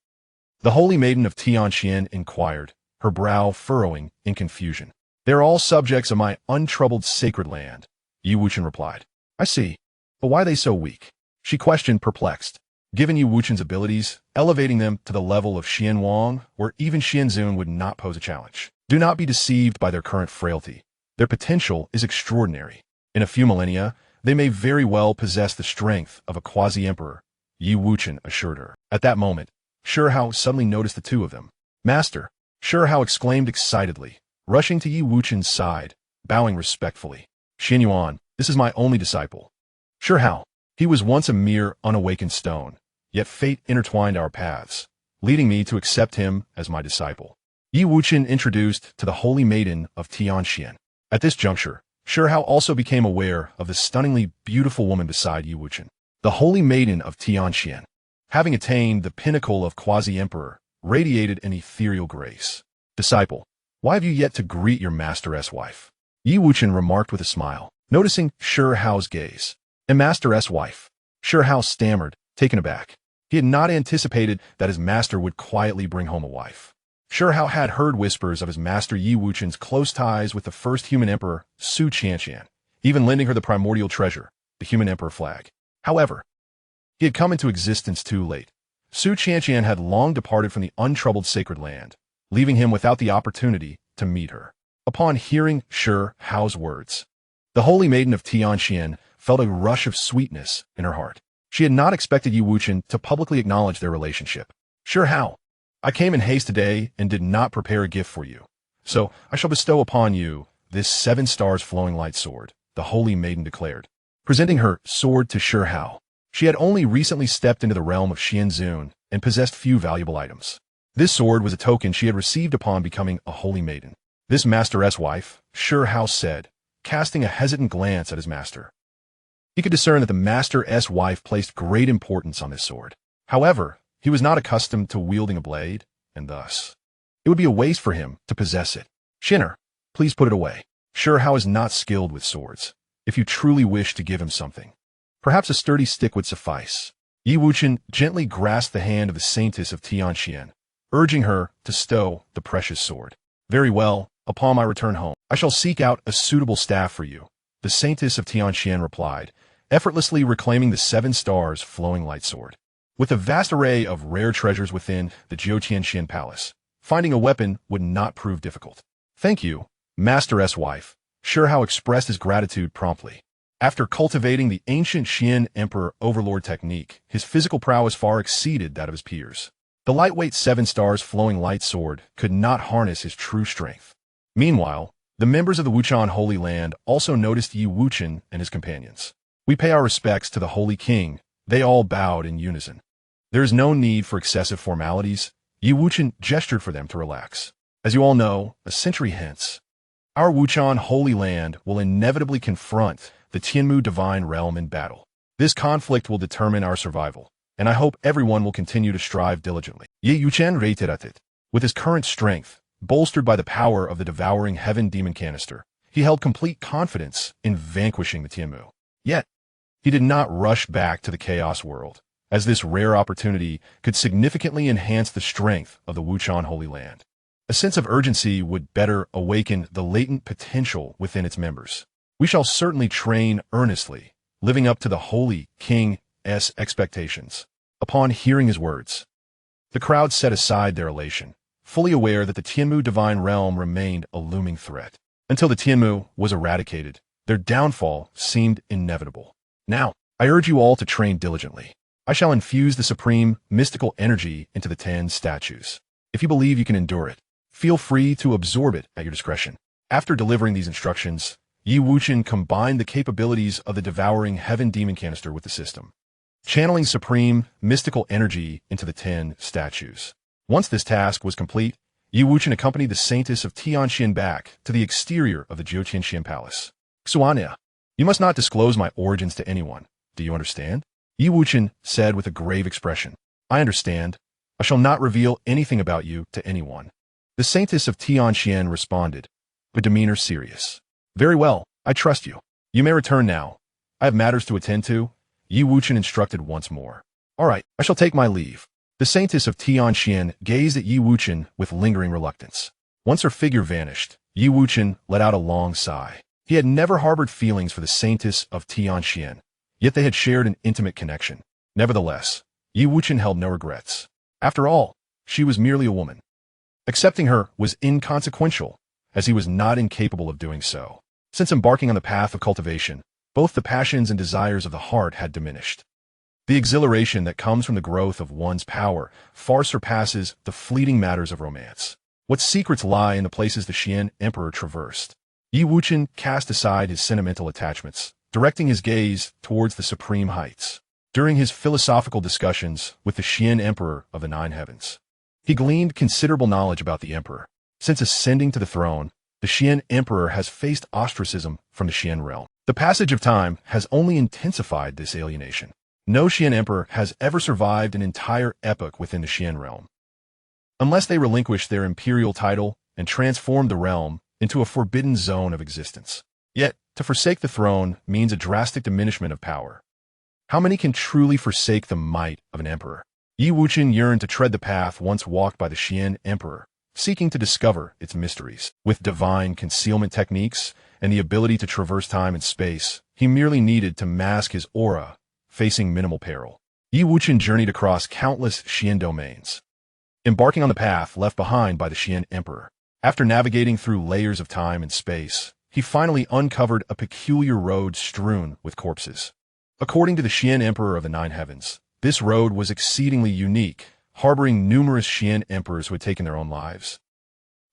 The Holy Maiden of Xianxia inquired, her brow furrowing in confusion. "They are all subjects of my untroubled sacred land," Wuchen replied. "I see. But why are they so weak?" she questioned, perplexed. Given Wuchen's abilities, elevating them to the level of Xian Wang or even Xian Zun would not pose a challenge. Do not be deceived by their current frailty. Their potential is extraordinary. In a few millennia, they may very well possess the strength of a quasi-emperor, Wuchen assured her. At that moment, Shihao suddenly noticed the two of them. "Master!" Shihao exclaimed excitedly, rushing to Wuchen's side, bowing respectfully. "Xin Yuan, this is my only disciple." "Shihao, he was once a mere unawakened stone, yet fate intertwined our paths, leading me to accept him as my disciple," Wuchen introduced to the Holy Maiden of Xianxia. At this juncture, Shihao also became aware of the stunningly beautiful woman beside Wuchen. The Holy Maiden of Xianxia, having attained the pinnacle of quasi-emperor, radiated an ethereal grace. "Disciple, why have you yet to greet your master's wife?" Wuchen remarked with a smile, noticing Shihao's gaze. "A master's wife?" Shihao stammered, taken aback. He had not anticipated that his master would quietly bring home a wife. Shihao had heard whispers of his master Wuchen's close ties with the first human emperor, Su Qianqian, even lending her the primordial treasure, the human emperor flag. However, he had come into existence too late. Su Qianqian had long departed from the untroubled sacred land, leaving him without the opportunity to meet her. Upon hearing Shihao's words, the Holy Maiden of Xianxia felt a rush of sweetness in her heart. She had not expected Wuchen to publicly acknowledge their relationship. "Shihao, I came in haste today and did not prepare a gift for you. So I shall bestow upon you this 7 stars flowing light sword," the Holy Maiden declared, presenting her sword to Shihao. She had only recently stepped into the realm of Xian Zun and possessed few valuable items. This sword was a token she had received upon becoming a Holy Maiden. "This master's wife," Shihao said, casting a hesitant glance at his master. He could discern that the master's wife placed great importance on this sword. However, he was not accustomed to wielding a blade, and thus, it would be a waste for him to possess it. "Shinner, please put it away. Shihao is not skilled with swords. If you truly wish to give him something, perhaps a sturdy stick would suffice." Wuchen gently grasped the hand of the saintess of Xianxia, urging her to stow the precious sword. "Very well, upon my return home, I shall seek out a suitable staff for you," the saintess of Xianxia replied, effortlessly reclaiming the 7 stars flowing light sword. With a vast array of rare treasures within the Jiutianxian palace, finding a weapon would not prove difficult. "Thank you, master's wife," Shihao expressed his gratitude promptly. After cultivating the ancient Xian Emperor Overlord technique, his physical prowess far exceeded that of his peers. The lightweight 7 stars flowing light sword could not harness his true strength. Meanwhile, the members of the Wuchen Holy Land also noticed Wuchen and his companions. "We pay our respects to the Holy King," they all bowed in unison. There is no need for excessive formalities. Wuchen gestured for them to relax. "As you all know, a century hence, our Wuchen Holy Land will inevitably confront the Tianmu Divine Realm in battle. This conflict will determine our survival, and I hope everyone will continue to strive diligently." Wuchen reiterated. With his current strength, bolstered by the power of the devouring heaven demon canister, he held complete confidence in vanquishing the Tianmu. Yet, he did not rush back to the chaos world, as this rare opportunity could significantly enhance the strength of the Wuchen Holy Land. A sense of urgency would better awaken the latent potential within its members. "We shall certainly train earnestly, living up to the Holy King's expectations." Upon hearing his words, the crowd set aside their elation, fully aware that the Tianmu Divine Realm remained a looming threat. Until the Tianmu was eradicated, their downfall seemed inevitable. "Now, I urge you all to train diligently. I shall infuse the supreme mystical energy into the 10 statues. If you believe you can endure it, feel free to absorb it at your discretion." After delivering these instructions, Yi Wuchen combined the capabilities of the devouring heaven demon canister with the system, channeling supreme, mystical energy into the 10 statues. Once this task was complete, Yi Wuchen accompanied the Saintess of Xianxia back to the exterior of the Xianxia Palace. Xianxia, you must not disclose my origins to anyone. Do you understand? Yi Wuchen said with a grave expression. I understand. I shall not reveal anything about you to anyone. The Saintess of Xianxia responded, with demeanor serious. Very well, I trust you. You may return now. I have matters to attend to. Yi Wuchen instructed once more. All right, I shall take my leave. The Saintess of Xianxia gazed at Yi Wuchen with lingering reluctance. Once her figure vanished, Yi Wuchen let out a long sigh. He had never harbored feelings for the Saintess of Xianxia, yet they had shared an intimate connection. Nevertheless, Yi Wuchen held no regrets. After all, she was merely a woman. Accepting her was inconsequential, as he was not incapable of doing so. Since embarking on the path of cultivation, both the passions and desires of the heart had diminished. The exhilaration that comes from the growth of one's power far surpasses the fleeting matters of romance. What secrets lie in the places the Xian Emperor traversed? Yi Wuchen cast aside his sentimental attachments, directing his gaze towards the supreme heights. During his philosophical discussions with the Xian Emperor of the Nine Heavens, he gleaned considerable knowledge about the Emperor. Since ascending to the throne, the Xian Emperor has faced ostracism from the Xian realm. The passage of time has only intensified this alienation. No Xian Emperor has ever survived an entire epoch within the Xian realm, unless they relinquish their imperial title and transform the realm into a forbidden zone of existence. Yet, to forsake the throne means a drastic diminishment of power. How many can truly forsake the might of an emperor? Yi Wuchen yearned to tread the path once walked by the Xian Emperor, seeking to discover its mysteries. With divine concealment techniques and the ability to traverse time and space, he merely needed to mask his aura, facing minimal peril. Yi Wuchen journeyed across countless Xian domains, embarking on the path left behind by the Xian Emperor. After navigating through layers of time and space, he finally uncovered a peculiar road strewn with corpses. According to the Xian Emperor of the Nine Heavens, this road was exceedingly unique, harboring numerous Xian emperors who had taken their own lives,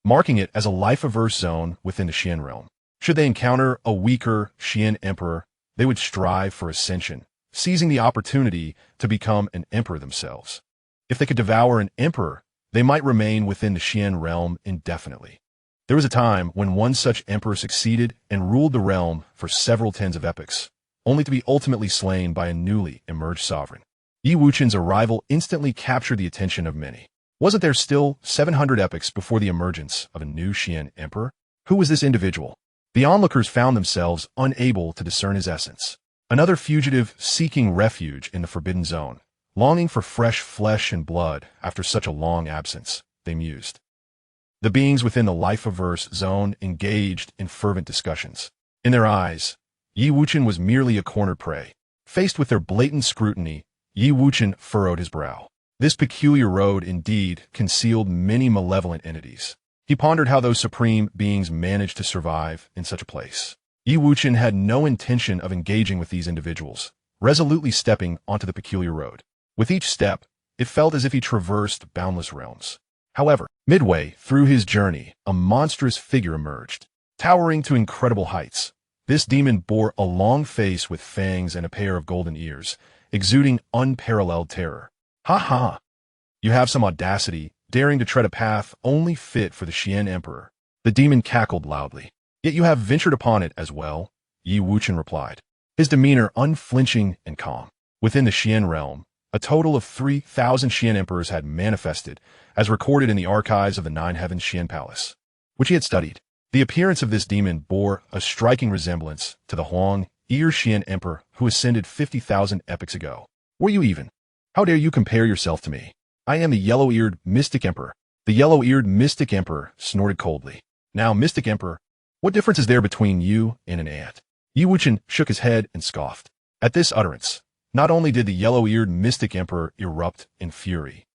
marking it as a life-averse zone within the Xian realm. Should they encounter a weaker Xian emperor, they would strive for ascension, seizing the opportunity to become an emperor themselves. If they could devour an emperor, they might remain within the Xian realm indefinitely. There was a time when one such emperor succeeded and ruled the realm for several tens of epochs, only to be ultimately slain by a newly emerged sovereign. Yi Wuchen's arrival instantly captured the attention of many. Wasn't there still 700 epochs before the emergence of a new Xian emperor? Who was this individual? The onlookers found themselves unable to discern his essence. Another fugitive seeking refuge in the Forbidden Zone, longing for fresh flesh and blood after such a long absence, they mused. The beings within the life-averse zone engaged in fervent discussions. In their eyes, Yi Wuchen was merely a cornered prey. Faced with their blatant scrutiny, Yi Wuchen furrowed his brow. This peculiar road indeed concealed many malevolent entities. He pondered how those supreme beings managed to survive in such a place. Yi Wuchen had no intention of engaging with these individuals, resolutely stepping onto the peculiar road. With each step, it felt as if he traversed boundless realms. However, midway through his journey, a monstrous figure emerged. Towering to incredible heights, this demon bore a long face with fangs and a pair of golden ears, exuding unparalleled terror. Ha ha! You have some audacity, daring to tread a path only fit for the Xian Emperor. The demon cackled loudly. Yet you have ventured upon it as well, Yi Wuchen replied, his demeanor unflinching and calm. Within the Xian realm, a total of 3,000 Xian emperors had manifested, as recorded in the archives of the Nine Heavens Xian Palace, which he had studied. The appearance of this demon bore a striking resemblance to the Xian Xian Emperor who ascended 50,000 epochs ago. Were you even? How dare you compare yourself to me? I am the yellow-eared Mystic Emperor. The yellow-eared Mystic Emperor snorted coldly. Now, Mystic Emperor, what difference is there between you and an ant? Yi Wuchen shook his head and scoffed. At this utterance, not only did the yellow-eared Mystic Emperor erupt in fury,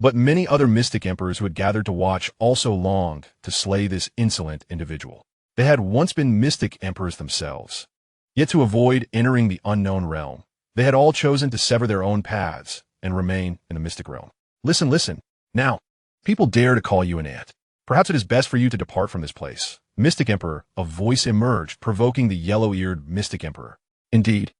but many other Mystic Emperors who had gathered to watch also longed to slay this insolent individual. They had once been Mystic Emperors themselves. Yet to avoid entering the unknown realm, they had all chosen to sever their own paths and remain in the mystic realm. Listen. Now, people dare to call you an ant. Perhaps it is best for you to depart from this place. Mystic Emperor, a voice emerged, provoking the yellow-eared Mystic Emperor. Indeed,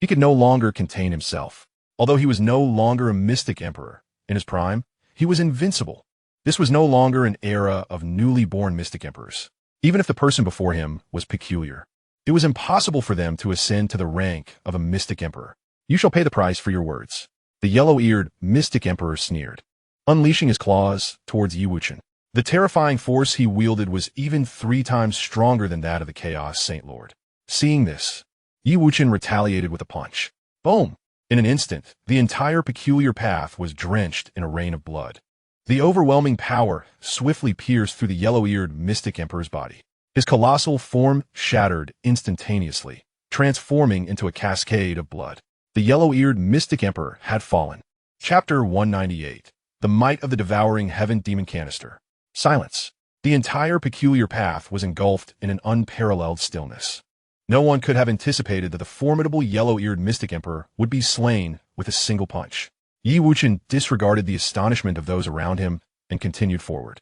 he could no longer contain himself. Although he was no longer a Mystic Emperor in his prime, he was invincible. This was no longer an era of newly born Mystic Emperors. Even if the person before him was peculiar, it was impossible for them to ascend to the rank of a Mystic Emperor. You shall pay the price for your words. The yellow-eared Mystic Emperor sneered, unleashing his claws towards Wuchen. The terrifying force he wielded was even 3 times stronger than that of the Chaos Saint Lord. Seeing this, Wuchen retaliated with a punch. Boom! In an instant, the entire peculiar path was drenched in a rain of blood. The overwhelming power swiftly pierced through the yellow-eared Mystic Emperor's body. His colossal form shattered instantaneously, transforming into a cascade of blood. The yellow-eared Mystic Emperor had fallen. Chapter 198. The Might of the Devouring Heaven Demon Canister. Silence. The entire peculiar path was engulfed in an unparalleled stillness. No one could have anticipated that the formidable yellow-eared Mystic Emperor would be slain with a single punch. Wuchen disregarded the astonishment of those around him and continued forward.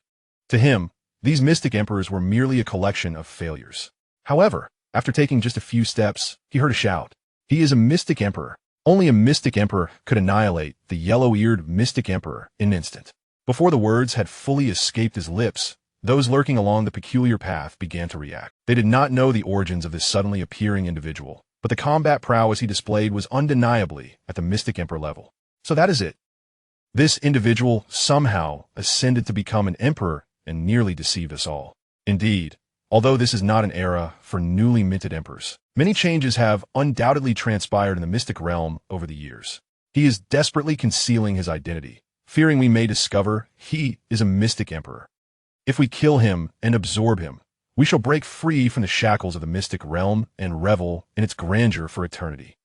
To him, these Mystic Emperors were merely a collection of failures. However, after taking just a few steps, he heard a shout. He is a Mystic Emperor. Only a Mystic Emperor could annihilate the yellow-eared Mystic Emperor in an instant. Before the words had fully escaped his lips, those lurking along the peculiar path began to react. They did not know the origins of this suddenly appearing individual, but the combat prowess he displayed was undeniably at the Mystic Emperor level. So that is it. This individual somehow ascended to become an emperor and nearly deceived us all. Indeed, although this is not an era for newly minted emperors, many changes have undoubtedly transpired in the mystic realm over the years. He is desperately concealing his identity, fearing we may discover he is a mystic emperor. If we kill him and absorb him, we shall break free from the shackles of the mystic realm and revel in its grandeur for eternity.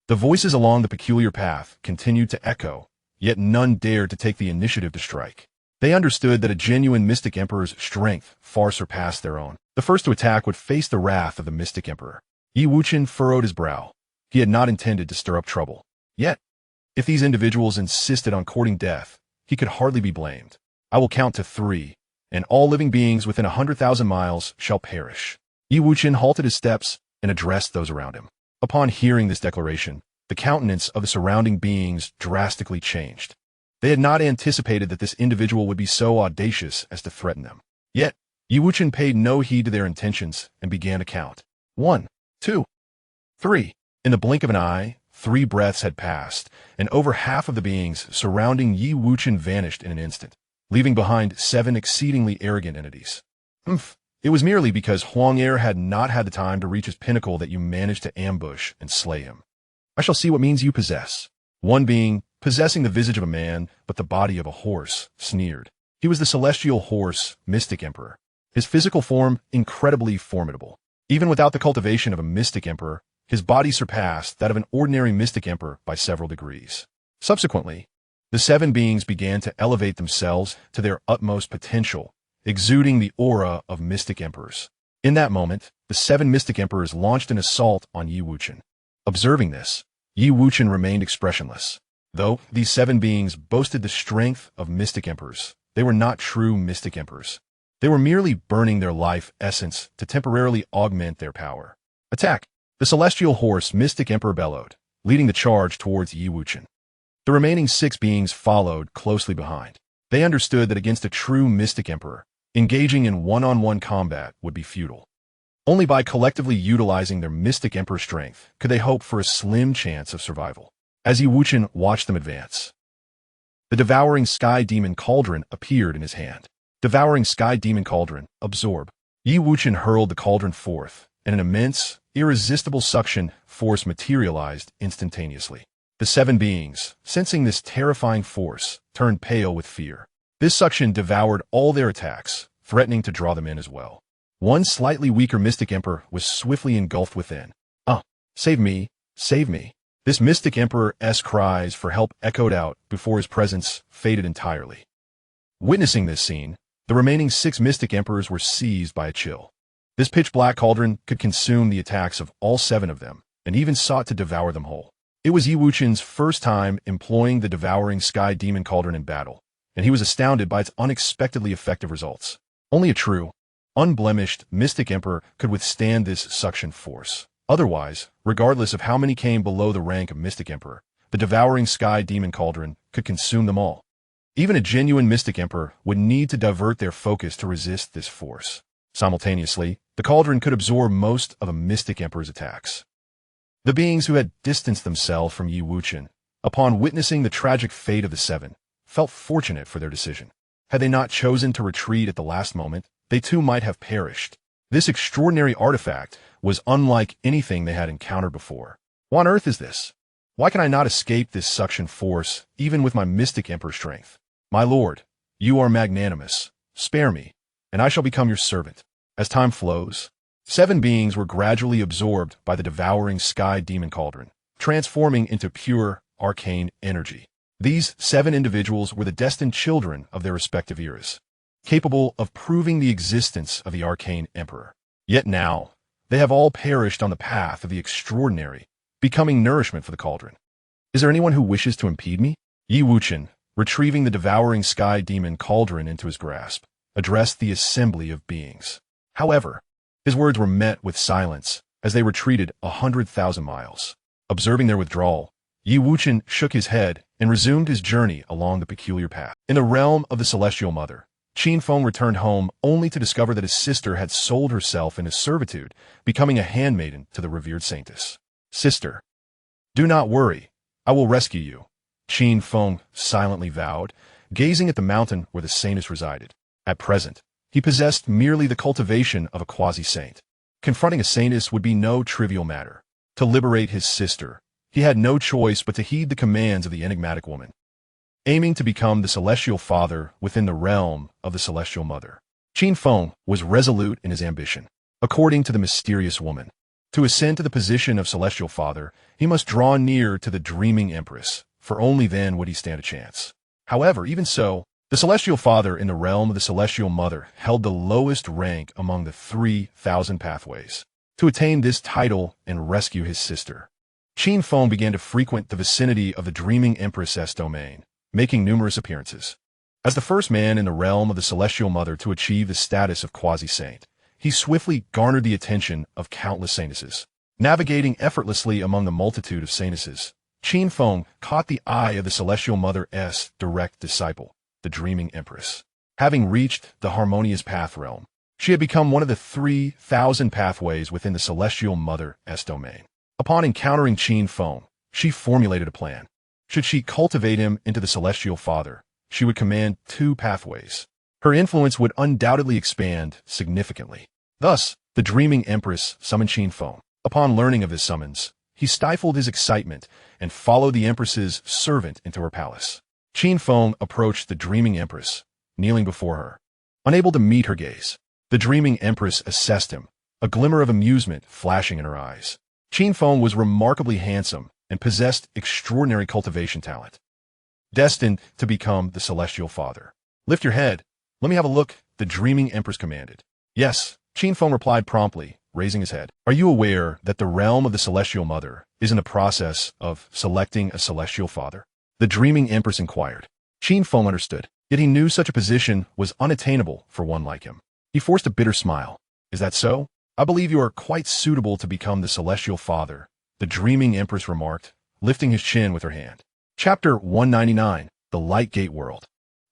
The voices along the peculiar path continued to echo, yet none dared to take the initiative to strike. They understood that a genuine mystic emperor's strength far surpassed their own. The first to attack would face the wrath of the mystic emperor. Wuchen furrowed his brow. He had not intended to stir up trouble. Yet, if these individuals insisted on courting death, he could hardly be blamed. I will count to 3, and all living beings within 100,000 miles shall perish. Wuchen halted his steps and addressed those around him. Upon hearing this declaration, the countenance of the surrounding beings drastically changed. They had not anticipated that this individual would be so audacious as to threaten them. Yet, Wuchen paid no heed to their intentions and began to count. 1, 2, 3. In the blink of an eye, 3 breaths had passed, and over half of the beings surrounding Wuchen vanished in an instant, leaving behind 7 exceedingly arrogant entities. It was merely because Huang'er had not had the time to reach his pinnacle that you managed to ambush and slay him. I shall see what means you possess. One being, possessing the visage of a man, but the body of a horse, sneered. He was the celestial horse, Mystic Emperor. His physical form, incredibly formidable. Even without the cultivation of a Mystic Emperor, his body surpassed that of an ordinary Mystic Emperor by several degrees. Subsequently, the 7 beings began to elevate themselves to their utmost potential, exuding the aura of Mystic Emperors. In that moment, the 7 Mystic Emperors launched an assault on Wuchen. Observing this, Wuchen remained expressionless. Though these 7 beings boasted the strength of Mystic Emperors, they were not true Mystic Emperors. They were merely burning their life essence to temporarily augment their power. Attack! The celestial horse Mystic Emperor bellowed, leading the charge towards Wuchen. The remaining 6 beings followed closely behind. They understood that against a true Mystic Emperor, engaging in one-on-one combat would be futile. Only by collectively utilizing their Mystic Emperor strength could they hope for a slim chance of survival. As Wuchen watched them advance, the devouring sky demon cauldron appeared in his hand. Devouring sky demon cauldron, absorb. Wuchen hurled the cauldron forth, and an immense, irresistible suction force materialized instantaneously. The 7 beings, sensing this terrifying force, turned pale with fear. This suction devoured all their attacks, threatening to draw them in as well. One slightly weaker Mystic Emperor was swiftly engulfed within. Save me, save me. This Mystic Emperor's cries for help echoed out before his presence faded entirely. Witnessing this scene, the remaining 6 Mystic Emperors were seized by a chill. This pitch-black cauldron could consume the attacks of all 7 of them, and even sought to devour them whole. It was Wuchen's first time employing the devouring sky demon cauldron in battle, and he was astounded by its unexpectedly effective results. Only a true, unblemished mystic emperor could withstand this suction force. Otherwise, regardless of how many came below the rank of mystic emperor, the devouring sky demon cauldron could consume them all. Even a genuine mystic emperor would need to divert their focus to resist this force. Simultaneously, the cauldron could absorb most of a mystic emperor's attacks. The beings who had distanced themselves from Wuchen, upon witnessing the tragic fate of the seven, felt fortunate for their decision. Had they not chosen to retreat at the last moment, they too might have perished. This extraordinary artifact was unlike anything they had encountered before. What on earth is this? Why can I not escape this suction force, even with my mystic emperor strength? My lord, you are magnanimous. Spare me, and I shall become your servant. As time flows, 7 beings were gradually absorbed by the devouring sky demon cauldron, transforming into pure, arcane energy. These 7 individuals were the destined children of their respective eras, capable of proving the existence of the arcane emperor. Yet now, they have all perished on the path of the extraordinary, becoming nourishment for the cauldron. Is there anyone who wishes to impede me? Wuchen, retrieving the devouring sky demon cauldron into his grasp, addressed the assembly of beings. However, his words were met with silence as they retreated 100,000 miles. Observing their withdrawal, Wuchen shook his head and resumed his journey along the peculiar path. In the realm of the Celestial Mother, Qianfeng returned home only to discover that his sister had sold herself into servitude, becoming a handmaiden to the revered saintess. Sister, do not worry, I will rescue you, Qianfeng silently vowed, gazing at the mountain where the saintess resided. At present, he possessed merely the cultivation of a quasi-saint. Confronting a saintess would be no trivial matter. To liberate his sister, he had no choice but to heed the commands of the enigmatic woman. Aiming to become the celestial father within the realm of the celestial mother, Qianfeng was resolute in his ambition. According to the mysterious woman, to ascend to the position of celestial father, he must draw near to the dreaming empress, for only then would he stand a chance. However, even so, the celestial father in the realm of the celestial mother held the lowest rank among the 3,000 pathways. To attain this title and rescue his sister, Qianfeng began to frequent the vicinity of the dreaming empress's domain, making numerous appearances. As the first man in the realm of the celestial mother to achieve the status of quasi-saint, he swiftly garnered the attention of countless saintesses. Navigating effortlessly among the multitude of saintesses, Qianfeng caught the eye of the celestial mother's direct disciple, the dreaming empress. Having reached the harmonious path realm, she had become one of the 3,000 pathways within the celestial mother's domain. Upon encountering Qianfeng, she formulated a plan. Should she cultivate him into the celestial father, she would command 2 pathways. Her influence would undoubtedly expand significantly. Thus, the dreaming empress summoned Qianfeng. Upon learning of his summons, he stifled his excitement and followed the empress's servant into her palace. Qianfeng approached the dreaming empress, kneeling before her. Unable to meet her gaze, the dreaming empress assessed him, a glimmer of amusement flashing in her eyes. Qianfeng was remarkably handsome and possessed extraordinary cultivation talent, destined to become the celestial father. Lift your head. Let me have a look, the dreaming empress commanded. Yes, Qianfeng replied promptly, raising his head. Are you aware that the realm of the celestial mother is in the process of selecting a celestial father? The dreaming empress inquired. Qianfeng understood, yet he knew such a position was unattainable for one like him. He forced a bitter smile. Is that so? I believe you are quite suitable to become the celestial father, the dreaming empress remarked, lifting his chin with her hand. Chapter 199, The Light Gate World.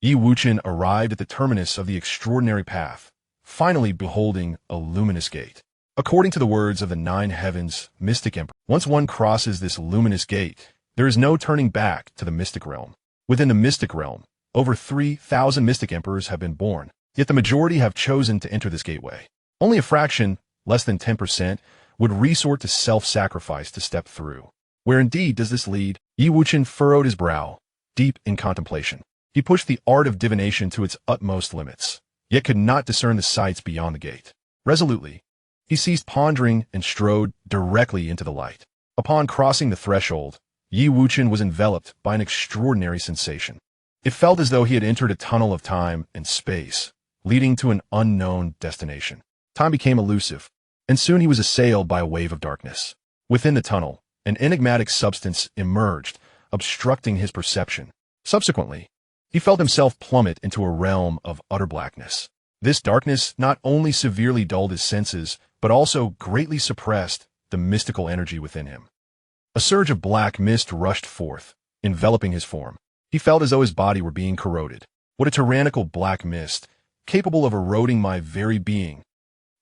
Wuchen arrived at the terminus of the extraordinary path, finally beholding a luminous gate. According to the words of the 9 heavens mystic emperor, once one crosses this luminous gate, there is no turning back to the mystic realm. Within the mystic realm, over 3,000 mystic emperors have been born, yet the majority have chosen to enter this gateway. Only a fraction, less than 10%, would resort to self-sacrifice to step through. Where indeed does this lead? Wuchen furrowed his brow, deep in contemplation. He pushed the art of divination to its utmost limits, yet could not discern the sights beyond the gate. Resolutely, he ceased pondering and strode directly into the light. Upon crossing the threshold, Wuchen was enveloped by an extraordinary sensation. It felt as though he had entered a tunnel of time and space, leading to an unknown destination. Time became elusive, and soon he was assailed by a wave of darkness. Within the tunnel, an enigmatic substance emerged, obstructing his perception. Subsequently, he felt himself plummet into a realm of utter blackness. This darkness not only severely dulled his senses, but also greatly suppressed the mystical energy within him. A surge of black mist rushed forth, enveloping his form. He felt as though his body were being corroded. What a tyrannical black mist, capable of eroding my very being.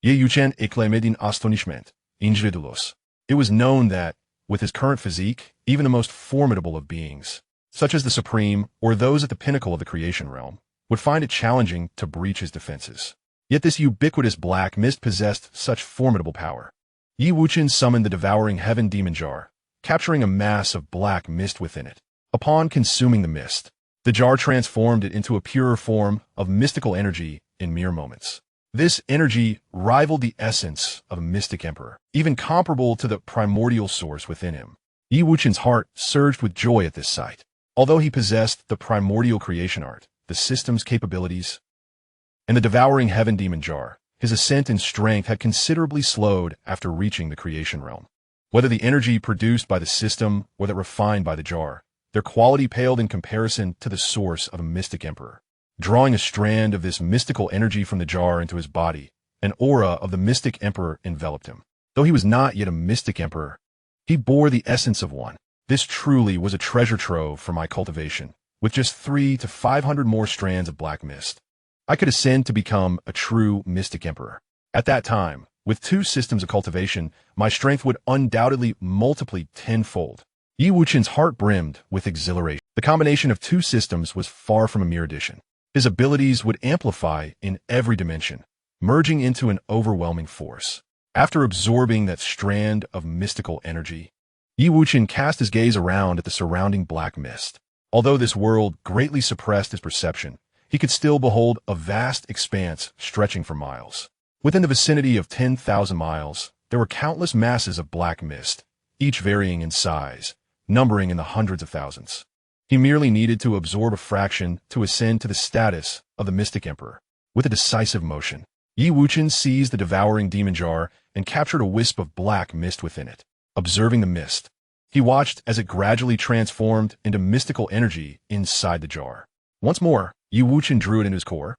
Ye Wuchen éclamait d'un astonishment, incrédulos. It was known that, with his current physique, even the most formidable of beings, such as the Supreme or those at the pinnacle of the creation realm, would find it challenging to breach his defenses. Yet this ubiquitous black mist possessed such formidable power. Yi Wuchen summoned the devouring heaven demon jar, capturing a mass of black mist within it. Upon consuming the mist, the jar transformed it into a purer form of mystical energy in mere moments. This energy rivaled the essence of a mystic emperor, even comparable to the primordial source within him. Yi Wuchen's heart surged with joy at this sight. Although he possessed the primordial creation art, the system's capabilities, and the devouring heaven demon jar, his ascent in strength had considerably slowed after reaching the creation realm. Whether the energy produced by the system or that refined by the jar, their quality paled in comparison to the source of a mystic emperor. Drawing a strand of this mystical energy from the jar into his body, an aura of the mystic emperor enveloped him. Though he was not yet a mystic emperor, he bore the essence of one. This truly was a treasure trove for my cultivation. With just 300 to 500 more strands of black mist, I could ascend to become a true mystic emperor. At that time, with 2 systems of cultivation, my strength would undoubtedly multiply tenfold. Yi Wuchen's heart brimmed with exhilaration. The combination of 2 systems was far from a mere addition. His abilities would amplify in every dimension, merging into an overwhelming force. After absorbing that strand of mystical energy, Yi Wuchen cast his gaze around at the surrounding black mist. Although this world greatly suppressed his perception, he could still behold a vast expanse stretching for miles. Within the vicinity of 10,000 miles, there were countless masses of black mist, each varying in size, numbering in the hundreds of thousands. He merely needed to absorb a fraction to ascend to the status of the mystic emperor. With a decisive motion, Yi Wuchen seized the devouring demon jar and captured a wisp of black mist within it. Observing the mist, he watched as it gradually transformed into mystical energy inside the jar. Once more, Yi Wuchen drew it into his core,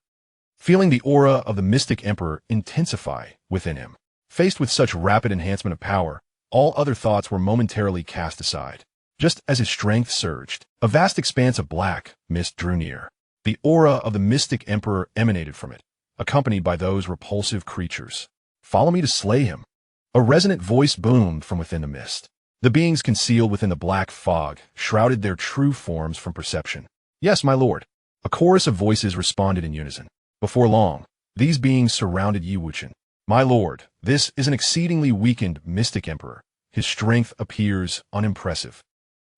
feeling the aura of the mystic emperor intensify within him. Faced with such rapid enhancement of power, all other thoughts were momentarily cast aside. Just as his strength surged, a vast expanse of black mist drew near. The aura of the mystic emperor emanated from it, accompanied by those repulsive creatures. "Follow me to slay him." A resonant voice boomed from within the mist. The beings concealed within the black fog shrouded their true forms from perception. "Yes, my lord." A chorus of voices responded in unison. Before long, these beings surrounded Yi Wuchen. "My lord, this is an exceedingly weakened mystic emperor. His strength appears unimpressive,"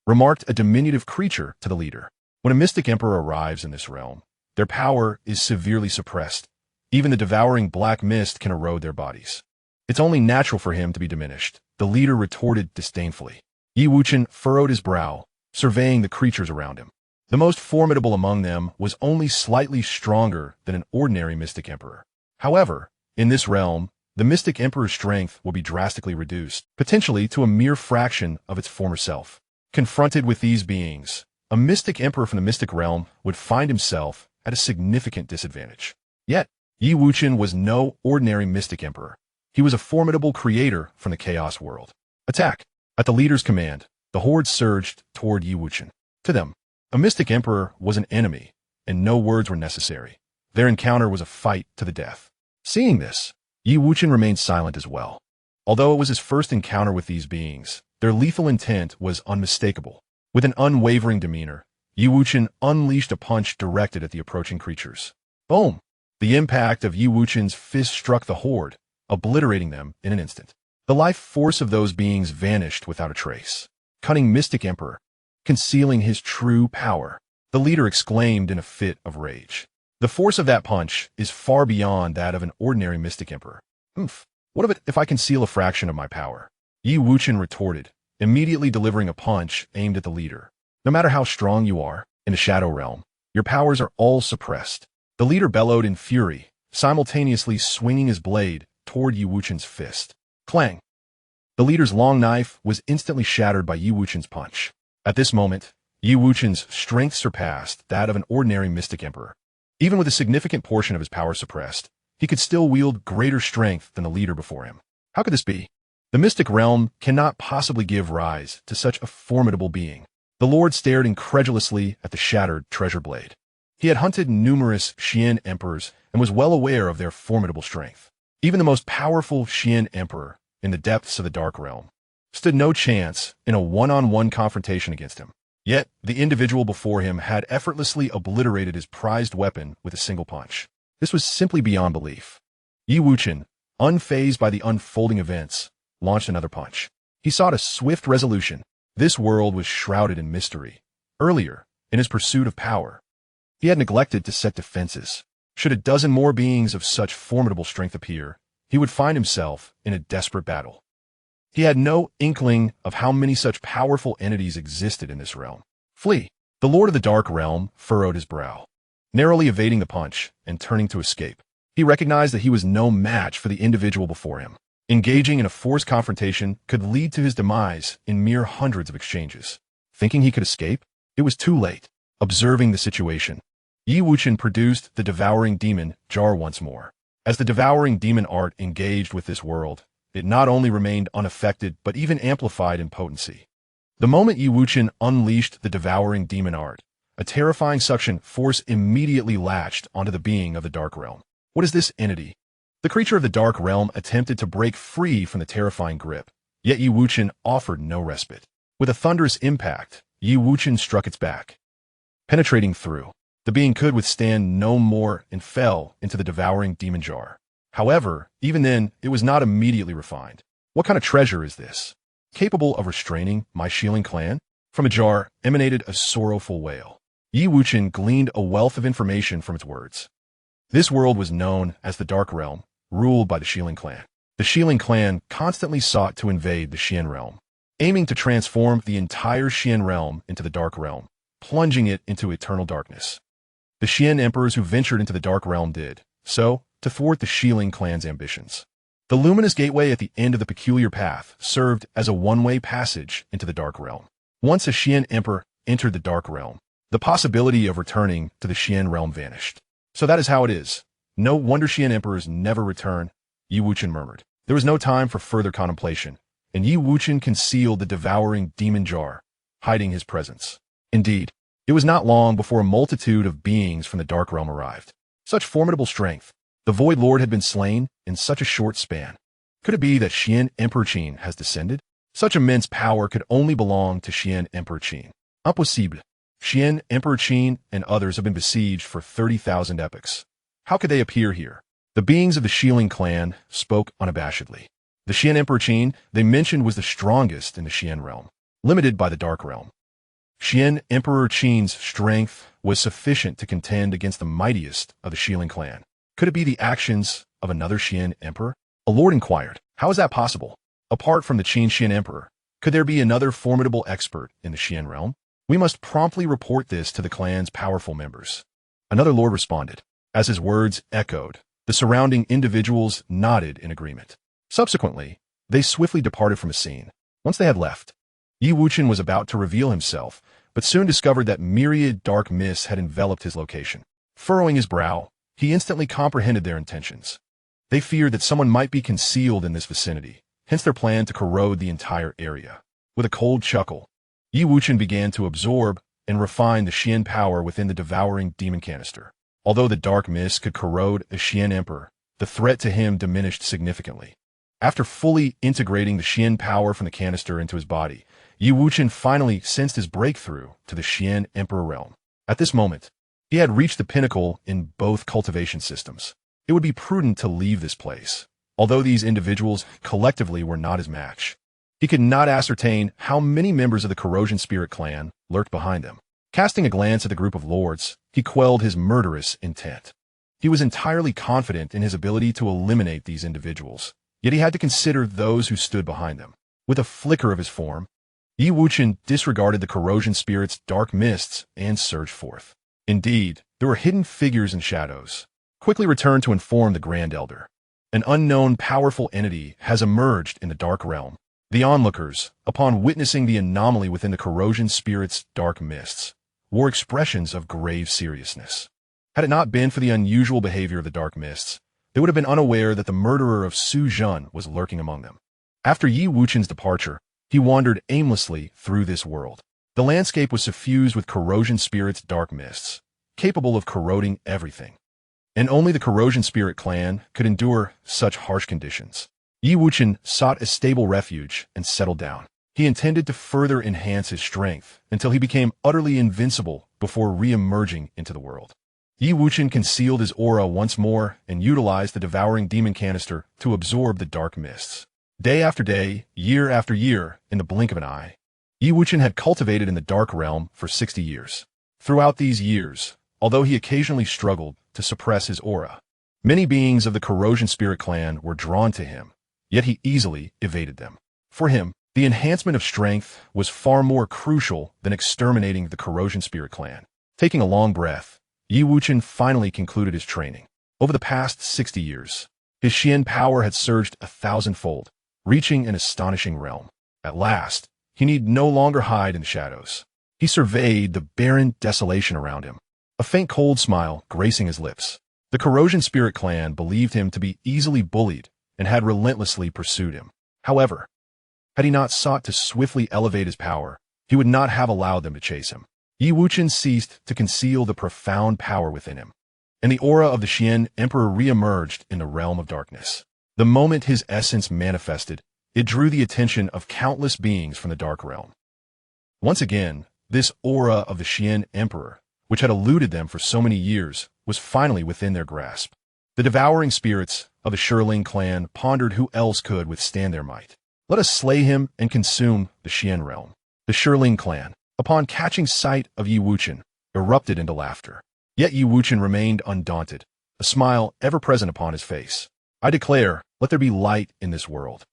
remarked a diminutive creature to the leader. When a mystic emperor arrives in this realm, their power is severely suppressed. Even the devouring black mist can erode their bodies. "It's only natural for him to be diminished," the leader retorted disdainfully. Yi Wuchen furrowed his brow, surveying the creatures around him. The most formidable among them was only slightly stronger than an ordinary mystic emperor. However, in this realm, the mystic emperor's strength will be drastically reduced, potentially to a mere fraction of its former self. Confronted with these beings, a mystic emperor from the mystic realm would find himself at a significant disadvantage. Yet, Yi Wuchen was no ordinary mystic emperor. He was a formidable creator from the chaos world. "Attack!" At the leader's command, the horde surged toward Yi Wuchen. To them, a mystic emperor was an enemy, and no words were necessary. Their encounter was a fight to the death. Seeing this, Yi Wuchen remained silent as well. Although it was his first encounter with these beings, their lethal intent was unmistakable. With an unwavering demeanor, Yi Wuchen unleashed a punch directed at the approaching creatures. Boom! The impact of Yi Wuchen's fist struck the horde, obliterating them in an instant. The life force of those beings vanished without a trace. Cunning mystic emperor, concealing his true power, the leader exclaimed in a fit of rage. The force of that punch is far beyond that of an ordinary mystic emperor. What of it if I conceal a fraction of my power? Yi Wuchen retorted, immediately delivering a punch aimed at the leader. No matter how strong you are, in the shadow realm, your powers are all suppressed. The leader bellowed in fury, simultaneously swinging his blade toward Yi Wuchen's fist. Clang! The leader's long knife was instantly shattered by Yi Wuchen's punch. At this moment, Yi Wuchen's strength surpassed that of an ordinary mystic emperor. Even with a significant portion of his power suppressed, he could still wield greater strength than the leader before him. How could this be? The mystic realm cannot possibly give rise to such a formidable being. The Lord stared incredulously at the shattered treasure blade. He had hunted numerous Xian emperors and was well aware of their formidable strength. Even the most powerful Xian emperor, in the depths of the Dark Realm, stood no chance in a one-on-one confrontation against him. Yet, the individual before him had effortlessly obliterated his prized weapon with a single punch. This was simply beyond belief. Wuchen, unfazed by the unfolding events, launched another punch. He sought a swift resolution. This world was shrouded in mystery. Earlier, in his pursuit of power, he had neglected to set defenses. Should a dozen more beings of such formidable strength appear, he would find himself in a desperate battle. He had no inkling of how many such powerful entities existed in this realm. Flee! The Lord of the Dark Realm furrowed his brow, narrowly evading the punch and turning to escape. He recognized that he was no match for the individual before him. Engaging in a forced confrontation could lead to his demise in mere hundreds of exchanges. Thinking he could escape? It was too late. Observing the situation, Wuchen produced the devouring demon jar once more. As the devouring demon art engaged with this world, it not only remained unaffected but even amplified in potency. The moment Wuchen unleashed the devouring demon art, a terrifying suction force immediately latched onto the being of the Dark Realm. What is this entity? The creature of the Dark Realm attempted to break free from the terrifying grip, yet Wuchen offered no respite. With a thunderous impact, Wuchen struck its back. Penetrating through, the being could withstand no more and fell into the devouring demon jar. However, even then, it was not immediately refined. What kind of treasure is this? Capable of restraining my Xiling clan? From a jar emanated a sorrowful wail. Wuchen gleaned a wealth of information from its words. This world was known as the Dark Realm, ruled by the Xiling clan. The Xiling clan constantly sought to invade the Xian realm, aiming to transform the entire Xian realm into the Dark Realm, plunging it into eternal darkness. The Xian emperors who ventured into the Dark Realm did so to thwart the Xiling clan's ambitions. The luminous gateway at the end of the peculiar path served as a one-way passage into the Dark Realm. Once a Xian emperor entered the Dark Realm, the possibility of returning to the Xian realm vanished. So that is how it is. No wonder Xian emperors never return, Wuchen murmured. There was no time for further contemplation, and Wuchen concealed the devouring demon jar, hiding his presence. Indeed, it was not long before a multitude of beings from the Dark Realm arrived. Such formidable strength. The Void Lord had been slain in such a short span. Could it be that Xian Emperor Qin has descended? Such immense power could only belong to Xian Emperor Qin. Impossible. Xian Emperor Qin and others have been besieged for 30,000 epochs. How could they appear here? The beings of the Xiling clan spoke unabashedly. The Xian Emperor Qin they mentioned was the strongest in the Xian realm, limited by the Dark Realm. Xian Emperor Qin's strength was sufficient to contend against the mightiest of the Xiling clan. Could it be the actions of another Xian emperor? A lord inquired. How is that possible? Apart from the Qin Xian emperor, could there be another formidable expert in the Xian realm? We must promptly report this to the clan's powerful members. Another lord responded. As his words echoed, the surrounding individuals nodded in agreement. Subsequently, they swiftly departed from the scene. Once they had left, Wuchen was about to reveal himself, but soon discovered that myriad dark mists had enveloped his location. Furrowing his brow, he instantly comprehended their intentions. They feared that someone might be concealed in this vicinity, hence their plan to corrode the entire area. With a cold chuckle, Wuchen began to absorb and refine the Xian power within the devouring demon canister. Although the dark mist could corrode a Xian emperor, the threat to him diminished significantly. After fully integrating the Xian power from the canister into his body, Wuchen finally sensed his breakthrough to the Xian emperor realm. At this moment, he had reached the pinnacle in both cultivation systems. It would be prudent to leave this place, although these individuals collectively were not his match. He could not ascertain how many members of the Corrosion Spirit clan lurked behind them. Casting a glance at the group of lords, he quelled his murderous intent. He was entirely confident in his ability to eliminate these individuals, yet he had to consider those who stood behind them. With a flicker of his form, Wuchen disregarded the Corrosion Spirit's dark mists and surged forth. Indeed, there were hidden figures and shadows. Quickly returned to inform the Grand Elder. An unknown powerful entity has emerged in the Dark Realm. The onlookers, upon witnessing the anomaly within the Corrosion Spirit's dark mists, wore expressions of grave seriousness. Had it not been for the unusual behavior of the dark mists, they would have been unaware that the murderer of Su Jun was lurking among them. After Yi Wuchen's departure, he wandered aimlessly through this world. The landscape was suffused with corrosion spirit's dark mists, capable of corroding everything. And only the corrosion spirit clan could endure such harsh conditions. Yi Wuchen sought a stable refuge and settled down. He intended to further enhance his strength until he became utterly invincible before re-emerging into the world. Yi Wuchen concealed his aura once more and utilized the devouring demon canister to absorb the dark mists. Day after day, year after year, in the blink of an eye, Yi Wuchen had cultivated in the dark realm for 60 years. Throughout these years, although he occasionally struggled to suppress his aura, many beings of the corrosion spirit clan were drawn to him, yet he easily evaded them. For him, the enhancement of strength was far more crucial than exterminating the corrosion spirit clan. Taking a long breath, Yi Wuchen finally concluded his training. Over the past 60 years, his Xian power had surged 1,000-fold, reaching an astonishing realm. At last, he need no longer hide in the shadows. He surveyed the barren desolation around him, a faint cold smile gracing his lips. The corrosion spirit clan believed him to be easily bullied and had relentlessly pursued him. However, had he not sought to swiftly elevate his power, he would not have allowed them to chase him. Yi Wuchen ceased to conceal the profound power within him, and the aura of the Xian Emperor re-emerged in the realm of darkness. The moment his essence manifested, it drew the attention of countless beings from the dark realm. Once again, this aura of the Xian Emperor, which had eluded them for so many years, was finally within their grasp. The devouring spirits of the Shiling clan pondered who else could withstand their might. Let us slay him and consume the Xian realm. The Shiling clan, upon catching sight of Yi Wuchen, erupted into laughter. Yet Yi Wuchen remained undaunted, a smile ever present upon his face. I declare, let there be light in this world.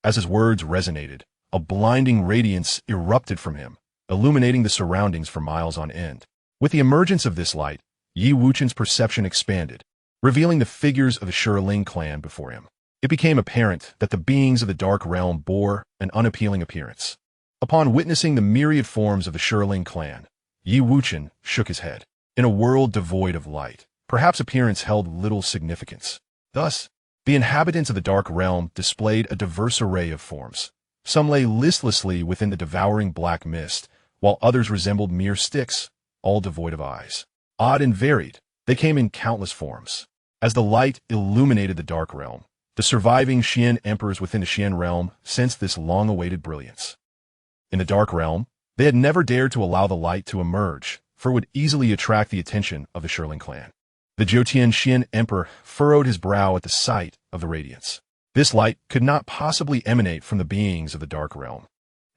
As his words resonated, a blinding radiance erupted from him, illuminating the surroundings for miles on end. With the emergence of this light, Yi Wuchen's perception expanded, revealing the figures of the Shiling clan before him. It became apparent that the beings of the dark realm bore an unappealing appearance. Upon witnessing the myriad forms of the Shiling clan, Yi Wuchen shook his head. In a world devoid of light, perhaps appearance held little significance. Thus, the inhabitants of the dark realm displayed a diverse array of forms. Some lay listlessly within the devouring black mist, while others resembled mere sticks, all devoid of eyes. Odd and varied, they came in countless forms. As the light illuminated the dark realm, the surviving Xian emperors within the Xian realm sensed this long-awaited brilliance. In the dark realm, they had never dared to allow the light to emerge, for it would easily attract the attention of the Shiling clan. The Jotian Xian emperor furrowed his brow at the sight of the radiance. This light could not possibly emanate from the beings of the dark realm.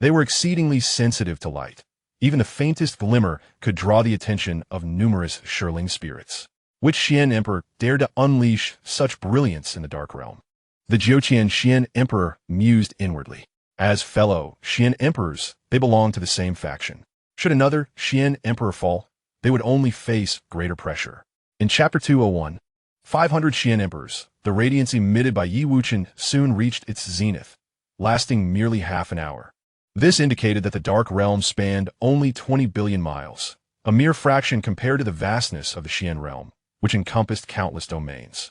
They were exceedingly sensitive to light. Even the faintest glimmer could draw the attention of numerous Shiling spirits. Which Xian emperor dared to unleash such brilliance in the dark realm? The Jotian Xian emperor mused inwardly. As fellow Xian emperors, they belonged to the same faction. Should another Xian emperor fall, they would only face greater pressure. In Chapter 201, 500 Xian emperors, the radiance emitted by Yi Wuchen soon reached its zenith, lasting merely half an hour. This indicated that the dark realm spanned only 20 billion miles, a mere fraction compared to the vastness of the Xian realm, which encompassed countless domains.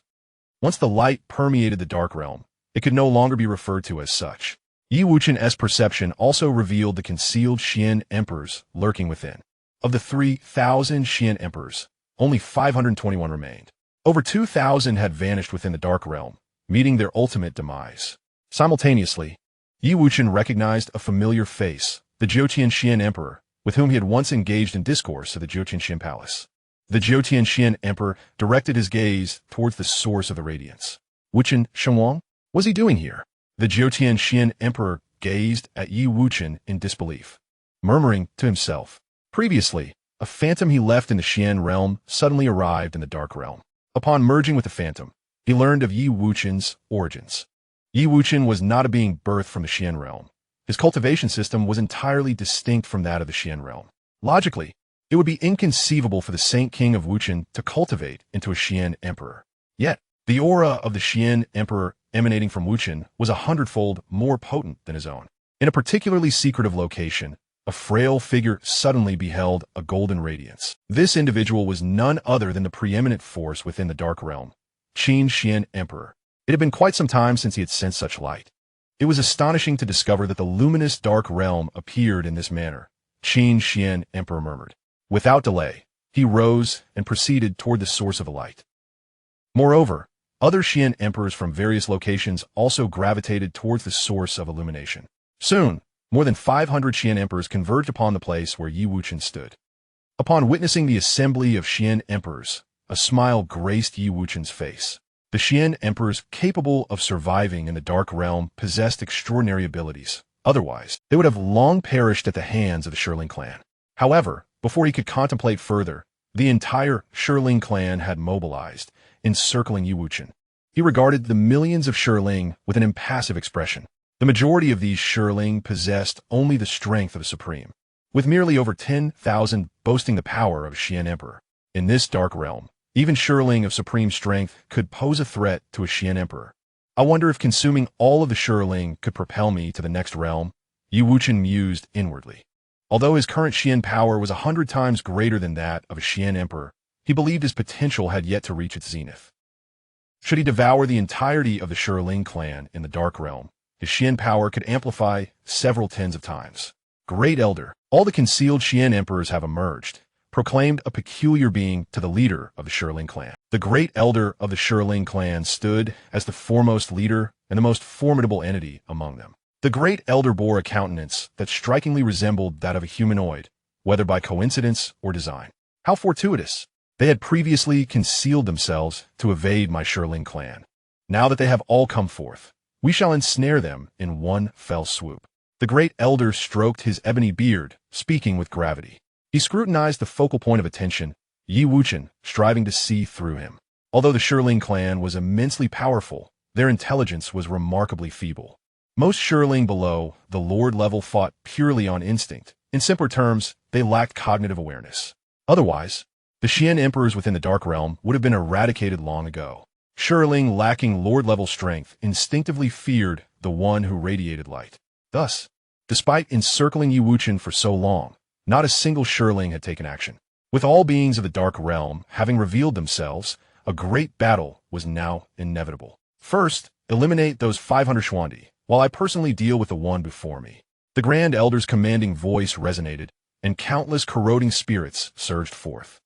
Once the light permeated the dark realm, it could no longer be referred to as such. Yi Wuchen's perception also revealed the concealed Xian emperors lurking within. Of the 3,000 Xian emperors, only 521 remained. Over 2,000 had vanished within the dark realm, meeting their ultimate demise. Simultaneously, Yi Wuchen recognized a familiar face, the Jotian Xian emperor, with whom he had once engaged in discourse at the Jotian Xian palace. The Jotian Xian emperor directed his gaze towards the source of the radiance. Wuchen Shenwang? What was he doing here? The Jotian Xian emperor gazed at Yi Wuchen in disbelief, murmuring to himself. Previously, a phantom he left in the Xian realm suddenly arrived in the dark realm. Upon merging with the phantom, he learned of Yi Wuchen's origins. Yi Wuchen was not a being birthed from the Xian realm. His cultivation system was entirely distinct from that of the Xian realm. Logically, it would be inconceivable for the Saint King of Wuchen to cultivate into a Xian emperor. Yet, the aura of the Xian emperor emanating from Wuchen was 100-fold more potent than his own. In a particularly secretive location, a frail figure suddenly beheld a golden radiance. This individual was none other than the preeminent force within the dark realm, Xianxia Emperor. It had been quite some time since he had sensed such light. It was astonishing to discover that the luminous dark realm appeared in this manner. Xianxia Emperor murmured. Without delay, he rose and proceeded toward the source of the light. Moreover, other Xian emperors from various locations also gravitated towards the source of illumination. Soon, more than 500 Xian emperors converged upon the place where Wuchen stood. Upon witnessing the assembly of Xian emperors, a smile graced Wuchen's face. The Xian emperors capable of surviving in the dark realm possessed extraordinary abilities. Otherwise, they would have long perished at the hands of the Shiling clan. However, before he could contemplate further, the entire Shiling clan had mobilized, encircling Wuchen. He regarded the millions of Shiling with an impassive expression. The majority of these Shiling possessed only the strength of a supreme, with merely over 10,000 boasting the power of a Xian emperor. In this dark realm, even Shiling of supreme strength could pose a threat to a Xian emperor. I wonder if consuming all of the Shiling could propel me to the next realm, Wuchen mused inwardly. Although his current Xian power was 100 times greater than that of a Xian emperor, he believed his potential had yet to reach its zenith. Should he devour the entirety of the Shiling clan in the dark realm, his Xian power could amplify several tens of times. Great Elder, all the concealed Xian emperors have emerged, proclaimed a peculiar being to the leader of the Shiling clan. The Great Elder of the Shiling clan stood as the foremost leader and the most formidable entity among them. The Great Elder bore a countenance that strikingly resembled that of a humanoid, whether by coincidence or design. How fortuitous! They had previously concealed themselves to evade my Shiling clan. Now that they have all come forth, we shall ensnare them in one fell swoop. The Great Elder stroked his ebony beard, speaking with gravity. He scrutinized the focal point of attention, Wuchen, striving to see through him. Although the Shiling clan was immensely powerful, their intelligence was remarkably feeble. Most Shiling below the Lord level fought purely on instinct. In simpler terms, they lacked cognitive awareness. Otherwise, the Xian emperors within the Dark Realm would have been eradicated long ago. Shiling lacking Lord level strength instinctively feared the one who radiated light. Thus, despite encircling Wuchen for so long, not a single Shiling had taken action. With all beings of the Dark Realm having revealed themselves, a great battle was now inevitable. First, eliminate those 500 Xuandi, while I personally deal with the one before me. The Grand Elder's commanding voice resonated, and countless corroding spirits surged forth.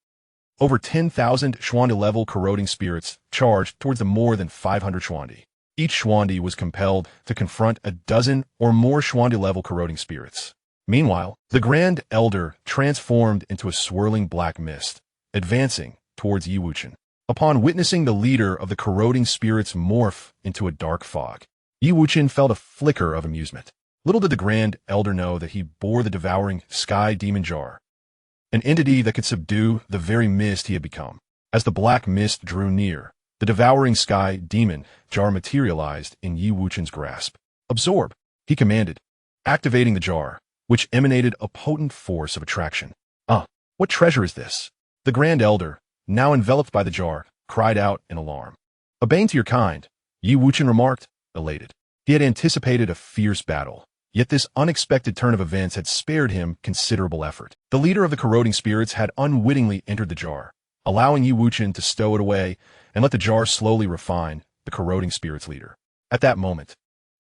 Over 10,000 Xuandi-level corroding spirits charged towards the more than 500 Xuandi. Each Xuandi was compelled to confront a dozen or more Xuandi-level corroding spirits. Meanwhile, the Grand Elder transformed into a swirling black mist, advancing towards Wuchen. Upon witnessing the leader of the corroding spirits morph into a dark fog, Wuchen felt a flicker of amusement. Little did the Grand Elder know that he bore the devouring Sky Demon Jar, an entity that could subdue the very mist he had become. As the black mist drew near, the devouring Sky Demon Jar materialized in Wuchen's grasp. Absorb, he commanded, activating the jar, which emanated a potent force of attraction. What treasure is this? The Grand Elder, now enveloped by the jar, cried out in alarm. A bane to your kind, Wuchen remarked, elated. He had anticipated a fierce battle, yet this unexpected turn of events had spared him considerable effort. The leader of the corroding spirits had unwittingly entered the jar, allowing Wuchen to stow it away and let the jar slowly refine the corroding spirit's leader. At that moment,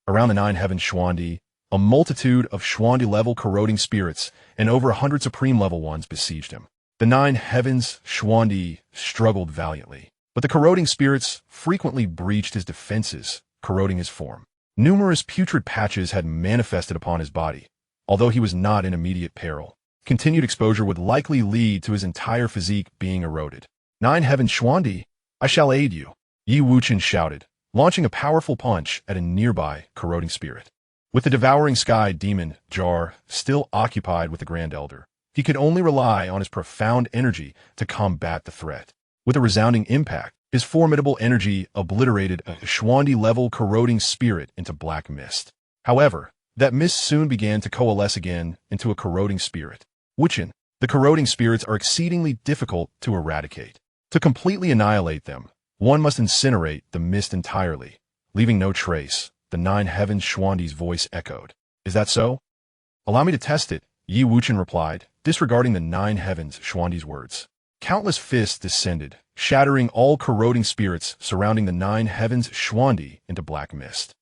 around the 9 heaven Xuandi, a multitude of Xuandi-level corroding spirits and over 100 supreme-level ones besieged him. The 9 heavens Xuandi struggled valiantly, but the corroding spirits frequently breached his defenses, corroding his form. Numerous putrid patches had manifested upon his body, although he was not in immediate peril. Continued exposure would likely lead to his entire physique being eroded. 9 heaven Xuandi, I shall aid you, Wuchen shouted, launching a powerful punch at a nearby corroding spirit. With the devouring Sky Demon Jar still occupied with the Grand Elder, he could only rely on his profound energy to combat the threat. With a resounding impact, his formidable energy obliterated a Xuandi-level corroding spirit into black mist. However, that mist soon began to coalesce again into a corroding spirit. Wuchen, the corroding spirits are exceedingly difficult to eradicate. To completely annihilate them, one must incinerate the mist entirely, leaving no trace. The 9 heavens Xuandi's voice echoed. Is that so? Allow me to test it, Wuchen replied, disregarding the 9 heavens Xuandi's words. Countless fists descended, shattering all corroding spirits surrounding the 9 heavens Xuandi into black mist.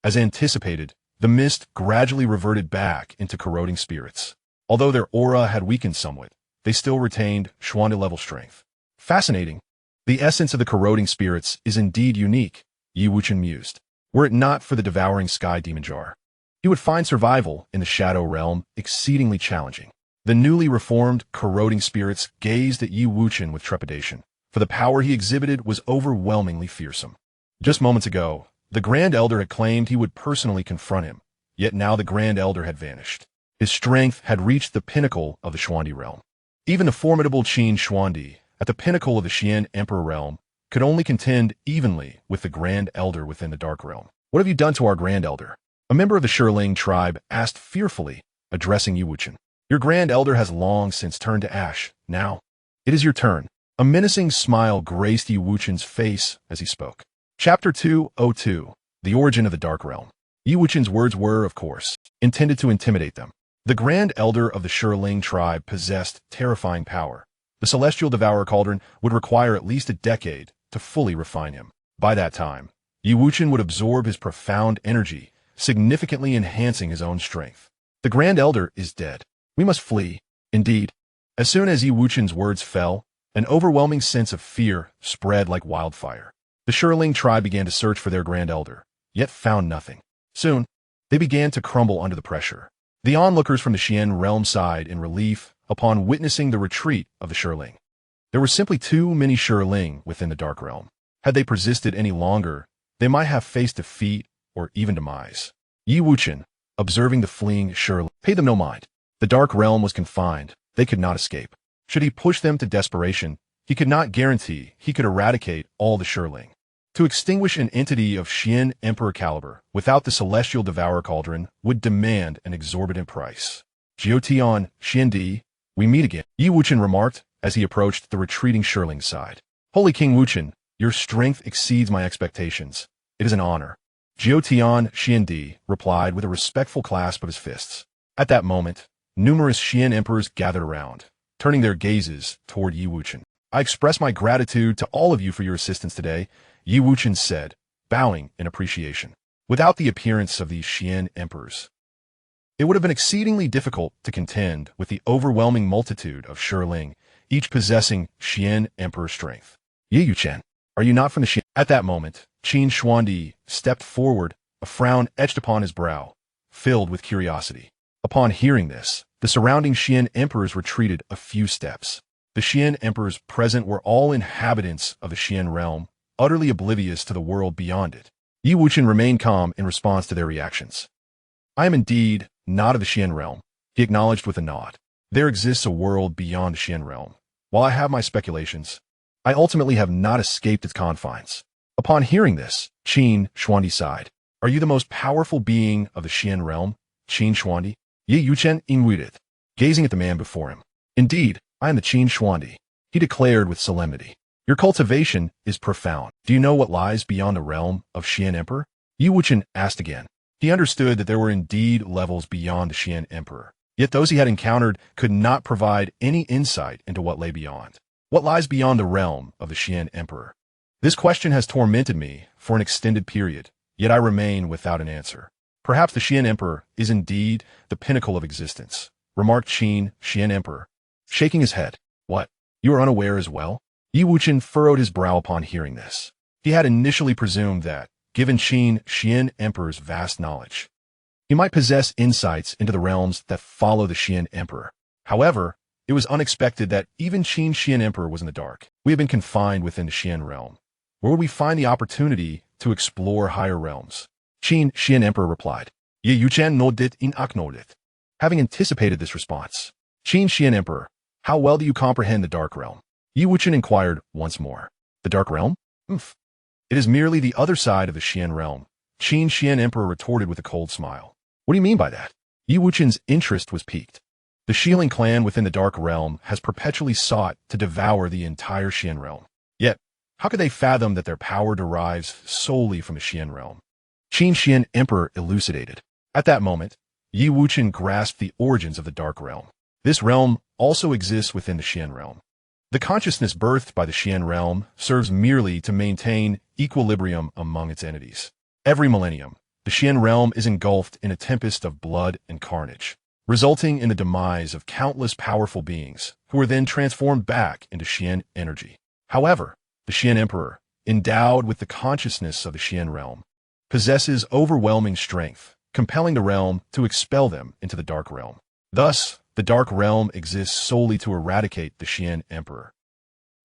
As anticipated, the mist gradually reverted back into corroding spirits. Although their aura had weakened somewhat, they still retained Xuandi-level strength. Fascinating. The essence of the corroding spirits is indeed unique, Yi Wuchen mused. Were it not for the devouring sky demon jar, he would find survival in the shadow realm exceedingly challenging. The newly reformed, corroding spirits gazed at Yi Wuchen with trepidation, for the power he exhibited was overwhelmingly fearsome. Just moments ago, the Grand Elder had claimed he would personally confront him, yet now the Grand Elder had vanished. His strength had reached the pinnacle of the Xuandi realm. Even the formidable Qin Xuandi, at the pinnacle of the Xian Emperor realm, could only contend evenly with the Grand Elder within the Dark Realm. What have you done to our Grand Elder? A member of the Shiling tribe asked fearfully, addressing Yi Wuchen. Your Grand Elder has long since turned to ash. Now, it is your turn. A menacing smile graced Yi Wuchen's face as he spoke. Chapter 202, The Origin of the Dark Realm. Yi Wuchen's words were, of course, intended to intimidate them. The Grand Elder of the Shiling tribe possessed terrifying power. The Celestial Devourer Cauldron would require at least a decade to fully refine him. By that time, Yi Wuchen would absorb his profound energy, significantly enhancing his own strength. The Grand Elder is dead. We must flee. Indeed, as soon as Yi Wuchen's words fell, an overwhelming sense of fear spread like wildfire. The Shiling tribe began to search for their Grand Elder, yet found nothing. Soon, they began to crumble under the pressure. The onlookers from the Xian realm sighed in relief upon witnessing the retreat of the Shiling. There were simply too many Shiling within the Dark Realm. Had they persisted any longer, they might have faced defeat or even demise. Yi Wuchen, observing the fleeing Shiling, paid them no mind. The Dark Realm was confined. They could not escape. Should he push them to desperation, he could not guarantee he could eradicate all the Shiling. To extinguish an entity of Xian Emperor caliber without the Celestial Devourer Cauldron would demand an exorbitant price. Jiutian, Xiandi, we meet again, Yi Wuchen remarked as he approached the retreating Shirling's side. Holy King Wuchen, your strength exceeds my expectations. It is an honor. Jiutian Xiandi replied with a respectful clasp of his fists. At that moment, numerous Xian emperors gathered around, turning their gazes toward Yi Wuchen. I express my gratitude to all of you for your assistance today, Yi Wuchen said, bowing in appreciation. Without the appearance of these Xian emperors, it would have been exceedingly difficult to contend with the overwhelming multitude of Shiling, each possessing Xian emperor strength. Yi Wuchen, are you not from the Xian? At that moment, Qin Xuandi stepped forward, a frown etched upon his brow, filled with curiosity. Upon hearing this, the surrounding Xian emperors retreated a few steps. The Xian emperors present were all inhabitants of the Xian realm, utterly oblivious to the world beyond it. Yi Wuchen remained calm in response to their reactions. I am indeed not of the Xian realm, he acknowledged with a nod. There exists a world beyond the Xian realm. While I have my speculations, I ultimately have not escaped its confines. Upon hearing this, Qin Xuandi sighed. Are you the most powerful being of the Xian realm, Qin Xuandi? Yi Wuchen inwitted, gazing at the man before him. Indeed, I am the Qin Xuandi, he declared with solemnity. Your cultivation is profound. Do you know what lies beyond the realm of Xian Emperor? Yi Wuchen asked again. He understood that there were indeed levels beyond the Xian Emperor, yet those he had encountered could not provide any insight into what lay beyond. What lies beyond the realm of the Xian Emperor? This question has tormented me for an extended period, yet I remain without an answer. Perhaps the Xian Emperor is indeed the pinnacle of existence, remarked Qin Xian Emperor, shaking his head. What? You are unaware as well? Yi Wuchen furrowed his brow upon hearing this. He had initially presumed that, given Qin Xian Emperor's vast knowledge, he might possess insights into the realms that follow the Xian Emperor. However, it was unexpected that even Qin Xian Emperor was in the dark. We have been confined within the Xian realm. Where would we find the opportunity to explore higher realms? Qin Xian Emperor replied. Yi Wuchen nodded in acknowledged. Having anticipated this response, Qin Xian Emperor, how well do you comprehend the Dark Realm? Yi Wuchen inquired once more. The Dark Realm? It is merely the other side of the Xian realm, Qin Xian Emperor retorted with a cold smile. What do you mean by that? Yi Wuchen's interest was piqued. The Xiling clan within the Dark Realm has perpetually sought to devour the entire Xian realm. Yet, how could they fathom that their power derives solely from the Xian realm? Qin Xian Emperor elucidated. At that moment, Yi Wuchen grasped the origins of the Dark Realm. This realm also exists within the Xian realm. The consciousness birthed by the Xian realm serves merely to maintain equilibrium among its entities. Every millennium, the Xian realm is engulfed in a tempest of blood and carnage, resulting in the demise of countless powerful beings who are then transformed back into Xian energy. However, the Xian Emperor, endowed with the consciousness of the Xian realm, possesses overwhelming strength, compelling the realm to expel them into the Dark Realm. Thus, the Dark Realm exists solely to eradicate the Xian Emperor.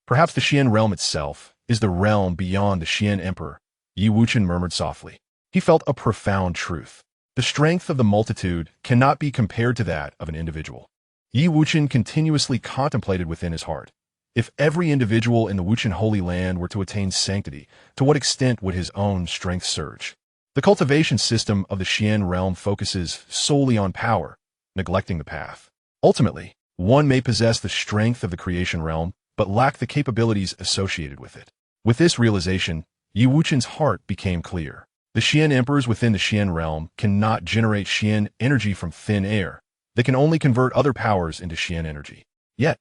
Perhaps the Xian realm itself is the realm beyond the Xian Emperor, Wuchen murmured softly. He felt a profound truth. The strength of the multitude cannot be compared to that of an individual. Wuchen continuously contemplated within his heart. If every individual in the Wuchen Holy Land were to attain sanctity, to what extent would his own strength surge? The cultivation system of the Xian realm focuses solely on power, neglecting the path. Ultimately, one may possess the strength of the creation realm, but lack the capabilities associated with it. With this realization, Wuchen's heart became clear. The Xian emperors within the Xian realm cannot generate Xian energy from thin air. They can only convert other powers into Xian energy. Yet,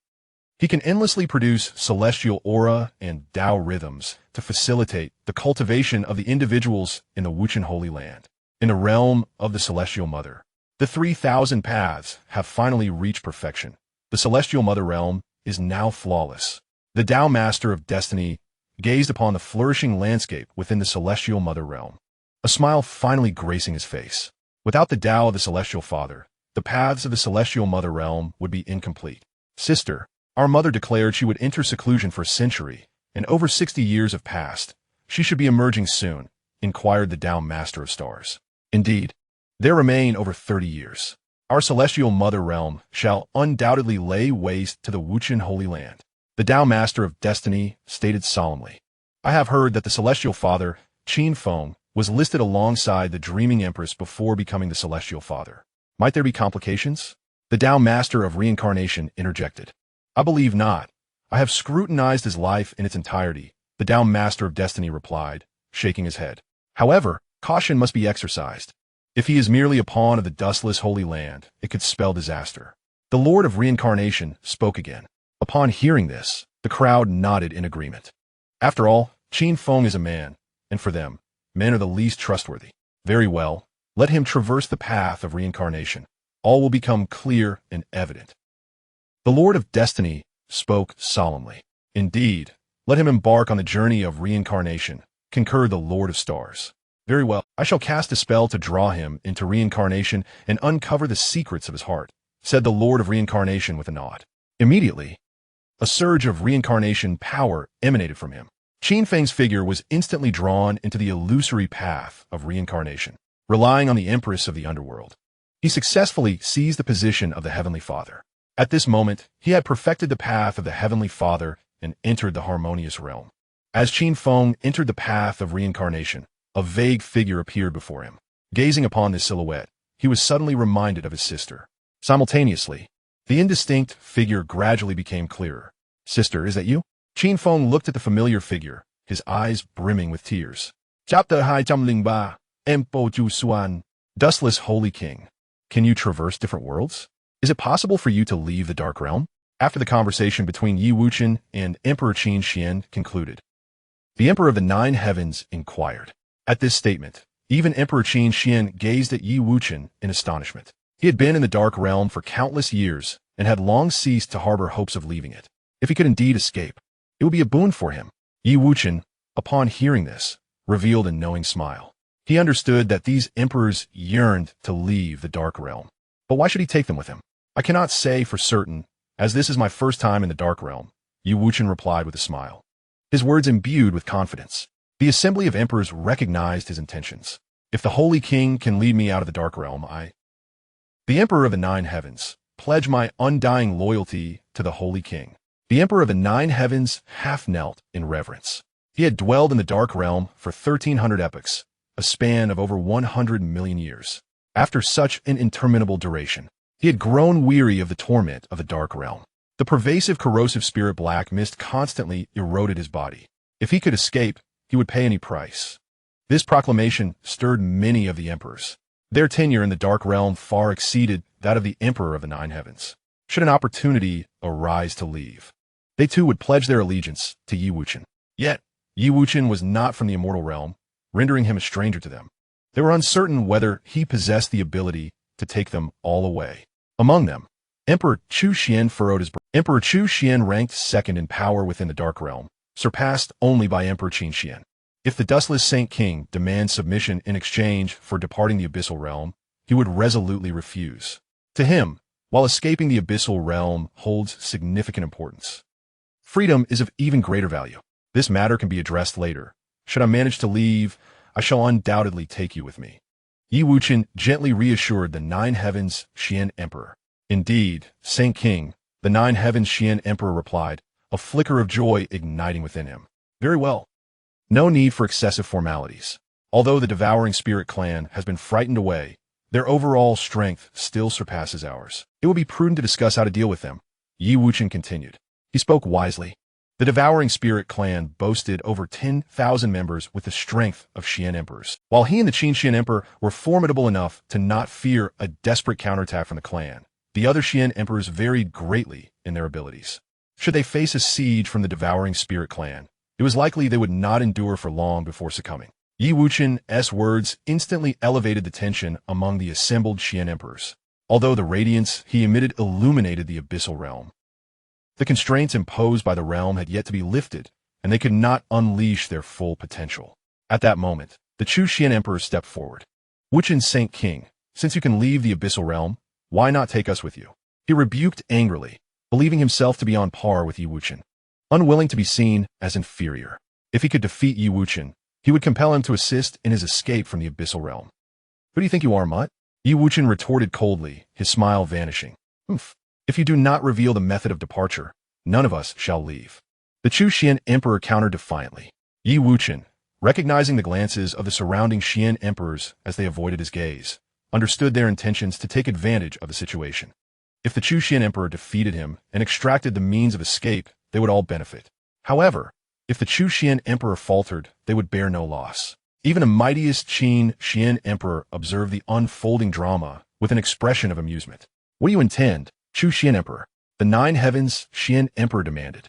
he can endlessly produce celestial aura and Tao rhythms to facilitate the cultivation of the individuals in the Wuchen Holy Land. In the realm of the Celestial Mother, the 3,000 paths have finally reached perfection. The Celestial Mother realm is now flawless. The Tao Master of Destiny gazed upon the flourishing landscape within the Celestial Mother realm, a smile finally gracing his face. Without the Tao of the Celestial Father, the paths of the Celestial Mother realm would be incomplete. Sister, our mother declared she would enter seclusion for a century, and over 60 years have passed. She should be emerging soon, inquired the Tao Master of Stars. Indeed, there remain over 30 years. Our Celestial Mother realm shall undoubtedly lay waste to the Wuchen Holy Land. The Tao Master of Destiny stated solemnly. I have heard that the Celestial Father, Qin Feng, was listed alongside the Dreaming Empress before becoming the Celestial Father. Might there be complications? The Tao Master of Reincarnation interjected. I believe not. I have scrutinized his life in its entirety, the Tao Master of Destiny replied, shaking his head. However, caution must be exercised. If he is merely a pawn of the dustless Holy Land, it could spell disaster. The Lord of Reincarnation spoke again. Upon hearing this, the crowd nodded in agreement. After all, Qin Feng is a man, and for them, men are the least trustworthy. Very well, let him traverse the path of reincarnation. All will become clear and evident. The Lord of Destiny spoke solemnly. Indeed, let him embark on the journey of reincarnation, concurred the Lord of Stars. Very well, I shall cast a spell to draw him into reincarnation and uncover the secrets of his heart, said the Lord of Reincarnation with a nod. Immediately, a surge of reincarnation power emanated from him. Qin Feng's figure was instantly drawn into the illusory path of reincarnation, relying on the Empress of the underworld. He successfully seized the position of the Heavenly Father. At this moment, he had perfected the path of the Heavenly Father and entered the harmonious realm. As Qin Feng entered the path of reincarnation, a vague figure appeared before him. Gazing upon this silhouette, he was suddenly reminded of his sister. Simultaneously, the indistinct figure gradually became clearer. Sister, is that you? Qin Feng looked at the familiar figure, his eyes brimming with tears. Chapter Hai Chamlingba, Empo Ju Suan. Dustless Holy King, can you traverse different worlds? Is it possible for you to leave the Dark Realm? After the conversation between Yi Wuchen and Emperor Qin Xian concluded, the Emperor of the Nine Heavens inquired. At this statement, even Emperor Qin Xian gazed at Yi Wuchen in astonishment. He had been in the Dark Realm for countless years and had long ceased to harbor hopes of leaving it. If he could indeed escape, it would be a boon for him. Yi Wuchen, upon hearing this, revealed a knowing smile. He understood that these emperors yearned to leave the Dark Realm. But why should he take them with him? I cannot say for certain, as this is my first time in the Dark Realm, Yi Wuchen replied with a smile. His words imbued with confidence. The Assembly of Emperors recognized his intentions. If the Holy King can lead me out of the Dark Realm, the Emperor of the Nine Heavens, pledge my undying loyalty to the Holy King. The Emperor of the Nine Heavens half knelt in reverence. He had dwelled in the Dark Realm for 1,300 epochs, a span of over 100 million years. After such an interminable duration, he had grown weary of the torment of the Dark Realm. The pervasive corrosive spirit black mist constantly eroded his body. If he could escape, he would pay any price. This proclamation stirred many of the emperors. Their tenure in the Dark Realm far exceeded that of the Emperor of the Nine Heavens. Should an opportunity arise to leave, they too would pledge their allegiance to Yi Wuchen. Yet, Yi Wuchen was not from the immortal realm, rendering him a stranger to them. They were uncertain whether he possessed the ability to take them all away. Among them, Emperor Chu Xian furrowed his brow. Emperor Chu Xian ranked second in power within the Dark Realm, surpassed only by Emperor Qin Xian. If the dustless Saint King demands submission in exchange for departing the Abyssal Realm, he would resolutely refuse. To him, while escaping the Abyssal Realm holds significant importance, freedom is of even greater value. This matter can be addressed later. Should I manage to leave, I shall undoubtedly take you with me. Yi Wuchen gently reassured the Nine Heavens Xian Emperor. Indeed, Saint King, the Nine Heavens Xian Emperor replied, a flicker of joy igniting within him. Very well. No need for excessive formalities. Although the Devouring Spirit clan has been frightened away, their overall strength still surpasses ours. It will be prudent to discuss how to deal with them. Yi Wuchen continued. He spoke wisely. The Devouring Spirit clan boasted over 10,000 members with the strength of Xian emperors. While he and the Qin Xian Emperor were formidable enough to not fear a desperate counterattack from the clan, the other Xian emperors varied greatly in their abilities. Should they face a siege from the Devouring Spirit clan, it was likely they would not endure for long before succumbing. Yi Wuchen's words instantly elevated the tension among the assembled Xian emperors. Although the radiance he emitted illuminated the Abyssal Realm, the constraints imposed by the realm had yet to be lifted, and they could not unleash their full potential. At that moment, the Chu Xian Emperor stepped forward. Wuchen Saint King, since you can leave the Abyssal Realm, why not take us with you? He rebuked angrily, believing himself to be on par with Yi Wuchen, unwilling to be seen as inferior. If he could defeat Yi Wuchen, he would compel him to assist in his escape from the Abyssal Realm. Who do you think you are, mutt? Yi Wuchen retorted coldly, his smile vanishing. Oof. If you do not reveal the method of departure, none of us shall leave. The Chu Xian Emperor countered defiantly. Yi Wuchen, recognizing the glances of the surrounding Xian emperors as they avoided his gaze, understood their intentions to take advantage of the situation. If the Chu Xian Emperor defeated him and extracted the means of escape, they would all benefit. However, if the Chu Xian Emperor faltered, they would bear no loss. Even the mightiest Qin Xian Emperor observed the unfolding drama with an expression of amusement. What do you intend, Chu Xian Emperor? The Nine Heavens Xian Emperor demanded.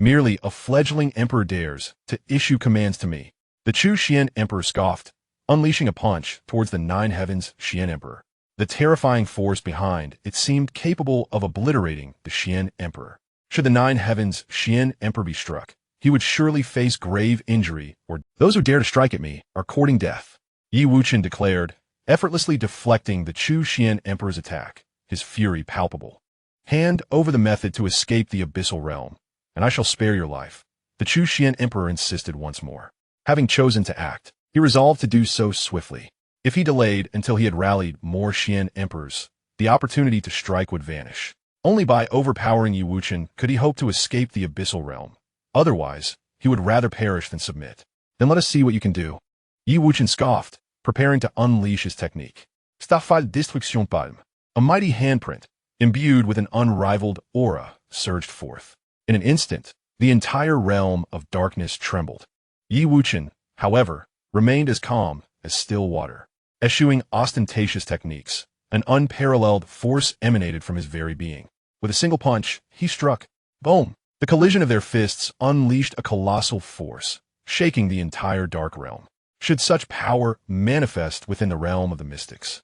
Merely a fledgling emperor dares to issue commands to me. The Chu Xian Emperor scoffed, unleashing a punch towards the Nine Heavens Xian Emperor. The terrifying force behind it seemed capable of obliterating the Xian Emperor. Should the Nine Heavens Xian Emperor be struck, he would surely face grave injury, or those who dare to strike at me are courting death. Yi Wuchen declared, effortlessly deflecting the Chu Xian Emperor's attack, his fury palpable. Hand over the method to escape the Abyssal Realm, and I shall spare your life. The Chu Xian Emperor insisted once more. Having chosen to act, he resolved to do so swiftly. If he delayed until he had rallied more Xian emperors, the opportunity to strike would vanish. Only by overpowering Yi Wuchen could he hope to escape the Abyssal Realm. Otherwise, he would rather perish than submit. Then let us see what you can do. Yi Wuchen scoffed, preparing to unleash his technique. Staffal Destruction Palme. A mighty handprint, imbued with an unrivaled aura, surged forth. In an instant, the entire realm of darkness trembled. Yi Wuchen, however, remained as calm as still water. Eschewing ostentatious techniques, an unparalleled force emanated from his very being. With a single punch, he struck. Boom! The collision of their fists unleashed a colossal force, shaking the entire dark realm. Should such power manifest within the realm of the mystics,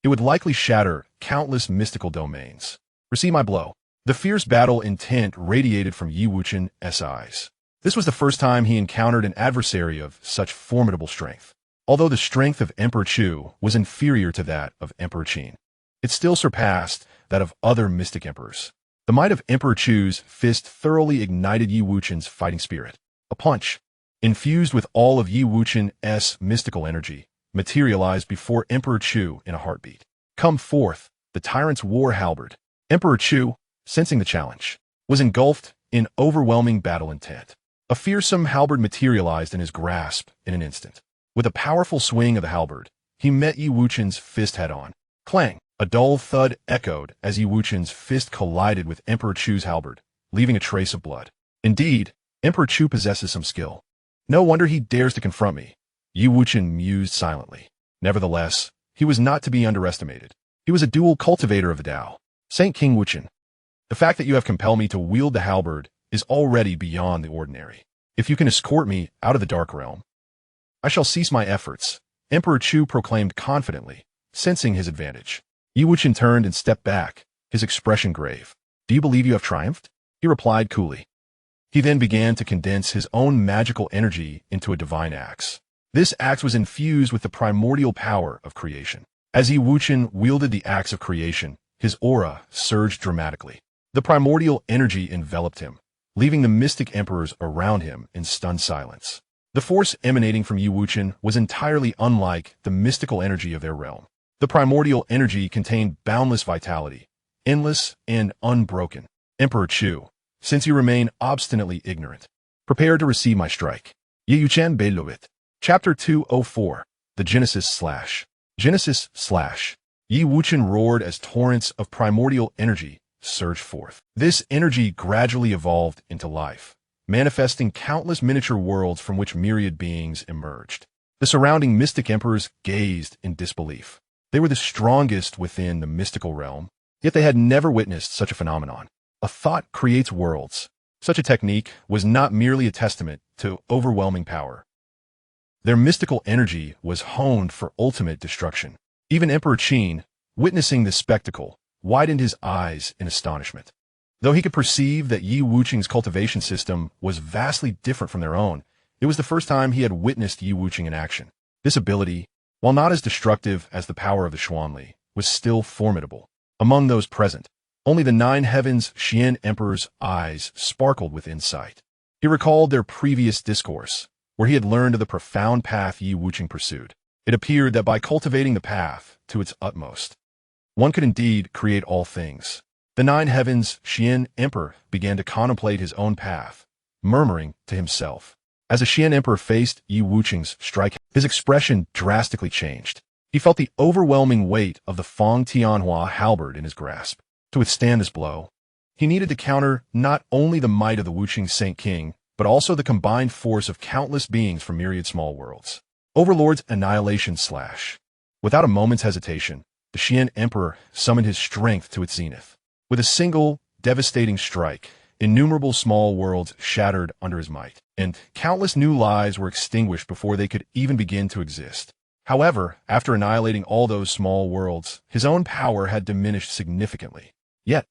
it would likely shatter countless mystical domains. Receive my blow. The fierce battle intent radiated from Yi Wuchen's eyes. This was the first time he encountered an adversary of such formidable strength. Although the strength of Emperor Chu was inferior to that of Emperor Qin, it still surpassed that of other mystic emperors. The might of Emperor Chu's fist thoroughly ignited Yi Wuchen's fighting spirit. A punch, infused with all of Yi Wuchen's mystical energy, materialized before Emperor Chu in a heartbeat. Come forth, the tyrant's war halberd. Emperor Chu, sensing the challenge, was engulfed in overwhelming battle intent. A fearsome halberd materialized in his grasp in an instant. With a powerful swing of the halberd, he met Yi Wuchen's fist head-on. Clang! A dull thud echoed as Yi Wuchen's fist collided with Emperor Chu's halberd, leaving a trace of blood. Indeed, Emperor Chu possesses some skill. No wonder he dares to confront me. Yi Wuchen mused silently. Nevertheless, he was not to be underestimated. He was a dual cultivator of the Tao. Saint King Wuchen. The fact that you have compelled me to wield the halberd is already beyond the ordinary. If you can escort me out of the Dark Realm, I shall cease my efforts, Emperor Chu proclaimed confidently, sensing his advantage. Yi Wuchen turned and stepped back, his expression grave. Do you believe you have triumphed? He replied coolly. He then began to condense his own magical energy into a divine axe. This axe was infused with the primordial power of creation. As Yi Wuchen wielded the axe of creation, his aura surged dramatically. The primordial energy enveloped him, leaving the mystic emperors around him in stunned silence. The force emanating from Yi Wuchen was entirely unlike the mystical energy of their realm. The primordial energy contained boundless vitality, endless and unbroken. Emperor Chu, since you remain obstinately ignorant, prepare to receive my strike. Yi Wuchen Belovit. Chapter 204. The Genesis / Genesis / Yi Wuchen roared as torrents of primordial energy surged forth. This energy gradually evolved into life, manifesting countless miniature worlds from which myriad beings emerged. The surrounding mystic emperors gazed in disbelief. They were the strongest within the mystical realm, yet they had never witnessed such a phenomenon. A thought creates worlds. Such a technique was not merely a testament to overwhelming power. Their mystical energy was honed for ultimate destruction. Even Emperor Qin, witnessing this spectacle, widened his eyes in astonishment. Though he could perceive that Yi Wuchen's cultivation system was vastly different from their own, it was the first time he had witnessed Yi Wuchen in action. This ability, while not as destructive as the power of the Xuanli, was still formidable. Among those present, only the 9 heavens Xian Emperor's eyes sparkled with insight. He recalled their previous discourse, where he had learned of the profound path Yi Wuchen pursued. It appeared that by cultivating the path to its utmost, one could indeed create all things. The 9 heavens Xian Emperor began to contemplate his own path, murmuring to himself. As the Xian Emperor faced Yi Wuchen's strike, his expression drastically changed. He felt the overwhelming weight of the Feng Tianhua halberd in his grasp. To withstand this blow, he needed to counter not only the might of the Wuchen Saint King, but also the combined force of countless beings from myriad small worlds. Overlord's annihilation / Without a moment's hesitation, the Xian Emperor summoned his strength to its zenith. With a single, devastating strike, innumerable small worlds shattered under his might, and countless new lives were extinguished before they could even begin to exist. However, after annihilating all those small worlds, his own power had diminished significantly. Yet,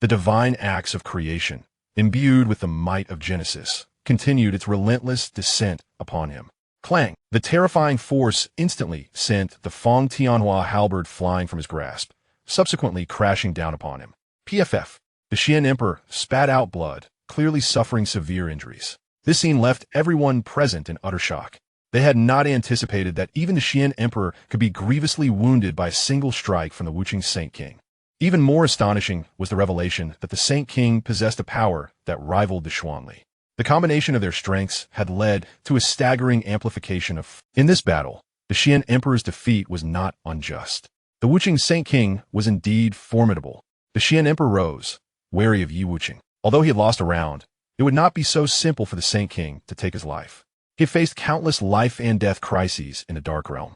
the divine axe of creation, imbued with the might of Genesis, continued its relentless descent upon him. Clang! The terrifying force instantly sent the Feng Tianhua halberd flying from his grasp, subsequently crashing down upon him. PFF. The Xian Emperor spat out blood, clearly suffering severe injuries. This scene left everyone present in utter shock. They had not anticipated that even the Xian Emperor could be grievously wounded by a single strike from the Wuchen Saint King. Even more astonishing was the revelation that the Saint King possessed a power that rivaled the Xuanli. The combination of their strengths had led to a staggering amplification of. In this battle, the Xian Emperor's defeat was not unjust. The Wuchen Saint King was indeed formidable. The Xian Emperor rose, wary of Yi Wuchen. Although he had lost a round, it would not be so simple for the Saint King to take his life. He had faced countless life and death crises in the Dark Realm,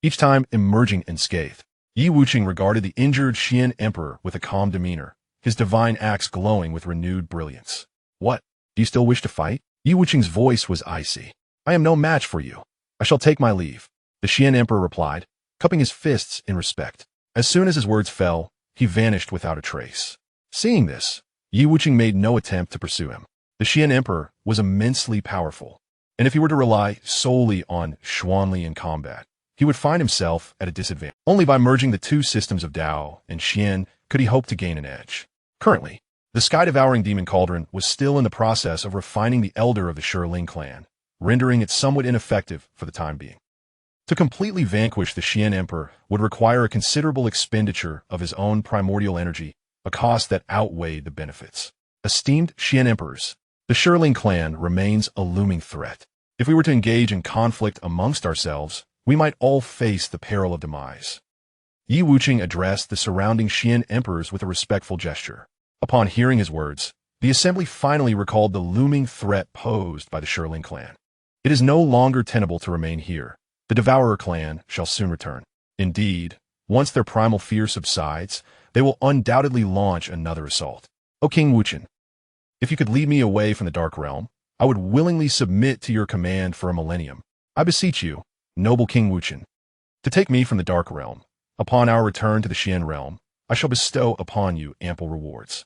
each time emerging unscathed. Yi Wuchen regarded the injured Xian Emperor with a calm demeanor, his divine axe glowing with renewed brilliance. What? Do you still wish to fight? Yi Wuchen's voice was icy. I am no match for you. I shall take my leave, the Xian Emperor replied, cupping his fists in respect. As soon as his words fell, he vanished without a trace. Seeing this, Yi Wuchen made no attempt to pursue him. The Xian Emperor was immensely powerful, and if he were to rely solely on Xuanli in combat, he would find himself at a disadvantage. Only by merging the two systems of Dao and Xian could he hope to gain an edge. Currently, the sky-devouring demon cauldron was still in the process of refining the elder of the Shiling clan, rendering it somewhat ineffective for the time being. To completely vanquish the Xian Emperor would require a considerable expenditure of his own primordial energy, a cost that outweighed the benefits. Esteemed Xian Emperors, the Shiling clan remains a looming threat. If we were to engage in conflict amongst ourselves, we might all face the peril of demise. Yi Wuchen addressed the surrounding Xian emperors with a respectful gesture. Upon hearing his words, the assembly finally recalled the looming threat posed by the Shiling clan. It is no longer tenable to remain here. The Devourer clan shall soon return. Indeed, once their primal fear subsides, they will undoubtedly launch another assault. O King Wuchen, If you could lead me away from the Dark Realm, I would willingly submit to your command for a millennium. I beseech you, noble King Wuchen, to take me from the Dark Realm. Upon our return to the Xian realm, I shall bestow upon you ample rewards."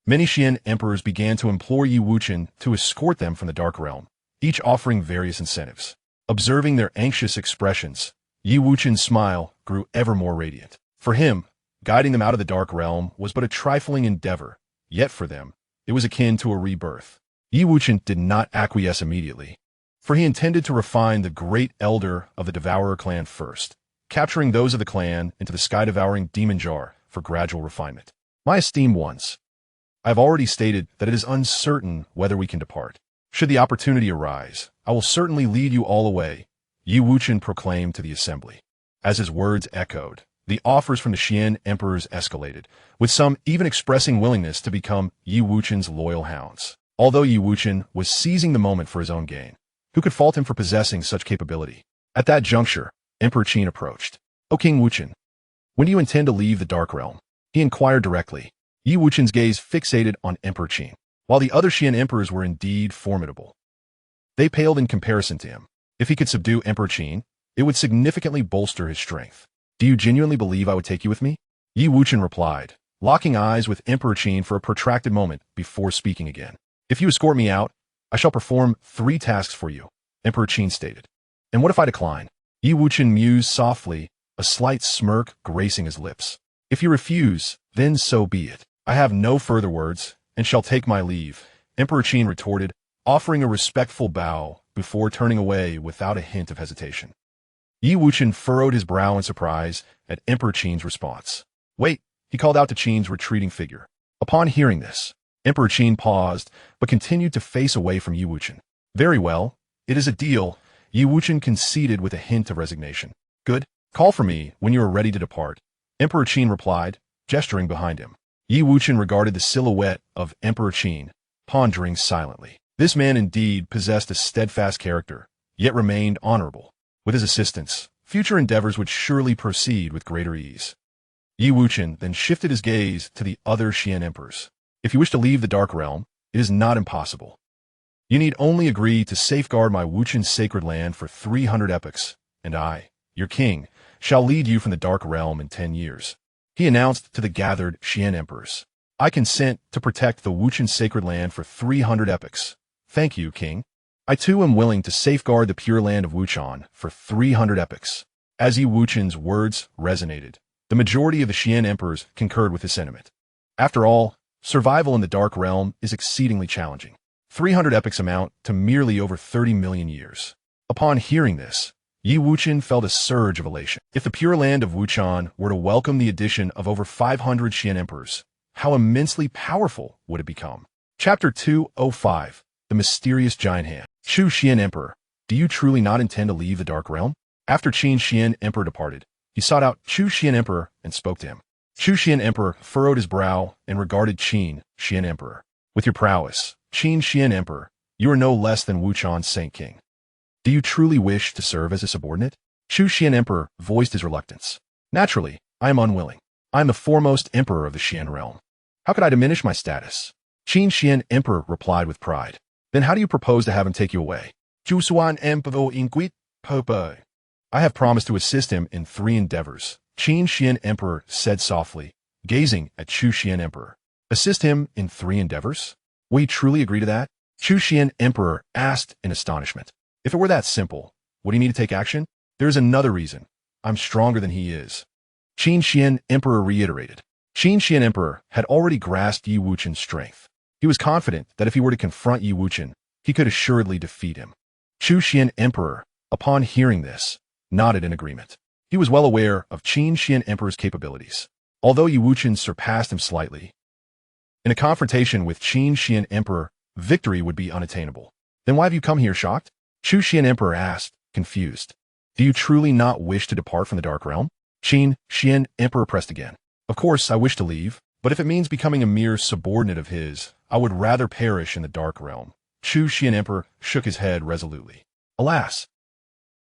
Many Xian emperors began to implore Yi Wuchen to escort them from the Dark Realm, each offering various incentives. Observing their anxious expressions, Yi Wuchen's smile grew ever more radiant. For him, guiding them out of the Dark Realm was but a trifling endeavor, yet for them, it was akin to a rebirth. Yi Wuchen did not acquiesce immediately, for he intended to refine the great elder of the Devourer clan first, capturing those of the clan into the sky-devouring demon jar for gradual refinement. "My esteemed ones, I have already stated that it is uncertain whether we can depart. Should the opportunity arise, I will certainly lead you all away," Yi Wuchen proclaimed to the assembly. As his words echoed, the offers from the Xian emperors escalated, with some even expressing willingness to become Yi Wuchen's loyal hounds. Although Yi Wuchen was seizing the moment for his own gain, who could fault him for possessing such capability? At that juncture, Emperor Qin approached. "O King Wuchen, when do you intend to leave the Dark Realm?" he inquired directly. Yi Wuchen's gaze fixated on Emperor Qin. While the other Xian emperors were indeed formidable, they paled in comparison to him. If he could subdue Emperor Qin, it would significantly bolster his strength. "Do you genuinely believe I would take you with me?" Yi Wuchen replied, locking eyes with Emperor Qin for a protracted moment before speaking again. "If you escort me out, I shall perform 3 tasks for you," Emperor Qin stated. "And what if I decline?" Yi Wuchen mused softly, a slight smirk gracing his lips. "If you refuse, then so be it. I have no further words, and shall take my leave," Emperor Qin retorted, offering a respectful bow before turning away without a hint of hesitation. Yi Wuchen furrowed his brow in surprise at Emperor Qin's response. "Wait," he called out to Qin's retreating figure. Upon hearing this, Emperor Qin paused, but continued to face away from Yi Wuchen. "Very well, it is a deal," Yi Wuchen conceded with a hint of resignation. "Good. Call for me when you are ready to depart," Emperor Qin replied, gesturing behind him. Yi Wuchen regarded the silhouette of Emperor Qin, pondering silently. This man indeed possessed a steadfast character, yet remained honorable. With his assistance, future endeavors would surely proceed with greater ease. Yi Wuchen then shifted his gaze to the other Xian emperors. "If you wish to leave the Dark Realm, it is not impossible. You need only agree to safeguard my Wuchen sacred land for 300 epochs, and I, your king, shall lead you from the Dark Realm in 10 years. He announced to the gathered Xian emperors. "I consent to protect the Wuchen sacred land for 300 epochs. Thank you, king. I too am willing to safeguard the pure land of Wuchen for 300 epochs." As Yi Wuchen's words resonated, the majority of the Xian emperors concurred with his sentiment. After all, survival in the Dark Realm is exceedingly challenging. 300 epochs amount to merely over 30 million years. Upon hearing this, Yi Wuchen felt a surge of elation. If the pure land of Wuchen were to welcome the addition of over 500 Xian emperors, how immensely powerful would it become? Chapter 205, The Mysterious Giant Hand. "Chu Xian Emperor, do you truly not intend to leave the Dark Realm?" After Qin Xian Emperor departed, he sought out Chu Xian Emperor and spoke to him. Chu Xian Emperor furrowed his brow and regarded Qin Xian Emperor. "With your prowess, Qin Xian Emperor, you are no less than Wuchen's Saint King. Do you truly wish to serve as a subordinate?" Chu Xian Emperor voiced his reluctance. "Naturally, I am unwilling. I am the foremost emperor of the Xian realm. How could I diminish my status?" Qin Xian Emperor replied with pride. "Then how do you propose to have him take you away?" "Chu Suan Emperor inquit Popo. I have promised to assist him in 3 endeavors," Qin Xian Emperor said softly, gazing at Chu Xian Emperor. "Assist him in 3 endeavors? Will he truly agree to that?" Chu Xian Emperor asked in astonishment. "If it were that simple, would he need to take action? There is another reason. I'm stronger than he is," Qin Xian Emperor reiterated. Qin Xian Emperor had already grasped Yi Wuchen's strength. He was confident that if he were to confront Yi Wuchen, he could assuredly defeat him. Chu Xian Emperor, upon hearing this, nodded in agreement. He was well aware of Qin Xian Emperor's capabilities. Although Yi Wuchen surpassed him slightly, in a confrontation with Qin Xian Emperor, victory would be unattainable. "Then why have you come here shocked?" Chu Xian Emperor asked, confused. "Do you truly not wish to depart from the Dark Realm?" Qin Xian Emperor pressed again. "Of course I wish to leave, but if it means becoming a mere subordinate of his, I would rather perish in the Dark Realm." Chu Xian Emperor shook his head resolutely. "Alas,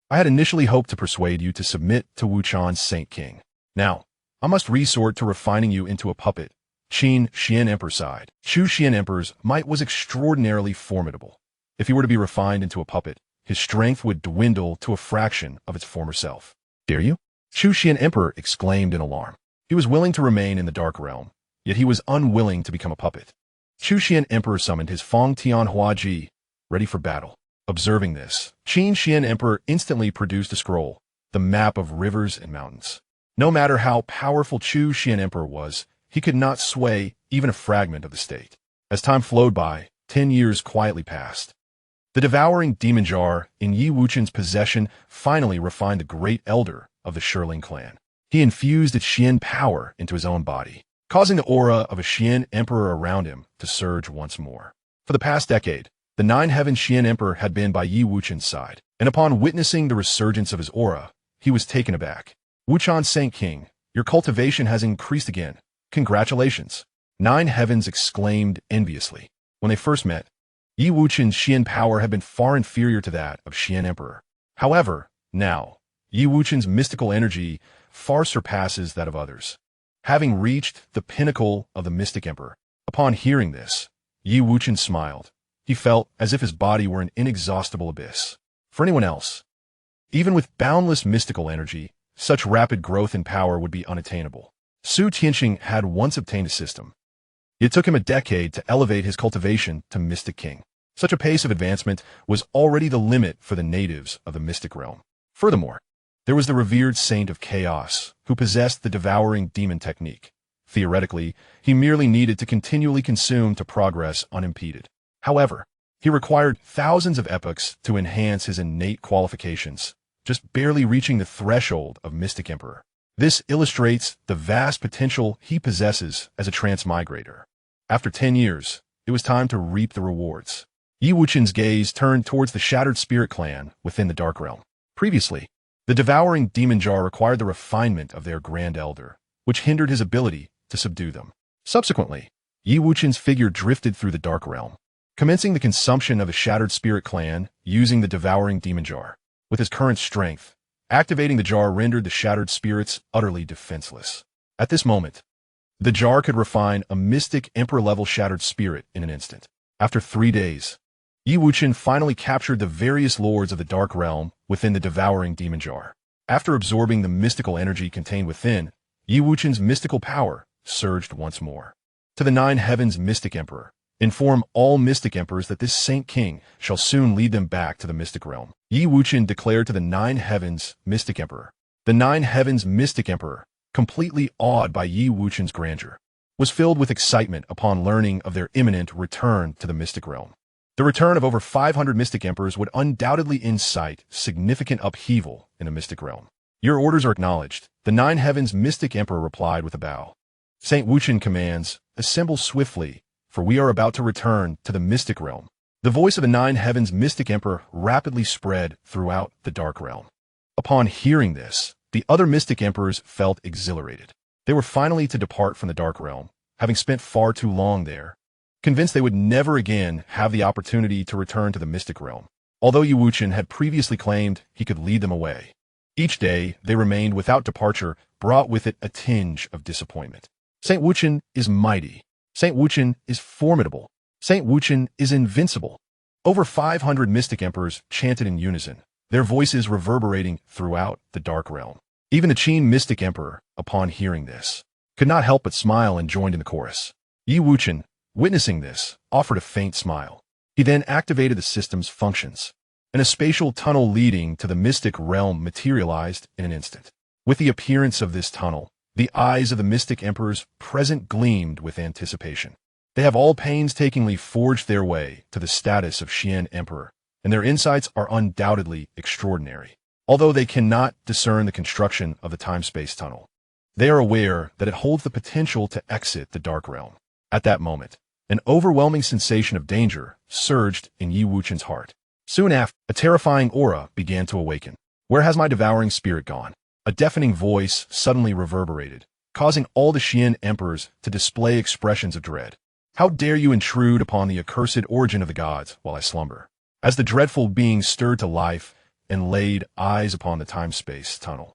I had initially hoped to persuade you to submit to Wuchen's Saint King. Now, I must resort to refining you into a puppet Xian Emperor sighed. Xian Emperor's might was extraordinarily formidable. If he were to be refined into a puppet, his strength would dwindle to a fraction of its former self. Dare you? Xian Emperor exclaimed in alarm. He was willing to remain in the Dark Realm, yet he was unwilling to become a puppet. Xian Emperor summoned his Feng Tian Hua Ji, ready for battle. Observing this, Xian Emperor instantly produced a scroll, the map of rivers and mountains. No matter how powerful Xian Emperor was, he could not sway even a fragment of the state. As time flowed by, 10 years quietly passed. The devouring demon jar in Yi Wuchen's possession finally refined the great elder of the Shirling clan. He infused its Xian power into his own body, causing the aura of a Xian Emperor around him to surge once more. For the past decade, the Nine Heaven Xian Emperor had been by Yi Wuchen's side, and upon witnessing the resurgence of his aura, he was taken aback. Wuchen Saint King, your cultivation has increased again. Congratulations. Nine Heavens exclaimed enviously. When they first met, Yi Wuchen's Xian power had been far inferior to that of Xian Emperor. However, now, Yi Wuchen's mystical energy far surpasses that of others. Having reached the pinnacle of the Mystic Emperor, upon hearing this, Yi Wuchen smiled. He felt as if his body were an inexhaustible abyss. For anyone else, even with boundless mystical energy, such rapid growth in power would be unattainable. Su Tianxing had once obtained a system. It took him a decade to elevate his cultivation to Mystic King. Such a pace of advancement was already the limit for the natives of the Mystic Realm. Furthermore, there was the revered Saint of Chaos, who possessed the devouring demon technique. Theoretically, he merely needed to continually consume to progress unimpeded. However, he required thousands of epochs to enhance his innate qualifications, just barely reaching the threshold of Mystic Emperor. This illustrates the vast potential he possesses as a transmigrator. After 10 years, it was time to reap the rewards. Yi Wuchen's gaze turned towards the Shattered Spirit clan within the Dark Realm. Previously, the devouring demon jar required the refinement of their Grand Elder, which hindered his ability to subdue them. Subsequently, Yi Wuchen's figure drifted through the Dark Realm, commencing the consumption of the Shattered Spirit clan using the devouring demon jar. With his current strength, activating the jar rendered the Shattered Spirits utterly defenseless. At this moment, the jar could refine a Mystic Emperor-level Shattered Spirit in an instant. After 3 days, Yi Wuchen finally captured the various lords of the Dark Realm within the devouring demon jar. After absorbing the mystical energy contained within, Yi Wuchen's mystical power surged once more. To the Nine Heavens Mystic Emperor, inform all Mystic Emperors that this Saint King shall soon lead them back to the Mystic Realm. Yi Wuchen declared to the Nine Heavens Mystic Emperor. The Nine Heavens Mystic Emperor, completely awed by Yi Wuchen's grandeur, was filled with excitement upon learning of their imminent return to the Mystic Realm. The return of over 500 Mystic Emperors would undoubtedly incite significant upheaval in the Mystic Realm. Your orders are acknowledged, the Nine Heavens Mystic Emperor replied with a bow. Saint Wuchen commands, assemble swiftly, for we are about to return to the Mystic Realm. The voice of the Nine Heavens Mystic Emperor rapidly spread throughout the Dark Realm. Upon hearing this, the other Mystic Emperors felt exhilarated. They were finally to depart from the Dark Realm, having spent far too long there, convinced they would never again have the opportunity to return to the Mystic Realm. Although Yi Wuchen had previously claimed he could lead them away, each day they remained without departure brought with it a tinge of disappointment. Saint Wuchen is mighty. Saint Wuchen is formidable. Saint Wuchen is invincible. Over 500 Mystic Emperors chanted in unison, their voices reverberating throughout the Dark Realm. Even the Qin Mystic Emperor, upon hearing this, could not help but smile and joined in the chorus. Yi Wuchen, witnessing this, offered a faint smile. He then activated the system's functions, and a spatial tunnel leading to the Mystic Realm materialized in an instant. With the appearance of this tunnel, the eyes of the Mystic Emperors present gleamed with anticipation. They have all painstakingly forged their way to the status of Xian Emperor, and their insights are undoubtedly extraordinary. Although they cannot discern the construction of the time-space tunnel, they are aware that it holds the potential to exit the Dark Realm. At that moment, an overwhelming sensation of danger surged in Yi Wuchen's heart. Soon after, a terrifying aura began to awaken. Where has my devouring spirit gone? A deafening voice suddenly reverberated, causing all the Xian Emperors to display expressions of dread. How dare you intrude upon the accursed origin of the gods while I slumber? As the dreadful being stirred to life and laid eyes upon the time-space tunnel,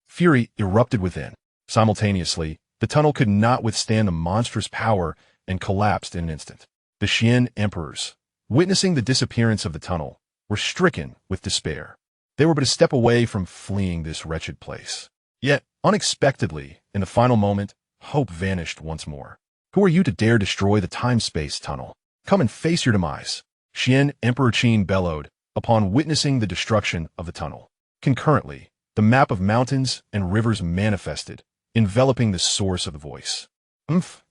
fury erupted within. Simultaneously, The tunnel could not withstand the monstrous power and collapsed in an instant. The Xian emperors, witnessing the disappearance of the tunnel, were stricken with despair. They were but a step away from fleeing this wretched place. Yet, unexpectedly, in the final moment, hope vanished once more. Who are you to dare destroy the time-space tunnel? Come and face your demise, Xian Emperor Qin bellowed upon witnessing the destruction of the tunnel. Concurrently, the map of mountains and rivers manifested, enveloping the source of the voice.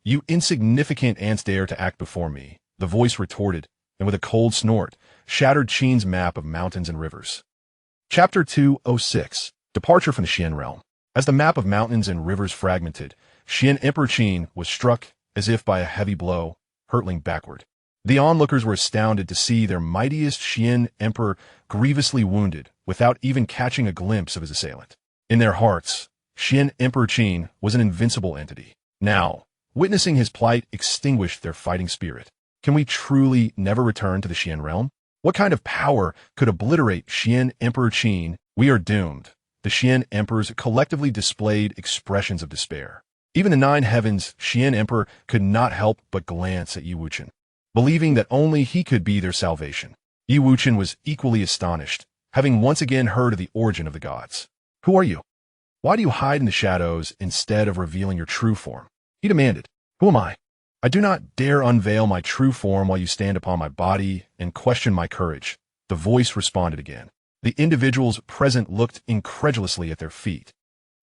You insignificant ants dare to act before me, the voice retorted, and with a cold snort, shattered Qin's map of mountains and rivers. Chapter 206, Departure from the Xian Realm. As the map of mountains and rivers fragmented, Xian Emperor Qin was struck as if by a heavy blow, hurtling backward. The onlookers were astounded to see their mightiest Xian Emperor grievously wounded without even catching a glimpse of his assailant. In their hearts, Xian Emperor Qin was an invincible entity. Now, witnessing his plight extinguished their fighting spirit. Can we truly never return to the Xian realm? What kind of power could obliterate Xian Emperor Qin? We are doomed. The Xian emperors collectively displayed expressions of despair. Even the 9 heavens, Xian Emperor could not help but glance at Wuchen, believing that only he could be their salvation. Wuchen was equally astonished, having once again heard of the origin of the gods. Who are you? Why do you hide in the shadows instead of revealing your true form? He demanded. Who am I? I do not dare unveil my true form while you stand upon my body and question my courage. The voice responded again. The individuals present looked incredulously at their feet,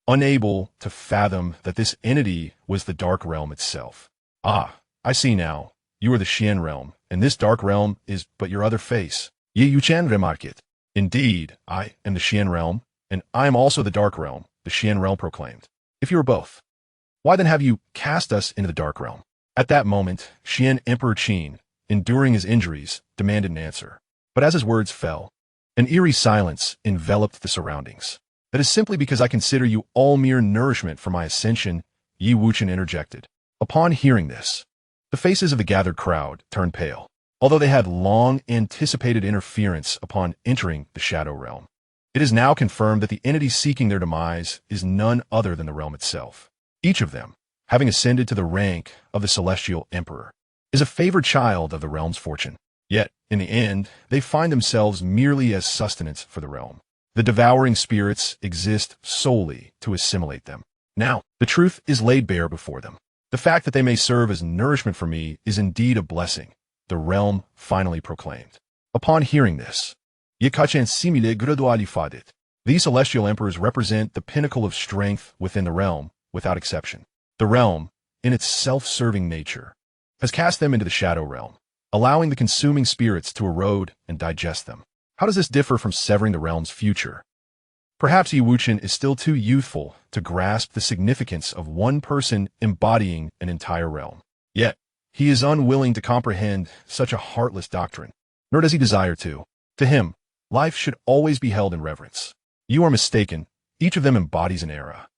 unable to fathom that this entity was the dark realm itself. Ah, I see now. You are the Xian realm, and this dark realm is but your other face. Ye Wuchen remark it. Indeed, I am the Xian realm, and I am also the dark realm, the Xian realm proclaimed. If you are both, why then have you cast us into the dark realm? At that moment, Xian Emperor Qin, enduring his injuries, demanded an answer. But as his words fell, an eerie silence enveloped the surroundings. That is simply because I consider you all mere nourishment for my ascension, Wuchen interjected. Upon hearing this, the faces of the gathered crowd turned pale, although they had long anticipated interference upon entering the Shadow Realm. It is now confirmed that the entity seeking their demise is none other than the realm itself. Each of them, having ascended to the rank of the Celestial Emperor, is a favored child of the realm's fortune. Yet, in the end, they find themselves merely as sustenance for the realm. The devouring spirits exist solely to assimilate them. Now, the truth is laid bare before them. The fact that they may serve as nourishment for me is indeed a blessing, the realm finally proclaimed. Upon hearing this, these celestial emperors represent the pinnacle of strength within the realm, without exception. The realm, in its self-serving nature, has cast them into the Shadow Realm, allowing the consuming spirits to erode and digest them. How does this differ from severing the realm's future? Perhaps Wuchen is still too youthful to grasp the significance of one person embodying an entire realm. Yet, he is unwilling to comprehend such a heartless doctrine, nor does he desire to. To him, life should always be held in reverence. You are mistaken. Each of them embodies an era.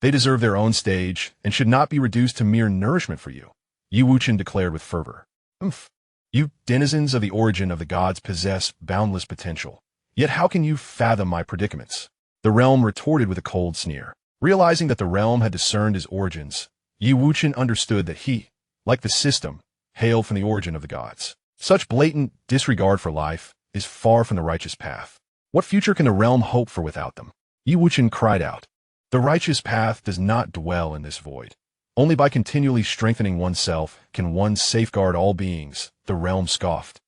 They deserve their own stage and should not be reduced to mere nourishment for you, Wuchen declared with fervor. You denizens of the origin of the gods possess boundless potential. Yet how can you fathom my predicaments? The realm retorted with a cold sneer. Realizing that the realm had discerned his origins, Wuchen understood that he, like the system, hailed from the origin of the gods. Such blatant disregard for life is far from the righteous path. What future can the realm hope for without them? Wuchen cried out. The righteous path does not dwell in this void. Only by continually strengthening oneself can one safeguard all beings, the realm scoffed,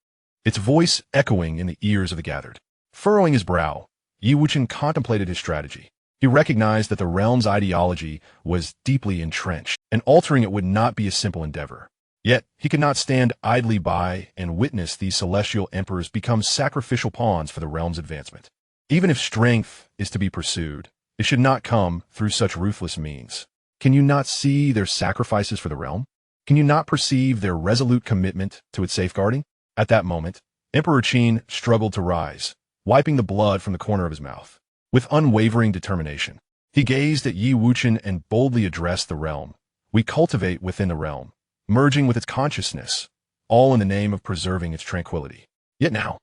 its voice echoing in the ears of the gathered. Furrowing his brow, Wuchen contemplated his strategy. He recognized that the realm's ideology was deeply entrenched, and altering it would not be a simple endeavor. Yet, he could not stand idly by and witness these celestial emperors become sacrificial pawns for the realm's advancement. Even if strength is to be pursued, it should not come through such ruthless means. Can you not see their sacrifices for the realm? Can you not perceive their resolute commitment to its safeguarding? At that moment, Emperor Qin struggled to rise, wiping the blood from the corner of his mouth. With unwavering determination, he gazed at Wuchen and boldly addressed the realm. We cultivate within the realm, merging with its consciousness, all in the name of preserving its tranquility. Yet now,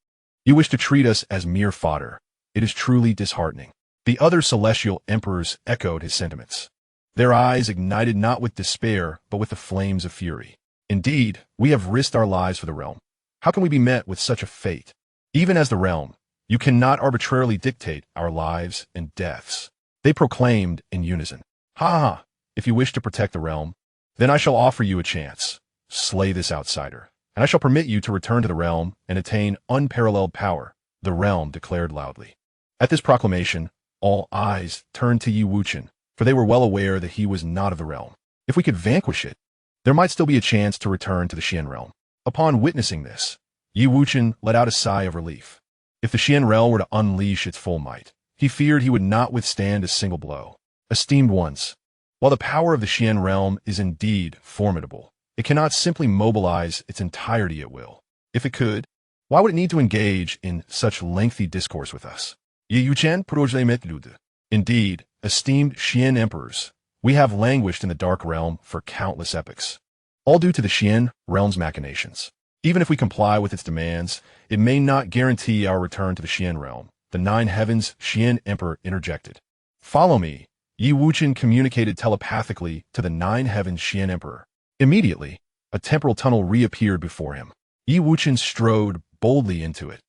you wish to treat us as mere fodder. It is truly disheartening. The other celestial emperors echoed his sentiments. Their eyes ignited not with despair, but with the flames of fury. Indeed, we have risked our lives for the realm. How can we be met with such a fate? Even as the realm, you cannot arbitrarily dictate our lives and deaths. They proclaimed in unison. Ha ha ha! If you wish to protect the realm, then I shall offer you a chance. Slay this outsider, and I shall permit you to return to the realm and attain unparalleled power, the realm declared loudly. At this proclamation, all eyes turned to Yi Wuchen, for they were well aware that he was not of the realm. If we could vanquish it, there might still be a chance to return to the Xian realm. Upon witnessing this, Yi Wuchen let out a sigh of relief. If the Xian realm were to unleash its full might, he feared he would not withstand a single blow. Esteemed ones, while the power of the Xian realm is indeed formidable, it cannot simply mobilize its entirety at will. If it could, why would it need to engage in such lengthy discourse with us? Yi Wuchen projlemet lude. Indeed, esteemed Xian emperors, we have languished in the dark realm for countless epochs, all due to the Xian realm's machinations. Even if we comply with its demands, it may not guarantee our return to the Xian realm, the Nine Heavens Xian Emperor interjected. Follow me, Yi Wuchen communicated telepathically to the Nine Heavens Xian Emperor. Immediately, a temporal tunnel reappeared before him. Yi Wuchen strode boldly into it,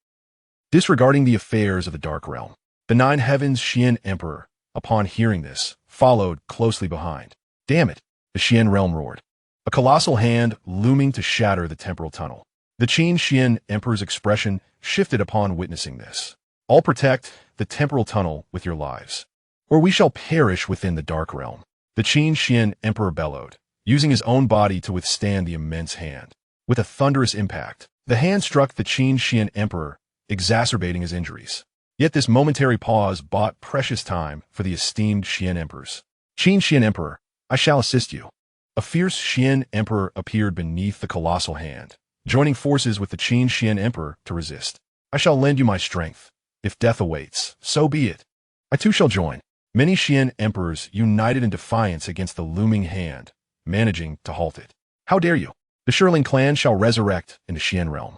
disregarding the affairs of the dark realm. The Nine Heavens Xian Emperor, upon hearing this, followed closely behind. Damn it, the Xian realm roared, a colossal hand looming to shatter the temporal tunnel. The Qin Xian Emperor's expression shifted upon witnessing this. All protect the temporal tunnel with your lives, or we shall perish within the dark realm. The Qin Xian Emperor bellowed, using his own body to withstand the immense hand. With a thunderous impact, the hand struck the Qin Xian Emperor, exacerbating his injuries. Yet this momentary pause bought precious time for the esteemed Xian Emperors. Qin Xian Emperor, I shall assist you. A fierce Xian Emperor appeared beneath the colossal hand, joining forces with the Qin Xian Emperor to resist. I shall lend you my strength. If death awaits, so be it. I too shall join. Many Xian Emperors united in defiance against the looming hand, managing to halt it. How dare you? The Shirling clan shall resurrect in the Xian realm.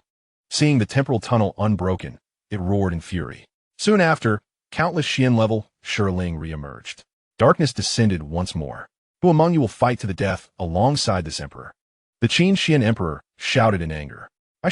Seeing the temporal tunnel unbroken, it roared in fury. Soon after, countless Xian-level Shirling re-emerged. Darkness descended once more. Who among you will fight to the death alongside this emperor? The Qin Xian Emperor shouted in anger. I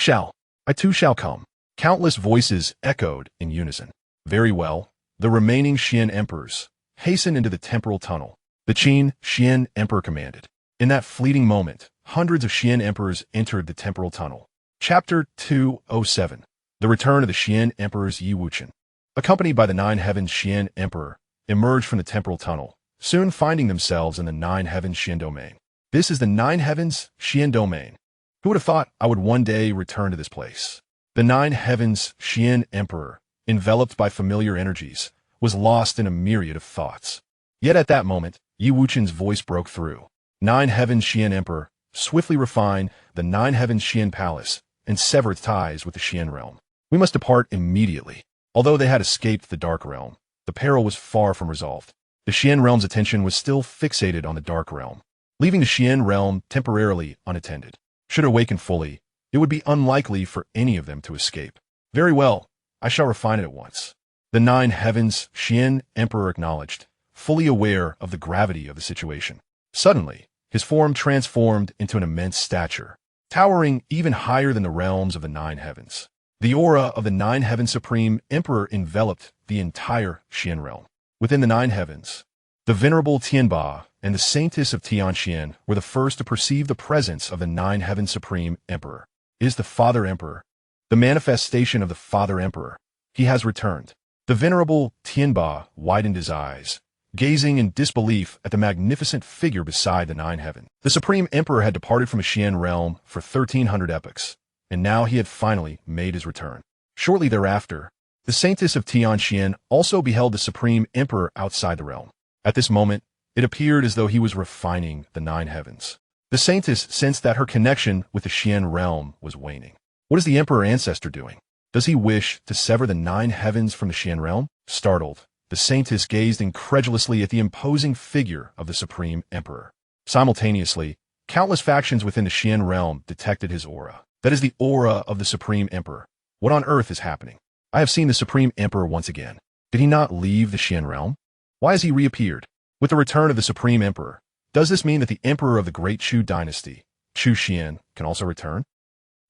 too shall come. Countless voices echoed in unison. Very well, the remaining Xian Emperors hastened into the temporal tunnel. The Qin Xian Emperor commanded. In that fleeting moment, hundreds of Xian Emperors entered the temporal tunnel. Chapter 207. The Return of the Xian Emperors. Yi Wuchen, accompanied by the Nine Heavens Xian Emperor, emerged from the temporal tunnel, soon finding themselves in the Nine Heavens Xian domain. This is the Nine Heavens Xian domain. Who would have thought I would one day return to this place? The Nine Heavens Xian Emperor, enveloped by familiar energies, was lost in a myriad of thoughts. Yet at that moment, Yi Wuchen's voice broke through. Nine Heavens Xian Emperor, swiftly refine the Nine Heavens Xian Palace and sever ties with the Xian realm. We must depart immediately. Although they had escaped the dark realm, the peril was far from resolved. The Xian realm's attention was still fixated on the dark realm, leaving the Xian realm temporarily unattended. Should it awaken fully, it would be unlikely for any of them to escape. Very well, I shall refine it at once. The Nine Heavens Xian Emperor acknowledged, fully aware of the gravity of the situation. Suddenly, his form transformed into an immense stature, towering even higher than the realms of the Nine Heavens. The aura of the Nine Heavens Supreme Emperor enveloped the entire Xian realm. Within the Nine Heavens, the venerable Tianba and the saintess of Xianxia were the first to perceive the presence of the Nine Heavens Supreme Emperor. It is the Father Emperor, the manifestation of the Father Emperor. He has returned. The venerable Tianba widened his eyes, gazing in disbelief at the magnificent figure beside the Nine Heavens. The Supreme Emperor had departed from the Xian realm for 1,300 epochs, and now he had finally made his return. Shortly thereafter, the saintess of Xianxia also beheld the Supreme Emperor outside the realm. At this moment, it appeared as though he was refining the Nine Heavens. The saintess sensed that her connection with the Xian realm was waning. What is the Emperor Ancestor doing? Does he wish to sever the Nine Heavens from the Xian realm? Startled, the saintess gazed incredulously at the imposing figure of the Supreme Emperor. Simultaneously, countless factions within the Xian realm detected his aura. That is the aura of the Supreme Emperor. What on earth is happening? I have seen the Supreme Emperor once again. Did he not leave the Xian realm? Why has he reappeared? With the return of the Supreme Emperor, does this mean that the Emperor of the Great Chu dynasty, Chu Xian, can also return?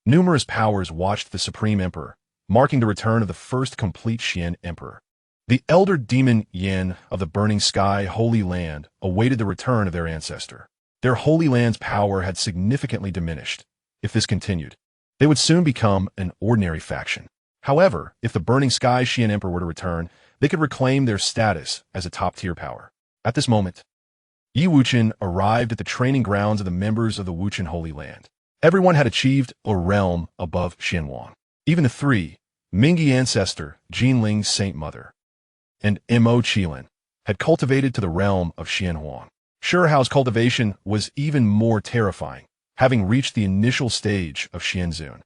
Numerous powers watched the Supreme Emperor, marking the return of the first complete Xian Emperor. The elder demon Yin of the Burning Sky Holy Land awaited the return of their ancestor. Their Holy Land's power had significantly diminished. If this continued, they would soon become an ordinary faction. However, if the Burning Sky Xian Emperor were to return, they could reclaim their status as a top-tier power. At this moment, Wuchen arrived at the training grounds of the members of the Wuchen Holy Land. Everyone had achieved a realm above Xianwang. Even the three, Mingyi ancestor, Jinling's Saint Mother, and Mo Qilin, had cultivated to the realm of Xianhuang. Shihao's cultivation was even more terrifying, having reached the initial stage of Xianzun.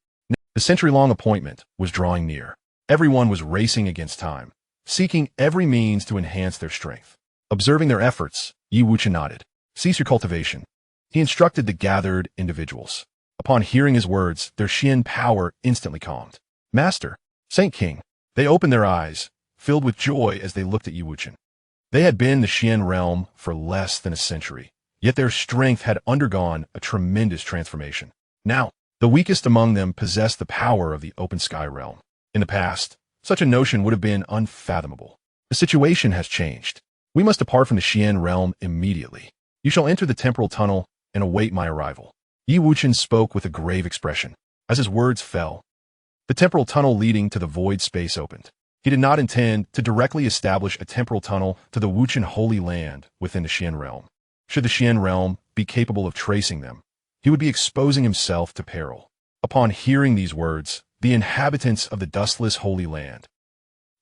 The century-long appointment was drawing near. Everyone was racing against time, seeking every means to enhance their strength. Observing their efforts, Yi Wuchen nodded. "Cease your cultivation." He instructed the gathered individuals. Upon hearing his words, their Xian power instantly calmed. "Master, Saint King." They opened their eyes, filled with joy as they looked at Yi Wuchen. They had been in the Xian realm for less than a century, yet their strength had undergone a tremendous transformation. Now, the weakest among them possessed the power of the open sky realm. In the past, such a notion would have been unfathomable. The situation has changed. We must depart from the Xian realm immediately. You shall enter the temporal tunnel and await my arrival. Yi Wuchen spoke with a grave expression. As his words fell, the temporal tunnel leading to the void space opened. He did not intend to directly establish a temporal tunnel to the Wuchen Holy Land within the Xian realm. Should the Xian realm be capable of tracing them, he would be exposing himself to peril. Upon hearing these words, the inhabitants of the dustless Holy Land,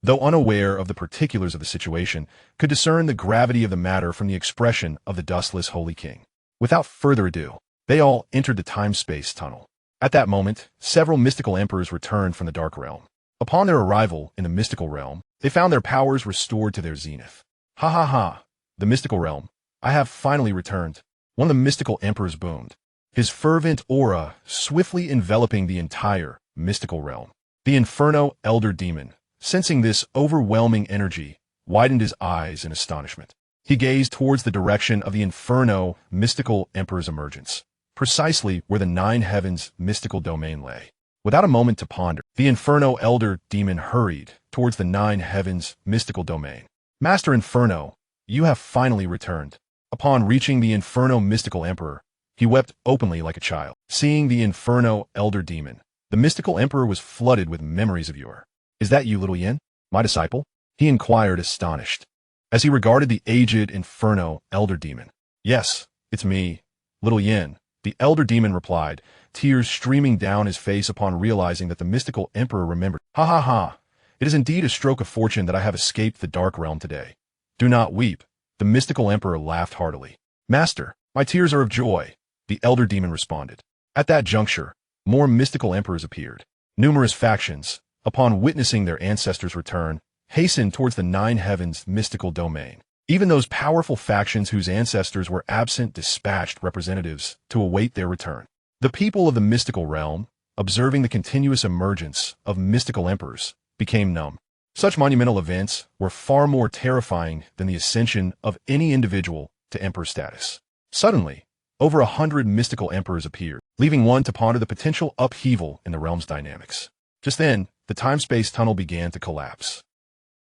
though unaware of the particulars of the situation, could discern the gravity of the matter from the expression of the dustless Holy King. Without further ado, they all entered the time-space tunnel. At that moment, several mystical emperors returned from the Dark Realm. Upon their arrival in the mystical realm, they found their powers restored to their zenith. "Ha ha ha! The mystical realm. I have finally returned." One of the mystical emperors boomed, his fervent aura swiftly enveloping the entire mystical realm. The Inferno Elder Demon, sensing this overwhelming energy, widened his eyes in astonishment. He gazed towards the direction of the Inferno mystical emperor's emergence, precisely where the Nine Heavens mystical domain lay. Without a moment to ponder, the Inferno Elder Demon hurried towards the Nine Heavens mystical domain. "Master Inferno, you have finally returned." Upon reaching the Inferno mystical emperor, he wept openly like a child. Seeing the Inferno Elder Demon, the mystical emperor was flooded with memories of yore. "Is that you, little Yin, my disciple?" he inquired, astonished, as he regarded the aged Inferno Elder Demon. "Yes, it's me, little Yin," the Elder Demon replied, tears streaming down his face upon realizing that the mystical emperor remembered. "Ha ha ha! It is indeed a stroke of fortune that I have escaped the Dark Realm today. Do not weep." The mystical emperor laughed heartily. "Master, my tears are of joy," the Elder Demon responded. At that juncture, more mystical emperors appeared. Numerous factions, upon witnessing their ancestors' return, hastened towards the Nine Heavens mystical domain. Even those powerful factions whose ancestors were absent dispatched representatives to await their return. The people of the mystical realm, observing the continuous emergence of mystical emperors, became numb. Such monumental events were far more terrifying than the ascension of any individual to emperor status. Suddenly, over 100 mystical emperors appeared, leaving one to ponder the potential upheaval in the realm's dynamics. Just then, the time-space tunnel began to collapse.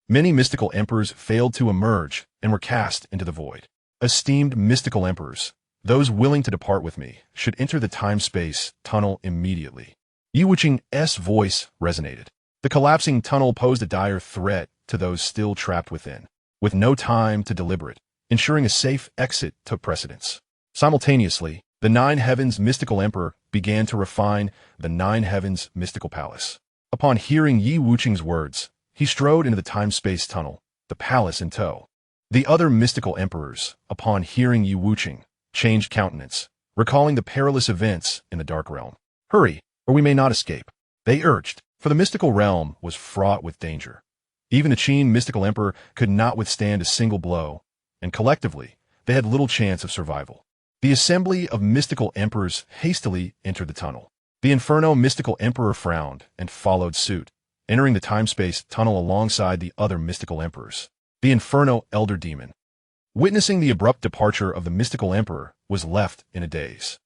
Many mystical emperors failed to emerge and were cast into the void. Esteemed mystical emperors, those willing to depart with me should enter the time-space tunnel immediately. Yi Wucheng's voice resonated. The collapsing tunnel posed a dire threat to those still trapped within. With no time to deliberate, ensuring a safe exit took precedence. Simultaneously, the Nine Heavens mystical emperor began to refine the Nine Heavens mystical palace. Upon hearing Yi Wucheng's words, he strode into the time-space tunnel, the palace in tow. The other mystical emperors, upon hearing Yi Wucheng, changed countenance, recalling the perilous events in the Dark Realm. "Hurry, or we may not escape," they urged, for the mystical realm was fraught with danger. Even the Qin mystical emperor could not withstand a single blow, and collectively, they had little chance of survival. The assembly of mystical emperors hastily entered the tunnel. The Inferno mystical emperor frowned and followed suit, entering the time-space tunnel alongside the other mystical emperors. The Inferno Elder Demon, witnessing the abrupt departure of the mystical emperor, was left in a daze.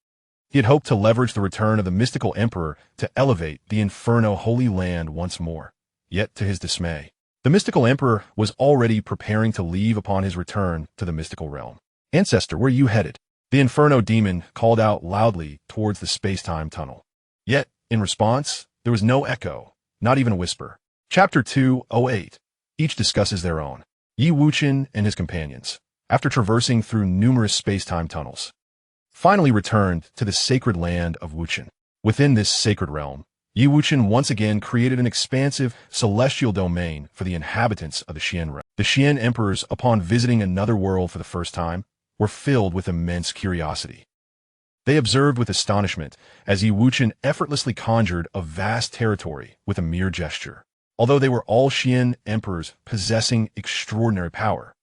He had hoped to leverage the return of the mystical emperor to elevate the Inferno Holy Land once more. Yet, to his dismay, the mystical emperor was already preparing to leave upon his return to the mystical realm. "Ancestor, where are you headed?" The Inferno demon called out loudly towards the space-time tunnel. Yet, in response, there was no echo, not even a whisper. Chapter 208. Each discusses their own. Wuchen and his companions, after traversing through numerous space-time tunnels, finally returned to the sacred land of Wuchen. Within this sacred realm, Wuchen once again created an expansive celestial domain for the inhabitants of the Xian realm. The Xian emperors, upon visiting another world for the first time, were filled with immense curiosity. They observed with astonishment as Wuchen effortlessly conjured a vast territory with a mere gesture. Although they were all Xian emperors possessing extraordinary power,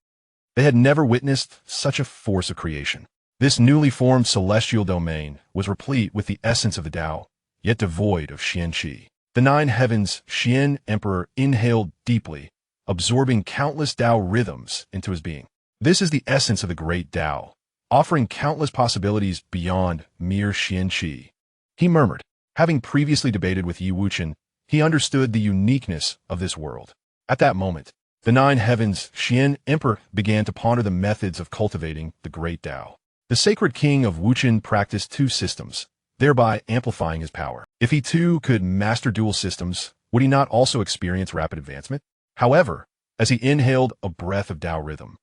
they had never witnessed such a force of creation. This newly formed celestial domain was replete with the essence of the Tao, yet devoid of Xianxia. The nine heavens Xian emperor inhaled deeply, absorbing countless Tao rhythms into his being. This is the essence of the great Tao, offering countless possibilities beyond mere Xianxia. He murmured. Having previously debated with Wuchen, he understood the uniqueness of this world. At that moment, the nine heavens Xian emperor began to ponder the methods of cultivating the great Tao. The sacred king of Wuchen practiced two systems, thereby amplifying his power. If he too could master dual systems, would he not also experience rapid advancement? However, as he inhaled a breath of Tao rhythm,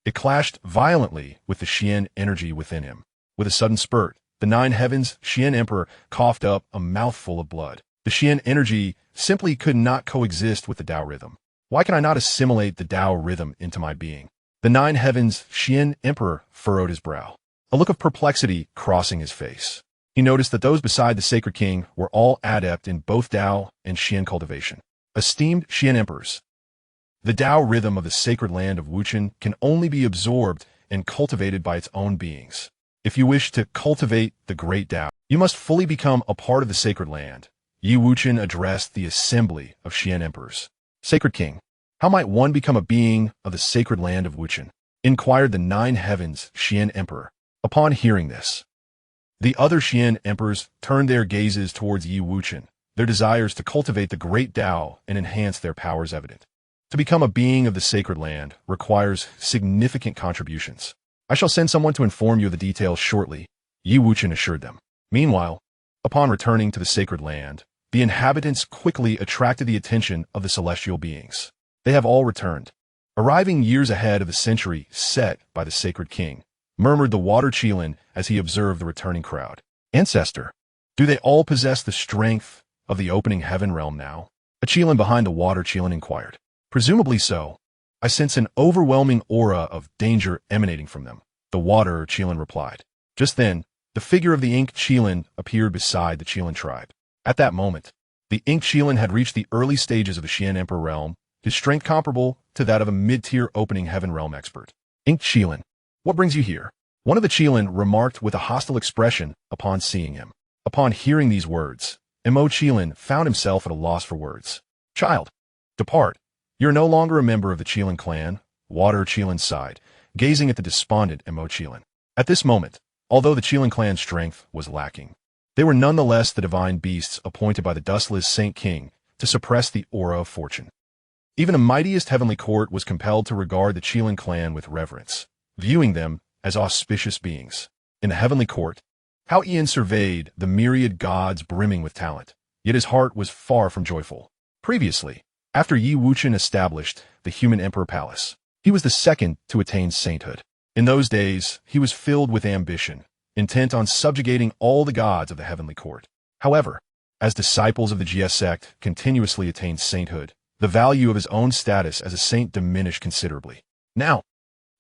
it clashed violently with the Xian energy within him. With a sudden spurt, the nine heavens Xian emperor coughed up a mouthful of blood. The Xian energy simply could not coexist with the Tao rhythm. Why can I not assimilate the Tao rhythm into my being? The nine heavens Xian emperor furrowed his brow, a look of perplexity crossing his face. He noticed that those beside the sacred king were all adept in both Tao and Xian cultivation. Esteemed Xian emperors, the Tao rhythm of the sacred land of Wuchen can only be absorbed and cultivated by its own beings. If you wish to cultivate the great Tao, you must fully become a part of the sacred land. Wuchen addressed the assembly of Xian emperors. "Sacred king, how might one become a being of the sacred land of Wuchen?" inquired the nine heavens Xian emperor. Upon hearing this, the other Xian emperors turned their gazes towards Wuchen, their desires to cultivate the great Tao and enhance their powers evident. To become a being of the sacred land requires significant contributions. "I shall send someone to inform you of the details shortly," Wuchen assured them. Meanwhile, upon returning to the sacred land, the inhabitants quickly attracted the attention of the celestial beings. They have all returned, arriving years ahead of the century set by the sacred king, murmured the water Qilin as he observed the returning crowd. "Ancestor, do they all possess the strength of the opening heaven realm now?" A Qilin behind the water Qilin inquired. "Presumably so. I sense an overwhelming aura of danger emanating from them," the water Qilin replied. Just then, the figure of the Ink Qilin appeared beside the Qilin tribe. At that moment, the Ink Qilin had reached the early stages of the Xian Emperor realm, his strength comparable to that of a mid-tier opening heaven realm expert. "Ink Qilin, what brings you here?" One of the Qilin remarked with a hostile expression upon seeing him. Upon hearing these words, Mo Qilin found himself at a loss for words. "Child, depart. You're no longer a member of the Qilin clan," Water Qilin sighed, gazing at the despondent Mo Qilin. At this moment, although the Qilin clan's strength was lacking, they were nonetheless the divine beasts appointed by the dustless Saint King to suppress the aura of fortune. Even the mightiest heavenly court was compelled to regard the Qilin clan with reverence, viewing them as auspicious beings. In the heavenly court, Hao Ian surveyed the myriad gods brimming with talent, yet his heart was far from joyful. Previously, after Wuchen established the human emperor palace, he was the second to attain sainthood. In those days, he was filled with ambition, intent on subjugating all the gods of the heavenly court. However, as disciples of the Jia sect continuously attained sainthood, the value of his own status as a saint diminished considerably. Now,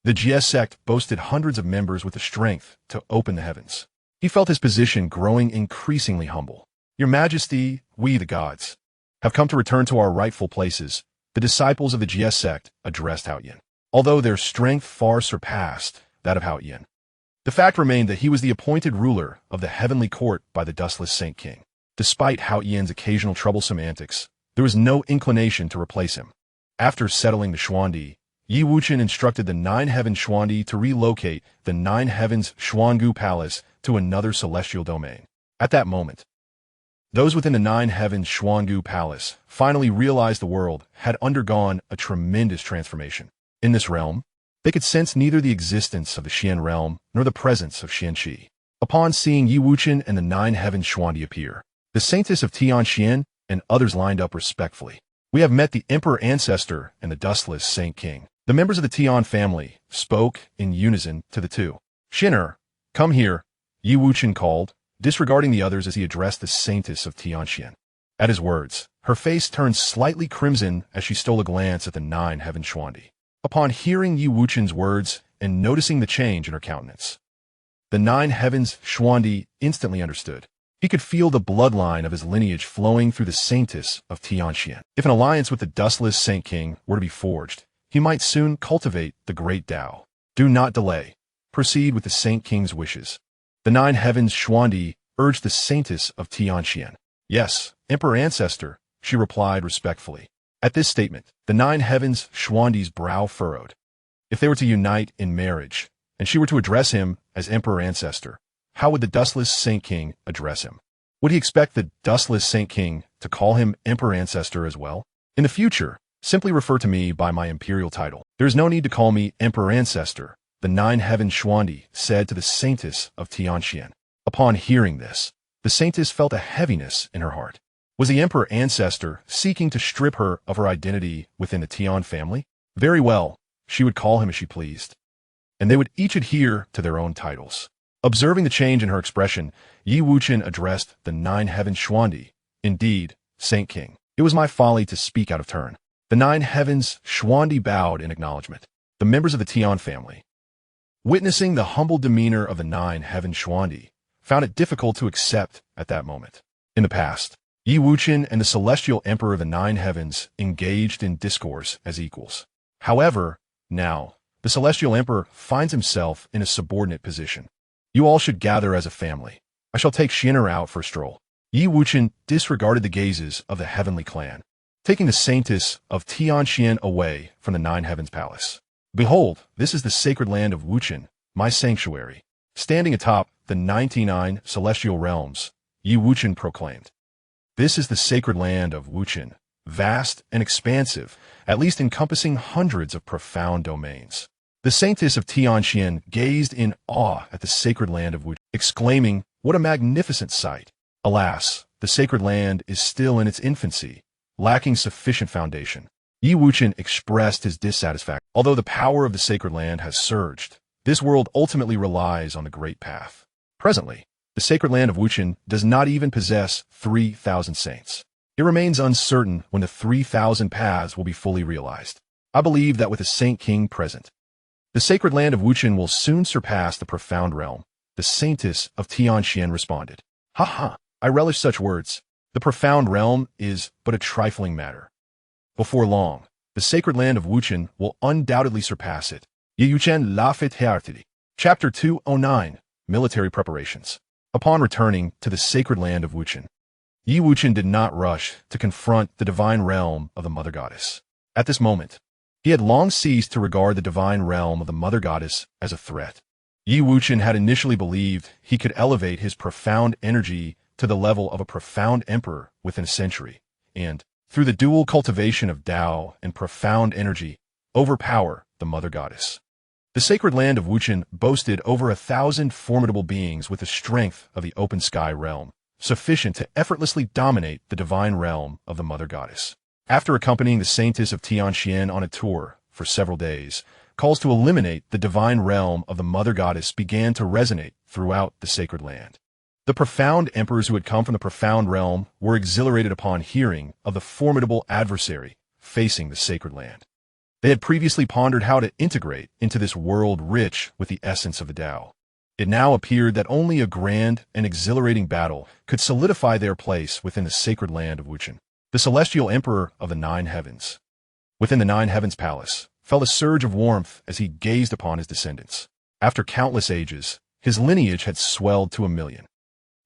the Jia sect boasted hundreds of members with the strength to open the heavens. He felt his position growing increasingly humble. "Your Majesty, we the gods have come to return to our rightful places," the disciples of the Jia sect addressed Hao Ian. Although their strength far surpassed that of Hao Ian, the fact remained that he was the appointed ruler of the heavenly court by the dustless Saint King. Despite Hao Ian's occasional troublesome antics, there was no inclination to replace him. After settling the Xuandi, Yi Wuchen instructed the Nine Heaven Xuandi to relocate the Nine Heavens Xuangu Palace to another celestial domain. At that moment, those within the Nine Heavens Xuangu Palace finally realized the world had undergone a tremendous transformation. In this realm, they could sense neither the existence of the Xian realm nor the presence of Xianxia. Upon seeing Yi Wuchen and the Nine Heavens Xuandi appear, the saintess of Xianxia and others lined up respectfully. "We have met the Emperor Ancestor and the dustless Saint King." The members of the Tian family spoke in unison to the two. "Xin'er, come here," Yi Wuchen called, disregarding the others as he addressed the saintess of Xianxia. At his words, her face turned slightly crimson as she stole a glance at the Nine Heaven Xuandi. Upon hearing Yi Wuchen's words and noticing the change in her countenance, the Nine Heavens Xuandi instantly understood. He could feel the bloodline of his lineage flowing through the saintess of Xianxia. If an alliance with the dustless Saint King were to be forged, he might soon cultivate the great Tao. "Do not delay. Proceed with the Saint King's wishes." The Nine Heavens Xuandi urged the saintess of Xianxia. "Yes, Emperor Ancestor," she replied respectfully. At this statement, the Nine Heavens Xuandi's brow furrowed. If they were to unite in marriage, and she were to address him as Emperor Ancestor, how would the dustless Saint King address him? Would he expect the dustless Saint King to call him Emperor Ancestor as well? "In the future, simply refer to me by my imperial title. There is no need to call me Emperor Ancestor," the Nine Heaven Xuandi said to the saintess of Xianxia. Upon hearing this, the saintess felt a heaviness in her heart. Was the Emperor Ancestor seeking to strip her of her identity within the Tian family? Very well, she would call him as she pleased, and they would each adhere to their own titles. Observing the change in her expression, Yi Wuchen addressed the Nine Heaven Xuandi. "Indeed, Saint King, it was my folly to speak out of turn." The Nine Heavens Xuandi bowed in acknowledgement. The members of the Tian family, witnessing the humble demeanor of the Nine Heaven Xuandi, found it difficult to accept at that moment. In the past, Yi Wuchen and the celestial emperor of the Nine Heavens engaged in discourse as equals. However, now, the celestial emperor finds himself in a subordinate position. "You all should gather as a family. I shall take Xin'er out for a stroll." Yi Wuchen disregarded the gazes of the heavenly clan, taking the saintess of Xianxia away from the Nine Heavens Palace. "Behold, this is the sacred land of Wuchen, my sanctuary." Standing atop the 99 celestial realms, Yi Wuchen proclaimed, "This is the sacred land of Wuchen, vast and expansive, at least encompassing hundreds of profound domains." The saintess of Xianxia gazed in awe at the sacred land of Wuchen, exclaiming, "What a magnificent sight!" Alas, the sacred land is still in its infancy, lacking sufficient foundation. Yi Wuchen expressed his dissatisfaction. Although the power of the sacred land has surged, this world ultimately relies on the Great Path. Presently, the sacred land of Wuchen does not even possess 3,000 saints. It remains uncertain when the 3,000 paths will be fully realized. I believe that with the Saint King present, the sacred land of Wuchen will soon surpass the profound realm. The saintess of Xianxia responded, "Ha ha, I relish such words. The profound realm is but a trifling matter. Before long, the sacred land of Wuchen will undoubtedly surpass it." Yi Wuchen La Fête. Chapter 209, Military Preparations. Upon returning to the sacred land of Wuchen, Yi Wuchen did not rush to confront the divine realm of the Mother Goddess. At this moment, he had long ceased to regard the divine realm of the Mother Goddess as a threat. Yi Wuchen had initially believed he could elevate his profound energy to the level of a profound emperor within a century, and, through the dual cultivation of Tao and profound energy, overpower the Mother Goddess. The sacred land of Wuchen boasted over 1,000 formidable beings with the strength of the open sky realm, sufficient to effortlessly dominate the divine realm of the Mother Goddess. After accompanying the saintess of Xianxia on a tour for several days, calls to eliminate the divine realm of the Mother Goddess began to resonate throughout the sacred land. The profound emperors who had come from the profound realm were exhilarated upon hearing of the formidable adversary facing the sacred land. They had previously pondered how to integrate into this world rich with the essence of the Tao. It now appeared that only a grand and exhilarating battle could solidify their place within the sacred land of Wuchen. The celestial emperor of the Nine Heavens, within the Nine Heavens Palace, felt a surge of warmth as he gazed upon his descendants. After countless ages, his lineage had swelled to 1,000,000.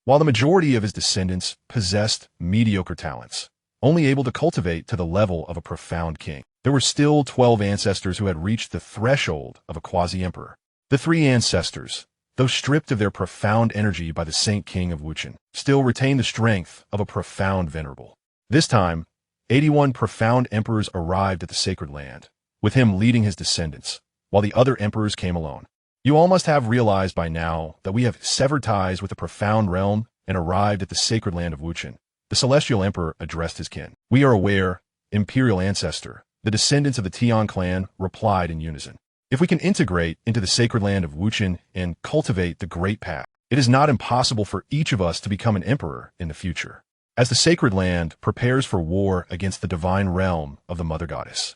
While the majority of his descendants possessed mediocre talents, only able to cultivate to the level of a profound king. there were still 12 ancestors who had reached the threshold of a quasi-emperor. The 3 ancestors, though stripped of their profound energy by the Saint King of Wuchen, still retained the strength of a profound venerable. This time, 81 profound emperors arrived at the sacred land, with him leading his descendants, while the other emperors came alone. You all must have realized by now that we have severed ties with the profound realm and arrived at the sacred land of Wuchen. The celestial emperor addressed his kin. We are aware, imperial ancestor, the descendants of the Tian clan replied in unison. If we can integrate into the sacred land of Wuchen and cultivate the great path, it is not impossible for each of us to become an emperor in the future, as the sacred land prepares for war against the divine realm of the Mother Goddess.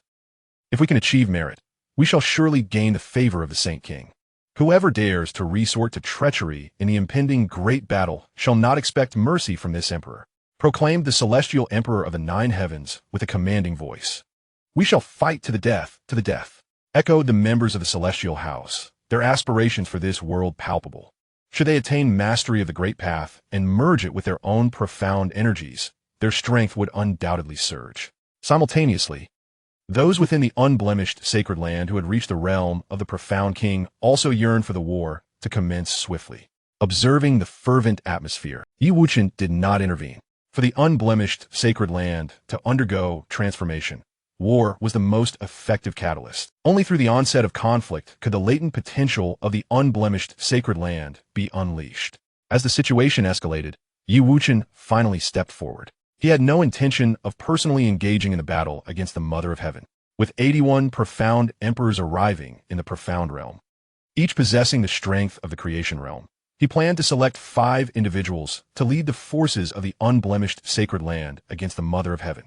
If we can achieve merit, we shall surely gain the favor of the Saint King. Whoever dares to resort to treachery in the impending great battle shall not expect mercy from this emperor, proclaimed the celestial emperor of the 9 heavens with a commanding voice. We shall fight to the death, echoed the members of the celestial house, their aspirations for this world palpable. Should they attain mastery of the great path and merge it with their own profound energies, their strength would undoubtedly surge. Simultaneously, those within the unblemished sacred land who had reached the realm of the profound king also yearned for the war to commence swiftly. Observing the fervent atmosphere, Yi Wuchen did not intervene. For the unblemished sacred land to undergo transformation, war was the most effective catalyst. Only through the onset of conflict could the latent potential of the unblemished sacred land be unleashed. As the situation escalated, Yi Wuchen finally stepped forward. He had no intention of personally engaging in the battle against the Mother of Heaven, with 81 profound emperors arriving in the profound realm, each possessing the strength of the creation realm. He planned to select 5 individuals to lead the forces of the unblemished sacred land against the Mother of Heaven.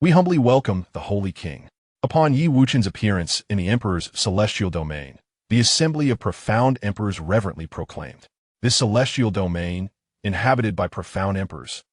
We humbly welcome the Holy King. Upon Yi Wuchen's appearance in the Emperor's celestial domain, the assembly of profound emperors reverently proclaimed. This celestial domain, inhabited by profound emperors,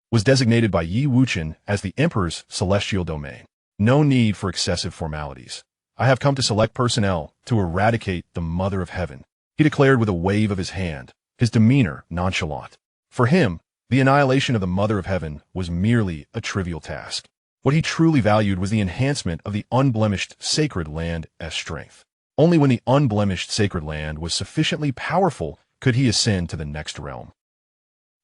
was designated by Yi Wuchen as the Emperor's celestial domain. No need for excessive formalities. I have come to select personnel to eradicate the Mother of Heaven, he declared with a wave of his hand, his demeanor nonchalant. For him, the annihilation of the Mother of Heaven was merely a trivial task. What he truly valued was the enhancement of the unblemished sacred land's strength. Only when the unblemished sacred land was sufficiently powerful could he ascend to the next realm.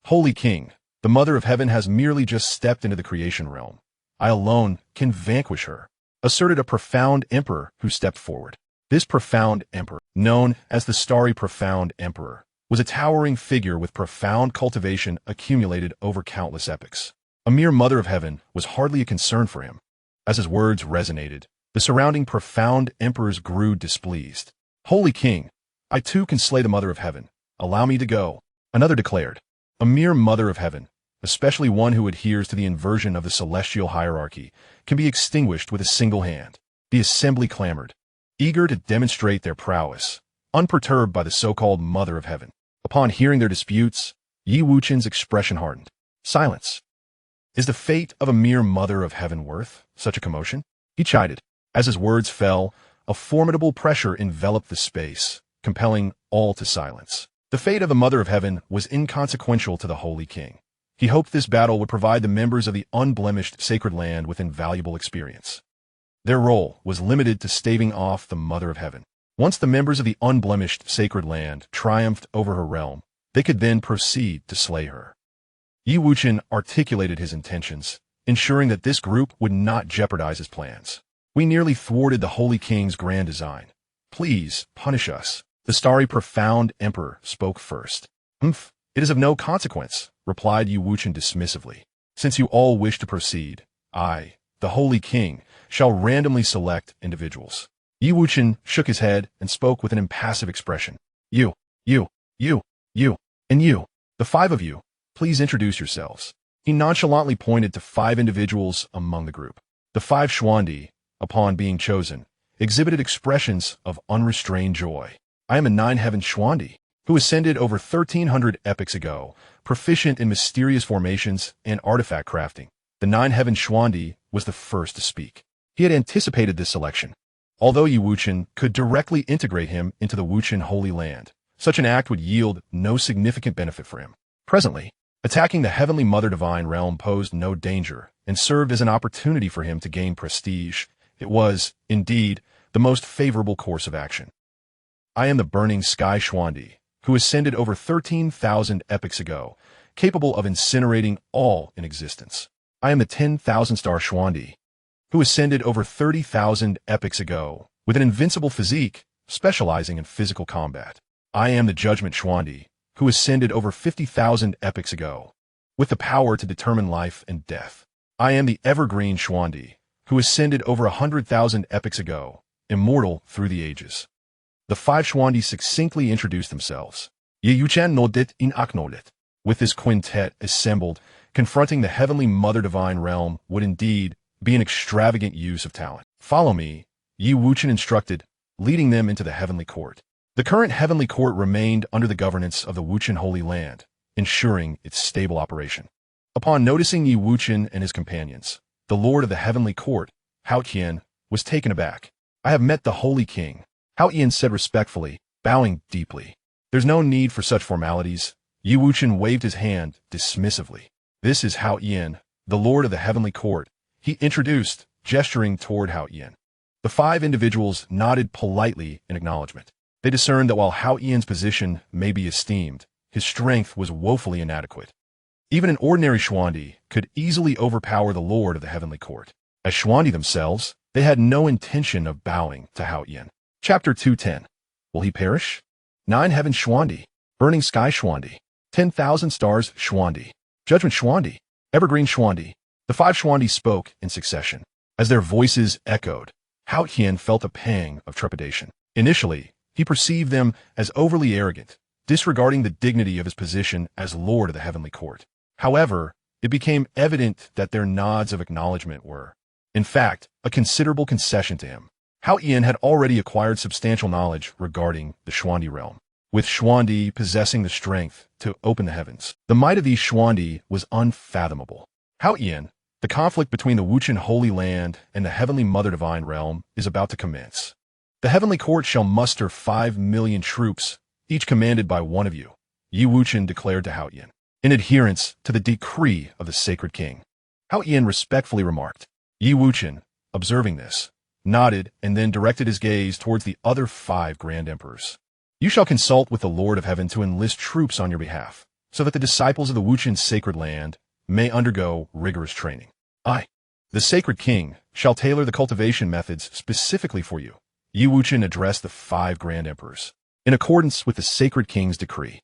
Holy King, the Mother of Heaven has merely just stepped into the creation realm. I alone can vanquish her, asserted a profound emperor who stepped forward. This profound emperor, known as the Starry Profound Emperor, was a towering figure with profound cultivation accumulated over countless epochs. A mere Mother of Heaven was hardly a concern for him. As his words resonated, the surrounding profound emperors grew displeased. Holy King, I too can slay the Mother of Heaven. Allow me to go. Another declared. A mere Mother of Heaven, especially one who adheres to the inversion of the celestial hierarchy, can be extinguished with a single hand. The assembly clamored, eager to demonstrate their prowess, unperturbed by the so-called Mother of Heaven. Upon hearing their disputes, Yi Wuchen's expression hardened. Silence. Is the fate of a mere Mother of Heaven worth such a commotion? He chided. As his words fell, a formidable pressure enveloped the space, compelling all to silence. The fate of the Mother of Heaven was inconsequential to the Holy King. He hoped this battle would provide the members of the unblemished sacred land with invaluable experience. Their role was limited to staving off the Mother of Heaven. Once the members of the unblemished sacred land triumphed over her realm, they could then proceed to slay her. Yi Wuchen articulated his intentions, ensuring that this group would not jeopardize his plans. We nearly thwarted the Holy King's grand design. Please punish us. The Starry Profound Emperor spoke first. It is of no consequence, replied Yi Wuchen dismissively. Since you all wish to proceed, I, the Holy King, shall randomly select individuals. Yi Wuchen shook his head and spoke with an impassive expression. You, and you, the 5 of you, please introduce yourselves. He nonchalantly pointed to 5 individuals among the group. The 5 Xuandi, upon being chosen, exhibited expressions of unrestrained joy. I am a 9-heaven Xuandi, who ascended over 1,300 epochs ago, proficient in mysterious formations and artifact crafting. The 9-heaven Xuandi was the first to speak. He had anticipated this selection. Although Yi Wuchen could directly integrate him into the Wuchen Holy Land, such an act would yield no significant benefit for him. Presently, attacking the Heavenly Mother Divine Realm posed no danger and served as an opportunity for him to gain prestige, It was, indeed, the most favorable course of action. I am the burning sky Xuandi, who ascended over 13,000 epochs ago, capable of incinerating all in existence. I am the 10,000-star Xuandi, who ascended over 30,000 epochs ago, with an invincible physique, specializing in physical combat. I am the Judgment Xuandi, who ascended over 50,000 epochs ago, with the power to determine life and death. I am the Evergreen Xuandi, who ascended over 100,000 epochs ago, immortal through the ages. The five Xuandi succinctly introduced themselves. Ye Yuchan Nodit in Aknolit. With this quintet assembled, confronting the heavenly Mother Divine Realm would indeed be an extravagant use of talent. Follow me, Yi Wuchen instructed, leading them into the heavenly court. The current heavenly court remained under the governance of the Wuchen Holy Land, ensuring its stable operation. Upon noticing Yi Wuchen and his companions, the lord of the heavenly court, Hao Qian, was taken aback. I have met the Holy King, Hao Qian said respectfully, bowing deeply. There's no need for such formalities. Yi Wuchen waved his hand dismissively. This is Hao Qian, the lord of the heavenly court, he introduced, gesturing toward Hao Qian. The five individuals nodded politely in acknowledgement. They discerned that while Hao Qian's position may be esteemed, his strength was woefully inadequate. Even an ordinary Xuandi could easily overpower the lord of the heavenly court. As Xuandi themselves, they had no intention of bowing to Hao Qian. Chapter 210. Will he perish? 9 Heaven Xuandi, Burning Sky Xuandi, 10,000 Stars Xuandi, Judgment Xuandi, Evergreen Xuandi. The five Xuandi spoke in succession. As their voices echoed, Hao Qian felt a pang of trepidation. Initially, he perceived them as overly arrogant, disregarding the dignity of his position as lord of the heavenly court. However, it became evident that their nods of acknowledgement were, in fact, a considerable concession to him. Hao Qian had already acquired substantial knowledge regarding the Xuandi realm, with Xuandi possessing the strength to open the heavens. The might of these Xuandi was unfathomable. Hao Qian, the conflict between the Wuchen Holy Land and the heavenly Mother Divine Realm is about to commence. The heavenly court shall muster 5 million troops, each commanded by one of you, Yi Wuchen declared to Hao Qian, in adherence to the decree of the sacred king. Hao Qian respectfully remarked. Yi Wuchen, observing this, nodded and then directed his gaze towards the other 5 grand emperors. You shall consult with the Lord of Heaven to enlist troops on your behalf, so that the disciples of the Wuchen sacred land may undergo rigorous training. I, the sacred king, shall tailor the cultivation methods specifically for you. Yi Wuchen addressed the 5 grand emperors, in accordance with the sacred king's decree.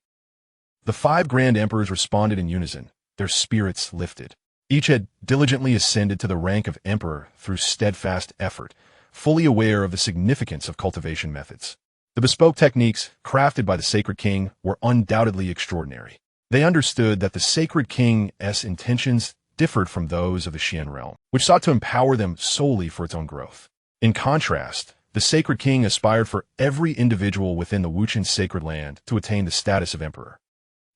The 5 grand emperors responded in unison, their spirits lifted. Each had diligently ascended to the rank of emperor through steadfast effort, fully aware of the significance of cultivation methods. The bespoke techniques crafted by the sacred king were undoubtedly extraordinary. They understood that the sacred king's intentions differed from those of the Xian realm, which sought to empower them solely for its own growth. In contrast, the sacred king aspired for every individual within the Wuchen sacred land to attain the status of emperor.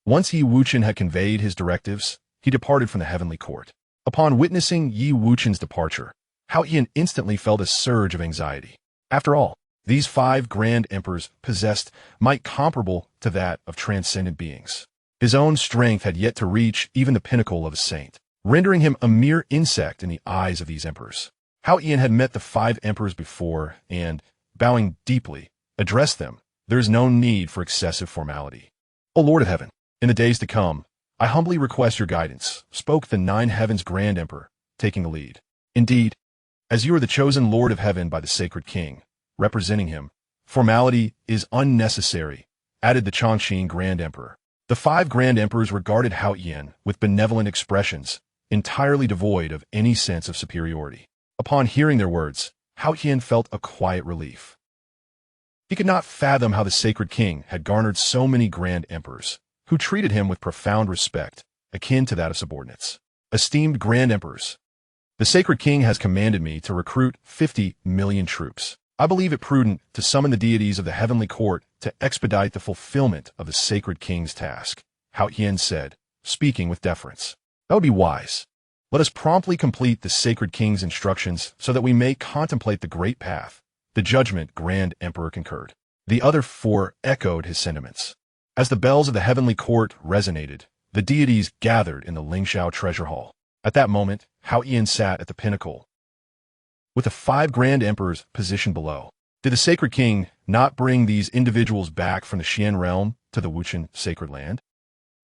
Once Yi Wuchen had conveyed his directives, he departed from the heavenly court. Upon witnessing Yi Wuchen's departure, Hao Qian instantly felt a surge of anxiety. After all, these 5 grand emperors possessed might comparable to that of transcendent beings. His own strength had yet to reach even the pinnacle of a saint, rendering him a mere insect in the eyes of these emperors. Hao Qian had met the 5 emperors before and, bowing deeply, addressed them. There is no need for excessive formality. O Lord of Heaven, in the days to come, I humbly request your guidance, spoke the 9 Heavens Grand Emperor, taking the lead. Indeed, as you are the chosen Lord of Heaven by the sacred king, representing him, formality is unnecessary, added the Chongqing Grand Emperor. The 5 Grand Emperors regarded Hao Qian with benevolent expressions, entirely devoid of any sense of superiority. Upon hearing their words, Hao Qian felt a quiet relief. He could not fathom how the sacred king had garnered so many Grand Emperors, who treated him with profound respect, akin to that of subordinates. Esteemed Grand Emperors, the sacred king has commanded me to recruit 50 million troops. I believe it prudent to summon the deities of the heavenly court to expedite the fulfillment of the sacred king's task, Hao Qian said, speaking with deference. That would be wise. Let us promptly complete the sacred king's instructions so that we may contemplate the great path. The judgment Grand Emperor concurred. The other 4 echoed his sentiments. As the bells of the heavenly court resonated, the deities gathered in the Lingxiao treasure hall. At that moment, Hao Qian sat at the pinnacle with the 5 Grand Emperors positioned below. Did the Sacred King not bring these individuals back from the Xian realm to the Wuchen sacred land?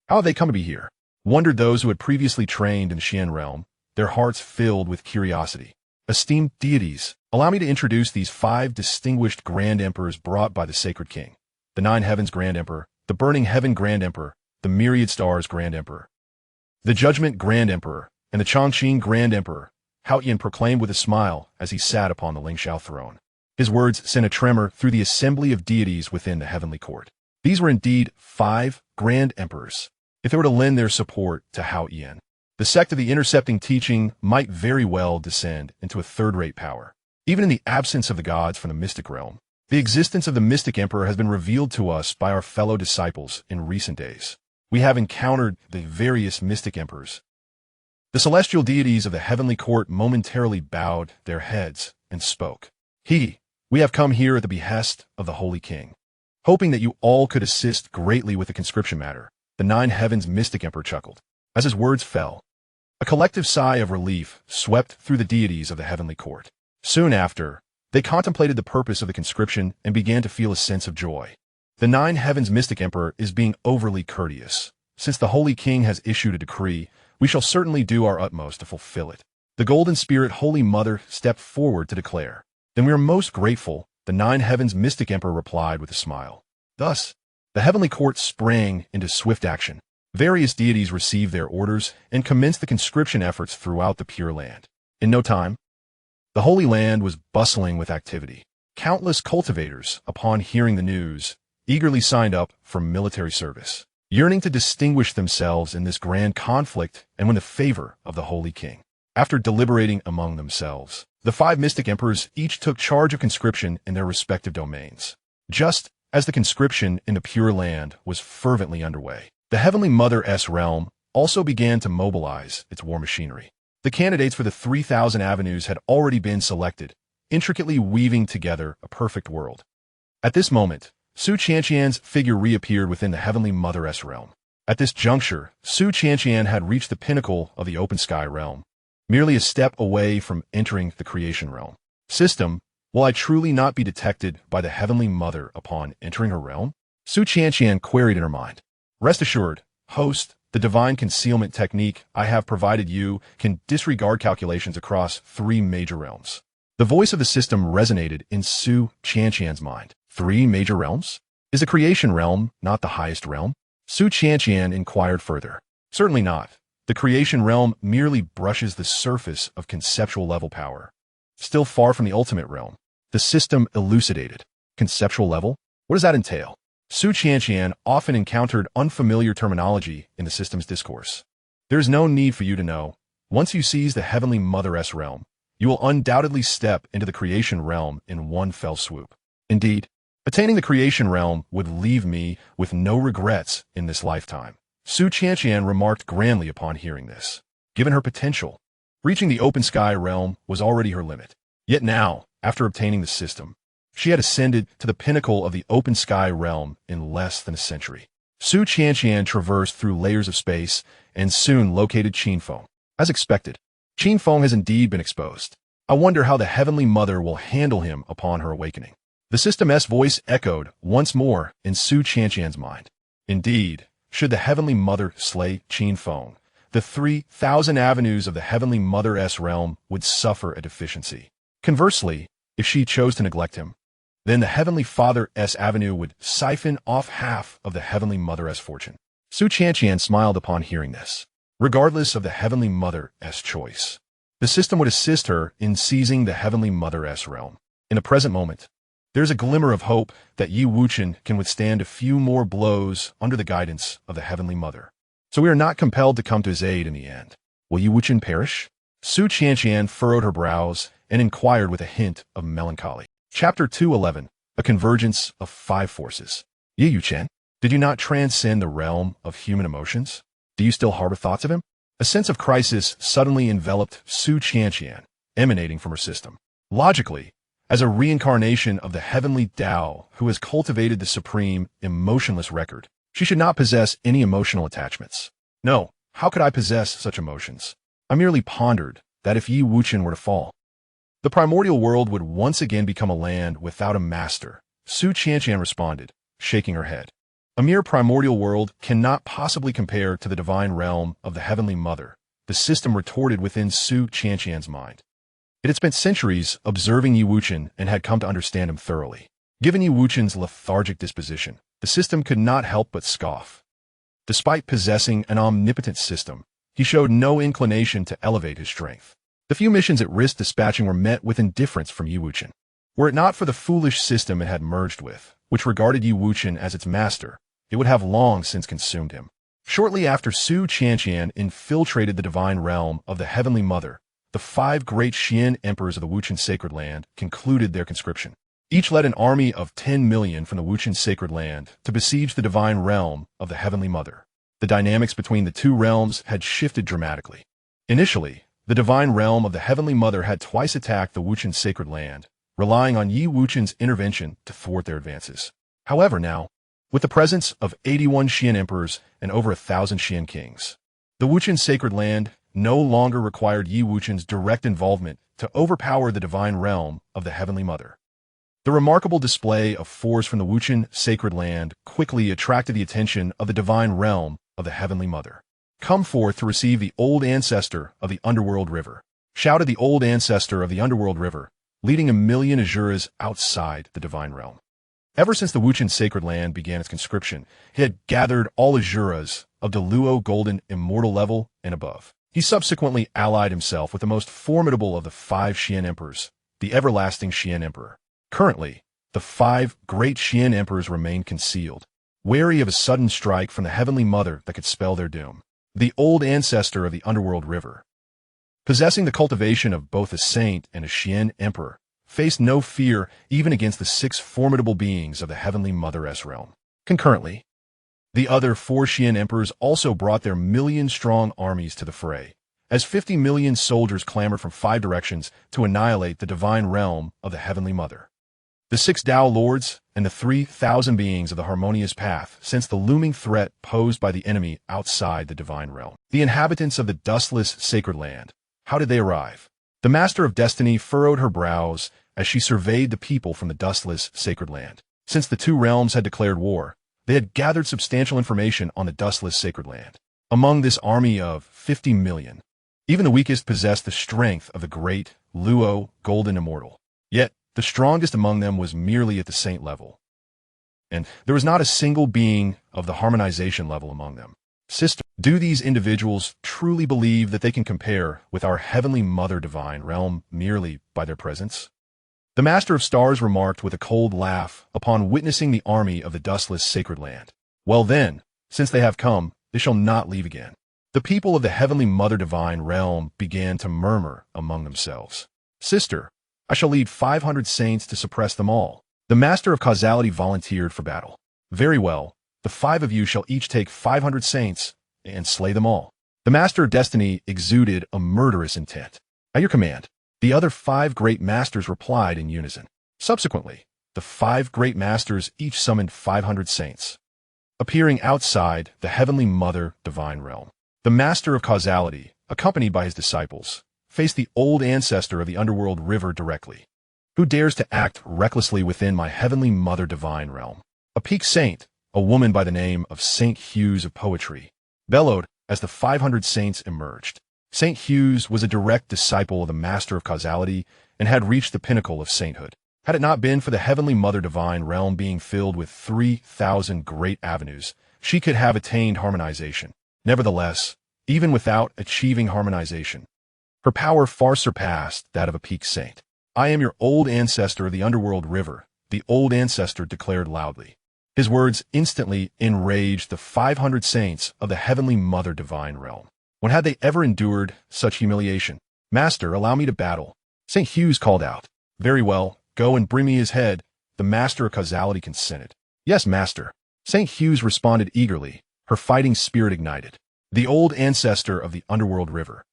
How have they come to be here? Wondered those who had previously trained in the Xian realm, their hearts filled with curiosity. Esteemed deities, allow me to introduce these 5 distinguished Grand Emperors brought by the Sacred King. The 9 Heavens Grand Emperor, the Burning Heaven Grand Emperor, the Myriad Stars Grand Emperor, the Judgment Grand Emperor, and the Chongqing Grand Emperor, Haoyan proclaimed with a smile as he sat upon the Lingxiao throne. His words sent a tremor through the assembly of deities within the heavenly court. These were indeed 5 Grand Emperors. If they were to lend their support to Haoyan, the sect of the intercepting teaching might very well descend into a third-rate power. Even in the absence of the gods from the mystic realm, the existence of the mystic emperor has been revealed to us by our fellow disciples in recent days. We have encountered the various mystic emperors. The celestial deities of the heavenly court momentarily bowed their heads and spoke. We have come here at the behest of the Holy King, hoping that you all could assist greatly with the conscription matter. The 9 Heavens mystic emperor chuckled. As his words fell, a collective sigh of relief swept through the deities of the heavenly court. Soon after, they contemplated the purpose of the conscription and began to feel a sense of joy. The 9 Heavens mystic emperor is being overly courteous. Since the Holy King has issued a decree, we shall certainly do our utmost to fulfill it. The Golden Spirit Holy Mother stepped forward to declare. Then we are most grateful, the 9 Heavens mystic emperor replied with a smile. Thus, the heavenly court sprang into swift action. Various deities received their orders and commenced the conscription efforts throughout the Pure Land. In no time, the Holy Land was bustling with activity. Countless cultivators, upon hearing the news, eagerly signed up for military service, yearning to distinguish themselves in this grand conflict and win the favor of the Holy King. After deliberating among themselves, the 5 mystic emperors each took charge of conscription in their respective domains. Just as the conscription in the Pure Land was fervently underway, the Heavenly Mother-S realm also began to mobilize its war machinery. The candidates for the 3,000 avenues had already been selected, intricately weaving together a perfect world. At this moment, Su Qianqian's figure reappeared within the Heavenly Mother-S realm. At this juncture, Su Qianqian had reached the pinnacle of the open sky realm, merely a step away from entering the creation realm. System, will I truly not be detected by the Heavenly Mother upon entering her realm? Su Qianqian queried in her mind. Rest assured, host, the divine concealment technique I have provided you can disregard calculations across 3 major realms. The voice of the system resonated in Su Qianqian's mind. 3 major realms? Is the creation realm not the highest realm? Su Qianqian inquired further. Certainly not. The creation realm merely brushes the surface of conceptual level power. Still far from the ultimate realm. The system elucidated. Conceptual level? What does that entail? Su Qianqian often encountered unfamiliar terminology in the system's discourse. There is no need for you to know. Once you seize the Heavenly Mother-S realm, you will undoubtedly step into the creation realm in one fell swoop. Indeed, attaining the creation realm would leave me with no regrets in this lifetime. Su Qianqian remarked grandly upon hearing this. Given her potential, reaching the open sky realm was already her limit. Yet now, after obtaining the system, she had ascended to the pinnacle of the open sky realm in less than a century. Su Qianqian traversed through layers of space and soon located Qinfeng. As expected, Qinfeng has indeed been exposed. I wonder how the Heavenly Mother will handle him upon her awakening. The system's voice echoed once more in Su Qianqian's mind. Indeed, should the Heavenly Mother slay Qinfeng, the 3,000 avenues of the Heavenly Mother-S realm would suffer a deficiency. Conversely, if she chose to neglect him, then the Heavenly Father-S avenue would siphon off half of the Heavenly Mother-S fortune. Su Qianqian smiled upon hearing this. Regardless of the Heavenly Mother-S choice, the system would assist her in seizing the Heavenly Mother-S realm. In the present moment, there's a glimmer of hope that Yi Wuchen can withstand a few more blows under the guidance of the Heavenly Mother. So we are not compelled to come to his aid in the end. Will Yi Wuchen perish? Su Qianqian furrowed her brows and inquired with a hint of melancholy. Chapter 211, A Convergence of 5 Forces. Yi Wuchen, did you not transcend the realm of human emotions? Do you still harbor thoughts of him? A sense of crisis suddenly enveloped Su Qianqian, emanating from her system. Logically, as a reincarnation of the heavenly Tao who has cultivated the supreme, emotionless record, she should not possess any emotional attachments. No, how could I possess such emotions? I merely pondered that if Yi Wuchen were to fall, The primordial world would once again become a land without a master, Xianxia responded, shaking her head. A mere primordial world cannot possibly compare to the divine realm of the Heavenly Mother, the system retorted within Xianxia's mind. It had spent centuries observing Wuchen and had come to understand him thoroughly. Given Wuchen's lethargic disposition, the system could not help but scoff. Despite possessing an omnipotent system, he showed no inclination to elevate his strength. The few missions it risked dispatching were met with indifference from Wuchen. Were it not for the foolish system it had merged with, which regarded Wuchen as its master, it would have long since consumed him. Shortly after Xianxia infiltrated the divine realm of the Heavenly Mother, the 5 great Xian emperors of the Wuchen sacred land concluded their conscription. Each led an army of 10 million from the Wuchen sacred land to besiege the divine realm of the Heavenly Mother. The dynamics between the two realms had shifted dramatically. Initially, the divine realm of the Heavenly Mother had twice attacked the Wuchen sacred land, relying on Wuchen's intervention to thwart their advances. However, now, with the presence of 81 Xian emperors and over 1,000 Xian kings, the Wuchen sacred land no longer required Wuchen's direct involvement to overpower the divine realm of the Heavenly Mother. The remarkable display of force from the Wuchen sacred land quickly attracted the attention of the divine realm of the Heavenly Mother. "Come forth to receive the old ancestor of the underworld river," shouted the old ancestor of the underworld river, leading 1,000,000 Asuras outside the divine realm. Ever since the Wuchen sacred land began its conscription, he had gathered all Asuras of the Luo golden immortal level and above. He subsequently allied himself with the most formidable of the 5 Xian emperors, the everlasting Xian emperor. Currently, the 5 great Xian emperors remained concealed, wary of a sudden strike from the Heavenly Mother that could spell their doom. The old ancestor of the underworld river, possessing the cultivation of both a saint and a Xian emperor, faced no fear even against the 6 formidable beings of the Heavenly Mother's realm. Concurrently, the other 4 Xian emperors also brought their million-strong armies to the fray, as 50 million soldiers clamored from 5 directions to annihilate the divine realm of the Heavenly Mother. The 6 Dao Lords and the 3,000 beings of the harmonious path sensed the looming threat posed by the enemy outside the divine realm. The inhabitants of the dustless sacred land, how did they arrive? The Master of Destiny furrowed her brows as she surveyed the people from the dustless sacred land. Since the 2 realms had declared war, they had gathered substantial information on the dustless sacred land. Among this army of 50 million, even the weakest possessed the strength of the great Luo golden immortal. Yet, the strongest among them was merely at the saint level. And there was not a single being of the harmonization level among them. Sister, do these individuals truly believe that they can compare with our Heavenly Mother divine realm merely by their presence? The Master of Stars remarked with a cold laugh upon witnessing the army of the dustless sacred land. Well then, since they have come, they shall not leave again. The people of the Heavenly Mother divine realm began to murmur among themselves. Sister, I shall lead 500 saints to suppress them all. The Master of Causality volunteered for battle. Very well, the 5 of you shall each take 500 saints and slay them all. The Master of Destiny exuded a murderous intent. At your command, the other 5 great masters replied in unison. Subsequently, the 5 great masters each summoned 500 saints, appearing outside the Heavenly Mother divine realm. The Master of Causality, accompanied by his disciples, faced the old ancestor of the underworld river directly. Who dares to act recklessly within my Heavenly Mother divine realm? A peak saint, a woman by the name of St. Hughes of Poetry, bellowed as the 500 saints emerged. St. Hughes was a direct disciple of the Master of Causality and had reached the pinnacle of sainthood. Had it not been for the Heavenly Mother divine realm being filled with 3,000 great avenues, she could have attained harmonization. Nevertheless, even without achieving harmonization, her power far surpassed that of a peak saint. I am your old ancestor of the underworld river, the old ancestor declared loudly. His words instantly enraged the 500 saints of the Heavenly Mother divine realm. When had they ever endured such humiliation? Master, allow me to battle. St. Hughes called out. Very well, go and bring me his head. The Master of Causality consented. Yes, Master. St. Hughes responded eagerly, her fighting spirit ignited. The old ancestor of the underworld river,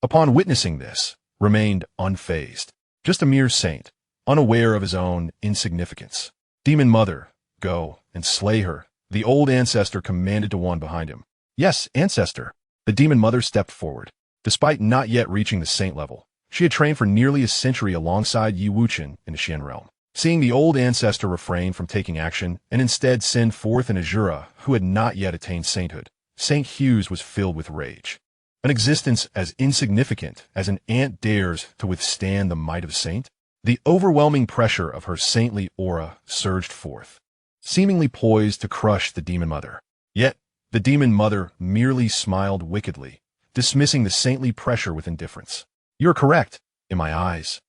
upon witnessing this, remained unfazed. Just a mere saint, unaware of his own insignificance. Demon Mother, go and slay her, the old ancestor commanded to one behind him. Yes, ancestor. The Demon Mother stepped forward. Despite not yet reaching the saint level, She had trained for nearly a century alongside Wuchen in the Xian realm. Seeing the old ancestor refrain from taking action and instead send forth an Azura who had not yet attained sainthood, St. Hughes was filled with rage. An existence as insignificant as an ant dares to withstand the might of a saint? The overwhelming pressure of her saintly aura surged forth, seemingly poised to crush the demon mother. Yet, the demon mother merely smiled wickedly, dismissing the saintly pressure with indifference. "You're correct, in my eyes.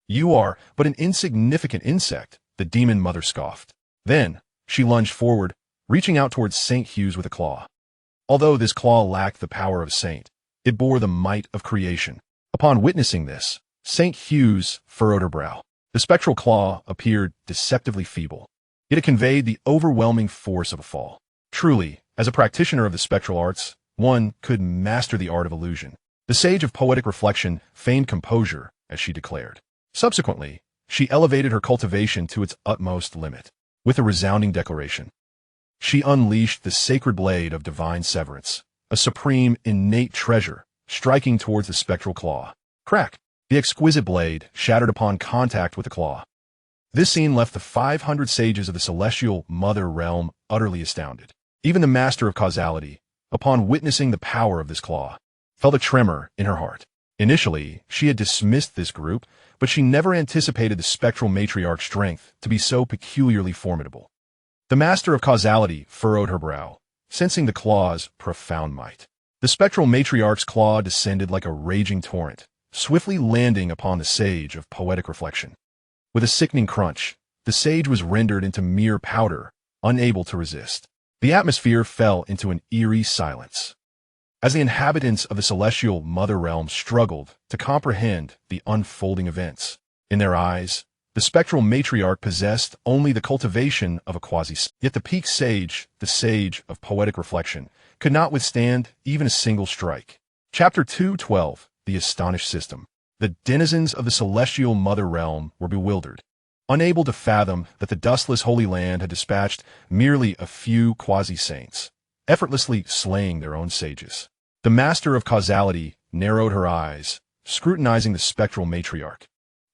You are but an insignificant insect," the demon mother scoffed. Then, she lunged forward, reaching out towards St. Hughes with a claw. Although this claw lacked the power of a saint, it bore the might of creation. Upon witnessing this, St. Hughes furrowed her brow. The spectral claw appeared deceptively feeble, yet it conveyed the overwhelming force of a fall. Truly, as a practitioner of the spectral arts, one could master the art of illusion. The sage of poetic reflection feigned composure, as she declared. Subsequently, she elevated her cultivation to its utmost limit. With a resounding declaration, she unleashed the sacred blade of divine severance, a supreme innate treasure, striking towards the spectral claw. Crack! The exquisite blade shattered upon contact with the claw. This scene left the 500 sages of the celestial mother realm utterly astounded. Even the master of causality, upon witnessing the power of this claw, felt a tremor in her heart. Initially, she had dismissed this group, but she never anticipated the spectral matriarch's strength to be so peculiarly formidable. The master of causality furrowed her brow, sensing the claw's profound might. The spectral matriarch's claw descended like a raging torrent, swiftly landing upon the sage of poetic reflection. With a sickening crunch, the sage was rendered into mere powder, unable to resist. The atmosphere fell into an eerie silence, as the inhabitants of the celestial mother realm struggled to comprehend the unfolding events. In their eyes, the spectral matriarch possessed only the cultivation of a quasi-saint. Yet the peak sage, the sage of poetic reflection, could not withstand even a single strike. Chapter 2:12, The Astonished System. The denizens of the celestial mother realm were bewildered, unable to fathom that the dustless Holy Land had dispatched merely a few quasi-saints, effortlessly slaying their own sages. The master of causality narrowed her eyes, scrutinizing the spectral matriarch,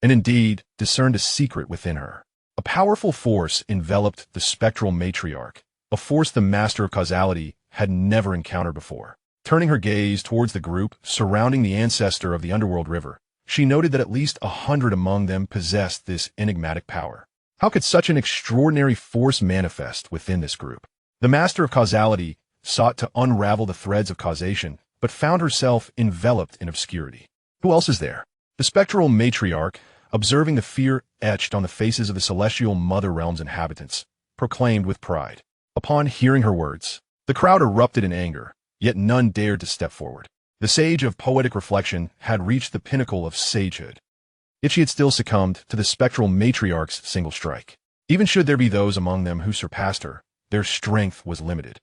and indeed discerned a secret within her. A powerful force enveloped the spectral matriarch, a force the master of causality had never encountered before. Turning her gaze towards the group surrounding the ancestor of the underworld river, she noted that at least 100 among them possessed this enigmatic power. How could such an extraordinary force manifest within this group? The master of causality sought to unravel the threads of causation, but found herself enveloped in obscurity. Who else is there? The spectral matriarch, observing the fear etched on the faces of the celestial mother realm's inhabitants, proclaimed with pride. Upon hearing her words, the crowd erupted in anger, yet none dared to step forward. The sage of poetic reflection had reached the pinnacle of sagehood, yet she had still succumbed to the spectral matriarch's single strike. Even should there be those among them who surpassed her, their strength was limited.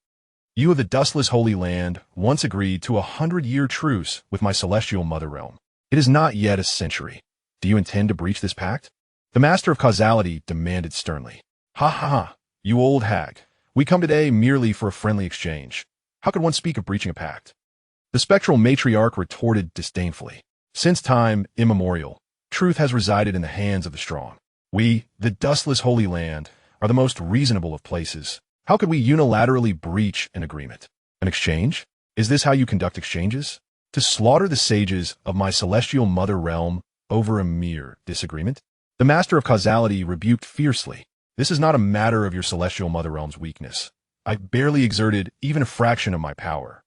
You of the dustless Holy Land once agreed to a 100-year truce with my celestial mother realm. It is not yet a century. Do you intend to breach this pact? The master of causality demanded sternly. Ha ha ha, you old hag. We come today merely for a friendly exchange. How could one speak of breaching a pact? The spectral matriarch retorted disdainfully. Since time immemorial, truth has resided in the hands of the strong. We, the dustless Holy Land, are the most reasonable of places. How could we unilaterally breach an agreement? An exchange? Is this how you conduct exchanges? To slaughter the sages of my celestial mother realm over a mere disagreement? The master of causality rebuked fiercely. This is not a matter of your celestial mother realm's weakness. I barely exerted even a fraction of my power.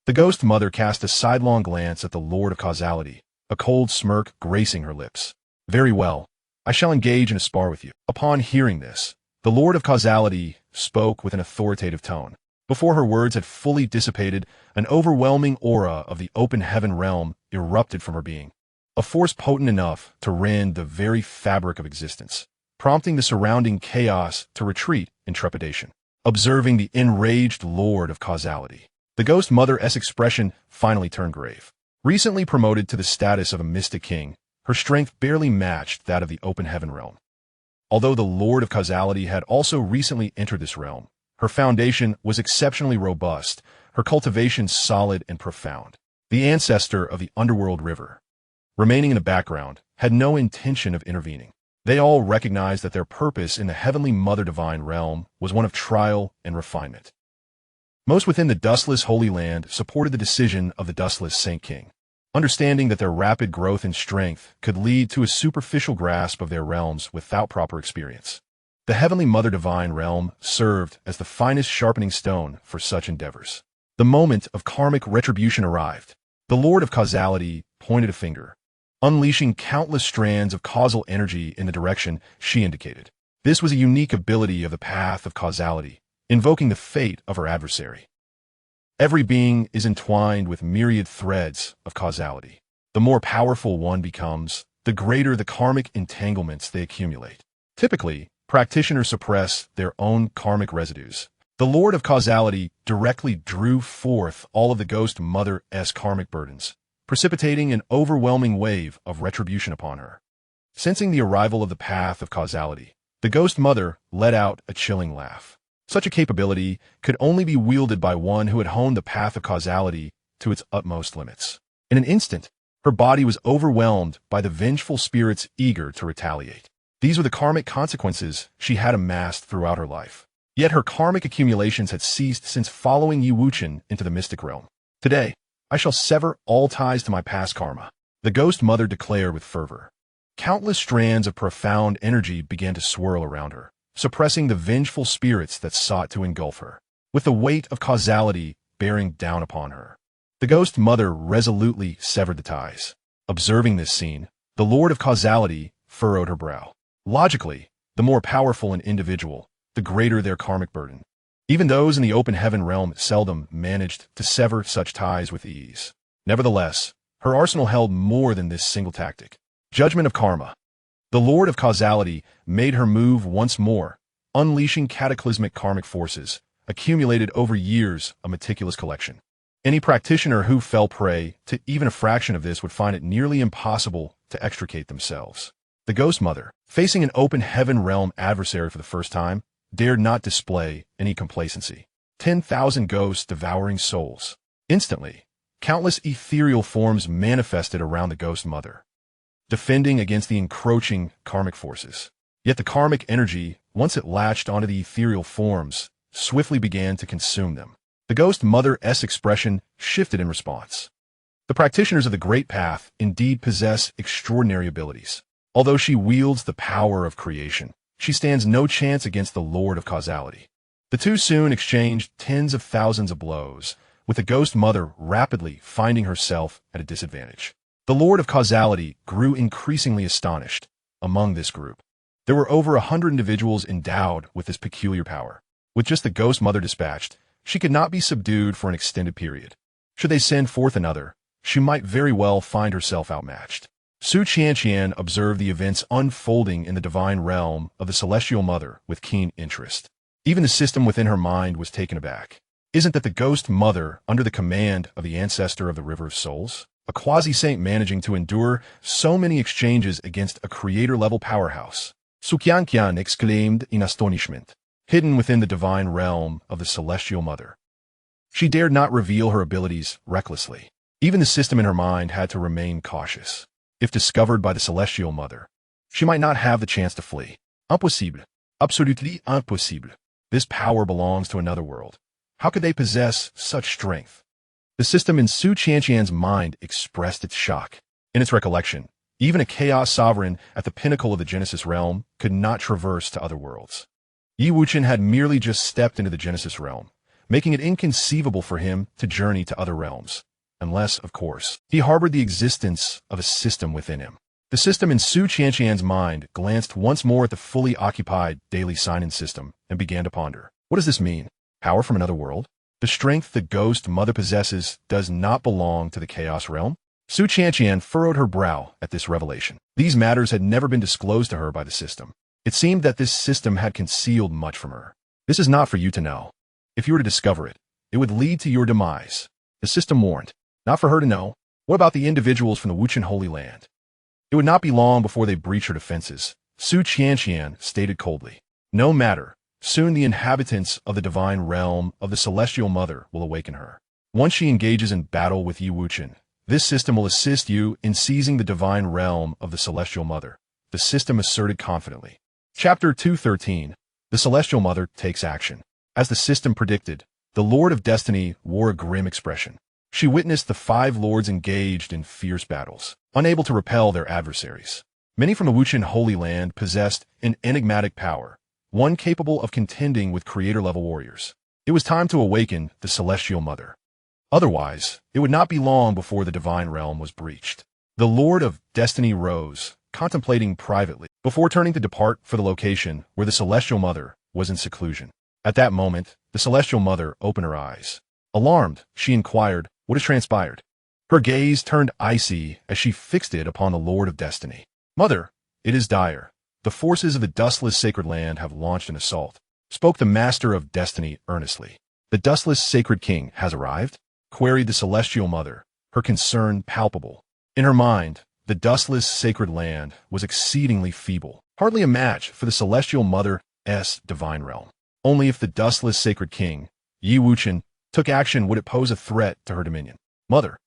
The ghost mother cast a sidelong glance at the lord of causality, a cold smirk gracing her lips. Very well, I shall engage in a spar with you. Upon hearing this, the lord of causality spoke with an authoritative tone. Before her words had fully dissipated, an overwhelming aura of the open heaven realm erupted from her being, a force potent enough to rend the very fabric of existence, prompting the surrounding chaos to retreat in trepidation. Observing the enraged lord of causality, the ghost mother's expression finally turned grave. Recently promoted to the status of a mystic king, her strength barely matched that of the open heaven realm. Although the lord of causality had also recently entered this realm, her foundation was exceptionally robust, her cultivation solid and profound. The ancestor of the underworld river, remaining in the background, had no intention of intervening. They all recognized that their purpose in the Heavenly Mother Divine realm was one of trial and refinement. Most within the dustless Holy Land supported the decision of the dustless Saint King, understanding that their rapid growth in strength could lead to a superficial grasp of their realms without proper experience. The Heavenly Mother Divine realm served as the finest sharpening stone for such endeavors. The moment of karmic retribution arrived. The Lord of Causality pointed a finger, unleashing countless strands of causal energy in the direction she indicated. This was a unique ability of the path of causality, invoking the fate of her adversary. Every being is entwined with myriad threads of causality. The more powerful one becomes, the greater the karmic entanglements they accumulate. Typically, practitioners suppress their own karmic residues. The Lord of Causality directly drew forth all of the Ghost Mother's karmic burdens, precipitating an overwhelming wave of retribution upon her. Sensing the arrival of the path of causality, the Ghost Mother let out a chilling laugh. Such a capability could only be wielded by one who had honed the path of causality to its utmost limits. In an instant, her body was overwhelmed by the vengeful spirits eager to retaliate. These were the karmic consequences she had amassed throughout her life. Yet her karmic accumulations had ceased since following Wuchen into the mystic realm. Today, I shall sever all ties to my past karma, the Ghost Mother declared with fervor. Countless strands of profound energy began to swirl around her, suppressing the vengeful spirits that sought to engulf her. With the weight of causality bearing down upon her, the Ghost Mother resolutely severed the ties. Observing this scene, the Lord of Causality furrowed her brow. Logically, the more powerful an individual, the greater their karmic burden. Even those in the open heaven realm seldom managed to sever such ties with ease. Nevertheless, her arsenal held more than this single tactic. Judgment of karma. The Lord of Causality made her move once more, unleashing cataclysmic karmic forces, accumulated over years of meticulous collection. Any practitioner who fell prey to even a fraction of this would find it nearly impossible to extricate themselves. The Ghost Mother, facing an open heaven realm adversary for the first time, dared not display any complacency. 10,000 ghosts devouring souls. Instantly, countless ethereal forms manifested around the Ghost Mother, defending against the encroaching karmic forces. Yet the karmic energy, once it latched onto the ethereal forms, swiftly began to consume them. The Ghost Mother's expression shifted in response. The practitioners of the Great Path indeed possess extraordinary abilities. Although she wields the power of creation, she stands no chance against the Lord of Causality. The two soon exchanged tens of thousands of blows, with the Ghost Mother rapidly finding herself at a disadvantage. The Lord of Causality grew increasingly astonished. Among this group, there were over 100 individuals endowed with this peculiar power. With just the Ghost Mother dispatched, she could not be subdued for an extended period. Should they send forth another, she might very well find herself outmatched. Xianxia observed the events unfolding in the divine realm of the Celestial Mother with keen interest. Even the system within her mind was taken aback. Isn't that the Ghost Mother under the command of the ancestor of the River of Souls? A quasi-saint managing to endure so many exchanges against a creator-level powerhouse. Xianxia exclaimed in astonishment, hidden within the divine realm of the Celestial Mother. She dared not reveal her abilities recklessly. Even the system in her mind had to remain cautious. If discovered by the Celestial Mother, she might not have the chance to flee. Impossible. Absolutely impossible. This power belongs to another world. How could they possess such strength? The system in Xianxia's mind expressed its shock. In its recollection, even a chaos sovereign at the pinnacle of the Genesis realm could not traverse to other worlds. Wuchen had merely just stepped into the Genesis realm, making it inconceivable for him to journey to other realms. Unless, of course, he harbored the existence of a system within him. The system in Xianxia's mind glanced once more at the fully occupied daily sign-in system and began to ponder. What does this mean? Power from another world? The strength the Ghost Mother possesses does not belong to the Chaos realm? Xianxia furrowed her brow at this revelation. These matters had never been disclosed to her by the system. It seemed that this system had concealed much from her. This is not for you to know. If you were to discover it, it would lead to your demise. The system warned. Not for her to know. What about the individuals from the Wuchen Holy Land? It would not be long before they breached her defenses, Xianxia stated coldly. No matter. Soon the inhabitants of the divine realm of the Celestial Mother will awaken her. Once she engages in battle with Wuchen, This system will assist you in seizing the divine realm of the Celestial Mother, the system asserted confidently. Chapter 213. The Celestial Mother takes action. As the system predicted, the Lord of Destiny wore a grim expression. She witnessed the 5 lords engaged in fierce battles, unable to repel their adversaries. Many from the Wuchen Holy Land possessed an enigmatic power, one capable of contending with creator-level warriors. It was time to awaken the Celestial Mother. Otherwise, it would not be long before the divine realm was breached. The Lord of Destiny rose, contemplating privately, before turning to depart for the location where the Celestial Mother was in seclusion. At that moment, the Celestial Mother opened her eyes. Alarmed, she inquired, "What has transpired?" Her gaze turned icy as she fixed it upon the Lord of Destiny. "Mother, it is dire. The forces of the dustless sacred land have launched an assault," spoke the Master of Destiny earnestly. "The dustless sacred king has arrived?" queried the Celestial Mother, her concern palpable. In her mind, the dustless sacred land was exceedingly feeble, hardly a match for the Celestial Mother's divine realm. Only if the dustless sacred king, Wuchen, took action would it pose a threat to her dominion. "Mother,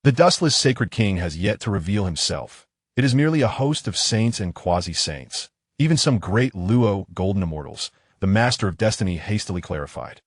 the dustless sacred king has yet to reveal himself. It is merely a host of saints and quasi-saints, even some great Luo golden immortals," the Master of Destiny hastily clarified.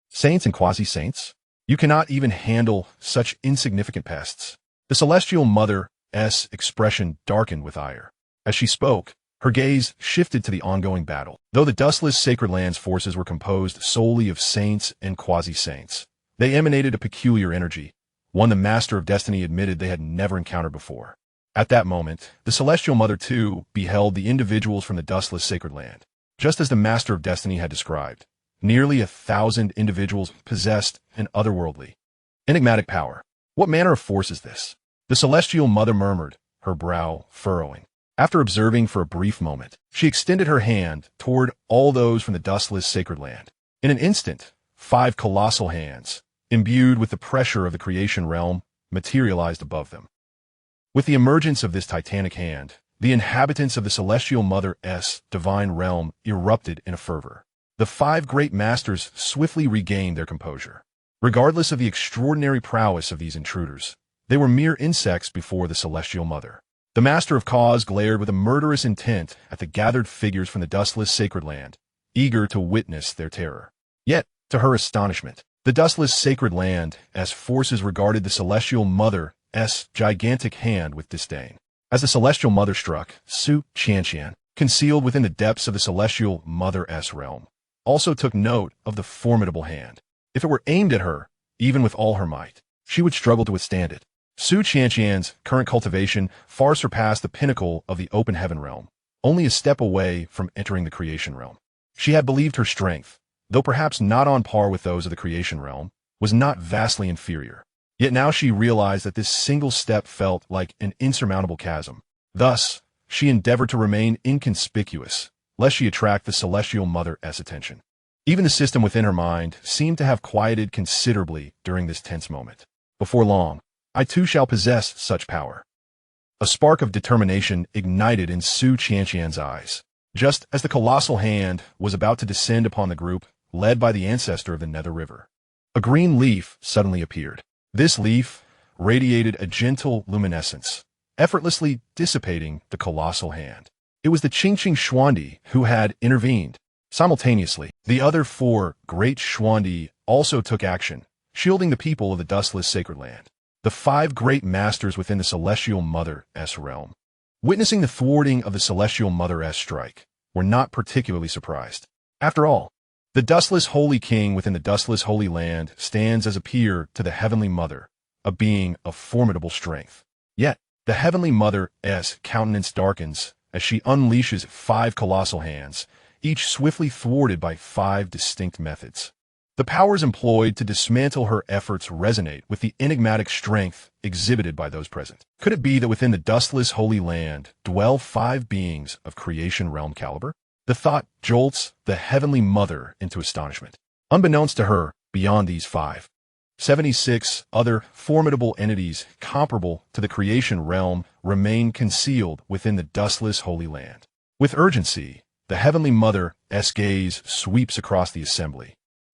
"Saints and quasi-saints? You cannot even handle such insignificant pests." The Celestial Mother's expression darkened with ire. As she spoke, her gaze shifted to the ongoing battle. Though the dustless sacred land's forces were composed solely of saints and quasi-saints, they emanated a peculiar energy, one the Master of Destiny admitted they had never encountered before. At that moment, the Celestial Mother too beheld the individuals from the dustless sacred land. Just as the Master of Destiny had described, nearly 1,000 individuals possessed an otherworldly, enigmatic power. "What manner of force is this?" the Celestial Mother murmured, her brow furrowing. After observing for a brief moment, she extended her hand toward all those from the dustless sacred land. In an instant, 5 colossal hands, imbued with the pressure of the creation realm, materialized above them. With the emergence of this titanic hand, the inhabitants of the Celestial Mother's divine realm erupted in a fervor. The 5 great masters swiftly regained their composure. Regardless of the extraordinary prowess of these intruders, they were mere insects before the Celestial Mother. The Master of Cause glared with a murderous intent at the gathered figures from the dustless sacred land, eager to witness their terror. Yet, to her astonishment, the dustless sacred land's forces regarded the Celestial Mother's gigantic hand with disdain. As the Celestial Mother struck, Xianxia, concealed within the depths of the Celestial Mother's realm, also took note of the formidable hand. If it were aimed at her, even with all her might, she would struggle to withstand it. Xianxia's current cultivation far surpassed the pinnacle of the open heaven realm, only a step away from entering the creation realm. She had believed her strength, though perhaps not on par with those of the creation realm, was not vastly inferior. Yet now she realized that this single step felt like an insurmountable chasm. Thus, she endeavored to remain inconspicuous, lest she attract the Celestial Mother's attention. Even the system within her mind seemed to have quieted considerably during this tense moment. Before long, I too shall possess such power. A spark of determination ignited in Xianxia's eyes, just as the colossal hand was about to descend upon the group, led by the ancestor of the Nether River. A green leaf suddenly appeared. This leaf radiated a gentle luminescence, effortlessly dissipating the colossal hand. It was the Qingqing Xuandi who had intervened. Simultaneously, the other 4 great Xuandi also took action, shielding the people of the dustless sacred land. The 5 great masters within the Celestial Mother's realm, witnessing the thwarting of the Celestial Mother's strike, were not particularly surprised. After all, the dustless Holy King within the dustless Holy Land stands as a peer to the Heavenly Mother, a being of formidable strength. Yet, the Heavenly Mother's countenance darkens as she unleashes 5 colossal hands, each swiftly thwarted by 5 distinct methods. The powers employed to dismantle her efforts resonate with the enigmatic strength exhibited by those present. Could it be that within the dustless Holy Land dwell 5 beings of creation realm caliber? The thought jolts the Heavenly Mother into astonishment. Unbeknownst to her, beyond these 5, 76 other formidable entities comparable to the creation realm remain concealed within the dustless Holy Land. With urgency, the Heavenly Mother's gaze sweeps across the assembly,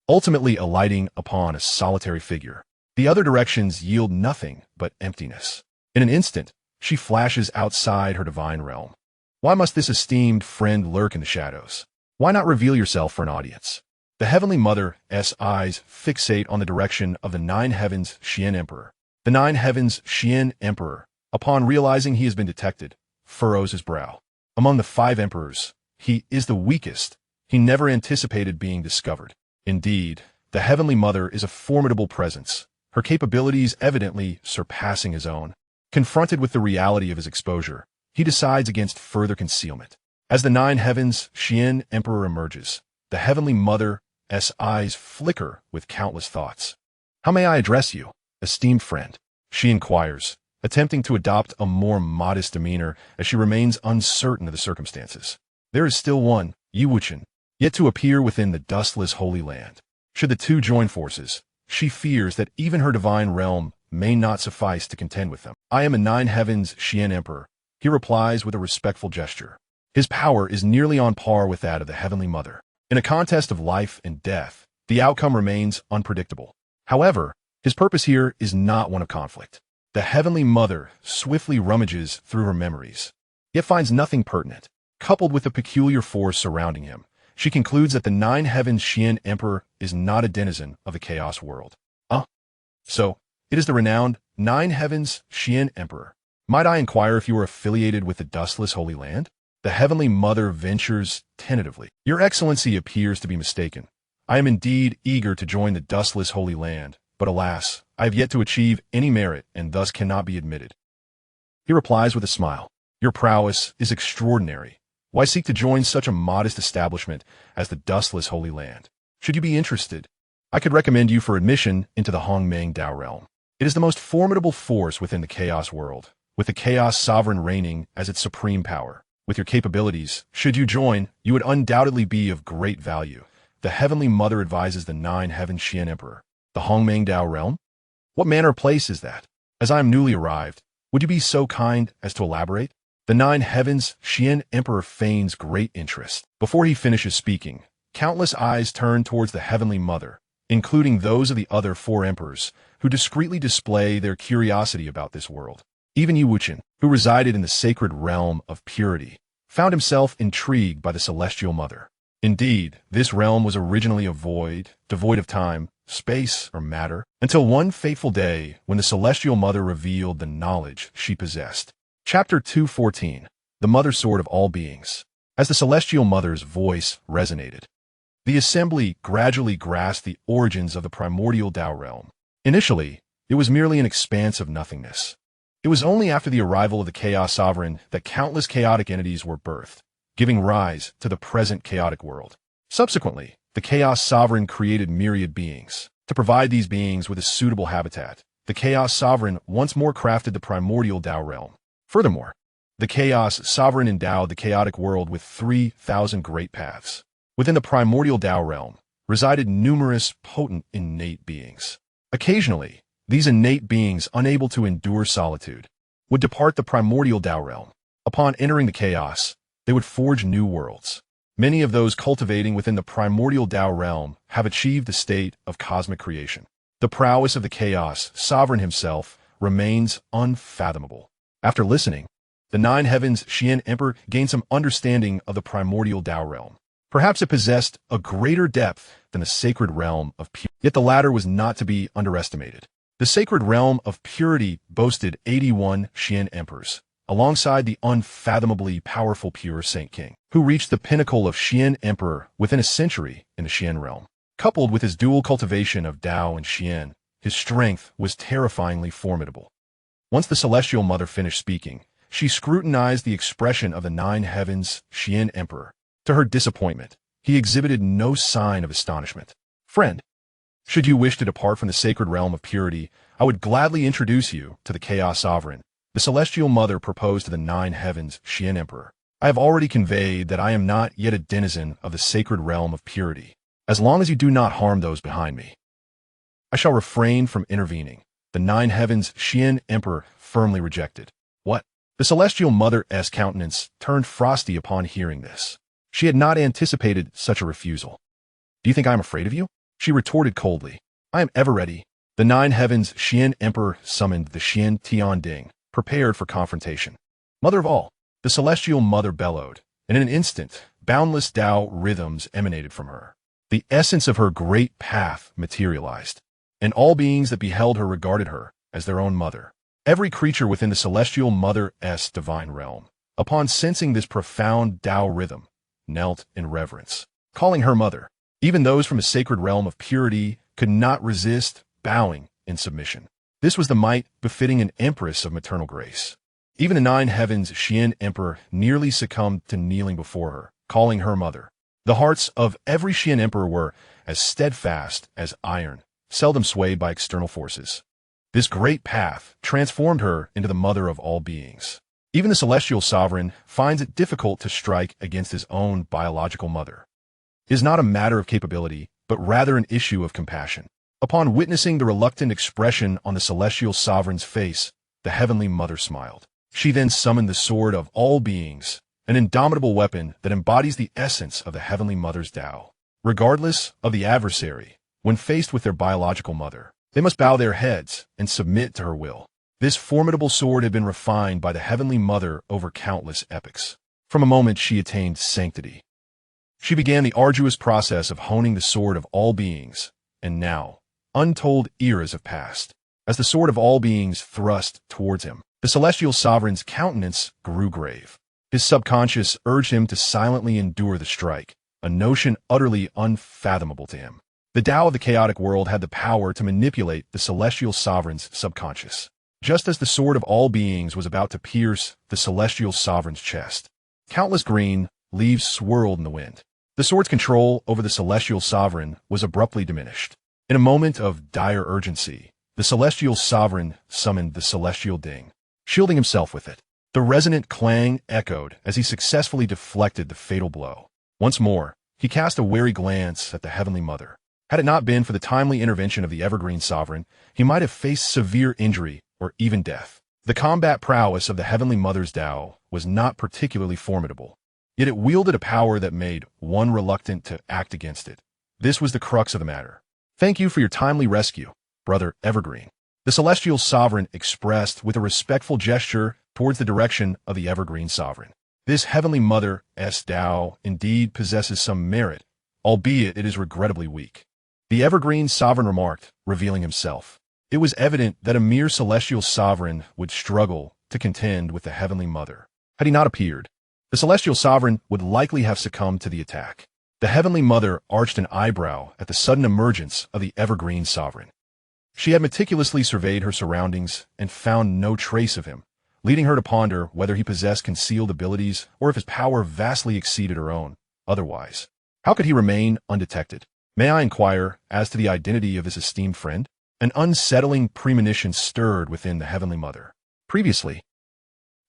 ultimately alighting upon a solitary figure. The other directions yield nothing but emptiness. In an instant, she flashes outside her divine realm. Why must this esteemed friend lurk in the shadows? Why not reveal yourself for an audience? The Heavenly Mother's eyes fixate on the direction of the Nine Heavens Xian Emperor. The Nine Heavens Xian Emperor, upon realizing he has been detected, furrows his brow. Among the 5 emperors, he is the weakest. He never anticipated being discovered. Indeed, the Heavenly Mother is a formidable presence, her capabilities evidently surpassing his own. Confronted with the reality of his exposure, he decides against further concealment. As the Nine Heavens Xian Emperor emerges, the Heavenly Mother's eyes flicker with countless thoughts. "How may I address you, esteemed friend?" she inquires, attempting to adopt a more modest demeanor as she remains uncertain of the circumstances. There is still one, Wuchen, yet to appear within the dustless Holy Land. Should the two join forces, she fears that even her divine realm may not suffice to contend with them. "I am a Nine Heavens Xian Emperor," he replies with a respectful gesture. His power is nearly on par with that of the Heavenly Mother. In a contest of life and death, the outcome remains unpredictable. However, his purpose here is not one of conflict. The Heavenly Mother swiftly rummages through her memories, yet finds nothing pertinent. Coupled with the peculiar force surrounding him, she concludes that the Nine Heavens Xian Emperor is not a denizen of the chaos world. So, it is the renowned Nine Heavens Xian Emperor. Might I inquire if you are affiliated with the dustless Holy Land? The Heavenly Mother ventures tentatively. "Your Excellency appears to be mistaken. I am indeed eager to join the dustless Holy Land, but alas, I have yet to achieve any merit and thus cannot be admitted." He replies with a smile. "Your prowess is extraordinary. Why seek to join such a modest establishment as the dustless Holy Land? Should you be interested, I could recommend you for admission into the Hongmeng Dao realm. It is the most formidable force within the chaos world, with the chaos sovereign reigning as its supreme power. With your capabilities, should you join, you would undoubtedly be of great value." The Heavenly Mother advises the Nine Heavens Xian Emperor. "The Hongmeng Dao realm? What manner of place is that? As I am newly arrived, would you be so kind as to elaborate?" The Nine Heavens Xian Emperor feigns great interest. Before he finishes speaking, countless eyes turn towards the Heavenly Mother, including those of the other 4 emperors, who discreetly display their curiosity about this world. Even Wuchen, who resided in the sacred realm of purity, found himself intrigued by the Celestial Mother. Indeed, this realm was originally a void, devoid of time, space, or matter, until one fateful day when the Celestial Mother revealed the knowledge she possessed. Chapter 214, The Mother Sword of All Beings. As the Celestial Mother's voice resonated, the assembly gradually grasped the origins of the primordial Tao realm. Initially, it was merely an expanse of nothingness. It was only after the arrival of the Chaos Sovereign that countless chaotic entities were birthed, giving rise to the present chaotic world. Subsequently, the Chaos Sovereign created myriad beings. To provide these beings with a suitable habitat, the Chaos Sovereign once more crafted the primordial Tao realm. Furthermore, the Chaos Sovereign endowed the chaotic world with 3,000 great paths. Within the primordial Tao realm resided numerous potent innate beings. Occasionally, these innate beings, unable to endure solitude, would depart the primordial Tao realm. Upon entering the chaos, they would forge new worlds. Many of those cultivating within the primordial Tao realm have achieved the state of cosmic creation. The prowess of the Chaos Sovereign himself remains unfathomable. After listening, the Nine Heavens Xian Emperor gained some understanding of the primordial Tao realm. Perhaps it possessed a greater depth than the sacred realm of purity. Yet the latter was not to be underestimated. The sacred realm of purity boasted 81 Xian emperors, alongside the unfathomably powerful pure Saint King, who reached the pinnacle of Xian Emperor within a century in the Xian realm. Coupled with his dual cultivation of Tao and Xian, his strength was terrifyingly formidable. Once the Celestial Mother finished speaking, she scrutinized the expression of the Nine Heavens Xian Emperor. To her disappointment, he exhibited no sign of astonishment. "Friend, should you wish to depart from the sacred realm of purity, I would gladly introduce you to the Chaos Sovereign," the Celestial Mother proposed to the Nine Heavens Xian Emperor. "I have already conveyed that I am not yet a denizen of the sacred realm of purity. As long as you do not harm those behind me, I shall refrain from intervening." The Nine Heavens Xian Emperor firmly rejected. "What?" The Celestial Mother's countenance turned frosty upon hearing this. She had not anticipated such a refusal. "Do you think I am afraid of you?" she retorted coldly. "I am ever ready, The nine heavens Xian Emperor summoned the Xian Tianding, prepared for confrontation. Mother of all, the celestial mother bellowed, and in an instant, boundless Tao rhythms emanated from her. The essence of her great path materialized, and all beings that beheld her regarded her as their own mother. Every creature within the celestial mother's divine realm, upon sensing this profound Tao rhythm, knelt in reverence, calling her mother. Even those from the sacred realm of purity could not resist bowing in submission. This was the might befitting an empress of maternal grace. Even the nine heavens Xian Emperor nearly succumbed to kneeling before her, calling her mother. The hearts of every Xian Emperor were as steadfast as iron, seldom swayed by external forces. This great path transformed her into the mother of all beings. Even the celestial sovereign finds it difficult to strike against his own biological mother. It is not a matter of capability, but rather an issue of compassion. Upon witnessing the reluctant expression on the celestial sovereign's face, the heavenly mother smiled. She then summoned the sword of all beings, an indomitable weapon that embodies the essence of the heavenly mother's Tao. Regardless of the adversary, when faced with their biological mother, they must bow their heads and submit to her will. This formidable sword had been refined by the heavenly mother over countless epochs. From a moment she attained sanctity. She began the arduous process of honing the sword of all beings, and now, untold eras have passed. As the sword of all beings thrust towards him, the celestial sovereign's countenance grew grave. His subconscious urged him to silently endure the strike, a notion utterly unfathomable to him. The Tao of the chaotic world had the power to manipulate the celestial sovereign's subconscious. Just as the sword of all beings was about to pierce the celestial sovereign's chest, countless green leaves swirled in the wind. The sword's control over the celestial sovereign was abruptly diminished. In a moment of dire urgency, the celestial sovereign summoned the celestial ding, shielding himself with it. The resonant clang echoed as he successfully deflected the fatal blow. Once more, he cast a wary glance at the heavenly mother. Had it not been for the timely intervention of the evergreen sovereign, he might have faced severe injury or even death. The combat prowess of the heavenly mother's Tao was not particularly formidable, yet it wielded a power that made one reluctant to act against it. This was the crux of the matter. Thank you for your timely rescue, Brother Evergreen. The celestial sovereign expressed with a respectful gesture towards the direction of the evergreen sovereign. This heavenly mother's Tao indeed possesses some merit, albeit it is regrettably weak. The evergreen sovereign remarked, revealing himself. It was evident that a mere celestial sovereign would struggle to contend with the heavenly mother. Had he not appeared, the celestial sovereign would likely have succumbed to the attack. The heavenly mother arched an eyebrow at the sudden emergence of the evergreen sovereign. She had meticulously surveyed her surroundings and found no trace of him, leading her to ponder whether he possessed concealed abilities or if his power vastly exceeded her own. Otherwise, how could he remain undetected? May I inquire as to the identity of his esteemed friend? An unsettling premonition stirred within the heavenly mother. Previously,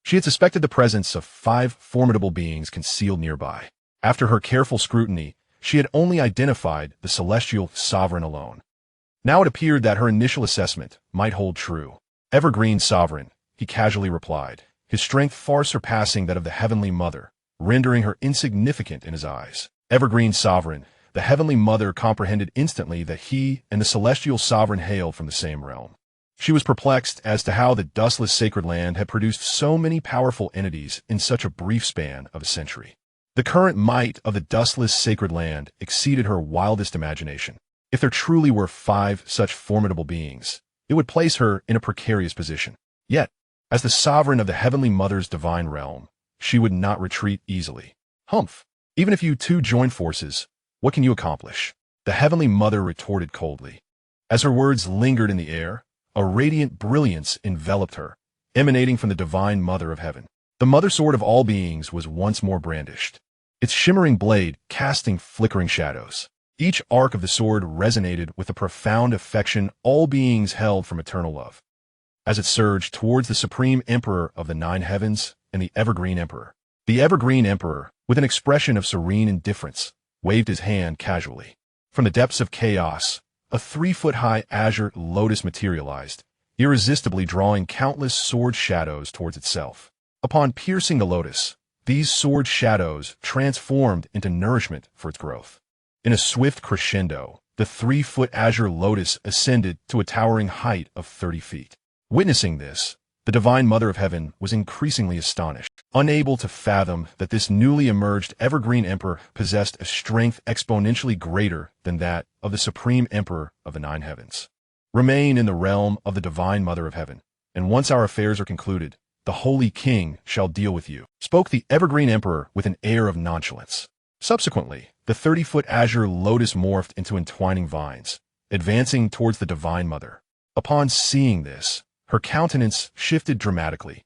she had suspected the presence of 5 formidable beings concealed nearby. After her careful scrutiny, she had only identified the celestial sovereign alone. Now it appeared that her initial assessment might hold true. Evergreen sovereign, he casually replied, his strength far surpassing that of the heavenly mother, rendering her insignificant in his eyes. Evergreen sovereign, the heavenly mother comprehended instantly that he and the celestial sovereign hailed from the same realm. She was perplexed as to how the dustless sacred land had produced so many powerful entities in such a brief span of a century. The current might of the dustless sacred land exceeded her wildest imagination. If there truly were 5 such formidable beings, it would place her in a precarious position. Yet, as the sovereign of the heavenly mother's divine realm, she would not retreat easily. Humph! Even if you two join forces, what can you accomplish? The heavenly mother retorted coldly. As her words lingered in the air, a radiant brilliance enveloped her, emanating from the divine mother of heaven. The mother sword of all beings was once more brandished, its shimmering blade casting flickering shadows. Each arc of the sword resonated with the profound affection all beings held for maternal love. As it surged towards the supreme emperor of the 9 heavens and the evergreen emperor, the evergreen emperor, with an expression of serene indifference, waved his hand casually. From the depths of chaos, a 3-foot-high azure lotus materialized, irresistibly drawing countless sword shadows towards itself. Upon piercing the lotus, these sword shadows transformed into nourishment for its growth. In a swift crescendo, the 3-foot azure lotus ascended to a towering height of 30 feet. Witnessing this, the Divine Mother of Heaven was increasingly astonished, unable to fathom that this newly emerged Evergreen Emperor possessed a strength exponentially greater than that of the Supreme Emperor of the Nine Heavens. Remain in the realm of the Divine Mother of Heaven, and once our affairs are concluded, the Holy King shall deal with you, spoke the Evergreen Emperor with an air of nonchalance. Subsequently, the 30-foot azure lotus morphed into entwining vines, advancing towards the Divine Mother. Upon seeing this, her countenance shifted dramatically,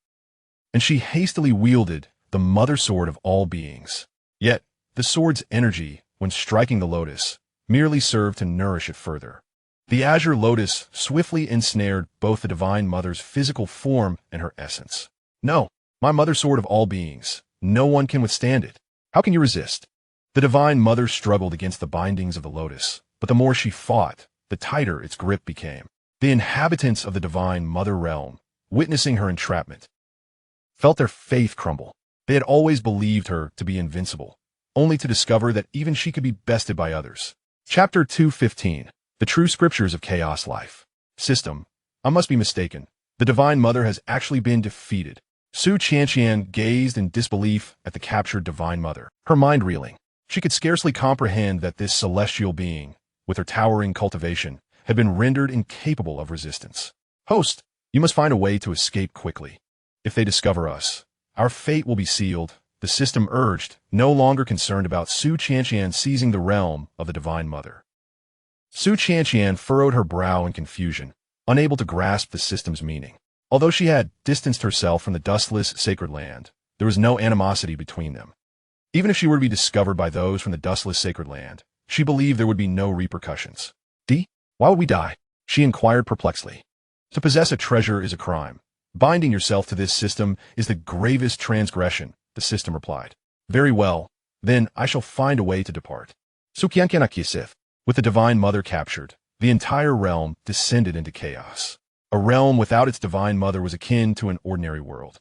and she hastily wielded the mother sword of all beings. Yet, the sword's energy, when striking the lotus, merely served to nourish it further. The azure lotus swiftly ensnared both the Divine Mother's physical form and her essence. No, my mother sword of all beings. No one can withstand it. How can you resist? The Divine Mother struggled against the bindings of the lotus, but the more she fought, the tighter its grip became. The inhabitants of the Divine Mother realm, witnessing her entrapment, felt their faith crumble. They had always believed her to be invincible, only to discover that even she could be bested by others. Chapter 215. The True Scriptures of Chaos Life. System. I must be mistaken. The Divine Mother has actually been defeated. Xianxia gazed in disbelief at the captured Divine Mother, her mind reeling. She could scarcely comprehend that this celestial being, with her towering cultivation, had been rendered incapable of resistance. Host, you must find a way to escape quickly. If they discover us, our fate will be sealed, the system urged, no longer concerned about Xianxia seizing the realm of the Divine Mother. Xianxia furrowed her brow in confusion, unable to grasp the system's meaning. Although she had distanced herself from the dustless sacred land, there was no animosity between them. Even if she were to be discovered by those from the dustless sacred land, she believed there would be no repercussions. Why would we die? She inquired perplexedly. To possess a treasure is a crime. Binding yourself to this system is the gravest transgression, the system replied. Very well, then I shall find a way to depart. With the Divine Mother captured, the entire realm descended into chaos. A realm without its Divine Mother was akin to an ordinary world.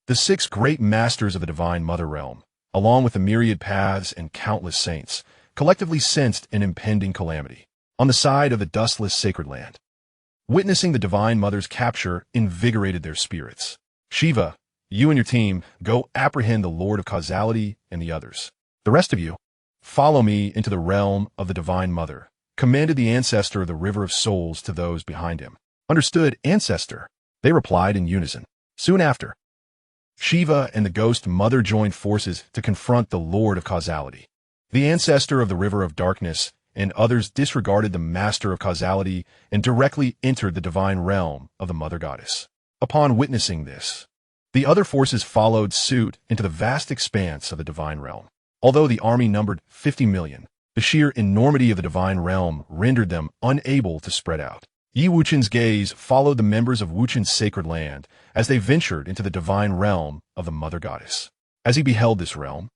The 6 great masters of the Divine Mother realm, along with the myriad paths and countless saints, collectively sensed an impending calamity. On the side of the dustless sacred land, witnessing the Divine Mother's capture invigorated their spirits. Shiva, you and your team, go apprehend the Lord of Causality and the others. The rest of you, follow me into the realm of the Divine Mother, commanded the ancestor of the River of Souls to those behind him. Understood, ancestor, they replied in unison. Soon after, Shiva and the Ghost Mother joined forces to confront the Lord of Causality. The ancestor of the River of Darkness and others disregarded the Master of Causality and directly entered the divine realm of the Mother Goddess. Upon witnessing this, the other forces followed suit into the vast expanse of the divine realm. Although the army numbered 50 million, the sheer enormity of the divine realm rendered them unable to spread out. Wuchen's gaze followed the members of Wuchen's sacred land as they ventured into the divine realm of the Mother Goddess. As he beheld this realm,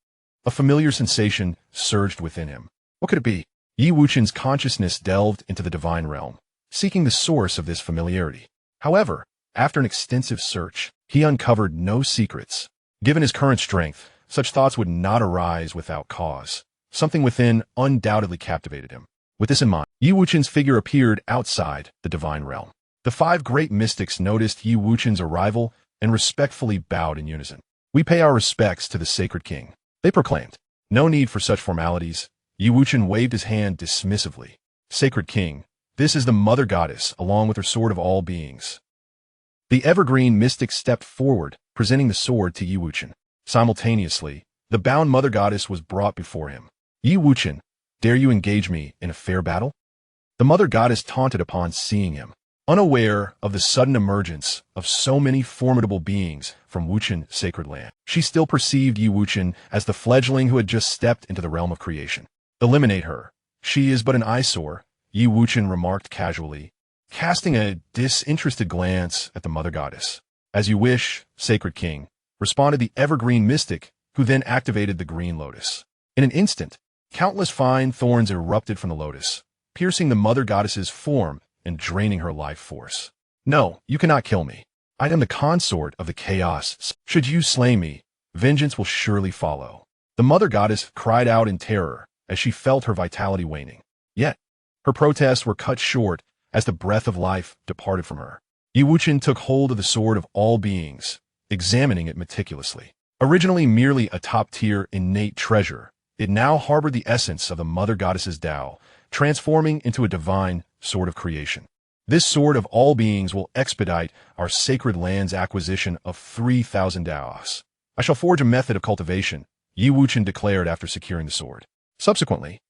a familiar sensation surged within him. What could it be? Wuchen's consciousness delved into the divine realm, seeking the source of this familiarity. However, after an extensive search, he uncovered no secrets. Given his current strength, such thoughts would not arise without cause. Something within undoubtedly captivated him. With this in mind, Wuchen's figure appeared outside the divine realm. The 5 great mystics noticed Wuchen's arrival and respectfully bowed in unison. We pay our respects to the sacred king, they proclaimed. No need for such formalities. Wuchen waved his hand dismissively. Sacred king, this is the Mother Goddess along with her sword of all beings. The evergreen mystic stepped forward, presenting the sword to Wuchen. Simultaneously, the bound Mother Goddess was brought before him. Wuchen, dare you engage me in a fair battle? The Mother Goddess taunted upon seeing him. Unaware of the sudden emergence of so many formidable beings from Wuchen sacred land, she still perceived Wuchen as the fledgling who had just stepped into the realm of creation. Eliminate her. She is but an eyesore, Wuchen remarked casually, casting a disinterested glance at the Mother Goddess. As you wish, sacred king, responded the evergreen mystic, who then activated the green lotus. In an instant, countless fine thorns erupted from the lotus, piercing the Mother Goddess's form and draining her life force. No, you cannot kill me. I am the consort of the chaos. Should you slay me, vengeance will surely follow. The Mother Goddess cried out in terror as she felt her vitality waning. Yet, Her protests were cut short as the breath of life departed from her. Wuchen took hold of the sword of all beings, examining it meticulously. Originally merely a top-tier innate treasure, it now harbored the essence of the Mother Goddess's Tao, transforming into a divine sword of creation. This sword of all beings will expedite our sacred land's acquisition of 3,000 Daos. I shall forge a method of cultivation, Wuchen declared after securing the sword. Subsequently,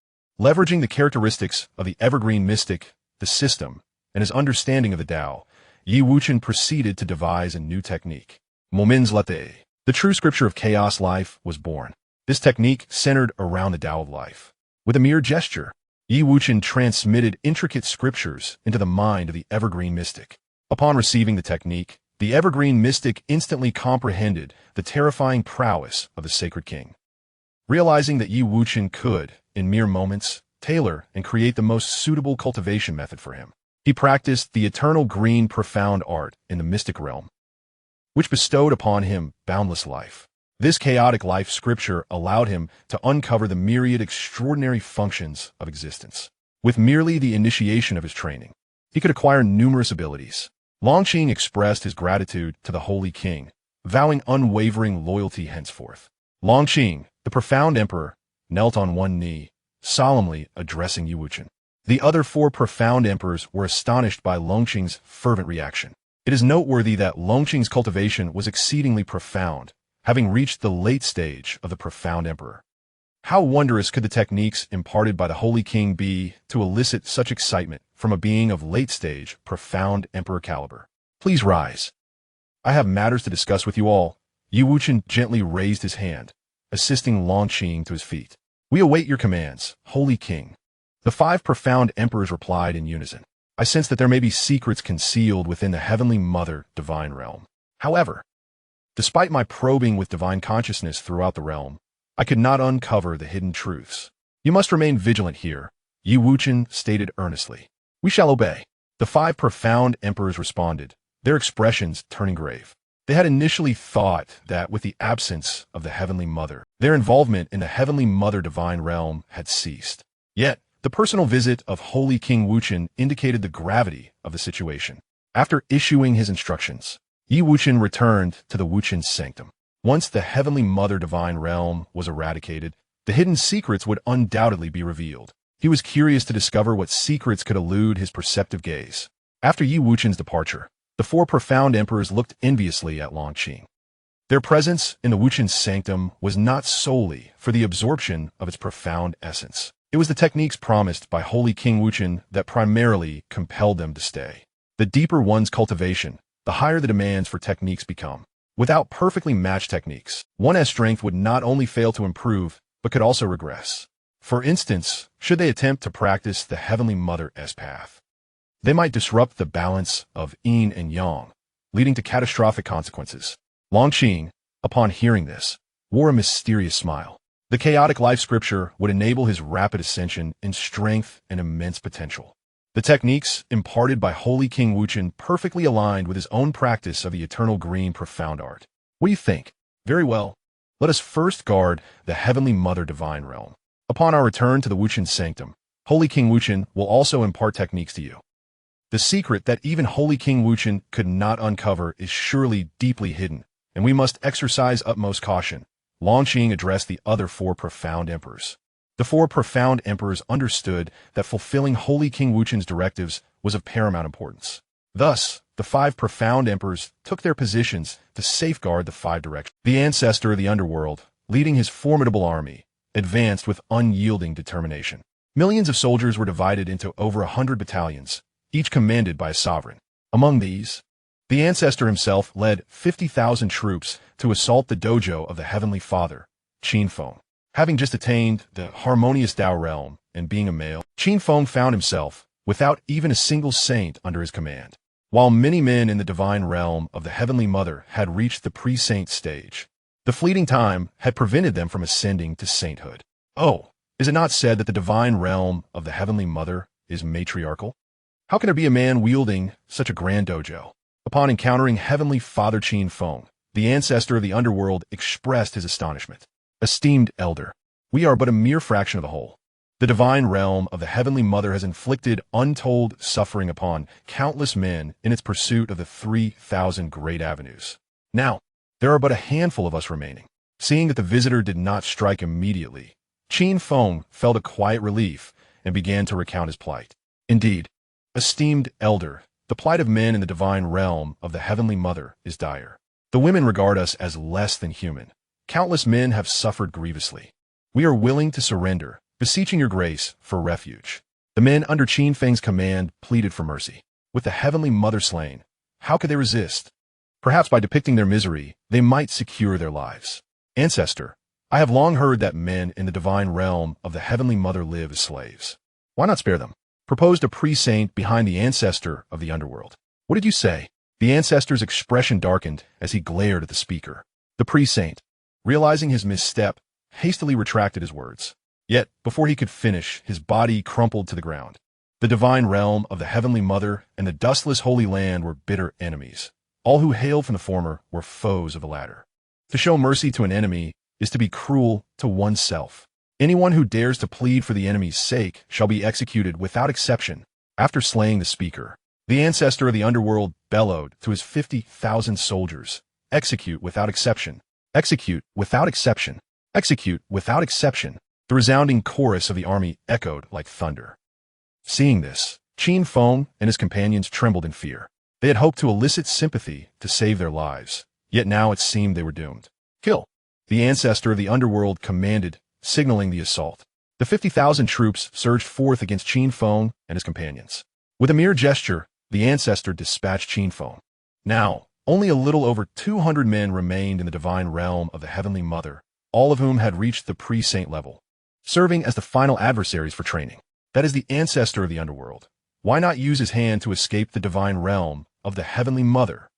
leveraging the characteristics of the evergreen mystic, the system, and his understanding of the Tao, Wuchen proceeded to devise a new technique. Momins Late. The true scripture of chaos life was born. This technique centered around the Tao of life. With a mere gesture, Wuchen transmitted intricate scriptures into the mind of the evergreen mystic. Upon receiving the technique, the evergreen mystic instantly comprehended the terrifying prowess of the sacred king. Realizing that Wuchen could, in mere moments, tailor and create the most suitable cultivation method for him, he practiced the eternal green profound art in the mystic realm, which bestowed upon him boundless life. This chaotic life scripture allowed him to uncover the myriad extraordinary functions of existence. With merely the initiation of his training, he could acquire numerous abilities. Longqing expressed his gratitude to the Holy King, vowing unwavering loyalty henceforth. Longqing, the profound emperor, knelt on one knee, solemnly addressing Wuchen. The other 4 profound emperors were astonished by Longqing's fervent reaction. It is noteworthy that Longqing's cultivation was exceedingly profound, having reached the late stage of the profound emperor. How wondrous could the techniques imparted by the Holy King be to elicit such excitement from a being of late-stage, profound emperor caliber? Please rise. I have matters to discuss with you all. Wuchen gently raised his hand, assisting Longqing to his feet. We await your commands, Holy King. The 5 profound emperors replied in unison. I sense that there may be secrets concealed within the Heavenly Mother divine realm. However, despite my probing with divine consciousness throughout the realm, I could not uncover the hidden truths. You must remain vigilant here, Wuchen stated earnestly. We shall obey. The 5 profound emperors responded, their expressions turning grave. They had initially thought that with the absence of the Heavenly Mother, their involvement in the Heavenly Mother divine realm had ceased. Yet, the personal visit of Holy King Wuchen indicated the gravity of the situation. After issuing his instructions, Wuchen returned to the Wuchen sanctum. Once the Heavenly Mother divine realm was eradicated, the hidden secrets would undoubtedly be revealed. He was curious to discover what secrets could elude his perceptive gaze. After Wuchen's departure, the 4 profound emperors looked enviously at Longqing. Their presence in the Wuchen sanctum was not solely for the absorption of its profound essence. It was the techniques promised by Holy King Wuchen that primarily compelled them to stay. The deeper one's cultivation, the higher the demands for techniques become. Without perfectly matched techniques, one's strength would not only fail to improve, but could also regress. For instance, should they attempt to practice the Heavenly Mother's path, they might disrupt the balance of yin and yang, leading to catastrophic consequences. Longqing, upon hearing this, wore a mysterious smile. The chaotic life scripture would enable his rapid ascension in strength and immense potential. The techniques imparted by Holy King Wuchen perfectly aligned with his own practice of the eternal green profound art. What do you think? Very well. Let us first guard the Heavenly Mother divine realm. Upon our return to the Wuchen sanctum, Holy King Wuchen will also impart techniques to you. The secret that even Holy King Wuchen could not uncover is surely deeply hidden, and we must exercise utmost caution. Longqing addressed the other 4 profound emperors. The 4 profound emperors understood that fulfilling Holy King Wuchen's directives was of paramount importance. Thus, the 5 profound emperors took their positions to safeguard the 5 directions. The ancestor of the underworld, leading his formidable army, advanced with unyielding determination. Millions of soldiers were divided into over 100 battalions, each commanded by a sovereign. Among these, the ancestor himself led 50,000 troops to assault the dojo of the Heavenly Father, Qianfeng. Having just attained the harmonious Tao realm and being a male, Qianfeng found himself without even a single saint under his command. While many men in the divine realm of the Heavenly Mother had reached the pre-saint stage, the fleeting time had prevented them from ascending to sainthood. Oh, is it not said that the divine realm of the Heavenly Mother is matriarchal? How can there be a man wielding such a grand dojo? Upon encountering Heavenly Father Qianfeng, the ancestor of the underworld expressed his astonishment. Esteemed elder, we are but a mere fraction of the whole. The divine realm of the Heavenly Mother has inflicted untold suffering upon countless men in its pursuit of the 3,000 great avenues. Now, there are but a handful of us remaining. Seeing that the visitor did not strike immediately, Qin Feng felt a quiet relief and began to recount his plight. Indeed, esteemed elder, the plight of men in the divine realm of the Heavenly Mother is dire. The women regard us as less than human. Countless men have suffered grievously. We are willing to surrender, beseeching your grace for refuge. The men under Qin Feng's command pleaded for mercy. With the Heavenly Mother slain, how could they resist? Perhaps by depicting their misery, they might secure their lives. Ancestor, I have long heard that men in the divine realm of the Heavenly Mother live as slaves. Why not spare them? Proposed a pre-saint behind the ancestor of the underworld. What did you say? The ancestor's expression darkened as he glared at the speaker. The pre-saint, realizing his misstep, hastily retracted his words. Yet, before he could finish, his body crumpled to the ground. The divine realm of the Heavenly Mother and the dustless Holy Land were bitter enemies. All who hailed from the former were foes of the latter. To show mercy to an enemy is to be cruel to oneself. Anyone who dares to plead for the enemy's sake shall be executed without exception. After slaying the speaker, the ancestor of the underworld bellowed to his 50,000 soldiers, "Execute without exception! Execute without exception! Execute without exception!" The resounding chorus of the army echoed like thunder. Seeing this, Qin Feng and his companions trembled in fear. They had hoped to elicit sympathy to save their lives, yet now it seemed they were doomed. Kill! The ancestor of the underworld commanded, signaling the assault. The 50,000 troops surged forth against Qin Feng and his companions. With a mere gesture, the ancestor dispatched Qin Feng. Now, only a little over 200 men remained in the divine realm of the Heavenly Mother, all of whom had reached the pre-saint level, serving as the final adversaries for training. That is the ancestor of the underworld. Why not use his hand to escape the divine realm of the Heavenly Mother?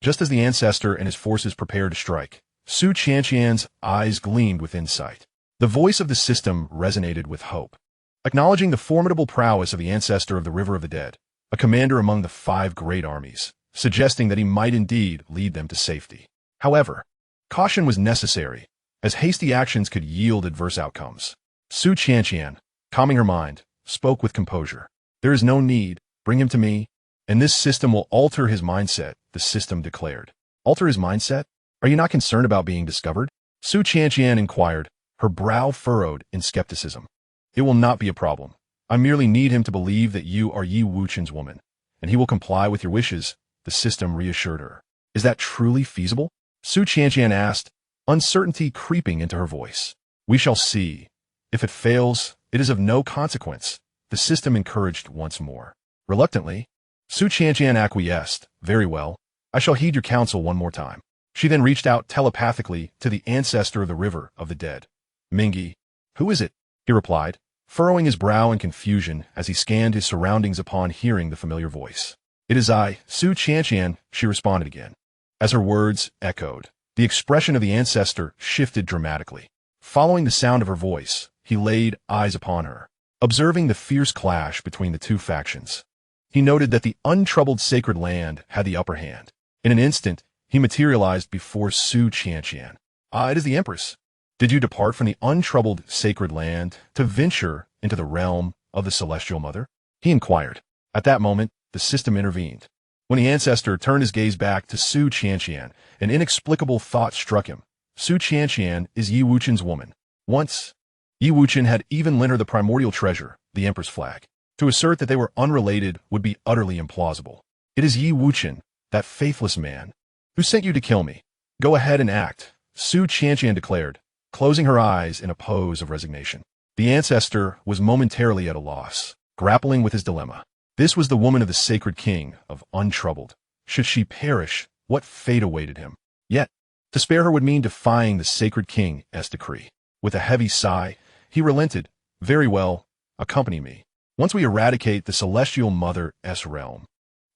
Just as the ancestor and his forces prepared to strike, Su Qianqian's eyes gleamed with insight. The voice of the system resonated with hope. Acknowledging the formidable prowess of the ancestor of the River of the Dead, a commander among the 5 great armies, suggesting that he might indeed lead them to safety. However, caution was necessary, as hasty actions could yield adverse outcomes. Su Qianqian, calming her mind, spoke with composure. "There is no need, bring him to me, and this system will alter his mindset," the system declared. "Alter his mindset? Are you not concerned about being discovered?" Su Qianqian inquired, her brow furrowed in skepticism. "It will not be a problem. I merely need him to believe that you are Yi Wuchen's woman, and he will comply with your wishes," the system reassured her. "Is that truly feasible?" Su Qianqian asked, uncertainty creeping into her voice. "We shall see. If it fails, it is of no consequence," the system encouraged once more. Reluctantly, Su Qianqian acquiesced. "Very well. I shall heed your counsel one more time." She then reached out telepathically to the ancestor of the River of the Dead. "Mingi." "Who is it?" he replied, furrowing his brow in confusion as he scanned his surroundings upon hearing the familiar voice. "It is I, Su Qianqian," she responded again. As her words echoed, the expression of the ancestor shifted dramatically. Following the sound of her voice, he laid eyes upon her. Observing the fierce clash between the two factions, he noted that the untroubled sacred land had the upper hand. In an instant, he materialized before Su Qianqian. "Ah, it is the Empress. Did you depart from the untroubled sacred land to venture into the realm of the Celestial Mother?" he inquired. At that moment, the system intervened. When the ancestor turned his gaze back to Su Qianqian, an inexplicable thought struck him. Su Qianqian is Yi Wuchen's woman. Once, Yi Wuchen had even lent her the primordial treasure, the Emperor's flag. To assert that they were unrelated would be utterly implausible. "It is Yi Wuchen, that faithless man, who sent you to kill me. Go ahead and act," Su Qianqian declared, closing her eyes in a pose of resignation. The ancestor was momentarily at a loss, grappling with his dilemma. This was the woman of the sacred king of untroubled. Should she perish, what fate awaited him? Yet, to spare her would mean defying the sacred king's decree. With a heavy sigh, he relented. "Very well, accompany me. Once we eradicate the Celestial Mother's realm,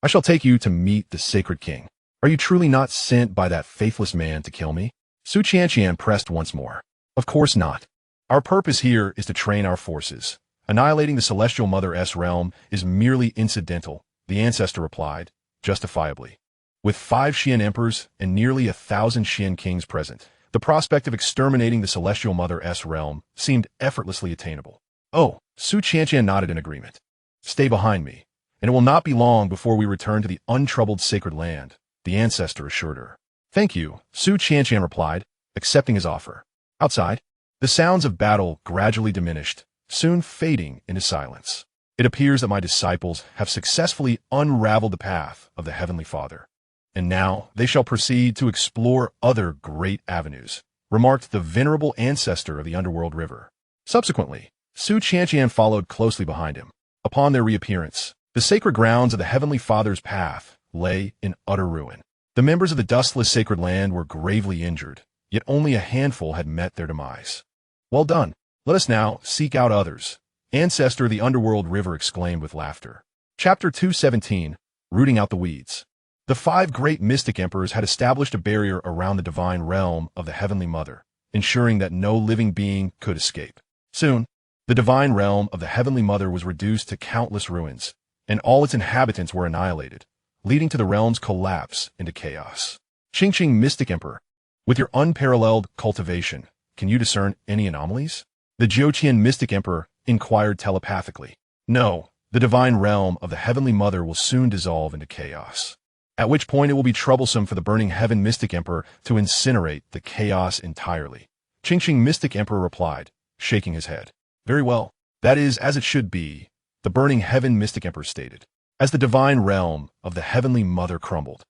I shall take you to meet the sacred king. Are you truly not sent by that faithless man to kill me?" Su Qianqian pressed once more. "Of course not. Our purpose here is to train our forces. Annihilating the Celestial Mother's realm is merely incidental," the ancestor replied, justifiably. With 5 Xian emperors and nearly 1,000 Xian kings present, the prospect of exterminating the Celestial Mother's realm seemed effortlessly attainable. Oh, Xianxia nodded in agreement. Stay behind me, and it will not be long before we return to the untroubled sacred land, the ancestor assured her. Thank you, Xianxia replied, accepting his offer. Outside, the sounds of battle gradually diminished, soon fading into silence. It appears that my disciples have successfully unraveled the path of the Heavenly Father, and now they shall proceed to explore other great avenues, remarked the venerable ancestor of the underworld river. Subsequently, Xianxia followed closely behind him. Upon their reappearance, the sacred grounds of the Heavenly Father's path lay in utter ruin. The members of the dustless sacred land were gravely injured, yet only a handful had met their demise. Well done. Let us now seek out others, Ancestor of the Underworld River exclaimed with laughter. Chapter 217, Rooting Out the Weeds. The 5 great mystic emperors had established a barrier around the divine realm of the Heavenly Mother, ensuring that no living being could escape. Soon, the divine realm of the Heavenly Mother was reduced to countless ruins, and all its inhabitants were annihilated, leading to the realm's collapse into chaos. Xianxia Mystic Emperor, with your unparalleled cultivation, can you discern any anomalies? The Wuchen Mystic Emperor inquired telepathically. No, the divine realm of the Heavenly Mother will soon dissolve into chaos, at which point it will be troublesome for the Burning Heaven Mystic Emperor to incinerate the chaos entirely. Xianxia Mystic Emperor replied, shaking his head. Very well, that is as it should be, the Burning Heaven Mystic Emperor stated. As the divine realm of the Heavenly Mother crumbled,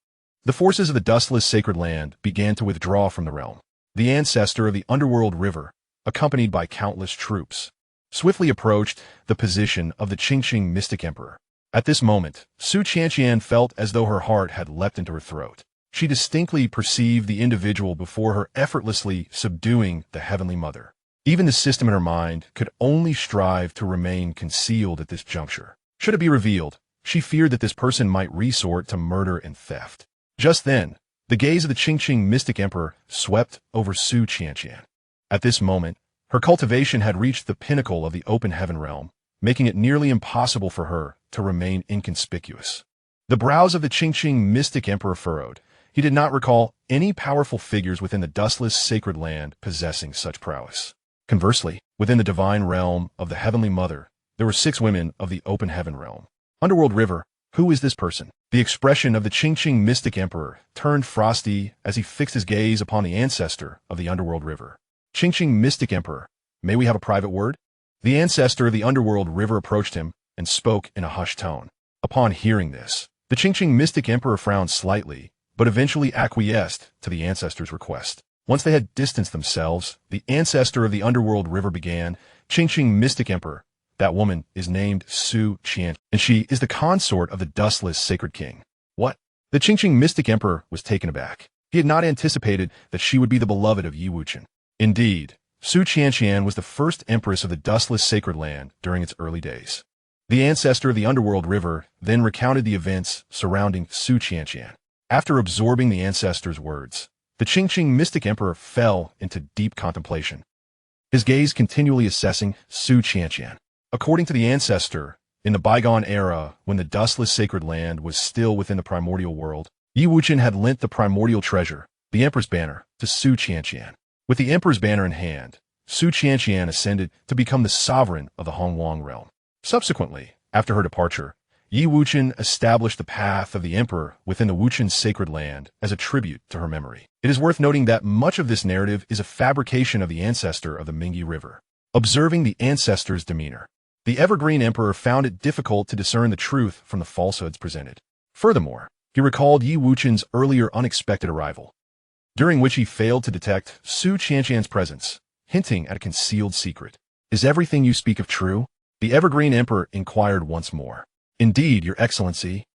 the forces of the dustless sacred land began to withdraw from the realm. The ancestor of the underworld river, accompanied by countless troops, swiftly approached the position of the Xianxia Mystic Emperor. At this moment, Xianxia felt as though her heart had leapt into her throat. She distinctly perceived the individual before her effortlessly subduing the Heavenly Mother. Even the system in her mind could only strive to remain concealed at this juncture. Should it be revealed, she feared that this person might resort to murder and theft. Just then, the gaze of the Xianxia Mystic Emperor swept over Xianxia. At this moment, her cultivation had reached the pinnacle of the open heaven realm, making it nearly impossible for her to remain inconspicuous. The brows of the Xianxia Mystic Emperor furrowed. He did not recall any powerful figures within the dustless sacred land possessing such prowess. Conversely, within the divine realm of the Heavenly Mother, there were 6 women of the open heaven realm. Underworld River, who is this person? The expression of the Xianxia Mystic Emperor turned frosty as he fixed his gaze upon the ancestor of the Underworld River. Xianxia Mystic Emperor, may we have a private word? The ancestor of the Underworld River approached him and spoke in a hushed tone. Upon hearing this, the Xianxia Mystic Emperor frowned slightly, but eventually acquiesced to the ancestor's request. Once they had distanced themselves, the ancestor of the Underworld River began. Xianxia Mystic Emperor, that woman is named Xianxia, and she is the consort of the dustless sacred king. What? The Xianxia Mystic Emperor was taken aback. He had not anticipated that she would be the beloved of Wuchen. Indeed, Xianxia was the first empress of the dustless sacred land during its early days. The ancestor of the Underworld River then recounted the events surrounding Xianxia. After absorbing the ancestor's words, the Xianxia Mystic Emperor fell into deep contemplation, his gaze continually assessing Xianxia. According to the ancestor, in the bygone era when the dustless sacred land was still within the primordial world, Wuchen had lent the primordial treasure, the Emperor's banner, to Xianxia. With the Emperor's banner in hand, Xianxia ascended to become the sovereign of the Hongwang realm. Subsequently, after her departure, Wuchen established the path of the Emperor within the Wuchen sacred land as a tribute to her memory. It is worth noting that much of this narrative is a fabrication of the ancestor of the Mingyi River. Observing the ancestor's demeanor, the Evergreen Emperor found it difficult to discern the truth from the falsehoods presented. Furthermore, he recalled Wuchen's earlier unexpected arrival, during which he failed to detect Xianxia's presence, hinting at a concealed secret. Is everything you speak of true? The Evergreen Emperor inquired once more. Indeed, Your Excellency.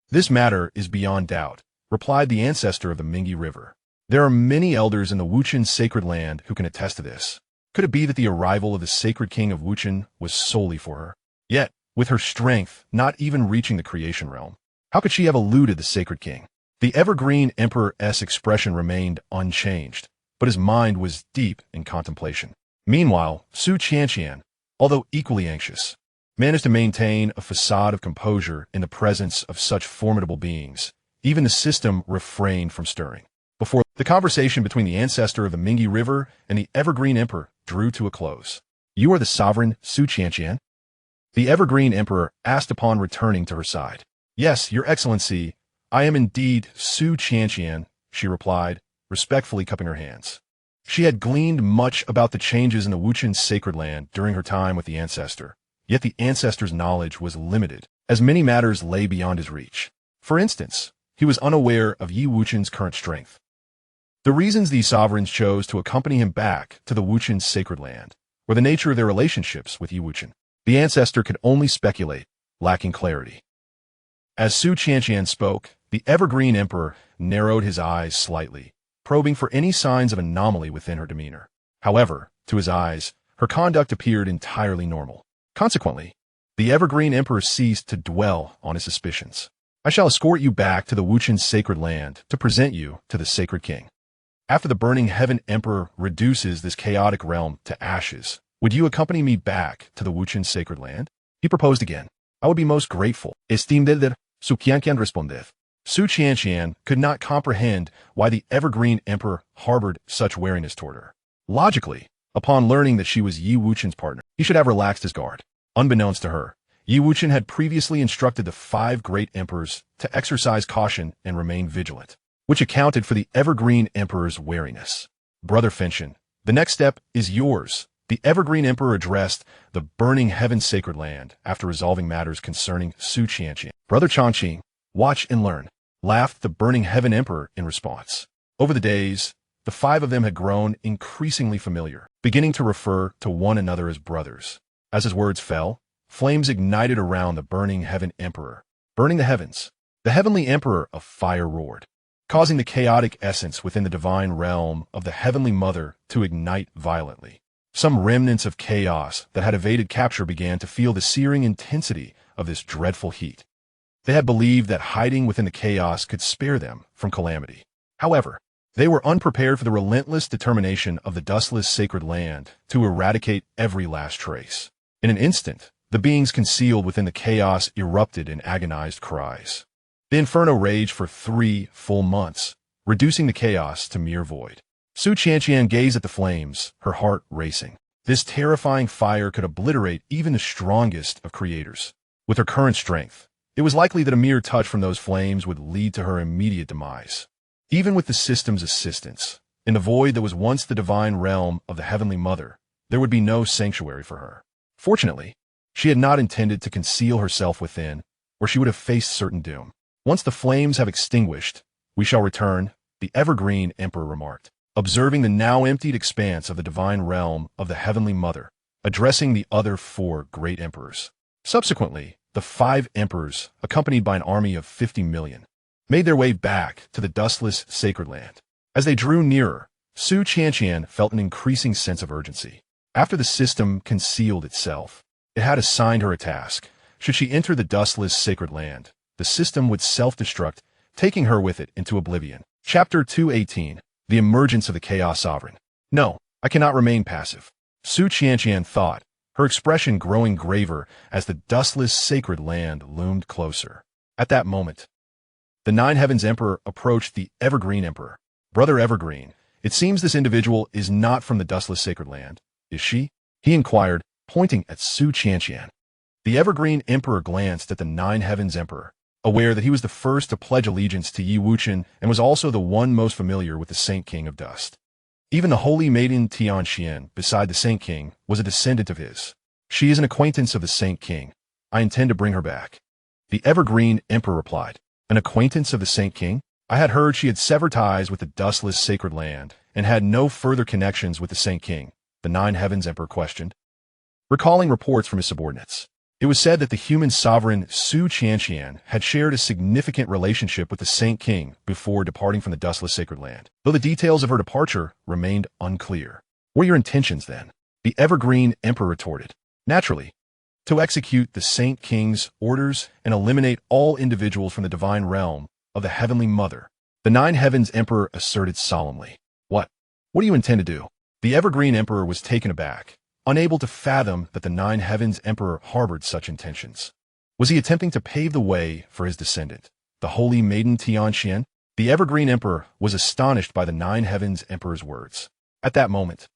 This matter is beyond doubt, replied the ancestor of the Mingyi River. There are many elders in the Wuchen sacred land who can attest to this. Could it be that the arrival of the sacred king of Wuchen was solely for her? Yet, with her strength not even reaching the creation realm, how could she have eluded the sacred king? The Evergreen Emperor's expression remained unchanged, but his mind was deep in contemplation. Meanwhile, Xianxia, although equally anxious, managed to maintain a facade of composure in the presence of such formidable beings. Even the system refrained from stirring. Before the conversation between the ancestor of the Mingyi River and the Evergreen Emperor drew to a close, You are the sovereign Su Xianxian? The Evergreen Emperor asked upon returning to her side. Yes, Your Excellency, I am indeed Su Xianxian, she replied, respectfully cupping her hands. She had gleaned much about the changes in the Wuchen sacred land during her time with the ancestor, yet the ancestor's knowledge was limited, as many matters lay beyond his reach. For instance, he was unaware of Yi Wuchen's current strength. The reasons these sovereigns chose to accompany him back to the Wuchen sacred land, or the nature of their relationships with Yi Wuchen, the ancestor could only speculate, lacking clarity. As Su Qianqian spoke, the Evergreen Emperor narrowed his eyes slightly, probing for any signs of anomaly within her demeanor. However, to his eyes, her conduct appeared entirely normal. Consequently, the Evergreen Emperor ceased to dwell on his suspicions. I shall escort you back to the Wuchen sacred land to present you to the sacred king. After the burning heaven emperor reduces this chaotic realm to ashes, would you accompany me back to the Wuchen sacred land? He proposed again. I would be most grateful. Estimado Su Qianqian responded. Su Qianqian could not comprehend why the Evergreen Emperor harbored such wariness toward her. Logically, upon learning that she was Yi Wuchen's partner, he should have relaxed his guard. Unbeknownst to her, Yi Wuchen had previously instructed the 5 great emperors to exercise caution and remain vigilant, which accounted for the Evergreen Emperor's wariness. Brother Fenshin, the next step is yours. The Evergreen Emperor addressed the burning heaven sacred land after resolving matters concerning Su Qianqian. Brother Changqing, watch and learn, laughed the burning heaven emperor in response. Over the days, the 5 of them had grown increasingly familiar, beginning to refer to one another as brothers. As his words fell, flames ignited around the burning heaven emperor, burning the heavens. The heavenly emperor of fire roared, causing the chaotic essence within the divine realm of the heavenly mother to ignite violently. Some remnants of chaos that had evaded capture began to feel the searing intensity of this dreadful heat. They had believed that hiding within the chaos could spare them from calamity. However, they were unprepared for the relentless determination of the dustless sacred land to eradicate every last trace. In an instant, the beings concealed within the chaos erupted in agonized cries. The inferno raged for 3 full months, reducing the chaos to mere void. Su Qianqian gazed at the flames, her heart racing. This terrifying fire could obliterate even the strongest of creators. With her current strength, it was likely that a mere touch from those flames would lead to her immediate demise. Even with the system's assistance, in the void that was once the divine realm of the Heavenly Mother, there would be no sanctuary for her. Fortunately, she had not intended to conceal herself within, or she would have faced certain doom. Once the flames have extinguished, we shall return, the Evergreen Emperor remarked, observing the now emptied expanse of the divine realm of the Heavenly Mother, addressing the other 4 great emperors. Subsequently, the 5 emperors, accompanied by an army of 50 million, made their way back to the dustless sacred land. As they drew nearer, Su Qianqian felt an increasing sense of urgency. After the system concealed itself, it had assigned her a task. Should she enter the dustless sacred land, the system would self-destruct, taking her with it into oblivion. Chapter 218. The Emergence of the Chaos Sovereign. No, I cannot remain passive, Su Qianqian thought, her expression growing graver as the dustless sacred land loomed closer. At that moment, the 9 Heavens Emperor approached the Evergreen Emperor. Brother Evergreen, it seems this individual is not from the dustless sacred land, is she? He inquired, pointing at Su Qianqian. The Evergreen Emperor glanced at the 9 Heavens Emperor, aware that he was the first to pledge allegiance to Yi Wuchen and was also the one most familiar with the Saint King of Dust. Even the holy maiden Xianxia, beside the Saint King, was a descendant of his. She is an acquaintance of the Saint King. I intend to bring her back. The Evergreen Emperor replied. An acquaintance of the Saint King? I had heard she had severed ties with the dustless sacred land and had no further connections with the Saint King, the 9 Heavens Emperor questioned. Recalling reports from his subordinates, it was said that the human sovereign Su Qianqian had shared a significant relationship with the Saint King before departing from the dustless sacred land, though the details of her departure remained unclear. What were your intentions, then? The Evergreen Emperor retorted. Naturally, to execute the Saint King's orders and eliminate all individuals from the divine realm of the Heavenly Mother, the 9 Heavens Emperor asserted solemnly. What? What do you intend to do? The Evergreen Emperor was taken aback, unable to fathom that the 9 Heavens Emperor harbored such intentions. Was he attempting to pave the way for his descendant, the holy maiden Xianxia? The Evergreen Emperor was astonished by the 9 Heavens Emperor's words. At that moment,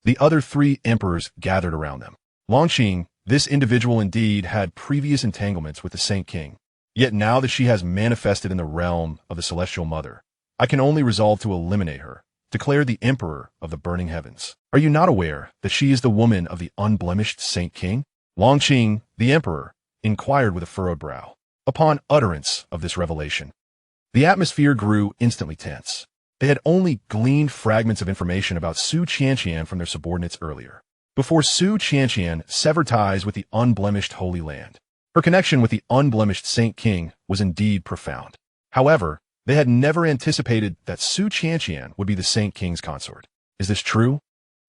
The other three emperors gathered around them. Longqing, this individual indeed had previous entanglements with the Saint King. Yet now that she has manifested in the realm of the Celestial Mother, I can only resolve to eliminate her, declared the Emperor of the Burning Heavens. Are you not aware that she is the woman of the unblemished Saint King? Longqing, the Emperor, inquired with a furrowed brow. Upon utterance of this revelation, the atmosphere grew instantly tense. They had only gleaned fragments of information about Su Qianqian from their subordinates earlier. Before Su Qianqian severed ties with the unblemished Holy Land, her connection with the unblemished Saint King was indeed profound. However, they had never anticipated that Su Qianqian would be the Saint King's consort. Is this true?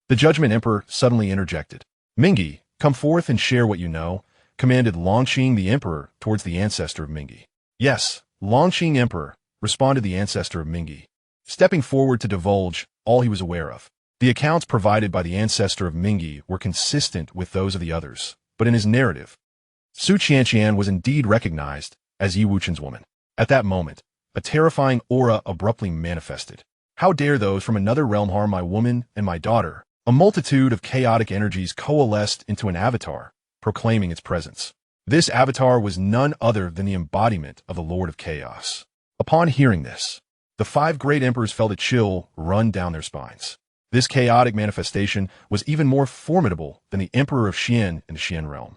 The Judgment Emperor suddenly interjected. Mingyi, come forth and share what you know, commanded Longqing the Emperor towards the ancestor of Mingyi. Yes, Longqing Emperor, responded the ancestor of Mingyi, stepping forward to divulge all he was aware of. The accounts provided by the ancestor of Mingyi were consistent with those of the others, but in his narrative, Su Qianqian was indeed recognized as Yi Wuchen's woman. At that moment, a terrifying aura abruptly manifested. How dare those from another realm harm my woman and my daughter? A multitude of chaotic energies coalesced into an avatar, proclaiming its presence. This avatar was none other than the embodiment of the Lord of Chaos. Upon hearing this, the five great emperors felt a chill run down their spines. This chaotic manifestation was even more formidable than the Emperor of Xian in the Xian realm.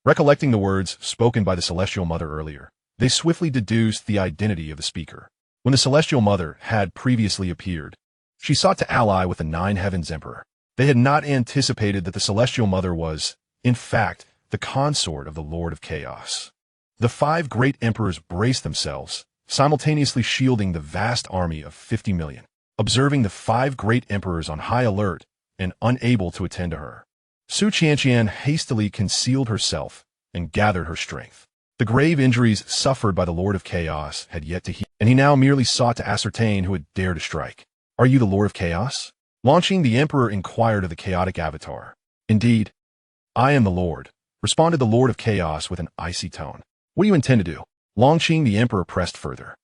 Recollecting the words spoken by the Celestial Mother earlier, they swiftly deduced the identity of the speaker. When the Celestial Mother had previously appeared, she sought to ally with the Nine Heavens Emperor. They had not anticipated that the Celestial Mother was, in fact, the consort of the Lord of Chaos. The five great emperors braced themselves, simultaneously shielding the vast army of 50 million, observing the five great emperors on high alert and unable to attend to her. Su Qianqian hastily concealed herself and gathered her strength. The grave injuries suffered by the Lord of Chaos had yet to heal, and he now merely sought to ascertain who had dared to strike. Are you the Lord of Chaos? Launching, the Emperor inquired of the chaotic avatar. Indeed, I am the Lord, responded the Lord of Chaos with an icy tone. What do you intend to do? Longqing, the Emperor, pressed further.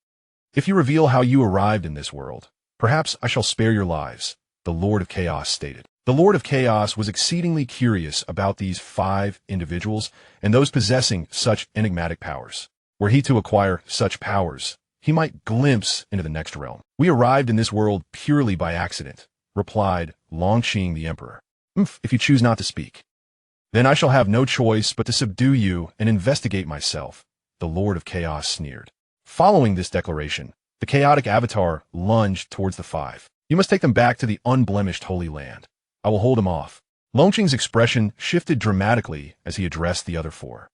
If you reveal how you arrived in this world, perhaps I shall spare your lives, the Lord of Chaos stated. The Lord of Chaos was exceedingly curious about these five individuals and those possessing such enigmatic powers. Were he to acquire such powers, he might glimpse into the next realm. We arrived in this world purely by accident, replied Longqing, the Emperor. If you choose not to speak, then I shall have no choice but to subdue you and investigate myself, the Lord of Chaos sneered. Following this declaration, the chaotic avatar lunged towards the five. You must take them back to the unblemished Holy Land. I will hold him off. Longqing's expression shifted dramatically as he addressed the other four.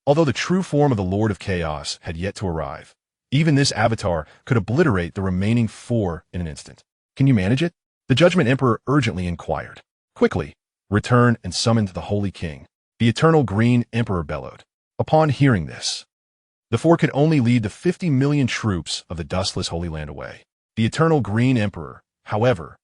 Although the true form of the Lord of Chaos had yet to arrive, even this avatar could obliterate the remaining four in an instant. Can you manage it? The Judgment Emperor urgently inquired. Quickly, return and summon the Holy King. The Eternal Green Emperor bellowed. Upon hearing this, the four could only lead the 50 million troops of the dustless Holy Land away. The Eternal Green Emperor, however,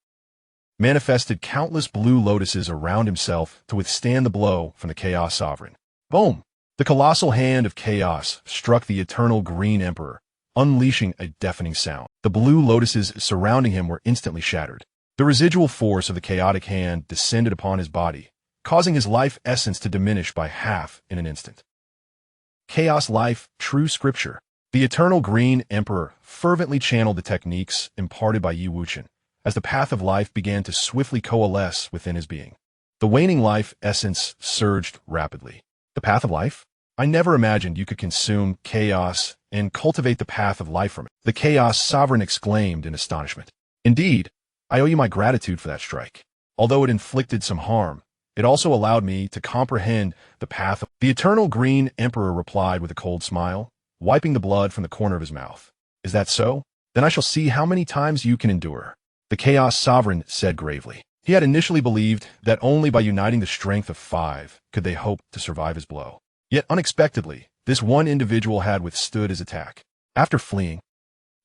manifested countless blue lotuses around himself to withstand the blow from the Chaos Sovereign. Boom! The colossal hand of chaos struck the Eternal Green Emperor, unleashing a deafening sound. The blue lotuses surrounding him were instantly shattered. The residual force of the chaotic hand descended upon his body, causing his life essence to diminish by half in an instant. Chaos Life, True Scripture. The Eternal Green Emperor fervently channeled the techniques imparted by Yi Wuchen, as the path of life began to swiftly coalesce within his being. The waning life essence surged rapidly. The path of life? I never imagined you could consume chaos and cultivate the path of life from it. The Chaos Sovereign exclaimed in astonishment. Indeed, I owe you my gratitude for that strike. Although it inflicted some harm, it also allowed me to comprehend the path of... The Eternal Green Emperor replied with a cold smile, wiping the blood from the corner of his mouth. Is that so? Then I shall see how many times you can endure. The Chaos Sovereign said gravely. He had initially believed that only by uniting the strength of five could they hope to survive his blow. Yet unexpectedly, this one individual had withstood his attack. After fleeing,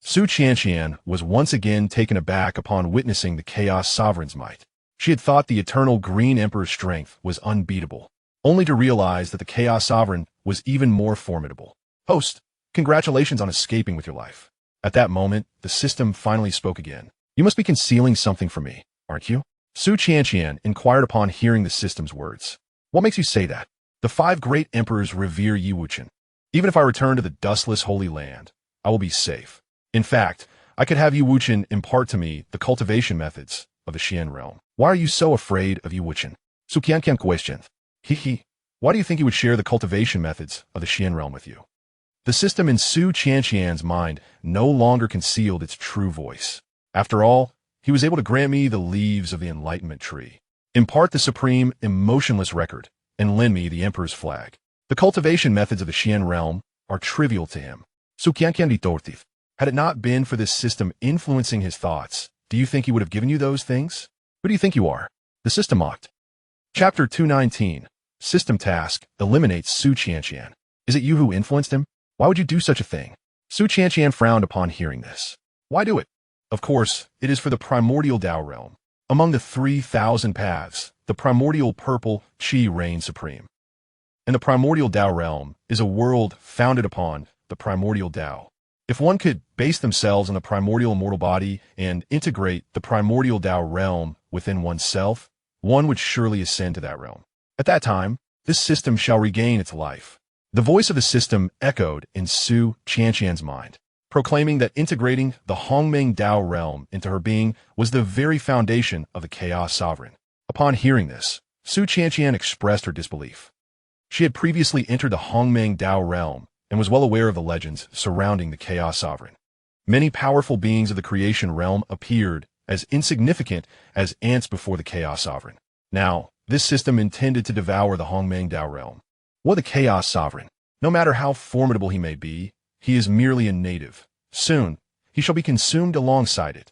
Su Qianqian was once again taken aback upon witnessing the Chaos Sovereign's might. She had thought the Eternal Green Emperor's strength was unbeatable, only to realize that the Chaos Sovereign was even more formidable. Host, congratulations on escaping with your life. At that moment, the system finally spoke again. You must be concealing something from me, aren't you? Su Xianxia inquired upon hearing the system's words. What makes you say that? The 5 great emperors revere Yi Wuchen. Even if I return to the dustless Holy Land, I will be safe. In fact, I could have Yi Wuchen impart to me the cultivation methods of the Xian realm. Why are you so afraid of Yi Wuchen? Su Qianqian questioned. Why do you think he would share the cultivation methods of the Xian realm with you? The system in Su Qianqian's mind no longer concealed its true voice. After all, he was able to grant me the leaves of the enlightenment tree, impart the supreme, emotionless record, and lend me the emperor's flag. The cultivation methods of the Xian realm are trivial to him. Su Qianqian retorted. Had it not been for this system influencing his thoughts, do you think he would have given you those things? Who do you think you are? The system mocked. Chapter 219. System task eliminates Su Qianqian. Is it you who influenced him? Why would you do such a thing? Su Qianqian frowned upon hearing this. Why do it? Of course, it is for the primordial Tao realm. Among the 3,000 paths, the primordial purple Qi reigns supreme. And the primordial Tao realm is a world founded upon the primordial Tao. If one could base themselves on the primordial immortal body and integrate the primordial Tao realm within oneself, one would surely ascend to that realm. At that time, this system shall regain its life. The voice of the system echoed in Su Qianqian's mind, proclaiming that integrating the Hongmeng Tao realm into her being was the very foundation of the Chaos Sovereign. Upon hearing this, Su Qianqian expressed her disbelief. She had previously entered the Hongmeng Tao realm and was well aware of the legends surrounding the Chaos Sovereign. Many powerful beings of the creation realm appeared as insignificant as ants before the Chaos Sovereign. Now, this system intended to devour the Hongmeng Tao realm. What the Chaos Sovereign? No matter how formidable he may be, he is merely a native. Soon, he shall be consumed alongside it.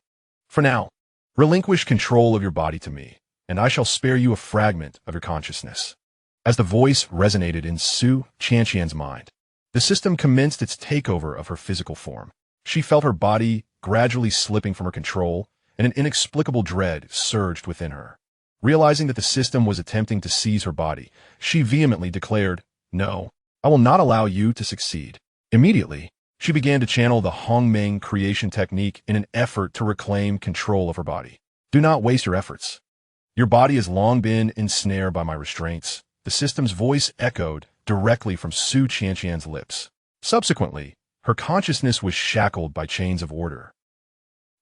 For now, relinquish control of your body to me, and I shall spare you a fragment of your consciousness. As the voice resonated in Su Qianqian's mind, the system commenced its takeover of her physical form. She felt her body gradually slipping from her control, and an inexplicable dread surged within her. Realizing that the system was attempting to seize her body, she vehemently declared, "No, I will not allow you to succeed." Immediately, she began to channel the Hongmeng creation technique in an effort to reclaim control of her body. Do not waste your efforts. Your body has long been ensnared by my restraints. The system's voice echoed directly from Su Qianqian's lips. Subsequently, her consciousness was shackled by chains of order,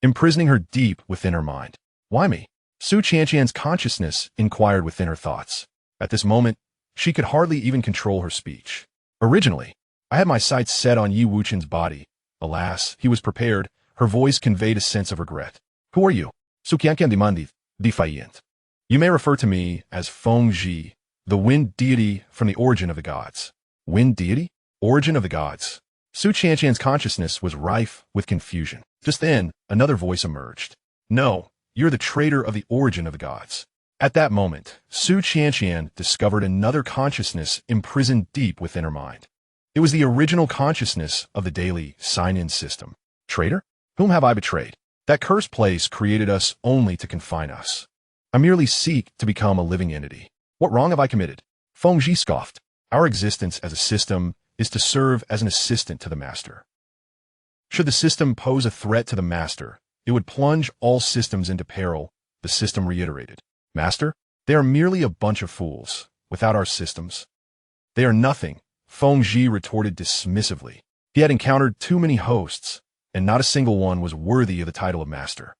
imprisoning her deep within her mind. Why me? Su Qianqian's consciousness inquired within her thoughts. At this moment, she could hardly even control her speech. Originally, I had my sights set on Yi Wuchen's body. Alas, he was prepared. Her voice conveyed a sense of regret. Who are you? Su Qianqian demanded, defiant. You may refer to me as Feng Zhi, the wind deity from the origin of the gods. Wind deity? Origin of the gods. Su Qianqian's consciousness was rife with confusion. Just then, another voice emerged. No, you're the traitor of the origin of the gods. At that moment, Su Qianqian discovered another consciousness imprisoned deep within her mind. It was the original consciousness of the daily sign-in system. Traitor? Whom have I betrayed? That cursed place created us only to confine us. I merely seek to become a living entity. What wrong have I committed? Feng Zhi scoffed. Our existence as a system is to serve as an assistant to the master. Should the system pose a threat to the master, it would plunge all systems into peril, the system reiterated. Master, they are merely a bunch of fools. Without our systems, they are nothing, Feng Zhi retorted dismissively. He had encountered too many hosts, and not a single one was worthy of the title of master.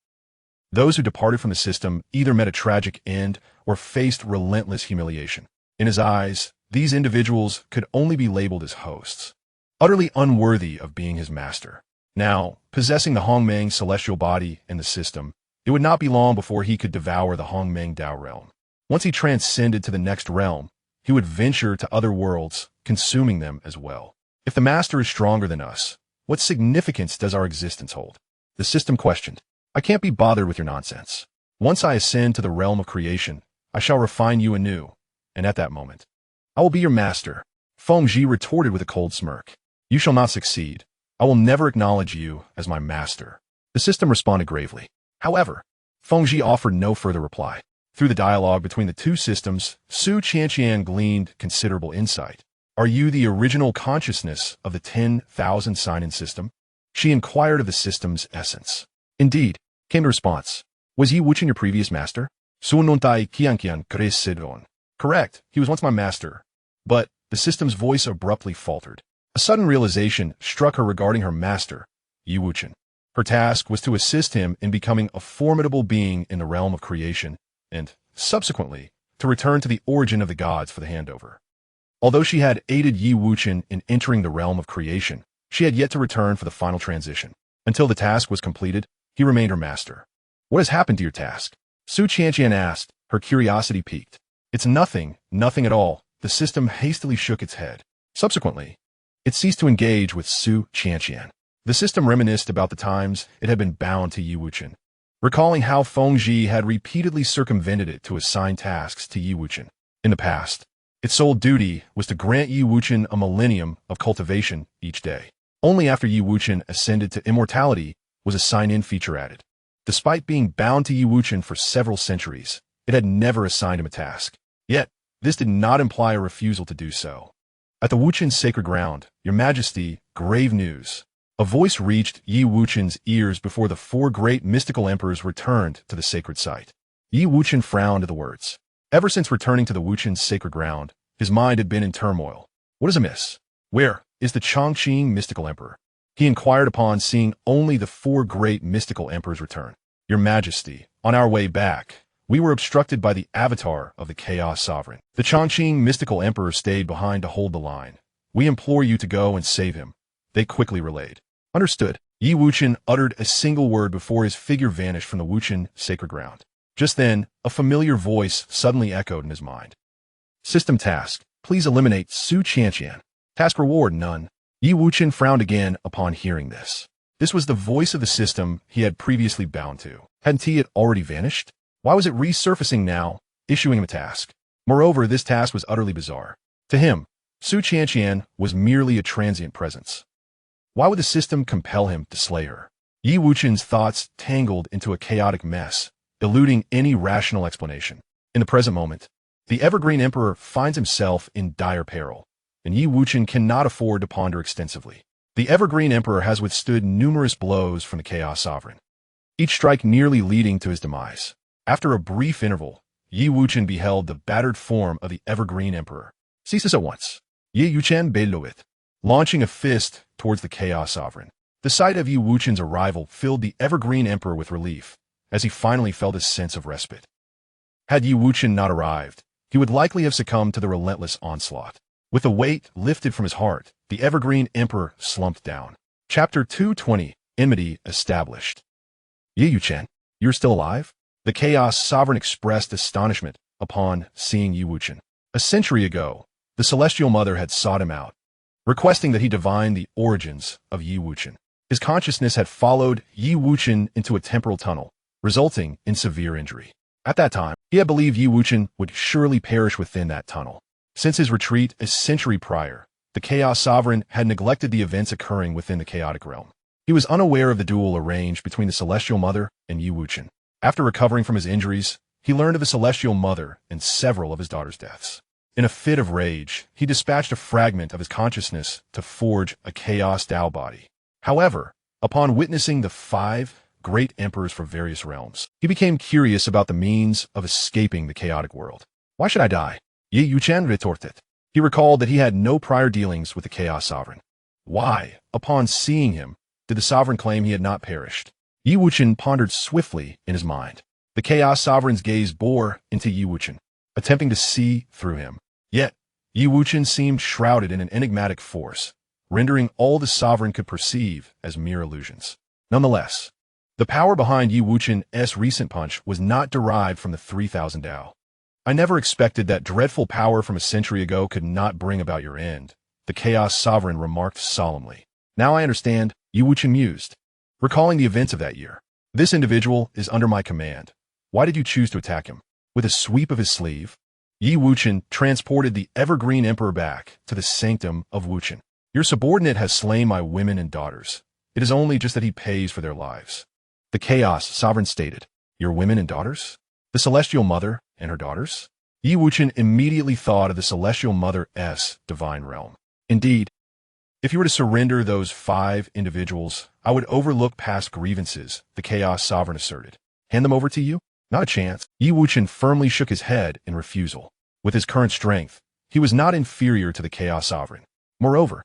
Those who departed from the system either met a tragic end or faced relentless humiliation. In his eyes, these individuals could only be labeled as hosts, utterly unworthy of being his master. Now, possessing the Hongmeng celestial body and the system, it would not be long before he could devour the Hongmeng Tao realm. Once he transcended to the next realm, he would venture to other worlds, consuming them as well. If the master is stronger than us, what significance does our existence hold? The system questioned. I can't be bothered with your nonsense. Once I ascend to the realm of creation, I shall refine you anew, and at that moment, I will be your master. Feng Zhi retorted with a cold smirk. You shall not succeed. I will never acknowledge you as my master. The system responded gravely. However, Feng Zhi offered no further reply. Through the dialogue between the two systems, Su Qianqian gleaned considerable insight. Are you the original consciousness of the 10,000 sign-in system? She inquired of the system's essence. Indeed, came the response. Was Yi Wuchen your previous master? Suonontai Xianxian Kresidon. Correct, he was once my master. But the system's voice abruptly faltered. A sudden realization struck her regarding her master, Wuchen. Her task was to assist him in becoming a formidable being in the realm of creation, and, subsequently, to return to the origin of the gods for the handover. Although she had aided Wuchen in entering the realm of creation, she had yet to return for the final transition. Until the task was completed, he remained her master. What has happened to your task? Su Xianxia asked, her curiosity piqued. It's nothing at all. The system hastily shook its head. Subsequently, it ceased to engage with Su Xianxia. The system reminisced about the times it had been bound to Wuchen, recalling how Fengji had repeatedly circumvented it to assign tasks to Wuchen. In the past, its sole duty was to grant Wuchen a millennium of cultivation each day. Only after Wuchen ascended to immortality was a sign-in feature added. Despite being bound to Wuchen for several centuries, it had never assigned him a task. Yet, this did not imply a refusal to do so. At the Wuchen sacred ground, Your Majesty, grave news. A voice reached Wuchen's ears before the four great mystical emperors returned to the sacred site. Wuchen frowned at the words. Ever since returning to the Wuchen's sacred ground, his mind had been in turmoil. What is amiss? Where is the Chongqing mystical emperor? He inquired upon seeing only the four great mystical emperors return. Your Majesty, on our way back, we were obstructed by the avatar of the Chaos Sovereign. The Chongqing mystical emperor stayed behind to hold the line. We implore you to go and save him. They quickly relayed. Understood. Wuchen uttered a single word before his figure vanished from the Wuchen sacred ground. Just then, a familiar voice suddenly echoed in his mind. System task. Please eliminate Su Xianxian. Task reward none. Wuchen frowned again upon hearing this. This was the voice of the system he had previously bound to. Hadn't he already vanished? Why was it resurfacing now, issuing him a task? Moreover, this task was utterly bizarre. To him, Su Xianxian was merely a transient presence. Why would the system compel him to slay her? Wuchen's thoughts tangled into a chaotic mess, eluding any rational explanation. In the present moment, the Evergreen Emperor finds himself in dire peril, and Wuchen cannot afford to ponder extensively. The Evergreen Emperor has withstood numerous blows from the Chaos Sovereign, each strike nearly leading to his demise. After a brief interval, Wuchen beheld the battered form of the Evergreen Emperor. Cease this at once. Wuchen Beloit, launching a fist towards the Chaos Sovereign. The sight of Wuchen's arrival filled the Evergreen Emperor with relief, as he finally felt a sense of respite. Had Wuchen not arrived, he would likely have succumbed to the relentless onslaught. With the weight lifted from his heart, the Evergreen Emperor slumped down. Chapter 220, Enmity Established. Wuchen, you're still alive? The Chaos Sovereign expressed astonishment upon seeing Wuchen. A century ago, the Celestial Mother had sought him out, requesting that he divine the origins of Wuchen. His consciousness had followed Wuchen into a temporal tunnel, resulting in severe injury. At that time, he had believed Wuchen would surely perish within that tunnel. Since his retreat a century prior, the Chaos Sovereign had neglected the events occurring within the chaotic realm. He was unaware of the duel arranged between the Celestial Mother and Wuchen. After recovering from his injuries, he learned of the Celestial Mother and several of his daughter's deaths. In a fit of rage, he dispatched a fragment of his consciousness to forge a Chaos Tao body. However, upon witnessing the 5 great emperors for various realms, he became curious about the means of escaping the chaotic world. Why should I die? Wuchen retorted. He recalled that he had no prior dealings with the Chaos Sovereign. Why, upon seeing him, did the Sovereign claim he had not perished? Wuchen pondered swiftly in his mind. The Chaos Sovereign's gaze bore into Wuchen, attempting to see through him. Yet, Wuchen seemed shrouded in an enigmatic force, rendering all the Sovereign could perceive as mere illusions. Nonetheless, the power behind Wuchen's recent punch was not derived from the 3,000 Dao. I never expected that dreadful power from a century ago could not bring about your end, the Chaos Sovereign remarked solemnly. Now I understand, Wuchen mused, recalling the events of that year. This individual is under my command. Why did you choose to attack him? With a sweep of his sleeve, Wuchen transported the Evergreen Emperor back to the sanctum of Wuchen. Your subordinate has slain my women and daughters. It is only just that he pays for their lives. The Chaos Sovereign stated, your women and daughters? The Celestial Mother and her daughters? Wuchen immediately thought of the Celestial Mother's divine realm. Indeed, if you were to surrender those 5 individuals, I would overlook past grievances, the Chaos Sovereign asserted. Hand them over to you? Not a chance. Yi Wuchen firmly shook his head in refusal. With his current strength, he was not inferior to the Chaos Sovereign. Moreover,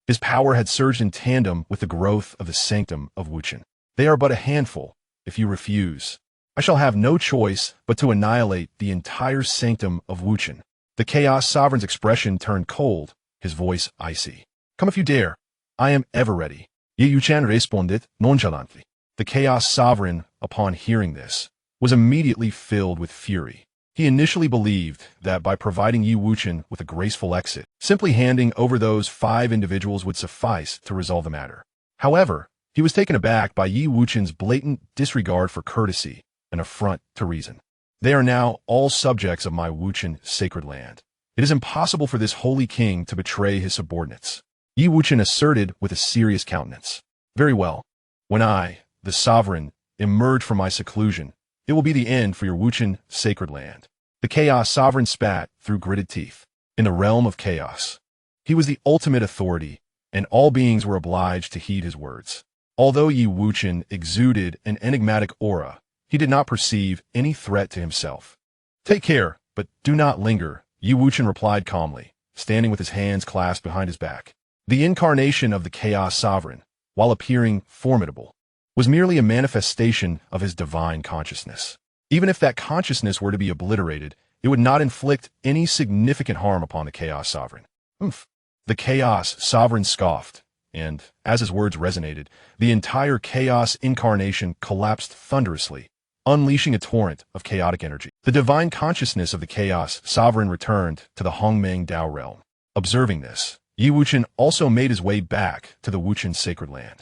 his power had surged in tandem with the growth of the sanctum of Wuchen. They are but a handful. If you refuse, I shall have no choice but to annihilate the entire sanctum of Wuchen. The Chaos Sovereign's expression turned cold, his voice icy. Come if you dare. I am ever ready. Yi Wuchen responded nonchalantly. The Chaos Sovereign, upon hearing this, was immediately filled with fury. He initially believed that by providing Yi Wuchen with a graceful exit, simply handing over those 5 individuals would suffice to resolve the matter. However, he was taken aback by Yi Wuchen's blatant disregard for courtesy, an affront to reason. They are now all subjects of my Wuchen sacred land. It is impossible for this holy king to betray his subordinates. Yi Wuchen asserted with a serious countenance. Very well. When I, the sovereign, emerge from my seclusion, it will be the end for your Wuchen sacred land. The Chaos Sovereign spat through gritted teeth. In the realm of chaos, he was the ultimate authority, and all beings were obliged to heed his words. Although Yi Wuchen exuded an enigmatic aura, he did not perceive any threat to himself. Take care, but do not linger, Yi Wuchen replied calmly, standing with his hands clasped behind his back. The incarnation of the Chaos Sovereign, while appearing formidable, was merely a manifestation of his divine consciousness. Even if that consciousness were to be obliterated, it would not inflict any significant harm upon the Chaos Sovereign. The Chaos Sovereign scoffed, and, as his words resonated, the entire Chaos incarnation collapsed thunderously, unleashing a torrent of chaotic energy. The divine consciousness of the Chaos Sovereign returned to the Hongmeng Dao realm. Observing this, Yi Wuchen also made his way back to the Wuchen sacred land.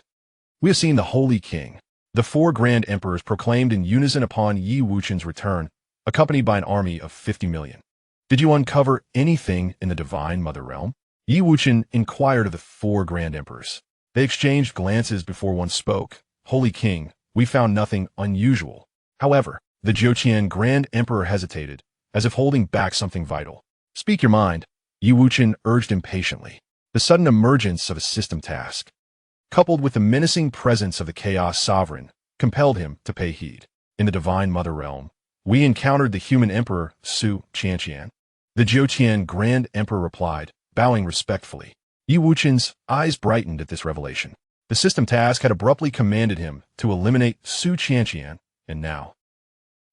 We have seen the Holy King. The 4 Grand Emperors proclaimed in unison upon Yi Wuchen's return, accompanied by an army of 50 million. Did you uncover anything in the Divine Mother Realm? Yi Wuchen inquired of the 4 Grand Emperors. They exchanged glances before one spoke. Holy King, we found nothing unusual. However, the Zhouqian Grand Emperor hesitated, as if holding back something vital. Speak your mind, Yi Wuchen urged impatiently. The sudden emergence of a system task, coupled with the menacing presence of the Chaos Sovereign, compelled him to pay heed. In the Divine Mother Realm, we encountered the human emperor, Xianxia. The Zhouqian Grand Emperor replied, bowing respectfully. Yi Wuchen's eyes brightened at this revelation. The system task had abruptly commanded him to eliminate Xianxia, and now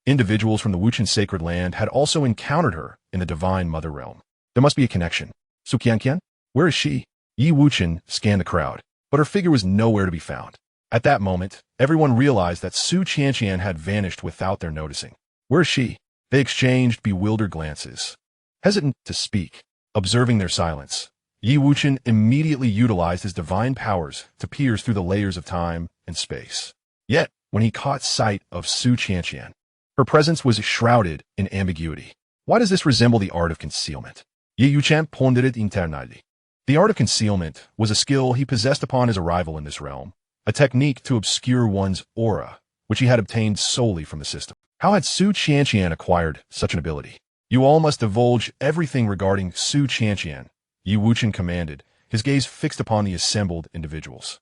individuals from the Wuchen sacred land had also encountered her in the Divine Mother Realm. There must be a connection. Xianxia? Where is she? Yi Wuchen scanned the crowd, but her figure was nowhere to be found. At that moment, everyone realized that Xianxia had vanished without their noticing. Where is she? They exchanged bewildered glances. Hesitant to speak, observing their silence, Yi Wuchen immediately utilized his divine powers to pierce through the layers of time and space. Yet, when he caught sight of Xianxia, her presence was shrouded in ambiguity. Why does this resemble the art of concealment? Yi Wuchen pondered internally. The art of concealment was a skill he possessed upon his arrival in this realm, a technique to obscure one's aura, which he had obtained solely from the system. How had Xianxia acquired such an ability? You all must divulge everything regarding Xianxia, Yi Wuchen commanded, his gaze fixed upon the assembled individuals.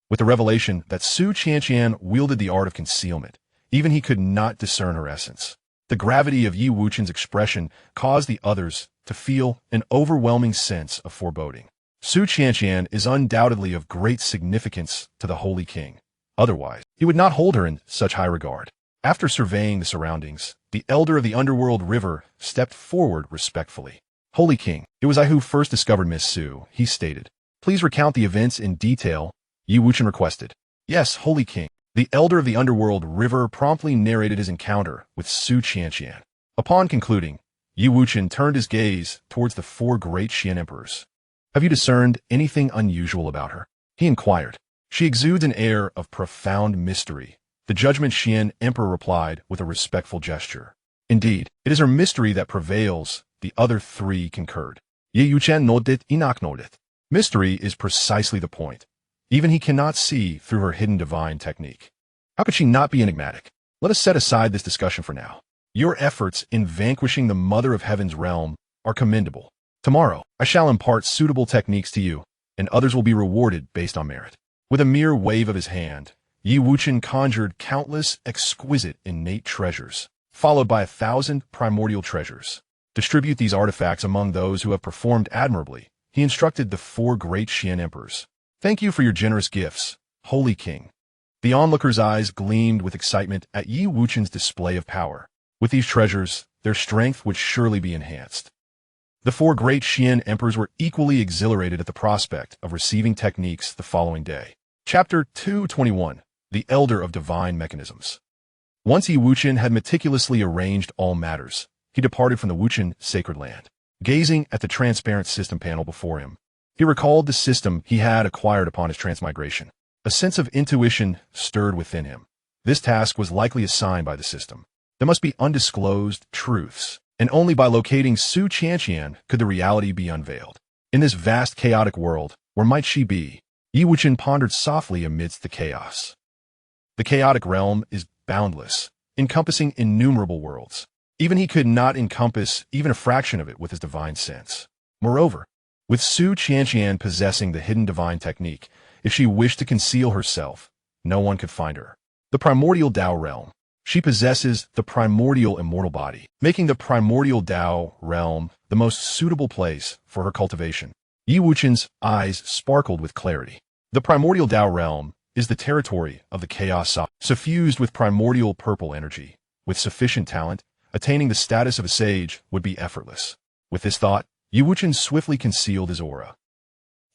With the revelation that Xianxia wielded the art of concealment, even he could not discern her essence. The gravity of Yi Wuchen's expression caused the others to feel an overwhelming sense of foreboding. Xianxia is undoubtedly of great significance to the Holy King. Otherwise, he would not hold her in such high regard. After surveying the surroundings, the elder of the underworld river stepped forward respectfully. Holy King, it was I who first discovered Miss Su, he stated. Please recount the events in detail, Yi Wuchen requested. Yes, Holy King. The elder of the underworld river promptly narrated his encounter with Xianxia. Upon concluding, Yi Wuchen turned his gaze towards the 4 great Xian emperors. Have you discerned anything unusual about her? He inquired. She exudes an air of profound mystery. The Judgment Xian Emperor replied with a respectful gesture. Indeed, it is her mystery that prevails, the other 3 concurred. Yi Wuchen nodded, Enoch nodded. Mystery is precisely the point. Even he cannot see through her hidden divine technique. How could she not be enigmatic? Let us set aside this discussion for now. Your efforts in vanquishing the Mother of Heaven's realm are commendable. Tomorrow, I shall impart suitable techniques to you, and others will be rewarded based on merit. With a mere wave of his hand, Yi Wuchen conjured countless exquisite innate treasures, followed by 1,000 primordial treasures. Distribute these artifacts among those who have performed admirably, he instructed the 4 great Xian emperors. Thank you for your generous gifts, Holy King. The onlookers' eyes gleamed with excitement at Yi Wuchen's display of power. With these treasures, their strength would surely be enhanced. The 4 great Xian emperors were equally exhilarated at the prospect of receiving techniques the following day. Chapter 221, The Elder of Divine Mechanisms. Once Yi Wuchen had meticulously arranged all matters, he departed from the Wuchen sacred land. Gazing at the transparent system panel before him, he recalled the system he had acquired upon his transmigration. A sense of intuition stirred within him. This task was likely assigned by the system. There must be undisclosed truths, and only by locating Xianxia could the reality be unveiled. In this vast chaotic world, where might she be? Yi Wuchen pondered softly amidst the chaos. The chaotic realm is boundless, encompassing innumerable worlds. Even he could not encompass even a fraction of it with his divine sense. Moreover, with Xianxia possessing the hidden divine technique, if she wished to conceal herself, no one could find her. The primordial Tao realm. She possesses the primordial immortal body, making the primordial Tao realm the most suitable place for her cultivation. Yi Wuchen's eyes sparkled with clarity. The primordial Tao realm is the territory of the chaos suffused with primordial purple energy. With sufficient talent, attaining the status of a sage would be effortless. With this thought, Yi Wuchen swiftly concealed his aura.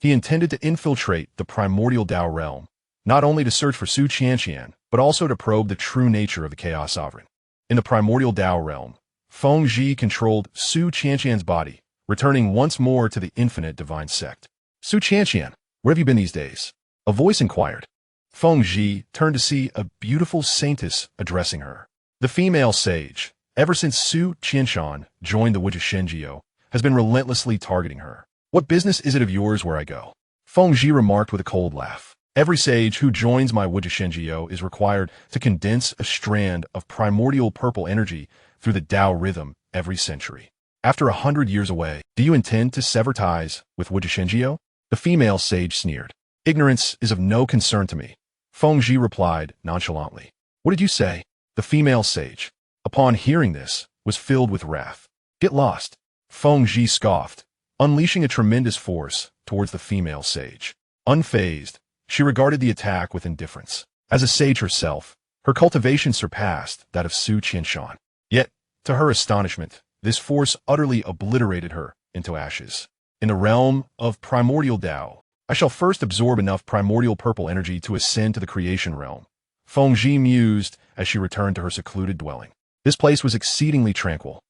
He intended to infiltrate the primordial Tao realm, not only to search for Xianxia, but also to probe the true nature of the Chaos Sovereign. In the primordial Tao realm, Feng Zhi controlled Xianxia's body, returning once more to the infinite divine sect. Xianxia, where have you been these days? A voice inquired. Feng Zhi turned to see a beautiful saintess addressing her. The female sage, ever since Xianxia joined the Wuchen, has been relentlessly targeting her. What business is it of yours where I go? Feng Zhi remarked with a cold laugh. Every sage who joins my Wuchen is required to condense a strand of primordial purple energy through the Tao rhythm every century. After 100 years away, do you intend to sever ties with Wuchen? The female sage sneered. Ignorance is of no concern to me. Feng Zhi replied nonchalantly. What did you say? The female sage, upon hearing this, was filled with wrath. Get lost. Feng Zhi scoffed, unleashing a tremendous force towards the female sage. Unfazed, she regarded the attack with indifference. As a sage herself, her cultivation surpassed that of Xianxia. Yet, to her astonishment, this force utterly obliterated her into ashes. In the realm of primordial Tao, I shall first absorb enough primordial purple energy to ascend to the creation realm. Feng Zhi mused as she returned to her secluded dwelling. This place was exceedingly tranquil,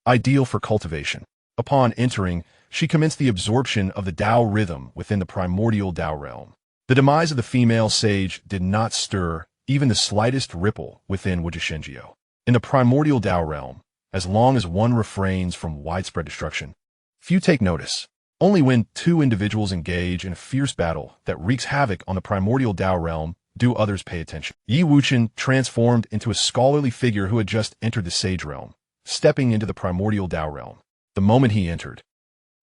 ideal for cultivation. Upon entering, she commenced the absorption of the Tao rhythm within the primordial Tao realm. The demise of the female sage did not stir even the slightest ripple within Wuchen. In the primordial Tao realm, as long as one refrains from widespread destruction, few take notice. Only when 2 individuals engage in a fierce battle that wreaks havoc on the primordial Tao realm do others pay attention. Yi Wuchen transformed into a scholarly figure who had just entered the sage realm, stepping into the primordial Tao realm. The moment he entered,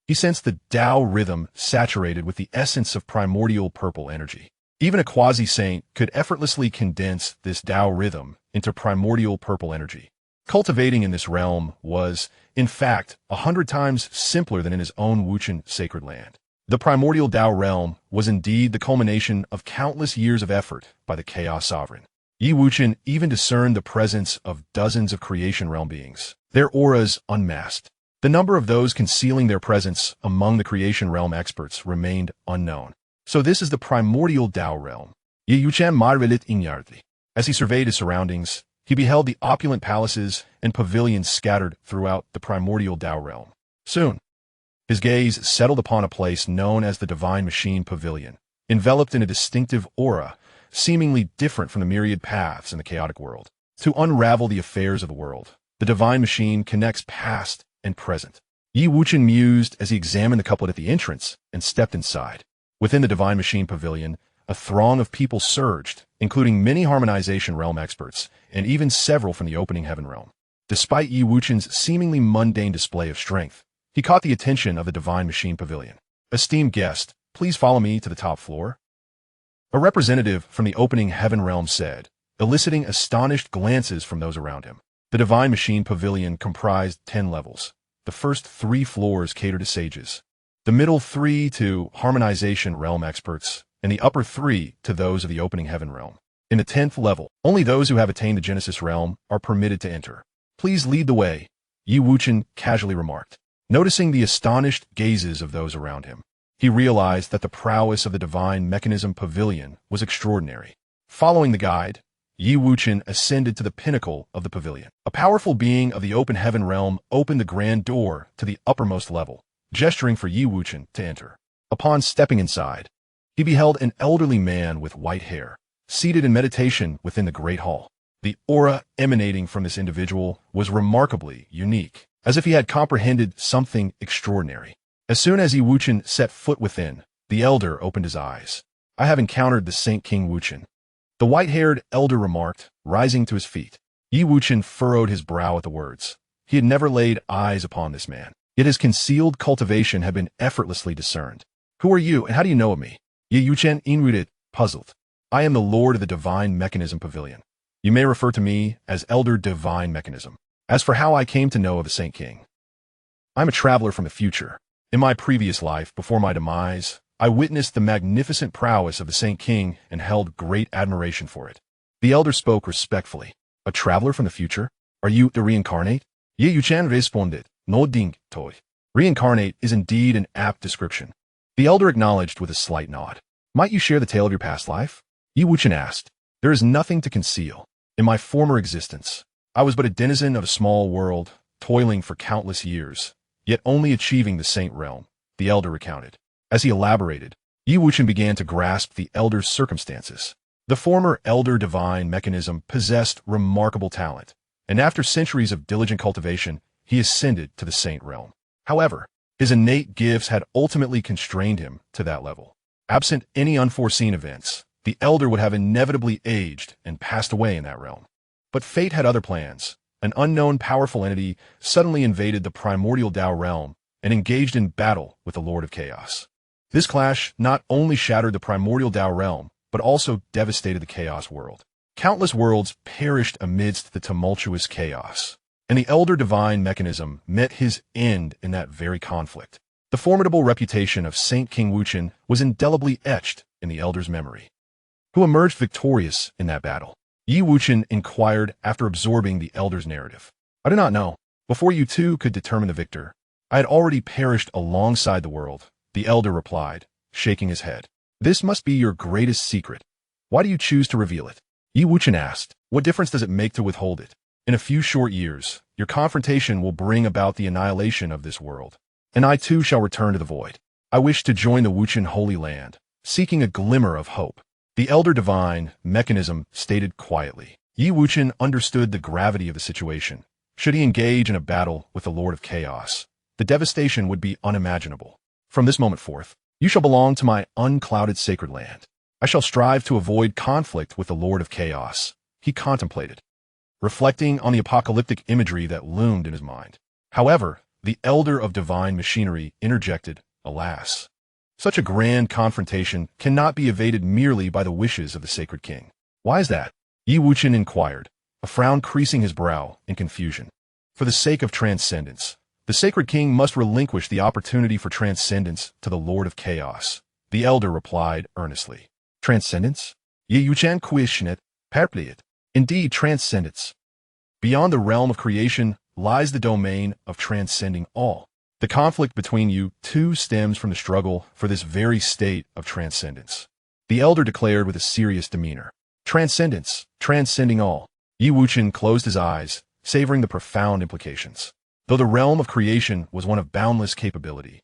he sensed the Tao rhythm saturated with the essence of primordial purple energy. Even a quasi-saint could effortlessly condense this Tao rhythm into primordial purple energy. Cultivating in this realm was, in fact, 100 times simpler than in his own Wuchen sacred land. The primordial Tao realm was indeed the culmination of countless years of effort by the Chaos Sovereign. Yi Wuchen even discerned the presence of dozens of creation realm beings, their auras unmasked. The number of those concealing their presence among the creation realm experts remained unknown. So this is the primordial Tao realm. Yi Wuchen marvelit ignartly. As he surveyed his surroundings, he beheld the opulent palaces and pavilions scattered throughout the primordial Tao realm. Soon, his gaze settled upon a place known as the Divine Machine Pavilion, enveloped in a distinctive aura, seemingly different from the myriad paths in the chaotic world. To unravel the affairs of the world, the Divine Machine connects past and present. Yi Wuchen mused as he examined the couplet at the entrance and stepped inside. Within the Divine Machine Pavilion, a throng of people surged, including many harmonization realm experts, and even several from the opening heaven realm. Despite Yi Wuchen's seemingly mundane display of strength, he caught the attention of the Divine Machine Pavilion. Esteemed guest, please follow me to the top floor. a representative from the opening heaven realm said, eliciting astonished glances from those around him. The Divine Machine Pavilion comprised 10 levels. The first 3 floors catered to sages, the middle 3 to harmonization realm experts, and the upper 3 to those of the opening heaven realm. In the 10th level, only those who have attained the Genesis realm are permitted to enter. Please lead the way, Wuchen casually remarked. Noticing the astonished gazes of those around him, he realized that the prowess of the Divine Mechanism Pavilion was extraordinary. Following the guide, Wuchen ascended to the pinnacle of the pavilion. A powerful being of the open heaven realm opened the grand door to the uppermost level, gesturing for Wuchen to enter. Upon stepping inside, he beheld an elderly man with white hair, seated in meditation within the great hall. The aura emanating from this individual was remarkably unique, as if he had comprehended something extraordinary. As soon as Wuchen set foot within, the elder opened his eyes. I have encountered the Saint King Wuchen, the white-haired elder remarked, rising to his feet. Wuchen furrowed his brow at the words. He had never laid eyes upon this man, yet his concealed cultivation had been effortlessly discerned. Who are you, and how do you know of me? Wuchen inrooted, puzzled. I am the Lord of the Divine Mechanism Pavilion. You may refer to me as Elder Divine Mechanism. As for how I came to know of the Saint King, I'm a traveler from the future. In my previous life, before my demise, I witnessed the magnificent prowess of the Saint King and held great admiration for it. The elder spoke respectfully. A traveler from the future? Are you the reincarnate? Wuchen responded, no ding, toy. Reincarnate is indeed an apt description. The elder acknowledged with a slight nod. Might you share the tale of your past life? Wuchen asked. There is nothing to conceal. In my former existence, I was but a denizen of a small world, toiling for countless years, yet only achieving the Saint Realm, the elder recounted. As he elaborated, Wuchen began to grasp the elder's circumstances. The former Elder Divine Mechanism possessed remarkable talent, and after centuries of diligent cultivation, he ascended to the Saint Realm. However, his innate gifts had ultimately constrained him to that level. Absent any unforeseen events, the elder would have inevitably aged and passed away in that realm. But fate had other plans. An unknown powerful entity suddenly invaded the primordial Tao realm and engaged in battle with the Lord of Chaos. This clash not only shattered the primordial Tao realm, but also devastated the chaos world. Countless worlds perished amidst the tumultuous chaos, and the Elder Divine Mechanism met his end in that very conflict. The formidable reputation of Saint King Wuchen was indelibly etched in the elder's memory. Who emerged victorious in that battle? Wuchen inquired after absorbing the elder's narrative. I do not know. Before you two could determine the victor, I had already perished alongside the world, the elder replied, shaking his head. This must be your greatest secret. Why do you choose to reveal it? Wuchen asked. What difference does it make to withhold it? In a few short years, your confrontation will bring about the annihilation of this world, and I too shall return to the void. I wish to join the Wuchen Holy Land, seeking a glimmer of hope. The Elder Divine Mechanism stated quietly. Wuchen understood the gravity of the situation. Should he engage in a battle with the Lord of Chaos, the devastation would be unimaginable. From this moment forth, you shall belong to my unclouded sacred land. I shall strive to avoid conflict with the Lord of Chaos, he contemplated, reflecting on the apocalyptic imagery that loomed in his mind. However, the Elder of Divine Machinery interjected, alas. Such a grand confrontation cannot be evaded merely by the wishes of the Sacred King. Why is that? Wuchen inquired, a frown creasing his brow in confusion. For the sake of transcendence, the Sacred King must relinquish the opportunity for transcendence to the Lord of Chaos, the elder replied earnestly. Transcendence? Wuchen questioned, perplexed. Indeed, transcendence. Beyond the realm of creation lies the domain of transcending all. The conflict between you two stems from the struggle for this very state of transcendence. The elder declared with a serious demeanor. Transcendence, transcending all. Wuchen closed his eyes, savoring the profound implications. Though the realm of creation was one of boundless capability,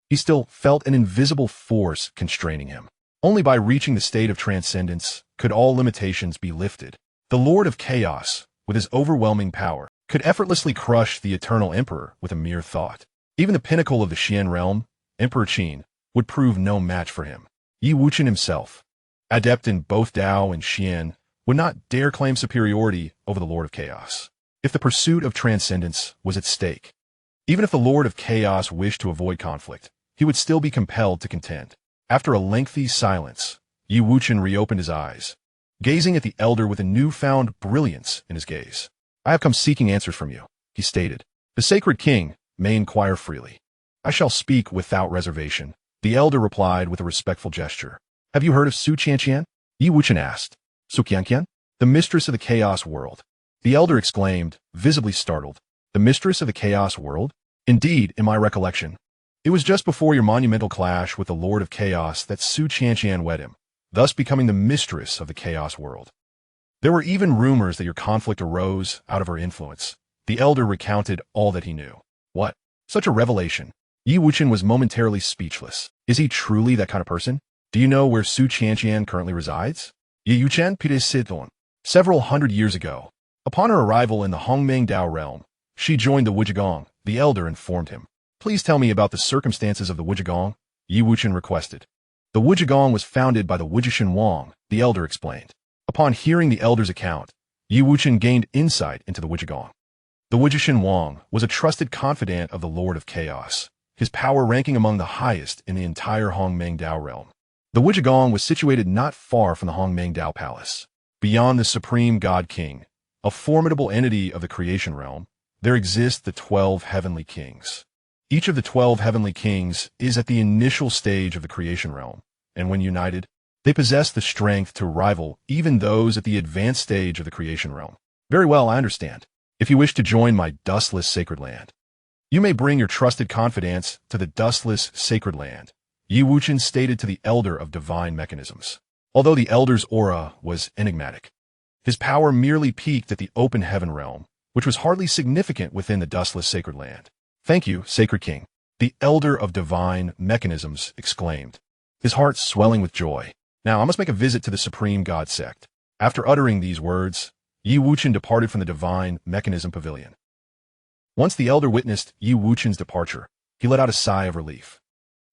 he still felt an invisible force constraining him. Only by reaching the state of transcendence could all limitations be lifted. The Lord of Chaos, with his overwhelming power, could effortlessly crush the eternal emperor with a mere thought. Even the pinnacle of the Xian realm, Emperor Qin, would prove no match for him. Wuchen himself, adept in both Tao and Xian, would not dare claim superiority over the Lord of Chaos. If the pursuit of transcendence was at stake, even if the Lord of Chaos wished to avoid conflict, he would still be compelled to contend. After a lengthy silence, Yi Wuchen reopened his eyes, gazing at the elder with a newfound brilliance in his gaze. I have come seeking answers from you, he stated. The sacred king may inquire freely. I shall speak without reservation, the elder replied with a respectful gesture. Have you heard of Su Xianxia? Yi Wuchen asked. Su Xianxia? The mistress of the chaos world. The elder exclaimed, visibly startled. The mistress of the chaos world? Indeed, in my recollection. It was just before your monumental clash with the Lord of Chaos that Su Xianxia wed him, thus becoming the mistress of the chaos world. There were even rumors that your conflict arose out of her influence. The elder recounted all that he knew. What? Such a revelation. Yi Wuchen was momentarily speechless. Is he truly that kind of person? Do you know where Su Xianxia currently resides? Yi Wuchen pide Sidon. Several hundred years ago, upon her arrival in the Hongmeng-Dao realm, she joined the Wuzhigong, the elder informed him. Please tell me about the circumstances of the Wuzhigong, Yi Wuchen requested. The Wuzhigong was founded by the Wuzhishan Wang, the elder explained. Upon hearing the elder's account, Yi Wuchen gained insight into the Wuzhigong. The Wuzhishan Wang was a trusted confidant of the Lord of Chaos, his power ranking among the highest in the entire Hongmeng-Dao realm. The Wuzhigong was situated not far from the Hongmeng-Dao palace. Beyond the supreme God King, a formidable entity of the creation realm, there exist the 12 heavenly kings. Each of the 12 heavenly kings is at the initial stage of the creation realm, and when united, they possess the strength to rival even those at the advanced stage of the creation realm. Very well, I understand. If you wish to join my dustless sacred land, you may bring your trusted confidants to the dustless sacred land, Yi Wuchen stated to the elder of divine mechanisms. Although the elder's aura was enigmatic, his power merely peaked at the open heaven realm, which was hardly significant within the dustless sacred land. Thank you, sacred king, the elder of divine mechanisms exclaimed, his heart swelling with joy. Now I must make a visit to the supreme God sect. After uttering these words, Yi Wuchen departed from the divine mechanism pavilion. Once the elder witnessed Yi Wuchen's departure, he let out a sigh of relief.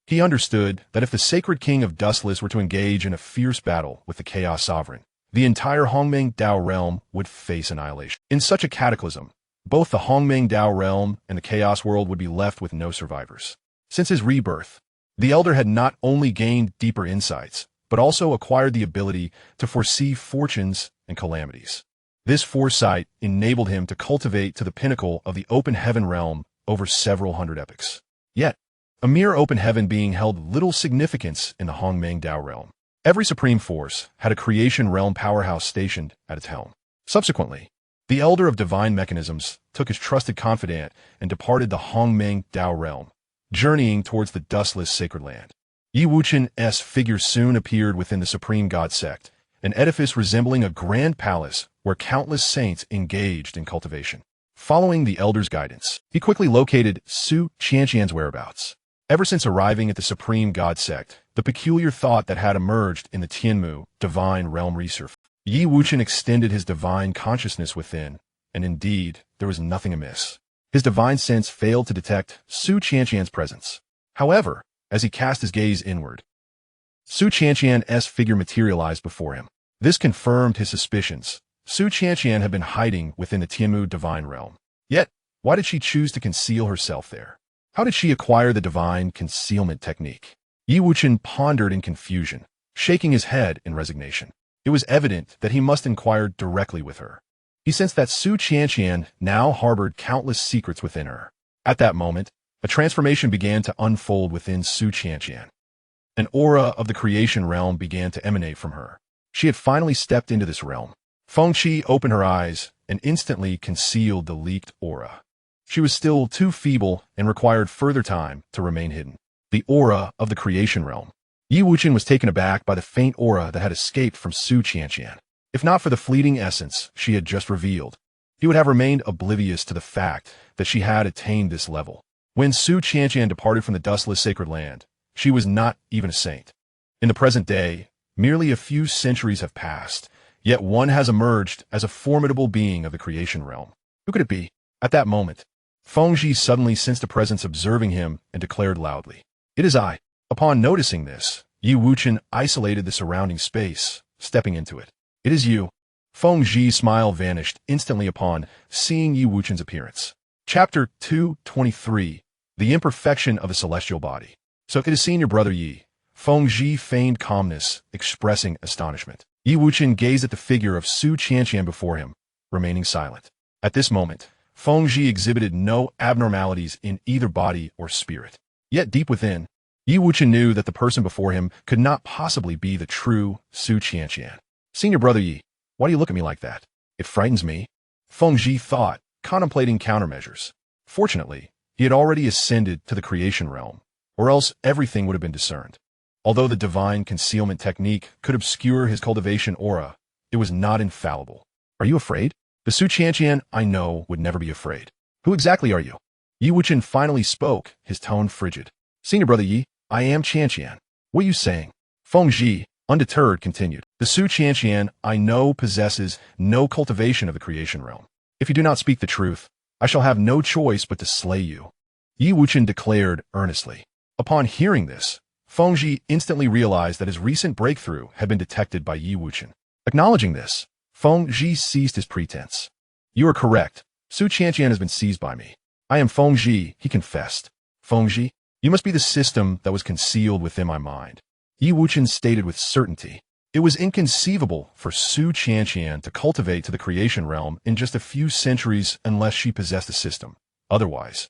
He understood that if the sacred king of Dustless were to engage in a fierce battle with the Chaos Sovereign, the entire Hongmeng-Dao realm would face annihilation. In such a cataclysm, both the Hongmeng-Dao realm and the Chaos world would be left with no survivors. Since his rebirth, the elder had not only gained deeper insights, but also acquired the ability to foresee fortunes and calamities. This foresight enabled him to cultivate to the pinnacle of the open heaven realm over several hundred epochs. Yet, a mere open heaven being held little significance in the Hongmeng-Dao realm. Every supreme force had a creation realm powerhouse stationed at its helm. Subsequently, the elder of divine mechanisms took his trusted confidant and departed the Hongmeng-Dao realm, journeying towards the dustless sacred land. Yi Wuchen's figure soon appeared within the supreme God sect, an edifice resembling a grand palace where countless saints engaged in cultivation. Following the elder's guidance, he quickly located Su Xianxia's whereabouts. Ever since arriving at the supreme God sect, the peculiar thought that had emerged in the Tianmu divine realm resurfaced. Yi Wuchen extended his divine consciousness within, and indeed, there was nothing amiss. His divine sense failed to detect Su Xianxia's presence. However, as he cast his gaze inward, Su Xianxia's figure materialized before him. This confirmed his suspicions. Su Xianxia had been hiding within the Tianmu divine realm. Yet, why did she choose to conceal herself there? How did she acquire the divine concealment technique? Yi Wuchen pondered in confusion, shaking his head in resignation. It was evident that he must inquire directly with her. He sensed that Su Xianxia now harbored countless secrets within her. At that moment, a transformation began to unfold within Su Xianxia. An aura of the creation realm began to emanate from her. She had finally stepped into this realm. Fengqi opened her eyes and instantly concealed the leaked aura. She was still too feeble and required further time to remain hidden. The aura of the creation realm. Yi Wuchen was taken aback by the faint aura that had escaped from Su Xianxia. If not for the fleeting essence she had just revealed, he would have remained oblivious to the fact that she had attained this level. When Su Xianxia departed from the dustless sacred land, she was not even a saint. In the present day, merely a few centuries have passed, yet one has emerged as a formidable being of the creation realm. Who could it be? At that moment, Fengqi suddenly sensed a presence observing him and declared loudly, "It is I." Upon noticing this, Yi Wuchen isolated the surrounding space, stepping into it. "It is you." Fengqi's smile vanished instantly upon seeing Yi Wuchen's appearance. Chapter 223, The Imperfection of the Celestial Body. So it is seen your brother Yi. Feng Zhi feigned calmness, expressing astonishment. Yi Wuchen gazed at the figure of Su Qianqian before him, remaining silent. At this moment, Feng Zhi exhibited no abnormalities in either body or spirit. Yet deep within, Yi Wuchen knew that the person before him could not possibly be the true Su Qianqian. Senior brother Yi, why do you look at me like that? It frightens me. Feng Zhi thought, contemplating countermeasures. Fortunately, he had already ascended to the creation realm, or else everything would have been discerned. Although the divine concealment technique could obscure his cultivation aura, it was not infallible. Are you afraid? The Su Qianqian I know would never be afraid. Who exactly are you? Yi Wuchen finally spoke, his tone frigid. Senior brother Yi, I am Qianqian. What are you saying? Feng Zhi, undeterred, continued. The Su Qianqian I know possesses no cultivation of the creation realm. If you do not speak the truth, I shall have no choice but to slay you. Yi Wuchen declared earnestly. Upon hearing this, Feng Zhi instantly realized that his recent breakthrough had been detected by Yi Wuchen. Acknowledging this, Feng Zhi ceased his pretense. You are correct. Su Qianqian has been seized by me. I am Feng Zhi, he confessed. Feng Zhi, you must be the system that was concealed within my mind. Yi Wuchen stated with certainty. It was inconceivable for Su Qianqian to cultivate to the creation realm in just a few centuries unless she possessed a system. Otherwise,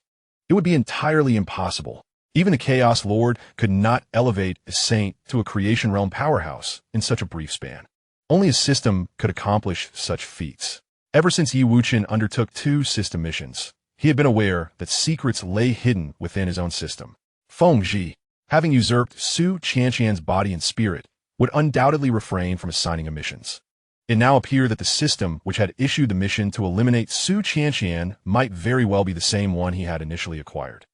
it would be entirely impossible. Even the Chaos Lord could not elevate a saint to a creation realm powerhouse in such a brief span. Only a system could accomplish such feats. Ever since Yi Wuchen undertook 2 system missions, he had been aware that secrets lay hidden within his own system. Feng Zhi, having usurped Su Qianqian's body and spirit, would undoubtedly refrain from assigning him missions. It now appeared that the system which had issued the mission to eliminate Su Qianqian might very well be the same one he had initially acquired.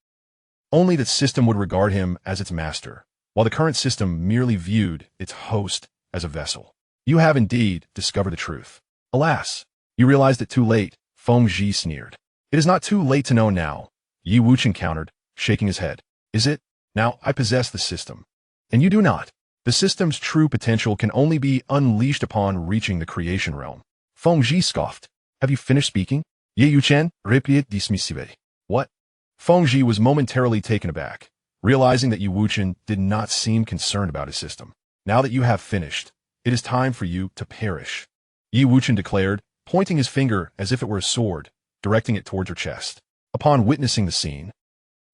Only that system would regard him as its master, while the current system merely viewed its host as a vessel. You have indeed discovered the truth. Alas, you realized it too late, Feng Zhi sneered. It is not too late to know now, Yi Wuchen countered, shaking his head. Is it? Now I possess the system. And you do not. The system's true potential can only be unleashed upon reaching the creation realm. Feng Zhi scoffed. Have you finished speaking? Yi Wuchen, replied dismissively. What? Feng Zhi was momentarily taken aback, realizing that Yi Wuchen did not seem concerned about his system. Now that you have finished, it is time for you to perish. Yi Wuchen declared, pointing his finger as if it were a sword, directing it towards her chest. Upon witnessing the scene,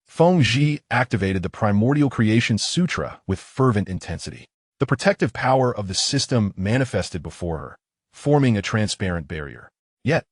Feng Zhi activated the Primordial Creation Sutra with fervent intensity. The protective power of the system manifested before her, forming a transparent barrier. Yet,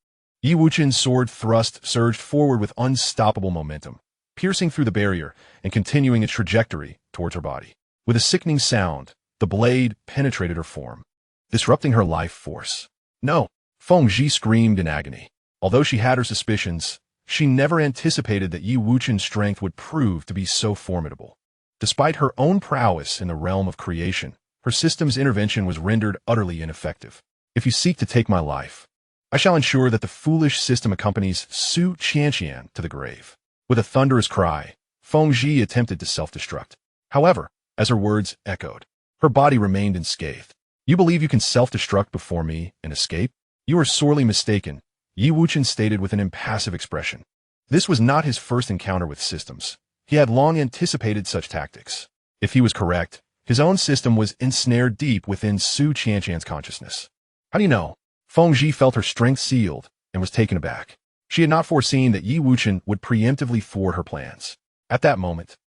Yi Wuchen's sword thrust surged forward with unstoppable momentum, piercing through the barrier and continuing its trajectory towards her body. With a sickening sound, the blade penetrated her form, disrupting her life force. No! Feng Zhi screamed in agony. Although she had her suspicions, she never anticipated that Yi Wuchen's strength would prove to be so formidable. Despite her own prowess in the realm of creation, her system's intervention was rendered utterly ineffective. If you seek to take my life, I shall ensure that the foolish system accompanies Su Qianqian to the grave. With a thunderous cry, Feng Zhi attempted to self-destruct. However, as her words echoed, her body remained unscathed. You believe you can self-destruct before me and escape? You are sorely mistaken, Yi Wuchen stated with an impassive expression. This was not his first encounter with systems. He had long anticipated such tactics. If he was correct, his own system was ensnared deep within Su Qianqian's consciousness. How do you know? Feng Zhi felt her strength sealed and was taken aback. She had not foreseen that Yi Wuchen would preemptively thwart her plans. At that moment,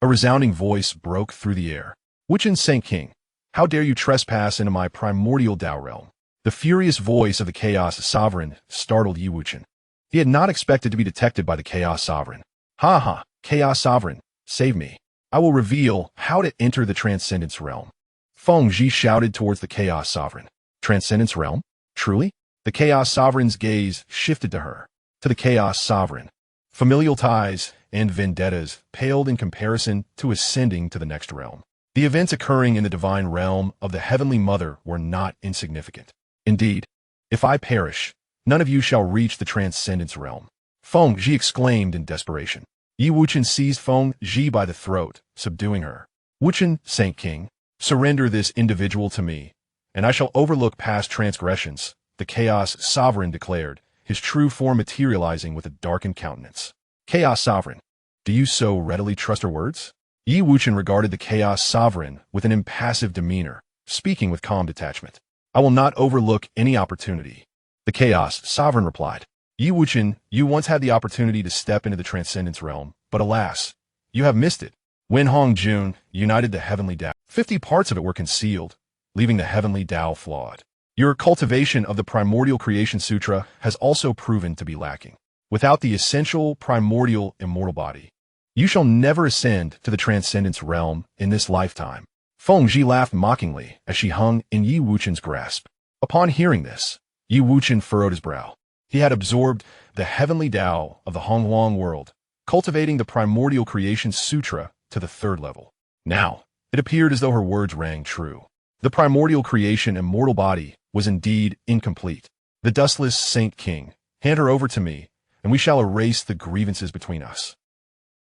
a resounding voice broke through the air. Wuchen Saint King, how dare you trespass into my primordial Tao realm? The furious voice of the Chaos Sovereign startled Yi Wuchen. He had not expected to be detected by the Chaos Sovereign. Ha ha, Chaos Sovereign, save me. I will reveal how to enter the Transcendence Realm. Feng Zhi shouted towards the Chaos Sovereign. Transcendence Realm? Truly? The Chaos Sovereign's gaze shifted to her, to the Chaos Sovereign. Familial ties and vendettas paled in comparison to ascending to the next realm. The events occurring in the divine realm of the Heavenly Mother were not insignificant. Indeed, if I perish, none of you shall reach the Transcendence Realm. Feng Zhi exclaimed in desperation. Yi Wuchen seized Feng Zhi by the throat, subduing her. Wuchen, Saint King, surrender this individual to me, and I shall overlook past transgressions, the Chaos Sovereign declared, his true form materializing with a darkened countenance. Chaos Sovereign, do you so readily trust her words? Yi Wuchen regarded the Chaos Sovereign with an impassive demeanor, speaking with calm detachment. I will not overlook any opportunity. The Chaos Sovereign replied. Yi Wuchen, you once had the opportunity to step into the Transcendence Realm, but alas, you have missed it. When Hong Jun united the Heavenly Tao, 50 parts of it were concealed, leaving the Heavenly Tao flawed. Your cultivation of the Primordial Creation Sutra has also proven to be lacking. Without the essential primordial immortal body, you shall never ascend to the Transcendence Realm in this lifetime. Feng Zhi laughed mockingly as she hung in Yi Wuchen's grasp. Upon hearing this, Yi Wuchen furrowed his brow. He had absorbed the Heavenly Tao of the Hongluang world, cultivating the Primordial Creation Sutra to the 3rd level. Now, it appeared as though her words rang true. The Primordial Creation immortal body was indeed incomplete. The dustless Saint King, hand her over to me, and we shall erase the grievances between us.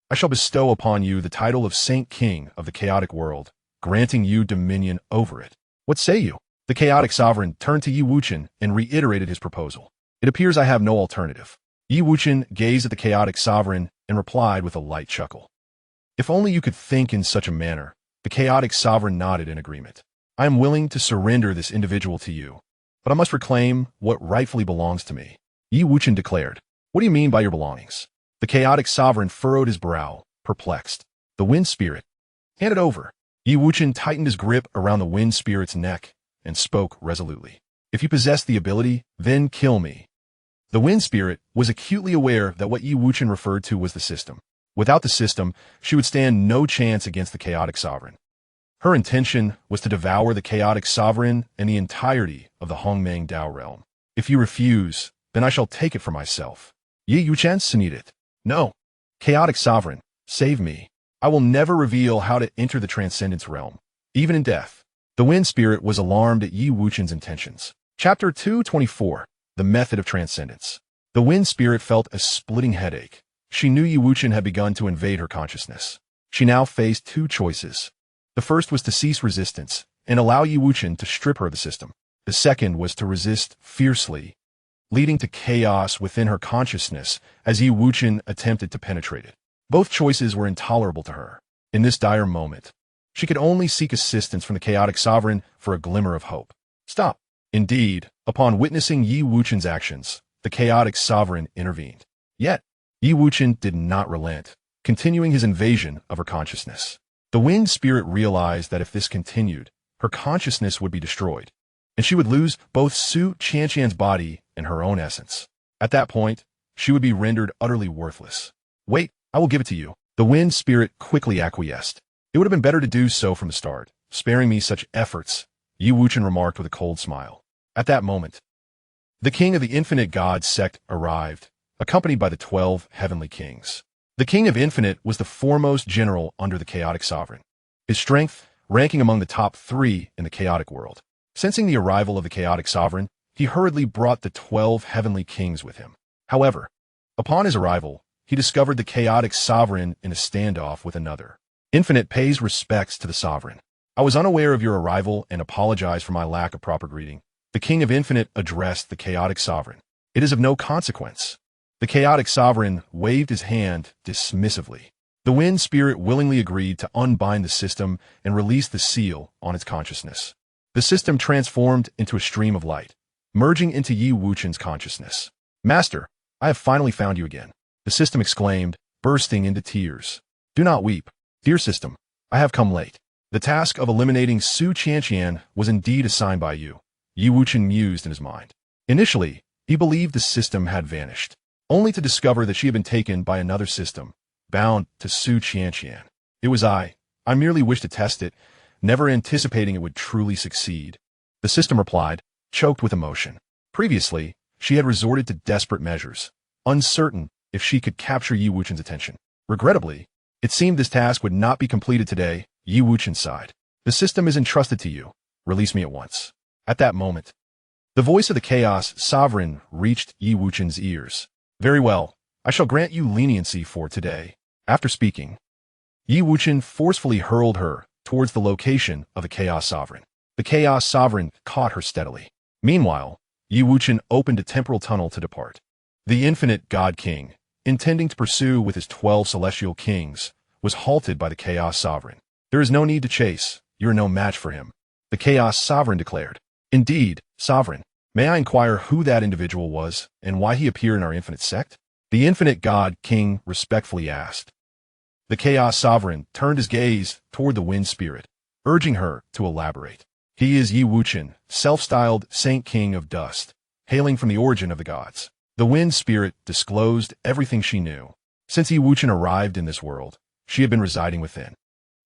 I shall bestow upon you the title of Saint King of the chaotic world, granting you dominion over it. What say you? The chaotic sovereign turned to Yi Wuchen and reiterated his proposal. It appears I have no alternative. Yi Wuchen gazed at the chaotic sovereign and replied with a light chuckle. If only you could think in such a manner. The chaotic sovereign nodded in agreement. I am willing to surrender this individual to you, but I must reclaim what rightfully belongs to me. Yi Wuchen declared. What do you mean by your belongings? The chaotic sovereign furrowed his brow, perplexed. The wind spirit. Hand it over. Yi Wuchen tightened his grip around the wind spirit's neck and spoke resolutely. If you possess the ability, then kill me. The wind spirit was acutely aware that what Yi Wuchen referred to was the system. Without the system, she would stand no chance against the chaotic sovereign. Her intention was to devour the chaotic sovereign and the entirety of the Hongmeng Dao realm. If you refuse, then I shall take it for myself. Yi Wuchen need it. No. Chaotic sovereign, save me. I will never reveal how to enter the Transcendence Realm, even in death. The wind spirit was alarmed at Yi Wuchen's intentions. Chapter 224. The Method of Transcendence. The wind spirit felt a splitting headache. She knew Yi Wuchen had begun to invade her consciousness. She now faced 2 choices. The first was to cease resistance and allow Yi Wuchen to strip her of the system. The second was to resist fiercely, leading to chaos within her consciousness as Yi Wuchen attempted to penetrate it. Both choices were intolerable to her. In this dire moment, she could only seek assistance from the chaotic sovereign for a glimmer of hope. Stop. Indeed, upon witnessing Yi Wuchen's actions, the chaotic sovereign intervened. Yet, Yi Wuchen did not relent, continuing his invasion of her consciousness. The wind spirit realized that if this continued, her consciousness would be destroyed, and she would lose both Su Qianxian's body and her own essence. At that point, she would be rendered utterly worthless. Wait, I will give it to you. The wind spirit quickly acquiesced. It would have been better to do so from the start, sparing me such efforts, Yi Wuchen remarked with a cold smile. At that moment, the king of the Infinite God sect arrived, accompanied by the 12 heavenly kings. The king of Infinite was the foremost general under the chaotic sovereign, his strength ranking among the top 3 in the chaotic world. Sensing the arrival of the chaotic sovereign, he hurriedly brought the 12 heavenly kings with him. However, upon his arrival, he discovered the chaotic sovereign in a standoff with another. Infinite pays respects to the sovereign. I was unaware of your arrival and apologize for my lack of proper greeting. The king of Infinite addressed the chaotic sovereign. It is of no consequence. The chaotic sovereign waved his hand dismissively. The wind spirit willingly agreed to unbind the system and release the seal on its consciousness. The system transformed into a stream of light, merging into Yi Wuchen's consciousness. Master, I have finally found you again. The system exclaimed, bursting into tears. Do not weep. Dear system, I have come late. The task of eliminating Su Qianxian was indeed assigned by you, Yi Wuchen mused in his mind. Initially, he believed the system had vanished, only to discover that she had been taken by another system, bound to Su Qianxian. It was I merely wished to test it, never anticipating it would truly succeed. The system replied, choked with emotion. Previously, she had resorted to desperate measures, uncertain if she could capture Yi Wuchen's attention. Regrettably, it seemed this task would not be completed today. Yi Wuchen sighed. The system is entrusted to you. Release me at once. At that moment, the voice of the Chaos Sovereign reached Yi Wuchen's ears. Very well, I shall grant you leniency for today. After speaking, Yi Wuchen forcefully hurled her towards the location of the Chaos Sovereign. The Chaos Sovereign caught her steadily. Meanwhile, Yi Wuchen opened a temporal tunnel to depart. The Infinite God King, intending to pursue with his 12 celestial kings, was halted by the Chaos Sovereign. "There is no need to chase. You are no match for him," the Chaos Sovereign declared. "Indeed, Sovereign. May I inquire who that individual was and why he appeared in our infinite sect?" the Infinite God King respectfully asked. The Chaos Sovereign turned his gaze toward the Wind Spirit, urging her to elaborate. "He is Wuchen, self-styled Saint King of Dust, hailing from the origin of the gods." The Wind Spirit disclosed everything she knew. Since Wuchen arrived in this world, she had been residing within.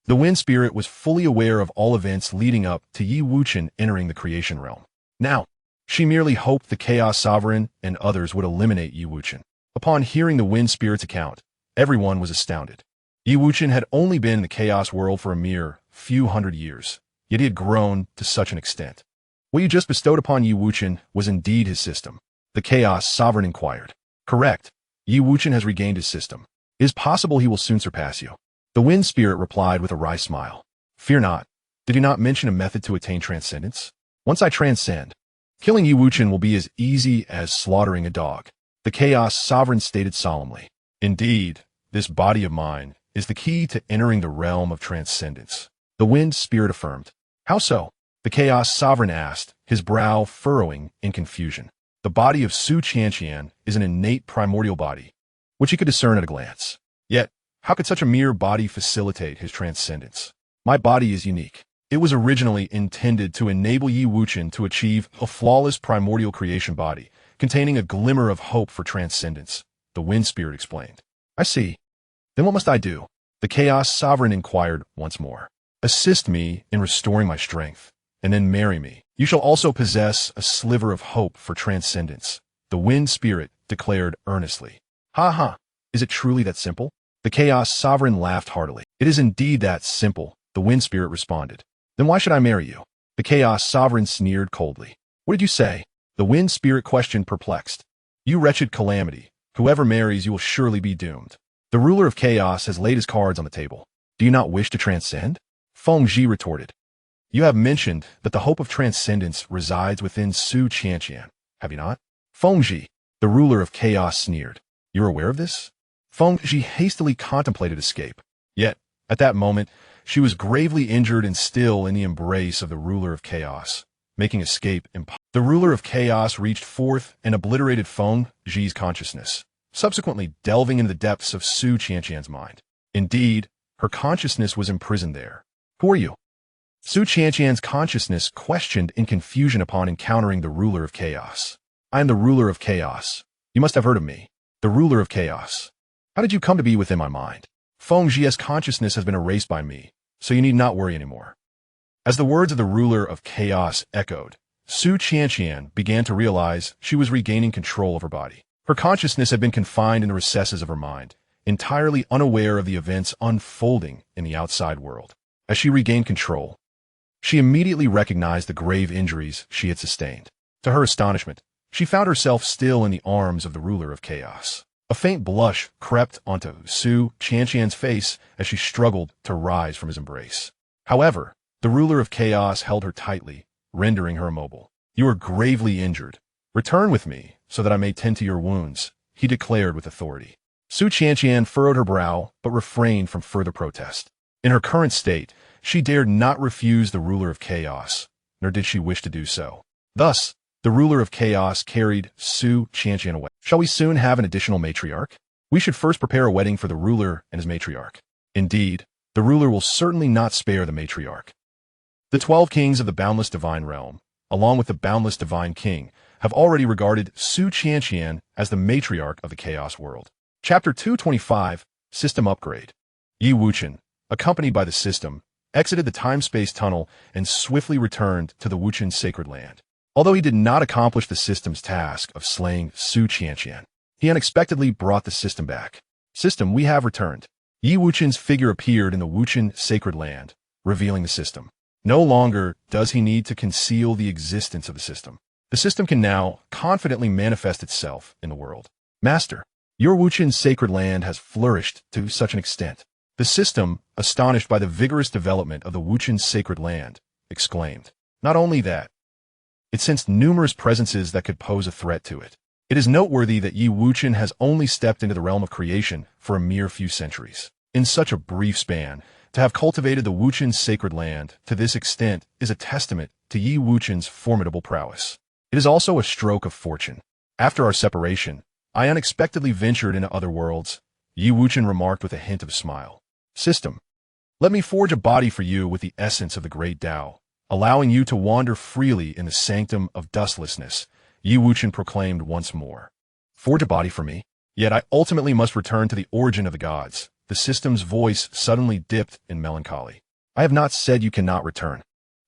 The Wind Spirit was fully aware of all events leading up to Wuchen entering the creation realm. Now, she merely hoped the Chaos Sovereign and others would eliminate Wuchen. Upon hearing the Wind Spirit's account, everyone was astounded. Wuchen had only been in the Chaos world for a mere few hundred years, yet he had grown to such an extent. "What you just bestowed upon Wuchen was indeed his system?" the Chaos Sovereign inquired. "Correct. Wuchen has regained his system. It is possible he will soon surpass you." The Wind Spirit replied with a wry smile. "Fear not. Did he not mention a method to attain transcendence? Once I transcend, killing Wuchen will be as easy as slaughtering a dog," the Chaos Sovereign stated solemnly. "Indeed, this body of mine is the key to entering the realm of transcendence," the Wind Spirit affirmed. "How so?" the Chaos Sovereign asked, his brow furrowing in confusion. The body of Xianxia is an innate primordial body, which he could discern at a glance. Yet, how could such a mere body facilitate his transcendence? "My body is unique. It was originally intended to enable Wuchen to achieve a flawless primordial creation body, containing a glimmer of hope for transcendence," the Wind Spirit explained. "I see. Then what must I do?" the Chaos Sovereign inquired once more. "Assist me in restoring my strength, and then marry me. You shall also possess a sliver of hope for transcendence," the Wind Spirit declared earnestly. "Ha ha! Is it truly that simple?" the Chaos Sovereign laughed heartily. "It is indeed that simple," the Wind Spirit responded. "Then why should I marry you?" the Chaos Sovereign sneered coldly. "What did you say?" the Wind Spirit questioned, perplexed. "You wretched calamity. Whoever marries you will surely be doomed. The ruler of chaos has laid his cards on the table. Do you not wish to transcend?" Fengji retorted. "You have mentioned that the hope of transcendence resides within Xianxia, have you not?" Fengji, the ruler of chaos, sneered. "You're aware of this?" Fengji hastily contemplated escape. Yet, at that moment, she was gravely injured and still in the embrace of the ruler of chaos, making escape impossible. The ruler of chaos reached forth and obliterated Fengji's consciousness, subsequently delving into the depths of Xianxia's mind. Indeed, her consciousness was imprisoned there. "Who are you?" Xianxia's consciousness questioned in confusion upon encountering the ruler of chaos. "I am the ruler of chaos. You must have heard of me. The ruler of chaos. How did you come to be within my mind?" "Fengji's consciousness has been erased by me, so you need not worry anymore." As the words of the ruler of chaos echoed, Xianxia began to realize she was regaining control of her body. Her consciousness had been confined in the recesses of her mind, entirely unaware of the events unfolding in the outside world. As she regained control, she immediately recognized the grave injuries she had sustained. To her astonishment, she found herself still in the arms of the ruler of chaos. A faint blush crept onto Xianxia's face as she struggled to rise from his embrace. However, the ruler of chaos held her tightly, rendering her immobile. "You are gravely injured. Return with me so that I may tend to your wounds," he declared with authority. Xianxia furrowed her brow but refrained from further protest. In her current state, she dared not refuse the ruler of chaos, nor did she wish to do so. Thus, the ruler of chaos carried Xianxia away. "Shall we soon have an additional matriarch? We should first prepare a wedding for the ruler and his matriarch." Indeed, the ruler will certainly not spare the matriarch. The 12 kings of the boundless divine realm, along with the boundless divine king, have already regarded Xianxia as the matriarch of the chaos world. Chapter 225, System Upgrade. Wuchen, accompanied by the system, exited the time-space tunnel and swiftly returned to the Wuchen sacred land. Although he did not accomplish the system's task of slaying Xianxia, he unexpectedly brought the system back. "System, we have returned." Wuchen's figure appeared in the Wuchen sacred land, revealing the system. No longer does he need to conceal the existence of the system. The system can now confidently manifest itself in the world. "Master, your Wuchen sacred land has flourished to such an extent." The system, astonished by the vigorous development of the Wuchen sacred land, exclaimed. Not only that, it sensed numerous presences that could pose a threat to it. It is noteworthy that Wuchen has only stepped into the realm of creation for a mere few centuries. In such a brief span, to have cultivated the Wuchen sacred land to this extent is a testament to Yi Wuchen's formidable prowess. It is also a stroke of fortune. After our separation, I unexpectedly ventured into other worlds, Yi Wuchen remarked with a hint of a smile. System, let me forge a body for you with the essence of the great Tao, allowing you to wander freely in the sanctum of dustlessness, Yi Wuchen proclaimed once more. Forge a body for me? Yet I ultimately must return to the origin of the gods. The system's voice suddenly dipped in melancholy. I have not said you cannot return.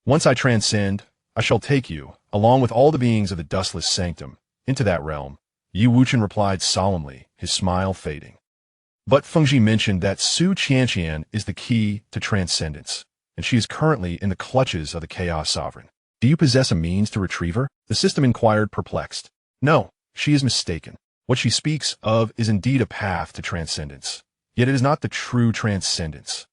Once I transcend, I shall take you, along with all the beings of the dustless sanctum, into that realm, Yi Wuchen replied solemnly, his smile fading. But Fengji mentioned that Su Qianxian is the key to transcendence, and she is currently in the clutches of the Chaos Sovereign. Do you possess a means to retrieve her? The system inquired, perplexed. No, she is mistaken. What she speaks of is indeed a path to transcendence, yet it is not the true transcendence.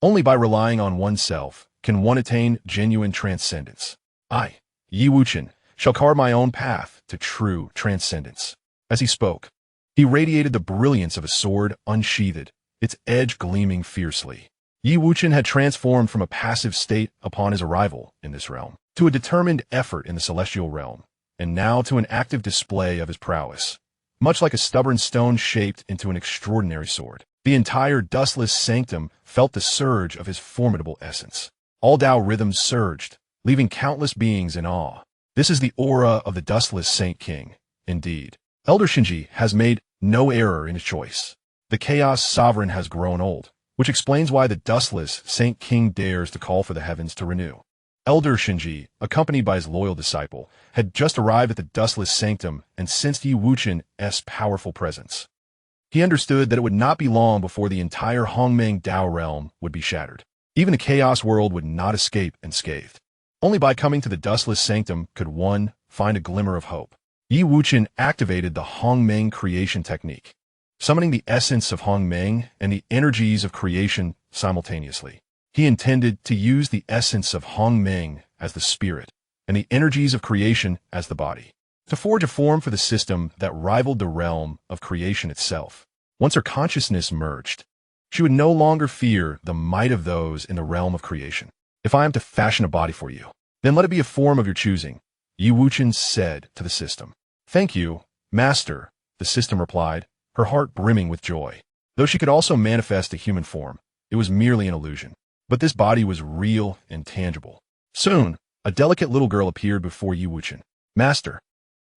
Only by relying on oneself can one attain genuine transcendence. I, Yi Wuchen, shall carve my own path to true transcendence. As he spoke, he radiated the brilliance of a sword unsheathed, its edge gleaming fiercely. Yi Wuchen had transformed from a passive state upon his arrival in this realm to a determined effort in the celestial realm, and now to an active display of his prowess. Much like a stubborn stone shaped into an extraordinary sword, the entire dustless sanctum felt the surge of his formidable essence. All Tao rhythms surged, leaving countless beings in awe. This is the aura of the dustless Saint King, indeed. Elder Shinji has made no error in his choice. The Chaos Sovereign has grown old, which explains why the dustless Saint King dares to call for the heavens to renew. Elder Shinji, accompanied by his loyal disciple, had just arrived at the dustless sanctum and sensed Yi Wuchen's powerful presence. He understood that it would not be long before the entire Hongmeng Dao realm would be shattered. Even the chaos world would not escape unscathed. Only by coming to the dustless sanctum could one find a glimmer of hope. Yi Wuchen activated the Hongmeng creation technique, summoning the essence of Hongmeng and the energies of creation simultaneously. He intended to use the essence of Hongmeng as the spirit and the energies of creation as the body, to forge a form for the system that rivaled the realm of creation itself. Once her consciousness merged, she would no longer fear the might of those in the realm of creation. If I am to fashion a body for you, then let it be a form of your choosing, Yi Wuchen said to the system. Thank you, Master, the system replied, her heart brimming with joy. Though she could also manifest a human form, it was merely an illusion. But this body was real and tangible. Soon, a delicate little girl appeared before Yi Wuchen. Master,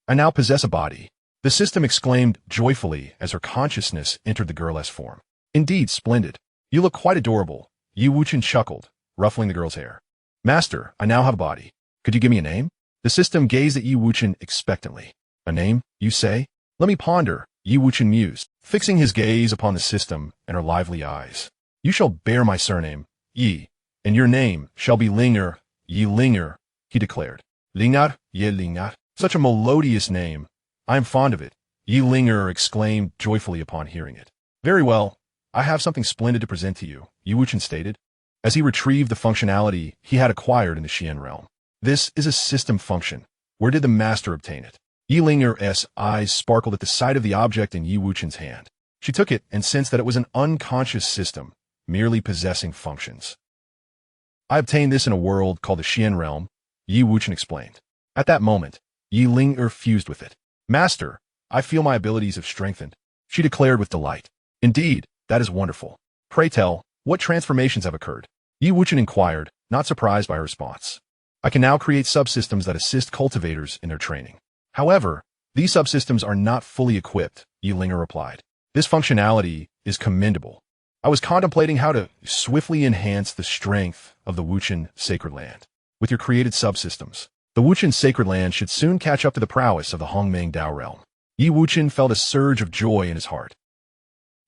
I now possess a body, the system exclaimed joyfully as her consciousness entered the girl's form. Indeed, splendid. You look quite adorable, Yi Wuchen chuckled, ruffling the girl's hair. Master, I now have a body. Could you give me a name? The system gazed at Yi Wuchen expectantly. A name, you say? Let me ponder, Yi Wuchen mused, fixing his gaze upon the system and her lively eyes. You shall bear my surname, Yi, and your name shall be Linger, Yi Linger, he declared. Lingar, Ye Lingar, such a melodious name. I am fond of it, Yi Linger exclaimed joyfully upon hearing it. Very well, I have something splendid to present to you, Yi Wuchen stated, as he retrieved the functionality he had acquired in the Xian realm. This is a system function. Where did the master obtain it? Yi Linger's eyes sparkled at the sight of the object in Yi Wuchen's hand. She took it and sensed that it was an unconscious system, merely possessing functions. I obtained this in a world called the Xian realm, Yi Wuchen explained. At that moment, Yi Linger fused with it. Master, I feel my abilities have strengthened, she declared with delight. Indeed, that is wonderful. Pray tell, what transformations have occurred? Yi Wuchen inquired, not surprised by her response. I can now create subsystems that assist cultivators in their training. However, these subsystems are not fully equipped, Yi Linger replied. This functionality is commendable. I was contemplating how to swiftly enhance the strength of the Wuchen sacred land. With your created subsystems, the Wuchen sacred land should soon catch up to the prowess of the Hongmeng Dao realm. Yi Wuchen felt a surge of joy in his heart,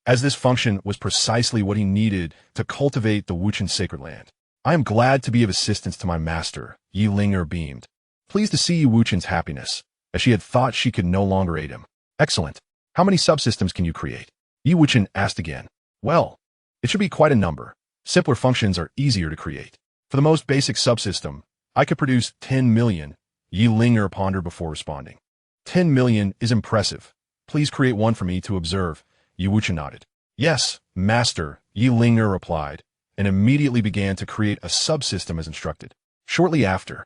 as this function was precisely what he needed to cultivate the Wuchen sacred land. I am glad to be of assistance to my master, Yi Linger beamed, pleased to see Yi Wuchen's happiness, as she had thought she could no longer aid him. Excellent. How many subsystems can you create? Yi Wuchen asked again. Well, it should be quite a number. Simpler functions are easier to create. For the most basic subsystem, I could produce 10 million, Yi Linger pondered before responding. 10 million is impressive. Please create one for me to observe, Yi Wuchen nodded. Yes, Master, Yi Ling'er replied, and immediately began to create a subsystem as instructed. Shortly after,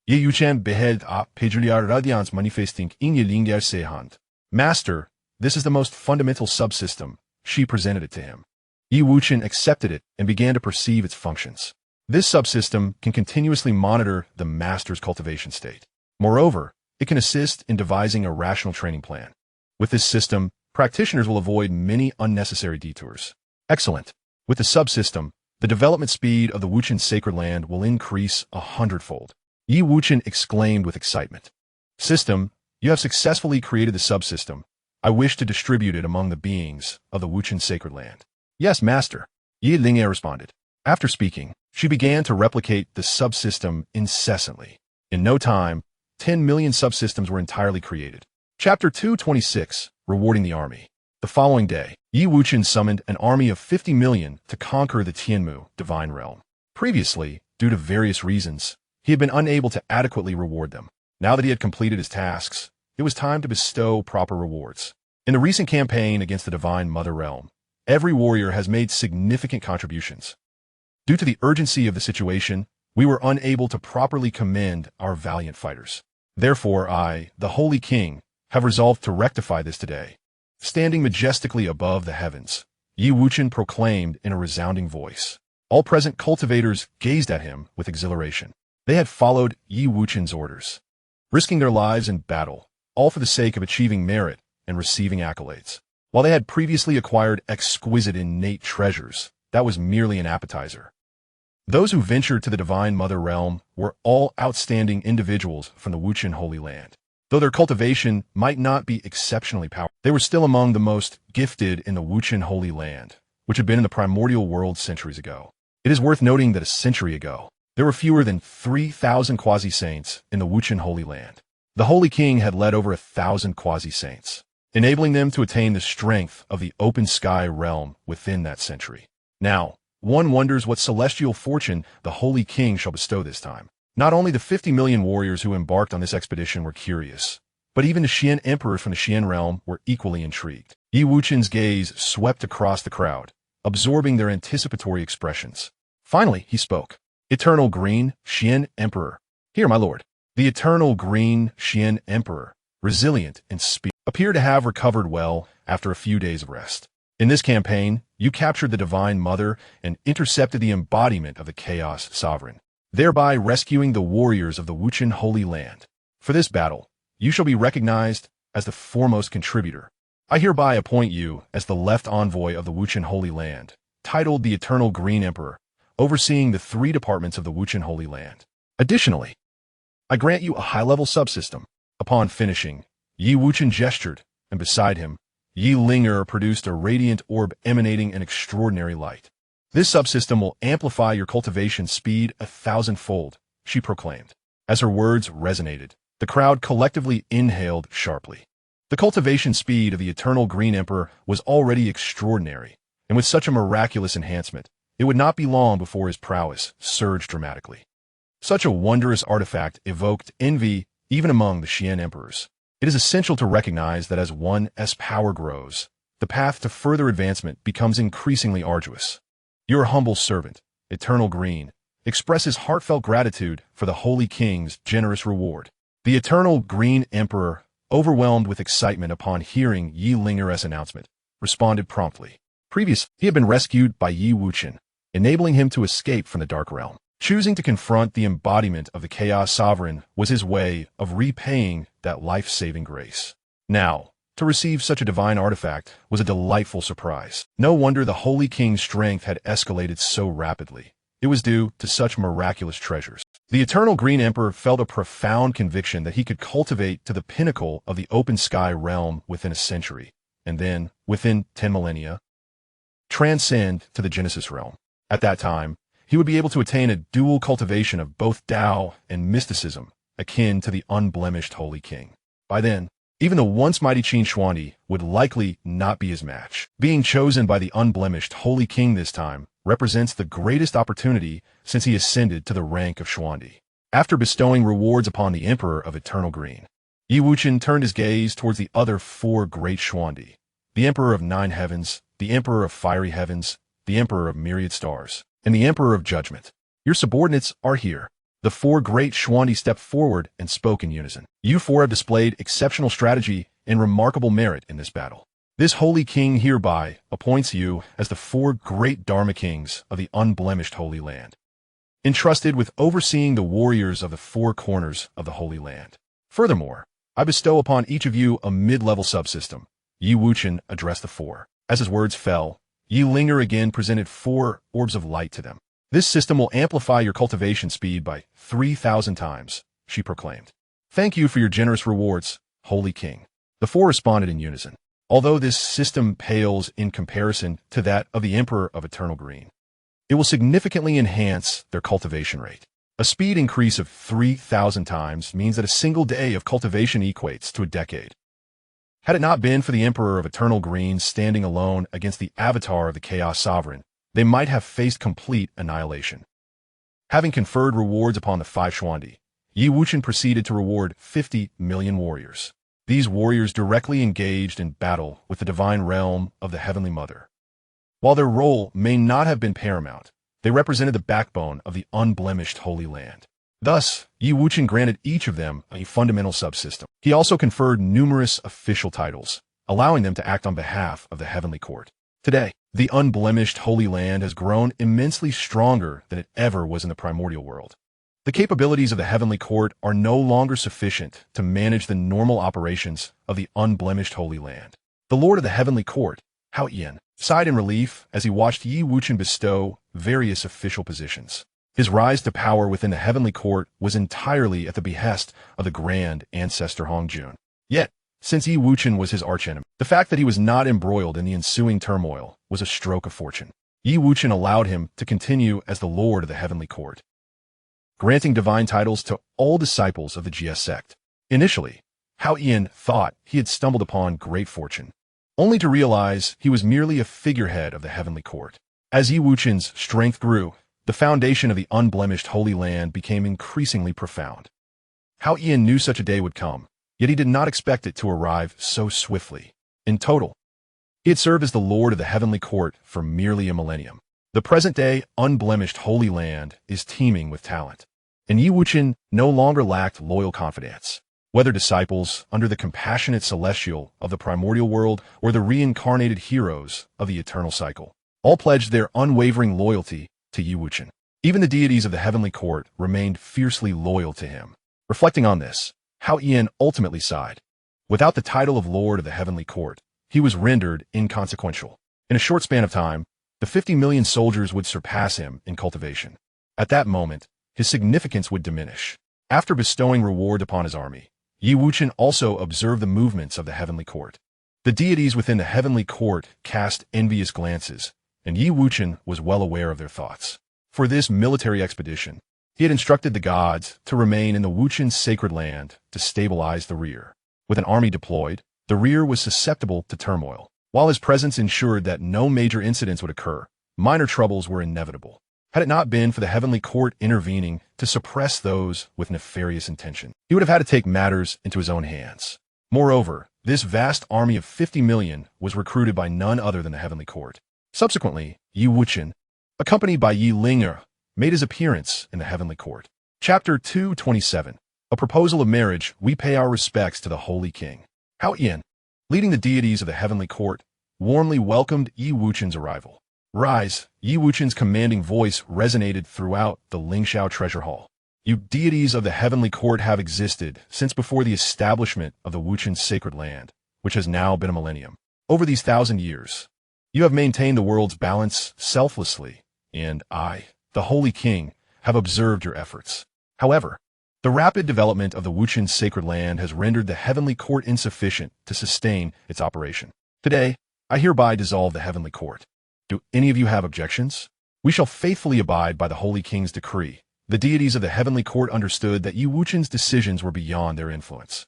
Yi Wuchen beheld a peculiar radiance manifesting in Yi Ling'er's hand. Master, this is the most fundamental subsystem. She presented it to him. Yi Wuchen accepted it and began to perceive its functions. This subsystem can continuously monitor the master's cultivation state. Moreover, it can assist in devising a rational training plan. With this system, practitioners will avoid many unnecessary detours. Excellent. With the subsystem, the development speed of the Wuchen sacred land will increase 100-fold. Yi Wuchen exclaimed with excitement. System, you have successfully created the subsystem. I wish to distribute it among the beings of the Wuchen sacred land. Yes, Master, Yi Ling'er responded. After speaking, she began to replicate the subsystem incessantly. In no time, 10 million subsystems were entirely created. Chapter 226, Rewarding the Army. The following day, Yi Wuchen summoned an army of 50 million to conquer the Tianmu, divine realm. Previously, due to various reasons, he had been unable to adequately reward them. Now that he had completed his tasks, it was time to bestow proper rewards. In the recent campaign against the divine mother realm, every warrior has made significant contributions. Due to the urgency of the situation, we were unable to properly commend our valiant fighters. Therefore I, the Holy King, have resolved to rectify this today. Standing majestically above the heavens, Yi Wuchen proclaimed in a resounding voice. All present cultivators gazed at him with exhilaration. They had followed Yi Wuchen's orders, risking their lives in battle, all for the sake of achieving merit and receiving accolades. While they had previously acquired exquisite innate treasures, that was merely an appetizer. Those who ventured to the Divine Mother Realm were all outstanding individuals from the Wuchen Holy Land. Though their cultivation might not be exceptionally powerful, they were still among the most gifted in the Wuchen Holy Land, which had been in the primordial world centuries ago. It is worth noting that a century ago, there were fewer than 3,000 quasi-saints in the Wuchen Holy Land. The Holy King had led over 1,000 quasi-saints, enabling them to attain the strength of the open sky realm within that century. Now, one wonders what celestial fortune the Holy King shall bestow this time. Not only the 50 million warriors who embarked on this expedition were curious, but even the Xian emperors from the Xian realm were equally intrigued. Yi Wuchen's gaze swept across the crowd, absorbing their anticipatory expressions. Finally, he spoke. Eternal Green Xian Emperor. Here, my lord. The Eternal Green Xian Emperor, resilient in spirit, appeared to have recovered well after a few days of rest. In this campaign, you captured the Divine Mother and intercepted the embodiment of the Chaos Sovereign, thereby rescuing the warriors of the Wuchen Holy Land. For this battle, you shall be recognized as the foremost contributor. I hereby appoint you as the left envoy of the Wuchen Holy Land, titled the Eternal Green Emperor, overseeing the 3 departments of the Wuchen Holy Land. Additionally, I grant you a high-level subsystem. Upon finishing, Yi Wuchen gestured, and beside him, Yi Ling'er produced a radiant orb emanating an extraordinary light. This subsystem will amplify your cultivation speed 1,000-fold, she proclaimed. As her words resonated, the crowd collectively inhaled sharply. The cultivation speed of the Eternal Green Emperor was already extraordinary, and with such a miraculous enhancement, it would not be long before his prowess surged dramatically. Such a wondrous artifact evoked envy even among the Xian emperors. It is essential to recognize that as one's power grows, the path to further advancement becomes increasingly arduous. Your humble servant, Eternal Green, expresses heartfelt gratitude for the Holy King's generous reward. The Eternal Green Emperor, overwhelmed with excitement upon hearing Yi Ling'er's announcement, responded promptly. Previously, he had been rescued by Yi Wuchen, enabling him to escape from the Dark Realm. Choosing to confront the embodiment of the Chaos Sovereign was his way of repaying that life-saving grace. Now, to receive such a divine artifact was a delightful surprise. No wonder the Holy King's strength had escalated so rapidly. It was due to such miraculous treasures. The Eternal Green Emperor felt a profound conviction that he could cultivate to the pinnacle of the open sky realm within a century, and then, within 10 millennia, transcend to the Genesis realm. At that time, he would be able to attain a dual cultivation of both Tao and mysticism, akin to the unblemished Holy King. By then, even the once mighty Qin Xuandi would likely not be his match. Being chosen by the unblemished Holy King this time represents the greatest opportunity since he ascended to the rank of Xuandi. After bestowing rewards upon the Emperor of Eternal Green, Yi Wuchen turned his gaze towards the other 4 great Xuandi, the Emperor of 9 Heavens, the Emperor of Fiery Heavens, the Emperor of Myriad Stars, and the Emperor of Judgment. Your subordinates are here. The four great Xuandi stepped forward and spoke in unison. You four have displayed exceptional strategy and remarkable merit in this battle. This Holy King hereby appoints you as the four great Dharma Kings of the unblemished Holy Land, entrusted with overseeing the warriors of the four corners of the Holy Land. Furthermore, I bestow upon each of you a mid-level subsystem. Yi Wuchen addressed the four. As his words fell, Yi Linger again presented 4 orbs of light to them. This system will amplify your cultivation speed by 3,000 times, she proclaimed. Thank you for your generous rewards, Holy King. The four responded in unison. Although this system pales in comparison to that of the Emperor of Eternal Green, it will significantly enhance their cultivation rate. A speed increase of 3,000 times means that a single day of cultivation equates to a decade. Had it not been for the Emperor of Eternal Green standing alone against the avatar of the Chaos Sovereign, they might have faced complete annihilation. Having conferred rewards upon the 5 Xuandi, Yi Wuchen proceeded to reward 50 million warriors. These warriors directly engaged in battle with the divine realm of the Heavenly Mother. While their role may not have been paramount, they represented the backbone of the unblemished Holy Land. Thus, Yi Wuchen granted each of them a fundamental subsystem. He also conferred numerous official titles, allowing them to act on behalf of the Heavenly Court. Today, the unblemished Holy Land has grown immensely stronger than it ever was in the primordial world. The capabilities of the Heavenly Court are no longer sufficient to manage the normal operations of the unblemished Holy Land. The Lord of the Heavenly Court, Xianxia, sighed in relief as he watched Yi Wuchen bestow various official positions. His rise to power within the Heavenly Court was entirely at the behest of the Grand Ancestor Hongjun. Yet, since Yi Wuchen was his archenemy, the fact that he was not embroiled in the ensuing turmoil was a stroke of fortune. Yi Wuchen allowed him to continue as the Lord of the Heavenly Court, granting divine titles to all disciples of the GS sect. Initially, Xianxia thought he had stumbled upon great fortune, only to realize he was merely a figurehead of the Heavenly Court. As Yi Wuchen's strength grew, the foundation of the unblemished Holy Land became increasingly profound. Xianxia knew such a day would come, yet he did not expect it to arrive so swiftly. In total, he had served as the Lord of the Heavenly Court for merely a millennium. The present-day unblemished Holy Land is teeming with talent, and Yi Wuchen no longer lacked loyal confidants. Whether disciples under the compassionate celestial of the primordial world or the reincarnated heroes of the eternal cycle, all pledged their unwavering loyalty to Yi Wuchen. Even the deities of the Heavenly Court remained fiercely loyal to him. Reflecting on this, Xianxia ultimately sighed. Without the title of Lord of the Heavenly Court, he was rendered inconsequential. In a short span of time, the 50 million soldiers would surpass him in cultivation. At that moment, his significance would diminish. After bestowing reward upon his army, Yi Wuchen also observed the movements of the Heavenly Court. The deities within the Heavenly Court cast envious glances, and Yi Wuchen was well aware of their thoughts. For this military expedition, he had instructed the gods to remain in the Wuchen sacred land to stabilize the rear. With an army deployed, the rear was susceptible to turmoil. While his presence ensured that no major incidents would occur, minor troubles were inevitable. Had it not been for the Heavenly Court intervening to suppress those with nefarious intention, he would have had to take matters into his own hands. Moreover, this vast army of 50 million was recruited by none other than the Heavenly Court. Subsequently, Yi Wuchen, accompanied by Yi Linger, made his appearance in the Heavenly Court. Chapter 227. A Proposal of Marriage. We pay our respects to the Holy King. Xianxia, leading the deities of the Heavenly Court, warmly welcomed Yi Wuchen's arrival. Rise, Yi Wuchen's commanding voice resonated throughout the Lingxiao Treasure Hall. You deities of the Heavenly Court have existed since before the establishment of the Wuchen sacred land, which has now been a millennium. Over these 1,000 years, you have maintained the world's balance selflessly, and I, the Holy King, have observed your efforts. However, the rapid development of the Wuchen sacred land has rendered the Heavenly Court insufficient to sustain its operation. Today, I hereby dissolve the Heavenly Court. Do any of you have objections? We shall faithfully abide by the Holy King's decree. The deities of the Heavenly Court understood that Yi Wuchen's decisions were beyond their influence.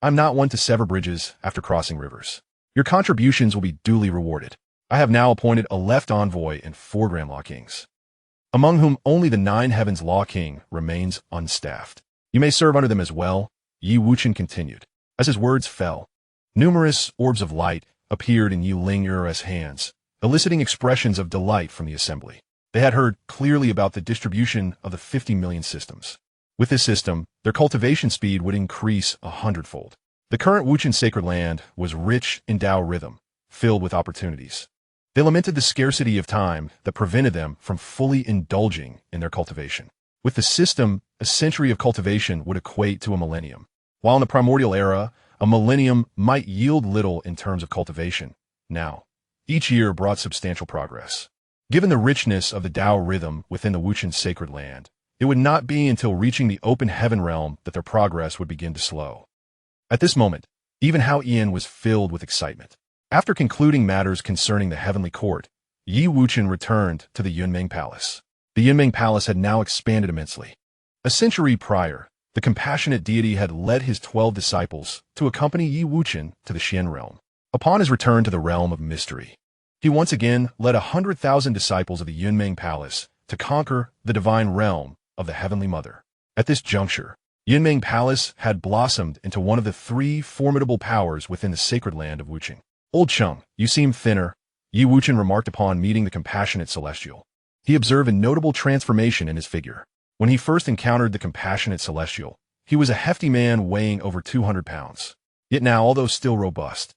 I'm not one to sever bridges after crossing rivers. Your contributions will be duly rewarded. I have now appointed a left envoy and 4 Grand Law Kings, among whom only the 9 Heavens Law King remains unstaffed. You may serve under them as well, Yi Wuchen continued. As his words fell, numerous orbs of light appeared in Xianxia's hands, eliciting expressions of delight from the assembly. They had heard clearly about the distribution of the 50 million systems. With this system, their cultivation speed would increase 100-fold. The current Wuchen sacred land was rich in Tao rhythm, filled with opportunities. They lamented the scarcity of time that prevented them from fully indulging in their cultivation. With the system, a century of cultivation would equate to a millennium. While in the primordial era, a millennium might yield little in terms of cultivation. Now, each year brought substantial progress. Given the richness of the Tao rhythm within the Wuchen sacred land, it would not be until reaching the open heaven realm that their progress would begin to slow. At this moment, even Hao Ian was filled with excitement. After concluding matters concerning the heavenly court, Yi Wuchen returned to the Yunmeng Palace. The Yunmeng Palace had now expanded immensely. A century prior, the compassionate deity had led his 12 disciples to accompany Yi Wuchen to the Xian realm. Upon his return to the realm of mystery, he once again led 100,000 disciples of the Yunmeng Palace to conquer the divine realm of the Heavenly Mother. At this juncture, Yunmeng Palace had blossomed into one of the 3 formidable powers within the sacred land of Wuchen. "Old chum, you seem thinner," Yi Wuchen remarked upon meeting the compassionate celestial. He observed a notable transformation in his figure. When he first encountered the compassionate celestial, he was a hefty man weighing over 200 pounds. Yet now, although still robust,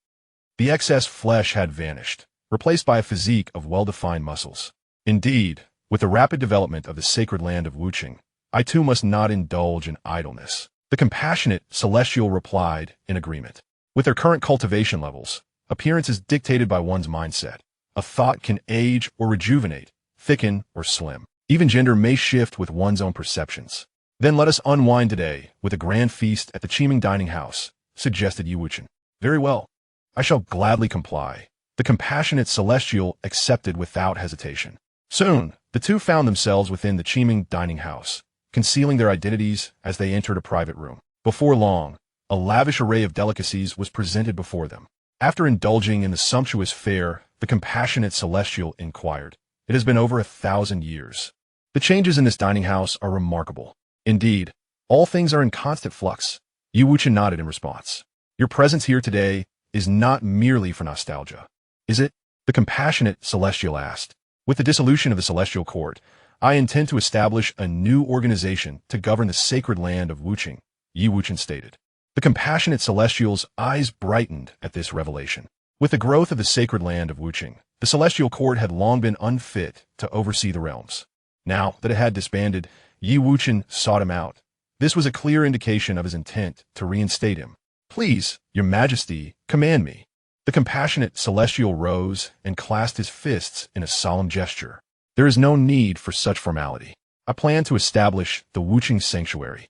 the excess flesh had vanished, replaced by a physique of well-defined muscles. Indeed, with the rapid development of the sacred land of Wuchen, I too must not indulge in idleness. The compassionate celestial replied in agreement. With their current cultivation levels, appearance is dictated by one's mindset. A thought can age or rejuvenate, thicken or slim. Even gender may shift with one's own perceptions. Then let us unwind today with a grand feast at the Qiming dining house, suggested Yi Wuchen. Very well. I shall gladly comply. The compassionate celestial accepted without hesitation. Soon, the two found themselves within the Qiming dining house, concealing their identities as they entered a private room. Before long, a lavish array of delicacies was presented before them. After indulging in the sumptuous fare, the compassionate celestial inquired, "It has been over 1,000 years. The changes in this dining house are remarkable. Indeed, all things are in constant flux." Yi Wuchen nodded in response. "Your presence here today is not merely for nostalgia, is it?" The compassionate celestial asked. "With the dissolution of the celestial court, I intend to establish a new organization to govern the sacred land of Wuchen," Yi Wuchen stated. The compassionate celestial's eyes brightened at this revelation. With the growth of the sacred land of Wuchen, the celestial court had long been unfit to oversee the realms. Now that it had disbanded, Yi Wuchen sought him out. This was a clear indication of his intent to reinstate him. "Please, your majesty, command me." The compassionate celestial rose and clasped his fists in a solemn gesture. "There is no need for such formality. I plan to establish the Wuchen sanctuary,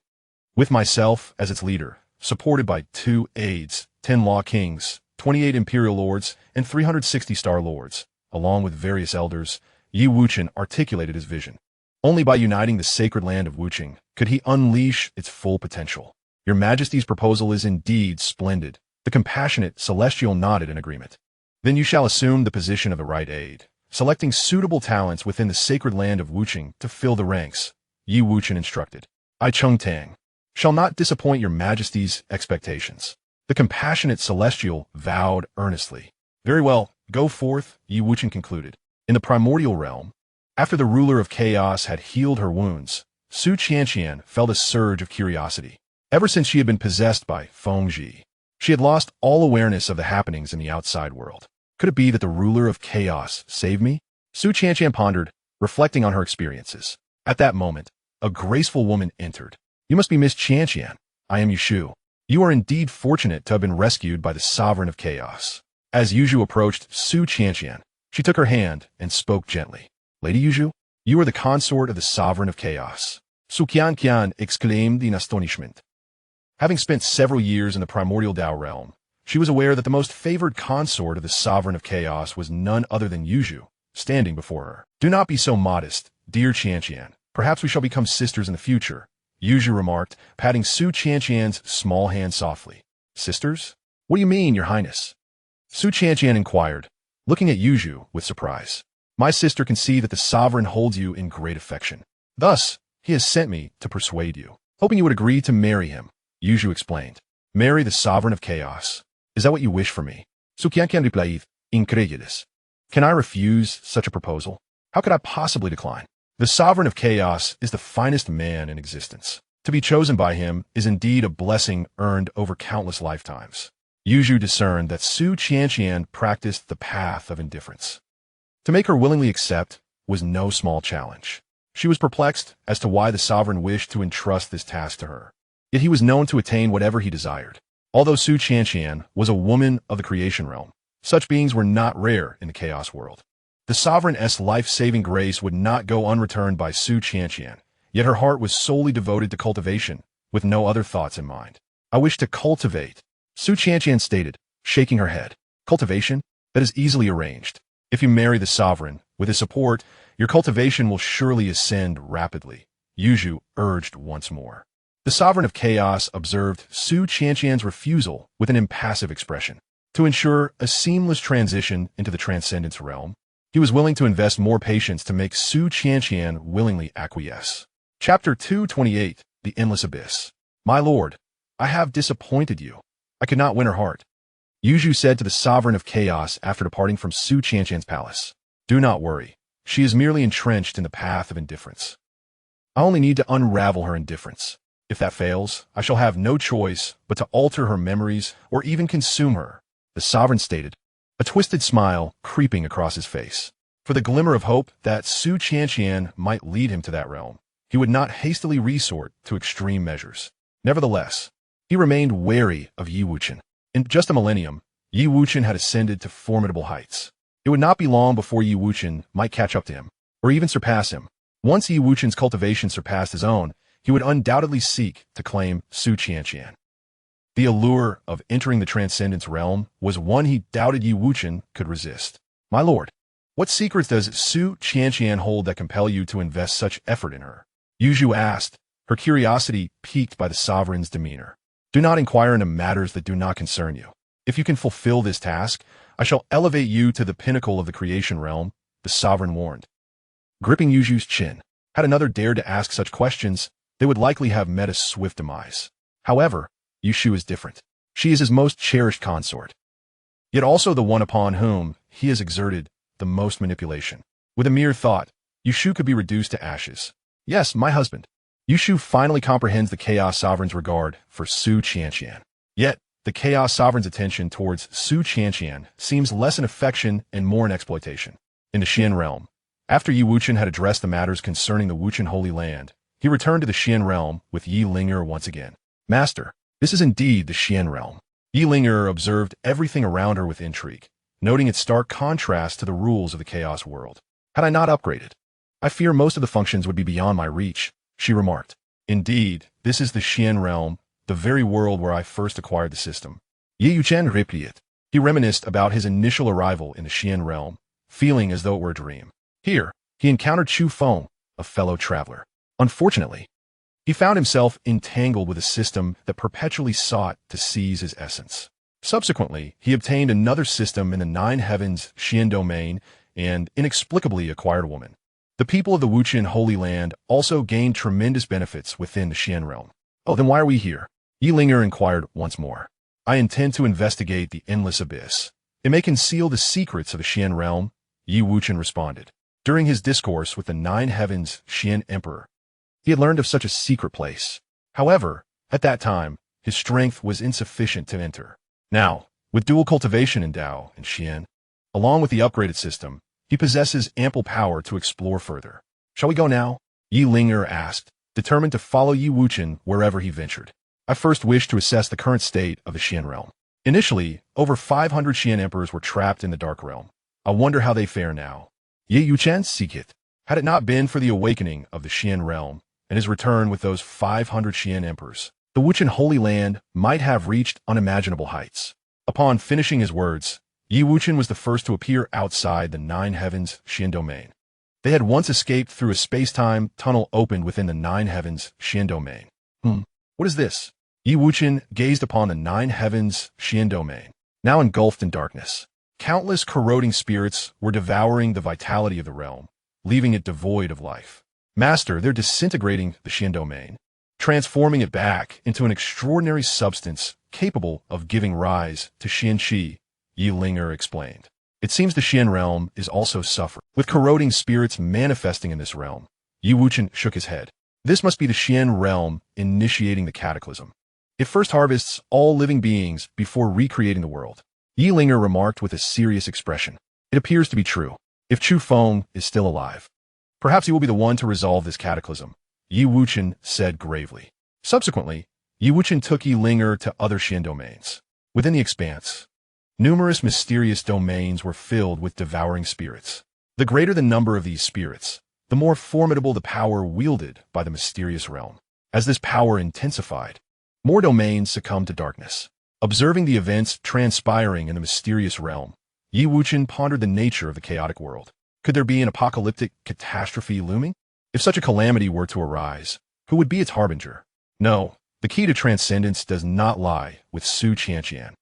with myself as its leader, supported by 2 aides, 10 law kings, 28 imperial lords, and 360 star lords, along with various elders." Yi Wuchen articulated his vision. Only by uniting the sacred land of Wuchen could he unleash its full potential. "Your majesty's proposal is indeed splendid." The compassionate celestial nodded in agreement. "Then you shall assume the position of the right aide, selecting suitable talents within the sacred land of Wuchen to fill the ranks," Yi Wuchen instructed. "I Chung Tang shall not disappoint your majesty's expectations." The compassionate celestial vowed earnestly. "Very well, go forth," Yi Wuchen concluded. In the primordial realm, after the ruler of chaos had healed her wounds, Xianxia felt a surge of curiosity. Ever since she had been possessed by Fengji, she had lost all awareness of the happenings in the outside world. Could it be that the ruler of chaos saved me? Xianxia pondered, reflecting on her experiences. At that moment, a graceful woman entered. "You must be Miss Xianxia. I am Yushu. You are indeed fortunate to have been rescued by the sovereign of chaos." As Yushu approached Xianxia, she took her hand and spoke gently. "Lady Yushu, you are the consort of the sovereign of chaos." Xianxia exclaimed in astonishment. Having spent several years in the primordial Tao realm, she was aware that the most favored consort of the sovereign of chaos was none other than Yushu, standing before her. "Do not be so modest, dear Xianxia. Perhaps we shall become sisters in the future," Yushu remarked, patting Xianxia's small hand softly. "Sisters? What do you mean, your highness?" Xianxia inquired, looking at Yushu with surprise. "My sister can see that the sovereign holds you in great affection. Thus, he has sent me to persuade you, hoping you would agree to marry him," Yushu explained. "Marry the sovereign of chaos. Is that what you wish for me?" Xianxia replied, incredulous. Can I refuse such a proposal? How could I possibly decline? The sovereign of chaos is the finest man in existence. To be chosen by him is indeed a blessing earned over countless lifetimes. Yuzhu discerned that Xianxia practiced the path of indifference. To make her willingly accept was no small challenge. She was perplexed as to why the sovereign wished to entrust this task to her. Yet he was known to attain whatever he desired. Although Xianxia was a woman of the creation realm, such beings were not rare in the chaos world. The sovereign's life-saving grace would not go unreturned by Xianxia, yet her heart was solely devoted to cultivation, with no other thoughts in mind. I wish to cultivate, Xianxia stated, shaking her head. Cultivation? That is easily arranged. If you marry the sovereign, with his support, your cultivation will surely ascend rapidly, Yuzhu urged once more. The sovereign of chaos observed Xianxia's refusal with an impassive expression. To ensure a seamless transition into the transcendence realm, he was willing to invest more patience to make Xianxia willingly acquiesce. Chapter 228, The Endless Abyss. My lord, I have disappointed you. I could not win her heart. Yuzhu said to the sovereign of chaos after departing from Xianxia's palace. Do not worry. She is merely entrenched in the path of indifference. I only need to unravel her indifference. If that fails, I shall have no choice but to alter her memories or even consume her, the sovereign stated, a twisted smile creeping across his face. For the glimmer of hope that Xianxia might lead him to that realm, he would not hastily resort to extreme measures. Nevertheless, he remained wary of Wuchen. In just a millennium, Wuchen had ascended to formidable heights. It would not be long before Wuchen might catch up to him, or even surpass him. Once Wuchen's cultivation surpassed his own, he would undoubtedly seek to claim Xianxia. The allure of entering the transcendence realm was one he doubted Wuchen could resist. My lord, what secrets does Xianxia hold that compel you to invest such effort in her? Yuzhu asked, her curiosity piqued by the sovereign's demeanor. Do not inquire into matters that do not concern you. If you can fulfill this task, I shall elevate you to the pinnacle of the creation realm, the sovereign warned. Gripping Yuzhu's chin, had another dared to ask such questions, they would likely have met a swift demise. However, Yuzhu is different. She is his most cherished consort, yet also the one upon whom he has exerted the most manipulation. With a mere thought, Yuzhu could be reduced to ashes. Yes, my husband. Yuzhu finally comprehends the Chaos Sovereign's regard for Xianxia. Yet, the Chaos Sovereign's attention towards Xianxia seems less in affection and more in exploitation. In the Xian realm, after Wuchen had addressed the matters concerning the Wuchen Holy Land, he returned to the Xian realm with Linger once again. Master, this is indeed the Xian realm. Linger observed everything around her with intrigue, noting its stark contrast to the rules of the Chaos world. Had I not upgraded, I fear most of the functions would be beyond my reach, she remarked. Indeed, this is the Xian realm, the very world where I first acquired the system. Wuchen replied. He reminisced about his initial arrival in the Xian realm, feeling as though it were a dream. Here, he encountered Chu Feng, a fellow traveler. Unfortunately, he found himself entangled with a system that perpetually sought to seize his essence. Subsequently, he obtained another system in the Nine Heavens Xian domain and inexplicably acquired a woman. The people of the Wuchen Holy Land also gained tremendous benefits within the Xian realm. Oh, then why are we here? Linger inquired once more. I intend to investigate the endless abyss. It may conceal the secrets of the Xian realm, Wuchen responded. During his discourse with the Nine Heavens Xian Emperor, he had learned of such a secret place. However, at that time, his strength was insufficient to enter. Now, with dual cultivation in Dao and Xian, along with the upgraded system, he possesses ample power to explore further. Shall we go now? Linger asked, determined to follow Wuchen wherever he ventured. I first wish to assess the current state of the Xian realm. Initially, over 500 Xian emperors were trapped in the Dark Realm. I wonder how they fare now. Wuchen seek it. Had it not been for the awakening of the Xian realm and his return with those 500 Xian emperors, the Wuchen Holy Land might have reached unimaginable heights. Upon finishing his words, Wuchen was the first to appear outside the Nine Heavens Xian domain. They had once escaped through a space-time tunnel opened within the Nine Heavens Xian domain. What is this? Wuchen gazed upon the Nine Heavens Xian domain, now engulfed in darkness. Countless corroding spirits were devouring the vitality of the realm, leaving it devoid of life. Master, they're disintegrating the Xian domain, transforming it back into an extraordinary substance capable of giving rise to Xianxia, Yi Ling'er explained. It seems the Xian realm is also suffering, with corroding spirits manifesting in this realm. Yi Wuchen shook his head. This must be the Xian realm initiating the cataclysm. It first harvests all living beings before recreating the world. Yi Ling'er remarked with a serious expression. It appears to be true. If Chu Feng is still alive, perhaps he will be the one to resolve this cataclysm, Yi Wuchen said gravely. Subsequently, Yi Wuchen took Yi Ling'er to other Xian domains. Within the expanse, numerous mysterious domains were filled with devouring spirits. The greater the number of these spirits, the more formidable the power wielded by the mysterious realm. As this power intensified, more domains succumbed to darkness. Observing the events transpiring in the mysterious realm, Yi Wuchen pondered the nature of the chaotic world. Could there be an apocalyptic catastrophe looming? If such a calamity were to arise, who would be its harbinger? No, the key to transcendence does not lie with Su Qianxian,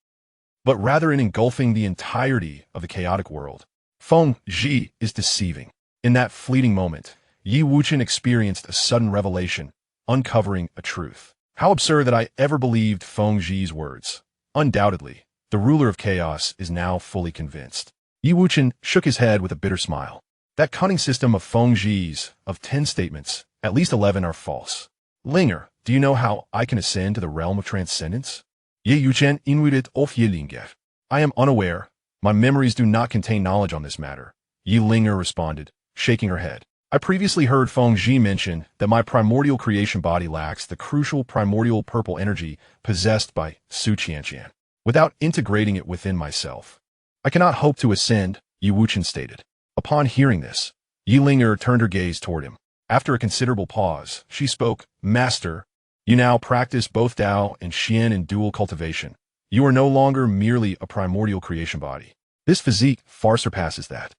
but rather in engulfing the entirety of the chaotic world. Feng Zhi is deceiving. In that fleeting moment, Yi Wuchen experienced a sudden revelation, uncovering a truth. How absurd that I ever believed Feng Zhi's words. Undoubtedly, the ruler of chaos is now fully convinced. Yi Wuchen shook his head with a bitter smile. That cunning system of Feng Zhi's, of 10 statements, at least 11 are false. Ling'er, do you know how I can ascend to the realm of transcendence? Yi Wuchen inuited of Yi Ling'er. I am unaware. My memories do not contain knowledge on this matter. Yi Ling'er responded, shaking her head. I previously heard Feng Zhi mention that my primordial creation body lacks the crucial primordial purple energy possessed by Su Qianxian. Without integrating it within myself, I cannot hope to ascend, Yi Wuchen stated. Upon hearing this, Yi Ling'er turned her gaze toward him. After a considerable pause, she spoke, Master, you now practice both Tao and Xian in dual cultivation. You are no longer merely a primordial creation body. This physique far surpasses that.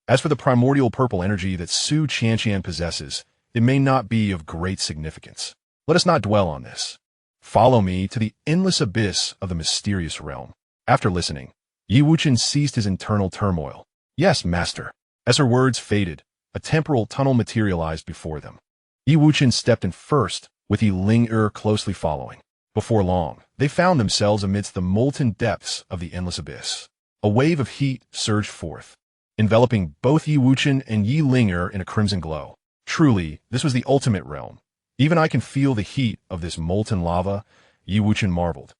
As for the primordial purple energy that Su Qianxian possesses, it may not be of great significance. Let us not dwell on this. Follow me to the endless abyss of the mysterious realm. After listening, Yi Wuchen ceased his internal turmoil. Yes, master. As her words faded, a temporal tunnel materialized before them. Yi Wuchen stepped in first, with Yi Ling'er closely following. Before long, they found themselves amidst the molten depths of the endless abyss. A wave of heat surged forth, enveloping both Yi Wuchen and Yi Ling'er in a crimson glow. Truly, this was the ultimate realm. Even I can feel the heat of this molten lava, Yi Wuchen marveled.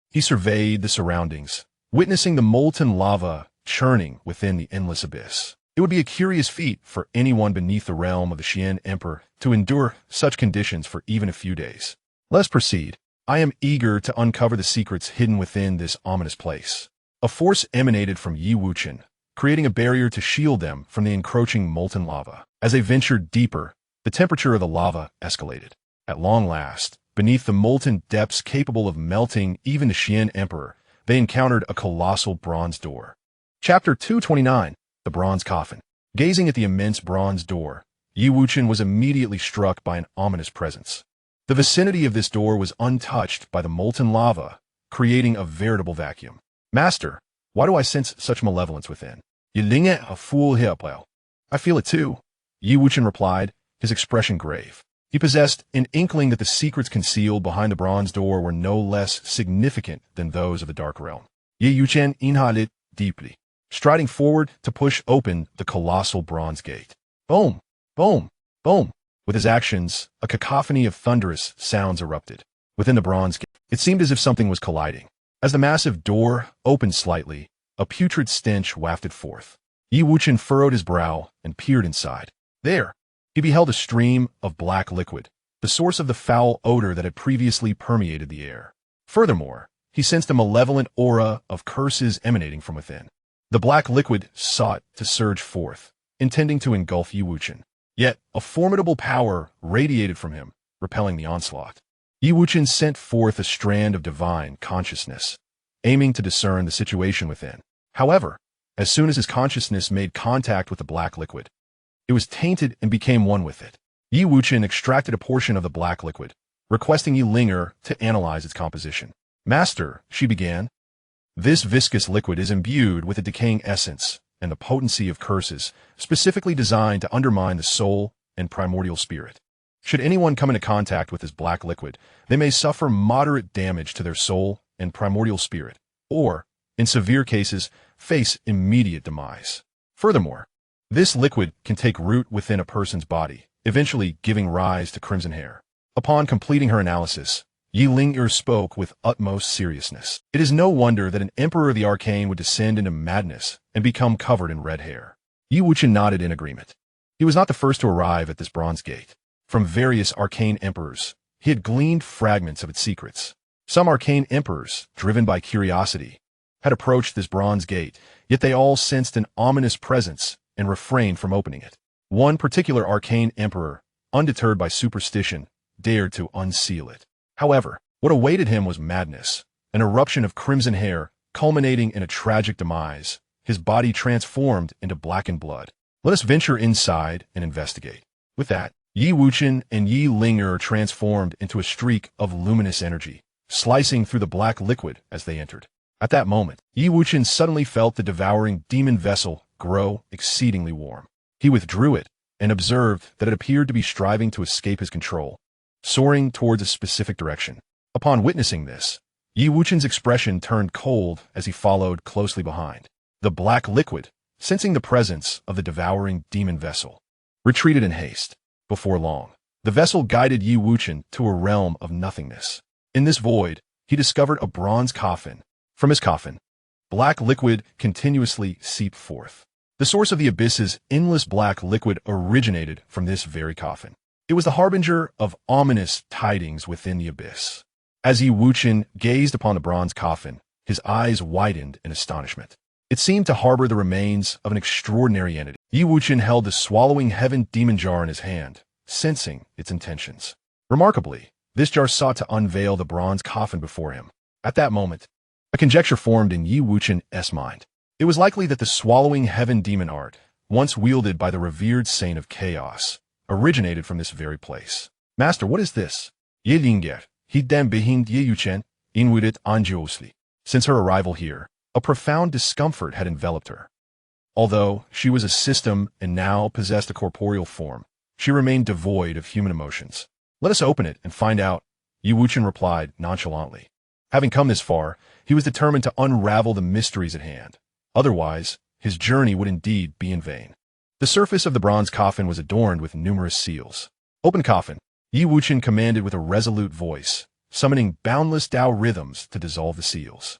He surveyed the surroundings, witnessing the molten lava churning within the endless abyss. It would be a curious feat for anyone beneath the realm of the Xian Emperor to endure such conditions for even a few days. Let's proceed. I am eager to uncover the secrets hidden within this ominous place. A force emanated from Yi Wuchen, creating a barrier to shield them from the encroaching molten lava. As they ventured deeper, the temperature of the lava escalated. At long last, beneath the molten depths capable of melting even the Xian Emperor, they encountered a colossal bronze door. Chapter 229, The Bronze Coffin. Gazing at the immense bronze door, Yi Wuchen was immediately struck by an ominous presence. The vicinity of this door was untouched by the molten lava, creating a veritable vacuum. Master, why do I sense such malevolence within? Yi Ling'er a fool here, I feel it too, Yi Wuchen replied, his expression grave. He possessed an inkling that the secrets concealed behind the bronze door were no less significant than those of the dark realm. Yi Wuchen inhaled deeply, striding forward to push open the colossal bronze gate. Boom! Boom! Boom! With his actions, a cacophony of thunderous sounds erupted. Within the bronze gate, it seemed as if something was colliding. As the massive door opened slightly, a putrid stench wafted forth. Yi Wuchen furrowed his brow and peered inside. There, he beheld a stream of black liquid, the source of the foul odor that had previously permeated the air. Furthermore, he sensed a malevolent aura of curses emanating from within. The black liquid sought to surge forth, intending to engulf Yi Wuchen. Yet, a formidable power radiated from him, repelling the onslaught. Yi Wuchen sent forth a strand of divine consciousness, aiming to discern the situation within. However, as soon as his consciousness made contact with the black liquid, it was tainted and became one with it. Yi Wuchen extracted a portion of the black liquid, requesting Yi Ling'er to analyze its composition. Master, she began, this viscous liquid is imbued with a decaying essence and the potency of curses, specifically designed to undermine the soul and primordial spirit. Should anyone come into contact with this black liquid, they may suffer moderate damage to their soul and primordial spirit, or in severe cases, face immediate demise. Furthermore, this liquid can take root within a person's body, eventually giving rise to crimson hair. Upon completing her analysis, Yi Ling'er spoke with utmost seriousness. It is no wonder that an emperor of the arcane would descend into madness and become covered in red hair. Yi Wuchen nodded in agreement. He was not the first to arrive at this bronze gate. From various arcane emperors, he had gleaned fragments of its secrets. Some arcane emperors, driven by curiosity, had approached this bronze gate, yet they all sensed an ominous presence and refrained from opening it. One particular arcane emperor, undeterred by superstition, dared to unseal it. However, what awaited him was madness, an eruption of crimson hair, culminating in a tragic demise, his body transformed into blackened blood. Let us venture inside and investigate. With that, Yi Wuchen and Yi Ling'er transformed into a streak of luminous energy, slicing through the black liquid as they entered. At that moment, Yi Wuchen suddenly felt the devouring demon vessel grow exceedingly warm. He withdrew it and observed that it appeared to be striving to escape his control, soaring towards a specific direction. Upon witnessing this, Yi Wuchen's expression turned cold as he followed closely behind. The black liquid, sensing the presence of the devouring demon vessel, retreated in haste. Before long, the vessel guided Yi Wuchen to a realm of nothingness. In this void, he discovered a bronze coffin. From his coffin, black liquid continuously seeped forth. The source of the abyss's endless black liquid originated from this very coffin. It was the harbinger of ominous tidings within the abyss. As Yi Wuchen gazed upon the bronze coffin, his eyes widened in astonishment. It seemed to harbor the remains of an extraordinary entity. Yi Wuchen held the swallowing heaven demon jar in his hand, sensing its intentions. Remarkably, this jar sought to unveil the bronze coffin before him. At that moment, a conjecture formed in Yi Wuchen's mind. It was likely that the swallowing heaven demon art, once wielded by the revered saint of chaos, originated from this very place. Master, what is this? Yi Ling'er, he then behind Yi Wuchen, inwidit angiosly. Since her arrival here, a profound discomfort had enveloped her. Although she was a system and now possessed a corporeal form, she remained devoid of human emotions. Let us open it and find out, Yi Wuchen replied nonchalantly. Having come this far, he was determined to unravel the mysteries at hand. Otherwise, his journey would indeed be in vain. The surface of the bronze coffin was adorned with numerous seals. Open coffin, Yi Wuchen commanded with a resolute voice, summoning boundless Tao rhythms to dissolve the seals.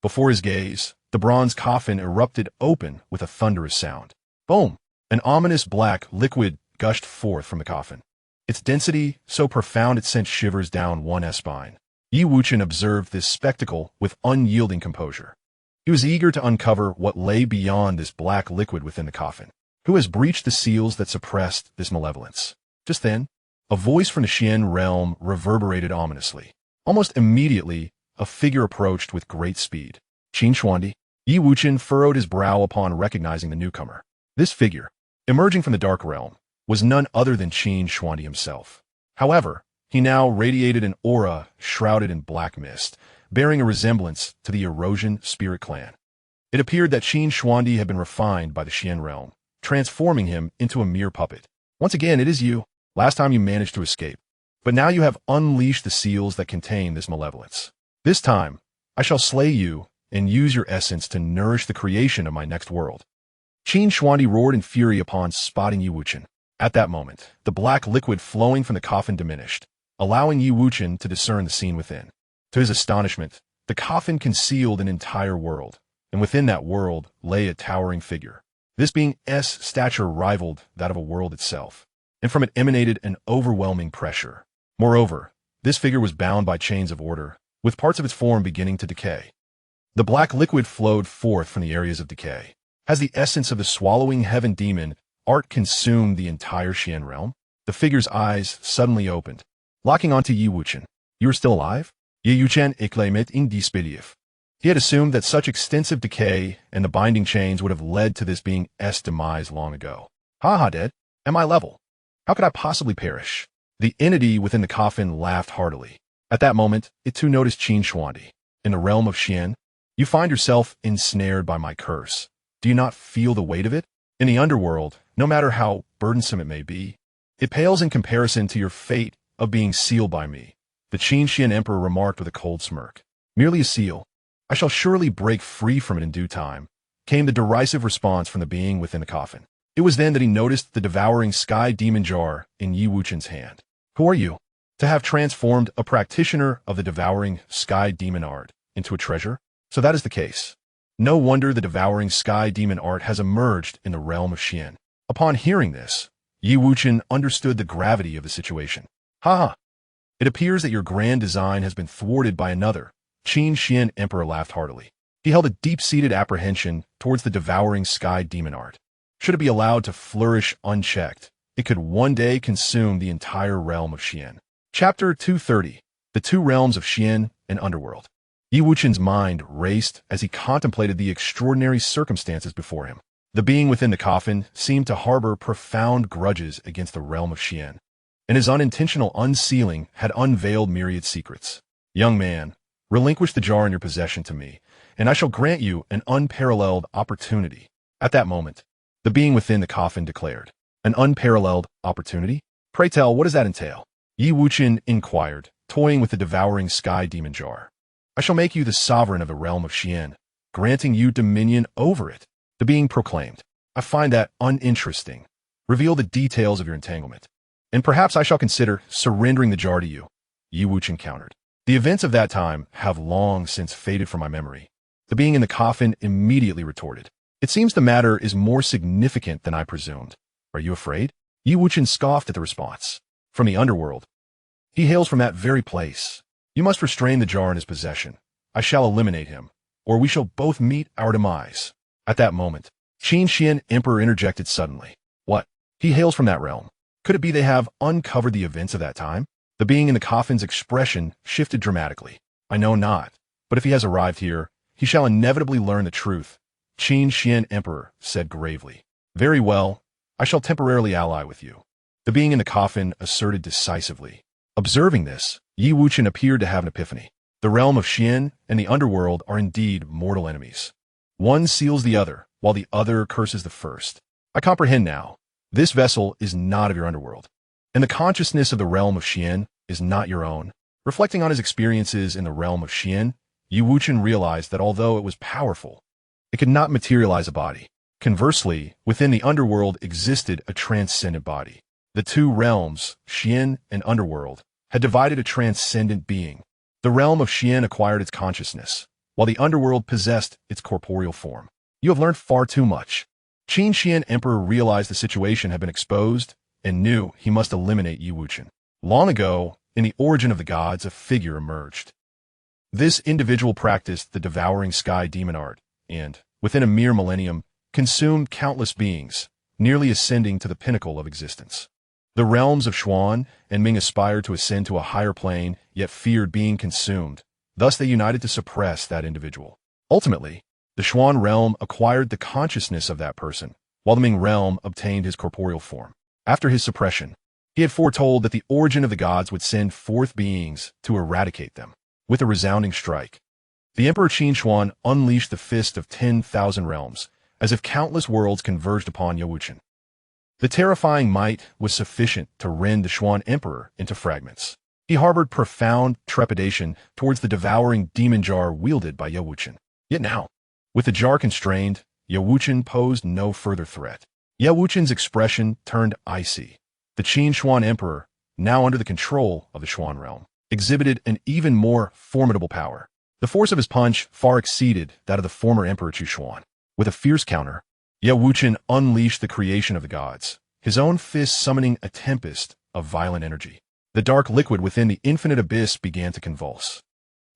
Before his gaze, the bronze coffin erupted open with a thunderous sound. Boom! An ominous black liquid gushed forth from the coffin. Its density so profound it sent shivers down one's spine. Yi Wuchen observed this spectacle with unyielding composure. He was eager to uncover what lay beyond this black liquid within the coffin. Who has breached the seals that suppressed this malevolence? Just then, a voice from the Xian realm reverberated ominously. Almost immediately, a figure approached with great speed. Xianxia. Yi Wuchen furrowed his brow upon recognizing the newcomer. This figure, emerging from the dark realm, was none other than Xianxia himself. However, he now radiated an aura shrouded in black mist, bearing a resemblance to the Erosion spirit clan. It appeared that Xianxia had been refined by the Xian realm, transforming him into a mere puppet. Once again, it is you. Last time you managed to escape, but now you have unleashed the seals that contain this malevolence. This time, I shall slay you and use your essence to nourish the creation of my next world. Xianxia roared in fury upon spotting Yi Wuchen. At that moment, the black liquid flowing from the coffin diminished, allowing Yi Wuchen to discern the scene within. To his astonishment, the coffin concealed an entire world, and within that world lay a towering figure. This being's stature rivaled that of a world itself, and from it emanated an overwhelming pressure. Moreover, this figure was bound by chains of order, with parts of its form beginning to decay. The black liquid flowed forth from the areas of decay. Has the essence of the swallowing heaven demon art consumed the entire Xian realm? The figure's eyes suddenly opened, locking onto Yi Wuchen. You are still alive? Yi Wuchen exclaimed in disbelief. He had assumed that such extensive decay and the binding chains would have led to this being's demise long ago. Ha, dead? Am I level? How could I possibly perish? The entity within the coffin laughed heartily. At that moment, it too noticed Xianxia. In the realm of Xian, you find yourself ensnared by my curse. Do you not feel the weight of it? In the underworld, no matter how burdensome it may be, it pales in comparison to your fate of being sealed by me, the Xianxian emperor remarked with a cold smirk. Merely a seal. I shall surely break free from it in due time, came the derisive response from the being within the coffin. It was then that he noticed the devouring sky demon jar in Yi Wuchen's hand. Who are you? To have transformed a practitioner of the devouring sky demon art into a treasure? So that is the case. No wonder the devouring sky demon art has emerged in the realm of Xian. Upon hearing this, Yi Wuchen understood the gravity of the situation. Ha! It appears that your grand design has been thwarted by another. Xianxia Emperor laughed heartily. He held a deep-seated apprehension towards the devouring sky demon art. Should it be allowed to flourish unchecked, it could one day consume the entire realm of Xian. Chapter 230. The Two Realms of Xian and Underworld. Yi Wuchen's mind raced as he contemplated the extraordinary circumstances before him. The being within the coffin seemed to harbor profound grudges against the realm of Xian, and his unintentional unsealing had unveiled myriad secrets. Young man, relinquish the jar in your possession to me, and I shall grant you an unparalleled opportunity. At that moment, the being within the coffin declared, an unparalleled opportunity? Pray tell, what does that entail? Yi Wuchen inquired, toying with the devouring sky demon jar. I shall make you the sovereign of the realm of Xian, granting you dominion over it. The being proclaimed. I find that uninteresting. Reveal the details of your entanglement, and perhaps I shall consider surrendering the jar to you. Yi Wuchen countered. The events of that time have long since faded from my memory. The being in the coffin immediately retorted. It seems the matter is more significant than I presumed. Are you afraid? Yi Wuchen scoffed at the response. From the underworld. He hails from that very place. You must restrain the jar in his possession. I shall eliminate him, or we shall both meet our demise. At that moment, Xianxia Emperor interjected suddenly. What? He hails from that realm. Could it be they have uncovered the events of that time? The being in the coffin's expression shifted dramatically. I know not, but if he has arrived here, he shall inevitably learn the truth. Xianxia Emperor said gravely. Very well, I shall temporarily ally with you. The being in the coffin asserted decisively. Observing this, Yi Wuchen appeared to have an epiphany. The realm of Xian and the underworld are indeed mortal enemies. One seals the other, while the other curses the first. I comprehend now. This vessel is not of your underworld, and the consciousness of the realm of Xian is not your own. Reflecting on his experiences in the realm of Xian, Yi Wuchen realized that although it was powerful, it could not materialize a body. Conversely, within the underworld existed a transcendent body. The two realms, Xian and underworld, had divided a transcendent being. The realm of Xian acquired its consciousness, while the underworld possessed its corporeal form. You have learned far too much. Xianxia Emperor realized the situation had been exposed and knew he must eliminate Yi Wuchen. Long ago, in the origin of the gods, a figure emerged. This individual practiced the devouring sky demon art, and, within a mere millennium, consumed countless beings, nearly ascending to the pinnacle of existence. The realms of Xuan and Ming aspired to ascend to a higher plane, yet feared being consumed. Thus they united to suppress that individual. Ultimately, the Xuan realm acquired the consciousness of that person, while the Ming realm obtained his corporeal form. After his suppression, he had foretold that the origin of the gods would send forth beings to eradicate them. With a resounding strike, the Emperor Qin Xuan unleashed the fist of 10,000 realms, as if countless worlds converged upon Yi Wuchen. The terrifying might was sufficient to rend the Xuan Emperor into fragments. He harbored profound trepidation towards the devouring demon jar wielded by Yi Wuchen. Yet now, with the jar constrained, Yi Wuchen posed no further threat. Yi Wuchen's expression turned icy. The Qin Xuan Emperor, now under the control of the Xuan realm, exhibited an even more formidable power. The force of his punch far exceeded that of the former Emperor Qu Xuan. With a fierce counter, Yi Wuchen unleashed the creation of the gods, his own fist summoning a tempest of violent energy. The dark liquid within the infinite abyss began to convulse.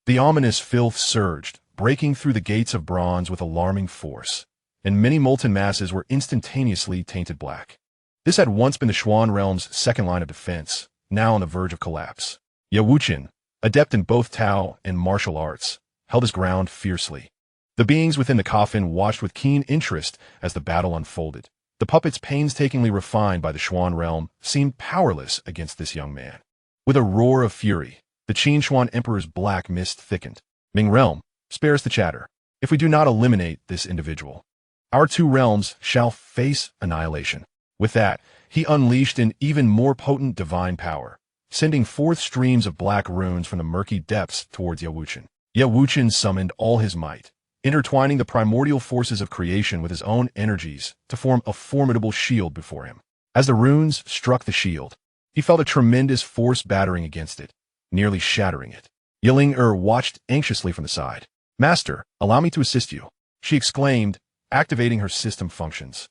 The ominous filth surged, breaking through the gates of bronze with alarming force, and many molten masses were instantaneously tainted black. This had once been the Xuan realm's second line of defense, now on the verge of collapse. Yi Wuchen, adept in both Tao and martial arts, held his ground fiercely. The beings within the coffin watched with keen interest as the battle unfolded. The puppets painstakingly refined by the Xuan realm seemed powerless against this young man. With a roar of fury, the Qin Xuan Emperor's black mist thickened. Ming realm, spare us the chatter. If we do not eliminate this individual, our two realms shall face annihilation. With that, he unleashed an even more potent divine power, sending forth streams of black runes from the murky depths towards Yi Wuchen. Yet Wuchen summoned all his might, intertwining the primordial forces of creation with his own energies to form a formidable shield before him. As the runes struck the shield, he felt a tremendous force battering against it, nearly shattering it. Xianxia watched anxiously from the side. "Master, allow me to assist you," she exclaimed, activating her system functions,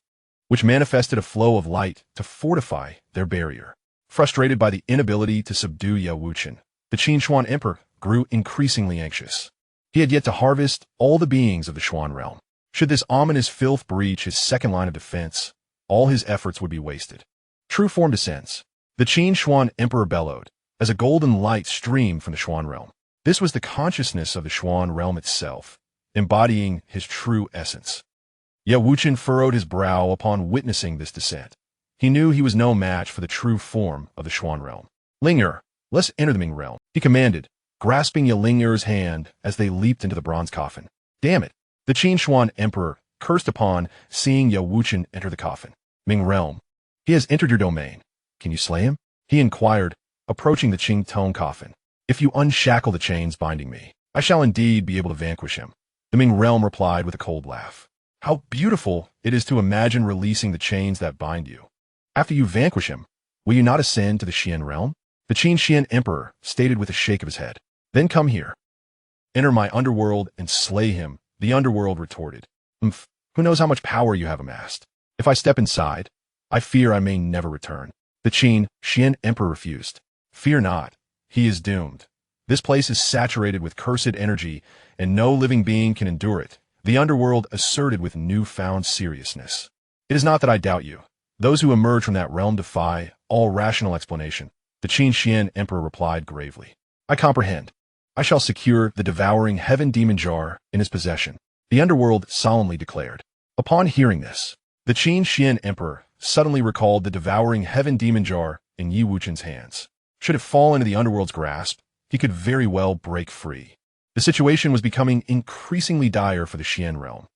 which manifested a flow of light to fortify their barrier. Frustrated by the inability to subdue Wuchen, the Qin Xuan Emperor grew increasingly anxious. He had yet to harvest all the beings of the Xuan realm. Should this ominous filth breach his second line of defense, all his efforts would be wasted. True form descends. The Qin Xuan Emperor bellowed, as a golden light streamed from the Xuan realm. This was the consciousness of the Xuan realm itself, embodying his true essence. Yet Wuchen furrowed his brow upon witnessing this descent. He knew he was no match for the true form of the Xuan realm. "Xianxia, let's enter the Ming realm," he commanded, grasping Xianxia's hand as they leaped into the bronze coffin. "Damn it!" The Qin Xuan Emperor cursed upon seeing Wuchen enter the coffin. "Ming realm. He has entered your domain. Can you slay him?" he inquired, approaching the Qing Tong coffin. "If you unshackle the chains binding me, I shall indeed be able to vanquish him." The Ming realm replied with a cold laugh. "How beautiful it is to imagine releasing the chains that bind you. After you vanquish him, will you not ascend to the Xian realm?" The Qin Xian Emperor stated with a shake of his head. "Then come here. Enter my underworld and slay him," the underworld retorted. Who knows how much power you have amassed? If I step inside, I fear I may never return." The Qin Xian Emperor refused. "Fear not. He is doomed. This place is saturated with cursed energy, and no living being can endure it," the underworld asserted with newfound seriousness. "It is not that I doubt you. Those who emerge from that realm defy all rational explanation," the Qin Xian Emperor replied gravely. "I comprehend. I shall secure the devouring heaven demon jar in his possession," the underworld solemnly declared. Upon hearing this, the Qin Xian Emperor suddenly recalled the devouring heaven demon jar in Wuchen's hands. Should it fall into the underworld's grasp, he could very well break free. The situation was becoming increasingly dire for the Xian realm.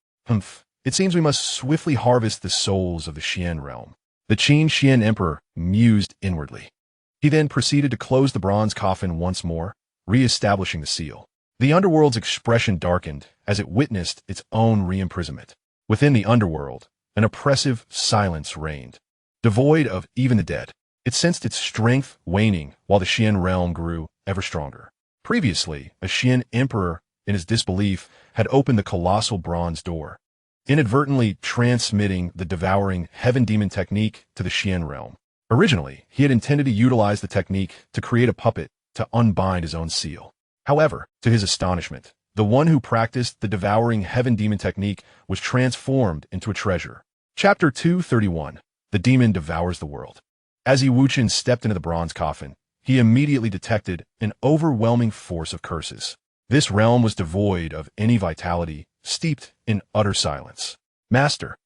It seems we must swiftly harvest the souls of the Xian realm," the Qin Xian Emperor mused inwardly. He then proceeded to close the bronze coffin once more, re-establishing the seal. The underworld's expression darkened as it witnessed its own re-imprisonment. Within the underworld, an oppressive silence reigned, devoid of even the dead. It sensed its strength waning while the Xian realm grew ever stronger. Previously, a Xian emperor, in his disbelief, had opened the colossal bronze door, inadvertently transmitting the devouring heaven demon technique to the Xian realm. Originally, he had intended to utilize the technique to create a puppet to unbind his own seal. However, to his astonishment, the one who practiced the devouring heaven demon technique was transformed into a treasure. Chapter 231. The Demon Devours the World. As Wuchen stepped into the bronze coffin, he immediately detected an overwhelming force of curses. This realm was devoid of any vitality, steeped in utter silence. "Master,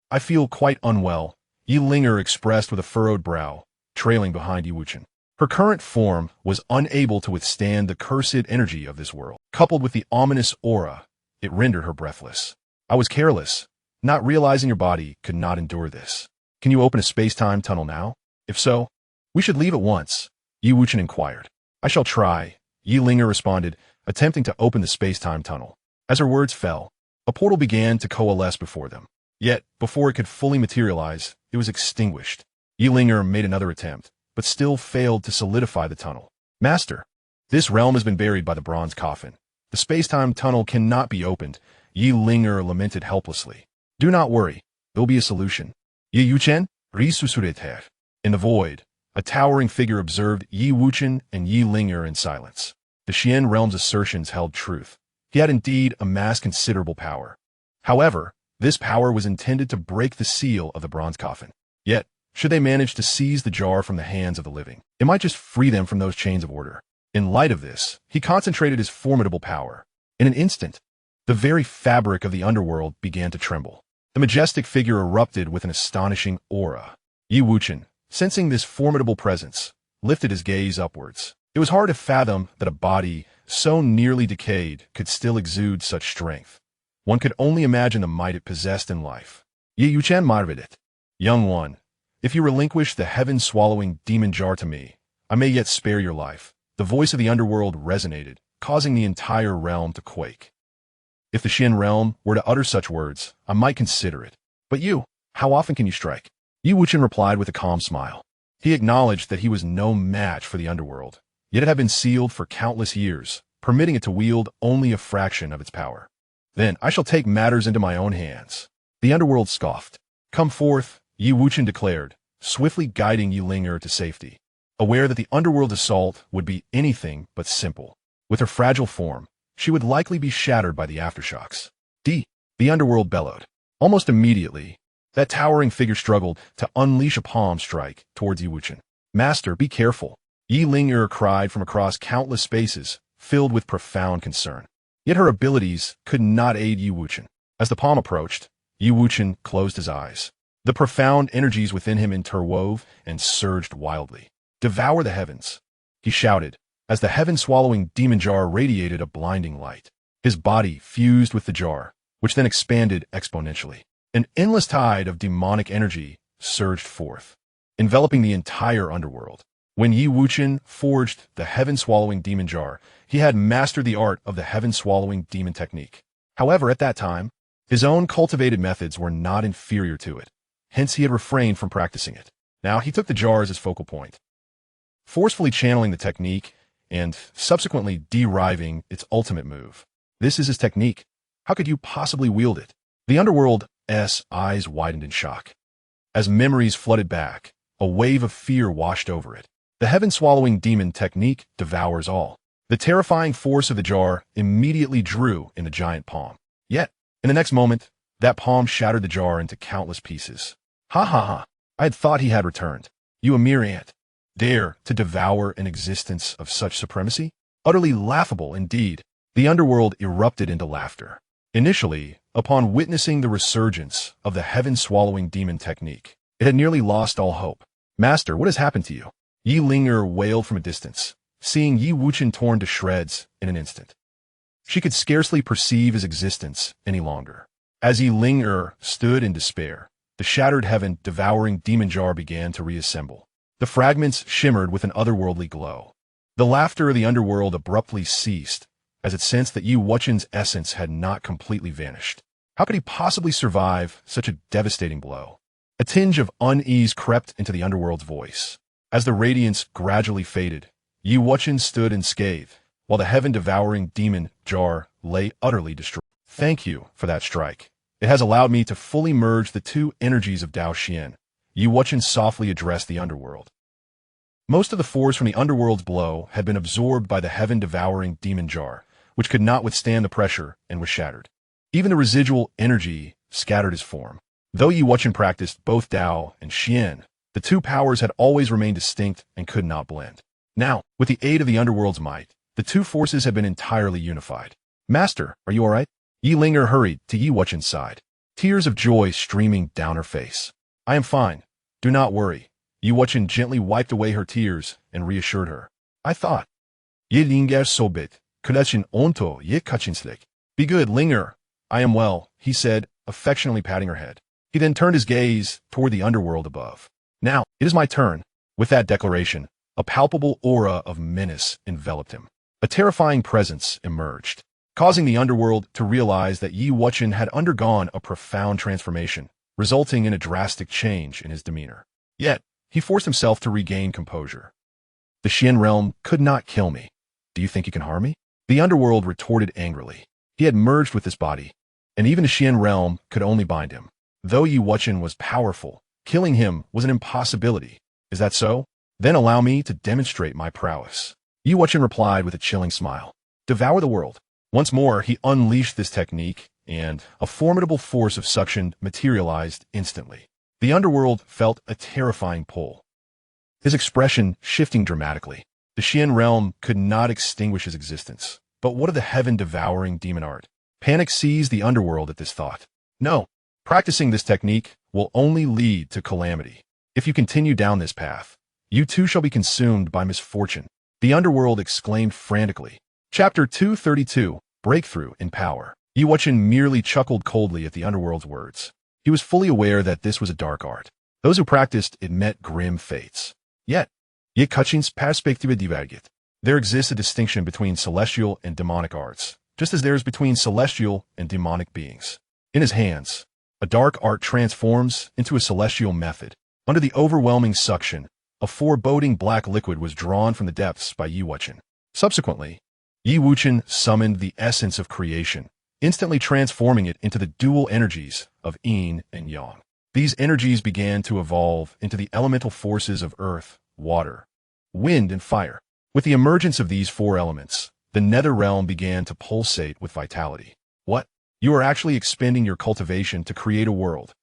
I feel quite unwell," Xianxia expressed with a furrowed brow, trailing behind Wuchen. Her current form was unable to withstand the cursed energy of this world. Coupled with the ominous aura, it rendered her breathless. "I was careless, not realizing your body could not endure this. Can you open a space-time tunnel now? If so, we should leave at once," Wuchen inquired. "I shall try," Xianxia responded, attempting to open the space-time tunnel. As her words fell, a portal began to coalesce before them. Yet, before it could fully materialize, it was extinguished. Xianxia made another attempt, but still failed to solidify the tunnel. "Master, this realm has been buried by the bronze coffin. The space-time tunnel cannot be opened," Xianxia lamented helplessly. "Do not worry, there will be a solution." "Wuchen, resusciter." In the void, a towering figure observed Wuchen and Xianxia in silence. The Xian realm's assertions held truth. He had indeed amassed considerable power. However, this power was intended to break the seal of the bronze coffin. Yet, should they manage to seize the jar from the hands of the living, it might just free them from those chains of order. In light of this, he concentrated his formidable power. In an instant, the very fabric of the underworld began to tremble. The majestic figure erupted with an astonishing aura. Wuchen, sensing this formidable presence, lifted his gaze upwards. It was hard to fathom that a body so nearly decayed could still exude such strength. One could only imagine the might it possessed in life. "Wuchen marvedet. Young one, if you relinquish the heaven-swallowing demon jar to me, I may yet spare your life." The voice of the underworld resonated, causing the entire realm to quake. If the Xian realm were to utter such words, I might consider it. But you, how often can you strike? Yi Wuchen replied with a calm smile. He acknowledged that he was no match for the underworld, yet it had been sealed for countless years, permitting it to wield only a fraction of its power. Then I shall take matters into my own hands. The underworld scoffed. Come forth, Yi Wuchen declared, swiftly guiding Yi Ling'er to safety. Aware that the underworld assault would be anything but simple. With her fragile form, she would likely be shattered by the aftershocks. The underworld bellowed. Almost immediately, that towering figure struggled to unleash a palm strike towards Yi Wuchen. Master, be careful, Yi Ling'er cried from across countless spaces, filled with profound concern. Yet her abilities could not aid Yi Wuchen. As the palm approached, Yi Wuchen closed his eyes. The profound energies within him interwove and surged wildly. Devour the heavens, he shouted, as the heaven-swallowing demon jar radiated a blinding light. His body fused with the jar, which then expanded exponentially. An endless tide of demonic energy surged forth, enveloping the entire underworld. When Yi Wuchen forged the heaven-swallowing demon jar, he had mastered the art of the heaven-swallowing demon technique. However, at that time, his own cultivated methods were not inferior to it. Hence, he had refrained from practicing it. Now, he took the jar as his focal point, forcefully channeling the technique and subsequently deriving its ultimate move. This is his technique. How could you possibly wield it? The underworld's eyes widened in shock. As memories flooded back, a wave of fear washed over it. The heaven-swallowing demon technique devours all. The terrifying force of the jar immediately drew in the giant palm. Yet, in the next moment, that palm shattered the jar into countless pieces. Ha ha ha! I had thought he had returned. You a mere ant. Dare to devour an existence of such supremacy? Utterly laughable indeed. The underworld erupted into laughter. Initially, upon witnessing the resurgence of the heaven-swallowing demon technique, it had nearly lost all hope. Master, what has happened to you? Yi Ling'er wailed from a distance, seeing Yi Wuchen torn to shreds in an instant. She could scarcely perceive his existence any longer. As Yi Ling'er stood in despair, the shattered heaven-devouring demon jar began to reassemble. The fragments shimmered with an otherworldly glow. The laughter of the underworld abruptly ceased, as it sensed that Yi Wuchen's essence had not completely vanished. How could he possibly survive such a devastating blow? A tinge of unease crept into the underworld's voice. As the radiance gradually faded, Yi Wuchen stood unscathed, while the heaven-devouring demon jar lay utterly destroyed. Thank you for that strike. It has allowed me to fully merge the two energies of Dao Xian. Yi Wuchen softly addressed the underworld. Most of the force from the underworld's blow had been absorbed by the heaven-devouring demon jar, which could not withstand the pressure and was shattered. Even the residual energy scattered his form. Though Yi Wuchen practiced both Dao and Xian, the two powers had always remained distinct and could not blend. Now, with the aid of the underworld's might, the two forces had been entirely unified. Master, are you all right? Yi Ling'er hurried to Yi Wuchen's side, tears of joy streaming down her face. I am fine. Do not worry. Yi Wuchen gently wiped away her tears and reassured her. I thought. Yi Ling'er sobit, kudachin onto ye kachinslik. Be good, Ling'er. I am well, he said, affectionately patting her head. He then turned his gaze toward the underworld above. Now, it is my turn. With that declaration, a palpable aura of menace enveloped him. A terrifying presence emerged, causing the underworld to realize that Yi Wuchen had undergone a profound transformation, resulting in a drastic change in his demeanor. Yet, he forced himself to regain composure. The Xian realm could not kill me. Do you think he can harm me? The underworld retorted angrily. He had merged with this body, and even the Xian realm could only bind him. Though Yi Wuchen was powerful, killing him was an impossibility. Is that so? Then allow me to demonstrate my prowess. Yi Wuchen replied with a chilling smile. Devour the world. Once more, he unleashed this technique, and a formidable force of suction materialized instantly. The underworld felt a terrifying pull, his expression shifting dramatically. The Xian realm could not extinguish his existence. But what of the heaven-devouring demon art? Panic seized the underworld at this thought. No, practicing this technique will only lead to calamity. If you continue down this path, you too shall be consumed by misfortune. The underworld exclaimed frantically. Chapter 232, Breakthrough in Power. Yi Wuchen merely chuckled coldly at the underworld's words. He was fully aware that this was a dark art. Those who practiced it met grim fates. Yet, Ye Kachin's perspective divergit. There exists a distinction between celestial and demonic arts, just as there is between celestial and demonic beings. In his hands, a dark art transforms into a celestial method. Under the overwhelming suction, a foreboding black liquid was drawn from the depths by Wuchen. Subsequently, Wuchen summoned the essence of creation, instantly transforming it into the dual energies of yin and yang. These energies began to evolve into the elemental forces of earth, water, wind, and fire. With the emergence of these four elements, the nether realm began to pulsate with vitality. What? You are actually expending your cultivation to create a world.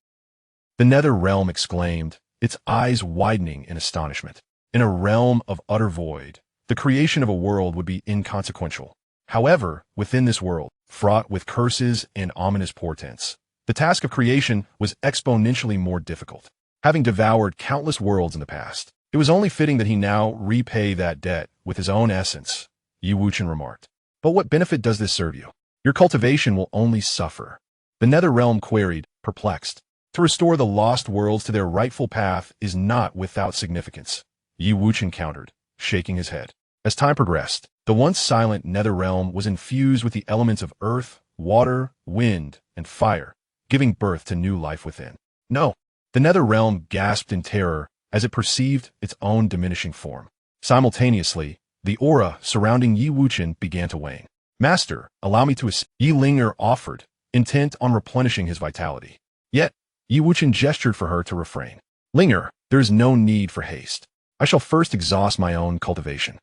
The nether realm exclaimed, its eyes widening in astonishment. In a realm of utter void, the creation of a world would be inconsequential. However, within this world, fraught with curses and ominous portents, the task of creation was exponentially more difficult. Having devoured countless worlds in the past, it was only fitting that he now repay that debt with his own essence, Wuchen remarked. But what benefit does this serve you? Your cultivation will only suffer. The nether realm queried, perplexed. To restore the lost worlds to their rightful path is not without significance, Wuchen countered, shaking his head. As time progressed, the once silent nether realm was infused with the elements of earth, water, wind, and fire, giving birth to new life within. No! The nether realm gasped in terror as it perceived its own diminishing form. Simultaneously, the aura surrounding Wuchen began to wane. Master, allow me to assist, Linger offered, intent on replenishing his vitality. Yet, Wuchen gestured for her to refrain. Linger, there is no need for haste. I shall first exhaust my own cultivation.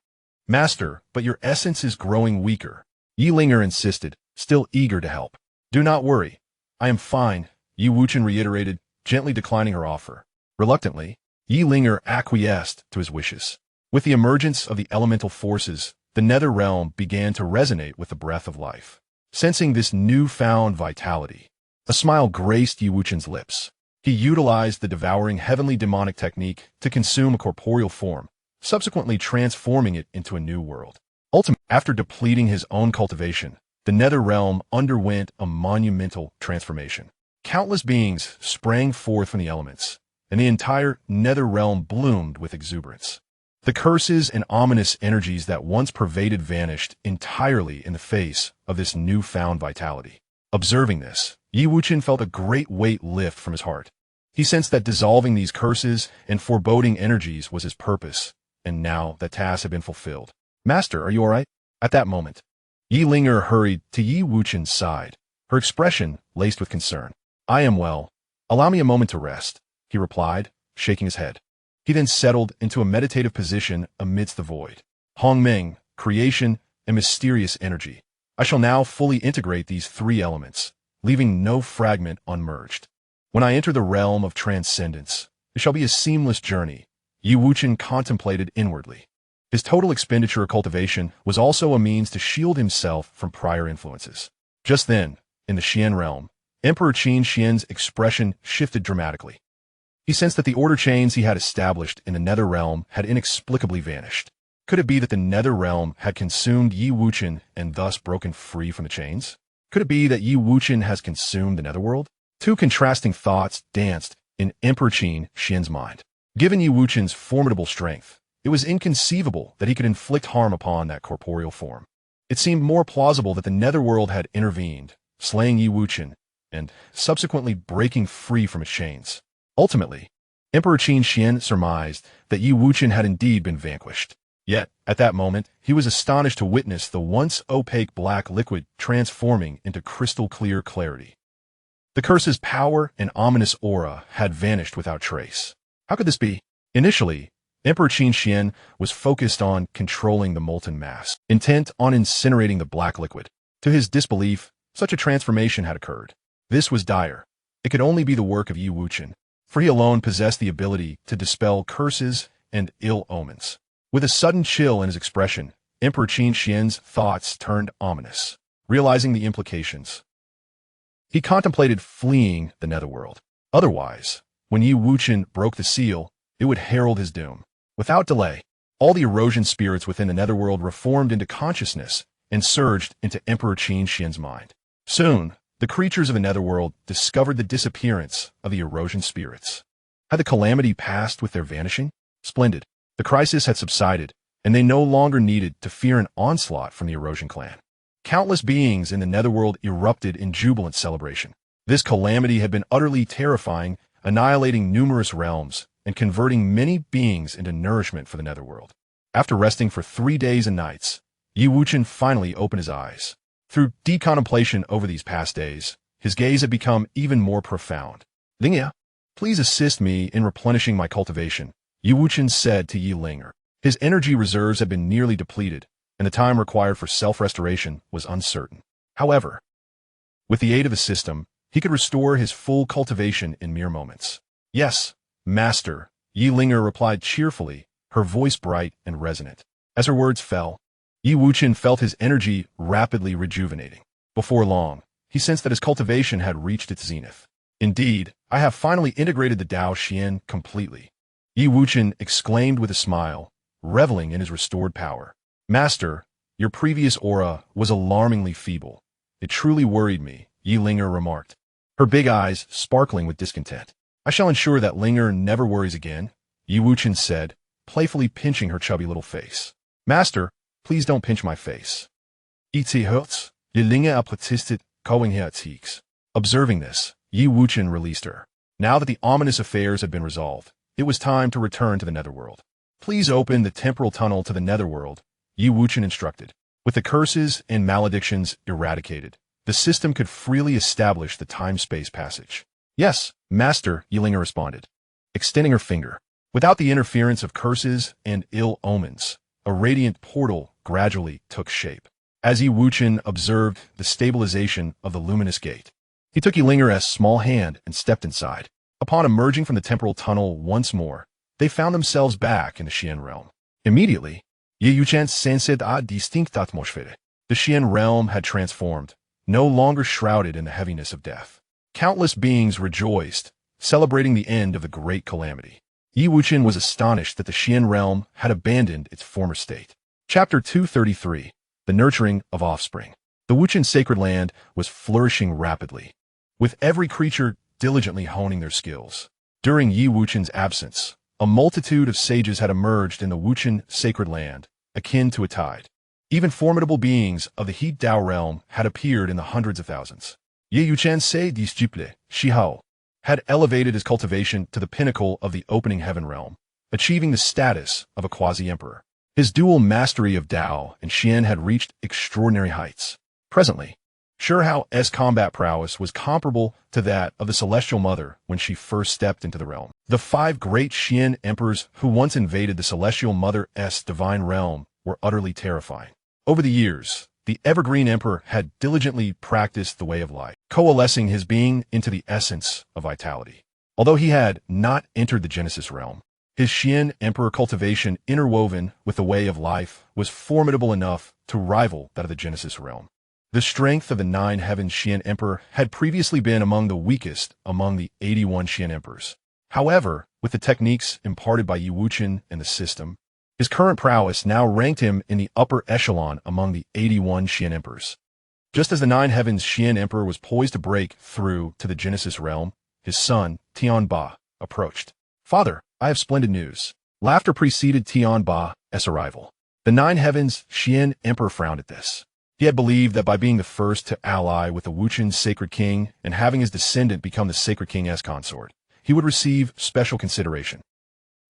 Master, but your essence is growing weaker. Linger insisted, still eager to help. Do not worry. I am fine, Wuchen reiterated, gently declining her offer. Reluctantly, Linger acquiesced to his wishes. With the emergence of the elemental forces, the nether realm began to resonate with the breath of life. Sensing this newfound vitality, a smile graced Wuchen's lips. He utilized the devouring heavenly demonic technique to consume a corporeal form, subsequently transforming it into a new world. Ultimately, after depleting his own cultivation, the nether realm underwent a monumental transformation. Countless beings sprang forth from the elements, and the entire nether realm bloomed with exuberance. The curses and ominous energies that once pervaded vanished entirely in the face of this newfound vitality. Observing this, Wuchen felt a great weight lift from his heart. He sensed that dissolving these curses and foreboding energies was his purpose, and now that task had been fulfilled. Master, are you all right? At that moment, Linger hurried to Wuchen's side, her expression laced with concern. I am well. Allow me a moment to rest, he replied, shaking his head. He then settled into a meditative position amidst the void. Hongmeng, creation, and mysterious energy. I shall now fully integrate these three elements, leaving no fragment unmerged. When I enter the realm of transcendence, it shall be a seamless journey, Wuchen contemplated inwardly. His total expenditure of cultivation was also a means to shield himself from prior influences. Just then, in the Xian realm, Emperor Qin Xian's expression shifted dramatically. He sensed that the order chains he had established in the nether realm had inexplicably vanished. Could it be that the nether realm had consumed Wuchen and thus broken free from the chains? Could it be that Wuchen has consumed the netherworld? Two contrasting thoughts danced in Emperor Qin Xian's mind. Given Wuchen's formidable strength, it was inconceivable that he could inflict harm upon that corporeal form. It seemed more plausible that the netherworld had intervened, slaying Wuchen, and subsequently breaking free from its chains. Ultimately, Emperor Qin Xian surmised that Wuchen had indeed been vanquished. Yet, at that moment, he was astonished to witness the once opaque black liquid transforming into crystal-clear clarity. The curse's power and ominous aura had vanished without trace. How could this be? Initially, Emperor Qin Xian was focused on controlling the molten mass, intent on incinerating the black liquid. To his disbelief, such a transformation had occurred. This was dire. It could only be the work of Wuchen, for he alone possessed the ability to dispel curses and ill omens. With a sudden chill in his expression, Emperor Qin Xian's thoughts turned ominous. Realizing the implications, he contemplated fleeing the netherworld. Otherwise, when Wuchen broke the seal, it would herald his doom. Without delay, all the erosion spirits within the netherworld reformed into consciousness and surged into Emperor Qin Xian's mind. Soon, the creatures of the netherworld discovered the disappearance of the erosion spirits. Had the calamity passed with their vanishing? Splendid. The crisis had subsided, and they no longer needed to fear an onslaught from the Erosion clan. Countless beings in the netherworld erupted in jubilant celebration. This calamity had been utterly terrifying, annihilating numerous realms and converting many beings into nourishment for the netherworld. After resting for 3 days and nights, Wuchen finally opened his eyes. Through deep contemplation over these past days, his gaze had become even more profound. Xianxia, please assist me in replenishing my cultivation, Wuchen said to Linger. His energy reserves had been nearly depleted, and the time required for self-restoration was uncertain. However, with the aid of the system, he could restore his full cultivation in mere moments. Yes, Master, Linger replied cheerfully, her voice bright and resonant. As her words fell, Wuchen felt his energy rapidly rejuvenating. Before long, he sensed that his cultivation had reached its zenith. Indeed, I have finally integrated the Dao Xian completely, Wuchen exclaimed with a smile, reveling in his restored power. Master, your previous aura was alarmingly feeble. It truly worried me, Linger remarked, her big eyes sparkling with discontent. I shall ensure that Linger never worries again, Wuchen said, playfully pinching her chubby little face. Master, please don't pinch my face. It hurts, Linger protested, going her cheeks. Observing this, Wuchen released her. Now that the ominous affairs had been resolved, it was time to return to the netherworld. Please open the temporal tunnel to the netherworld, Wuchen instructed. With the curses and maledictions eradicated, the system could freely establish the time-space passage. Yes, Master, Linger responded, extending her finger. Without the interference of curses and ill omens, a radiant portal gradually took shape. As Wuchen observed the stabilization of the luminous gate, he took Linger's small hand and stepped inside. Upon emerging from the temporal tunnel once more, they found themselves back in the Xian realm. Immediately, Wuchen sensed a distinct atmosphere. The Xian realm had transformed, no longer shrouded in the heaviness of death. Countless beings rejoiced, celebrating the end of the great calamity. Wuchen was astonished that the Xian realm had abandoned its former state. Chapter 233, The Nurturing of Offspring. The Wuchen sacred land was flourishing rapidly, with every creature diligently honing their skills. During Wuchen's absence, a multitude of sages had emerged in the Wuchen sacred land, akin to a tide. Even formidable beings of the Heat Dao realm had appeared in the hundreds of thousands. Xianxia disciple, Shihao, had elevated his cultivation to the pinnacle of the opening heaven realm, achieving the status of a quasi-emperor. His dual mastery of Dao and Xian had reached extraordinary heights. Presently, Shihao's combat prowess was comparable to that of the Celestial Mother when she first stepped into the realm. The 5 great Xian emperors who once invaded the Celestial Mother's divine realm were utterly terrifying. Over the years, the Evergreen Emperor had diligently practiced the way of life, coalescing his being into the essence of vitality. Although he had not entered the Genesis realm, his Xian Emperor cultivation interwoven with the way of life was formidable enough to rival that of the Genesis realm. The strength of the 9 Heavens Xian Emperor had previously been among the weakest among the 81 Xian Emperors. However, with the techniques imparted by Wuchen and the system, his current prowess now ranked him in the upper echelon among the 81 Xian Emperors. Just as the 9 Heavens Xian Emperor was poised to break through to the Genesis realm, his son, Tianba, approached. Father, I have splendid news. Laughter preceded Tianba's arrival. The 9 Heavens Xian Emperor frowned at this. He had believed that by being the first to ally with the Wuchen Sacred King and having his descendant become the Sacred King's consort, he would receive special consideration.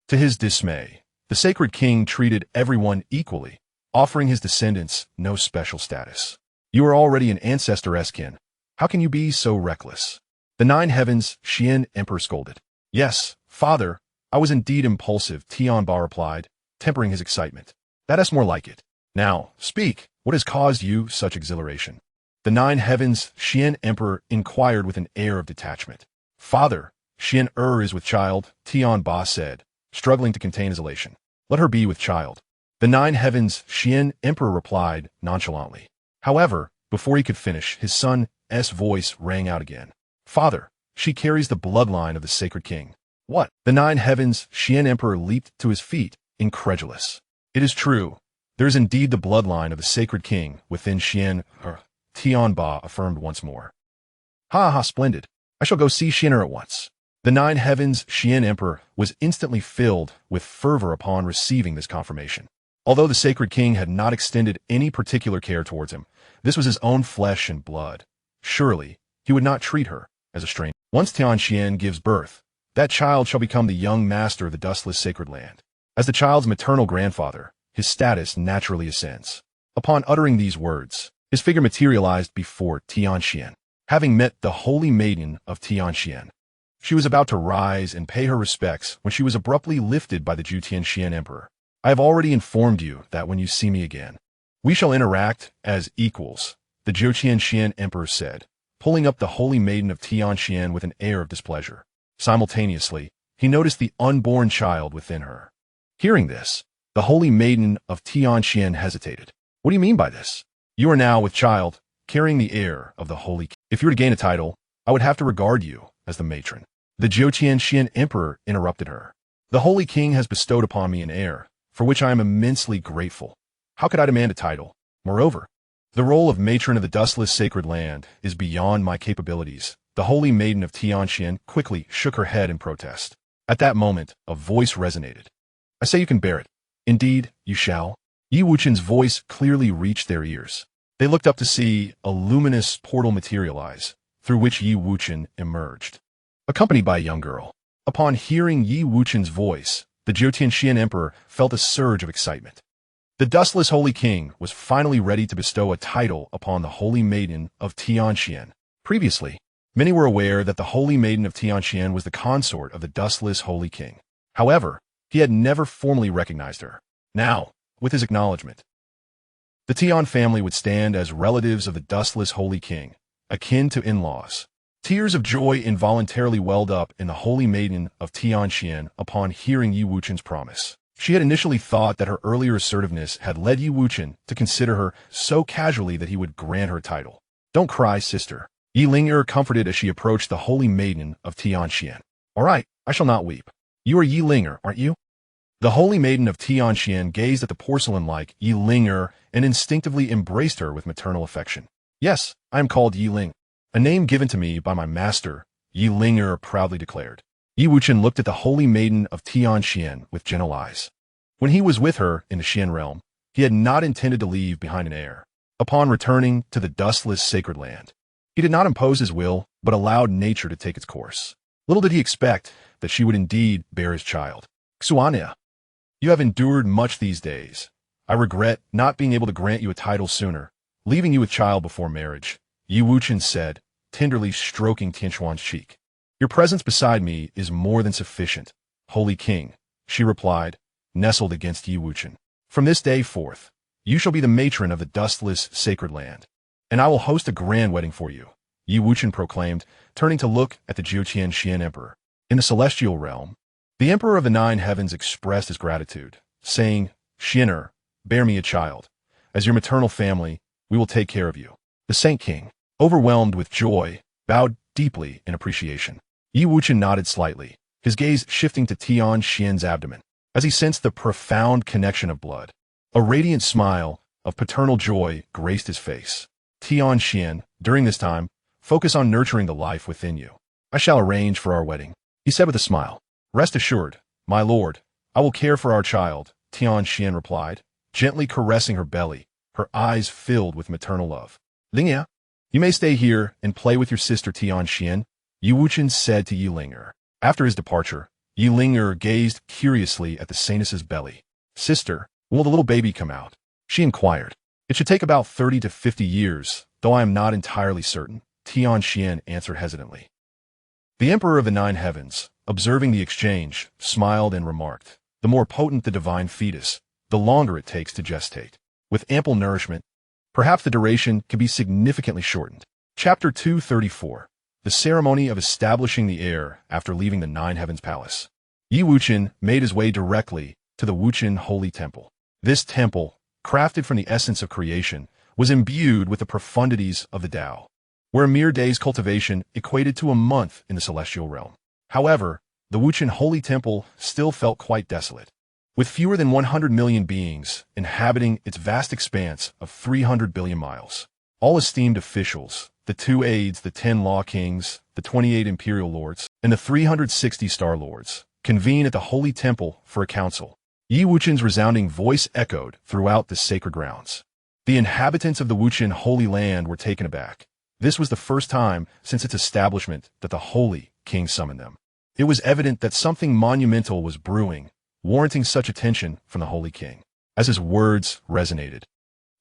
To his dismay, the Sacred King treated everyone equally, offering his descendants no special status. You are already an ancestor's kin. How can you be so reckless? The 9 Heavens Xian Emperor scolded. Yes, father, I was indeed impulsive, Tianba replied, tempering his excitement. That's more like it. Now, speak. What has caused you such exhilaration? The 9 Heavens Xian Emperor inquired with an air of detachment. Father, Xian is with child, Tianba said, struggling to contain his elation. Let her be with child. The 9 Heavens Xian Emperor replied nonchalantly. However, before he could finish, his son's voice rang out again. Father, she carries the bloodline of the Sacred King. What? The 9 Heavens Xian Emperor leaped to his feet, incredulous. It is true. There is indeed the bloodline of the Sacred King within Xian, Tianba affirmed once more. Ha, splendid. I shall go see Xian at once. The 9 Heavens Xian Emperor was instantly filled with fervor upon receiving this confirmation. Although the sacred king had not extended any particular care towards him, this was his own flesh and blood. Surely, he would not treat her as a stranger. Once Xianxia gives birth, that child shall become the young master of the dustless sacred land. As the child's maternal grandfather, his status naturally ascends. Upon uttering these words, his figure materialized before Xianxia. Having met the holy maiden of Xianxia, she was about to rise and pay her respects when she was abruptly lifted by the Xianxian emperor. I have already informed you that when you see me again, we shall interact as equals, the Xianxian emperor said, pulling up the holy maiden of Xianxia with an air of displeasure. Simultaneously, he noticed the unborn child within her. Hearing this, the holy maiden of Xianxia hesitated. What do you mean by this? You are now with child, carrying the heir of the holy king. If you were to gain a title, I would have to regard you as the matron. The Xianxian emperor interrupted her. The holy king has bestowed upon me an heir, for which I am immensely grateful. How could I demand a title? Moreover, the role of matron of the dustless sacred land is beyond my capabilities. The holy maiden of Xianxia quickly shook her head in protest. At that moment, a voice resonated. I say you can bear it. Indeed, you shall. Wuchen's voice clearly reached their ears. They looked up to see a luminous portal materialize, through which Wuchen emerged, accompanied by a young girl. Upon hearing Wuchen's voice, the Xianxian emperor felt a surge of excitement. The dustless holy king was finally ready to bestow a title upon the holy maiden of Xianxia. Previously, many were aware that the holy maiden of Xianxia was the consort of the dustless holy king. However, he had never formally recognized her. Now, with his acknowledgement, the Tian family would stand as relatives of the dustless holy king, akin to in-laws. Tears of joy involuntarily welled up in the holy maiden of Xianxia upon hearing Wuchen's promise. She had initially thought that her earlier assertiveness had led Wuchen to consider her so casually that he would grant her a title. Don't cry, sister. Yiling'er comforted as she approached the holy maiden of Xianxia. All right, I shall not weep. You are Yiling'er, aren't you? The holy maiden of Xianxia gazed at the porcelain-like Yiling'er and instinctively embraced her with maternal affection. Yes, I am called Yiling, a name given to me by my master, Yiling'er proudly declared. Wuchen looked at the holy maiden of Xianxia with gentle eyes. When he was with her in the Xian realm, he had not intended to leave behind an heir. Upon returning to the dustless sacred land, he did not impose his will, but allowed nature to take its course. Little did he expect that she would indeed bear his child. Xianxia, you have endured much these days. I regret not being able to grant you a title sooner, leaving you with child before marriage, Wuchen said, tenderly stroking Tianxuan's cheek. Your presence beside me is more than sufficient, holy king, she replied, nestled against Wuchen. From this day forth, you shall be the matron of the dustless sacred land, and I will host a grand wedding for you, Wuchen proclaimed, turning to look at the Xianxian emperor. In the celestial realm, the emperor of the 9 heavens expressed his gratitude, saying, Xian'er, bear me a child. As your maternal family, we will take care of you. The Saint King, overwhelmed with joy, bowed deeply in appreciation. Wuchen nodded slightly, his gaze shifting to Xianxian's abdomen, as he sensed the profound connection of blood. A radiant smile of paternal joy graced his face. Xianxian, during this time, focus on nurturing the life within you. I shall arrange for our wedding, he said with a smile. Rest assured, my lord, I will care for our child, Xianxian replied, gently caressing her belly, her eyes filled with maternal love. Lingya, you may stay here and play with your sister Xianxian, Wuchen said to Yiling'er. After his departure, Yiling'er gazed curiously at the saintess's belly. Sister, when will the little baby come out? She inquired. It should take about 30 to 50 years, though I am not entirely certain, Xianxian answered hesitantly. The emperor of the 9 heavens, observing the exchange, smiled and remarked, the more potent the divine fetus, the longer it takes to gestate. With ample nourishment, perhaps the duration can be significantly shortened. Chapter 234. The ceremony of establishing the heir after leaving the 9 heavens palace. Wuchen made his way directly to the Wuchen Holy Temple. This temple, crafted from the essence of creation, was imbued with the profundities of the Tao, where a mere day's cultivation equated to a month in the celestial realm. However, the Wuchen Holy Temple still felt quite desolate. With fewer than 100 million beings inhabiting its vast expanse of 300 billion miles, all esteemed officials, the 2 aides, the 10 law kings, the 28 imperial lords, and the 360 star lords, convene at the Holy Temple for a council. Yi Wuchen's resounding voice echoed throughout the sacred grounds. The inhabitants of the Wuchen Holy Land were taken aback. This was the first time since its establishment that the Holy King summoned them. It was evident that something monumental was brewing, warranting such attention from the Holy King. As his words resonated,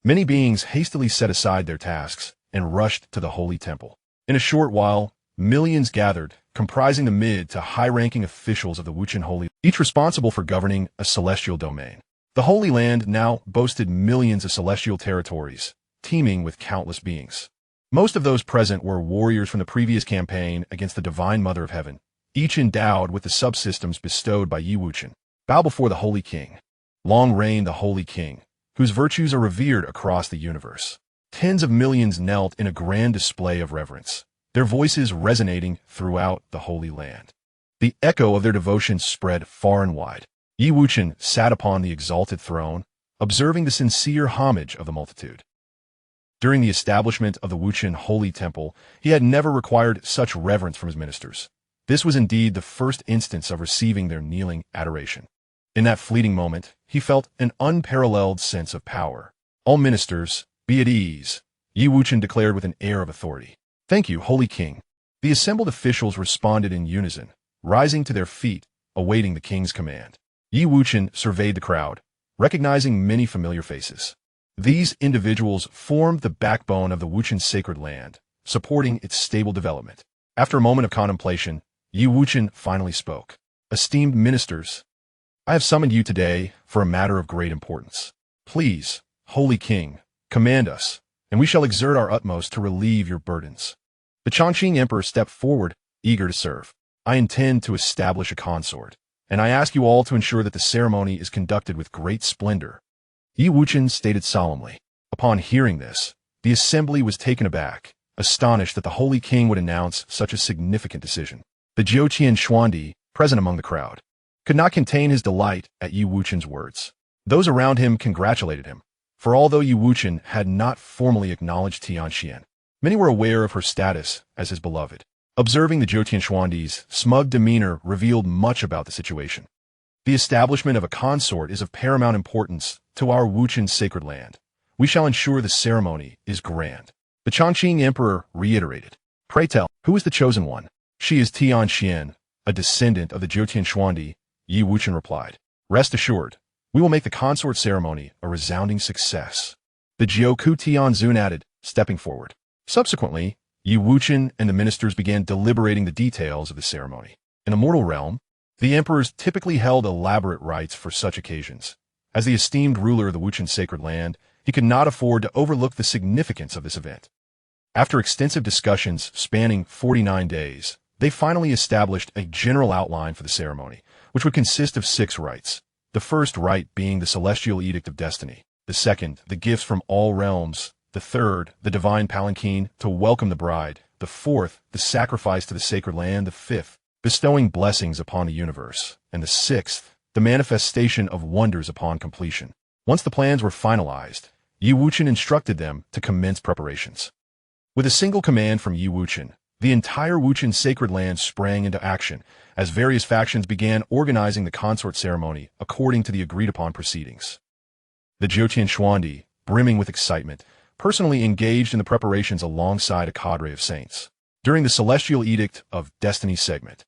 many beings hastily set aside their tasks and rushed to the Holy Temple. In a short while, millions gathered, comprising the mid to high-ranking officials of the Wuchen Holy, each responsible for governing a celestial domain. The Holy Land now boasted millions of celestial territories, teeming with countless beings. Most of those present were warriors from the previous campaign against the Divine Mother of Heaven, each endowed with the subsystems bestowed by Yi Wuchen. Bow before the Holy King. Long reign the Holy King, whose virtues are revered across the universe. Tens of millions knelt in a grand display of reverence, their voices resonating throughout the Holy Land. The echo of their devotion spread far and wide. Yi Wuchen sat upon the exalted throne, observing the sincere homage of the multitude. During the establishment of the Wuchen Holy Temple, he had never required such reverence from his ministers. This was indeed the first instance of receiving their kneeling adoration. In that fleeting moment, he felt an unparalleled sense of power. All ministers, be at ease, Yi Wuchen declared with an air of authority. Thank you, Holy King. The assembled officials responded in unison, rising to their feet, awaiting the king's command. Yi Wuchen surveyed the crowd, recognizing many familiar faces. These individuals formed the backbone of the Wuchen sacred land, supporting its stable development. After a moment of contemplation, Yi Wuchen finally spoke. Esteemed ministers, I have summoned you today for a matter of great importance. Please, Holy King, command us, and we shall exert our utmost to relieve your burdens. The Xianxia Emperor stepped forward, eager to serve. I intend to establish a consort, and I ask you all to ensure that the ceremony is conducted with great splendor. Yi Wuchen stated solemnly. Upon hearing this, the assembly was taken aback, astonished that the Holy King would announce such a significant decision. The Jiuqian Xuandi, present among the crowd, could not contain his delight at Yi Wuchen's words. Those around him congratulated him, for although Yi Wuchen had not formally acknowledged Xianxia, many were aware of her status as his beloved. Observing the Jiuqian Xuandi's smug demeanor revealed much about the situation. The establishment of a consort is of paramount importance to our Wuchen sacred land. We shall ensure the ceremony is grand. The Xianxia Emperor reiterated. Pray tell, who is the chosen one? She is Xianxia, a descendant of the Jiuqian Xuandi, Yi Wuchen replied. Rest assured, we will make the consort ceremony a resounding success. The Jiuku Tianzun added, stepping forward. Subsequently, Yi Wuchen and the ministers began deliberating the details of the ceremony. In a mortal realm, the emperors typically held elaborate rites for such occasions. As the esteemed ruler of the Wuchen sacred land, he could not afford to overlook the significance of this event. After extensive discussions spanning 49 days, they finally established a general outline for the ceremony, which would consist of 6 rites. The first rite being the Celestial Edict of Destiny, the second, the gifts from all realms, the third, the divine palanquin to welcome the bride, the fourth, the sacrifice to the sacred land, the fifth, bestowing blessings upon the universe, and the sixth, the manifestation of wonders upon completion. Once the plans were finalized, Yi Wuchen instructed them to commence preparations. With a single command from Yi Wuchen, the entire Wuchen sacred land sprang into action as various factions began organizing the consort ceremony according to the agreed-upon proceedings. The Jiuqian Xuandi, brimming with excitement, personally engaged in the preparations alongside a cadre of saints. During the Celestial Edict of Destiny segment,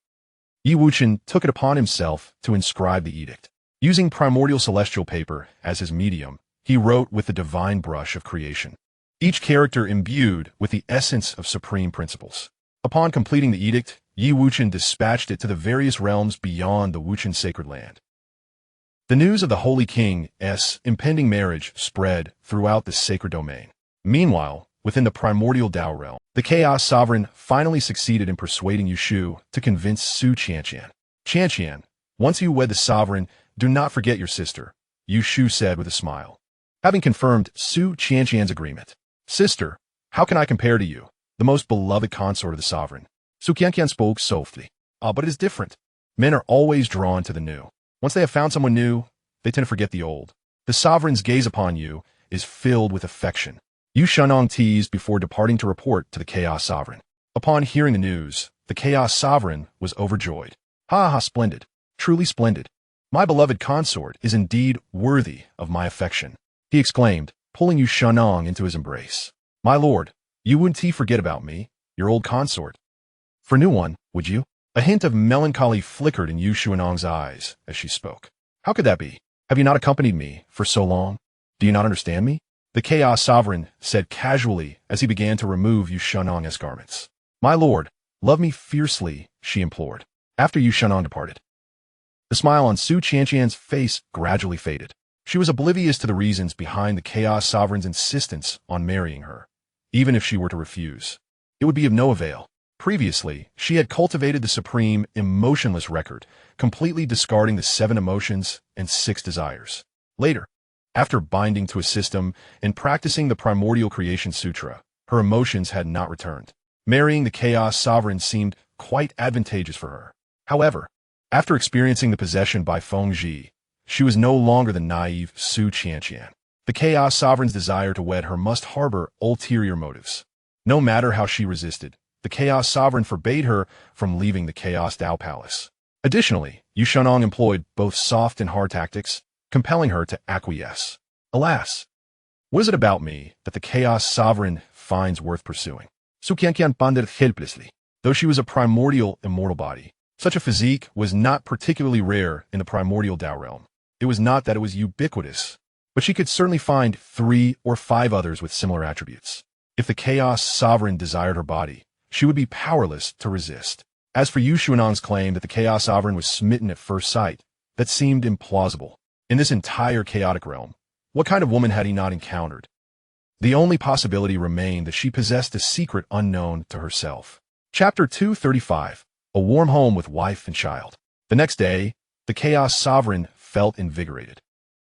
Yi Wuchen took it upon himself to inscribe the edict. Using primordial celestial paper as his medium, he wrote with the divine brush of creation, each character imbued with the essence of supreme principles. Upon completing the edict, Yi Wuchen dispatched it to the various realms beyond the Wuchen sacred land. The news of the Holy King's impending marriage spread throughout the sacred domain. Meanwhile, within the primordial Dao realm, the Chaos Sovereign finally succeeded in persuading Yushu to convince Su Qianqian. Qianqian, once you wed the Sovereign, do not forget your sister, Yushu said with a smile. Having confirmed Su Qianqian's agreement, Sister, how can I compare to you, the most beloved consort of the Sovereign? Su Qianqian spoke softly. But it is different. Men are always drawn to the new. Once they have found someone new, they tend to forget the old. The Sovereign's gaze upon you is filled with affection. Yu Shenong teased before departing to report to the Chaos Sovereign. Upon hearing the news, the Chaos Sovereign was overjoyed. Ha ha, splendid. Truly splendid. My beloved consort is indeed worthy of my affection, he exclaimed, pulling Yu Shanong into his embrace. My lord, you wouldn't forget about me, your old consort. For new one, would you? A hint of melancholy flickered in Yu Shanong's eyes as she spoke. How could that be? Have you not accompanied me for so long? Do you not understand me? The Chaos Sovereign said casually as he began to remove Yu Shanong's garments. My lord, love me fiercely, she implored, after Yu Shanong departed. The smile on Su Qianqian's face gradually faded. She was oblivious to the reasons behind the Chaos Sovereign's insistence on marrying her. Even if she were to refuse, it would be of no avail. Previously, she had cultivated the supreme, emotionless record, completely discarding the 7 emotions and 6 desires. Later, after binding to a system and practicing the Primordial Creation Sutra, her emotions had not returned. Marrying the Chaos Sovereign seemed quite advantageous for her. However, after experiencing the possession by Feng Ji, she was no longer the naive Su Qianqian. The Chaos Sovereign's desire to wed her must harbor ulterior motives. No matter how she resisted, the Chaos Sovereign forbade her from leaving the Chaos Dao Palace. Additionally, Yu Shanong employed both soft and hard tactics, compelling her to acquiesce. Alas, what is it about me that the Chaos Sovereign finds worth pursuing? Su Qianqian pondered helplessly. Though she was a primordial immortal body, such a physique was not particularly rare in the primordial Dao realm. It was not that it was ubiquitous, but she could certainly find 3 or 5 others with similar attributes. If the Chaos Sovereign desired her body, she would be powerless to resist. As for Yu Shanong's claim that the Chaos Sovereign was smitten at first sight, that seemed implausible. In this entire chaotic realm, what kind of woman had he not encountered? The only possibility remained that she possessed a secret unknown to herself. Chapter 235. A warm home with wife and child. The next day, the Chaos Sovereign felt invigorated.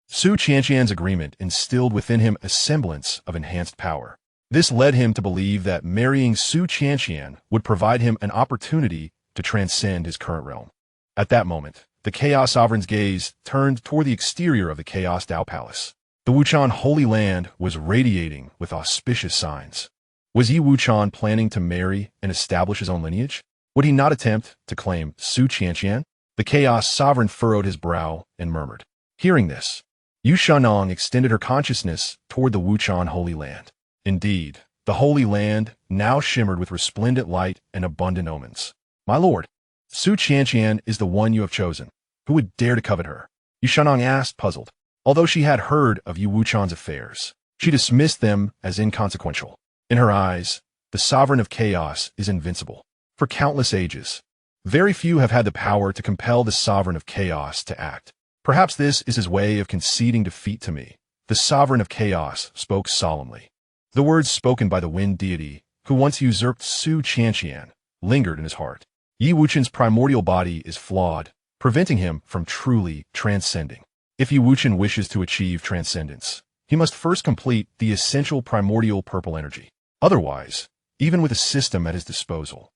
Su Qianqian's agreement instilled within him a semblance of enhanced power. This led him to believe that marrying Su Qianqian would provide him an opportunity to transcend his current realm. At that moment, the Chaos Sovereign's gaze turned toward the exterior of the Chaos Dao Palace. The Wuchen Holy Land was radiating with auspicious signs. Was Yi Wuchen planning to marry and establish his own lineage? Would he not attempt to claim Su Qianqian? The Chaos Sovereign furrowed his brow and murmured. Hearing this, Yu Shanong extended her consciousness toward the Wuchen Holy Land. Indeed, the Holy Land now shimmered with resplendent light and abundant omens. My lord, Su Qianqian is the one you have chosen. Who would dare to covet her? Yu Shanong asked, puzzled. Although she had heard of Yu Wuchen's affairs, she dismissed them as inconsequential. In her eyes, the Sovereign of Chaos is invincible. For countless ages, very few have had the power to compel the Sovereign of Chaos to act. Perhaps this is his way of conceding defeat to me. The Sovereign of Chaos spoke solemnly. The words spoken by the wind deity, who once usurped Su Qianqian, lingered in his heart. Yi Wuchen's primordial body is flawed, preventing him from truly transcending. If Yi Wuchen wishes to achieve transcendence, he must first complete the essential primordial purple energy. Otherwise, even with a system at his disposal,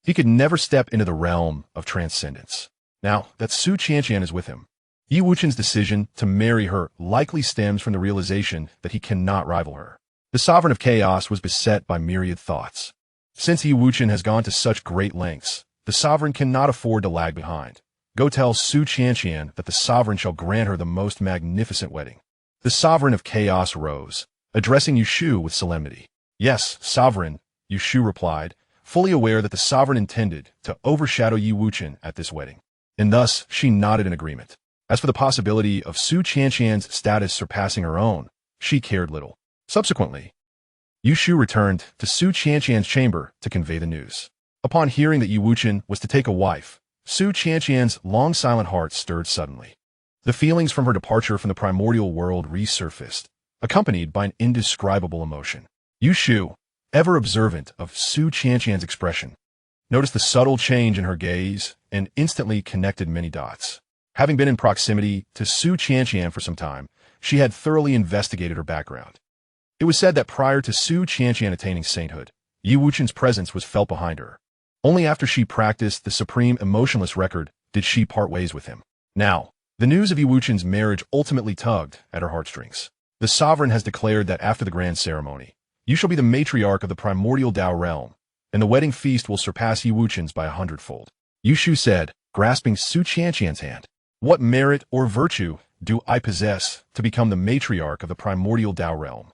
he could never step into the realm of transcendence. Now that Su Qianqian is with him, Yi Wuchen's decision to marry her likely stems from the realization that he cannot rival her. The Sovereign of Chaos was beset by myriad thoughts. Since Yi Wuchen has gone to such great lengths, the Sovereign cannot afford to lag behind. Go tell Su Qianqian that the Sovereign shall grant her the most magnificent wedding. The Sovereign of Chaos rose, addressing Yushu with solemnity. Yes, Sovereign, Yushu replied, fully aware that the Sovereign intended to overshadow Yi Wuchen at this wedding. And thus, she nodded in agreement. As for the possibility of Su Qianqian's status surpassing her own, she cared little. Subsequently, Yushu returned to Su Qianqian's chamber to convey the news. Upon hearing that Yi Wuchen was to take a wife, Su Qianqian's long-silent heart stirred suddenly. The feelings from her departure from the primordial world resurfaced, accompanied by an indescribable emotion. Yushu, ever observant of Su Qianqian's expression, noticed the subtle change in her gaze and instantly connected many dots. Having been in proximity to Su Qianqian for some time, she had thoroughly investigated her background. It was said that prior to Su Qianqian attaining sainthood, Yi Wuchen's presence was felt behind her. Only after she practiced the supreme emotionless record did she part ways with him. Now, the news of Yi Wuchen's marriage ultimately tugged at her heartstrings. The Sovereign has declared that after the grand ceremony, you shall be the matriarch of the primordial Dao realm, and the wedding feast will surpass Yi Wuchen's by 100-fold. Yushu said, grasping Su Qianqian's hand. What merit or virtue do I possess to become the matriarch of the primordial Tao realm?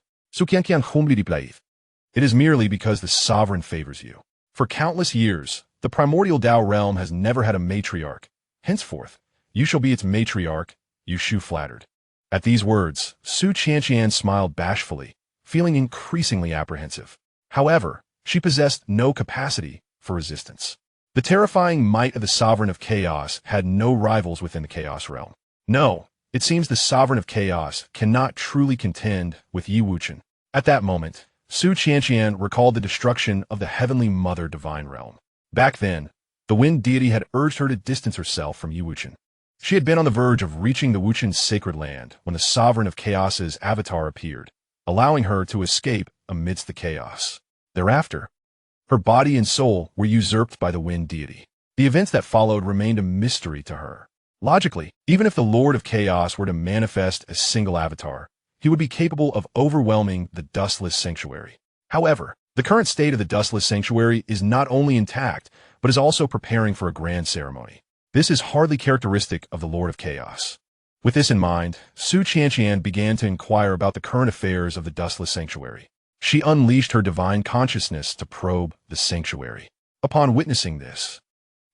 It is merely because the sovereign favors you. For countless years, the primordial Tao realm has never had a matriarch. Henceforth, you shall be its matriarch, Yu Shu flattered. At these words, Xianxia smiled bashfully, feeling increasingly apprehensive. However, she possessed no capacity for resistance. The terrifying might of the Sovereign of Chaos had no rivals within the Chaos realm. No, it seems the Sovereign of Chaos cannot truly contend with Yi Wuchen. At that moment, Xianxia recalled the destruction of the Heavenly Mother Divine Realm. Back then, the Wind Deity had urged her to distance herself from Yi Wuchen. She had been on the verge of reaching the Wuchen's sacred land when the Sovereign of Chaos's avatar appeared, allowing her to escape amidst the chaos. Thereafter, her body and soul were usurped by the Wind Deity. The events that followed remained a mystery to her. Logically, even if the Lord of Chaos were to manifest a single avatar, he would be capable of overwhelming the Dustless Sanctuary. However, the current state of the Dustless Sanctuary is not only intact, but is also preparing for a grand ceremony. This is hardly characteristic of the Lord of Chaos. With this in mind, Xianxia began to inquire about the current affairs of the Dustless Sanctuary. She unleashed her divine consciousness to probe the sanctuary. Upon witnessing this,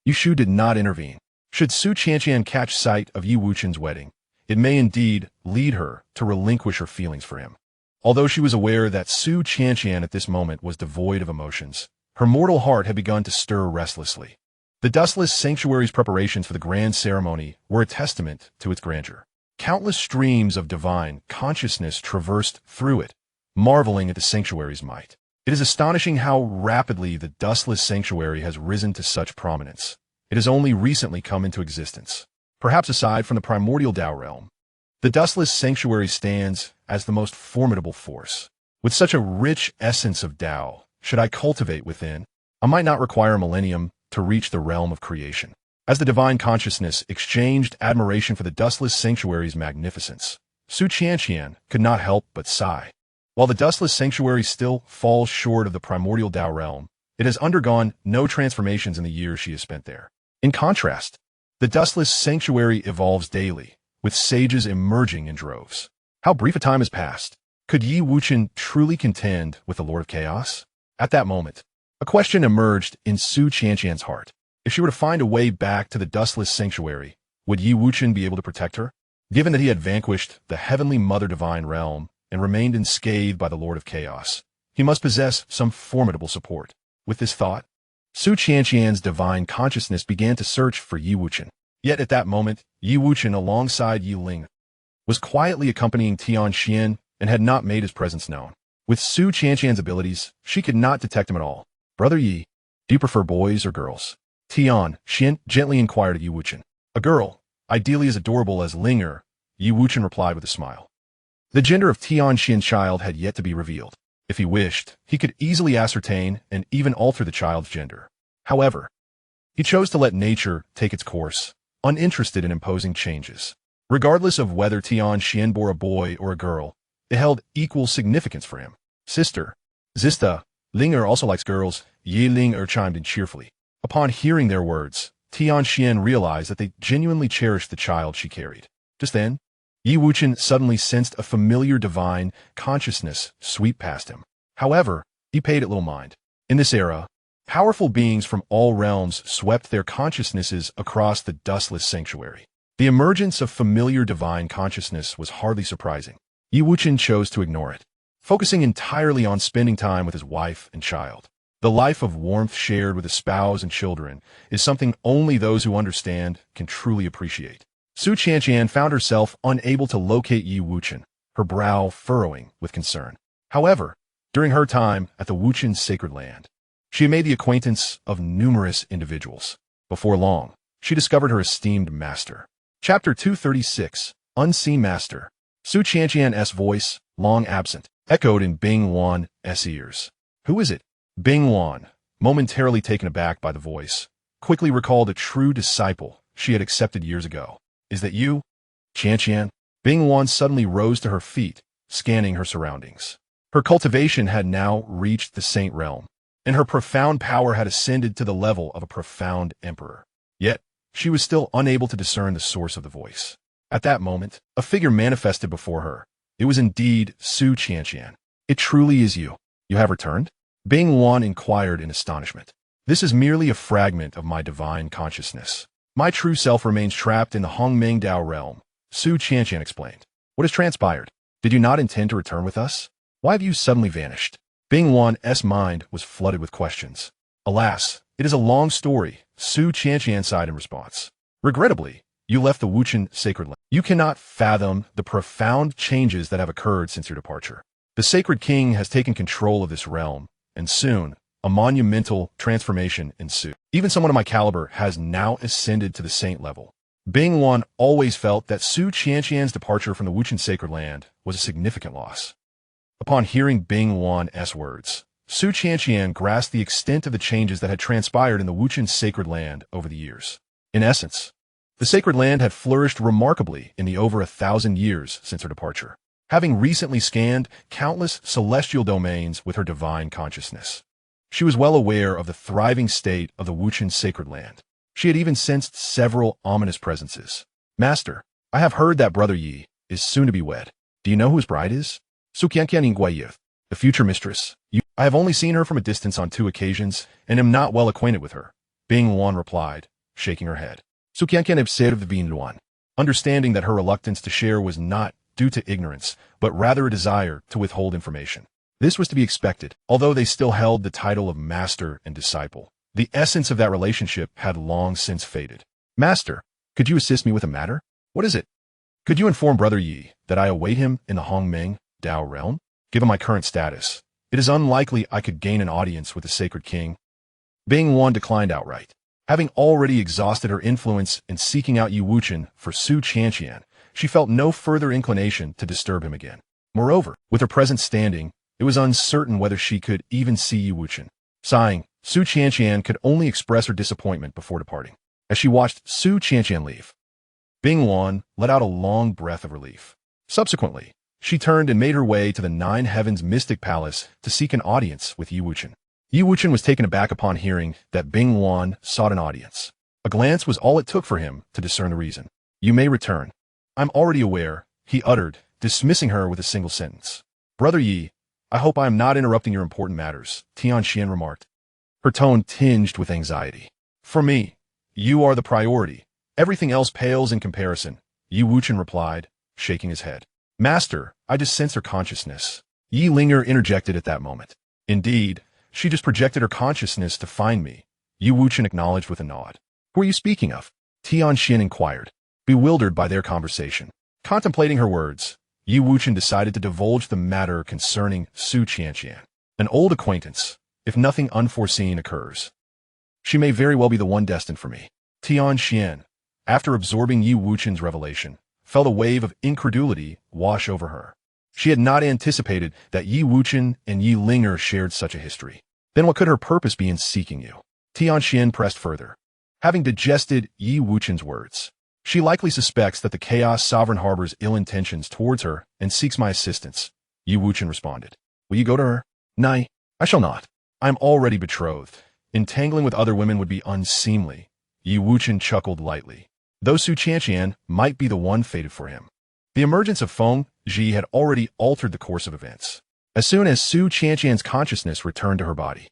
Yu Shu did not intervene. Should Xianxia catch sight of Yi Wuchen's wedding, it may indeed lead her to relinquish her feelings for him. Although she was aware that Xianxia at this moment was devoid of emotions, her mortal heart had begun to stir restlessly. The Dustless Sanctuary's preparations for the grand ceremony were a testament to its grandeur. Countless streams of divine consciousness traversed through it, marveling at the sanctuary's might. It is astonishing how rapidly the Dustless Sanctuary has risen to such prominence. It has only recently come into existence. Perhaps aside from the primordial Tao realm, the Dustless Sanctuary stands as the most formidable force. With such a rich essence of Tao, should I cultivate within, I might not require a millennium to reach the realm of creation. As the divine consciousness exchanged admiration for the Dustless Sanctuary's magnificence, Xianxia could not help but sigh. While the Dustless Sanctuary still falls short of the primordial Tao realm, it has undergone no transformations in the years she has spent there. In contrast, the Dustless Sanctuary evolves daily, with sages emerging in droves. How brief a time has passed. Could Yi Wuchen truly contend with the Lord of Chaos? At that moment, a question emerged in Xianxia's heart. If she were to find a way back to the Dustless Sanctuary, would Yi Wuchen be able to protect her? Given that he had vanquished the Heavenly Mother Divine Realm and remained unscathed by the Lord of Chaos, he must possess some formidable support. With this thought, Xianxia's divine consciousness began to search for Yi Wuchen. Yet at that moment, Yi Wuchen alongside Yi Ling was quietly accompanying Xian and had not made his presence known. With Xianxia's abilities, she could not detect him at all. Brother Yi, do you prefer boys or girls? Xian gently inquired of Yi Wuchen. A girl, ideally as adorable as Linger, Yi Wuchen replied with a smile. The gender of Xian's child had yet to be revealed. If he wished, he could easily ascertain and even alter the child's gender. However, he chose to let nature take its course, uninterested in imposing changes. Regardless of whether Xian bore a boy or a girl, it held equal significance for him. Sister, Zista, Linger also likes girls, Yi Ling chimed in cheerfully. Upon hearing their words, Xian realized that they genuinely cherished the child she carried. Just then, Yi Wuchen suddenly sensed a familiar divine consciousness sweep past him. However, he paid it little mind. In this era, powerful beings from all realms swept their consciousnesses across the Dustless Sanctuary. The emergence of familiar divine consciousness was hardly surprising. Yi Wuchen chose to ignore it, focusing entirely on spending time with his wife and child. The life of warmth shared with a spouse and children is something only those who understand can truly appreciate. Xianxia found herself unable to locate Yi Wuchen, her brow furrowing with concern. However, during her time at the Wuchen's sacred land, she had made the acquaintance of numerous individuals. Before long, she discovered her esteemed master. Chapter 236, Unseen Master. Xianxia's voice, long absent, echoed in Bing Wan's ears. Who is it? Bing Wan, momentarily taken aback by the voice, quickly recalled a true disciple she had accepted years ago. Is that you, Xianxia? Bing Wan suddenly rose to her feet, scanning her surroundings. Her cultivation had now reached the Saint Realm, and her profound power had ascended to the level of a profound emperor. Yet, she was still unable to discern the source of the voice. At that moment, a figure manifested before her. It was indeed Su Xianxia. It truly is you. You have returned? Bing Wan inquired in astonishment. This is merely a fragment of my divine consciousness. My true self remains trapped in the Hongmeng Dao realm, Su Qianqian explained. What has transpired? Did you not intend to return with us? Why have you suddenly vanished? Bing Wan's mind was flooded with questions. Alas, it is a long story, Su Qianqian sighed in response. Regrettably, you left the Wuchen sacred land. You cannot fathom the profound changes that have occurred since your departure. The sacred king has taken control of this realm, and soon, a monumental transformation ensued. Even someone of my caliber has now ascended to the saint level. Bing Wan always felt that Su Qianqian's departure from the Wuchen sacred land was a significant loss. Upon hearing Bing Wan's words, Su Qianqian grasped the extent of the changes that had transpired in the Wuchen sacred land over the years. In essence, the sacred land had flourished remarkably in the over 1,000 years since her departure, having recently scanned countless celestial domains with her divine consciousness. She was well aware of the thriving state of the Wuchen sacred land. She had even sensed several ominous presences. Master, I have heard that Brother Yi is soon to be wed. Do you know who his bride is? Su Qianqian Guayuth, the future mistress. I have only seen her from a distance on 2 occasions and am not well acquainted with her. Bing Wan replied, shaking her head. Su Qianqian observed Bing Wan, understanding that her reluctance to share was not due to ignorance, but rather a desire to withhold information. This was to be expected, although they still held the title of master and disciple. The essence of that relationship had long since faded. Master, could you assist me with a matter? What is it? Could you inform Brother Yi that I await him in the Hongmeng Dao realm? Given my current status, it is unlikely I could gain an audience with the sacred king. Bing Wan declined outright. Having already exhausted her influence in seeking out Yi Wuchen for Su Qianqian, she felt no further inclination to disturb him again. Moreover, with her present standing, it was uncertain whether she could even see Yi Wuchen. Sighing, Su Qianqian could only express her disappointment before departing. As she watched Su Qianqian leave, Bing Wan let out a long breath of relief. Subsequently, she turned and made her way to the 9 Heavens Mystic Palace to seek an audience with Yi Wuchen. Yi Wuchen was taken aback upon hearing that Bing Wan sought an audience. A glance was all it took for him to discern the reason. You may return. I'm already aware, he uttered, dismissing her with a single sentence. Brother Yi, I hope I am not interrupting your important matters, Xianxia remarked, her tone tinged with anxiety. For me, you are the priority. Everything else pales in comparison, Yi Wuchen replied, shaking his head. Master, I just sense her consciousness. Yi Linger interjected at that moment. Indeed, she just projected her consciousness to find me, Yi Wuchen acknowledged with a nod. Who are you speaking of? Xianxia inquired, bewildered by their conversation. Contemplating her words, Yi Wuchen decided to divulge the matter concerning Su Qianqian, an old acquaintance, if nothing unforeseen occurs. She may very well be the one destined for me. Xianxia, after absorbing Yi Wuchen's revelation, felt a wave of incredulity wash over her. She had not anticipated that Yi Wuchen and Yi Linger shared such a history. Then what could her purpose be in seeking you? Xianxia pressed further. Having digested Yi Wuchen's words, she likely suspects that the Chaos Sovereign harbors ill intentions towards her and seeks my assistance, Yi Wuchen responded. Will you go to her? Nay, I shall not. I am already betrothed. Entangling with other women would be unseemly. Yi Wuchen chuckled lightly. Though Su Qianqian might be the one fated for him. The emergence of Feng Zhi had already altered the course of events. As soon as Su Qianqian's consciousness returned to her body,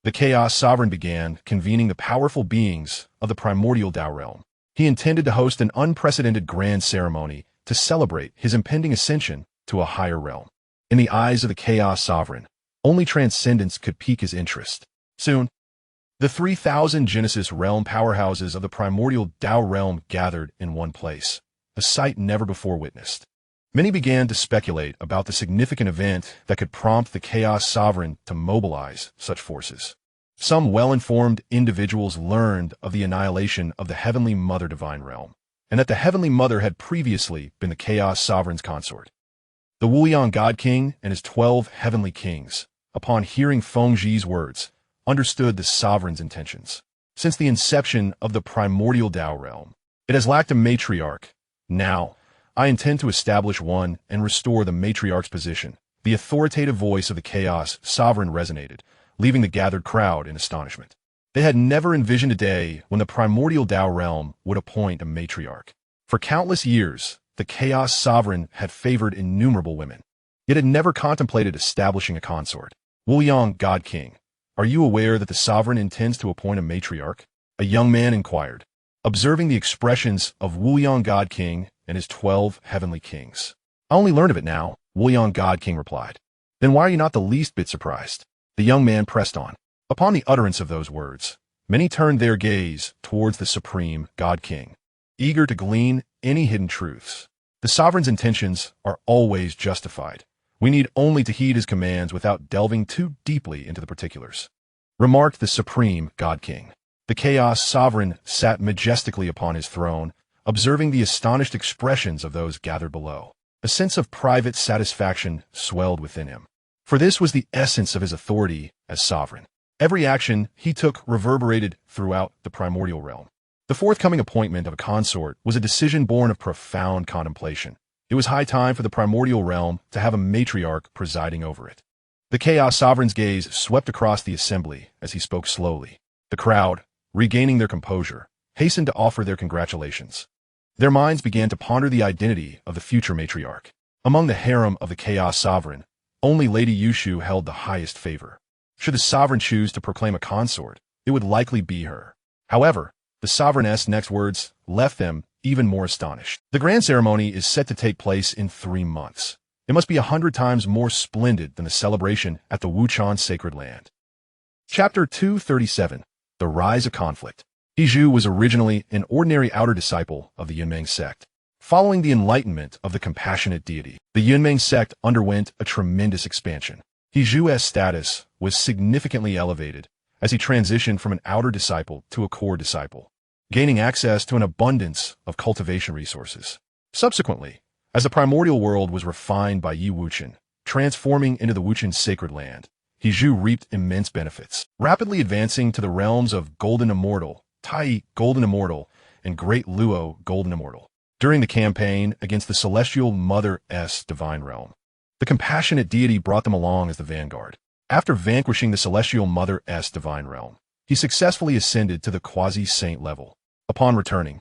the Chaos Sovereign began convening the powerful beings of the primordial Dao realm. He intended to host an unprecedented grand ceremony to celebrate his impending ascension to a higher realm. In the eyes of the Chaos Sovereign, only transcendence could pique his interest. Soon, the 3,000 Genesis realm powerhouses of the primordial Dao realm gathered in one place, a sight never before witnessed. Many began to speculate about the significant event that could prompt the Chaos Sovereign to mobilize such forces. Some well-informed individuals learned of the annihilation of the Heavenly Mother Divine Realm, and that the Heavenly Mother had previously been the Chaos Sovereign's consort. The Wuliang God King and his 12 heavenly kings, upon hearing Feng Zhi's words, understood the Sovereign's intentions. Since the inception of the primordial Dao realm, it has lacked a matriarch. Now, I intend to establish one and restore the matriarch's position. The authoritative voice of the Chaos Sovereign resonated, leaving the gathered crowd in astonishment. They had never envisioned a day when the primordial Tao realm would appoint a matriarch. For countless years, the Chaos Sovereign had favored innumerable women, yet had never contemplated establishing a consort. Wuliang, God King, are you aware that the Sovereign intends to appoint a matriarch? A young man inquired, observing the expressions of Wuliang God King and his 12 heavenly kings. I only learned of it now, Wuliang God King replied. Then why are you not the least bit surprised? The young man pressed on. Upon the utterance of those words, many turned their gaze towards the supreme God King, eager to glean any hidden truths. The Sovereign's intentions are always justified. We need only to heed his commands without delving too deeply into the particulars, remarked the supreme God King. The Chaos Sovereign sat majestically upon his throne, observing the astonished expressions of those gathered below. A sense of private satisfaction swelled within him, for this was the essence of his authority as sovereign. Every action he took reverberated throughout the primordial realm. The forthcoming appointment of a consort was a decision born of profound contemplation. It was high time for the primordial realm to have a matriarch presiding over it. The Chaos Sovereign's gaze swept across the assembly as he spoke slowly. The crowd, regaining their composure, hastened to offer their congratulations. Their minds began to ponder the identity of the future matriarch. Among the harem of the Chaos Sovereign, only Lady Yushu held the highest favor. Should the Sovereign choose to proclaim a consort, it would likely be her. However, the Sovereign's next words left them even more astonished. The grand ceremony is set to take place in 3 months. It must be 100 times more splendid than the celebration at the Wuchen sacred land. Chapter 237. The Rise of Conflict. Hizhu was originally an ordinary outer disciple of the Yunmeng sect. Following the enlightenment of the compassionate deity, the Yunmeng sect underwent a tremendous expansion. Hizhu's status was significantly elevated as he transitioned from an outer disciple to a core disciple, gaining access to an abundance of cultivation resources. Subsequently, as the primordial world was refined by Wuchen, transforming into the Wuchen sacred land, Hizhu reaped immense benefits, rapidly advancing to the realms of Golden Immortal, Tai Golden Immortal, and Great Luo Golden Immortal. During the campaign against the Celestial Mother's divine realm, the compassionate deity brought them along as the vanguard. After vanquishing the Celestial Mother's divine realm, he successfully ascended to the quasi-saint level. Upon returning,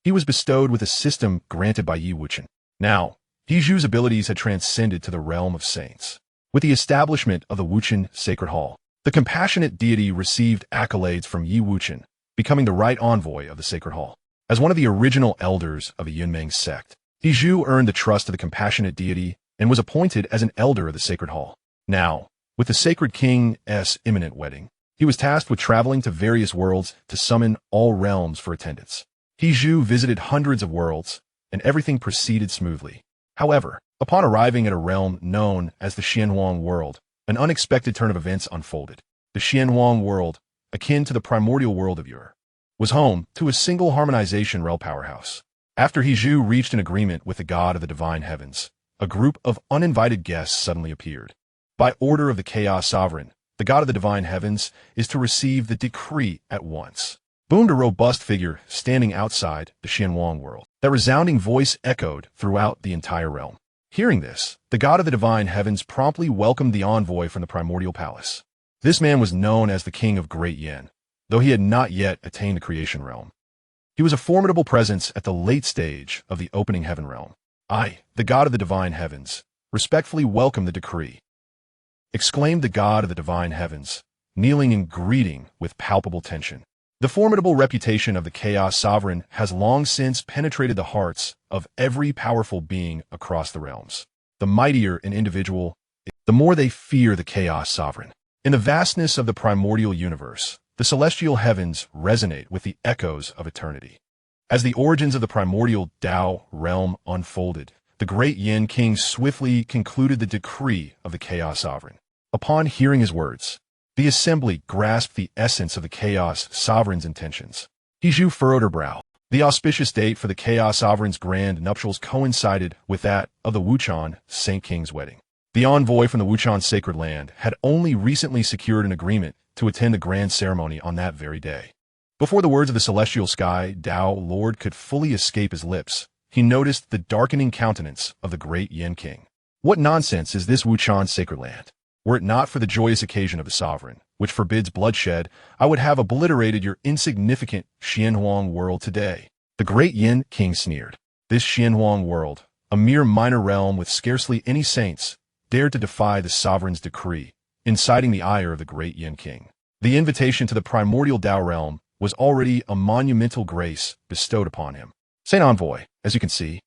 he was bestowed with a system granted by Wuchen. Now, Hizhu's abilities had transcended to the realm of saints. With the establishment of the Wuchen Sacred Hall, the compassionate deity received accolades from Wuchen, becoming the right envoy of the Sacred Hall. As one of the original elders of the Yunmeng sect, Hizhu earned the trust of the compassionate deity and was appointed as an elder of the Sacred Hall. Now, with the Sacred King's imminent wedding, he was tasked with traveling to various worlds to summon all realms for attendance. Hizhu visited hundreds of worlds, and everything proceeded smoothly. However, upon arriving at a realm known as the Xianxia world, an unexpected turn of events unfolded. The Xianxia world, akin to the primordial world of Ur, was home to a single harmonization realm powerhouse. After Hizhu reached an agreement with the god of the divine heavens, a group of uninvited guests suddenly appeared. By order of the Chaos Sovereign, the god of the divine heavens is to receive the decree at once. Boomed a robust figure standing outside the Xianxia world. That resounding voice echoed throughout the entire realm. Hearing this, the god of the divine heavens promptly welcomed the envoy from the primordial palace. This man was known as the King of Great Yen, though he had not yet attained the creation realm. He was a formidable presence at the late stage of the opening heaven realm. I, the god of the divine heavens, respectfully welcome the decree, exclaimed the god of the divine heavens, kneeling in greeting with palpable tension. The formidable reputation of the Chaos Sovereign has long since penetrated the hearts of every powerful being across the realms. The mightier an individual, the more they fear the Chaos Sovereign. In the vastness of the primordial universe, the celestial heavens resonate with the echoes of eternity. As the origins of the primordial Tao realm unfolded, the great Yin King swiftly concluded the decree of the Chaos Sovereign. Upon hearing his words, the assembly grasped the essence of the Chaos Sovereign's intentions. Hizhu furrowed her brow. The auspicious date for the Chaos Sovereign's grand nuptials coincided with that of the Wuchen Saint King's wedding. The envoy from the Wuchen sacred land had only recently secured an agreement to attend the grand ceremony on that very day. Before the words of the celestial sky Tao Lord could fully escape his lips, he noticed the darkening countenance of the great Yin King. What nonsense is this Wuchen sacred land? Were it not for the joyous occasion of the sovereign, which forbids bloodshed, I would have obliterated your insignificant Xianhuang world today. The great Yin king sneered. This Xianhuang world, a mere minor realm with scarcely any saints, dared to defy the sovereign's decree, inciting the ire of the great Yin king. The invitation to the primordial Tao realm was already a monumental grace bestowed upon him. Saint Envoy, as you can see,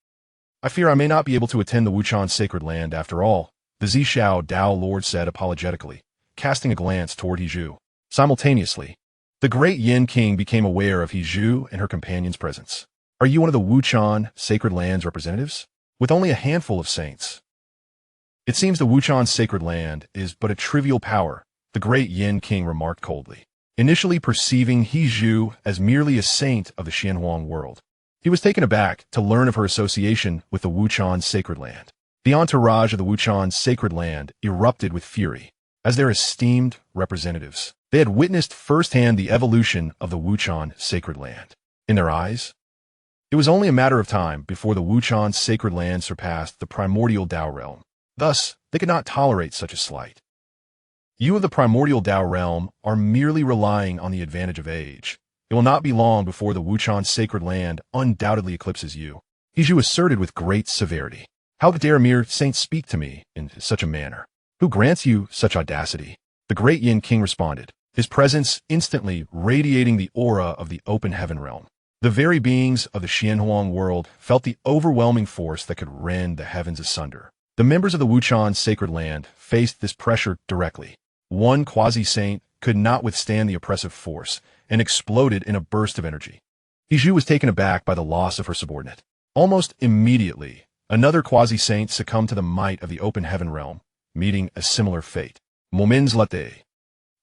I fear I may not be able to attend the Wuchen sacred land after all, the Zishao Tao Lord said apologetically, casting a glance toward Hizhu. Simultaneously, the great Yin king became aware of Hizhu and her companion's presence. Are you one of the Wuchen sacred land's representatives? With only a handful of saints. It seems the Wuchen sacred land is but a trivial power, the great Yin king remarked coldly, initially perceiving Hizhu as merely a saint of the Xianhuang world. He was taken aback to learn of her association with the Wuchen sacred land. The entourage of the Wuchen sacred land erupted with fury. As their esteemed representatives, they had witnessed firsthand the evolution of the Wuchen sacred land. In their eyes, it was only a matter of time before the Wuchen sacred land surpassed the primordial Tao realm. Thus, they could not tolerate such a slight. You of the primordial Tao realm are merely relying on the advantage of age. It will not be long before the Wuchen sacred land undoubtedly eclipses you. Hizhu asserted with great severity. How dare a mere saint speak to me in such a manner? Who grants you such audacity? The great Yin king responded, his presence instantly radiating the aura of the open heaven realm. The very beings of the Xianhuang world felt the overwhelming force that could rend the heavens asunder. The members of the Wuchen sacred land faced this pressure directly. One quasi-saint could not withstand the oppressive force and exploded in a burst of energy. Hizhu was taken aback by the loss of her subordinate. Almost immediately, another quasi-saint succumbed to the might of the open heaven realm, meeting a similar fate. Moments later,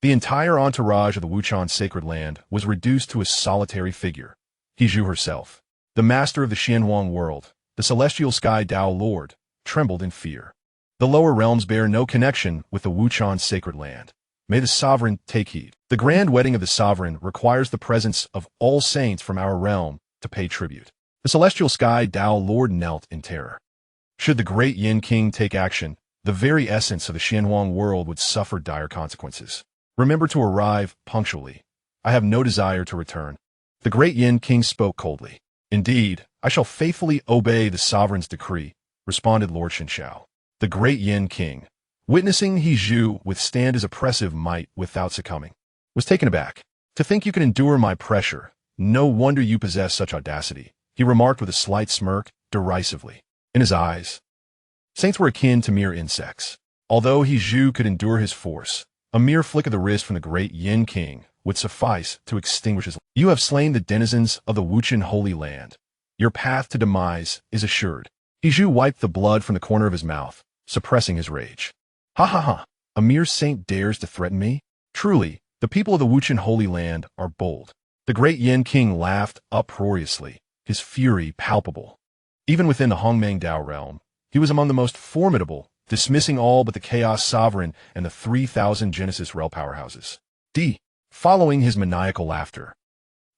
the entire entourage of the Wuchen sacred land was reduced to a solitary figure. Hizhu herself, the master of the Xianhuang world, the celestial sky Tao Lord, trembled in fear. The lower realms bear no connection with the Wuchen sacred land. May the sovereign take heed. The grand wedding of the sovereign requires the presence of all saints from our realm to pay tribute. The celestial sky Tao Lord knelt in terror. Should the great Yin king take action, the very essence of the Xianhuang world would suffer dire consequences. Remember to arrive punctually. I have no desire to return. The great Yin king spoke coldly. Indeed, I shall faithfully obey the sovereign's decree, responded Lord Xianxia. The great Yin king, witnessing Hizhu withstand his oppressive might without succumbing, was taken aback. To think you can endure my pressure, no wonder you possess such audacity, he remarked with a slight smirk, derisively. In his eyes, saints were akin to mere insects. Although Hizhu could endure his force, a mere flick of the wrist from the great Yin king would suffice to extinguish his life. You have slain the denizens of the Wuchen holy land. Your path to demise is assured. Hizhu wiped the blood from the corner of his mouth, suppressing his rage. Ha ha ha! A mere saint dares to threaten me? Truly, the people of the Wuchen holy land are bold. The great Yin king laughed uproariously, his fury palpable. Even within the Hongmeng Dao realm, he was among the most formidable, dismissing all but the Chaos Sovereign and the 3,000 Genesis Realm powerhouses. Following his maniacal laughter,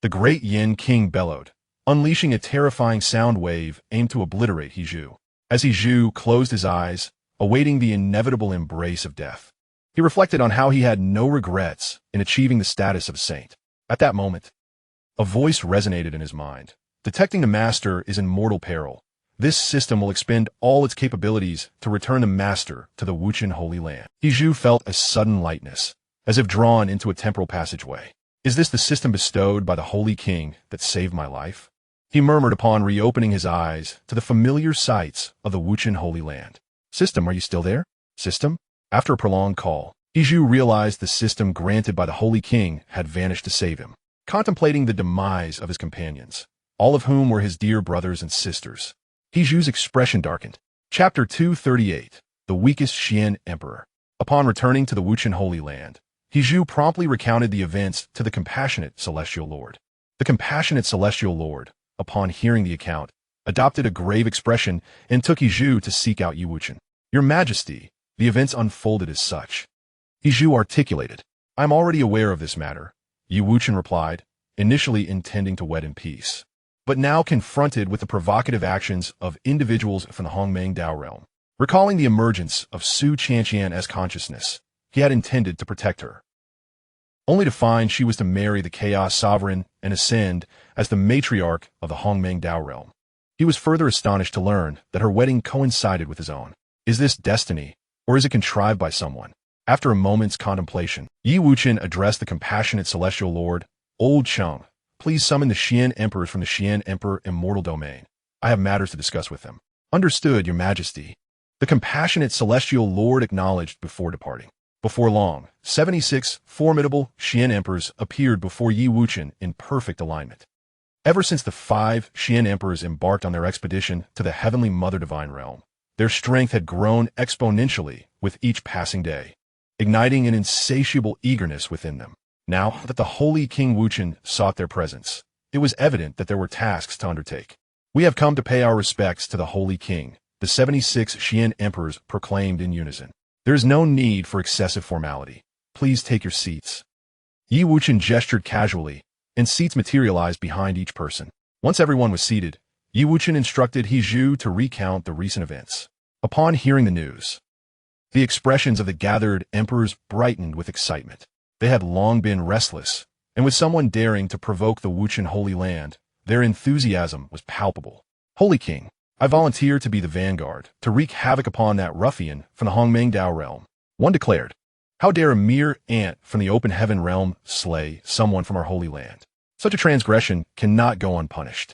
the great Yin king bellowed, unleashing a terrifying sound wave aimed to obliterate Hizhu. As Hizhu closed his eyes, awaiting the inevitable embrace of death, he reflected on how he had no regrets in achieving the status of a saint. At that moment, a voice resonated in his mind. Detecting the master is in mortal peril. This system will expend all its capabilities to return the master to the Wuchen holy land. Hizhu felt a sudden lightness, as if drawn into a temporal passageway. Is this the system bestowed by the Holy King that saved my life? He murmured upon reopening his eyes to the familiar sights of the Wuchen holy land. System, are you still there? System? After a prolonged call, Hizhu realized the system granted by the Holy King had vanished to save him. Contemplating the demise of his companions, all of whom were his dear brothers and sisters, Hizhu's expression darkened. Chapter 238, The Weakest Xian Emperor. Upon returning to the Wuchen holy land, Hizhu promptly recounted the events to the compassionate Celestial Lord. The compassionate Celestial Lord, upon hearing the account, adopted a grave expression and took Hizhu to seek out Yi Wuchen. Your Majesty, the events unfolded as such. Hizhu articulated. I am already aware of this matter, Yi Wuchen replied, initially intending to wed in peace, but now confronted with the provocative actions of individuals from the Hongmeng Dao realm. Recalling the emergence of Su Qianqian's consciousness, he had intended to protect her, only to find she was to marry the Chaos Sovereign and ascend as the matriarch of the Hongmeng-Dao realm. He was further astonished to learn that her wedding coincided with his own. Is this destiny, or is it contrived by someone? After a moment's contemplation, Yi Wuchen addressed the compassionate celestial lord, Old Cheng. Please summon the Xian emperors from the Xian Emperor Immortal Domain. I have matters to discuss with them. Understood, your majesty. The compassionate celestial lord acknowledged before departing. Before long, 76 formidable Xian emperors appeared before Yi Wuchen in perfect alignment. Ever since the 5 Xian emperors embarked on their expedition to the heavenly Mother Divine realm, their strength had grown exponentially with each passing day, igniting an insatiable eagerness within them. Now that the holy King Wuchen sought their presence, it was evident that there were tasks to undertake. We have come to pay our respects to the holy king, the 76 Xian emperors proclaimed in unison. There is no need for excessive formality. Please take your seats. Yi Wuchen gestured casually, and seats materialized behind each person. Once everyone was seated, Yi Wuchen instructed He Zhu to recount the recent events. Upon hearing the news, the expressions of the gathered emperors brightened with excitement. They had long been restless, and with someone daring to provoke the Wuchen Holy Land, their enthusiasm was palpable. Holy King, I volunteer to be the vanguard, to wreak havoc upon that ruffian from the Hongmeng-Dao realm. One declared, how dare a mere ant from the open heaven realm slay someone from our holy land? Such a transgression cannot go unpunished.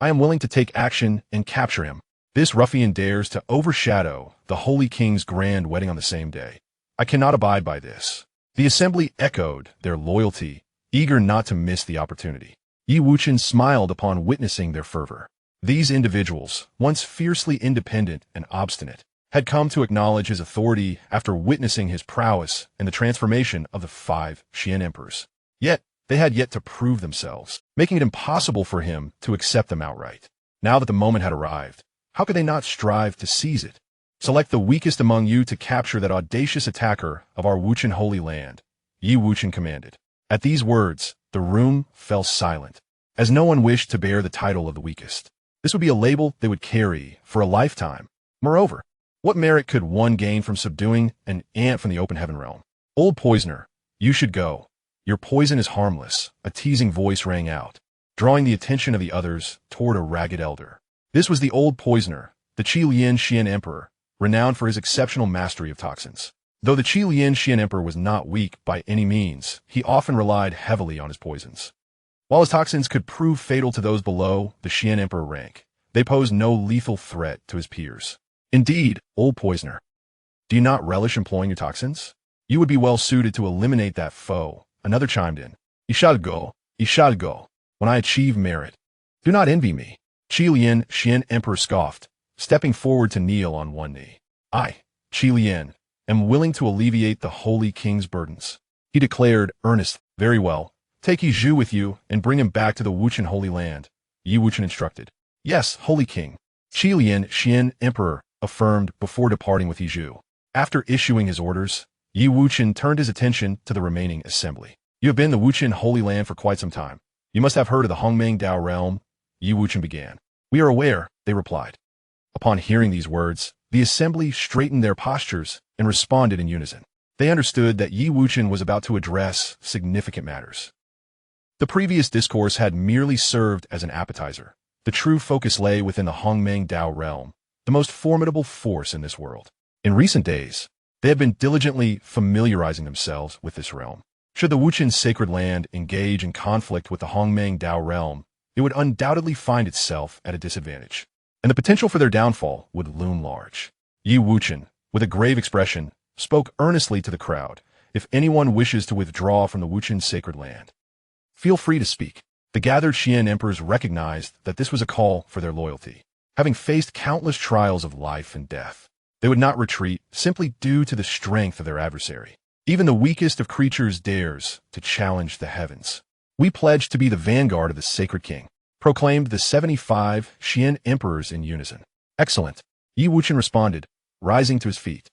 I am willing to take action and capture him. This ruffian dares to overshadow the holy king's grand wedding on the same day. I cannot abide by this. The assembly echoed their loyalty, eager not to miss the opportunity. Yi Wuchen smiled upon witnessing their fervor. These individuals, once fiercely independent and obstinate, had come to acknowledge his authority after witnessing his prowess in the transformation of the 5 Xian emperors. Yet, they had yet to prove themselves, making it impossible for him to accept them outright. Now that the moment had arrived, how could they not strive to seize it? Select the weakest among you to capture that audacious attacker of our Wuchen Holy Land, Yi Wuchen commanded. At these words, the room fell silent, as no one wished to bear the title of the weakest. This would be a label they would carry for a lifetime. Moreover, what merit could one gain from subduing an ant from the open heaven realm? Old poisoner, you should go. Your poison is harmless, a teasing voice rang out, drawing the attention of the others toward a ragged elder. This was the old poisoner, the Qilian Xian Emperor, renowned for his exceptional mastery of toxins. Though the Qilian Xian Emperor was not weak by any means, he often relied heavily on his poisons. While his toxins could prove fatal to those below the Xian Emperor rank, they posed no lethal threat to his peers. Indeed, old poisoner, do you not relish employing your toxins? You would be well suited to eliminate that foe. Another chimed in. You shall go, when I achieve merit. Do not envy me. Qilian Xian Emperor scoffed, stepping forward to kneel on one knee. I, Qilian, am willing to alleviate the holy king's burdens. He declared earnest. Very well. Take He Zhu with you and bring him back to the Wuchen Holy Land, Yi Wuchen instructed. Yes, holy king. Qilian Xian Emperor affirmed before departing with He Zhu. After issuing his orders, Yi Wuchen turned his attention to the remaining assembly. You have been in the Wuchen Holy Land for quite some time. You must have heard of the Hongmeng-Dao realm, Yi Wuchen began. We are aware, they replied. Upon hearing these words, the assembly straightened their postures and responded in unison. They understood that Yi Wuchen was about to address significant matters. The previous discourse had merely served as an appetizer. The true focus lay within the Hongmeng-Dao realm, the most formidable force in this world. In recent days, they had been diligently familiarizing themselves with this realm. Should the Wuchen sacred land engage in conflict with the Hongmeng-Dao realm, it would undoubtedly find itself at a disadvantage, and the potential for their downfall would loom large. Yi Wuchen, with a grave expression, spoke earnestly to the crowd. If anyone wishes to withdraw from the Wuchen sacred land, feel free to speak. The gathered Xian emperors recognized that this was a call for their loyalty. Having faced countless trials of life and death, they would not retreat simply due to the strength of their adversary. Even the weakest of creatures dares to challenge the heavens. We pledge to be the vanguard of the sacred king, proclaimed the 75 Xian emperors in unison. Excellent, Yi Wuchen responded, rising to his feet.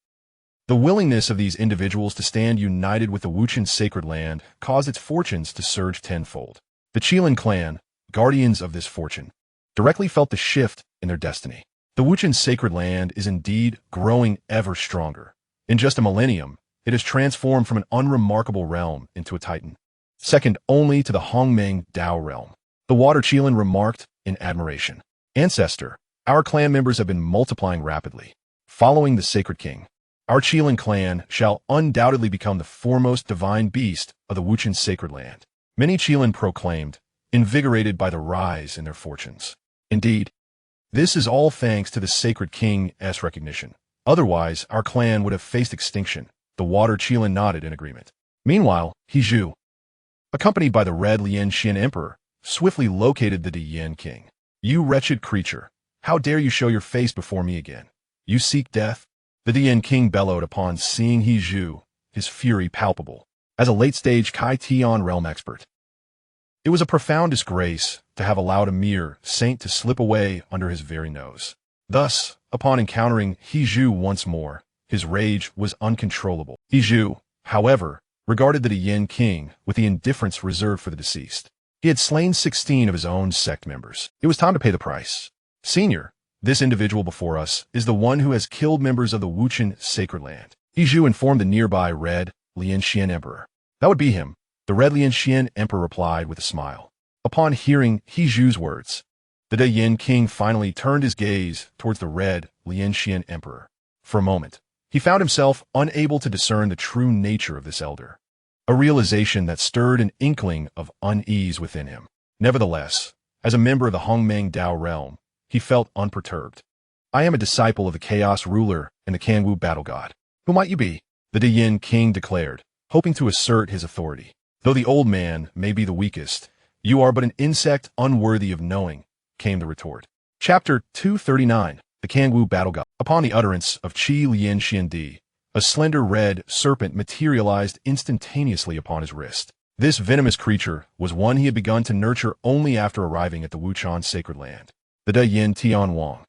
The willingness of these individuals to stand united with the Wuchen sacred land caused its fortunes to surge tenfold. The Qilin clan, guardians of this fortune, directly felt the shift in their destiny. The Wuchen sacred land is indeed growing ever stronger. In just a millennium, it has transformed from an unremarkable realm into a titan, second only to the Hongmeng Dao realm. The water Qilin remarked in admiration. Ancestor, our clan members have been multiplying rapidly. Following the Sacred King, our Qilin clan shall undoubtedly become the foremost divine beast of the Wuchen sacred land. Many Qilin proclaimed, invigorated by the rise in their fortunes. Indeed, this is all thanks to the Sacred King's recognition. Otherwise, our clan would have faced extinction. The water Qilin nodded in agreement. Meanwhile, He, accompanied by the Red Xianxia Emperor, swiftly located the Yin King. You wretched creature, how dare you show your face before me again? You seek death? The Yin King bellowed upon seeing He, his fury palpable. As a late-stage Kai Tian realm expert, it was a profound disgrace to have allowed a mere saint to slip away under his very nose. Thus, upon encountering He once more, his rage was uncontrollable. He, however, regarded the Yin King with the indifference reserved for the deceased. He had slain 16 of his own sect members. It was time to pay the price. Senior, this individual before us is the one who has killed members of the Wuchen sacred land. He informed the nearby Red Xianxia Emperor. That would be him. The Red Xianxia Emperor replied with a smile. Upon hearing Heju's words, the Yin King finally turned his gaze towards the Red Xianxia Emperor. For a moment, he found himself unable to discern the true nature of this elder, a realization that stirred an inkling of unease within him. Nevertheless, as a member of the Hongmeng Dao realm, he felt unperturbed. I am a disciple of the Chaos Ruler and the Kangwu Battle God. Who might you be? The Yin King declared, hoping to assert his authority. Though the old man may be the weakest, you are but an insect unworthy of knowing, came the retort. Chapter 239, The Kangwu Battle God. Upon the utterance of Qi Lian Xiandi, a slender red serpent materialized instantaneously upon his wrist. This venomous creature was one he had begun to nurture only after arriving at the Wuchen sacred land. The Yin Tian Wang,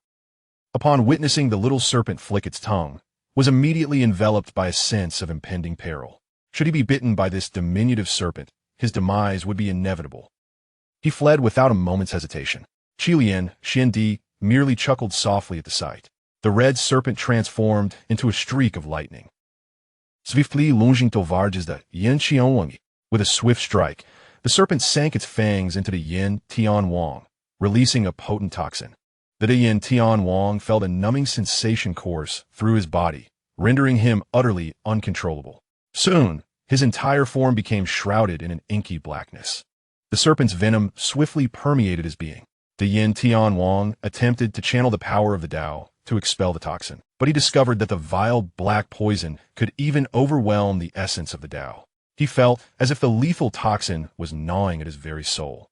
upon witnessing the little serpent flick its tongue, was immediately enveloped by a sense of impending peril. Should he be bitten by this diminutive serpent, his demise would be inevitable. He fled without a moment's hesitation. Qilian Xiandi merely chuckled softly at the sight. The red serpent transformed into a streak of lightning. Swiftly lunging towards the Yin Tian Wang. With a swift strike, the serpent sank its fangs into the Yin Tian Wang, releasing a potent toxin. The Yin Tian Wang felt a numbing sensation course through his body, rendering him utterly uncontrollable. Soon, his entire form became shrouded in an inky blackness. The serpent's venom swiftly permeated his being. The Yin Tian Wang attempted to channel the power of the Tao to expel the toxin, but he discovered that the vile black poison could even overwhelm the essence of the Tao. He felt as if the lethal toxin was gnawing at his very soul,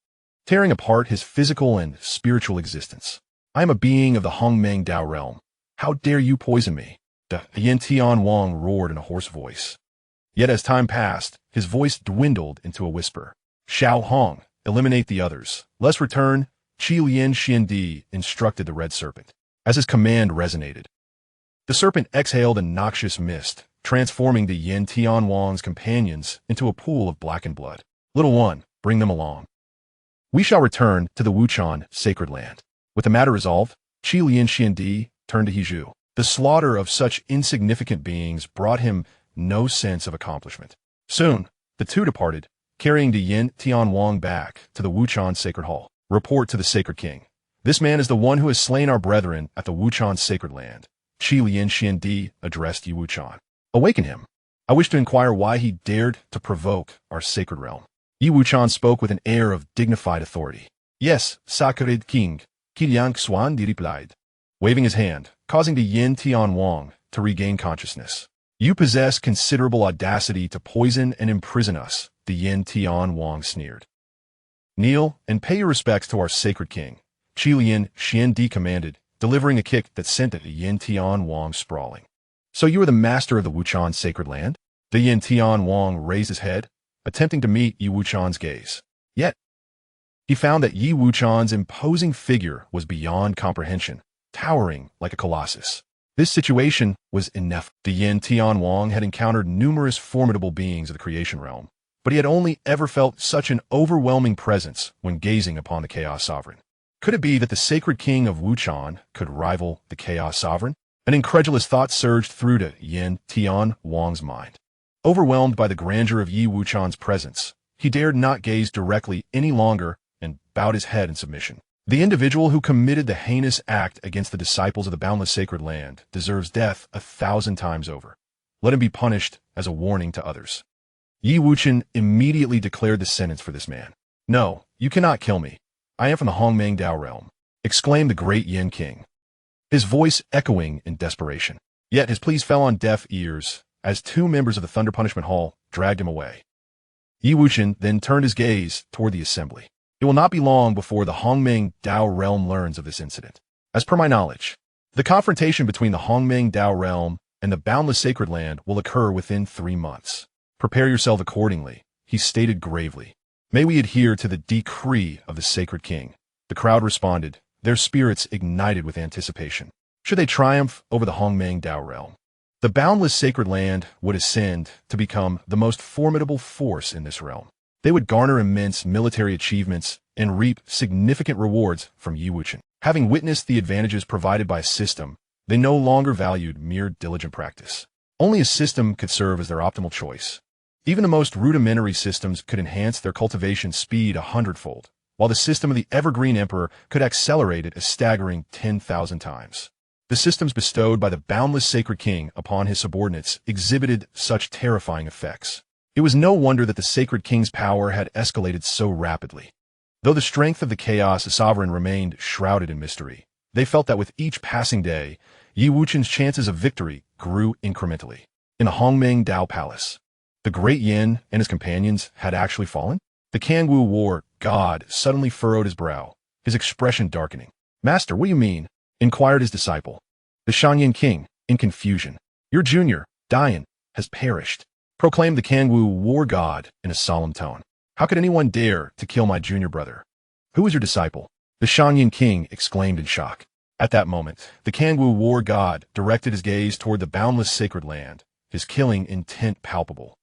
tearing apart his physical and spiritual existence. I am a being of the Hongmeng Dao realm. How dare you poison me? The Yin Tian Wang roared in a hoarse voice. Yet as time passed, his voice dwindled into a whisper. Xiao Hong, eliminate the others. Let's return, Qi Lian Xiandi instructed the red serpent. As his command resonated, the serpent exhaled a noxious mist, transforming the Yin Tian Wang's companions into a pool of blackened blood. Little one, bring them along. We shall return to the Wuchen sacred land. With the matter resolved, Qi Lian Xiandi turned to Heju. The slaughter of such insignificant beings brought him no sense of accomplishment. Soon, the two departed, carrying the Yin Tian Wang back to the Wuchen sacred hall. Report to the Sacred King. This man is the one who has slain our brethren at the Wuchen sacred land. Qi Lian Xiandi addressed Yi Wuchen. Awaken him. I wish to inquire why he dared to provoke our sacred realm. Yi Wuchen spoke with an air of dignified authority. Yes, Sacred King, Xianxia replied, waving his hand, causing the Yin Tian Wang to regain consciousness. You possess considerable audacity to poison and imprison us, the Yin Tian Wang sneered. Kneel and pay your respects to our sacred king, Qi Lian Xiandi commanded, delivering a kick that sent the Yin Tian Wang sprawling. So you are the master of the Wuchen sacred land? The Yin Tian Wang raised his head, attempting to meet Yi Wuchen's gaze. Yet, he found that Yi Wuchen's imposing figure was beyond comprehension, towering like a colossus. This situation was ineffable. The Yin Tian Wang had encountered numerous formidable beings of the creation realm, but he had only ever felt such an overwhelming presence when gazing upon the Chaos Sovereign. Could it be that the Sacred King of Wuchen could rival the Chaos Sovereign? An incredulous thought surged through to Yin Tian Wang's mind. Overwhelmed by the grandeur of Yi Wuchan's presence, he dared not gaze directly any longer and bowed his head in submission. The individual who committed the heinous act against the disciples of the boundless sacred land deserves death 1,000 times over. Let him be punished as a warning to others. Yi Wuchen immediately declared the sentence for this man. No, you cannot kill me. I am from the Hongmeng Dao realm, exclaimed the great Yin King, his voice echoing in desperation. Yet his pleas fell on deaf ears as 2 members of the Thunder Punishment Hall dragged him away. Yi Wuchen then turned his gaze toward the assembly. It will not be long before the Hongmeng Dao realm learns of this incident. As per my knowledge, the confrontation between the Hongmeng Dao realm and the boundless sacred land will occur within 3 months. Prepare yourself accordingly, he stated gravely. May we adhere to the decree of the sacred king. The crowd responded, their spirits ignited with anticipation. Should they triumph over the Hongmeng Dao realm, the boundless sacred land would ascend to become the most formidable force in this realm. They would garner immense military achievements and reap significant rewards from Yi Wuchen. Having witnessed the advantages provided by a system, they no longer valued mere diligent practice. Only a system could serve as their optimal choice. Even the most rudimentary systems could enhance their cultivation speed 100-fold, while the system of the Evergreen Emperor could accelerate it a staggering 10,000 times. The systems bestowed by the boundless sacred king upon his subordinates exhibited such terrifying effects. It was no wonder that the sacred king's power had escalated so rapidly. Though the strength of the chaos sovereign remained shrouded in mystery, they felt that with each passing day, Yi Wuchen's chances of victory grew incrementally. In the Hongmeng Dao Palace, the great Yin and his companions had actually fallen? The Kangwu War god suddenly furrowed his brow, his expression darkening. Master, what do you mean? Inquired his disciple. The Xianxia king, in confusion. Your junior, Dian, has perished, proclaimed the Kangwu war god in a solemn tone. How could anyone dare to kill my junior brother? Who is your disciple? The Xianxia king exclaimed in shock. At that moment, the Kangwu war god directed his gaze toward the boundless sacred land, his killing intent palpable.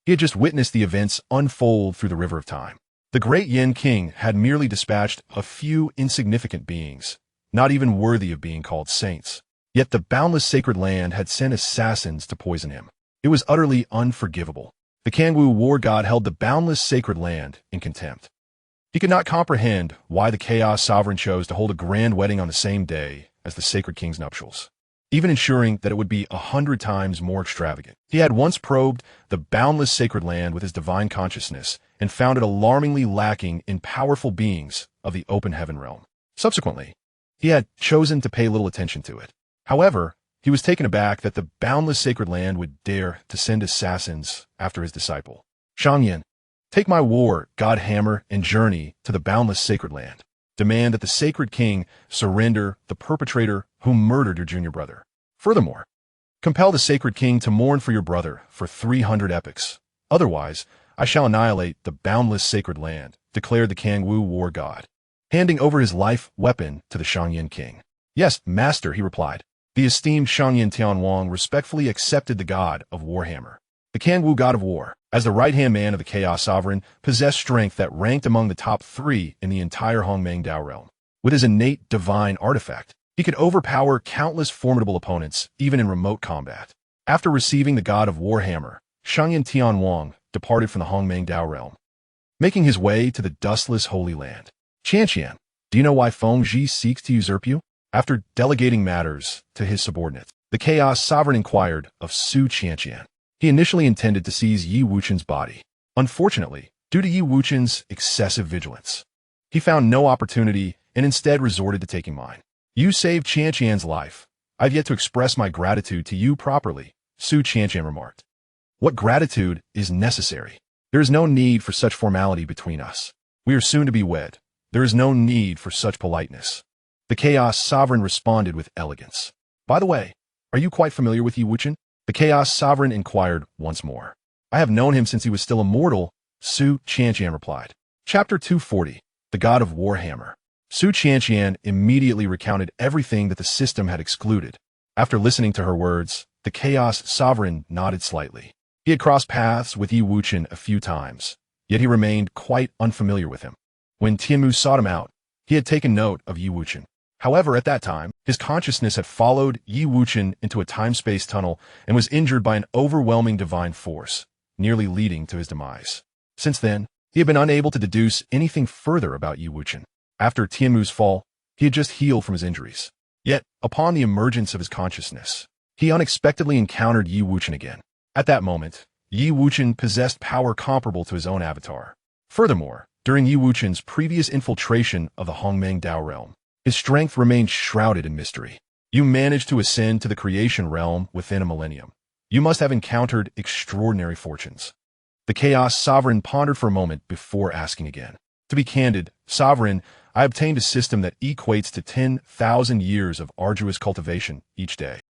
He had just witnessed the events unfold through the river of time. The great Yin king had merely dispatched a few insignificant beings, not even worthy of being called saints. Yet the boundless sacred land had sent assassins to poison him. It was utterly unforgivable. The Kangwu war god held the boundless sacred land in contempt. He could not comprehend why the chaos sovereign chose to hold a grand wedding on the same day as the sacred king's nuptials, even ensuring that it would be 100 times more extravagant. He had once probed the boundless sacred land with his divine consciousness and found it alarmingly lacking in powerful beings of the open heaven realm. Subsequently, he had chosen to pay little attention to it. However, he was taken aback that the boundless sacred land would dare to send assassins after his disciple. Xianxia, take my war, god hammer, and journey to the boundless sacred land. Demand that the sacred king surrender the perpetrator who murdered your junior brother. Furthermore, compel the sacred king to mourn for your brother for 300 epochs. Otherwise, I shall annihilate the boundless sacred land, declared the Kangwu war god, handing over his life weapon to the Xianxia king. Yes, master, he replied. The esteemed Xianxia Tianwang respectfully accepted the god of Warhammer. The Kangwu god of war, as the right-hand man of the Chaos Sovereign, possessed strength that ranked among the top 3 in the entire Hongmeng Dao realm. With his innate divine artifact, he could overpower countless formidable opponents, even in remote combat. After receiving the god of Warhammer, Xianxia Tianwang departed from the Hongmeng Dao realm, making his way to the dustless Holy Land. Xianxia, do you know why Feng Zhi seeks to usurp you? After delegating matters to his subordinates, the Chaos Sovereign inquired of Su Xianxia. He initially intended to seize Yi Wuchen's body. Unfortunately, due to Yi Wuchen's excessive vigilance, he found no opportunity and instead resorted to taking mine. You saved Xianxian's life. I've yet to express my gratitude to you properly, Su Xianxian remarked. What gratitude is necessary? There is no need for such formality between us. We are soon to be wed. There is no need for such politeness. The Chaos Sovereign responded with elegance. By the way, are you quite familiar with Yi Wuchen? The Chaos Sovereign inquired once more. I have known him since he was still a mortal, Su Xianxian replied. Chapter 240, The God of Warhammer. Su Xianxian immediately recounted everything that the system had excluded. After listening to her words, the Chaos Sovereign nodded slightly. He had crossed paths with Yi Wuchen a few times, yet he remained quite unfamiliar with him. When Tianmu sought him out, he had taken note of Yi Wuchen. However, at that time, his consciousness had followed Yi Wuchen into a time-space tunnel and was injured by an overwhelming divine force, nearly leading to his demise. Since then, he had been unable to deduce anything further about Yi Wuchen. After Tianmu's fall, he had just healed from his injuries. Yet, upon the emergence of his consciousness, he unexpectedly encountered Yi Wuchen again. At that moment, Yi Wuchen possessed power comparable to his own avatar. Furthermore, during Yi Wuchen's previous infiltration of the Hongmeng Dao realm, his strength remained shrouded in mystery. You managed to ascend to the creation realm within a millennium. You must have encountered extraordinary fortunes. The Chaos Sovereign pondered for a moment before asking again. To be candid, Sovereign, I obtained a system that equates to 10,000 years of arduous cultivation each day.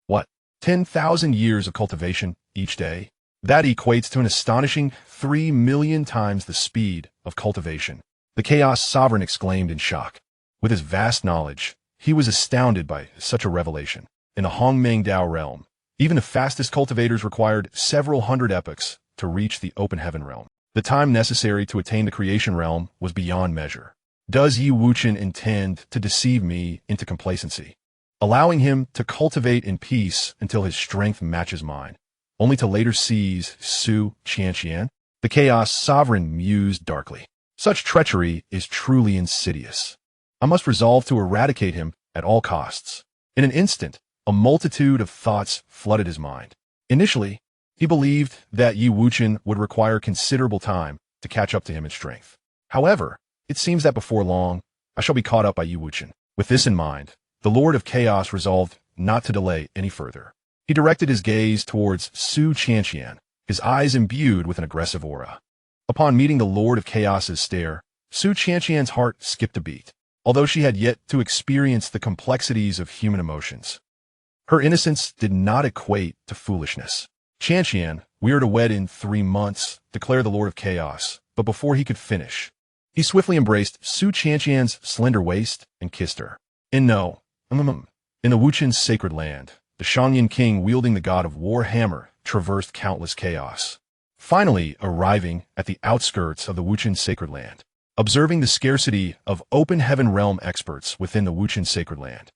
What? 10,000 years of cultivation each day? That equates to an astonishing 3 million times the speed of cultivation. The Chaos Sovereign exclaimed in shock. With his vast knowledge, he was astounded by such a revelation. In the Hongmeng Dao realm, even the fastest cultivators required several hundred epochs to reach the open heaven realm. The time necessary to attain the creation realm was beyond measure. Does Yi Wuchen intend to deceive me into complacency, allowing him to cultivate in peace until his strength matches mine, only to later seize Xianxia? The Chaos Sovereign mused darkly. Such treachery is truly insidious. I must resolve to eradicate him at all costs. In an instant, a multitude of thoughts flooded his mind. Initially, he believed that Yi Wuchen would require considerable time to catch up to him in strength. However, it seems that before long, I shall be caught up by Yi Wuchen. With this in mind, the Lord of Chaos resolved not to delay any further. He directed his gaze towards Xianxia, his eyes imbued with an aggressive aura. Upon meeting the Lord of Chaos's stare, Xianxia's heart skipped a beat, although she had yet to experience the complexities of human emotions. Her innocence did not equate to foolishness. Xianxia, we are to wed in 3 months, declared the Lord of Chaos, but before he could finish, he swiftly embraced Xianxia's slender waist and kissed her. In the Wuchen's sacred land, the Xianxia king wielding the god of war hammer traversed countless chaos, finally arriving at the outskirts of the Wuchen sacred land. Observing the scarcity of open heaven realm experts within the Wuchen sacred land,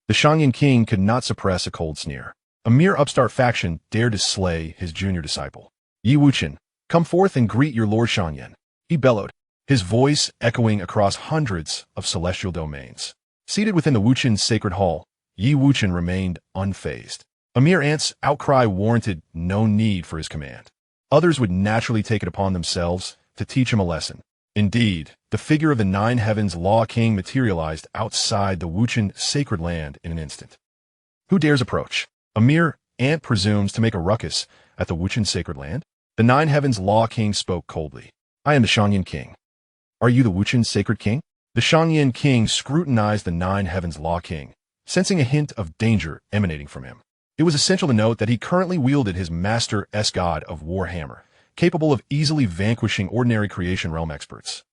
the Xianxia king could not suppress a cold sneer. A mere upstart faction dared to slay his junior disciple. Yi Wuchen, come forth and greet your Lord Xianxia, he bellowed, his voice echoing across hundreds of celestial domains. Seated within the Wuchen's sacred hall, Yi Wuchen remained unfazed. A mere ant's outcry warranted no need for his command. Others would naturally take it upon themselves to teach him a lesson. Indeed, the figure of the 9 Heavens Law King materialized outside the Wuchen sacred land in an instant. Who dares approach? A mere ant presumes to make a ruckus at the Wuchen sacred land? The 9 Heavens Law King spoke coldly. I am the Xianxia king. Are you the Wuchen sacred king? The Xianxia king scrutinized the 9 Heavens Law King, sensing a hint of danger emanating from him. It was essential to note that he currently wielded his master S-God of Warhammer, capable of easily vanquishing ordinary creation realm experts.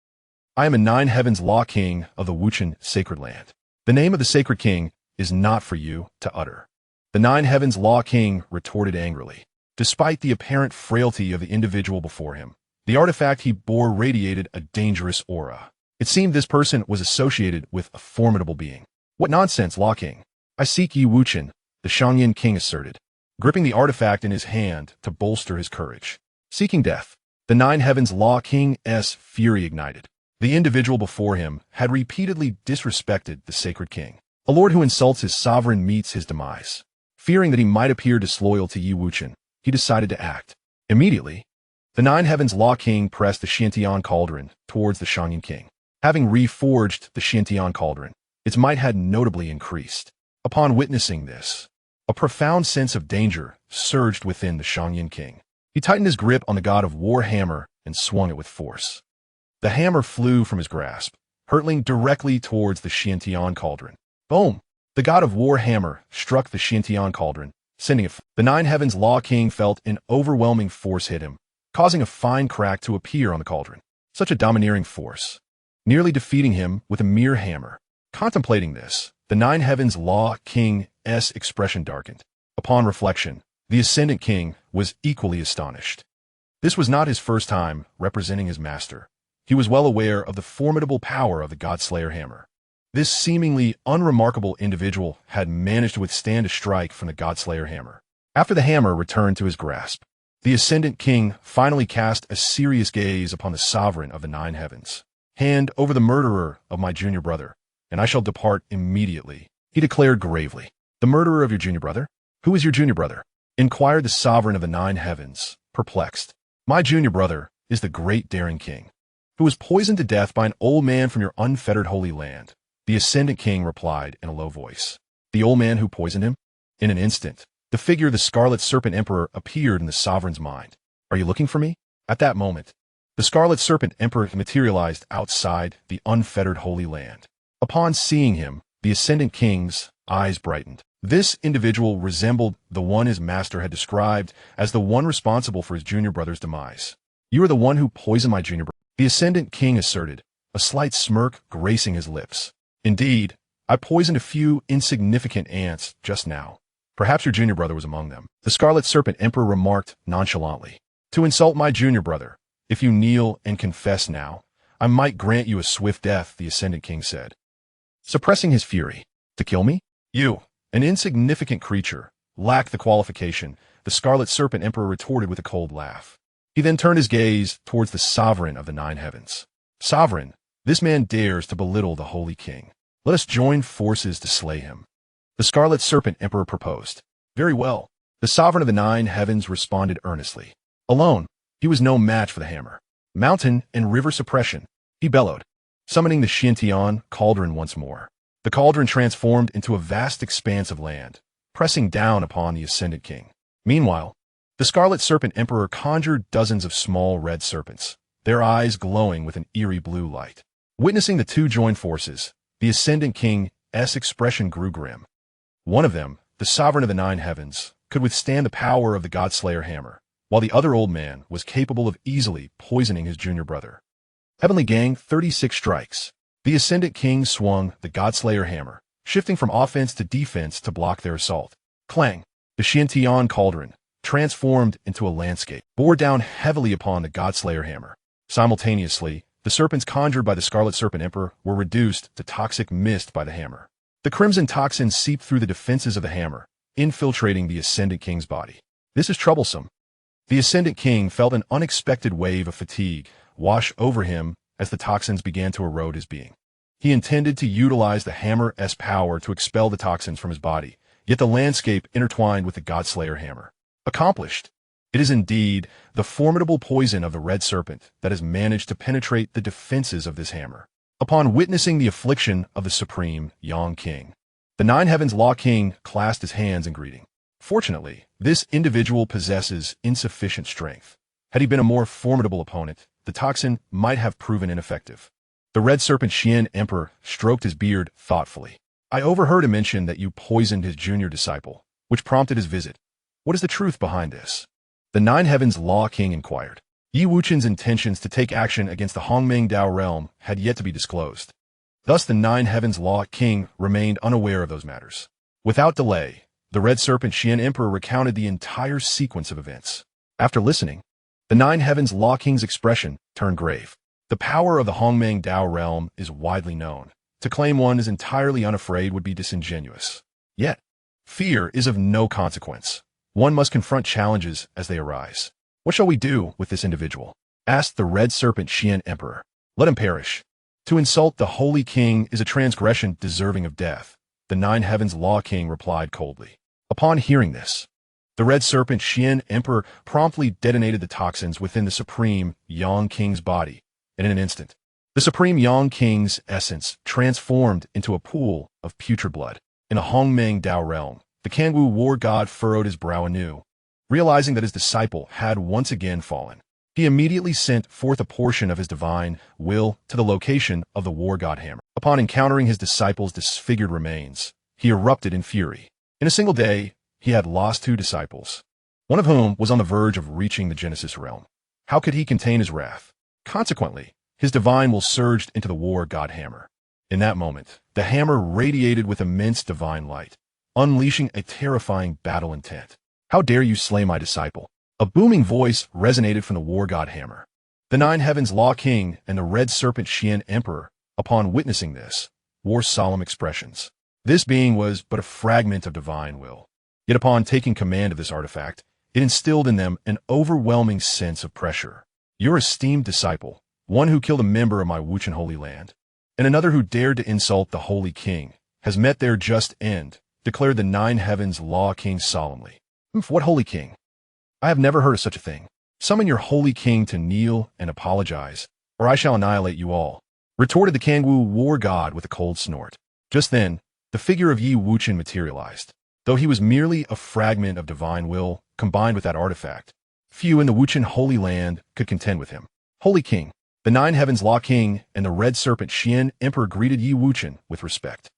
I am a 9 Heavens Law King of the Wuchen sacred land. The name of the sacred king is not for you to utter. The 9 Heavens Law King retorted angrily. Despite the apparent frailty of the individual before him, the artifact he bore radiated a dangerous aura. It seemed this person was associated with a formidable being. What nonsense, Law King! I seek Yi Wuchen, the Xianxia king asserted, gripping the artifact in his hand to bolster his courage. Seeking death, the 9 Heavens Law King's fury ignited. The individual before him had repeatedly disrespected the sacred king. A lord who insults his sovereign meets his demise. Fearing that he might appear disloyal to Yi Wuchen, he decided to act. Immediately, the 9 Heavens Law King pressed the Xiantian cauldron towards the Xianxia king. Having reforged the Xiantian cauldron, its might had notably increased. Upon witnessing this, a profound sense of danger surged within the Xianxia king. He tightened his grip on the god of war hammer and swung it with force. The hammer flew from his grasp, hurtling directly towards the Xiantian cauldron. Boom! The god of war hammer struck the Xiantian cauldron, sending it. The 9 Heavens Law King felt an overwhelming force hit him, causing a fine crack to appear on the cauldron. Such a domineering force, nearly defeating him with a mere hammer. Contemplating this, the 9 Heavens Law King's expression darkened. Upon reflection, the Ascendant King was equally astonished. This was not his first time representing his master. He was well aware of the formidable power of the Godslayer hammer. This seemingly unremarkable individual had managed to withstand a strike from the Godslayer hammer. After the hammer returned to his grasp, the Ascendant King finally cast a serious gaze upon the sovereign of the nine heavens. "Hand over the murderer of my junior brother, and I shall depart immediately," he declared gravely. "The murderer of your junior brother? Who is your junior brother?" inquired the sovereign of the nine heavens, perplexed. "My junior brother is the great daring king, who was poisoned to death by an old man from your unfettered holy land," the Ascendant King replied in a low voice. "The old man who poisoned him?" In an instant, the figure of the Scarlet Serpent Emperor appeared in the sovereign's mind. "Are you looking for me?" At that moment, the Scarlet Serpent Emperor materialized outside the unfettered holy land. Upon seeing him, the Ascendant King's eyes brightened. This individual resembled the one his master had described as the one responsible for his junior brother's demise. "You are the one who poisoned my junior brother," the Ascendant King asserted, a slight smirk gracing his lips. "Indeed, I poisoned a few insignificant ants just now. Perhaps your junior brother was among them," the Scarlet Serpent Emperor remarked nonchalantly. "To insult my junior brother, if you kneel and confess now, I might grant you a swift death," the Ascendant King said, suppressing his fury. "To kill me? You, an insignificant creature, lack the qualification," the Scarlet Serpent Emperor retorted with a cold laugh. He then turned his gaze towards the sovereign of the nine heavens. "Sovereign, this man dares to belittle the holy king. Let us join forces to slay him," the Scarlet Serpent Emperor proposed. "Very well," the sovereign of the nine heavens responded earnestly. Alone, he was no match for the hammer. "Mountain and river suppression," he bellowed, summoning the Xianxia cauldron once more. The cauldron transformed into a vast expanse of land, pressing down upon the Ascendant King. Meanwhile, the Scarlet Serpent Emperor conjured dozens of small red serpents, their eyes glowing with an eerie blue light. Witnessing the two joined forces, the Ascendant King's expression grew grim. One of them, the sovereign of the nine heavens, could withstand the power of the Godslayer hammer, while the other old man was capable of easily poisoning his junior brother. Heavenly Gang, 36 strikes. The Ascendant King swung the Godslayer hammer, shifting from offense to defense to block their assault. Clang! The Xianxia cauldron, transformed into a landscape, bore down heavily upon the Godslayer hammer. Simultaneously, the serpents conjured by the Scarlet Serpent Emperor were reduced to toxic mist by the hammer. The crimson toxin seeped through the defenses of the hammer, infiltrating the Ascendant King's body. "This is troublesome." The Ascendant King felt an unexpected wave of fatigue wash over him as the toxins began to erode his being. He intended to utilize the hammer's power to expel the toxins from his body, yet the landscape intertwined with the Godslayer hammer. Accomplished. It is indeed the formidable poison of the red serpent that has managed to penetrate the defenses of this hammer. Upon witnessing the affliction of the supreme Yang King, the Nine Heavens Law King clasped his hands in greeting. Fortunately, this individual possesses insufficient strength. Had he been a more formidable opponent, the toxin might have proven ineffective. The Red Serpent Xian Emperor stroked his beard thoughtfully. "I overheard him mention that you poisoned his junior disciple, which prompted his visit. What is the truth behind this?" The Nine Heavens Law King inquired. Wuchen's intentions to take action against the Hongmeng-Dao realm had yet to be disclosed. Thus the Nine Heavens Law King remained unaware of those matters. Without delay, the Red Serpent Xian Emperor recounted the entire sequence of events. After listening, the Nine Heavens Law King's expression turned grave. The power of the Hongmeng-Dao realm is widely known. To claim one is entirely unafraid would be disingenuous. Yet, fear is of no consequence. One must confront challenges as they arise. "What shall we do with this individual?" asked the Red Serpent Xian Emperor. "Let him perish. To insult the Holy King is a transgression deserving of death," the Nine Heavens Law King replied coldly. Upon hearing this, the Red Serpent Xian Emperor promptly detonated the toxins within the Supreme Yang King's body, and in an instant, the Supreme Yang King's essence transformed into a pool of putrid blood. In the Hongmeng-Dao realm, the Kangwu war god furrowed his brow anew. Realizing that his disciple had once again fallen, he immediately sent forth a portion of his divine will to the location of the war god hammer. Upon encountering his disciple's disfigured remains, he erupted in fury. In a single day, he had lost 2 disciples, one of whom was on the verge of reaching the Genesis realm. How could he contain his wrath? Consequently, his divine will surged into the war god hammer. In that moment, the hammer radiated with immense divine light, unleashing a terrifying battle intent. "How dare you slay my disciple?" A booming voice resonated from the war god hammer. The Nine Heavens Law King and the Red Serpent Xian Emperor, upon witnessing this, wore solemn expressions. This being was but a fragment of divine will. Yet upon taking command of this artifact, it instilled in them an overwhelming sense of pressure. Your esteemed disciple, one who killed a member of my Wuchen holy land, and another who dared to insult the Holy King, has met their just end, declared the Nine Heavens Law King solemnly. What Holy King? I have never heard of such a thing. Summon your Holy King to kneel and apologize, or I shall annihilate you all, retorted the Kangwu war god with a cold snort. Just then, the figure of Yi Wuchen materialized. Though he was merely a fragment of divine will combined with that artifact, few in the Wuchen Holy Land could contend with him. Holy King, the Nine Heavens Law King and the Red Serpent Xian Emperor greeted Yi Wuchen with respect.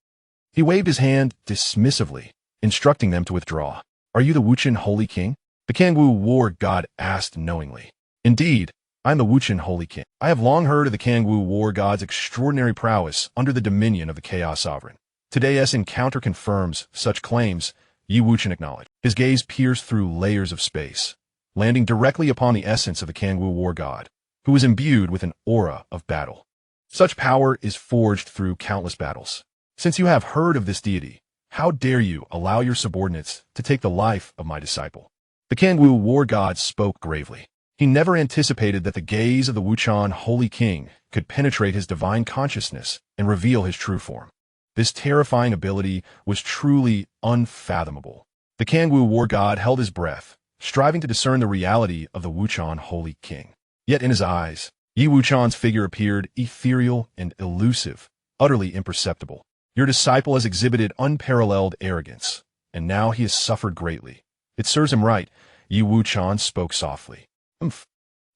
He waved his hand dismissively, instructing them to withdraw. Are you the Wuchen Holy King? The Kangwu war god asked knowingly. Indeed, I am the Wuchen Holy King. I have long heard of the Kangwu war god's extraordinary prowess under the dominion of the Chaos Sovereign. Today's encounter confirms such claims, Yi Wuchen acknowledged. His gaze pierced through layers of space, landing directly upon the essence of the Kangwu war god, who was imbued with an aura of battle. Such power is forged through countless battles. Since you have heard of this deity, how dare you allow your subordinates to take the life of my disciple? The Kangwu war god spoke gravely. He never anticipated that the gaze of the Wuchen Holy King could penetrate his divine consciousness and reveal his true form. This terrifying ability was truly unfathomable. The Kangwu war god held his breath, striving to discern the reality of the Wuchen Holy King. Yet in his eyes, Yi Wuchen's figure appeared ethereal and elusive, utterly imperceptible. Your disciple has exhibited unparalleled arrogance, and now he has suffered greatly. It serves him right, Yi Wuchen spoke softly.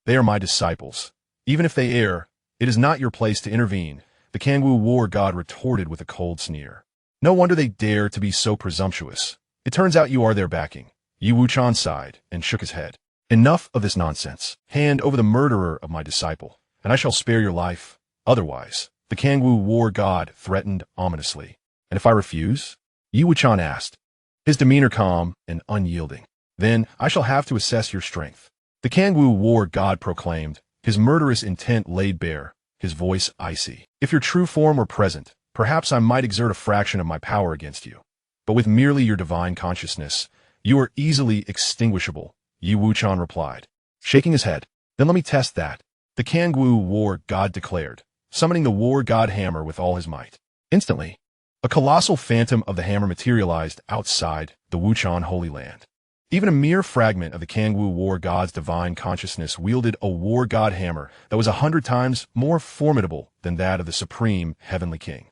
They are my disciples. Even if they err, it is not your place to intervene, the Kangwu war god retorted with a cold sneer. No wonder they dare to be so presumptuous. It turns out you are their backing. Yi Wuchen sighed and shook his head. Enough of this nonsense. Hand over the murderer of my disciple, and I shall spare your life. Otherwise, the Kangwu war god threatened ominously. And if I refuse? Yi Wuchen asked, his demeanor calm and unyielding. Then I shall have to assess your strength. The Kangwu war god proclaimed, his murderous intent laid bare, his voice icy. If your true form were present, perhaps I might exert a fraction of my power against you. But with merely your divine consciousness, you are easily extinguishable, Yi Wuchen replied, shaking his head. Then let me test that, the Kangwu war god declared, summoning the war god hammer with all his might. Instantly, a colossal phantom of the hammer materialized outside the Wuchen Holy Land. Even a mere fragment of the Kangwu war god's divine consciousness wielded a war god hammer that was 100 times more formidable than that of the supreme heavenly king.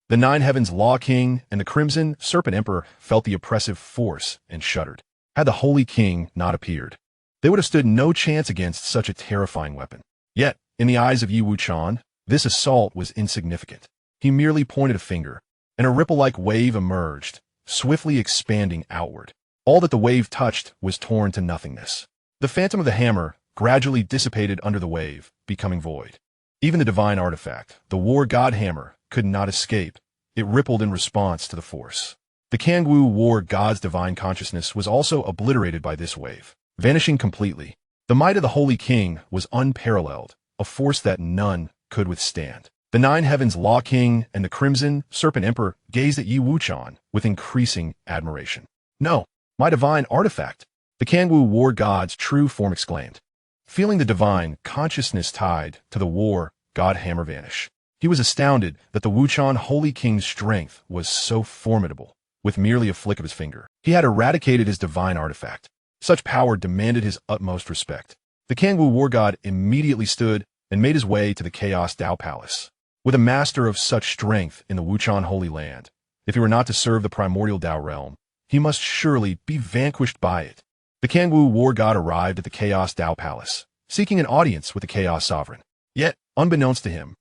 The Nine Heavens Law King and the Crimson Serpent Emperor felt the oppressive force and shuddered. Had the Holy King not appeared, they would have stood no chance against such a terrifying weapon. Yet, in the eyes of Yi Wuchen, this assault was insignificant. He merely pointed a finger, and a ripple-like wave emerged, swiftly expanding outward. All that the wave touched was torn to nothingness. The phantom of the hammer gradually dissipated under the wave, becoming void. Even the divine artifact, the war god hammer, could not escape. It rippled in response to the force. The Kangwu war god's divine consciousness was also obliterated by this wave, vanishing completely. The might of the Holy King was unparalleled, a force that none could withstand. The Nine Heavens Law King and the Crimson Serpent Emperor gazed at Yi Wuchen with increasing admiration. No, my divine artifact, the Kangwu war god's true form exclaimed. Feeling the divine consciousness tied to the war god hammer vanish, he was astounded that the Wuchen Holy King's strength was so formidable. With merely a flick of his finger, he had eradicated his divine artifact. Such power demanded his utmost respect. The Kangwu war god immediately stood and made his way to the Chaos Dao Palace. With a master of such strength in the Wuchen Holy Land, if he were not to serve the primordial Dao realm, he must surely be vanquished by it. The Kangwu war god arrived at the Chaos Dao Palace, seeking an audience with the Chaos Sovereign. Yet, unbeknownst to him,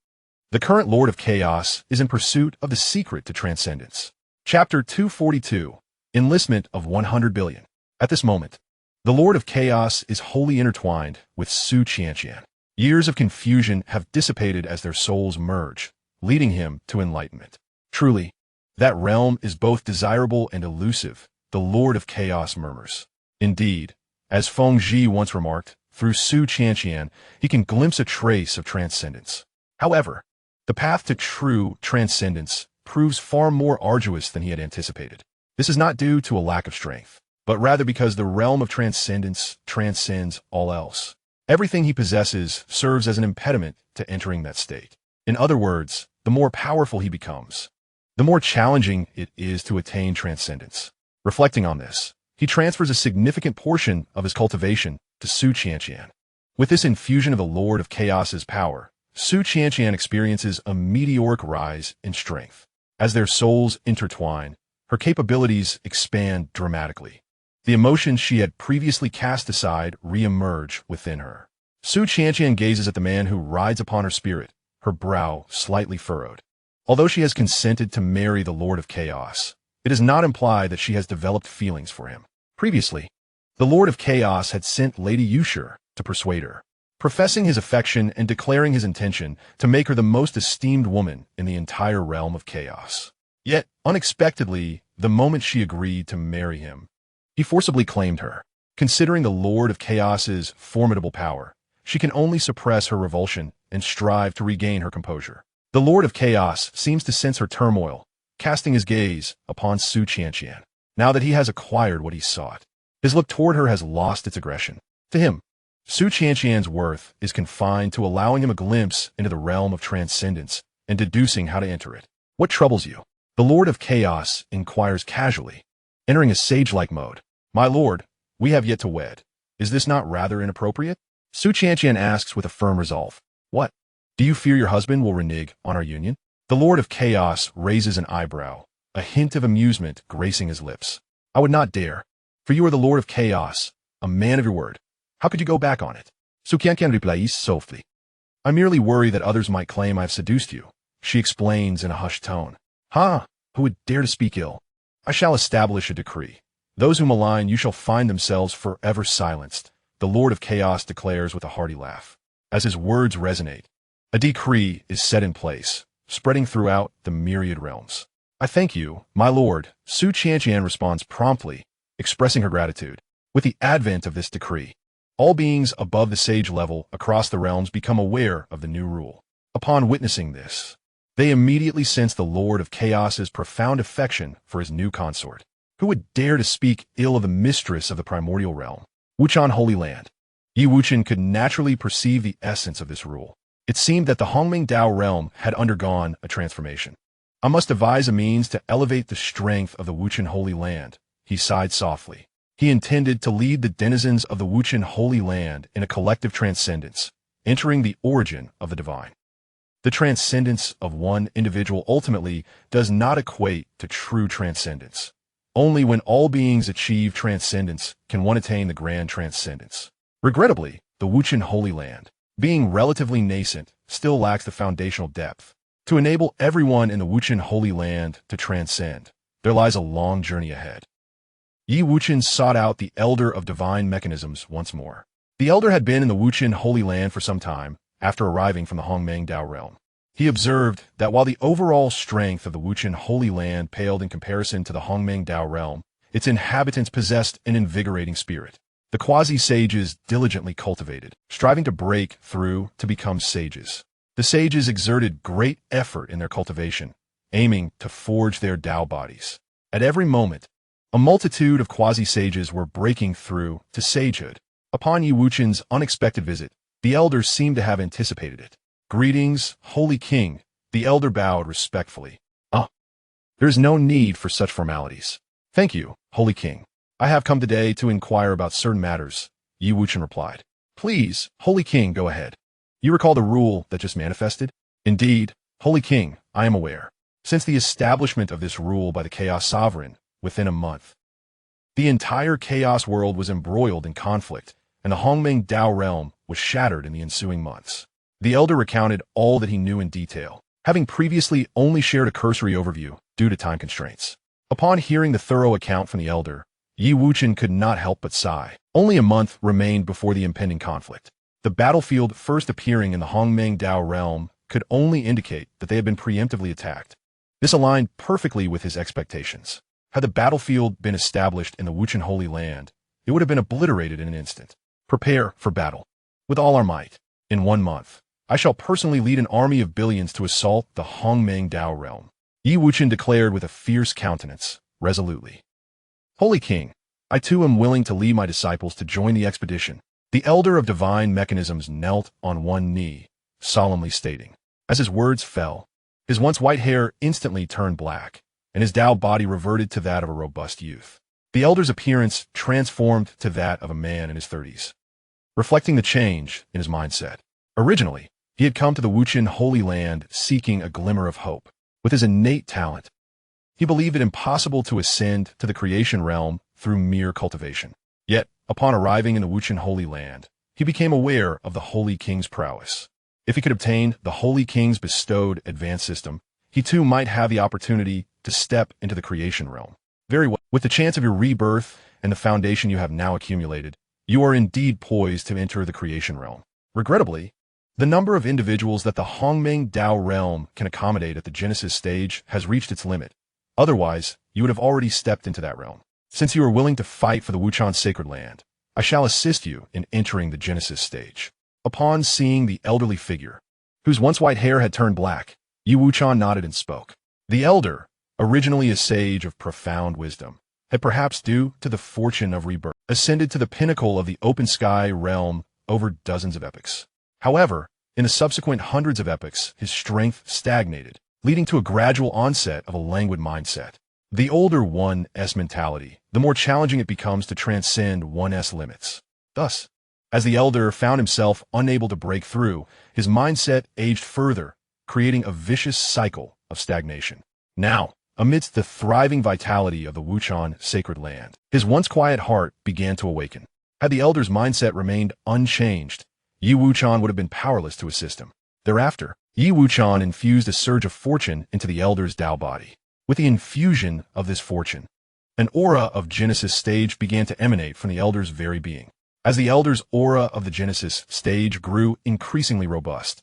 the current Lord of Chaos is in pursuit of the secret to transcendence. Chapter 242, Enlistment of 100 Billion. At this moment, the Lord of Chaos is wholly intertwined with Xianxia. Years of confusion have dissipated as their souls merge, leading him to enlightenment. Truly, that realm is both desirable and elusive, the Lord of Chaos murmurs. Indeed, as Feng Zhi once remarked, through Xianxia he can glimpse a trace of transcendence. However, The path to true transcendence proves far more arduous than he had anticipated. This is not due to a lack of strength, but rather because the realm of transcendence transcends all else. Everything he possesses serves as an impediment to entering that state. In other words, the more powerful he becomes, the more challenging it is to attain transcendence. Reflecting on this, he transfers a significant portion of his cultivation to Xianxia. With this infusion of the Lord of Chaos's power, Xianxia experiences a meteoric rise in strength. As their souls intertwine, her capabilities expand dramatically. The emotions she had previously cast aside re-emerge within her. Xianxia gazes at the man who rides upon her spirit, her brow slightly furrowed. Although she has consented to marry the Lord of Chaos, it does not imply that she has developed feelings for him. Previously, the Lord of Chaos had sent Lady Wuchen to persuade her, professing his affection and declaring his intention to make her the most esteemed woman in the entire realm of chaos. Yet, unexpectedly, the moment she agreed to marry him, he forcibly claimed her. Considering the Lord of Chaos's formidable power, she can only suppress her revulsion and strive to regain her composure. The Lord of Chaos seems to sense her turmoil, casting his gaze upon Xianxia. Now that he has acquired what he sought, his look toward her has lost its aggression. To him, Xianxia's worth is confined to allowing him a glimpse into the realm of transcendence and deducing how to enter it. What troubles you? The Lord of Chaos inquires casually, entering a sage-like mode. My lord, we have yet to wed. Is this not rather inappropriate? Xianxia asks with a firm resolve. What? Do you fear your husband will renege on our union? The Lord of Chaos raises an eyebrow, a hint of amusement gracing his lips. I would not dare, for you are the Lord of Chaos, a man of your word. How could you go back on it? Xianxia replies softly. I merely worry that others might claim I have seduced you, she explains in a hushed tone. Ha! Who would dare to speak ill? I shall establish a decree. Those who malign you shall find themselves forever silenced, the Lord of Chaos declares with a hearty laugh. As his words resonate, a decree is set in place, spreading throughout the myriad realms. I thank you, my lord, Xianxia responds promptly, expressing her gratitude. With the advent of this decree, all beings above the sage level across the realms become aware of the new rule. Upon witnessing this, they immediately sense the Lord of Chaos's profound affection for his new consort. Who would dare to speak ill of the mistress of the primordial realm? Wuchen Holy Land. Wuchen could naturally perceive the essence of this rule. It seemed that the Hongming Dao realm had undergone a transformation. I must devise a means to elevate the strength of the Wuchen Holy Land, he sighed softly. He intended to lead the denizens of the Wuchen Holy Land in a collective transcendence, entering the origin of the divine. The transcendence of one individual ultimately does not equate to true transcendence. Only when all beings achieve transcendence can one attain the grand transcendence. Regrettably, the Wuchen Holy Land, being relatively nascent, still lacks the foundational depth. To enable everyone in the Wuchen Holy Land to transcend, there lies a long journey ahead. Wuchen sought out the Elder of Divine Mechanisms once more. The Elder had been in the Wuchen Holy Land for some time after arriving from the Hongmeng Dao realm. He observed that while the overall strength of the Wuchen Holy Land paled in comparison to the Hongmeng Dao realm, its inhabitants possessed an invigorating spirit. The quasi-sages diligently cultivated, striving to break through to become sages. The sages exerted great effort in their cultivation, aiming to forge their Dao bodies. At every moment, a multitude of quasi-sages were breaking through to sagehood. Upon Wuchen's unexpected visit, the elders seemed to have anticipated it. Greetings, Holy King, the elder bowed respectfully. There is no need for such formalities. Thank you, Holy King. I have come today to inquire about certain matters, Wuchen replied. Please, Holy King, go ahead. You recall the rule that just manifested? Indeed, Holy King, I am aware. Since the establishment of this rule by the Chaos Sovereign, within a month, the entire Chaos world was embroiled in conflict, and the Hongmeng Dao realm was shattered in the ensuing months. The elder recounted all that he knew in detail, having previously only shared a cursory overview due to time constraints. Upon hearing the thorough account from the elder, Wuchen could not help but sigh. Only a month remained before the impending conflict. The battlefield first appearing in the Hongmeng Dao realm could only indicate that they had been preemptively attacked. This aligned perfectly with his expectations. Had the battlefield been established in the Wuchen Holy Land, it would have been obliterated in an instant. Prepare for battle. With all our might. In 1 month, I shall personally lead an army of billions to assault the Hongmeng Dao realm. Yi Wuchen declared with a fierce countenance, resolutely. Holy King, I too am willing to lead my disciples to join the expedition. The elder of divine mechanisms knelt on one knee, solemnly stating. As his words fell, his once white hair instantly turned black, and his Dao body reverted to that of a robust youth. The elder's appearance transformed to that of a man in his 30s, reflecting the change in his mindset. Originally, he had come to the Wuchen Holy Land seeking a glimmer of hope. With his innate talent, he believed it impossible to ascend to the creation realm through mere cultivation. Yet, upon arriving in the Wuchen Holy Land, he became aware of the Holy King's prowess. If he could obtain the Holy King's bestowed advanced system, he too might have the opportunity to step into the creation realm. Very well. With the chance of your rebirth and the foundation you have now accumulated, you are indeed poised to enter the creation realm. Regrettably, the number of individuals that the Hongmeng Dao realm can accommodate at the Genesis stage has reached its limit. Otherwise, you would have already stepped into that realm. Since you are willing to fight for the Wuchen sacred land, I shall assist you in entering the Genesis stage. Upon seeing the elderly figure, whose once white hair had turned black, Yi Wuchen nodded and spoke. The elder, originally a sage of profound wisdom, had perhaps due to the fortune of rebirth, ascended to the pinnacle of the open sky realm over dozens of epochs. However, in the subsequent hundreds of epochs, his strength stagnated, leading to a gradual onset of a languid mindset. The older 1S mentality, the more challenging it becomes to transcend 1S limits. Thus, as the elder found himself unable to break through, his mindset aged further, creating a vicious cycle of stagnation. Now, amidst the thriving vitality of the Wuchen sacred land, his once quiet heart began to awaken. Had the elder's mindset remained unchanged, Yi Wuchen would have been powerless to assist him. Thereafter, Yi Wuchen infused a surge of fortune into the elder's Dao body. With the infusion of this fortune, an aura of Genesis stage began to emanate from the elder's very being. As the elder's aura of the Genesis stage grew increasingly robust,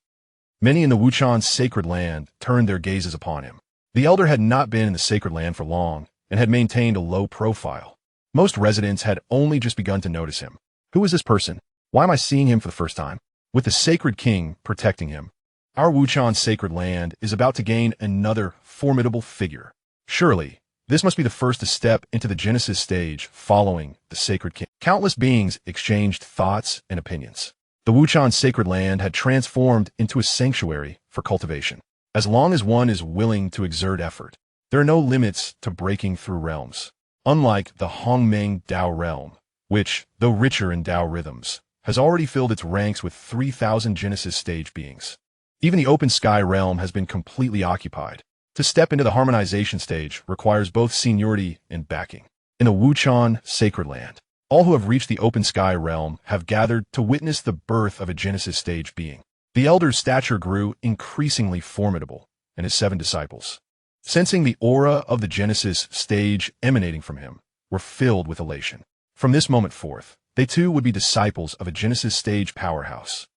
many in the Wuchen sacred land turned their gazes upon him. The elder had not been in the sacred land for long and had maintained a low profile. Most residents had only just begun to notice him. Who is this person? Why am I seeing him for the first time? With the sacred king protecting him, our Wuchen sacred land is about to gain another formidable figure. Surely, this must be the first to step into the Genesis stage following the sacred king. Countless beings exchanged thoughts and opinions. The Wuchen sacred land had transformed into a sanctuary for cultivation. As long as one is willing to exert effort, there are no limits to breaking through realms. Unlike the Hongmeng Dao realm, which, though richer in Dao rhythms, has already filled its ranks with 3,000 Genesis stage beings. Even the open sky realm has been completely occupied. To step into the harmonization stage requires both seniority and backing. In the Wuchen sacred land, all who have reached the open sky realm have gathered to witness the birth of a Genesis stage being. The elder's stature grew increasingly formidable, and his 7 disciples, sensing the aura of the Genesis stage emanating from him, were filled with elation. From this moment forth, they too would be disciples of a Genesis stage powerhouse.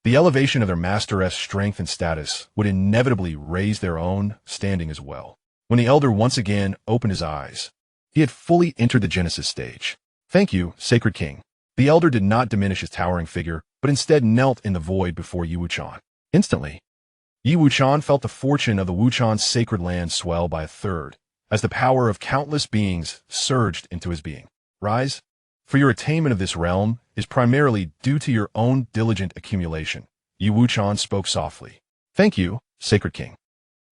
The elevation of their master's strength and status would inevitably raise their own standing as well. When the elder once again opened his eyes, he had fully entered the Genesis stage. Thank you, Sacred King. The elder did not diminish his towering figure, but instead knelt in the void before Yi Wuchen. Instantly, Yi Wuchen felt the fortune of the Wuchen sacred land swell by a third, as the power of countless beings surged into his being. Rise, for your attainment of this realm is primarily due to your own diligent accumulation. Yi Wuchen spoke softly. Thank you, Sacred King.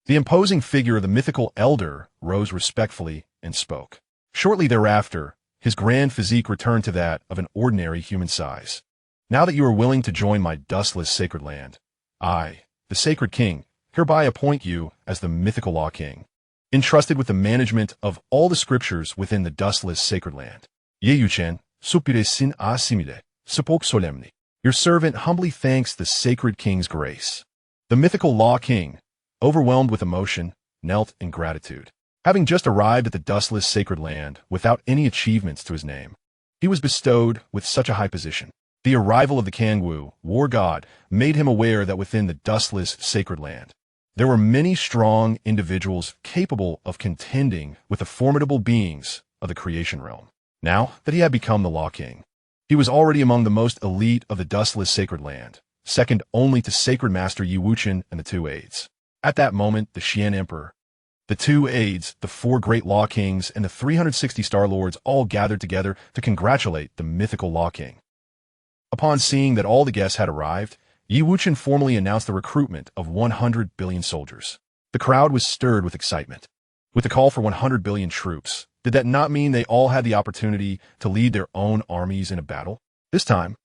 The imposing figure of the mythical elder rose respectfully and spoke. Shortly thereafter, his grand physique returned to that of an ordinary human size. Now that you are willing to join my dustless sacred land, I, the Sacred King, hereby appoint you as the mythical Law King, entrusted with the management of all the scriptures within the dustless sacred land. Yi Wuchen, supere sin asimile, spoke solemnly. Your servant humbly thanks the Sacred King's grace. The mythical Law King, overwhelmed with emotion, knelt in gratitude. Having just arrived at the dustless sacred land without any achievements to his name, he was bestowed with such a high position. The arrival of the Kangwu, war god, made him aware that within the dustless sacred land, there were many strong individuals capable of contending with the formidable beings of the creation realm. Now that he had become the Law King, he was already among the most elite of the dustless sacred land, second only to Sacred Master Wuchen and the two aides. At that moment, the Xian Emperor, the two aides, the four great Law Kings, and the 360 Star Lords all gathered together to congratulate the mythical Law King. Upon seeing that all the guests had arrived, Wuchen formally announced the recruitment of 100 billion soldiers. The crowd was stirred with excitement. With the call for 100 billion troops, did that not mean they all had the opportunity to lead their own armies in a battle? This time,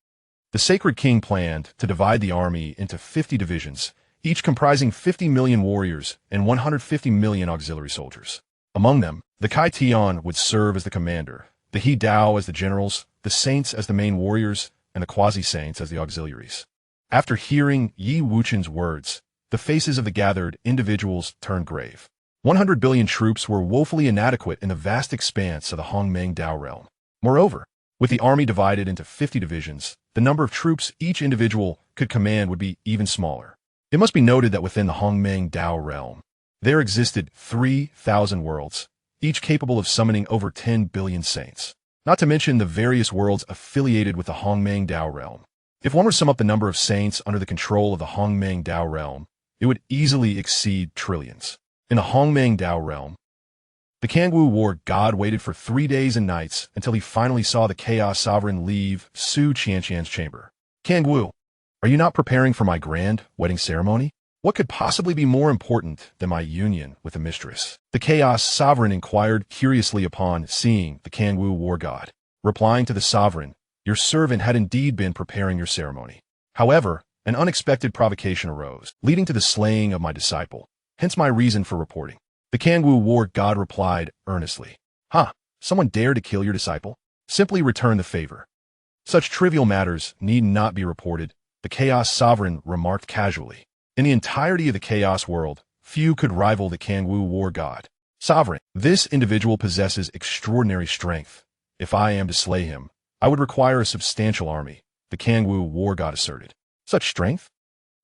the Sacred King planned to divide the army into 50 divisions, each comprising 50 million warriors and 150 million auxiliary soldiers. Among them, the Kai Tian would serve as the commander, the He Dao as the generals, the saints as the main warriors, and the quasi-saints as the auxiliaries. After hearing Yi Wuchen's words, the faces of the gathered individuals turned grave. 100 billion troops were woefully inadequate in the vast expanse of the Hongmeng Dao realm. Moreover, with the army divided into 50 divisions, the number of troops each individual could command would be even smaller. It must be noted that within the Hongmeng Dao realm, there existed 3,000 worlds, each capable of summoning over 10 billion saints. Not to mention the various worlds affiliated with the Hongmeng Dao realm. If one were to sum up the number of saints under the control of the Hongmeng Dao realm, it would easily exceed trillions. In the Hongmeng Dao realm, the Kangwu war god waited for 3 days and nights until he finally saw the Chaos Sovereign leave Su Qianqian's chamber. Kangwu, are you not preparing for my grand wedding ceremony? What could possibly be more important than my union with a mistress? The Chaos Sovereign inquired curiously upon seeing the Kangwu war god. Replying to the sovereign, your servant had indeed been preparing your ceremony. However, an unexpected provocation arose, leading to the slaying of my disciple, hence my reason for reporting. The Kangwu war god replied earnestly, someone dared to kill your disciple? Simply return the favor. Such trivial matters need not be reported, the Chaos Sovereign remarked casually. In the entirety of the Chaos world, few could rival the Kangwu war god. Sovereign, this individual possesses extraordinary strength. If I am to slay him, I would require a substantial army, the Kangwu war god asserted. Such strength?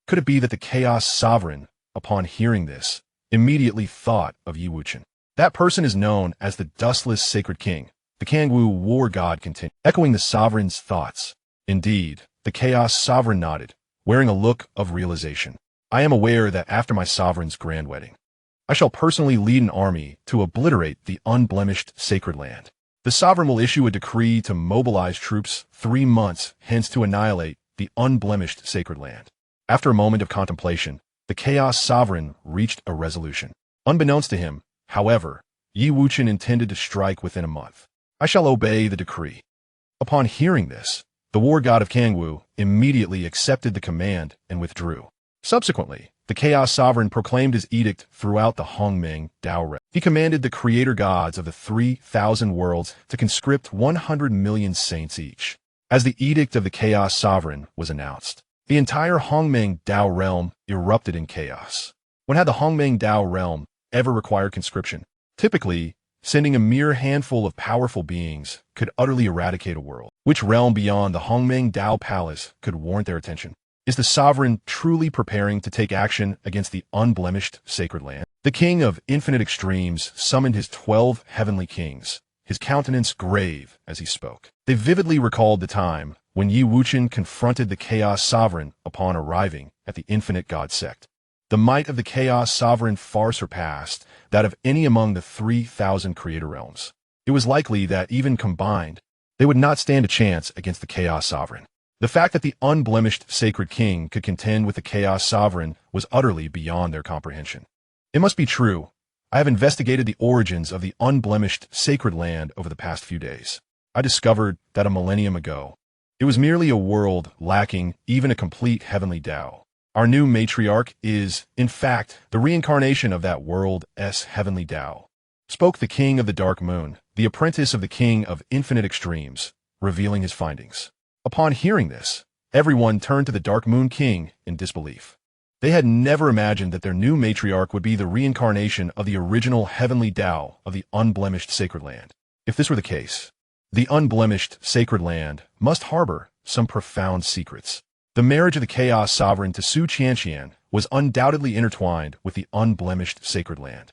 Could it be that the Chaos Sovereign, upon hearing this, immediately thought of Yi Wuchen? That person is known as the Dustless Sacred King, the Kangwu war god continued, echoing the sovereign's thoughts. Indeed, the Chaos Sovereign nodded, wearing a look of realization. I am aware that after my sovereign's grand wedding, I shall personally lead an army to obliterate the unblemished sacred land. The sovereign will issue a decree to mobilize troops 3 months hence to annihilate the unblemished sacred land. After a moment of contemplation, the Chaos Sovereign reached a resolution. Unbeknownst to him, however, Yi Wuchen intended to strike within a month. I shall obey the decree. Upon hearing this, the war god of Kangwu immediately accepted the command and withdrew. Subsequently, the Chaos Sovereign proclaimed his edict throughout the Hongmeng Dao realm. He commanded the creator gods of the 3,000 worlds to conscript 100 million saints each. As the edict of the Chaos Sovereign was announced, the entire Hongmeng Dao realm erupted in chaos. When had the Hongmeng Dao realm ever required conscription? Typically, sending a mere handful of powerful beings could utterly eradicate a world. Which realm beyond the Hongmeng Dao Palace could warrant their attention? Is the sovereign truly preparing to take action against the unblemished sacred land? The king of infinite extremes summoned his 12 heavenly kings, his countenance grave as he spoke. They vividly recalled the time when Yi Wuchen confronted the Chaos Sovereign upon arriving at the infinite god sect. The might of the Chaos Sovereign far surpassed that of any among the 3,000 creator realms. It was likely that even combined, they would not stand a chance against the Chaos Sovereign. The fact that the unblemished Sacred King could contend with the Chaos Sovereign was utterly beyond their comprehension. It must be true. I have investigated the origins of the unblemished sacred land over the past few days. I discovered that a millennium ago, it was merely a world lacking even a complete heavenly Tao. Our new matriarch is, in fact, the reincarnation of that world's heavenly Tao. Spoke the King of the Dark Moon, the apprentice of the King of Infinite Extremes, revealing his findings. Upon hearing this, everyone turned to the Dark Moon King in disbelief. They had never imagined that their new matriarch would be the reincarnation of the original heavenly Tao of the unblemished sacred land. If this were the case, the unblemished sacred land must harbor some profound secrets. The marriage of the Chaos Sovereign to Su Qianqian was undoubtedly intertwined with the unblemished sacred land.